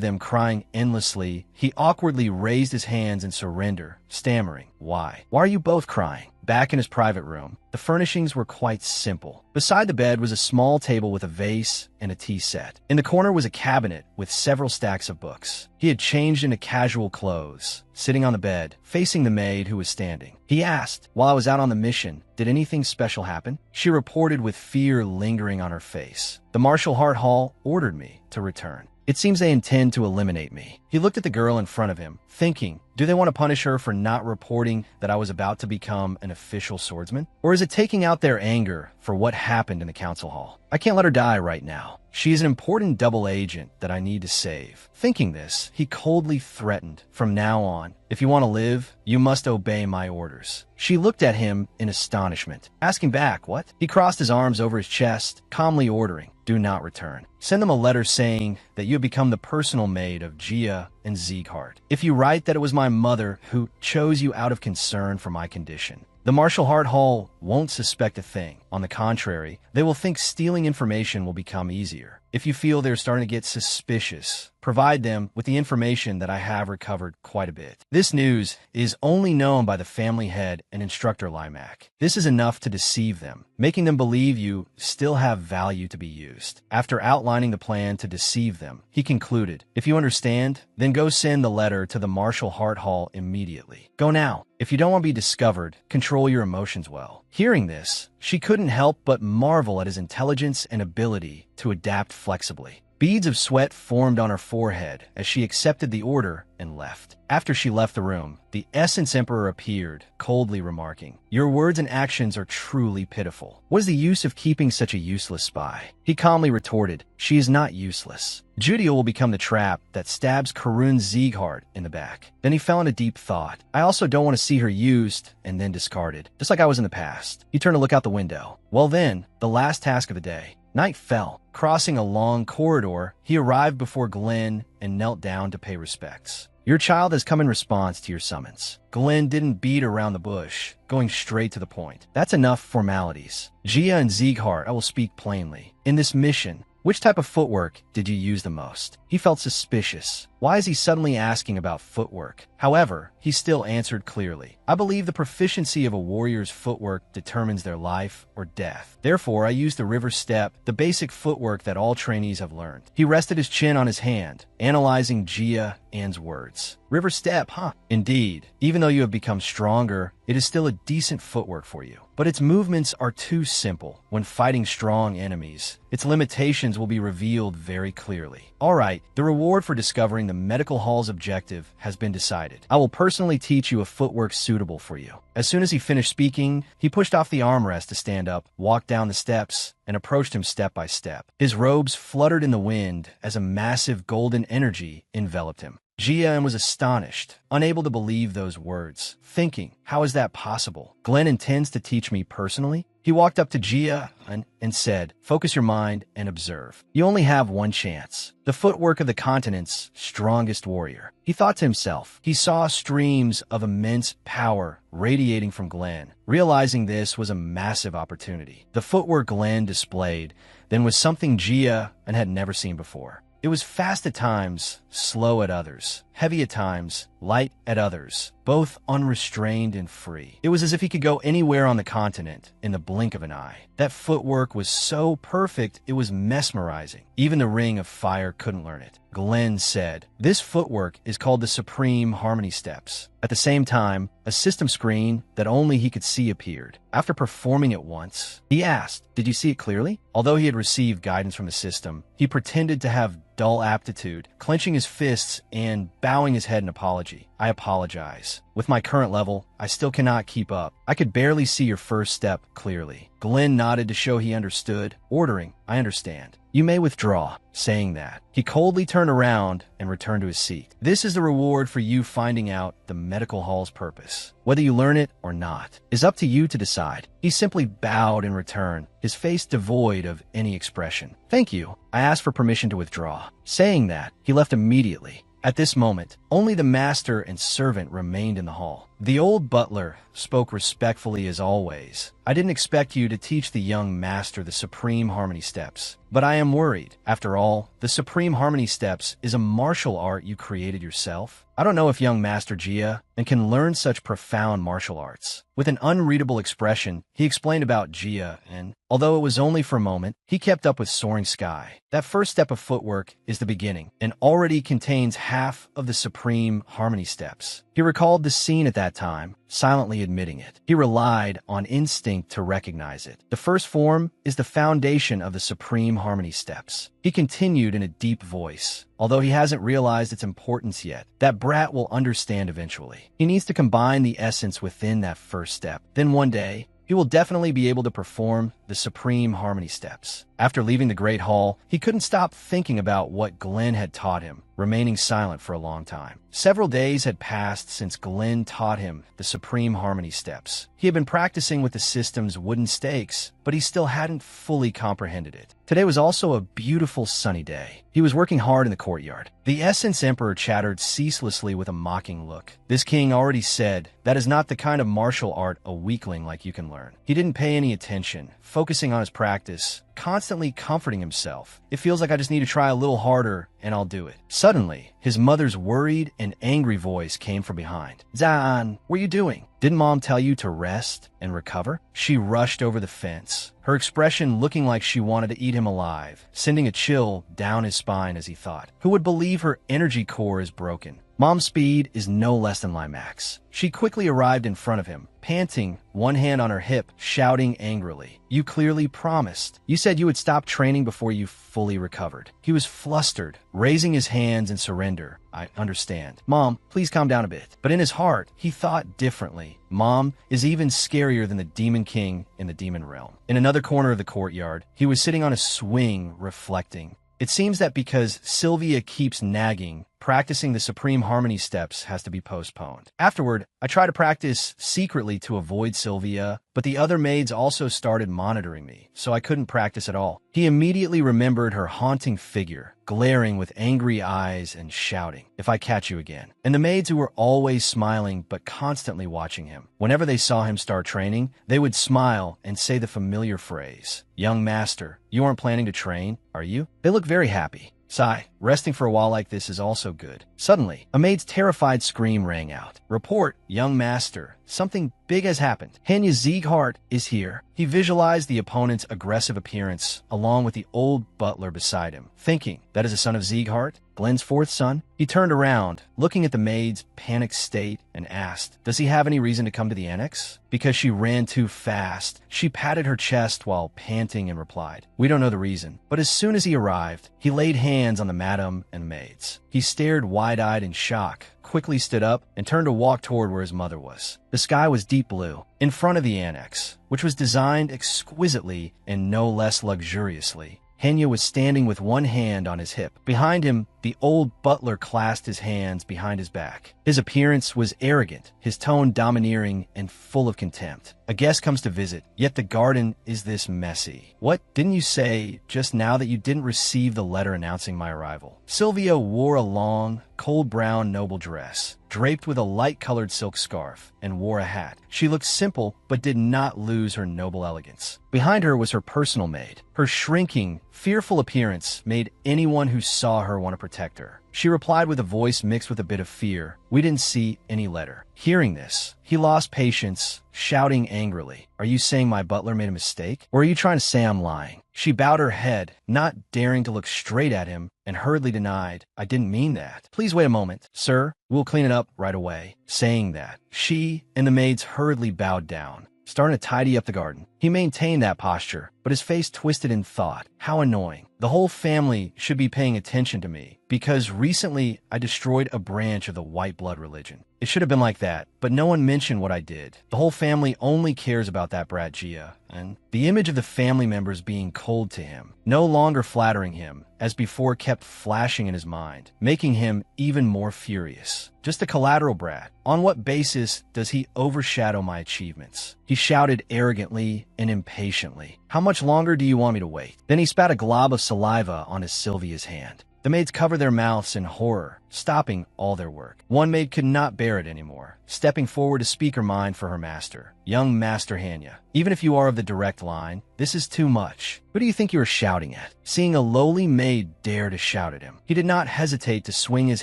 them crying endlessly, he awkwardly raised his hands in surrender, stammering, Why are you both crying?" Back in his private room, the furnishings were quite simple. Beside the bed was a small table with a vase and a tea set. In the corner was a cabinet with several stacks of books. He had changed into casual clothes, sitting on the bed, facing the maid who was standing. He asked, "While I was out on the mission, did anything special happen?" She reported with fear lingering on her face, "The Martial Heart Hall ordered me to return. It seems they intend to eliminate me." He looked at the girl in front of him, thinking, do they want to punish her for not reporting that I was about to become an official swordsman? Or is it taking out their anger for what happened in the council hall? I can't let her die right now. She is an important double agent that I need to save. Thinking this, he coldly threatened, from now on, if you want to live, you must obey my orders. She looked at him in astonishment, asking back, what? He crossed his arms over his chest, calmly ordering, do not return. Send them a letter saying that you have become the personal maid of Gia and Sieghart. If you write that it was my mother who chose you out of concern for my condition, the Martial Heart Hall won't suspect a thing. On the contrary, they will think stealing information will become easier. If you feel they're starting to get suspicious, provide them with the information that I have recovered quite a bit. This news is only known by the family head and instructor Limac. This is enough to deceive them, making them believe you still have value to be used. After outlining the plan to deceive them, he concluded, if you understand, then go send the letter to the Martial Heart Hall immediately. Go now. If you don't want to be discovered, control your emotions well. Hearing this, she couldn't help but marvel at his intelligence and ability to adapt flexibly. Beads of sweat formed on her forehead as she accepted the order and left. After she left the room, the Essence Emperor appeared, coldly remarking, your words and actions are truly pitiful. What is the use of keeping such a useless spy? He calmly retorted, she is not useless. Judia will become the trap that stabs Karun Sieghart in the back. Then he fell into deep thought. I also don't want to see her used and then discarded, just like I was in the past. He turned to look out the window. Well then, the last task of the day. Night fell. Crossing a long corridor, he arrived before Glenn and knelt down to pay respects. Your child has come in response to your summons. Glenn didn't beat around the bush, going straight to the point. That's enough formalities. Gia and Sieghart, I will speak plainly. In this mission, which type of footwork did you use the most? He felt suspicious. Why is he suddenly asking about footwork? However, he still answered clearly. I believe the proficiency of a warrior's footwork determines their life or death. Therefore, I used the river step, the basic footwork that all trainees have learned. He rested his chin on his hand, analyzing Gia Ann's words. River step, huh? Indeed. Even though you have become stronger, it is still a decent footwork for you. But its movements are too simple. When fighting strong enemies, its limitations will be revealed very clearly. All right, the reward for discovering the medical hall's objective has been decided. I will personally teach you a footwork suitable for you. As soon as he finished speaking, he pushed off the armrest to stand up, walked down the steps, and approached him step by step. His robes fluttered in the wind as a massive golden energy enveloped him. Gia was astonished, unable to believe those words, thinking, how is that possible? Glenn intends to teach me personally? He walked up to Gia and said, focus your mind and observe. You only have one chance. The footwork of the continent's strongest warrior. He thought to himself. He saw streams of immense power radiating from Glenn. Realizing this was a massive opportunity. The footwork Glenn displayed then was something Gia had never seen before. It was fast at times, slow at others, heavy at times, light at others, both unrestrained and free. It was as if he could go anywhere on the continent in the blink of an eye. That footwork was so perfect, it was mesmerizing. Even the Ring of Fire couldn't learn it. Glenn said, this footwork is called the Supreme Harmony Steps. At the same time, a system screen that only he could see appeared. After performing it once, he asked, did you see it clearly? Although he had received guidance from the system, he pretended to have dull aptitude, clenching his fists and bowing his head in apology. I apologize. With my current level, I still cannot keep up. I could barely see your first step clearly. Glenn nodded to show he understood, ordering, I understand. You may withdraw. Saying that, he coldly turned around and returned to his seat. This is the reward for you finding out the medical hall's purpose. Whether you learn it or not is up to you to decide. He simply bowed in return, his face devoid of any expression. Thank you. I asked for permission to withdraw. Saying that, he left immediately. At this moment, only the master and servant remained in the hall. The old butler spoke respectfully as always. I didn't expect you to teach the young master the Supreme Harmony Steps, but I am worried. After all, the Supreme Harmony Steps is a martial art you created yourself. I don't know if young Master Gia and can learn such profound martial arts. With an unreadable expression, he explained about Jia, and although it was only for a moment, he kept up with soaring sky. That first step of footwork is the beginning, and already contains half of the supreme harmony steps. He recalled the scene at that time, silently admitting it. He relied on instinct to recognize it. The first form is the foundation of the supreme harmony steps. He continued in a deep voice. Although he hasn't realized its importance yet, that brat will understand eventually. He needs to combine the essence within that first step. Then one day, he will definitely be able to perform the supreme harmony steps. After leaving the Great Hall, he couldn't stop thinking about what Glenn had taught him, remaining silent for a long time. Several days had passed since Glenn taught him the supreme harmony steps. He had been practicing with the system's wooden stakes, but he still hadn't fully comprehended it. Today was also a beautiful sunny day. He was working hard in the courtyard. The Essence Emperor chattered ceaselessly with a mocking look. This king already said, that is not the kind of martial art a weakling like you can learn. He didn't pay any attention, focusing on his practice, constantly comforting himself. It feels like I just need to try a little harder and I'll do it. Suddenly, his mother's worried and angry voice came from behind. Zan, what are you doing? Didn't Mom tell you to rest and recover? She rushed over the fence, her expression looking like she wanted to eat him alive, sending a chill down his spine as he thought. Who would believe her energy core is broken? Mom's speed is no less than my max. She quickly arrived in front of him, panting, one hand on her hip, shouting angrily. You clearly promised. You said you would stop training before you fully recovered. He was flustered, raising his hands in surrender. I understand. Mom, please calm down a bit. But in his heart, he thought differently. Mom is even scarier than the Demon King in the Demon Realm. In another corner of the courtyard, he was sitting on a swing, reflecting. It seems that because Sylvia keeps nagging, practicing the Supreme Harmony steps has to be postponed. Afterward, I try to practice secretly to avoid Sylvia, but the other maids also started monitoring me, so I couldn't practice at all. He immediately remembered her haunting figure, glaring with angry eyes and shouting, if I catch you again. And the maids who were always smiling but constantly watching him. Whenever they saw him start training, they would smile and say the familiar phrase, Young master, you aren't planning to train, are you? They look very happy. Sigh, resting for a while like this is also good. Suddenly, a maid's terrified scream rang out. Report, young master. Something big has happened. Hanya Sieghart is here. He visualized the opponent's aggressive appearance along with the old butler beside him, thinking, that is a son of Sieghart, Glenn's fourth son? He turned around, looking at the maid's panicked state, and asked, does he have any reason to come to the annex? Because she ran too fast. She patted her chest while panting and replied, we don't know the reason. But as soon as he arrived, he laid hands on the madam and maids. He stared wide-eyed in shock, quickly stood up, and turned to walk toward where his mother was. The sky was deep blue, in front of the annex, which was designed exquisitely and no less luxuriously. Henya was standing with one hand on his hip. Behind him, the old butler clasped his hands behind his back. His appearance was arrogant, his tone domineering and full of contempt. A guest comes to visit, yet the garden is this messy. What, didn't you say just now that you didn't receive the letter announcing my arrival? Sylvia wore a long, cold brown noble dress, draped with a light-colored silk scarf, and wore a hat. She looked simple, but did not lose her noble elegance. Behind her was her personal maid. Her shrinking, fearful appearance made anyone who saw her want to protect her. She replied with a voice mixed with a bit of fear, we didn't see any letter. Hearing this, he lost patience, shouting angrily, are you saying my butler made a mistake? Or are you trying to say I'm lying? She bowed her head, not daring to look straight at him, and hurriedly denied, I didn't mean that. Please wait a moment, sir. We'll clean it up right away. Saying that, she and the maids hurriedly bowed down, starting to tidy up the garden. He maintained that posture, but his face twisted in thought. How annoying. The whole family should be paying attention to me, because recently I destroyed a branch of the white blood religion. It should have been like that, but no one mentioned what I did. The whole family only cares about that brat Gia, and the image of the family members being cold to him, no longer flattering him, as before kept flashing in his mind, making him even more furious. Just a collateral brat. On what basis does he overshadow my achievements? He shouted arrogantly and impatiently. How much longer do you want me to wait? Then he spat a glob of saliva on his Sylvia's hand. The maids covered their mouths in horror, stopping all their work. One maid could not bear it anymore, stepping forward to speak her mind for her master. Young Master Hanya, even if you are of the direct line, this is too much. Who do you think you are shouting at? Seeing a lowly maid dare to shout at him, he did not hesitate to swing his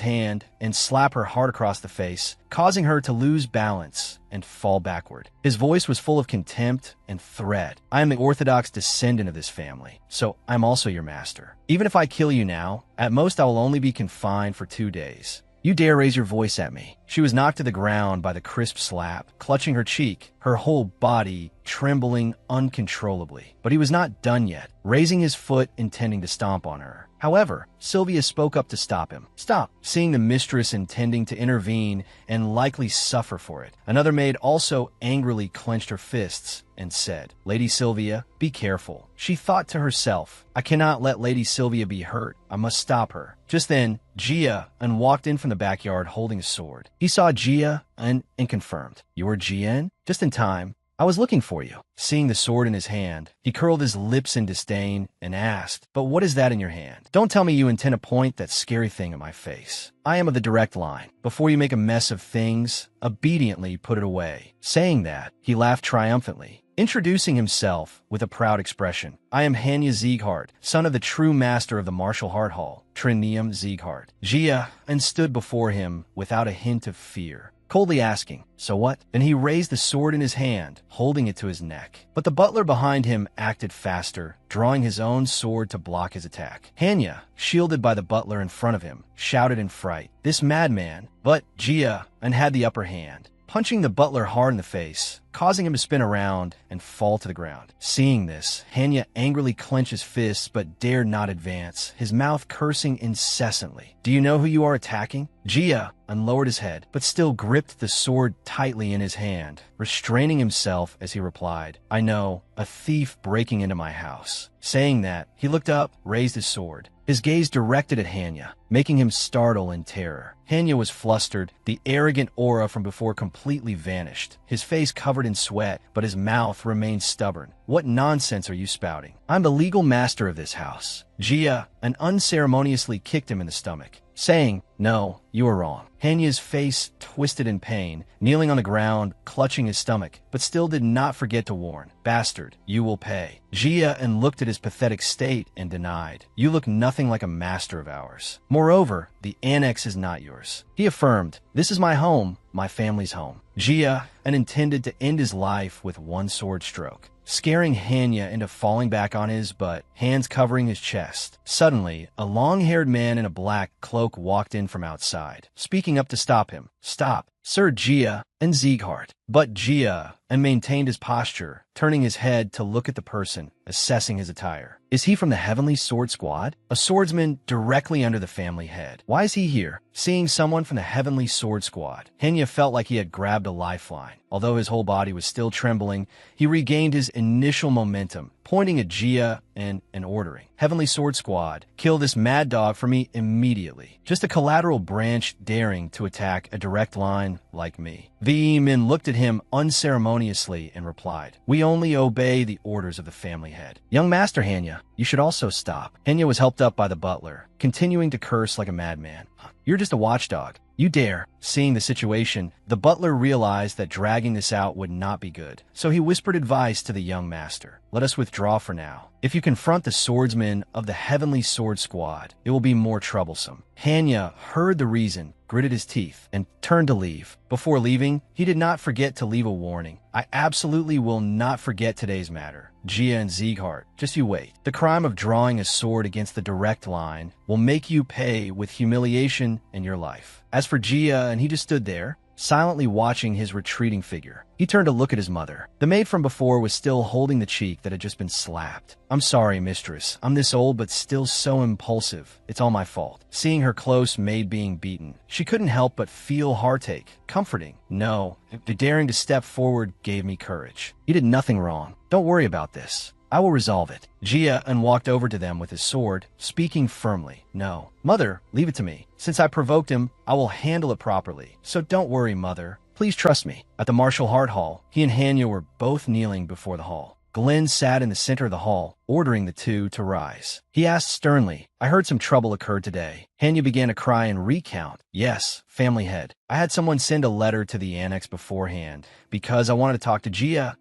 hand and slap her hard across the face, causing her to lose balance and fall backward. His voice was full of contempt and threat. I am the orthodox descendant of this family, so I'm also your master. Even if I kill you now, at most I will only be confined for 2 days. You dare raise your voice at me? She was knocked to the ground by the crisp slap, clutching her cheek, her whole body trembling uncontrollably. But he was not done yet, raising his foot intending to stomp on her. However, Sylvia spoke up to stop him. Stop! Seeing the mistress intending to intervene and likely suffer for it, another maid also angrily clenched her fists and said, Lady Sylvia, be careful. She thought to herself, I cannot let Lady Sylvia be hurt. I must stop her. Just then, Jia walked in from the backyard holding a sword. He saw Jia and confirmed, You are Jia? Just in time. I was looking for you. Seeing the sword in his hand, he curled his lips in disdain and asked, But what is that in your hand? Don't tell me you intend to point that scary thing at my face. I am of the direct line. Before you make a mess of things, obediently put it away. Saying that, he laughed triumphantly, introducing himself with a proud expression. I am Hanya Sieghart, son of the true master of the martial Heart Hall, Trinium Sieghart. Jia stood before him without a hint of fear, coldly asking, So what? Then he raised the sword in his hand, holding it to his neck. But the butler behind him acted faster, drawing his own sword to block his attack. Hanya, shielded by the butler in front of him, shouted in fright, This madman! But Jia had the upper hand, punching the butler hard in the face, causing him to spin around and fall to the ground. Seeing this, Hanya angrily clenched his fists but dared not advance, his mouth cursing incessantly. Do you know who you are attacking? Jia lowered his head, but still gripped the sword tightly in his hand, restraining himself as he replied, I know, a thief breaking into my house. Saying that, he looked up, raised his sword, his gaze directed at Hanya, making him startle in terror. Hanya was flustered, the arrogant aura from before completely vanished, his face covered in sweat, but his mouth remained stubborn. What nonsense are you spouting? I'm the legal master of this house. Jia unceremoniously kicked him in the stomach, saying, No, you are wrong. Hanya's face twisted in pain, kneeling on the ground, clutching his stomach, but still did not forget to warn, Bastard, you will pay. Jia looked at his pathetic state and denied, You look nothing like a master of ours. Moreover, the annex is not yours. He affirmed, This is my home, my family's home. Jia intended to end his life with one sword stroke, scaring Hanya into falling back on his butt, hands covering his chest. Suddenly, a long-haired man in a black cloak walked in from outside, speaking up to stop him. Stop, Sir Jia Sieghart. But Jia maintained his posture, turning his head to look at the person, assessing his attire. Is he from the Heavenly Sword Squad? A swordsman directly under the family head. Why is he here? Seeing someone from the Heavenly Sword Squad, Hanya felt like he had grabbed a lifeline. Although his whole body was still trembling, he regained his initial momentum, pointing at Jia and ordering, Heavenly Sword Squad, kill this mad dog for me immediately. Just a collateral branch daring to attack a direct line like me. The men looked at him unceremoniously and replied, We only obey the orders of the family head. Young Master Hanya, you should also stop. Hanya was helped up by the butler, continuing to curse like a madman. You're just a watchdog. You dare. Seeing the situation, the butler realized that dragging this out would not be good, so he whispered advice to the young master. Let us withdraw for now. If you confront the swordsmen of the Heavenly Sword Squad, it will be more troublesome. Hanya heard the reason, gritted his teeth, and turned to leave. Before leaving, he did not forget to leave a warning. I absolutely will not forget today's matter. Jia Sieghart, just you wait. The crime of drawing a sword against the direct line will make you pay with humiliation in your life. As for Jia, he just stood there, silently watching his retreating figure. He turned to look at his mother. The maid from before was still holding the cheek that had just been slapped. I'm sorry, mistress. I'm this old but still so impulsive. It's all my fault. Seeing her close maid being beaten, she couldn't help but feel heartache, comforting. No, the daring to step forward gave me courage. You did nothing wrong. Don't worry about this. I will resolve it. Jia walked over to them with his sword, speaking firmly. No, mother, leave it to me. Since I provoked him, I will handle it properly. So don't worry, mother. Please trust me. At the Martial Heart Hall, he and Hanya were both kneeling before the hall. Glenn sat in the center of the hall, ordering the two to rise. He asked sternly, I heard some trouble occurred today. Hanya began to cry and recount. Yes, family head. I had someone send a letter to the annex beforehand because I wanted to talk to Gia,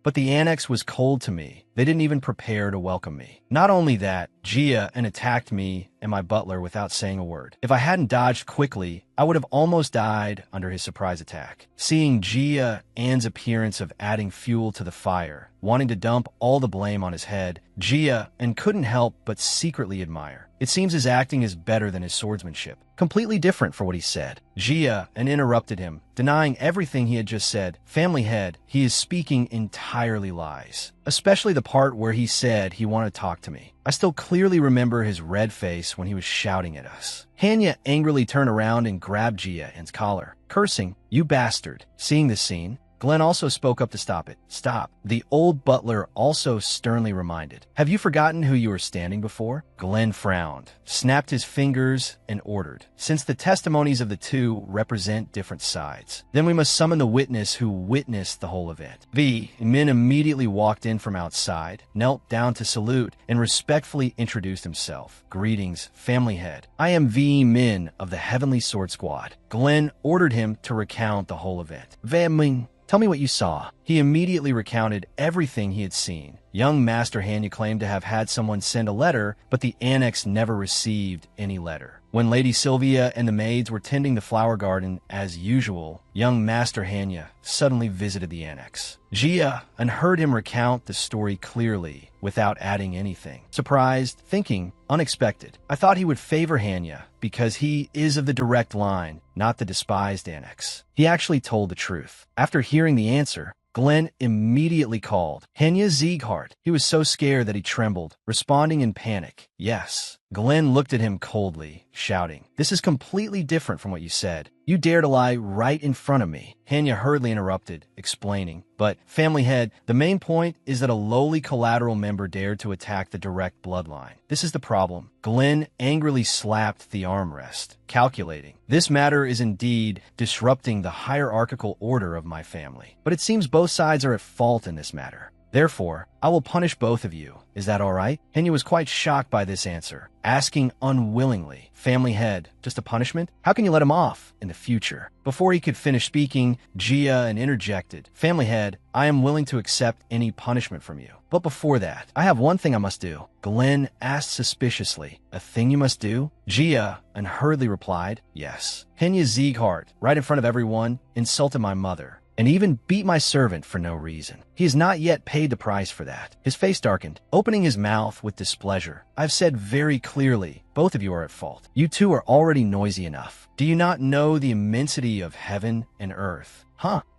but the annex was cold to me. They didn't even prepare to welcome me. Not only that, Gia attacked me and my butler without saying a word. If I hadn't dodged quickly, I would have almost died under his surprise attack. Seeing Gia Anne's appearance of adding fuel to the fire, wanting to dump all the blame on his head, Gia couldn't help but secretly admire. It seems his acting is better than his swordsmanship. Completely different for what he said. Gia interrupted him, denying everything he had just said. Family head, he is speaking entirely lies. Especially the part where he said he wanted to talk to me. I still clearly remember his red face when he was shouting at us. Hanya angrily turned around and grabbed Gia Anne's collar, cursing, "You bastard." Seeing this scene, Glenn also spoke up to stop it. Stop. The old butler also sternly reminded. Have you forgotten who you are standing before? Glenn frowned, snapped his fingers, and ordered. Since the testimonies of the two represent different sides, then we must summon the witness who witnessed the whole event. V. Min immediately walked in from outside, knelt down to salute, and respectfully introduced himself. Greetings, family head. I am V. Min of the Heavenly Sword Squad. Glenn ordered him to recount the whole event. V. Min, tell me what you saw. He immediately recounted everything he had seen. Young Master Hanya claimed to have had someone send a letter, but the annex never received any letter. When Lady Sylvia and the maids were tending the flower garden as usual, young Master Hanya suddenly visited the annex. Gia heard him recount the story clearly, without adding anything. Surprised, thinking, unexpected. I thought he would favor Hanya because he is of the direct line, not the despised annex. He actually told the truth. After hearing the answer, Glenn immediately called Hanya Sieghart. He was so scared that he trembled, responding in panic. Yes. Glenn looked at him coldly, shouting, "This is completely different from what you said. You dare to lie right in front of me." Hanya hurriedly interrupted, explaining, "But, family head, the main point is that a lowly collateral member dared to attack the direct bloodline. This is the problem." Glenn angrily slapped the armrest, calculating, "This matter is indeed disrupting the hierarchical order of my family. But it seems both sides are at fault in this matter. Therefore, I will punish both of you. Is that all right?" Hanya was quite shocked by this answer, asking unwillingly, "Family head, just a punishment? How can you let him off in the future?" Before he could finish speaking, Gia interjected, "Family head, I am willing to accept any punishment from you. But before that, I have one thing I must do." Glenn asked suspiciously, "A thing you must do?" Gia hurriedly replied, "Yes." Hanya Sieghart, right in front of everyone, insulted my mother, and even beat my servant for no reason. He has not yet paid the price for that. His face darkened, opening his mouth with displeasure. "I've said very clearly, both of you are at fault. You two are already noisy enough. Do you not know the immensity of heaven and earth?"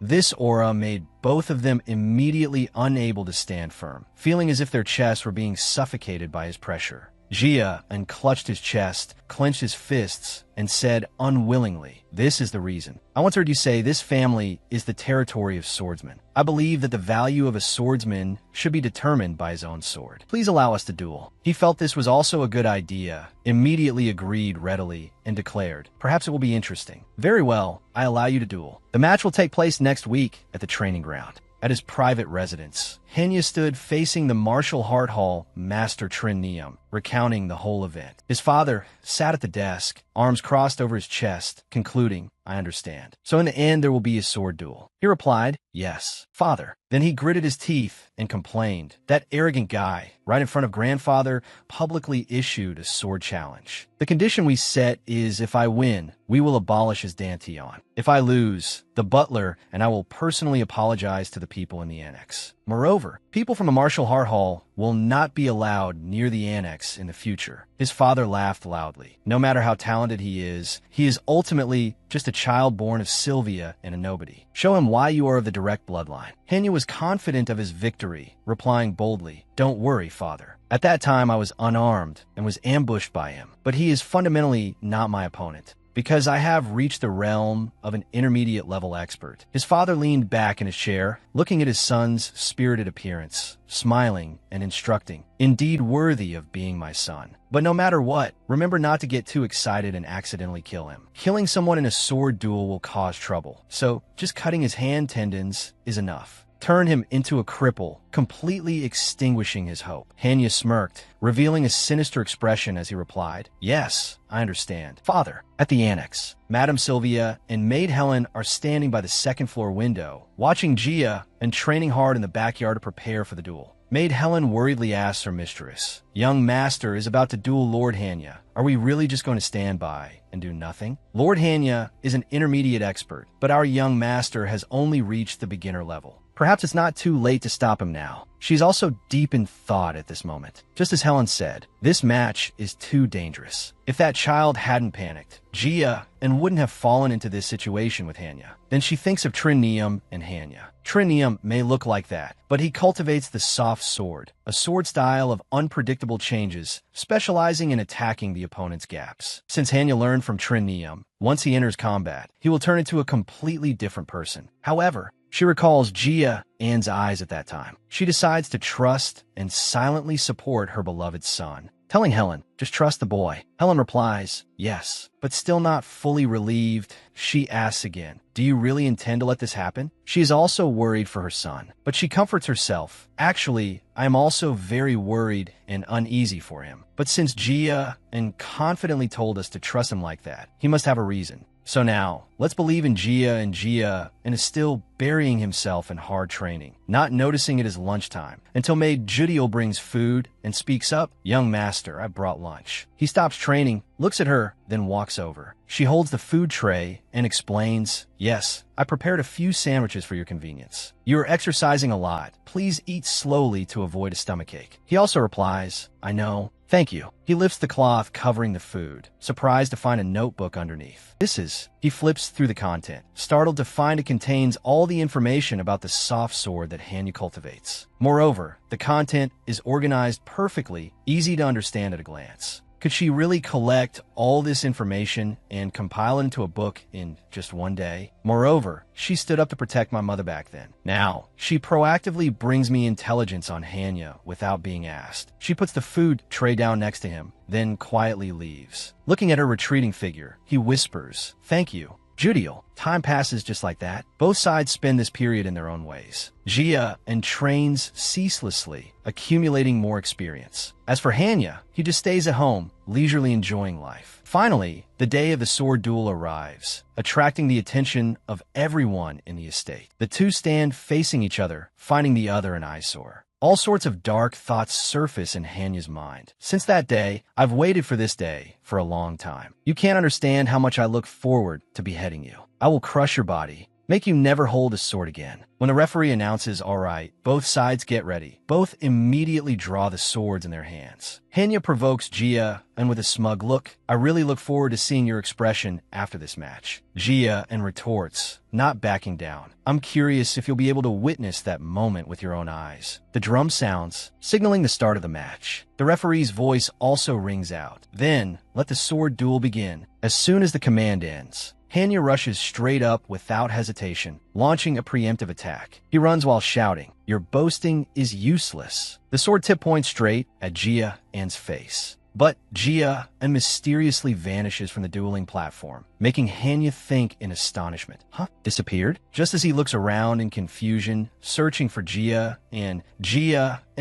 This aura made both of them immediately unable to stand firm, feeling as if their chests were being suffocated by his pressure. Gia clutched his chest, clenched his fists, and said unwillingly, "This is the reason. I once heard you say this family is the territory of swordsmen. I believe that the value of a swordsman should be determined by his own sword. Please allow us to duel." He felt this was also a good idea, immediately agreed readily, and declared, "Perhaps it will be interesting." "Very well, I allow you to duel. The match will take place next week at the training ground." At his private residence, Hanya stood facing the Martial Hart Hall Master Trin Neum, recounting the whole event. His father sat at the desk, arms crossed over his chest, concluding, "I understand. So in the end there will be a sword duel." He replied, "Yes, father." Then he gritted his teeth and complained. That arrogant guy, right in front of grandfather, publicly issued a sword challenge. "The condition we set is if I win, we will abolish his Danteon. If I lose, the butler and I will personally apologize to the people in the annex. Moreover, people from the Martial Hart Hall will not be allowed near the annex in the future." His father laughed loudly. "No matter how talented he is ultimately just a child born of Sylvia and a nobody. Show him why you are of the direct bloodline." Hanya was confident of his victory, replying boldly, "Don't worry, father. At that time I was unarmed and was ambushed by him, but he is fundamentally not my opponent, because I have reached the realm of an intermediate level expert." His father leaned back in his chair, looking at his son's spirited appearance, smiling and instructing, "Indeed worthy of being my son. But no matter what, remember not to get too excited and accidentally kill him. Killing someone in a sword duel will cause trouble, so just cutting his hand tendons is enough." turned him into a cripple, completely extinguishing his hope. Hanya smirked, revealing a sinister expression as he replied, "Yes, I understand. Father." At the annex, Madame Sylvia and Maid Helen are standing by the second-floor window, watching Gia and training hard in the backyard to prepare for the duel. Maid Helen worriedly asks her mistress, "Young master is about to duel Lord Hanya. Are we really just going to stand by and do nothing?" Lord Hanya is an intermediate expert, but our young master has only reached the beginner level. Perhaps it's not too late to stop him now. She's also deep in thought at this moment. Just as Helen said, this match is too dangerous. If that child hadn't panicked, Gia, and wouldn't have fallen into this situation with Hanya. Then she thinks of Trinium and Hanya. Trinium may look like that, but he cultivates the soft sword, a sword style of unpredictable changes, specializing in attacking the opponent's gaps. Since Hanya learned from Trinium, once he enters combat, he will turn into a completely different person. However, she recalls Gia Anne's eyes at that time. She decides to trust and silently support her beloved son, telling Helen, "Just trust the boy." Helen replies, "Yes," but still not fully relieved, she asks again, "Do you really intend to let this happen?" She is also worried for her son, but she comforts herself. "Actually, I am also very worried and uneasy for him. But since Gia and confidently told us to trust him like that, he must have a reason. So now, let's believe in Gia and is still burying himself in hard training, not noticing it is lunchtime, until Maid Judiel brings food and speaks up, "Young master, I brought lunch." He stops training, looks at her, then walks over. She holds the food tray and explains, "Yes, I prepared a few sandwiches for your convenience. You are exercising a lot. Please eat slowly to avoid a stomachache." He also replies, "I know. Thank you." He lifts the cloth covering the food, surprised to find a notebook underneath. He flips through the content, startled to find it contains all the information about the soft sword that Hanya cultivates. Moreover, the content is organized perfectly, easy to understand at a glance. Could she really collect all this information and compile it into a book in just one day? Moreover, she stood up to protect my mother back then. Now, she proactively brings me intelligence on Hanya without being asked. She puts the food tray down next to him, then quietly leaves. Looking at her retreating figure, he whispers, "Thank you, Judiel." Time passes just like that. Both sides spend this period in their own ways. Gia and trains ceaselessly, accumulating more experience. As for Hanya, he just stays at home, leisurely enjoying life. Finally, the day of the sword duel arrives, attracting the attention of everyone in the estate. The two stand facing each other, finding the other an eyesore. All sorts of dark thoughts surface in Hanya's mind. Since that day, I've waited for this day for a long time. You can't understand how much I look forward to beheading you. I will crush your body, make you never hold a sword again. When the referee announces, "All right, both sides get ready," both immediately draw the swords in their hands. Hanya provokes Gia, and with a smug look, "I really look forward to seeing your expression after this match." Gia and retorts, not backing down, "I'm curious if you'll be able to witness that moment with your own eyes." The drum sounds, signaling the start of the match. The referee's voice also rings out. Then, let the sword duel begin. As soon as the command ends, Hanya rushes straight up without hesitation, launching a preemptive attack. He runs while shouting, "Your boasting is useless." The sword tip points straight at Gia Anne's face. But Gia Anne mysteriously vanishes from the dueling platform, making Hanya think in astonishment. Disappeared? Just as he looks around in confusion, searching for Gia Anne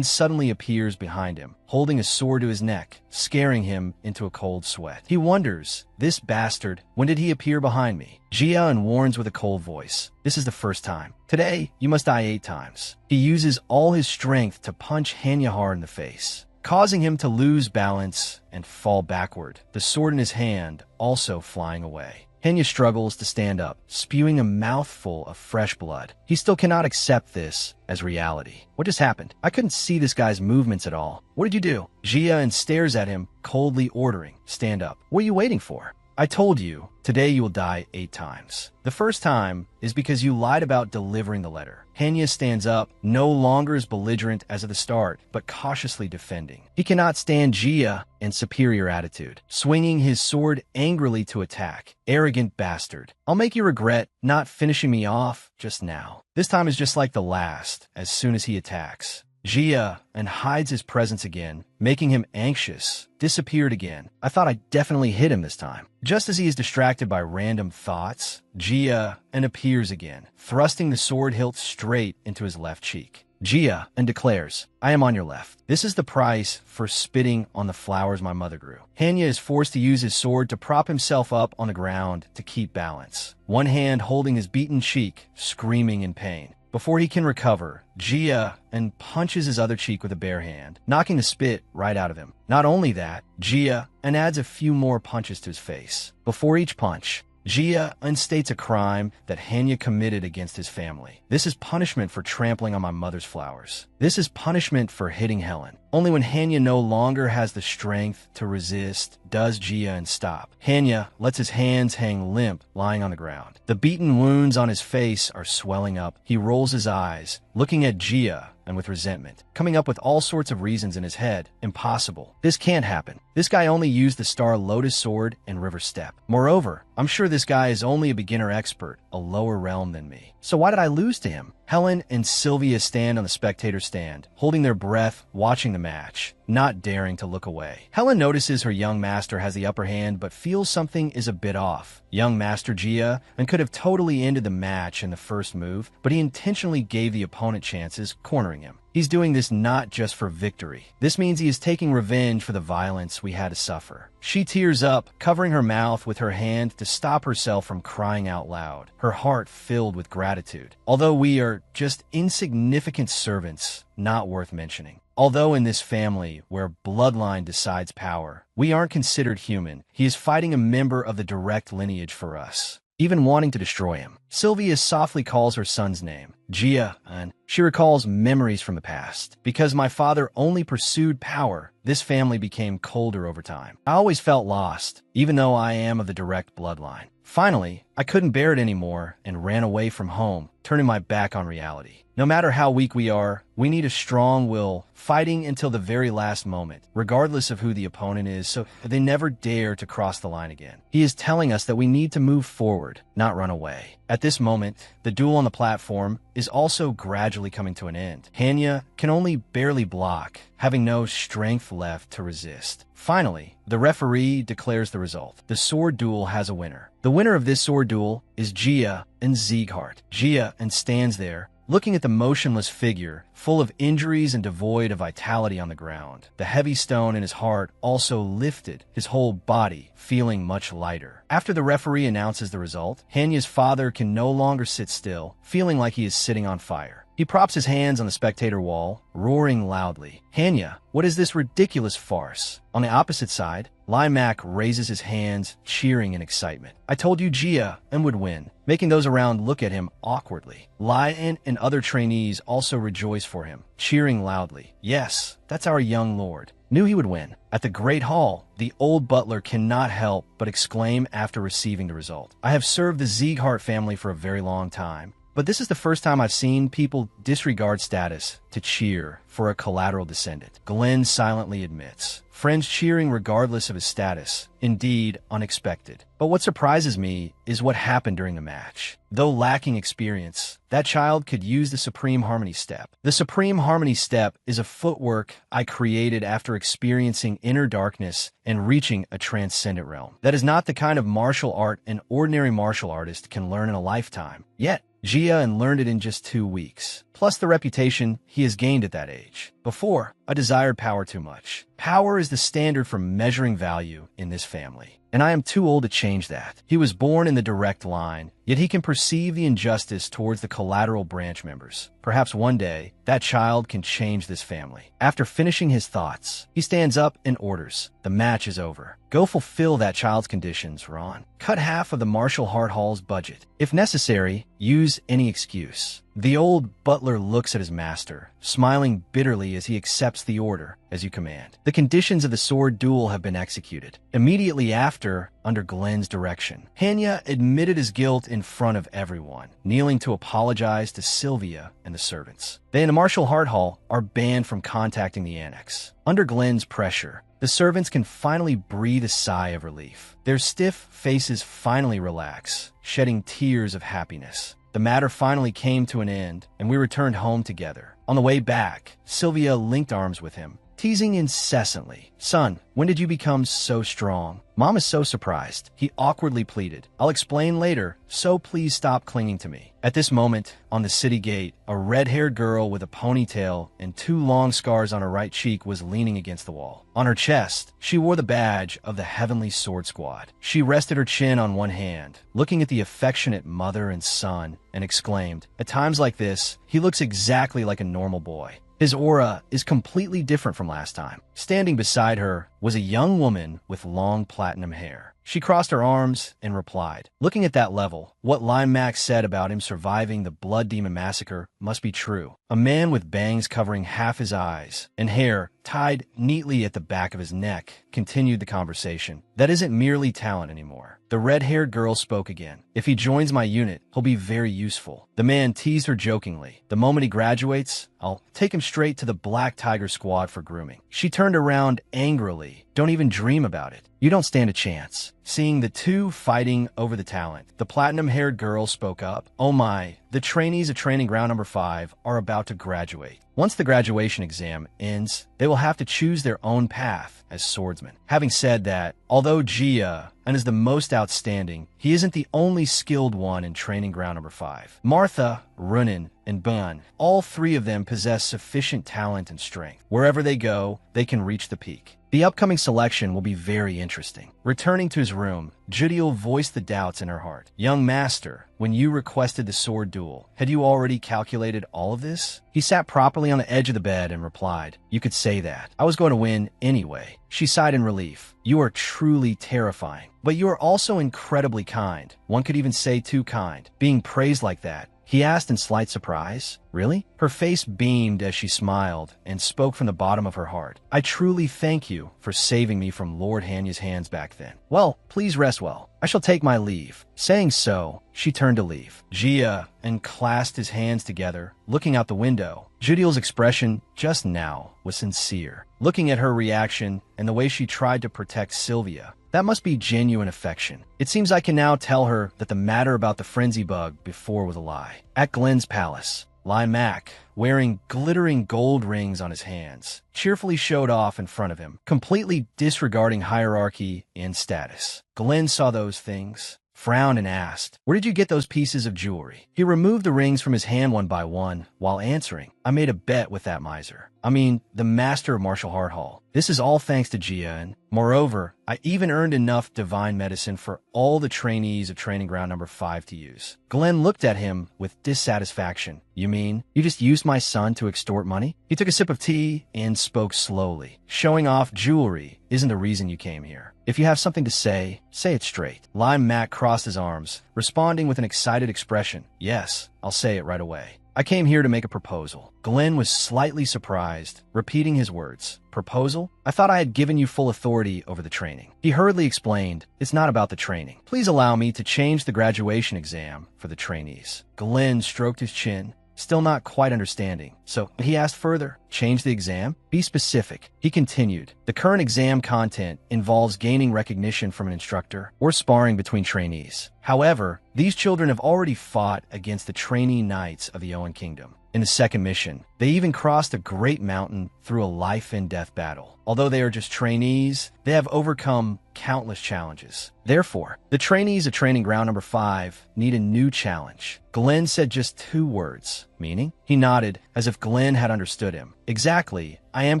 suddenly appears behind him, holding a sword to his neck, scaring him into a cold sweat. He wonders, "This bastard, when did he appear behind me?" Gia Anne warns with a cold voice, "This is the first time. Today, you must die 8 times. He uses all his strength to punch Hanya hard in the face, causing him to lose balance and fall backward, the sword in his hand also flying away. Hanya struggles to stand up, spewing a mouthful of fresh blood. He still cannot accept this as reality. What just happened? I couldn't see this guy's movements at all. What did you do? Gia Anne stares at him, coldly ordering, "Stand up." "What are you waiting for?" "I told you, today you will die 8 times. The first time is because you lied about delivering the letter." Hanya stands up, no longer as belligerent as at the start, but cautiously defending. He cannot stand Gia Anne's superior attitude, swinging his sword angrily to attack. "Arrogant bastard. I'll make you regret not finishing me off just now." This time is just like the last. As soon as he attacks, Jia and hides his presence again, making him anxious, disappeared again. I thought I definitely hit him this time. Just as he is distracted by random thoughts, Jia and appears again, thrusting the sword hilt straight into his left cheek. Jia and declares, I am on your left. This is the price for spitting on the flowers my mother grew. Hanya is forced to use his sword to prop himself up on the ground to keep balance, one hand holding his beaten cheek, screaming in pain. Before he can recover, Jia and punches his other cheek with a bare hand, knocking the spit right out of him. Not only that, Jia and adds a few more punches to his face. Before each punch, Jia unstates a crime that Hanya committed against his family. This is punishment for trampling on my mother's flowers. This is punishment for hitting Helen. Only when Hanya no longer has the strength to resist does Jia and stop. Hanya lets his hands hang limp, lying on the ground. The beaten wounds on his face are swelling up. He rolls his eyes, looking at Jia and with resentment, coming up with all sorts of reasons in his head. Impossible. This can't happen. This guy only used the Star Lotus Sword and River Step. Moreover, I'm sure this guy is only a beginner expert, a lower realm than me. So why did I lose to him? Helen and Sylvia stand on the spectator stand, holding their breath, watching the match, not daring to look away. Helen notices her young master has the upper hand, but feels something is a bit off. Young Master Jia and could have totally ended the match in the first move, but he intentionally gave the opponent chances, cornering him. He's doing this not just for victory. This means he is taking revenge for the violence we had to suffer. She tears up, covering her mouth with her hand to stop herself from crying out loud, her heart filled with gratitude. Although we are just insignificant servants, not worth mentioning. Although in this family, where bloodline decides power, we aren't considered human, he is fighting a member of the direct lineage for us, even wanting to destroy him. Sylvia softly calls her son's name, Jia, and she recalls memories from the past. Because my father only pursued power, this family became colder over time. I always felt lost, even though I am of the direct bloodline. Finally, I couldn't bear it anymore and ran away from home, turning my back on reality. No matter how weak we are, we need a strong will, fighting until the very last moment, regardless of who the opponent is, so they never dare to cross the line again. He is telling us that we need to move forward, not run away. At this moment, the duel on the platform is also gradually coming to an end. Hanya can only barely block, having no strength left to resist. Finally, the referee declares the result. The sword duel has a winner. The winner of this sword duel is Jia and Sieghart. Jia and stands there, looking at the motionless figure, full of injuries and devoid of vitality on the ground. The heavy stone in his heart also lifted, his whole body feeling much lighter. After the referee announces the result, Hanya's father can no longer sit still, feeling like he is sitting on fire. He props his hands on the spectator wall, roaring loudly. Hanya, what is this ridiculous farce? On the opposite side, Limac raises his hands, cheering in excitement. I told you Jia and would win, making those around look at him awkwardly. Lion and other trainees also rejoice for him, cheering loudly. Yes, that's our young lord. Knew he would win. At the Great Hall, the old butler cannot help but exclaim after receiving the result. I have served the Sieghart family for a very long time, but this is the first time I've seen people disregard status to cheer for a collateral descendant. Glenn silently admits. Friends cheering regardless of his status. Indeed, unexpected. But what surprises me is what happened during the match. Though lacking experience, that child could use the Supreme Harmony Step. The Supreme Harmony Step is a footwork I created after experiencing inner darkness and reaching a transcendent realm. That is not the kind of martial art an ordinary martial artist can learn in a lifetime. Yet, Jia learned it in just 2 weeks, plus the reputation he has gained at that age. Before, I desired power too much. Power is the standard for measuring value in this family, and I am too old to change that. He was born in the direct line, yet he can perceive the injustice towards the collateral branch members. Perhaps one day, that child can change this family. After finishing his thoughts, he stands up and orders. The match is over. Go fulfill that child's conditions, Ron. Cut half of the Marshall Hart Hall's budget. If necessary, use any excuse. The old butler looks at his master, smiling bitterly as he accepts the order, as you command. The conditions of the sword duel have been executed. Immediately after, under Glenn's direction, Hanya admitted his guilt in front of everyone, kneeling to apologize to Sylvia and the servants. They in the Marshall Hart Hall are banned from contacting the annex. Under Glenn's pressure, the servants can finally breathe a sigh of relief. Their stiff faces finally relax, shedding tears of happiness. The matter finally came to an end, and we returned home together. On the way back, Sylvia linked arms with him, teasing incessantly. "Son, when did you become so strong?" "Mom is so surprised," he awkwardly pleaded. "I'll explain later, so please stop clinging to me." At this moment, on the city gate, a red-haired girl with a ponytail and 2 long scars on her right cheek was leaning against the wall. On her chest, she wore the badge of the Heavenly Sword Squad. She rested her chin on one hand, looking at the affectionate mother and son, and exclaimed, "At times like this, he looks exactly like a normal boy. His aura is completely different from last time." Standing beside her was a young woman with long platinum hair. She crossed her arms and replied, "Looking at that level, what Lime Max said about him surviving the Blood Demon Massacre must be true." A man with bangs covering half his eyes and hair tied neatly at the back of his neck continued the conversation. "That isn't merely talent anymore." The red-haired girl spoke again. "If he joins my unit, he'll be very useful." The man teased her jokingly. "The moment he graduates, I'll take him straight to the Black Tiger Squad for grooming." She turned around angrily. "Don't even dream about it. You don't stand a chance." Seeing the two fighting over the talent, the platinum-haired girl spoke up. "Oh my, the trainees of Training Ground Number 5 are about to graduate. Once the graduation exam ends, they will have to choose their own path as swordsmen." Having said that, although Jia is the most outstanding, he isn't the only skilled one in Training Ground Number 5. Martha, Runin, and Bun, all 3 of them possess sufficient talent and strength. Wherever they go, they can reach the peak. The upcoming selection will be very interesting. Returning to his room, Judiel voiced the doubts in her heart. "Young master, when you requested the sword duel, had you already calculated all of this?" He sat properly on the edge of the bed and replied, "You could say that. I was going to win anyway." She sighed in relief. "You are truly terrifying. But you are also incredibly kind. One could even say too kind. Being praised like that." He asked in slight surprise. "Really?" Her face beamed as she smiled and spoke from the bottom of her heart. "I truly thank you for saving me from Lord Hanya's hands back then. Well, please rest well. I shall take my leave." Saying so, she turned to leave. Jia and clasped his hands together, looking out the window. Judiel's expression just now was sincere. Looking at her reaction and the way she tried to protect Sylvia, that must be genuine affection. It seems I can now tell her that the matter about the frenzy bug before was a lie. At Glenn's palace, Lai Mac, wearing glittering gold rings on his hands, cheerfully showed off in front of him, completely disregarding hierarchy and status. Glenn saw those things, frowned and asked, "Where did you get those pieces of jewelry?" He removed the rings from his hand one by one while answering, "I made a bet with that miser. I mean, the master of martial art hall. This is all thanks to Jia, and moreover, I even earned enough divine medicine for all the trainees of Training Ground Number 5 to use." Glenn looked at him with dissatisfaction. "You mean, you just used my son to extort money?" He took a sip of tea and spoke slowly. "Showing off jewelry isn't the reason you came here. If you have something to say it straight." Lime Mac crossed his arms, responding with an excited expression. "Yes, I'll say it right away. I came here to make a proposal." Glenn was slightly surprised, repeating his words. "Proposal? I thought I had given you full authority over the training." He hurriedly explained, "It's not about the training. Please allow me to change the graduation exam for the trainees." Glenn stroked his chin, still not quite understanding. So he asked further, "Change the exam? Be specific." He continued, "The current exam content involves gaining recognition from an instructor or sparring between trainees. However, these children have already fought against the trainee knights of the Owen Kingdom. In the second mission, they even crossed a great mountain through a life and death battle. Although they are just trainees, they have overcome countless challenges. Therefore, the trainees of Training Ground Number 5 need a new challenge." Glenn said just 2 words. "Meaning?" He nodded, as if Glenn had understood him. "Exactly. I am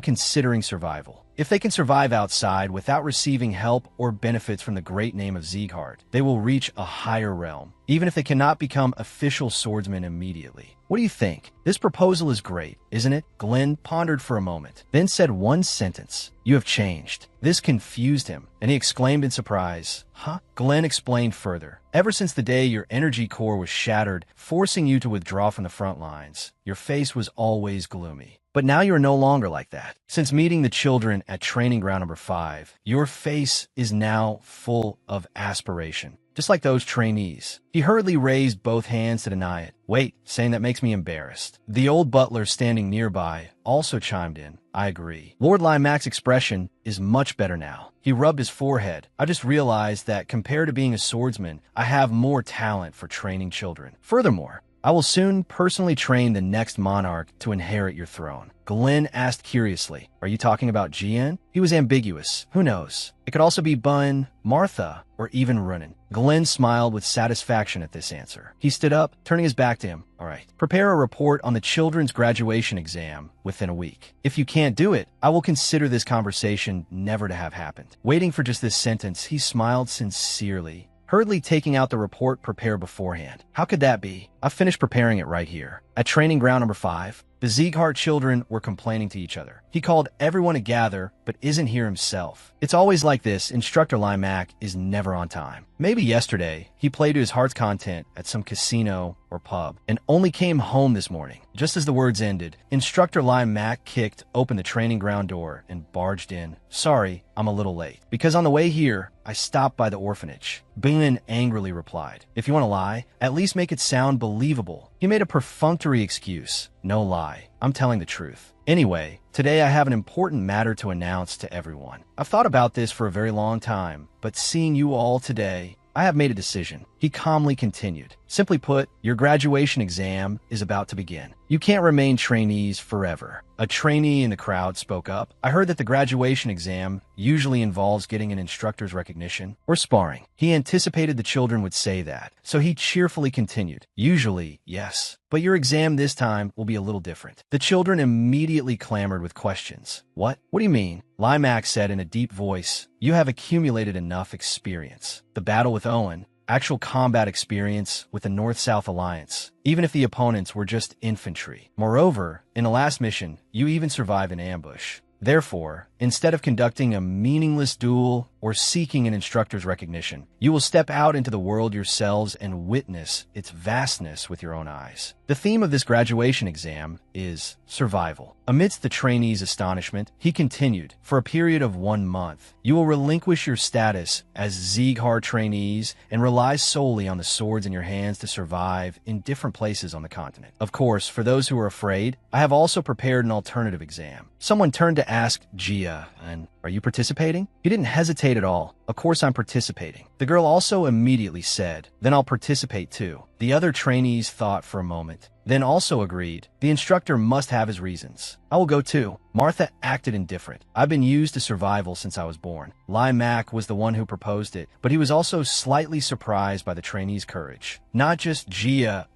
considering survival. If they can survive outside without receiving help or benefits from the great name of Sieghart, they will reach a higher realm, even if they cannot become official swordsmen immediately. What do you think? This proposal is great, isn't it?" Glenn pondered for a moment, then said one sentence. "You have changed." This confused him, and he exclaimed in surprise, "Huh?" Glenn explained further. "Ever since the day your energy core was shattered, forcing you to withdraw from the front lines, your face was always gloomy. But now you are no longer like that. Since meeting the children at Training Ground Number 5, your face is now full of aspiration. just like those trainees. He hurriedly raised both hands to deny it. Wait, saying that makes me embarrassed. The old butler standing nearby also chimed in. I agree. Lord Limack's expression is much better now. He rubbed his forehead. I just realized that compared to being a swordsman, I have more talent for training children. Furthermore, I will soon personally train the next monarch to inherit your throne. Glenn asked curiously, are you talking about Jian? He was ambiguous. Who knows? It could also be Bun, Martha, or even Runin. Glenn smiled with satisfaction at this answer. He stood up, turning his back to him. All right, prepare a report on the children's graduation exam within a week. If you can't do it, I will consider this conversation never to have happened. Waiting for just this sentence, he smiled sincerely, hurriedly taking out the report prepared beforehand. How could that be? I've finished preparing it right here. At training ground number 5, the Sieghart children were complaining to each other. He called everyone to gather, but isn't here himself. It's always like this. Instructor Limack is never on time. Maybe yesterday, he played to his heart's content at some casino or pub, and only came home this morning. Just as the words ended, Instructor Limack kicked open the training ground door and barged in. Sorry, I'm a little late. Because on the way here, I stopped by the orphanage. Boone angrily replied, if you want to lie, at least make it sound believable. He made a perfunctory excuse. No lie. I'm telling the truth. Anyway, today I have an important matter to announce to everyone. I've thought about this for a very long time, but seeing you all today, I have made a decision. He calmly continued. Simply put, your graduation exam is about to begin. You can't remain trainees forever. A trainee in the crowd spoke up. I heard that the graduation exam usually involves getting an instructor's recognition or sparring. He anticipated the children would say that, so he cheerfully continued. Usually, yes. But your exam this time will be a little different. The children immediately clamored with questions. What? What do you mean? Limack said in a deep voice, you have accumulated enough experience. The battle with Owen, actual combat experience with the North-South Alliance, even if the opponents were just infantry. Moreover, in the last mission, you even survived an ambush. Therefore, instead of conducting a meaningless duel or seeking an instructor's recognition, you will step out into the world yourselves and witness its vastness with your own eyes. The theme of this graduation exam is survival. Amidst the trainees' astonishment, he continued, for a period of 1 month, you will relinquish your status as Sieghart trainees and rely solely on the swords in your hands to survive in different places on the continent. Of course, for those who are afraid, I have also prepared an alternative exam. Someone turned to ask Gia, and are you participating? He didn't hesitate at all. Of course I'm participating. The girl also immediately said, then I'll participate too. The other trainees thought for a moment, then also agreed. The instructor must have his reasons. I will go too. Martha acted indifferent. I've been used to survival since I was born. Limack was the one who proposed it, but he was also slightly surprised by the trainees' courage. Not just Gia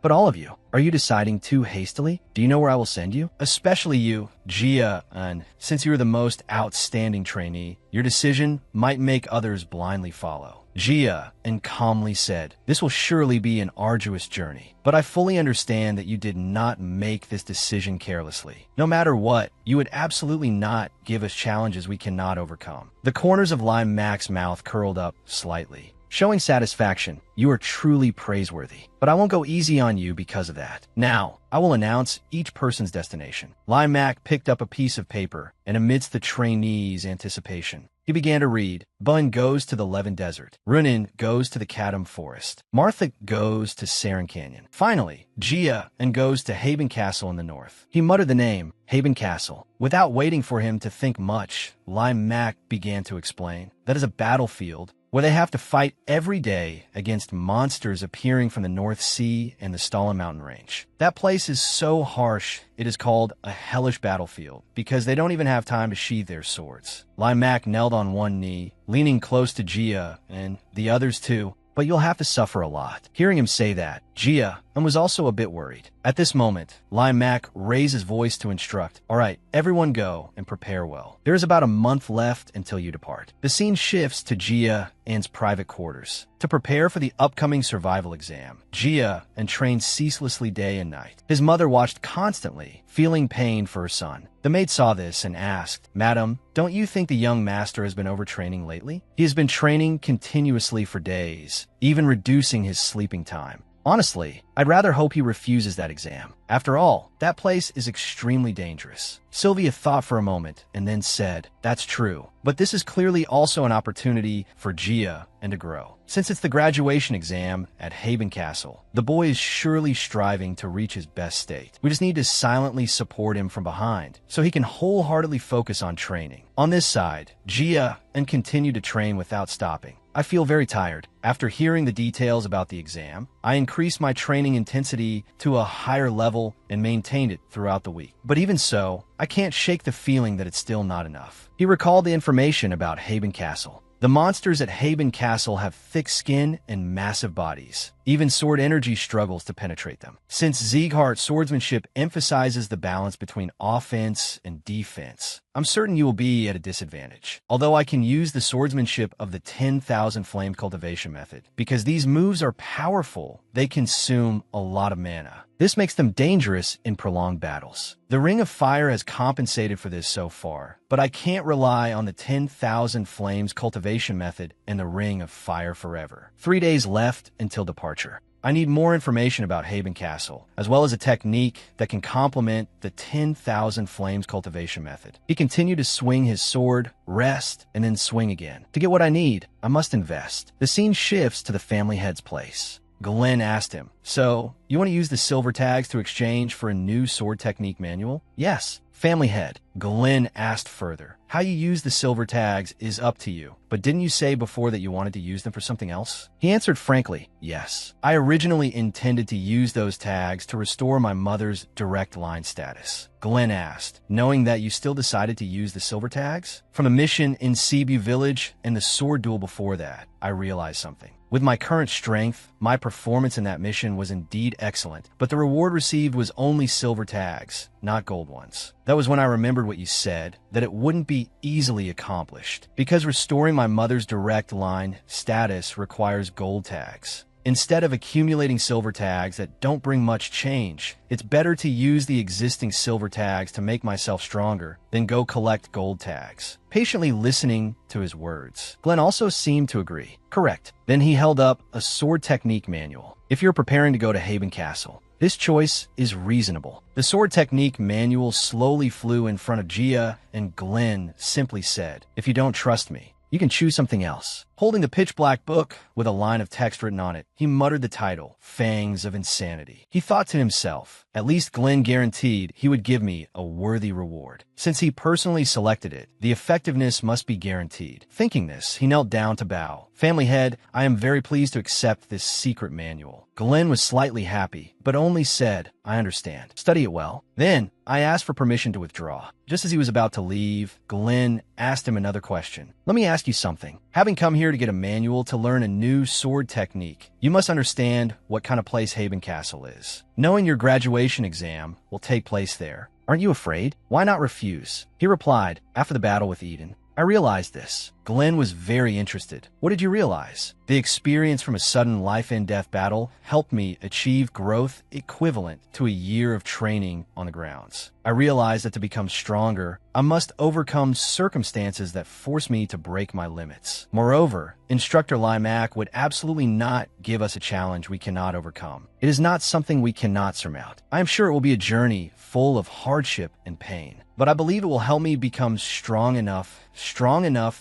but all of you. Are you deciding too hastily? Do you know where I will send you? Especially you, Gia, and since you are the most outstanding trainee, your decision might make others blindly follow. Gia calmly said, this will surely be an arduous journey, but I fully understand that you did not make this decision carelessly. No matter what, you would absolutely not give us challenges we cannot overcome. The corners of Limack's mouth curled up slightly, showing satisfaction. You are truly praiseworthy, but I won't go easy on you because of that. Now, I will announce each person's destination. Limack picked up a piece of paper, and amidst the trainees' anticipation, he began to read. Bun goes to the Levin Desert. Runin goes to the Kadam Forest. Martha goes to Saren Canyon. Finally, Gia goes to Haben Castle in the north. He muttered the name, Haben Castle. Without waiting for him to think much, Limack began to explain. That is a battlefield where they have to fight every day against monsters appearing from the North Sea and the Stalin Mountain Range. That place is so harsh, it is called a hellish battlefield, because they don't even have time to sheathe their swords. Limack knelt on one knee, leaning close to Gia and the others too, but you'll have to suffer a lot. Hearing him say that, Gia was also a bit worried. At this moment, Limack raised his voice to instruct, all right, everyone go and prepare well. There is about a month left until you depart. The scene shifts to Gia's private quarters. To prepare for the upcoming survival exam, Gia trained ceaselessly day and night. His mother watched constantly, feeling pain for her son. The maid saw this and asked, Madam, don't you think the young master has been overtraining lately? He has been training continuously for days, even reducing his sleeping time. Honestly, I'd rather hope he refuses that exam. After all, that place is extremely dangerous. Sylvia thought for a moment and then said, "That's true. But this is clearly also an opportunity for Gia and to grow. Since it's the graduation exam at Haven Castle, the boy is surely striving to reach his best state. We just need to silently support him from behind so he can wholeheartedly focus on training. On this side, Gia and continue to train without stopping. I feel very tired. After hearing the details about the exam, I increased my training intensity to a higher level and maintained it throughout the week. But even so, I can't shake the feeling that it's still not enough." He recalled the information about Haven Castle. The monsters at Haven Castle have thick skin and massive bodies. Even sword energy struggles to penetrate them. Since Sieghart swordsmanship emphasizes the balance between offense and defense, I'm certain you will be at a disadvantage. Although I can use the swordsmanship of the 10,000 flame cultivation method, because these moves are powerful, they consume a lot of mana. This makes them dangerous in prolonged battles. The Ring of Fire has compensated for this so far, but I can't rely on the 10,000 flames cultivation method and the Ring of Fire forever. 3 days left until departure. I need more information about Haven Castle, as well as a technique that can complement the 10,000 flames cultivation method. He continued to swing his sword, rest, and then swing again. To get what I need, I must invest. The scene shifts to the family head's place. Glenn asked him, "So, you want to use the silver tags to exchange for a new sword technique manual?" "Yes." Family head. Glenn asked further, "How you use the silver tags is up to you, but didn't you say before that you wanted to use them for something else?" He answered frankly, "Yes. I originally intended to use those tags to restore my mother's direct line status." Glenn asked, "Knowing that you still decided to use the silver tags?" From the mission in Cebu Village and the sword duel before that, I realized something. With my current strength, my performance in that mission was indeed excellent, but the reward received was only silver tags, not gold ones. That was when I remembered what you said, that it wouldn't be easily accomplished, because restoring my mother's direct line status requires gold tags. Instead of accumulating silver tags that don't bring much change, it's better to use the existing silver tags to make myself stronger than go collect gold tags. Patiently listening to his words, Glenn also seemed to agree. "Correct." Then he held up a sword technique manual. "If you're preparing to go to Haven Castle, this choice is reasonable." The sword technique manual slowly flew in front of Gia, and Glenn simply said, "If you don't trust me, you can choose something else." Holding the pitch-black book with a line of text written on it, he muttered the title, Fangs of Insanity. He thought to himself, at least Glenn guaranteed he would give me a worthy reward. Since he personally selected it, the effectiveness must be guaranteed. Thinking this, he knelt down to bow. "Family head, I am very pleased to accept this secret manual." Glenn was slightly happy, but only said, "I understand. Study it well." Then, I asked for permission to withdraw. Just as he was about to leave, Glenn asked him another question. "Let me ask you something. Having come here to get a manual to learn a new sword technique, you must understand what kind of place Haven Castle is. Knowing your graduation exam will take place there, aren't you afraid? Why not refuse?" He replied, "After the battle with Eden, I realized this." Glenn was very interested. "What did you realize?" "The experience from a sudden life-and-death battle helped me achieve growth equivalent to a year of training on the grounds. I realized that to become stronger, I must overcome circumstances that force me to break my limits. Moreover, Instructor Limac would absolutely not give us a challenge we cannot overcome. It is not something we cannot surmount. I am sure it will be a journey full of hardship and pain, but I believe it will help me become strong enough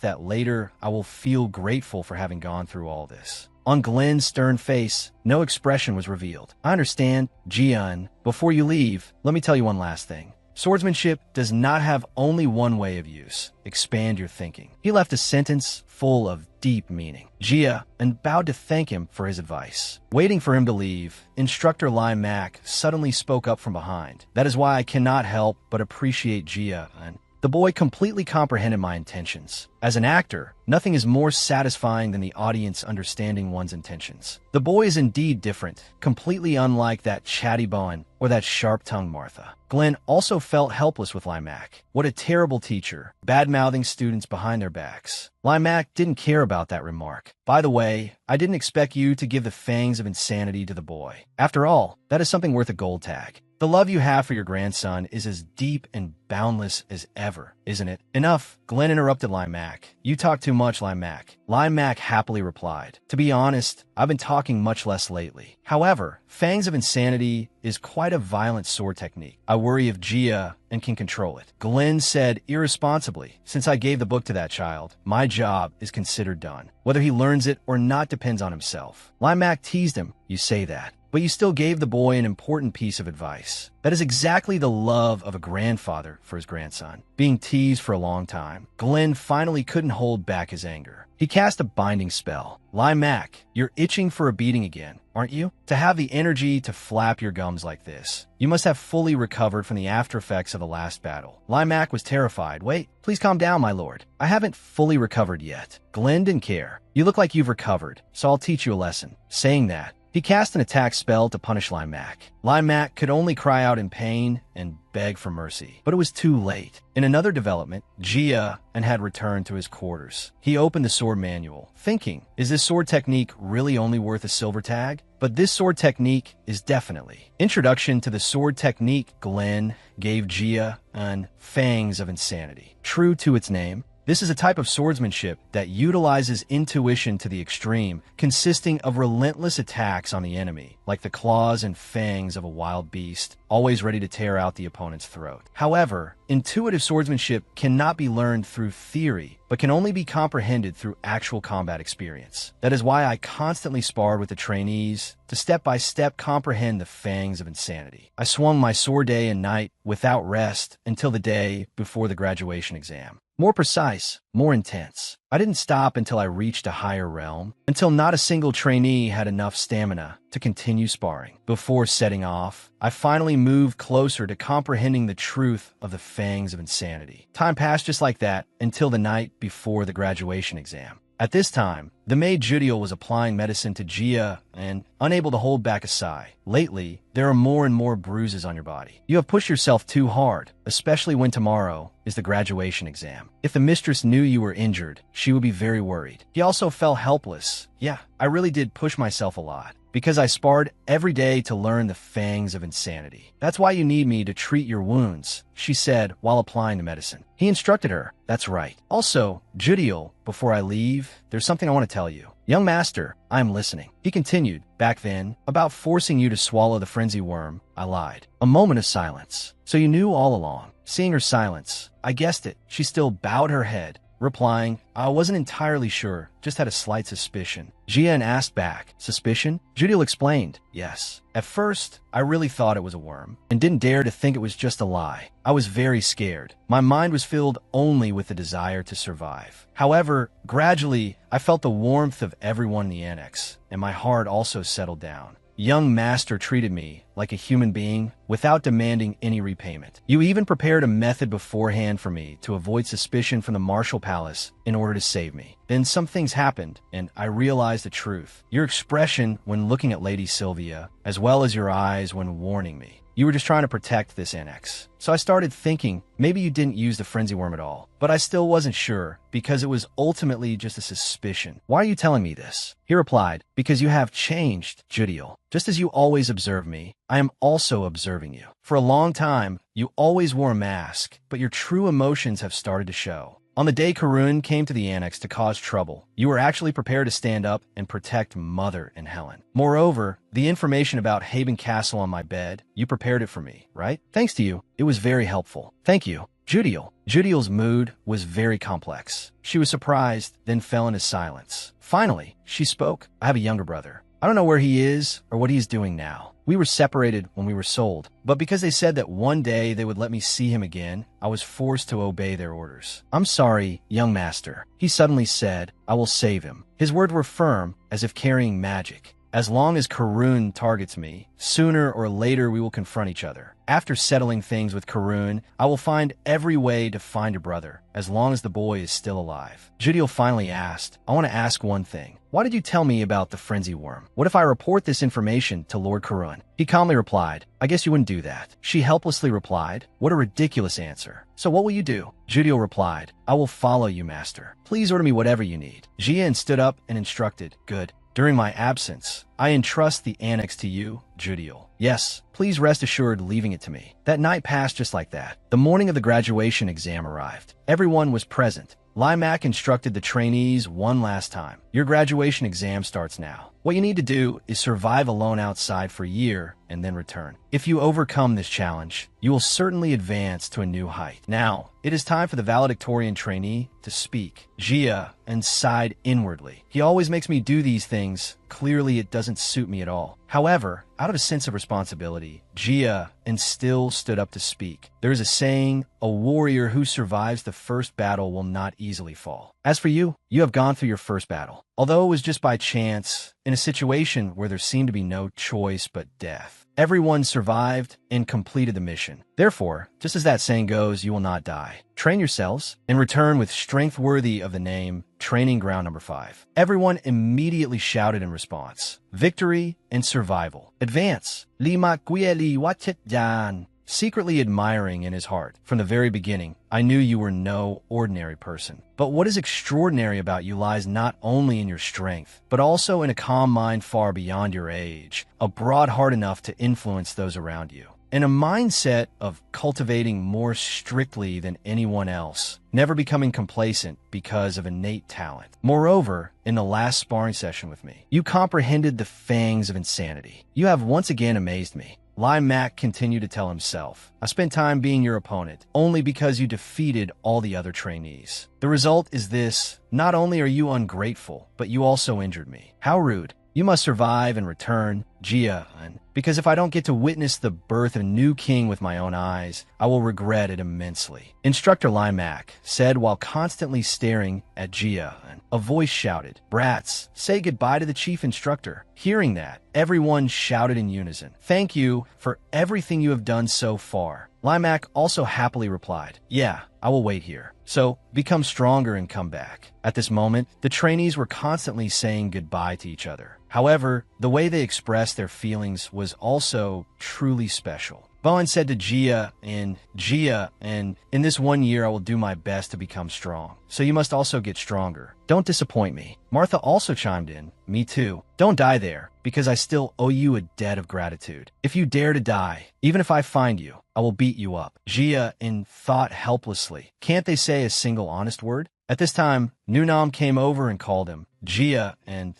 that later I will feel grateful for having gone through all this." On Glenn's stern face, no expression was revealed. "I understand, Jian. Before you leave, let me tell you one last thing. Swordsmanship does not have only one way of use. Expand your thinking." He left a sentence full of deep meaning. Gia and bowed to thank him for his advice. Waiting for him to leave, Instructor Limac suddenly spoke up from behind. "That is why I cannot help but appreciate Gia." And the boy completely comprehended my intentions. As an actor, nothing is more satisfying than the audience understanding one's intentions. The boy is indeed different, completely unlike that chatty Bowen or that sharp-tongued Martha. Glenn also felt helpless with Limac. What a terrible teacher, bad-mouthing students behind their backs. Limac didn't care about that remark. "By the way, I didn't expect you to give the fangs of insanity to the boy. After all, that is something worth a gold tag. The love you have for your grandson is as deep and boundless as ever, isn't it?" "Enough," Glenn interrupted Limac. "You talk too much, Lai Mac. Lai Mac happily replied. To be honest, I've been talking much less lately. However, Fangs of Insanity is quite a violent sword technique. I worry if Jia and can control it. Glenn said irresponsibly, since I gave the book to that child, my job is considered done. Whether he learns it or not depends on himself. Lai Mac teased him. You say that, but you still gave the boy an important piece of advice. That is exactly the love of a grandfather for his grandson. Being teased for a long time, Glenn finally couldn't hold back his anger. He cast a binding spell. Lai Mac, you're itching for a beating again, aren't you? To have the energy to flap your gums like this, you must have fully recovered from the after effects of the last battle. Lai Mac was terrified. Wait, please calm down, my lord. I haven't fully recovered yet. Glenn didn't care. You look like you've recovered, so I'll teach you a lesson. Saying that, he cast an attack spell to punish Lai Mac. Lai Mac could only cry out in pain and beg for mercy, but it was too late. In another development, Jia had returned to his quarters. He opened the sword manual, thinking, is this sword technique really only worth a silver tag? But this sword technique is definitely. Introduction to the sword technique Glenn gave Jia an Fangs of Insanity. True to its name, this is a type of swordsmanship that utilizes intuition to the extreme, consisting of relentless attacks on the enemy, like the claws and fangs of a wild beast, always ready to tear out the opponent's throat. However, intuitive swordsmanship cannot be learned through theory, but can only be comprehended through actual combat experience. That is why I constantly sparred with the trainees to step-by-step comprehend the Fangs of Insanity. I swung my sword day and night without rest until the day before the graduation exam. More precise, more intense. I didn't stop until I reached a higher realm, until not a single trainee had enough stamina to continue sparring. Before setting off, I finally moved closer to comprehending the truth of the Fangs of Insanity. Time passed just like that until the night before the graduation exam. At this time, the maid Judiel was applying medicine to Jia and unable to hold back a sigh. Lately, there are more and more bruises on your body. You have pushed yourself too hard, especially when tomorrow is the graduation exam. If the mistress knew you were injured, she would be very worried. He also felt helpless. Yeah, I really did push myself a lot, because I sparred every day to learn the Fangs of Insanity. That's why you need me to treat your wounds, she said while applying the medicine. He instructed her. That's right. Also, Judiel, before I leave, there's something I want to tell you. Young master, I'm listening. He continued, back then, about forcing you to swallow the frenzy worm, I lied. A moment of silence. So you knew all along. Seeing her silence, I guessed it. She still bowed her head, replying, I wasn't entirely sure, just had a slight suspicion. Jian asked back, suspicion? Judiel explained, yes. At first, I really thought it was a worm, and didn't dare to think it was just a lie. I was very scared. My mind was filled only with the desire to survive. However, gradually, I felt the warmth of everyone in the annex, and my heart also settled down. Young master treated me like a human being without demanding any repayment. You even prepared a method beforehand for me to avoid suspicion from the Martial Palace in order to save me. Then some things happened, and I realized the truth. Your expression when looking at Lady Sylvia, as well as your eyes when warning me. You were just trying to protect this annex. So I started thinking maybe you didn't use the frenzy worm at all. But I still wasn't sure, because it was ultimately just a suspicion. Why are you telling me this? He replied, because you have changed, Judiel. Just as you always observe me, I am also observing you. For a long time, you always wore a mask, but your true emotions have started to show. On the day Karun came to the annex to cause trouble, you were actually prepared to stand up and protect Mother and Helen. Moreover, the information about Haven Castle on my bed, you prepared it for me, right? Thanks to you, it was very helpful. Thank you. Judiel. Judiel's mood was very complex. She was surprised, then fell into silence. Finally, she spoke. I have a younger brother. I don't know where he is or what he's doing now. We were separated when we were sold, but because they said that one day they would let me see him again, I was forced to obey their orders. I'm sorry, young master. He suddenly said, I will save him. His words were firm, as if carrying magic. As long as Karun targets me, sooner or later we will confront each other. After settling things with Karun, I will find every way to find your brother, as long as the boy is still alive. Judiel finally asked, I want to ask one thing. Why did you tell me about the frenzy worm? What if I report this information to Lord Karun? He calmly replied, I guess you wouldn't do that. She helplessly replied, what a ridiculous answer. So what will you do? Judiel replied, I will follow you, master. Please order me whatever you need. Jian stood up and instructed, good. During my absence, I entrust the annex to you, Judiel. Yes, please rest assured leaving it to me. That night passed just like that. The morning of the graduation exam arrived. Everyone was present. Limac instructed the trainees one last time. Your graduation exam starts now. What you need to do is survive alone outside for a year and then return. If you overcome this challenge, you will certainly advance to a new height. Now, it is time for the valedictorian trainee to speak. Jia and sighed inwardly. He always makes me do these things. Clearly, it doesn't suit me at all. However, out of a sense of responsibility, Jia and still stood up to speak. There is a saying, a warrior who survives the first battle will not easily fall. As for you, you have gone through your first battle. Although it was just by chance, in a situation where there seemed to be no choice but death. Everyone survived and completed the mission. Therefore, just as that saying goes, you will not die. Train yourselves and return with strength worthy of the name Training Ground Number 5. Everyone immediately shouted in response. Victory and survival. Advance. Lima Gueli Wachet Jan. Secretly admiring in his heart. From the very beginning, I knew you were no ordinary person. But what is extraordinary about you lies not only in your strength, but also in a calm mind far beyond your age, a broad heart enough to influence those around you, and a mindset of cultivating more strictly than anyone else, never becoming complacent because of innate talent. Moreover, in the last sparring session with me, you comprehended the fangs of insanity. You have once again amazed me. Limac continued to tell himself, I spent time being your opponent, only because you defeated all the other trainees. The result is this, not only are you ungrateful, but you also injured me. How rude. You must survive and return, Jia, because if I don't get to witness the birth of a new king with my own eyes, I will regret it immensely. Instructor Limac said while constantly staring at Jia. A voice shouted, Brats, say goodbye to the chief instructor. Hearing that, everyone shouted in unison, Thank you for everything you have done so far. Limac also happily replied, Yeah, I will wait here. So, become stronger and come back. At this moment, the trainees were constantly saying goodbye to each other. However, the way they expressed their feelings was also truly special. Bowen said to Jia, in this 1 year I will do my best to become strong. So you must also get stronger. Don't disappoint me. Martha also chimed in, Me too. Don't die there, because I still owe you a debt of gratitude. If you dare to die, even if I find you, I will beat you up. Jia thought helplessly. Can't they say a single honest word? At this time, Nunam came over and called him, Jia,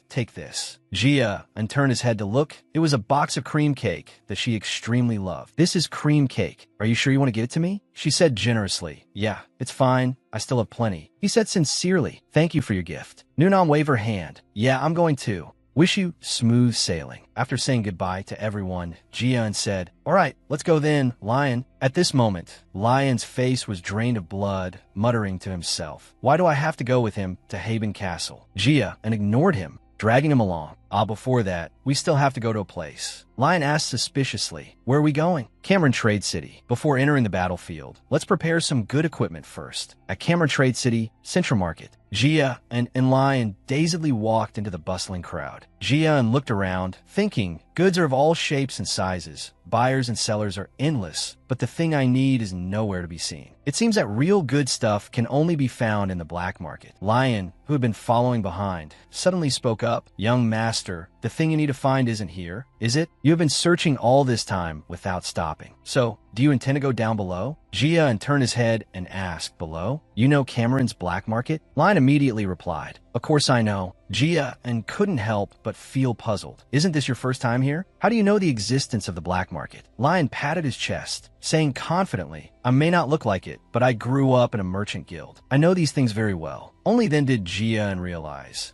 take this. Jia, turned his head to look. It was a box of cream cake that she extremely loved. This is cream cake. Are you sure you want to give it to me? She said generously. Yeah, it's fine. I still have plenty. He said sincerely. Thank you for your gift. Nunam waved her hand. Yeah, I'm going too. Wish you smooth sailing. After saying goodbye to everyone, Jian said, All right, let's go then, Lion. At this moment, Lion's face was drained of blood, muttering to himself, Why do I have to go with him to Haben Castle? Jia ignored him, dragging him along. Before that, we still have to go to a place. Lion asked suspiciously, Where are we going? Cameron Trade City. Before entering the battlefield, let's prepare some good equipment first. At Cameron Trade City, Central Market, Jia and Lion dazedly walked into the bustling crowd. Jia looked around, thinking, Goods are of all shapes and sizes. Buyers and sellers are endless, but the thing I need is nowhere to be seen. It seems that real good stuff can only be found in the black market. Lion, who had been following behind, suddenly spoke up. Young master, the thing you need to find isn't here, is it? You have been searching all this time without stopping. So, do you intend to go down below? Jia turned his head and asked, Below? You know Cameron's black market? Lion immediately replied, Of course I know. Jia couldn't help but feel puzzled. Isn't this your first time here? How do you know the existence of the black market? Lion patted his chest, saying confidently, I may not look like it, but I grew up in a merchant guild. I know these things very well. Only then did Jia realize,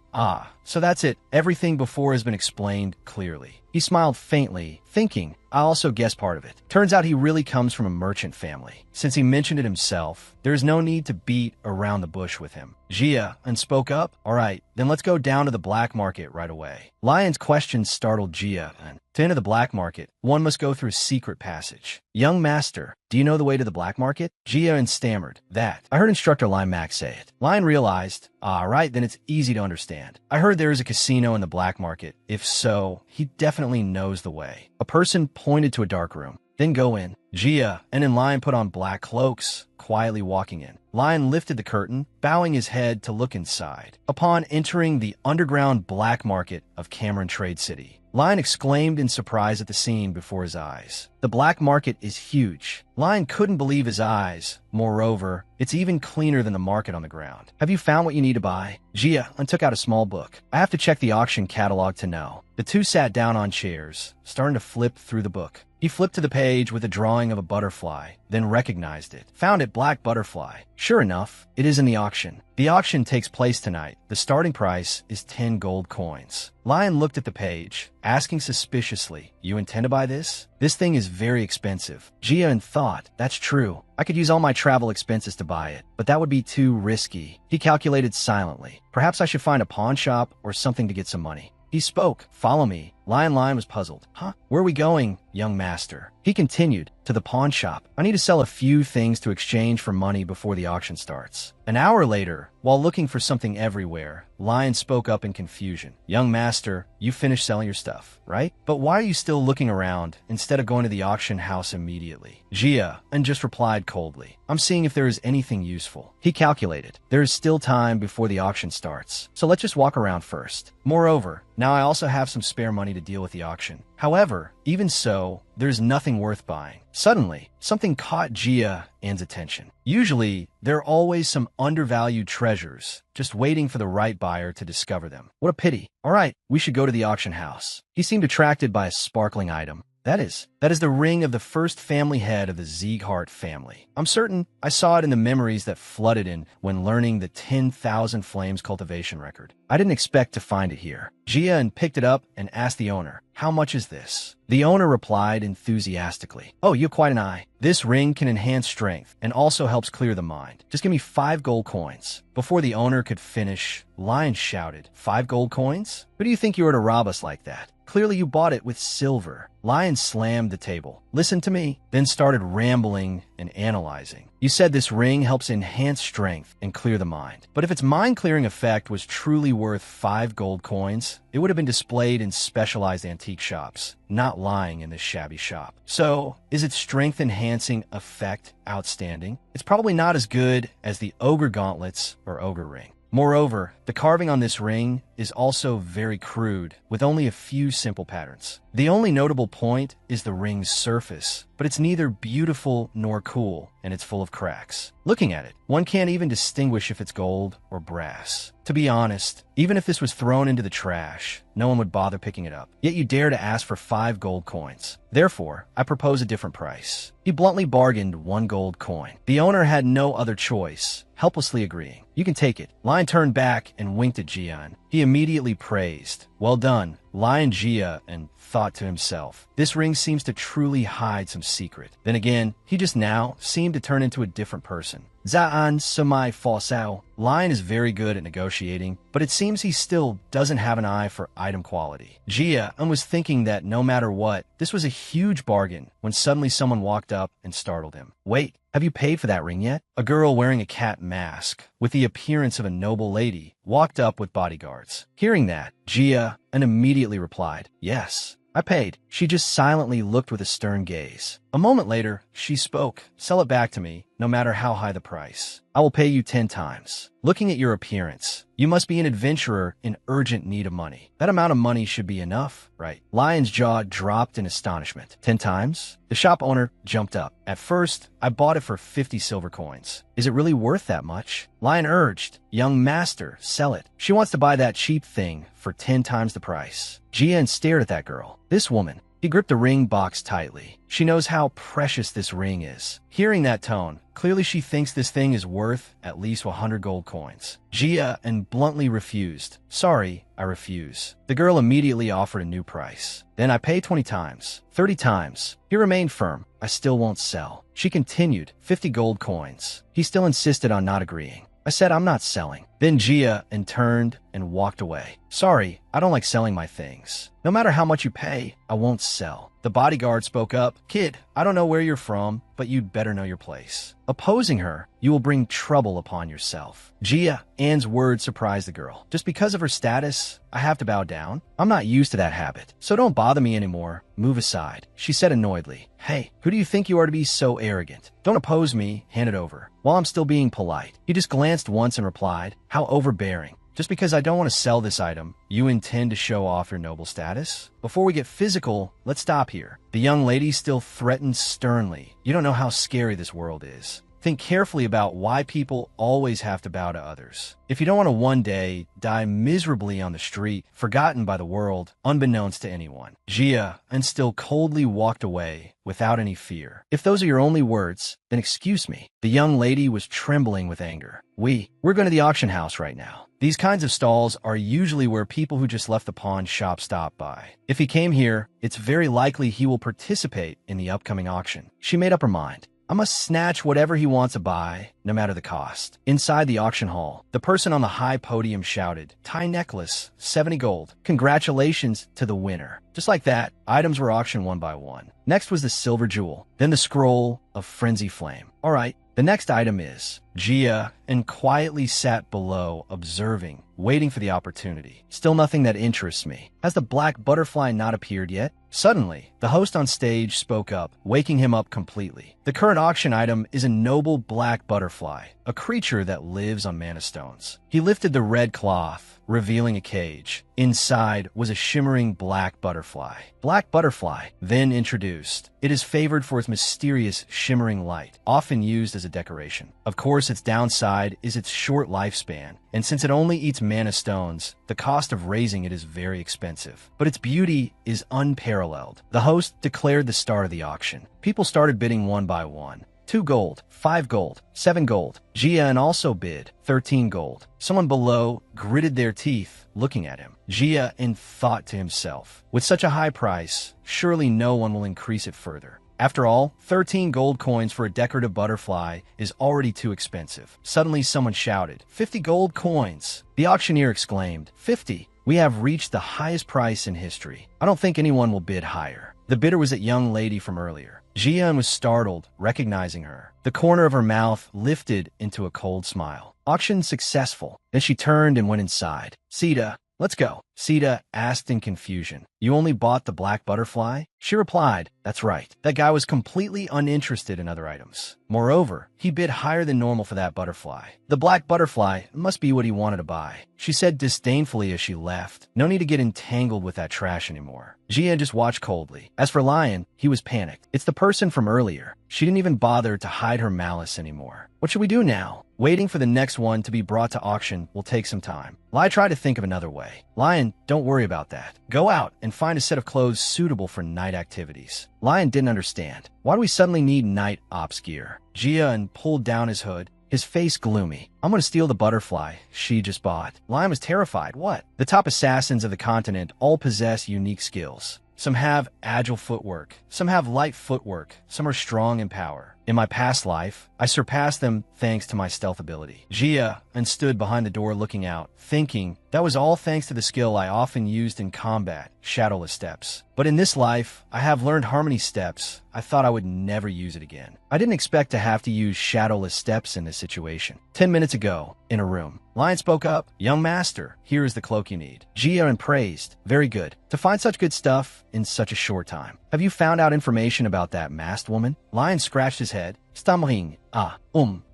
so that's it. Everything before has been explained clearly. He smiled faintly, thinking, I also guessed part of it. Turns out he really comes from a merchant family. Since he mentioned it himself, there is no need to beat around the bush with him. Jia spoke up, All right, then let's go down to the black market right away. Lion's question startled Jia. To enter the black market, one must go through a secret passage. Young master, do you know the way to the black market? Jia stammered, That. I heard instructor Limac say it. Lion realized, right, then it's easy to understand. I heard there is a casino in the black market. If so, he definitely knows the way. A person pointed to a dark room. Then go in. Jia and Lion put on black cloaks, quietly walking in. Lion lifted the curtain, bowing his head to look inside. Upon entering the underground black market of Cameron Trade City, Lion exclaimed in surprise at the scene before his eyes. The black market is huge. Lion couldn't believe his eyes. Moreover, it's even cleaner than the market on the ground. Have you found what you need to buy? Jia took out a small book. I have to check the auction catalog to know. The two sat down on chairs, starting to flip through the book. He flipped to the page with a drawing of a butterfly, then recognized it. Found it black butterfly. Sure enough, it is in the auction. The auction takes place tonight. The starting price is 10 gold coins. Lion looked at the page, asking suspiciously, "You intend to buy this? This thing is very expensive." Jia thought, that's true. I could use all my travel expenses to buy it, but that would be too risky. He calculated silently. Perhaps I should find a pawn shop or something to get some money. He spoke, "Follow me." Lion was puzzled. Huh? Where are we going, young master? He continued, "To the pawn shop. I need to sell a few things to exchange for money before the auction starts." An hour later, while looking for something everywhere, Lion spoke up in confusion. "Young master, you finished selling your stuff, right? But why are you still looking around instead of going to the auction house immediately?" Jia just replied coldly, "I'm seeing if there is anything useful." He calculated, there is still time before the auction starts, so let's just walk around first. Moreover, now I also have some spare money to deal with the auction. However, even so, there's nothing worth buying. Suddenly, something caught Jia's attention. Usually, there are always some undervalued treasures, just waiting for the right buyer to discover them. What a pity. All right, we should go to the auction house. He seemed attracted by a sparkling item. That is the ring of the first family head of the Zieghart family. I'm certain I saw it in the memories that flooded in when learning the 10,000 Flames cultivation record. I didn't expect to find it here. Jia picked it up and asked the owner, "How much is this?" The owner replied enthusiastically, "Oh, you have quite an eye. This ring can enhance strength and also helps clear the mind. Just give me 5 gold coins." Before the owner could finish, Lion shouted, "5 gold coins? Who do you think you were to rob us like that? Clearly you bought it with silver." Lion slammed the table. "Listen to me," then started rambling and analyzing. "You said this ring helps enhance strength and clear the mind. But if its mind-clearing effect was truly worth 5 gold coins, it would have been displayed in specialized antique shops, not lying in this shabby shop. So, is its strength-enhancing effect outstanding? It's probably not as good as the ogre gauntlets or ogre ring. Moreover, the carving on this ring is also very crude, with only a few simple patterns. The only notable point is the ring's surface, but it's neither beautiful nor cool, and it's full of cracks. Looking at it, one can't even distinguish if it's gold or brass. To be honest, even if this was thrown into the trash, no one would bother picking it up. Yet you dare to ask for 5 gold coins. Therefore, I propose a different price." He bluntly bargained 1 gold coin. The owner had no other choice, helplessly agreeing. "You can take it." Lion turned back and winked at Jian. He immediately praised, "Well done." Lion Jia and thought to himself, this ring seems to truly hide some secret. Then again, he just now seemed to turn into a different person. Zaan Samai Fosao. Lion is very good at negotiating, but it seems he still doesn't have an eye for item quality. Jia was thinking that no matter what, this was a huge bargain when suddenly someone walked up and startled him. "Wait, have you paid for that ring yet?" A girl wearing a cat mask, with the appearance of a noble lady, walked up with bodyguards. Hearing that, Jia immediately replied, "Yes, I paid." She just silently looked with a stern gaze. A moment later, she spoke, "Sell it back to me, no matter how high the price. I will pay you 10 times. Looking at your appearance, you must be an adventurer in urgent need of money. That amount of money should be enough, right?" Lion's jaw dropped in astonishment. 10 times? The shop owner jumped up. "At first, I bought it for 50 silver coins. Is it really worth that much?" Lion urged, "Young master, sell it. She wants to buy that cheap thing for 10 times the price." Jian stared at that girl. This woman. He gripped the ring box tightly. She knows how precious this ring is. Hearing that tone, clearly she thinks this thing is worth at least 100 gold coins. Jia bluntly refused. "Sorry, I refuse." The girl immediately offered a new price. "Then I pay 20 times, 30 times. He remained firm. "I still won't sell." She continued, 50 gold coins. He still insisted on not agreeing. "I said I'm not selling." Then Jia turned and walked away. "Sorry, I don't like selling my things. No matter how much you pay, I won't sell." The bodyguard spoke up. Kid, I don't know where you're from, but you'd better know your place. Opposing her, you will bring trouble upon yourself. Jia, Anne's words surprised the girl. Just because of her status, I have to bow down? I'm not used to that habit, so don't bother me anymore. Move aside, she said annoyedly. Hey, who do you think you are to be so arrogant? Don't oppose me, hand it over. While I'm still being polite, he just glanced once and replied, how overbearing. Just because I don't want to sell this item, you intend to show off your noble status? Before we get physical, let's stop here. The young lady still threatened sternly. You don't know how scary this world is. Think carefully about why people always have to bow to others. If you don't want to one day die miserably on the street, forgotten by the world, unbeknownst to anyone. Jia and still coldly walked away without any fear. If those are your only words, then excuse me. The young lady was trembling with anger. We're going to the auction house right now. These kinds of stalls are usually where people who just left the pawn shop stop by. If he came here, it's very likely he will participate in the upcoming auction. She made up her mind. I must snatch whatever he wants to buy, no matter the cost. Inside the auction hall, the person on the high podium shouted, tie necklace, 70 gold. Congratulations to the winner. Just like that, items were auctioned one by one. Next was the silver jewel, then the scroll of frenzy flame. All right, the next item is Jia and quietly sat below, observing, waiting for the opportunity. Still nothing that interests me. Has the black butterfly not appeared yet? Suddenly, the host on stage spoke up, waking him up completely. The current auction item is a noble black butterfly, a creature that lives on mana stones. He lifted the red cloth, revealing a cage. Inside was a shimmering black butterfly. Black butterfly, then introduced. It is favored for its mysterious shimmering light, often used as a decoration. Of course, its downside is its short lifespan, and since it only eats mana stones, the cost of raising it is very expensive. But its beauty is unparalleled. The host declared the start of the auction. People started bidding one by one. 2 gold, 5 gold, 7 gold. Jian also bid 13 gold. Someone below gritted their teeth, looking at him. Jian thought to himself, with such a high price, surely no one will increase it further. After all, 13 gold coins for a decorative butterfly is already too expensive. Suddenly someone shouted, 50 gold coins. The auctioneer exclaimed, 50. We have reached the highest price in history. I don't think anyone will bid higher. The bidder was that young lady from earlier. Jian was startled, recognizing her. The corner of her mouth lifted into a cold smile. Auction successful. Then she turned and went inside. Sita, let's go. Sita asked in confusion. You only bought the black butterfly? She replied, that's right. That guy was completely uninterested in other items. Moreover, he bid higher than normal for that butterfly. The black butterfly must be what he wanted to buy. She said disdainfully as she left. No need to get entangled with that trash anymore. Jian just watched coldly. As for Lion, he was panicked. It's the person from earlier. She didn't even bother to hide her malice anymore. What should we do now? Waiting for the next one to be brought to auction will take some time. Lai tried to think of another way. Lion, don't worry about that. Go out and find a set of clothes suitable for night activities. Lion didn't understand. Why do we suddenly need night ops gear? Jian pulled down his hood, his face gloomy. I'm going to steal the butterfly she just bought. Lion was terrified. What? The top assassins of the continent all possess unique skills. Some have agile footwork. Some have light footwork. Some are strong in power. In my past life, I surpassed them thanks to my stealth ability. Jia and stood behind the door looking out, thinking that was all thanks to the skill I often used in combat, Shadowless Steps. But in this life, I have learned Harmony Steps. I thought I would never use it again. I didn't expect to have to use Shadowless Steps in this situation. 10 minutes ago, in a room, Lion spoke up. Young master, here is the cloak you need. Jia praised. Very good. To find such good stuff in such a short time. Have you found out information about that masked woman? Lion scratched his head. Stammering.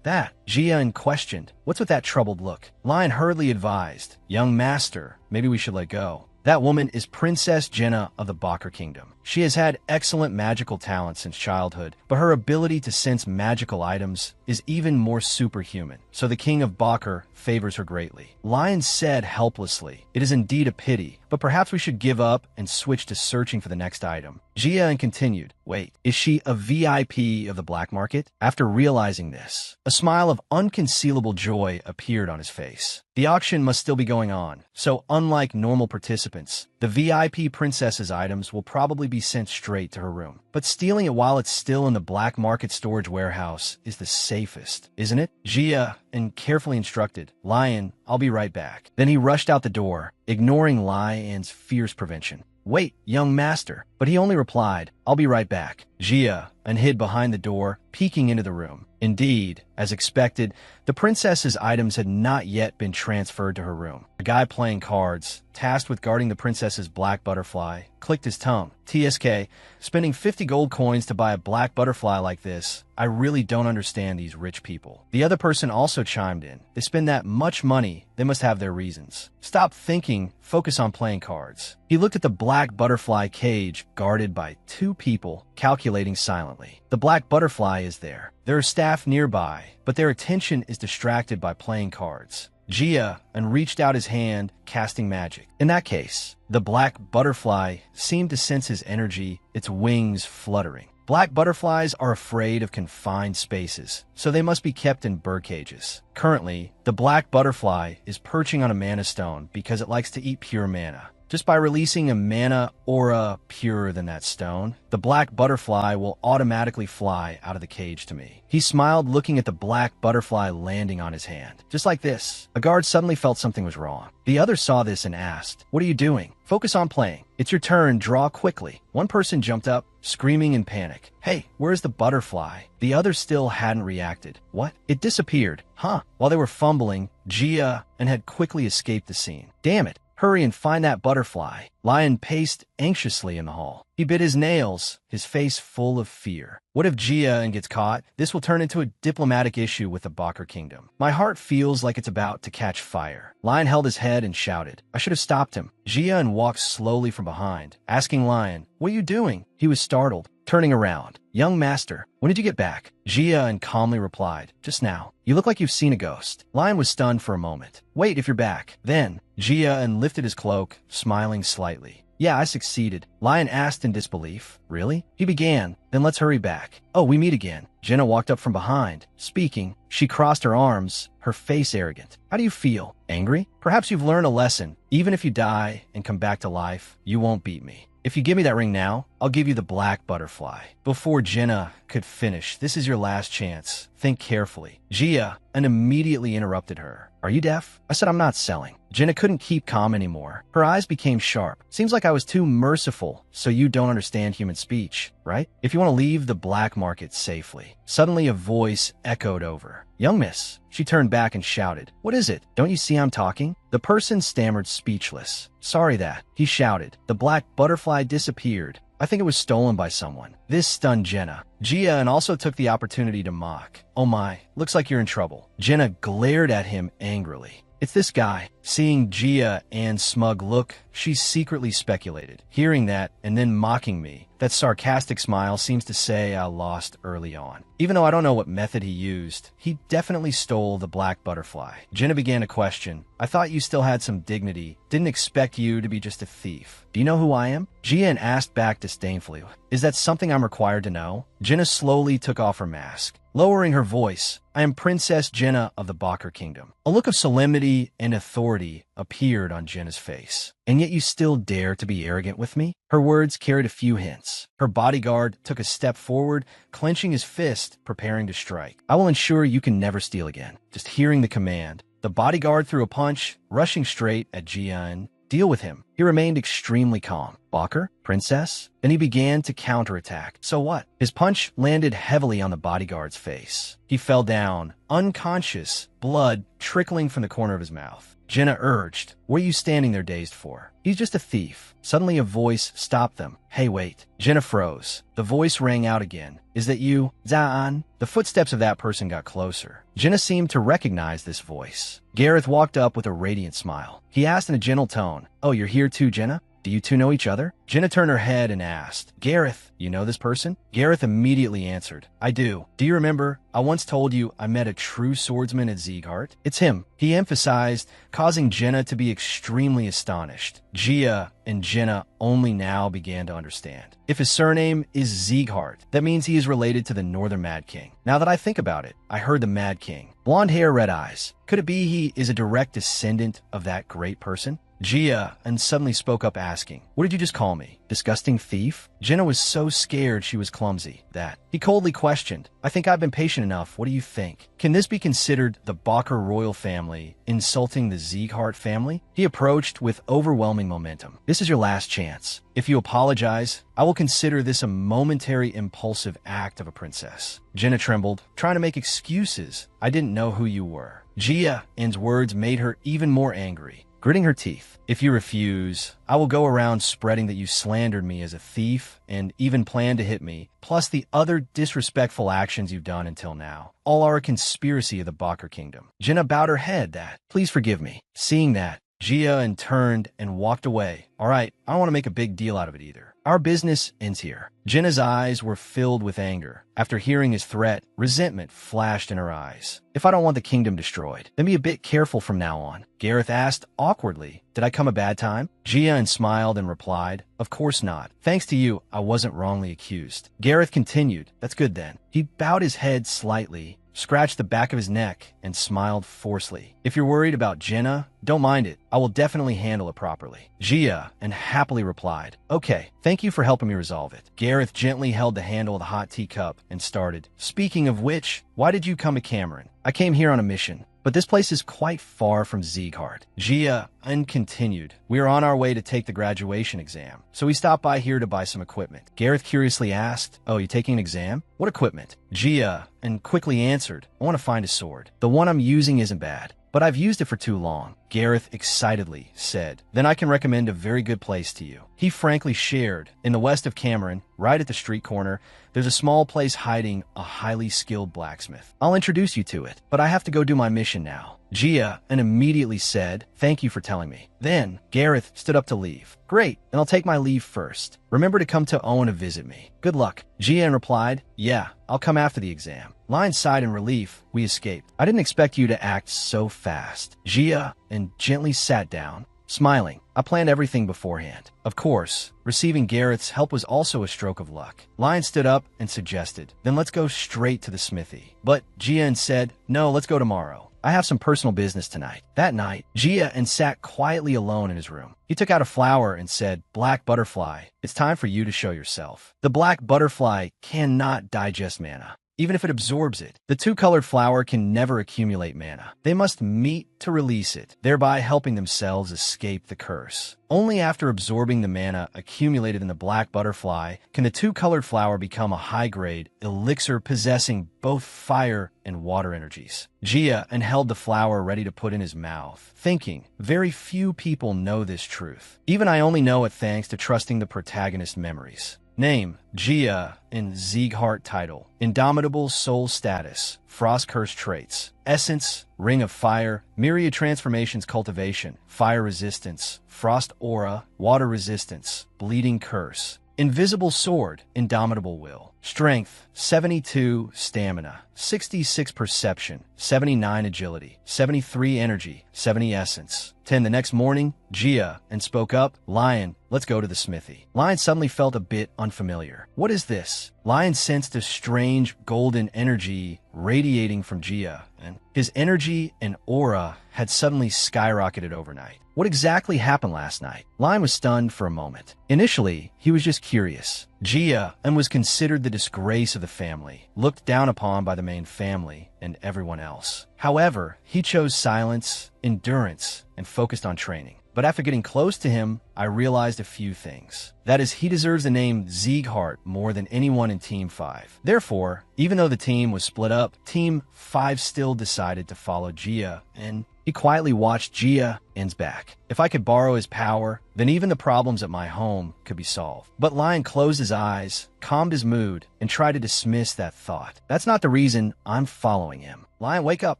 That. Jia questioned. What's with that troubled look? Lion hurriedly advised. Young master, maybe we should let go. That woman is Princess Jenna of the Bakr Kingdom. She has had excellent magical talent since childhood, but her ability to sense magical items is even more superhuman, so the King of Bakr favors her greatly. Lion said helplessly, it is indeed a pity, but perhaps we should give up and switch to searching for the next item. Jia continued, wait, is she a VIP of the black market? After realizing this, a smile of unconcealable joy appeared on his face. The auction must still be going on, so unlike normal participants, the VIP princess's items will probably be sent straight to her room. But stealing it while it's still in the black market storage warehouse is the safest, isn't it? Jia carefully instructed, Lion, I'll be right back. Then he rushed out the door, ignoring Lion's fierce prevention. Wait, young master. But he only replied, I'll be right back. Jia and hid behind the door, peeking into the room. Indeed, as expected, the princess's items had not yet been transferred to her room. A guy playing cards, tasked with guarding the princess's black butterfly, clicked his tongue. TSK, spending 50 gold coins to buy a black butterfly like this. I really don't understand these rich people. The other person also chimed in. They spend that much money, they must have their reasons. Stop thinking, focus on playing cards. He looked at the black butterfly cage guarded by 2 people, calculating silently. The black butterfly is there. There are staff nearby, but their attention is distracted by playing cards. Jia and reached out his hand, casting magic. In that case, the black butterfly seemed to sense his energy, its wings fluttering. Black butterflies are afraid of confined spaces, so they must be kept in bird cages. Currently, the black butterfly is perching on a mana stone because it likes to eat pure mana. Just by releasing a mana aura purer than that stone, the black butterfly will automatically fly out of the cage to me. He smiled, looking at the black butterfly landing on his hand. Just like this, a guard suddenly felt something was wrong. The other saw this and asked, "What are you doing? Focus on playing. It's your turn, draw quickly." One person jumped up, screaming in panic. "Hey, where's the butterfly?" The other still hadn't reacted. What? It disappeared. Huh. While they were fumbling, Jia and had quickly escaped the scene. Damn it. Hurry and find that butterfly. Lion paced anxiously in the hall. He bit his nails, his face full of fear. What if Jia gets caught? This will turn into a diplomatic issue with the Bakr Kingdom. My heart feels like it's about to catch fire. Lion held his head and shouted. I should have stopped him. Jia walked slowly from behind, asking Lion, "What are you doing?" He was startled, turning around. "Young master, when did you get back?" Jia calmly replied, "Just now. You look like you've seen a ghost." Lion was stunned for a moment. "Wait, if you're back." Then, Jia lifted his cloak, smiling slightly. "Yeah, I succeeded." Lion asked in disbelief. "Really?" He began. "Then let's hurry back." "Oh, we meet again." Jenna walked up from behind. Speaking, she crossed her arms, her face arrogant. "How do you feel? Angry? Perhaps you've learned a lesson. Even if you die and come back to life, you won't beat me. If you give me that ring now, I'll give you the black butterfly." Before Jenna could finish, "This is your last chance. Think carefully." Jia immediately interrupted her. "Are you deaf? I said I'm not selling." Jenna couldn't keep calm anymore. Her eyes became sharp. "Seems like I was too merciful, so you don't understand human speech, right? If you want to leave the black market safely." Suddenly a voice echoed over. "Young miss." She turned back and shouted, "What is it? Don't you see I'm talking?" The person stammered, speechless. "Sorry that," he shouted. "The black butterfly disappeared. I think it was stolen by someone." This stunned Jenna. Jia also took the opportunity to mock. "Oh my, looks like you're in trouble." Jenna glared at him angrily. "It's this guy." Seeing Jia and smug look, she secretly speculated. Hearing that and then mocking me, that sarcastic smile seems to say I lost early on. Even though I don't know what method he used, he definitely stole the black butterfly. Jenna began to question. "I thought you still had some dignity. Didn't expect you to be just a thief. Do you know who I am?" Jia asked back disdainfully. "Is that something I'm required to know?" Jenna slowly took off her mask. Lowering her voice, "I am Princess Jenna of the Bakr Kingdom." A look of solemnity and authority appeared on Jenna's face. "And yet you still dare to be arrogant with me?" Her words carried a few hints. Her bodyguard took a step forward, clenching his fist, preparing to strike. "I will ensure you can never steal again." Just hearing the command, the bodyguard threw a punch, rushing straight at Jian. "Deal with him." He remained extremely calm. "Bakr? Princess?" Then he began to counterattack. "So what?" His punch landed heavily on the bodyguard's face. He fell down, unconscious, blood trickling from the corner of his mouth. Jenna urged, "What are you standing there dazed for? He's just a thief." Suddenly a voice stopped them. "Hey, wait." Jenna froze. The voice rang out again. "Is that you, Zaan?" The footsteps of that person got closer. Jenna seemed to recognize this voice. Gareth walked up with a radiant smile. He asked in a gentle tone, "Oh, you're here too, Jenna? Do you two know each other?" Jenna turned her head and asked, "Gareth, you know this person?" Gareth immediately answered, "I do. Do you remember? I once told you I met a true swordsman at Sieghart. It's him," he emphasized, causing Jenna to be extremely astonished. Jia and Jenna only now began to understand. If his surname is Sieghart, that means he is related to the Northern Mad King. Now that I think about it, I heard the Mad King. Blonde hair, red eyes. Could it be he is a direct descendant of that great person? Jia and suddenly spoke up asking, "What did you just call me?" Disgusting thief? Jenna was so scared she was clumsy that he coldly questioned, I think I've been patient enough. What do you think? Can this be considered the Bacher royal family insulting the Sieghart family? He approached with overwhelming momentum. This is your last chance. If you apologize, I will consider this a momentary impulsive act of a princess. Jenna trembled, trying to make excuses. I didn't know who you were. Gia, N's words made her even more angry. Gritting her teeth, if you refuse, I will go around spreading that you slandered me as a thief and even planned to hit me, plus the other disrespectful actions you've done until now. All are a conspiracy of the Bacher kingdom. Jenna bowed her head that, please forgive me. Seeing that, Gia turned and walked away. All right, I don't want to make a big deal out of it either. Our business ends here. Jenna's eyes were filled with anger. After hearing his threat, resentment flashed in her eyes. If I don't want the kingdom destroyed, then be a bit careful from now on. Gareth asked awkwardly, did I come a bad time? Gia smiled and replied, of course not. Thanks to you, I wasn't wrongly accused. Gareth continued, that's good then. He bowed his head slightly, scratched the back of his neck, and smiled forcefully. If you're worried about Jenna, don't mind it. I will definitely handle it properly. Gia happily replied, okay, thank you for helping me resolve it. Gareth gently held the handle of the hot teacup and started, speaking of which, why did you come to Cameron? I came here on a mission. But this place is quite far from Sieghart. Gia continued, we are on our way to take the graduation exam, so we stopped by here to buy some equipment. Gareth curiously asked, oh, you taking an exam? What equipment? Gia quickly answered, I want to find a sword. The one I'm using isn't bad, but I've used it for too long. Gareth excitedly said, then I can recommend a very good place to you. He frankly shared, in the west of Cameron, right at the street corner, there's a small place hiding a highly skilled blacksmith. I'll introduce you to it, but I have to go do my mission now. Gia immediately said, thank you for telling me. Then, Gareth stood up to leave. Great, then I'll take my leave first. Remember to come to Owen to visit me. Good luck. Gia replied, yeah, I'll come after the exam. Lion sighed in relief. We escaped. I didn't expect you to act so fast. Gia gently sat down, smiling. I planned everything beforehand. Of course, receiving Gareth's help was also a stroke of luck. Lion stood up and suggested, then let's go straight to the smithy. But Gia said, no, let's go tomorrow. I have some personal business tonight. That night, Gia sat quietly alone in his room. He took out a flower and said, Black butterfly, it's time for you to show yourself. The black butterfly cannot digest mana. Even if it absorbs it, the two-colored flower can never accumulate mana. They must meet to release it, thereby helping themselves escape the curse. Only after absorbing the mana accumulated in the black butterfly can the two-colored flower become a high-grade elixir possessing both fire and water energies. Gia held the flower ready to put in his mouth, thinking, very few people know this truth. Even I only know it thanks to trusting the protagonist's memories. Name, Gia Sieghart title, Indomitable Soul status, Frost Curse traits, Essence, Ring of Fire, Myriad Transformations Cultivation, Fire Resistance, Frost Aura, Water Resistance, Bleeding Curse, Invisible Sword, Indomitable Will, Strength, 72 Stamina, 66 Perception, 79 Agility, 73 Energy, 70 Essence. 10 the next morning, Gia spoke up, Lion, let's go to the smithy. Lion suddenly felt a bit unfamiliar. What is this? Lion sensed a strange golden energy radiating from Gia, and his energy and aura had suddenly skyrocketed overnight. What exactly happened last night? Lion was stunned for a moment. Initially, he was just curious. Gia was considered the disgrace of the family, looked down upon by the main family and everyone else. However, he chose silence, endurance, and focused on training. But after getting close to him, I realized a few things. That is, he deserves the name Sieghart more than anyone in Team 5. Therefore, even though the team was split up, Team 5 still decided to follow Gia, and he quietly watched Gia's back. If I could borrow his power, then even the problems at my home could be solved. But Lion closed his eyes, calmed his mood, and tried to dismiss that thought. That's not the reason I'm following him. Lion, wake up.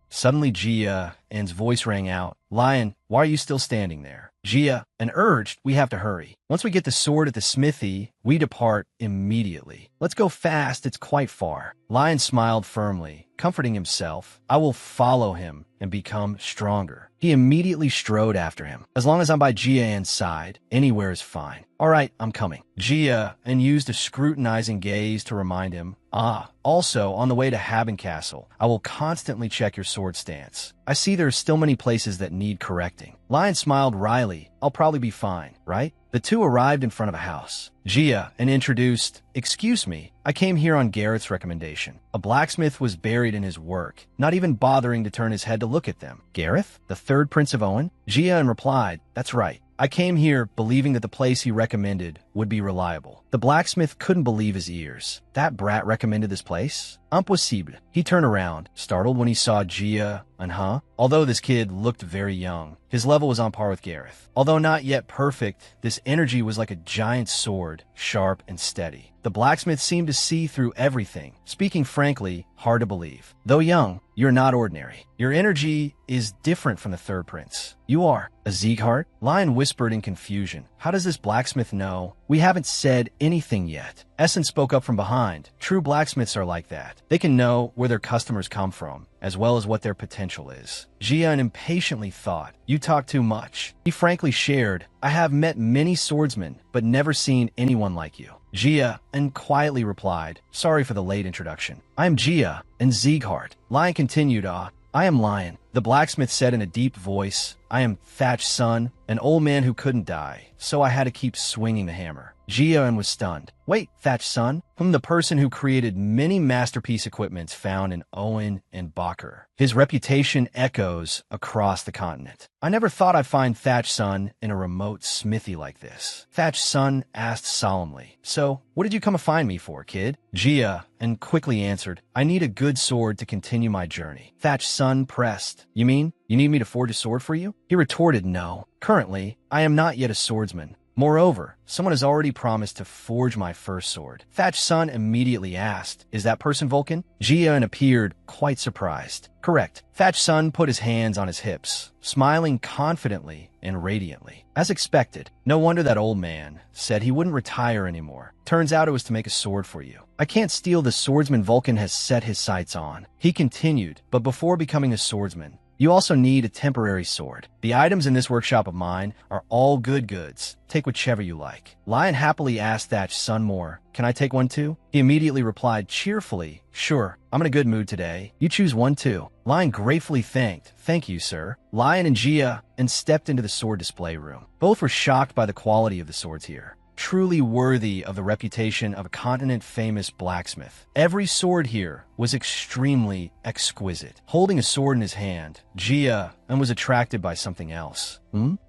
Suddenly Gia's voice rang out. Lion, why are you still standing there? Gia urged, we have to hurry. Once we get the sword at the smithy, we depart immediately. Let's go fast, it's quite far. Lion smiled firmly, comforting himself. I will follow him and become stronger. He immediately strode after him. As long as I'm by Gia's side, anywhere is fine. All right, I'm coming. Gia used a scrutinizing gaze to remind him, Also, on the way to Haben Castle, I will constantly check your sword stance. I see there are still many places that need correcting. Lion smiled wryly. I'll probably be fine, right? The two arrived in front of a house. Jia and introduced, "Excuse me, I came here on Garrett's recommendation." A blacksmith was buried in his work, not even bothering to turn his head to look at them. "Gareth, the third Prince of Owen?" Jia replied, "That's right. I came here believing that the place he recommended would be reliable." The blacksmith couldn't believe his ears. That brat recommended this place? Impossible. He turned around, startled when he saw Jia and Although this kid looked very young, his level was on par with Gareth. Although not yet perfect, this energy was like a giant sword, sharp and steady. The blacksmith seemed to see through everything. Speaking frankly, hard to believe. Though young, you're not ordinary. Your energy is different from the third prince. You are a Sieghart? Lion whispered in confusion. How does this blacksmith know? We haven't said anything yet. Essen spoke up from behind. True blacksmiths are like that. They can know where their customers come from, as well as what their potential is. Jian impatiently thought, "You talk too much." He frankly shared, "I have met many swordsmen, but never seen anyone like you." Jia and quietly replied, "Sorry for the late introduction. I am Jia and Sieghart." Lion continued, I am Lion." The blacksmith said in a deep voice, "I am Thatch's son, an old man who couldn't die, so I had to keep swinging the hammer." Jian was stunned. "Wait, Thatch's son? From the person who created many masterpiece equipments found in Owen and Bakker. His reputation echoes across the continent. I never thought I'd find Thatch's son in a remote smithy like this." Thatch's son asked solemnly, "So, what did you come to find me for, kid?" Jia and quickly answered, "I need a good sword to continue my journey." Thatch's son pressed, "You mean you need me to forge a sword for you?" He retorted, "No. Currently, I am not yet a swordsman. Moreover, someone has already promised to forge my first sword." Thatch's son immediately asked, "Is that person Vulcan?" Jian appeared quite surprised. "Correct." Thatch's son put his hands on his hips, smiling confidently and radiantly. As expected, no wonder that old man said he wouldn't retire anymore. Turns out it was to make a sword for you. "I can't steal the swordsman Vulcan has set his sights on." He continued, "But before becoming a swordsman, you also need a temporary sword. The items in this workshop of mine are all good goods. Take whichever you like." Lion happily asked Thatch's son more, "Can I take one too?" He immediately replied cheerfully, "Sure, I'm in a good mood today. You choose one too." Lion gratefully thanked, "Thank you, sir." Lion and Jia and stepped into the sword display room. Both were shocked by the quality of the swords here. Truly worthy of the reputation of a continent-famous blacksmith. Every sword here was extremely exquisite. Holding a sword in his hand, Jia and was attracted by something else.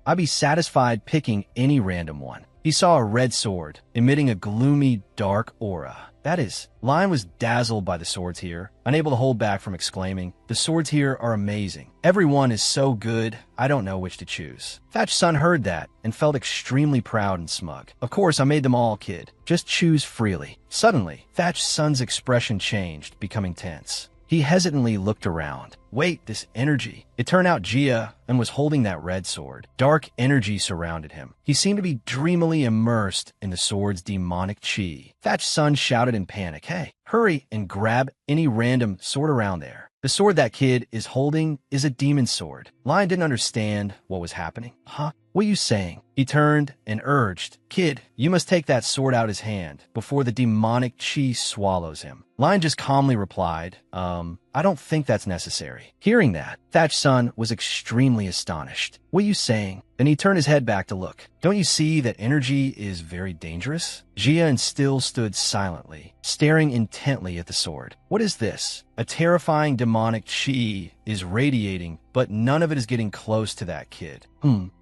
I'd be satisfied picking any random one. He saw a red sword, emitting a gloomy, dark aura. That is, Lion was dazzled by the swords here, unable to hold back from exclaiming, "The swords here are amazing. Every one is so good, I don't know which to choose." Thatch's son heard that and felt extremely proud and smug. "Of course, I made them all, kid. Just choose freely." Suddenly, Thatch's son's expression changed, becoming tense. He hesitantly looked around. Wait, this energy. It turned out Jia and was holding that red sword. Dark energy surrounded him. He seemed to be dreamily immersed in the sword's demonic chi. Thatch's son shouted in panic, "Hey, hurry and grab any random sword around there. The sword that kid is holding is a demon sword." Lion didn't understand what was happening. "Huh? What are you saying?" He turned and urged, "Kid, you must take that sword out of his hand before the demonic chi swallows him." Lion just calmly replied, I don't think that's necessary." Hearing that, Thatch's son was extremely astonished. "What are you saying?" Then he turned his head back to look. "Don't you see that energy is very dangerous?" Jia and still stood silently, staring intently at the sword. "What is this?" A terrifying demonic chi is radiating, but none of it is getting close to that kid.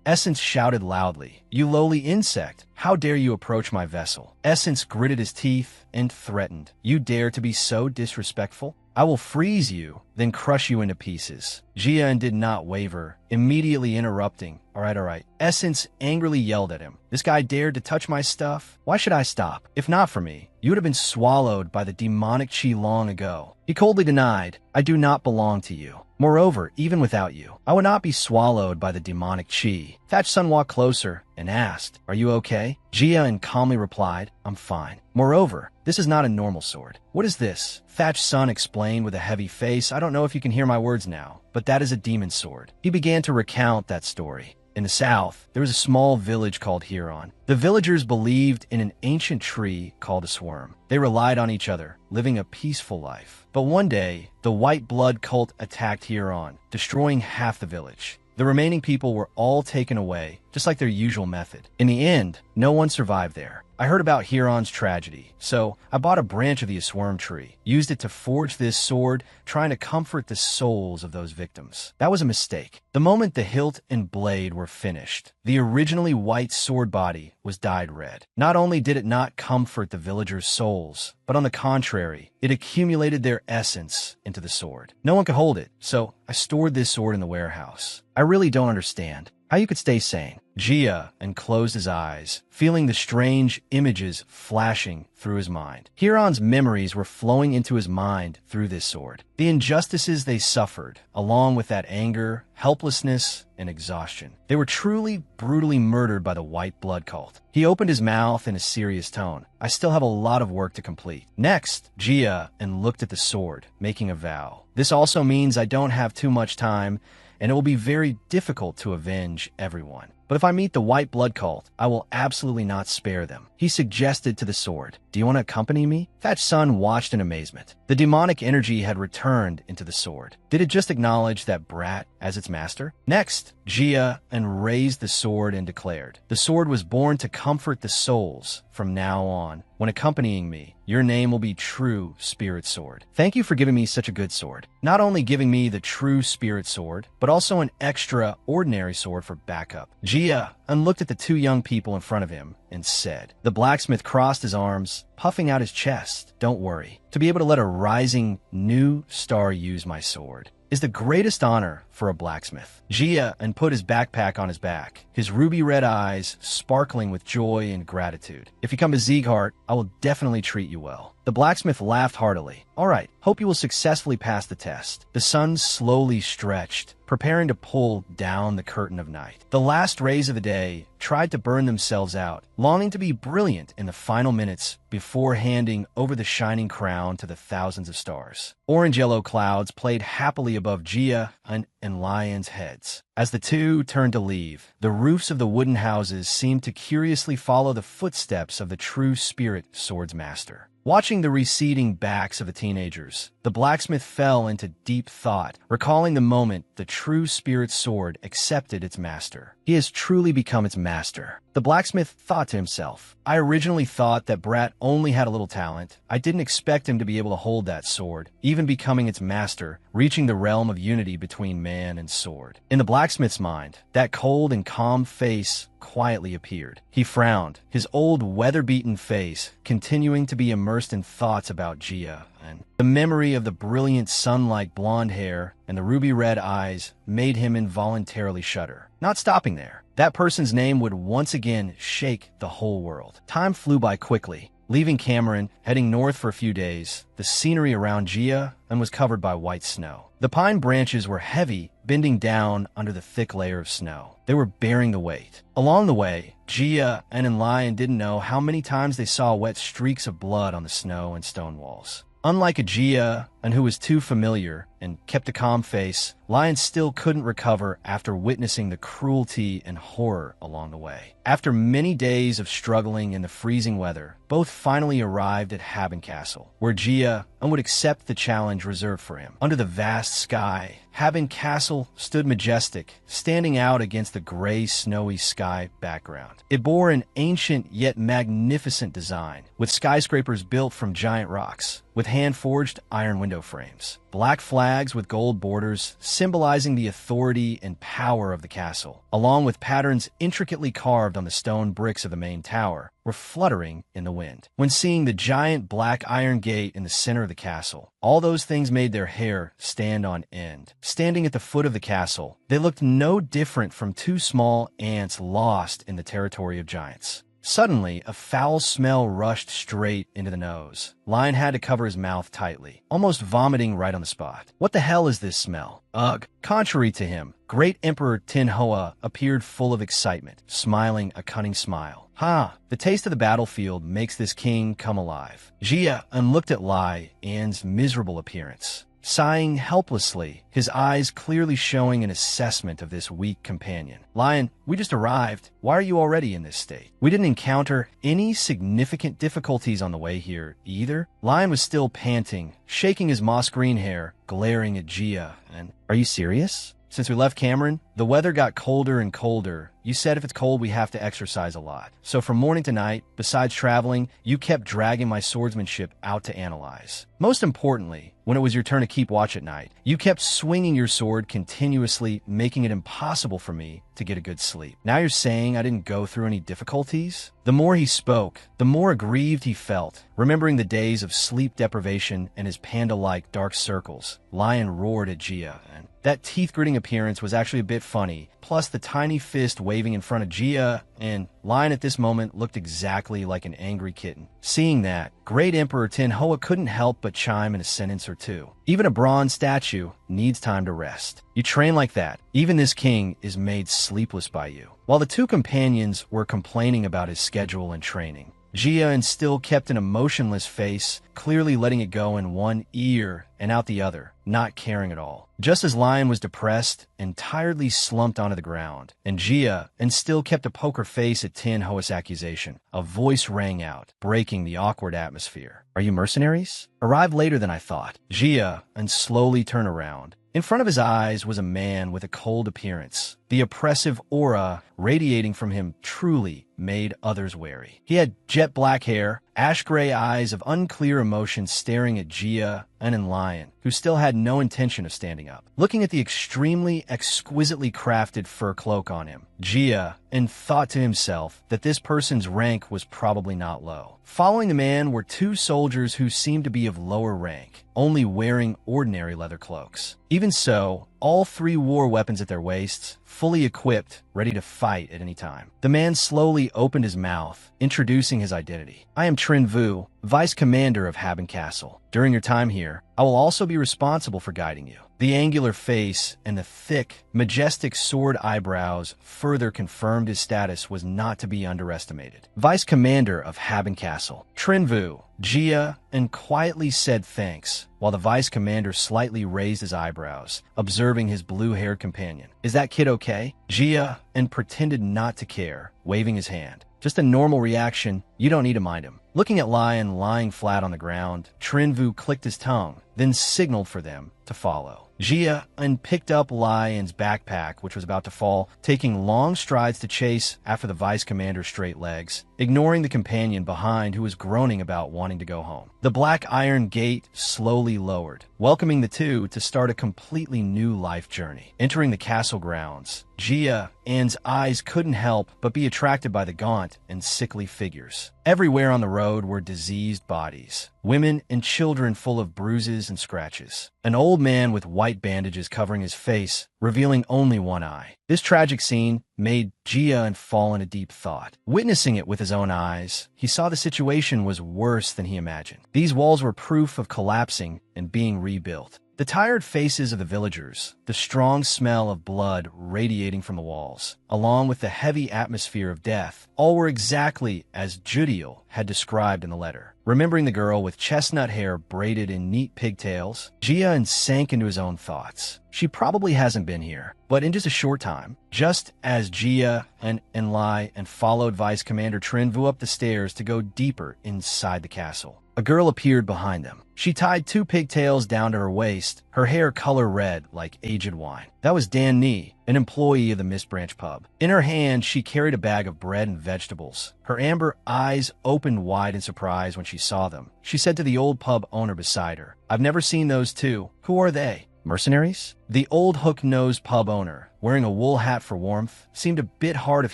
Essence shouted loudly, "You lowly insect! How dare you approach my vessel?" Essence gritted his teeth and threatened, "You dare to be so disrespectful? I will freeze you, then crush you into pieces." Jian did not waver, immediately interrupting. All right. Essence angrily yelled at him. "This guy dared to touch my stuff? Why should I stop? If not for me, you would have been swallowed by the demonic chi long ago." He coldly denied, "I do not belong to you. Moreover, even without you, I would not be swallowed by the demonic chi." Thatch's son walked closer and asked, "Are you okay?" Jian calmly replied, "I'm fine. Moreover, this is not a normal sword." "What is this?" Thatch's son explained with a heavy face, "I don't know if you can hear my words now, but that is a demon sword." He began to recount that story. In the south, there was a small village called Huron. The villagers believed in an ancient tree called a swerm. They relied on each other, living a peaceful life. But one day, the white blood cult attacked Huron, destroying half the village. The remaining people were all taken away, just like their usual method. In the end, no one survived there. I heard about Huron's tragedy, so I bought a branch of the swerm tree, used it to forge this sword, trying to comfort the souls of those victims. That was a mistake. The moment the hilt and blade were finished, the originally white sword body was dyed red. Not only did it not comfort the villagers' souls, but on the contrary, it accumulated their essence into the sword. No one could hold it, so I stored this sword in the warehouse. I really don't understand how you could stay sane. Jia and closed his eyes, feeling the strange images flashing through his mind. Huron's memories were flowing into his mind through this sword. The injustices they suffered, along with that anger, helplessness, and exhaustion. They were truly, brutally murdered by the white blood cult. He opened his mouth in a serious tone. I still have a lot of work to complete. Next, Jia and looked at the sword, making a vow. This also means I don't have too much time, and it will be very difficult to avenge everyone. But if I meet the white blood cult, I will absolutely not spare them. He suggested to the sword, "Do you want to accompany me?" Thatch's son watched in amazement. The demonic energy had returned into the sword. Did it just acknowledge that brat as its master? Next, Jia and raised the sword and declared, "The sword was born to comfort the souls. From now on, when accompanying me, your name will be True Spirit Sword. Thank you for giving me such a good sword. Not only giving me the True Spirit Sword, but also an extraordinary sword for backup." Jia and looked at the two young people in front of him and said. The blacksmith crossed his arms, puffing out his chest. "Don't worry. To be able to let a rising new star use my sword is the greatest honor for a blacksmith." Jia and put his backpack on his back, his ruby red eyes sparkling with joy and gratitude. "If you come to Sieghart, I will definitely treat you well." The blacksmith laughed heartily. "All right, hope you will successfully pass the test." The sun slowly stretched, preparing to pull down the curtain of night. The last rays of the day tried to burn themselves out, longing to be brilliant in the final minutes before handing over the shining crown to the thousands of stars. Orange-yellow clouds played happily above Jia and Lion's heads. As the two turned to leave, the roofs of the wooden houses seemed to curiously follow the footsteps of the True Spirit Sword's master. Watching the receding backs of the teenagers, the blacksmith fell into deep thought, recalling the moment the True Spirit Sword accepted its master. He has truly become its master. The blacksmith thought to himself, "I originally thought that Brat only had a little talent. I didn't expect him to be able to hold that sword, even becoming its master, reaching the realm of unity between man and sword." In the blacksmith's mind, that cold and calm face quietly appeared. He frowned, his old weather-beaten face continuing to be immersed in thoughts about Jia, and the memory of the brilliant sun-like blonde hair and the ruby-red eyes made him involuntarily shudder. Not stopping there, that person's name would once again shake the whole world. Time flew by quickly. Leaving Cameron, heading north for a few days, the scenery around Jia was covered by white snow. The pine branches were heavy, bending down under the thick layer of snow. They were bearing the weight. Along the way, Jia and Lion didn't know how many times they saw wet streaks of blood on the snow and stone walls. Unlike a Jia, and who was too familiar and kept a calm face, Lion still couldn't recover after witnessing the cruelty and horror along the way. After many days of struggling in the freezing weather, both finally arrived at Haben Castle, where Jia would accept the challenge reserved for him. Under the vast sky, Haben Castle stood majestic, standing out against the gray, snowy sky background. It bore an ancient yet magnificent design, with skyscrapers built from giant rocks, with hand-forged iron window frames. Black flags with gold borders symbolizing the authority and power of the castle, along with patterns intricately carved on the stone bricks of the main tower, were fluttering in the wind. When seeing the giant black iron gate in the center of the castle, all those things made their hair stand on end. Standing at the foot of the castle, they looked no different from two small ants lost in the territory of giants. Suddenly, a foul smell rushed straight into the nose. Lion had to cover his mouth tightly, almost vomiting right on the spot. What the hell is this smell? Ugh. Contrary to him, Great Emperor Tin Hoa appeared full of excitement, smiling a cunning smile. "Ha! The taste of the battlefield makes this king come alive." Jia looked at Lai An's miserable appearance. sighing helplessly, his eyes clearly showing an assessment of this weak companion. Lion, we just arrived. Why are you already in this state? We didn't encounter any significant difficulties on the way here, either. Lion was still panting, shaking his moss green hair, glaring at Gia, and, are you serious? Since we left Cameron, the weather got colder and colder. You said if it's cold, we have to exercise a lot. So from morning to night, besides traveling, you kept dragging my swordsmanship out to analyze. Most importantly, when it was your turn to keep watch at night, you kept swinging your sword continuously, making it impossible for me to get a good sleep. Now you're saying I didn't go through any difficulties? The more he spoke, the more aggrieved he felt, remembering the days of sleep deprivation and his panda-like dark circles. Lion roared at Gia, and that teeth-gritting appearance was actually a bit funny, plus the tiny fist waving in front of Gia, and Lion at this moment looked exactly like an angry kitten. Seeing that, Great Emperor Tenhua couldn't help but chime in a sentence or two. Even a bronze statue needs time to rest. You train like that. Even this king is made sleepless by you. While the two companions were complaining about his schedule and training, Gia still kept an emotionless face, clearly letting it go in one ear and out the other, not caring at all. Just as Lion was depressed and tiredly slumped onto the ground, and Gia still kept a poker face at Tenhua's accusation, a voice rang out, breaking the awkward atmosphere. Are you mercenaries? Arrived later than I thought. Gia slowly turned around. In front of his eyes was a man with a cold appearance. The oppressive aura radiating from him truly made others wary. He had jet black hair, ash-gray eyes of unclear emotion staring at Gia and Lion, who still had no intention of standing up. Looking at the extremely exquisitely crafted fur cloak on him, Gia thought to himself that this person's rank was probably not low. Following the man were two soldiers who seemed to be of lower rank, only wearing ordinary leather cloaks. Even so, all three wore weapons at their waists, fully equipped, ready to fight at any time. The man slowly opened his mouth, introducing his identity. I am Trin Vu, Vice Commander of Haben Castle. During your time here, I will also be responsible for guiding you. The angular face and the thick, majestic sword eyebrows further confirmed his status was not to be underestimated. Vice Commander of Haben Castle, Trin Vu, Gia quietly said thanks, while the Vice Commander slightly raised his eyebrows, observing his blue-haired companion. Is that kid okay? Gia pretended not to care, waving his hand. Just a normal reaction, you don't need to mind him. Looking at Lion lying flat on the ground, Trin Vu clicked his tongue, then signaled for them to follow. Gia picked up Lion's backpack, which was about to fall, taking long strides to chase after the Vice Commander's straight legs, ignoring the companion behind who was groaning about wanting to go home. The black iron gate slowly lowered, welcoming the two to start a completely new life journey. Entering the castle grounds, Gia's eyes couldn't help but be attracted by the gaunt and sickly figures. Everywhere on the road were diseased bodies, women and children full of bruises and scratches. An old man with white bandages covering his face, revealing only one eye. This tragic scene made Gia fall in a deep thought. Witnessing it with his own eyes, he saw the situation was worse than he imagined. These walls were proof of collapsing and being rebuilt. The tired faces of the villagers, the strong smell of blood radiating from the walls, along with the heavy atmosphere of death, all were exactly as Judiel had described in the letter. Remembering the girl with chestnut hair braided in neat pigtails, Gia sank into his own thoughts. She probably hasn't been here, but in just a short time, just as Gia and Lai followed Vice Commander Trin Vu up the stairs to go deeper inside the castle, a girl appeared behind them. She tied two pigtails down to her waist, her hair color red like aged wine. That was Dan Ni, an employee of the Mist Branch pub. In her hand, she carried a bag of bread and vegetables. Her amber eyes opened wide in surprise when she saw them. She said to the old pub owner beside her, I've never seen those two. Who are they? Mercenaries? The old hook-nosed pub owner, wearing a wool hat for warmth, seemed a bit hard of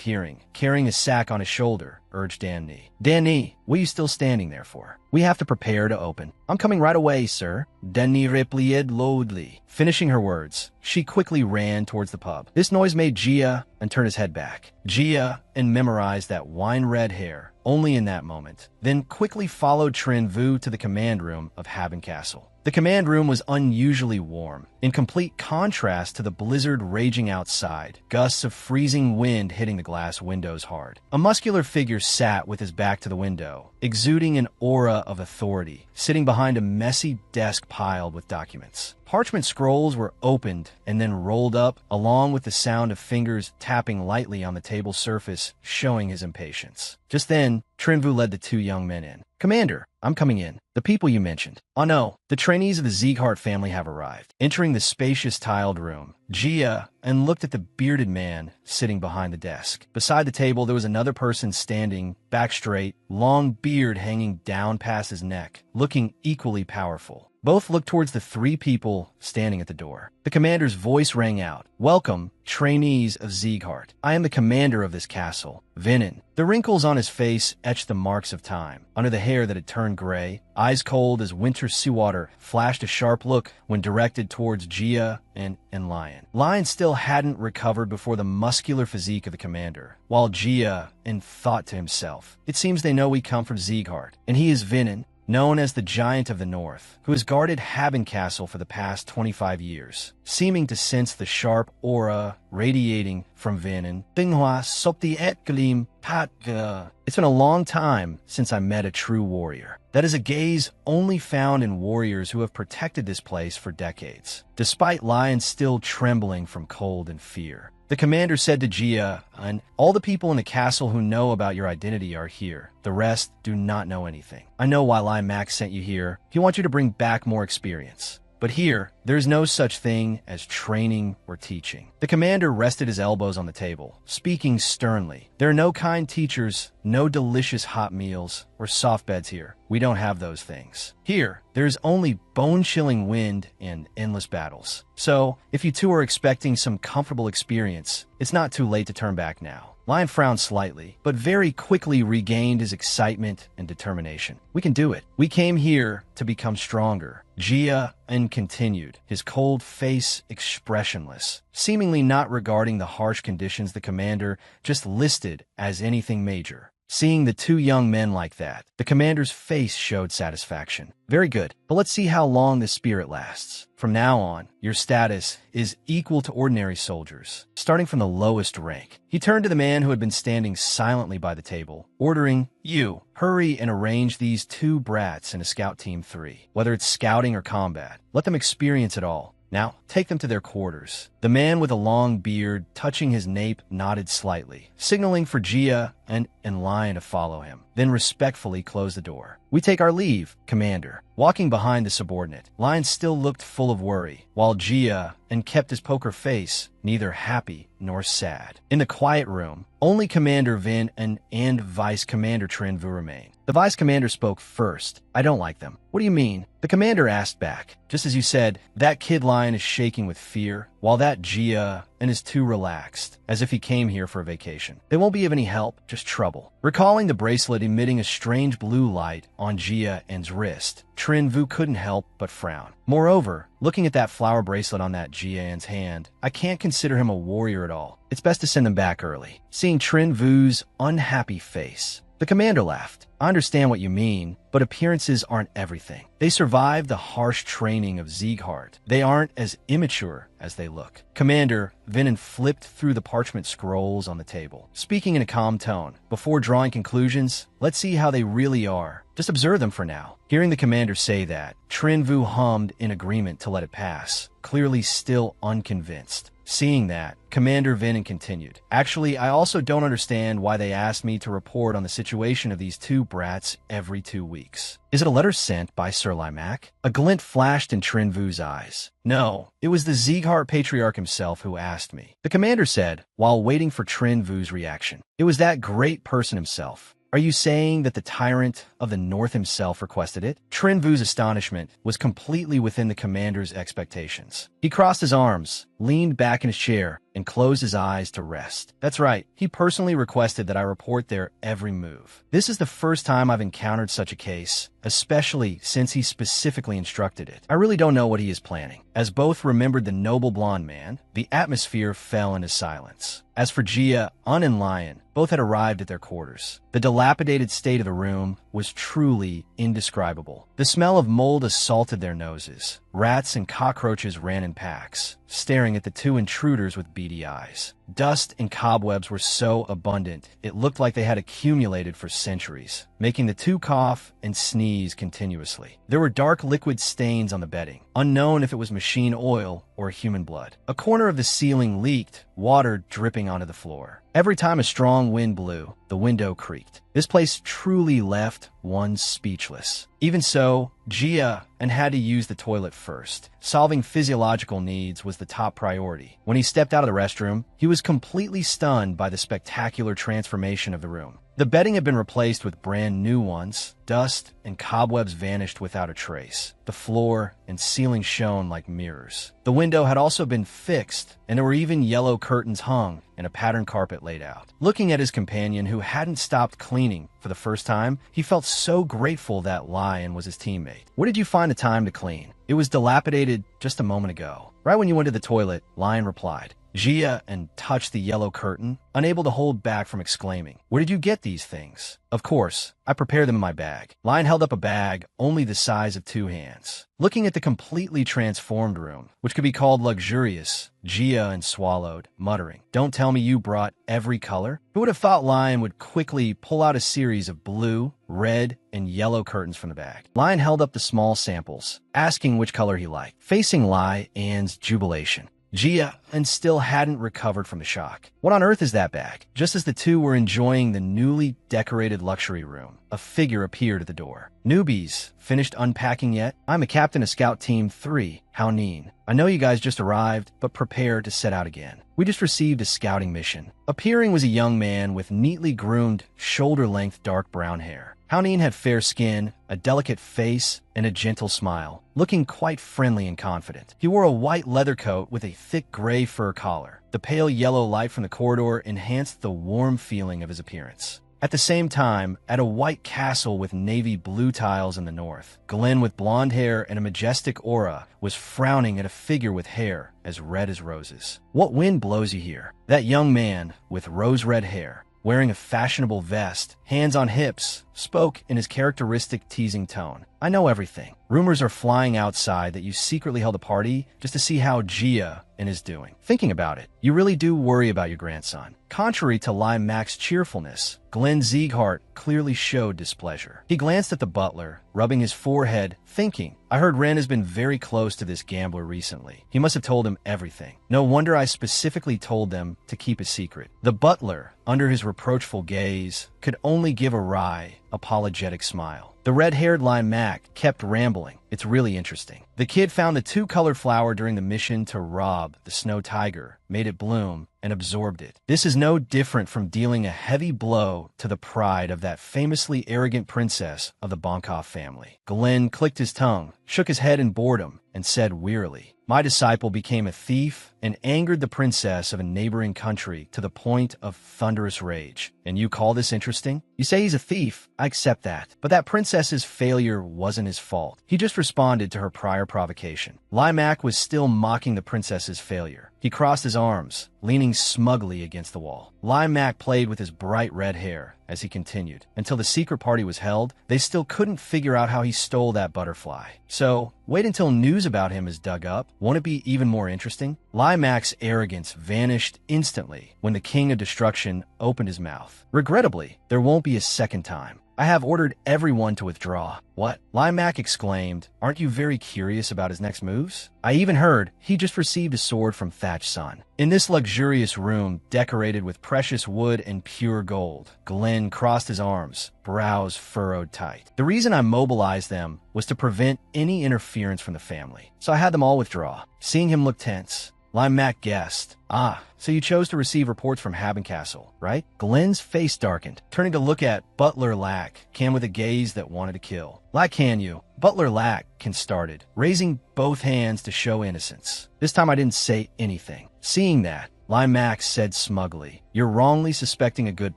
hearing, carrying a sack on his shoulder, urged Dan Ni. Dan Ni, what are you still standing there for? We have to prepare to open. I'm coming right away, sir. Dan Ni replied loudly. Finishing her words, she quickly ran towards the pub. This noise made Gia turn his head back. Gia memorized that wine-red hair only in that moment, then quickly followed Trin Vu to the command room of Haben Castle. The command room was unusually warm, in complete contrast to the blizzard raging outside, gusts of freezing wind hitting the glass windows hard. A muscular figure sat with his back to the window, exuding an aura of authority, sitting behind a messy desk piled with documents. Parchment scrolls were opened and then rolled up, along with the sound of fingers tapping lightly on the table surface, showing his impatience. Just then, Trinvu led the two young men in. "Commander, I'm coming in. The people you mentioned." "Oh no, the trainees of the Sieghart family have arrived." Entering the spacious tiled room, Jia and looked at the bearded man sitting behind the desk. Beside the table, there was another person standing, back straight, long beard hanging down past his neck, looking equally powerful. Both looked towards the three people standing at the door. The commander's voice rang out. "Welcome, trainees of Sieghart. I am the commander of this castle, Vinin." The wrinkles on his face etched the marks of time. Under the hair that had turned gray, eyes cold as winter seawater flashed a sharp look when directed towards Jia and Lion. Lion still hadn't recovered before the muscular physique of the commander, while Jia thought to himself, "It seems they know we come from Sieghart, and he is Vinin, known as the Giant of the North, who has guarded Haben Castle for the past 25 years, seeming to sense the sharp aura radiating from Vinin. Manhwa sopti et glim patga. It's been a long time since I met a true warrior. That is a gaze only found in warriors who have protected this place for decades, despite Lion still trembling from cold and fear. The commander said to Jia, "And all the people in the castle who know about your identity are here. The rest do not know anything. I know why Lion Max sent you here. He wants you to bring back more experience. But here, there's no such thing as training or teaching." The commander rested his elbows on the table, speaking sternly. "There are no kind teachers, no delicious hot meals, or soft beds here. We don't have those things. Here, there's only bone-chilling wind and endless battles. So, if you two are expecting some comfortable experience, it's not too late to turn back now." Lion frowned slightly, but very quickly regained his excitement and determination. "We can do it. We came here to become stronger." Jia continued, his cold face expressionless, seemingly not regarding the harsh conditions the commander just listed as anything major. Seeing the two young men like that, the commander's face showed satisfaction. "Very good, but let's see how long this spirit lasts. From now on, your status is equal to ordinary soldiers, starting from the lowest rank." He turned to the man who had been standing silently by the table, ordering, "You, hurry and arrange these two brats in a scout team 3. Whether it's scouting or combat, let them experience it all. Now, take them to their quarters." The man with a long beard, touching his nape, nodded slightly, signaling for Jia and Lion to follow him, then respectfully closed the door. "We take our leave, Commander." Walking behind the subordinate, Lion still looked full of worry, while Jia kept his poker face, neither happy nor sad. In the quiet room, only Commander Vin and Vice Commander Trin Vu remained. The Vice Commander spoke first. "I don't like them." "What do you mean?" The Commander asked back. "Just as you said, that kid Lion is shaking with fear, while that Jia is too relaxed, as if he came here for a vacation. They won't be of any help, just trouble." Recalling the bracelet emitting a strange blue light on Jia's wrist, Trin Vu couldn't help but frown. Moreover, looking at that flower bracelet on that Jia's hand, I can't consider him a warrior at all. It's best to send them back early. Seeing Trin Vu's unhappy face, the commander laughed. "I understand what you mean, but appearances aren't everything. They survived the harsh training of Sieghart. They aren't as immature as they look." Commander Vinin flipped through the parchment scrolls on the table, speaking in a calm tone. "Before drawing conclusions, let's see how they really are. Just observe them for now." Hearing the commander say that, Trin Vu hummed in agreement to let it pass, clearly still unconvinced. Seeing that, Commander Vinin continued, "Actually, I also don't understand why they asked me to report on the situation of these two brats every 2 weeks. Is it a letter sent by Sir Limac?" A glint flashed in Trin Vu's eyes. "No, it was the Sieghart Patriarch himself who asked me," the commander said, while waiting for Trin Vu's reaction. "It was that great person himself. Are you saying that the tyrant of the North himself requested it?" Trin Vu's astonishment was completely within the commander's expectations. He crossed his arms, leaned back in his chair, and closed his eyes to rest. "That's right. He personally requested that I report their every move. This is the first time I've encountered such a case, especially since he specifically instructed it. I really don't know what he is planning." As both remembered the noble blonde man, the atmosphere fell into silence. As for Jia and Lion, both had arrived at their quarters. The dilapidated state of the room was truly indescribable. The smell of mold assaulted their noses, Rats and cockroaches ran in packs, staring at the two intruders with beady eyes. Dust and cobwebs were so abundant, it looked like they had accumulated for centuries, making the two cough and sneeze continuously. There were dark liquid stains on the bedding, unknown if it was machine oil or human blood. A corner of the ceiling leaked, water dripping onto the floor. Every time a strong wind blew, the window creaked. This place truly left one speechless. Even so, Gia had to use the toilet first. Solving physiological needs was the top priority. When he stepped out of the restroom, he was completely stunned by the spectacular transformation of the room. The bedding had been replaced with brand new ones. Dust and cobwebs vanished without a trace. The floor and ceiling shone like mirrors. The window had also been fixed, and there were even yellow curtains hung and a patterned carpet laid out. Looking at his companion, who hadn't stopped cleaning for the first time, he felt so grateful that Lion was his teammate. "Where did you find the time to clean? It was dilapidated just a moment ago." "Right when you went to the toilet," Lion replied. Gia touched the yellow curtain, unable to hold back from exclaiming, "Where did you get these things?" "Of course, I prepared them in my bag." Lion held up a bag only the size of two hands. Looking at the completely transformed room, which could be called luxurious, Gia swallowed, muttering, "Don't tell me you brought every color?" Who would have thought Lion would quickly pull out a series of blue, red, and yellow curtains from the bag? Lion held up the small samples, asking which color he liked. Facing Lian's jubilation, Gia still hadn't recovered from the shock. "What on earth is that bag?" Just as the two were enjoying the newly decorated luxury room, a figure appeared at the door. "Newbies, finished unpacking yet? I'm a captain of Scout Team 3, Haonin. I know you guys just arrived, but prepare to set out again. We just received a scouting mission." Appearing was a young man with neatly groomed, shoulder-length dark brown hair. Haonin had fair skin, a delicate face, and a gentle smile, looking quite friendly and confident. He wore a white leather coat with a thick gray fur collar. The pale yellow light from the corridor enhanced the warm feeling of his appearance. At the same time, at a white castle with navy blue tiles in the north, Glenn with blonde hair and a majestic aura was frowning at a figure with hair as red as roses. "What wind blows you here?" That young man with rose-red hair, wearing a fashionable vest, hands on hips, spoke in his characteristic teasing tone. "I know everything. Rumors are flying outside that you secretly held a party just to see how Gia is doing. Thinking about it, you really do worry about your grandson." Contrary to Lai Mac's cheerfulness, Glenn Zieghart clearly showed displeasure. He glanced at the butler, rubbing his forehead, thinking, "I heard Ren has been very close to this gambler recently. He must have told him everything. No wonder I specifically told them to keep a secret." The butler, under his reproachful gaze, could only give a wry, apologetic smile. The red-haired Lai Mac kept rambling. "It's really interesting. The kid found the two-color flower during the mission to rob the snow tiger, made it bloom, and absorbed it. This is no different from dealing a heavy blow to the pride of that famously arrogant princess of the Bonkov family." Glenn clicked his tongue, shook his head in boredom, and said wearily, "My disciple became a thief and angered the princess of a neighboring country to the point of thunderous rage. And you call this interesting? You say he's a thief. I accept that. But that princess's failure wasn't his fault. He just responded to her prior provocation." Lai Mac was still mocking the princess's failure. He crossed his arms, leaning smugly against the wall. Lai Mac played with his bright red hair as he continued. Until the secret party was held, they still couldn't figure out how he stole that butterfly. So, wait until news about him is dug up. Won't it be even more interesting? Lai Mac's arrogance vanished instantly when the King of Destruction opened his mouth. "Regrettably, there won't be a second time. I have ordered everyone to withdraw." "What?" Lai Mac exclaimed. "Aren't you very curious about his next moves? I even heard he just received a sword from Thatch Sun." In this luxurious room, decorated with precious wood and pure gold, Glenn crossed his arms, brows furrowed tight. "The reason I mobilized them was to prevent any interference from the family, so I had them all withdraw." Seeing him look tense, Lai Mac guessed. "Ah, so you chose to receive reports from Castle, right?" Glenn's face darkened, turning to look at Butler Lack, Can with a gaze that wanted to kill. "Lack can you?" Butler Lack started, raising both hands to show innocence. "This time I didn't say anything." Seeing that, Lai Mac said smugly, "You're wrongly suspecting a good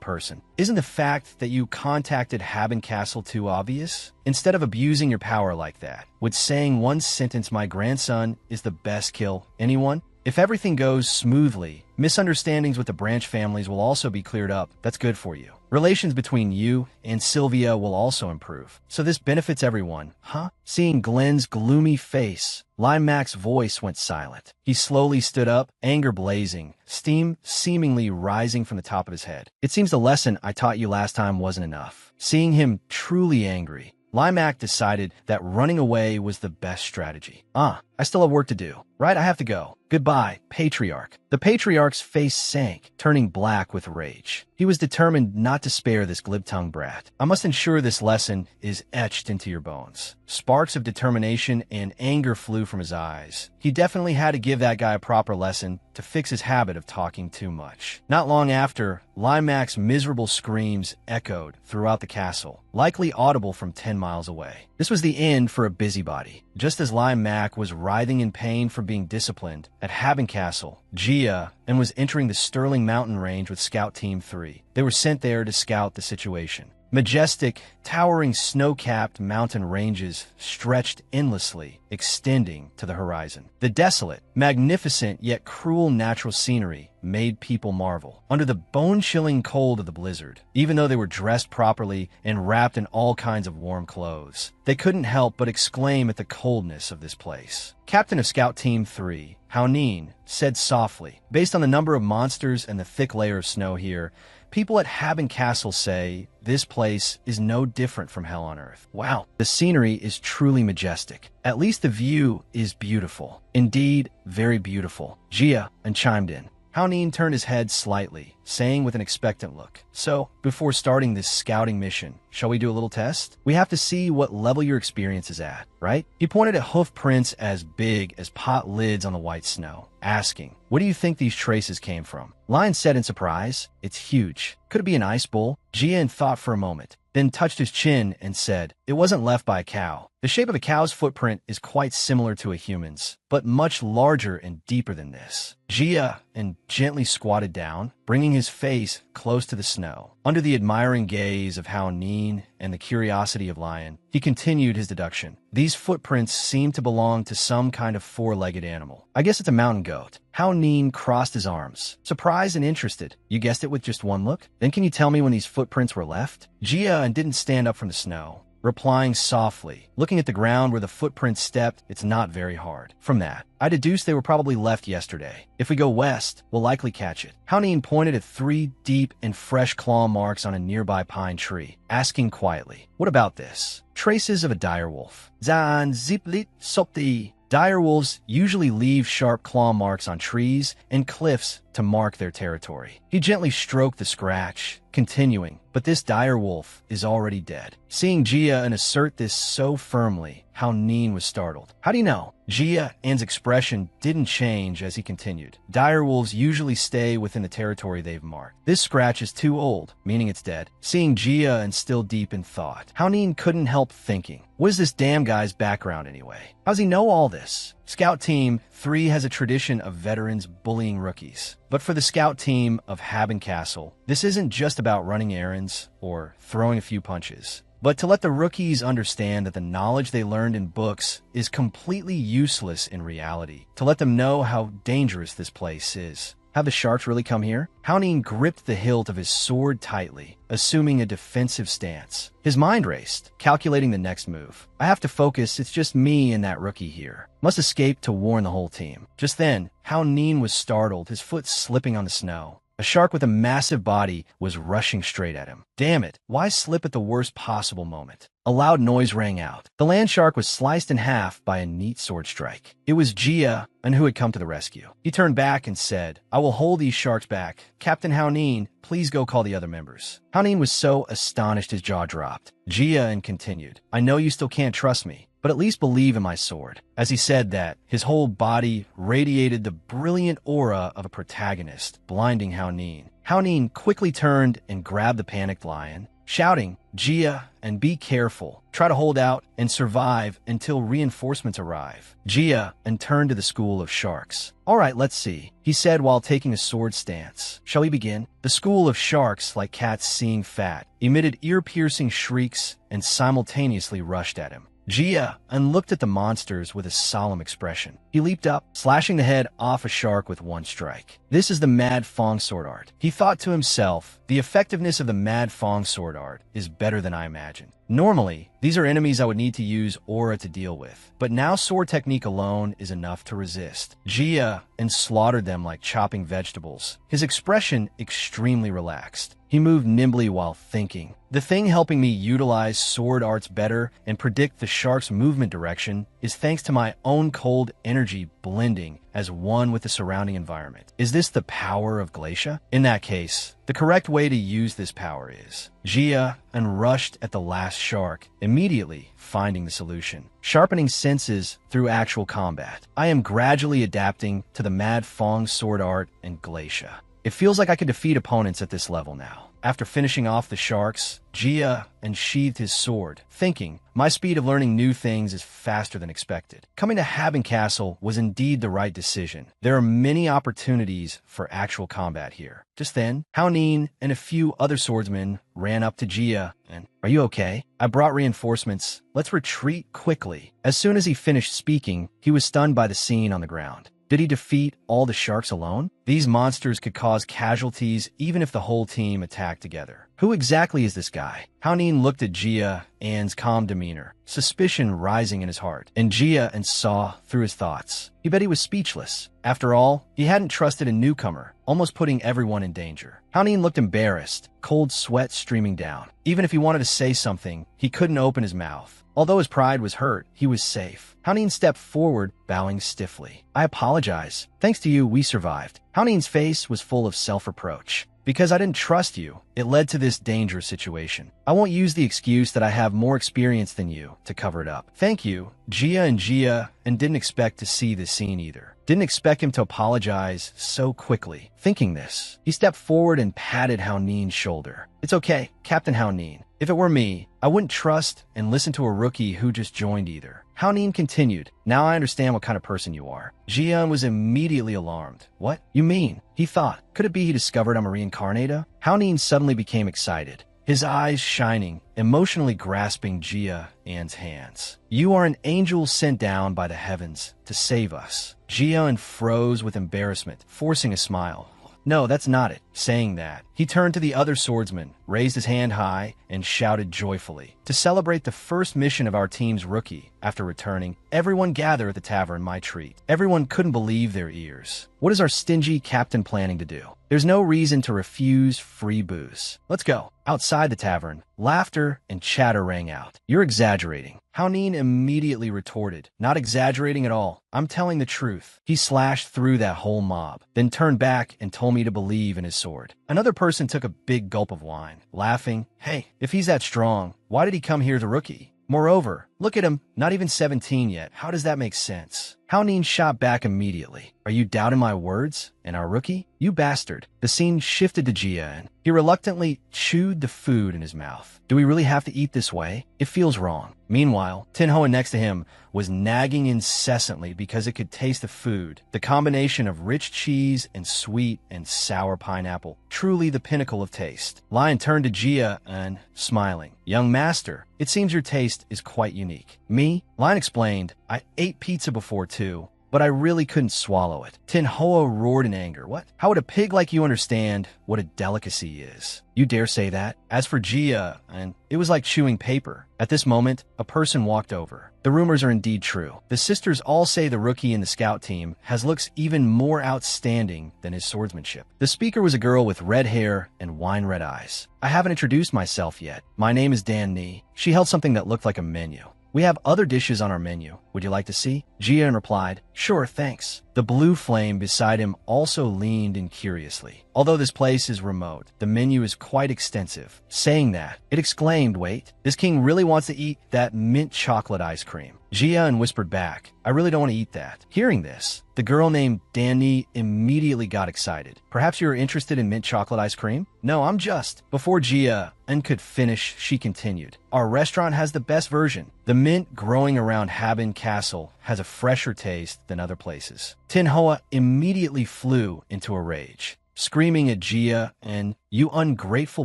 person. Isn't the fact that you contacted Castle too obvious? Instead of abusing your power like that, would saying one sentence, 'My grandson is the best,' kill anyone? If everything goes smoothly, misunderstandings with the branch families will also be cleared up. That's good for you." Relations between you and Sylvia will also improve. So this benefits everyone, huh? Seeing Glenn's gloomy face, Mac's voice went silent. He slowly stood up, anger blazing, steam seemingly rising from the top of his head. It seems the lesson I taught you last time wasn't enough. Seeing him truly angry, Mac decided that running away was the best strategy. I still have work to do. Right, I have to go. Goodbye, Patriarch. The Patriarch's face sank, turning black with rage. He was determined not to spare this glib-tongued brat. I must ensure this lesson is etched into your bones. Sparks of determination and anger flew from his eyes. He definitely had to give that guy a proper lesson to fix his habit of talking too much. Not long after, Mac's miserable screams echoed throughout the castle, likely audible from 10 miles away. This was the end for a busybody. Just as Mac was writhing in pain for being disciplined at Haben Castle, Gia, and was entering the Sterling Mountain Range with Scout Team 3. They were sent there to scout the situation. Majestic, towering snow-capped mountain ranges stretched endlessly, extending to the horizon. The desolate, magnificent yet cruel natural scenery made people marvel. Under the bone-chilling cold of the blizzard, even though they were dressed properly and wrapped in all kinds of warm clothes, they couldn't help but exclaim at the coldness of this place. Captain of Scout Team 3, Haonin, said softly, "Based on the number of monsters and the thick layer of snow here, people at Haben Castle say this place is no different from hell on earth." Wow, the scenery is truly majestic. At least the view is beautiful. Indeed, very beautiful. Gia and chimed in. Haonin turned his head slightly, saying with an expectant look, "So, before starting this scouting mission, shall we do a little test? We have to see what level your experience is at, right?" He pointed at hoof prints as big as pot lids on the white snow, asking, "What do you think these traces came from?" Lion said in surprise, "It's huge. Could it be an ice bull?" Jian thought for a moment, then touched his chin and said, "It wasn't left by a cow. The shape of a cow's footprint is quite similar to a human's, but much larger and deeper than this." Gia and gently squatted down, bringing his face close to the snow. Under the admiring gaze of Haonin and the curiosity of Lion, he continued his deduction. "These footprints seem to belong to some kind of four-legged animal. I guess it's a mountain goat." Haonin crossed his arms, surprised and interested. "You guessed it with just one look? Then can you tell me when these footprints were left?" Gia didn't stand up from the snow, replying softly, "Looking at the ground where the footprints stepped, it's not very hard. From that, I deduced they were probably left yesterday. If we go west, we'll likely catch it." Haonin pointed at 3 deep and fresh claw marks on a nearby pine tree, asking quietly, "What about this?" "Traces of a direwolf." Zan ziplit sopti. Direwolves usually leave sharp claw marks on trees and cliffs to mark their territory. He gently stroked the scratch, continuing, "But this direwolf is already dead." Seeing Gia and assert this so firmly, Haonin was startled. "How do you know?" Gia An's expression didn't change as he continued. "Direwolves usually stay within the territory they've marked. This scratch is too old, meaning it's dead." Seeing Gia and still deep in thought, Haonin couldn't help thinking, what is this damn guy's background anyway? How's he know all this? Scout Team 3 has a tradition of veterans bullying rookies. But for the Scout Team of Haben Castle, this isn't just about running errands or throwing a few punches, but to let the rookies understand that the knowledge they learned in books is completely useless in reality, to let them know how dangerous this place is. Have the sharks really come here? Haonin gripped the hilt of his sword tightly, assuming a defensive stance. His mind raced, calculating the next move. "I have to focus, it's just me and that rookie here. Must escape to warn the whole team." Just then, Haonin was startled, his foot slipping on the snow. A shark with a massive body was rushing straight at him. Damn it, why slip at the worst possible moment? A loud noise rang out. The land shark was sliced in half by a neat sword strike. It was Gia, and who had come to the rescue. He turned back and said, "I will hold these sharks back. Captain Haonin, please go call the other members." Haonin was so astonished his jaw dropped. Gia continued, "I know you still can't trust me, but at least believe in my sword." As he said that, his whole body radiated the brilliant aura of a protagonist, blinding Haonin. Haonin quickly turned and grabbed the panicked lion, shouting, "Gia, and be careful. Try to hold out and survive until reinforcements arrive." Gia and turned to the school of sharks. "All right, let's see," he said while taking a sword stance. "Shall we begin?" The school of sharks, like cats seeing fat, emitted ear-piercing shrieks and simultaneously rushed at him. Jia and looked at the monsters with a solemn expression. He leaped up, slashing the head off a shark with one strike. This is the Mad Fong sword art. He thought to himself, the effectiveness of the Mad Fong sword art is better than I imagined. Normally, these are enemies I would need to use aura to deal with, but now sword technique alone is enough to resist. Jia and slaughtered them like chopping vegetables, his expression extremely relaxed. He moved nimbly while thinking. The thing helping me utilize sword arts better and predict the shark's movement direction is thanks to my own cold energy blending as one with the surrounding environment. Is this the power of Glacia? In that case, the correct way to use this power is Jia and rushed at the last shark, immediately finding the solution. Sharpening senses through actual combat. I am gradually adapting to the Mad Fong sword art and Glacia. It feels like I could defeat opponents at this level now. After finishing off the sharks, Jia unsheathed his sword, thinking, my speed of learning new things is faster than expected. Coming to Haben Castle was indeed the right decision. There are many opportunities for actual combat here. Just then, Hao Nin and a few other swordsmen ran up to Jia and, are you okay? I brought reinforcements. Let's retreat quickly. As soon as he finished speaking, he was stunned by the scene on the ground. Did he defeat all the sharks alone? These monsters could cause casualties even if the whole team attacked together. Who exactly is this guy? Hao Nin looked at Jia An's calm demeanor, suspicion rising in his heart, and Jia and saw through his thoughts. He bet he was speechless. After all, he hadn't trusted a newcomer, almost putting everyone in danger. Hao Nin looked embarrassed, cold sweat streaming down. Even if he wanted to say something, he couldn't open his mouth. Although his pride was hurt, he was safe. Hao Nin stepped forward, bowing stiffly. I apologize. Thanks to you, we survived. Hao Nin's face was full of self-reproach. Because I didn't trust you, it led to this dangerous situation. I won't use the excuse that I have more experience than you to cover it up. Thank you, Jia and didn't expect to see this scene either. Didn't expect him to apologize so quickly. Thinking this, he stepped forward and patted Hao Nin's shoulder. It's okay, Captain Hao Nin. If it were me, I wouldn't trust and listen to a rookie who just joined either. Hao Nin continued, now I understand what kind of person you are. Jian was immediately alarmed. What? You mean? He thought. Could it be he discovered I'm a reincarnator? Hao Nin suddenly became excited, his eyes shining, emotionally grasping Jia An's hands. You are an angel sent down by the heavens to save us. Jia froze with embarrassment, forcing a smile. No, that's not it. Saying that, he turned to the other swordsman, raised his hand high, and shouted joyfully. To celebrate the first mission of our team's rookie, after returning, everyone gather at the tavern my treat. Everyone couldn't believe their ears. What is our stingy captain planning to do? There's no reason to refuse free booze. Let's go. Outside the tavern, laughter and chatter rang out. You're exaggerating. Hao Nin immediately retorted, not exaggerating at all. I'm telling the truth. He slashed through that whole mob, then turned back and told me to believe in his sword. Another person took a big gulp of wine, laughing, hey, if he's that strong, why did he come here as a rookie? Moreover, look at him, not even 17 yet. How does that make sense? Hao Nin shot back immediately. Are you doubting my words? And our rookie? You bastard. The scene shifted to Jian. He reluctantly chewed the food in his mouth. Do we really have to eat this way? It feels wrong. Meanwhile, Tin Hoa next to him was nagging incessantly because it could taste the food. The combination of rich cheese and sweet and sour pineapple. Truly the pinnacle of taste. Lion turned to Jia and, smiling. Young master, it seems your taste is quite unique. Me? Lion explained, I ate pizza before too, but I really couldn't swallow it. Tin Hoa roared in anger. What? How would a pig like you understand what a delicacy is? You dare say that? As for Jia, and it was like chewing paper. At this moment, a person walked over. The rumors are indeed true. The sisters all say the rookie in the scout team has looks even more outstanding than his swordsmanship. The speaker was a girl with red hair and wine-red eyes. I haven't introduced myself yet. My name is Dan Ni. She held something that looked like a menu. We have other dishes on our menu. Would you like to see? Jian replied, sure, thanks. The blue flame beside him also leaned in curiously. Although this place is remote, the menu is quite extensive. Saying that, it exclaimed, wait, this king really wants to eat that mint chocolate ice cream. Jian whispered back, I really don't want to eat that. Hearing this, the girl named Danny immediately got excited. Perhaps you're interested in mint chocolate ice cream? No, I'm just. Before Jia could finish, she continued. Our restaurant has the best version. The mint growing around Haben Castle has a fresher taste than other places. Tin Hoa immediately flew into a rage. screaming at Jia and, "You ungrateful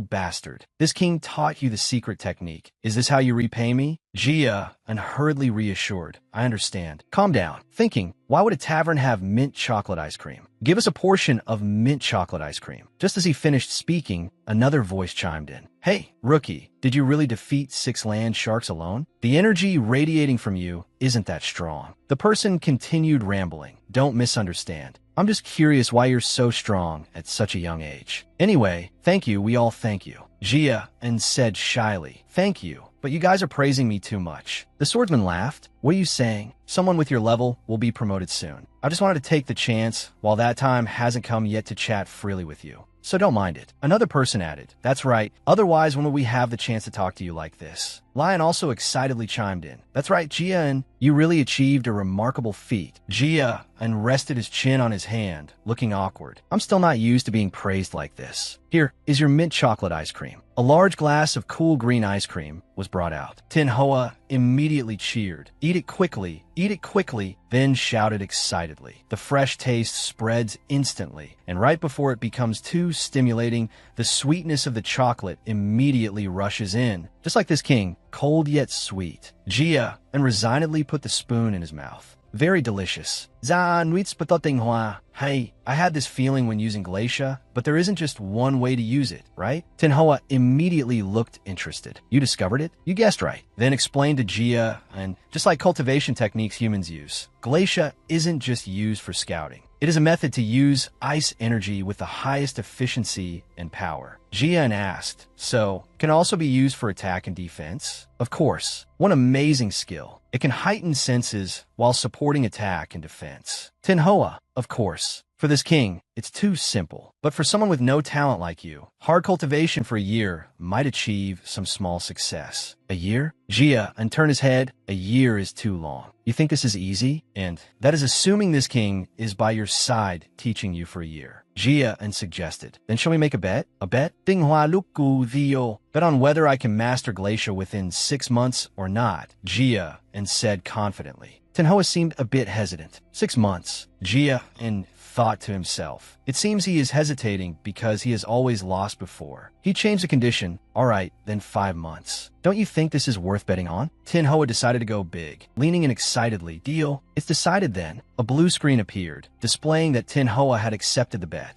bastard. This king taught you the secret technique. Is this how you repay me?" Jia, unhurriedly reassured, "I understand. Calm down." Thinking, why would a tavern have mint chocolate ice cream? Give us a portion of mint chocolate ice cream. Just as he finished speaking, another voice chimed in. "Hey, rookie, did you really defeat 6 land sharks alone? The energy radiating from you isn't that strong." The person continued rambling. "Don't misunderstand. I'm just curious why you're so strong at such a young age. Anyway, thank you, we all thank you." Jia and said shyly, "Thank you, but you guys are praising me too much." The swordsman laughed. "What are you saying? Someone with your level will be promoted soon. I just wanted to take the chance, while that time hasn't come yet, to chat freely with you. So don't mind it." Another person added, "That's right. Otherwise, when will we have the chance to talk to you like this?" Lion also excitedly chimed in. "That's right, Jia, and you really achieved a remarkable feat." Jia and rested his chin on his hand, looking awkward. "I'm still not used to being praised like this. Here is your mint chocolate ice cream." A large glass of cool green ice cream was brought out. Tin Hoa immediately cheered. Eat it quickly, then shouted excitedly. The fresh taste spreads instantly, and right before it becomes too stimulating, the sweetness of the chocolate immediately rushes in. Just like this king, cold yet sweet. Jia and resignedly put the spoon in his mouth. Very delicious. Za nuits patoting hua. Hey, I had this feeling when using Glacia, but there isn't just one way to use it, right? Tin Hoa immediately looked interested. "You discovered it? You guessed right." Then explained to Jia, and just like cultivation techniques humans use, Glacia isn't just used for scouting. It is a method to use ice energy with the highest efficiency and power. Jian asked, "So, can it also be used for attack and defense?" "Of course. One amazing skill. It can heighten senses while supporting attack and defense." Tin Hoa, "Of course. For this king, it's too simple. But for someone with no talent like you, hard cultivation for a year might achieve some small success." "A year?" Jia and turned his head. "A year is too long. You think this is easy? And that is assuming this king is by your side teaching you for a year." Jia and suggested, "Then shall we make a bet?" "A bet?" "Ding Hua Luku Dio." "Bet on whether I can master Glacia within 6 months or not," Jia and said confidently. Tin Hoa seemed a bit hesitant. 6 months. Jia and thought to himself. It seems he is hesitating because he has always lost before. He changed the condition. "All right, then 5 months. Don't you think this is worth betting on?" Tin Hoa decided to go big, leaning in excitedly. "Deal. It's decided then." A blue screen appeared, displaying that Tin Hoa had accepted the bet.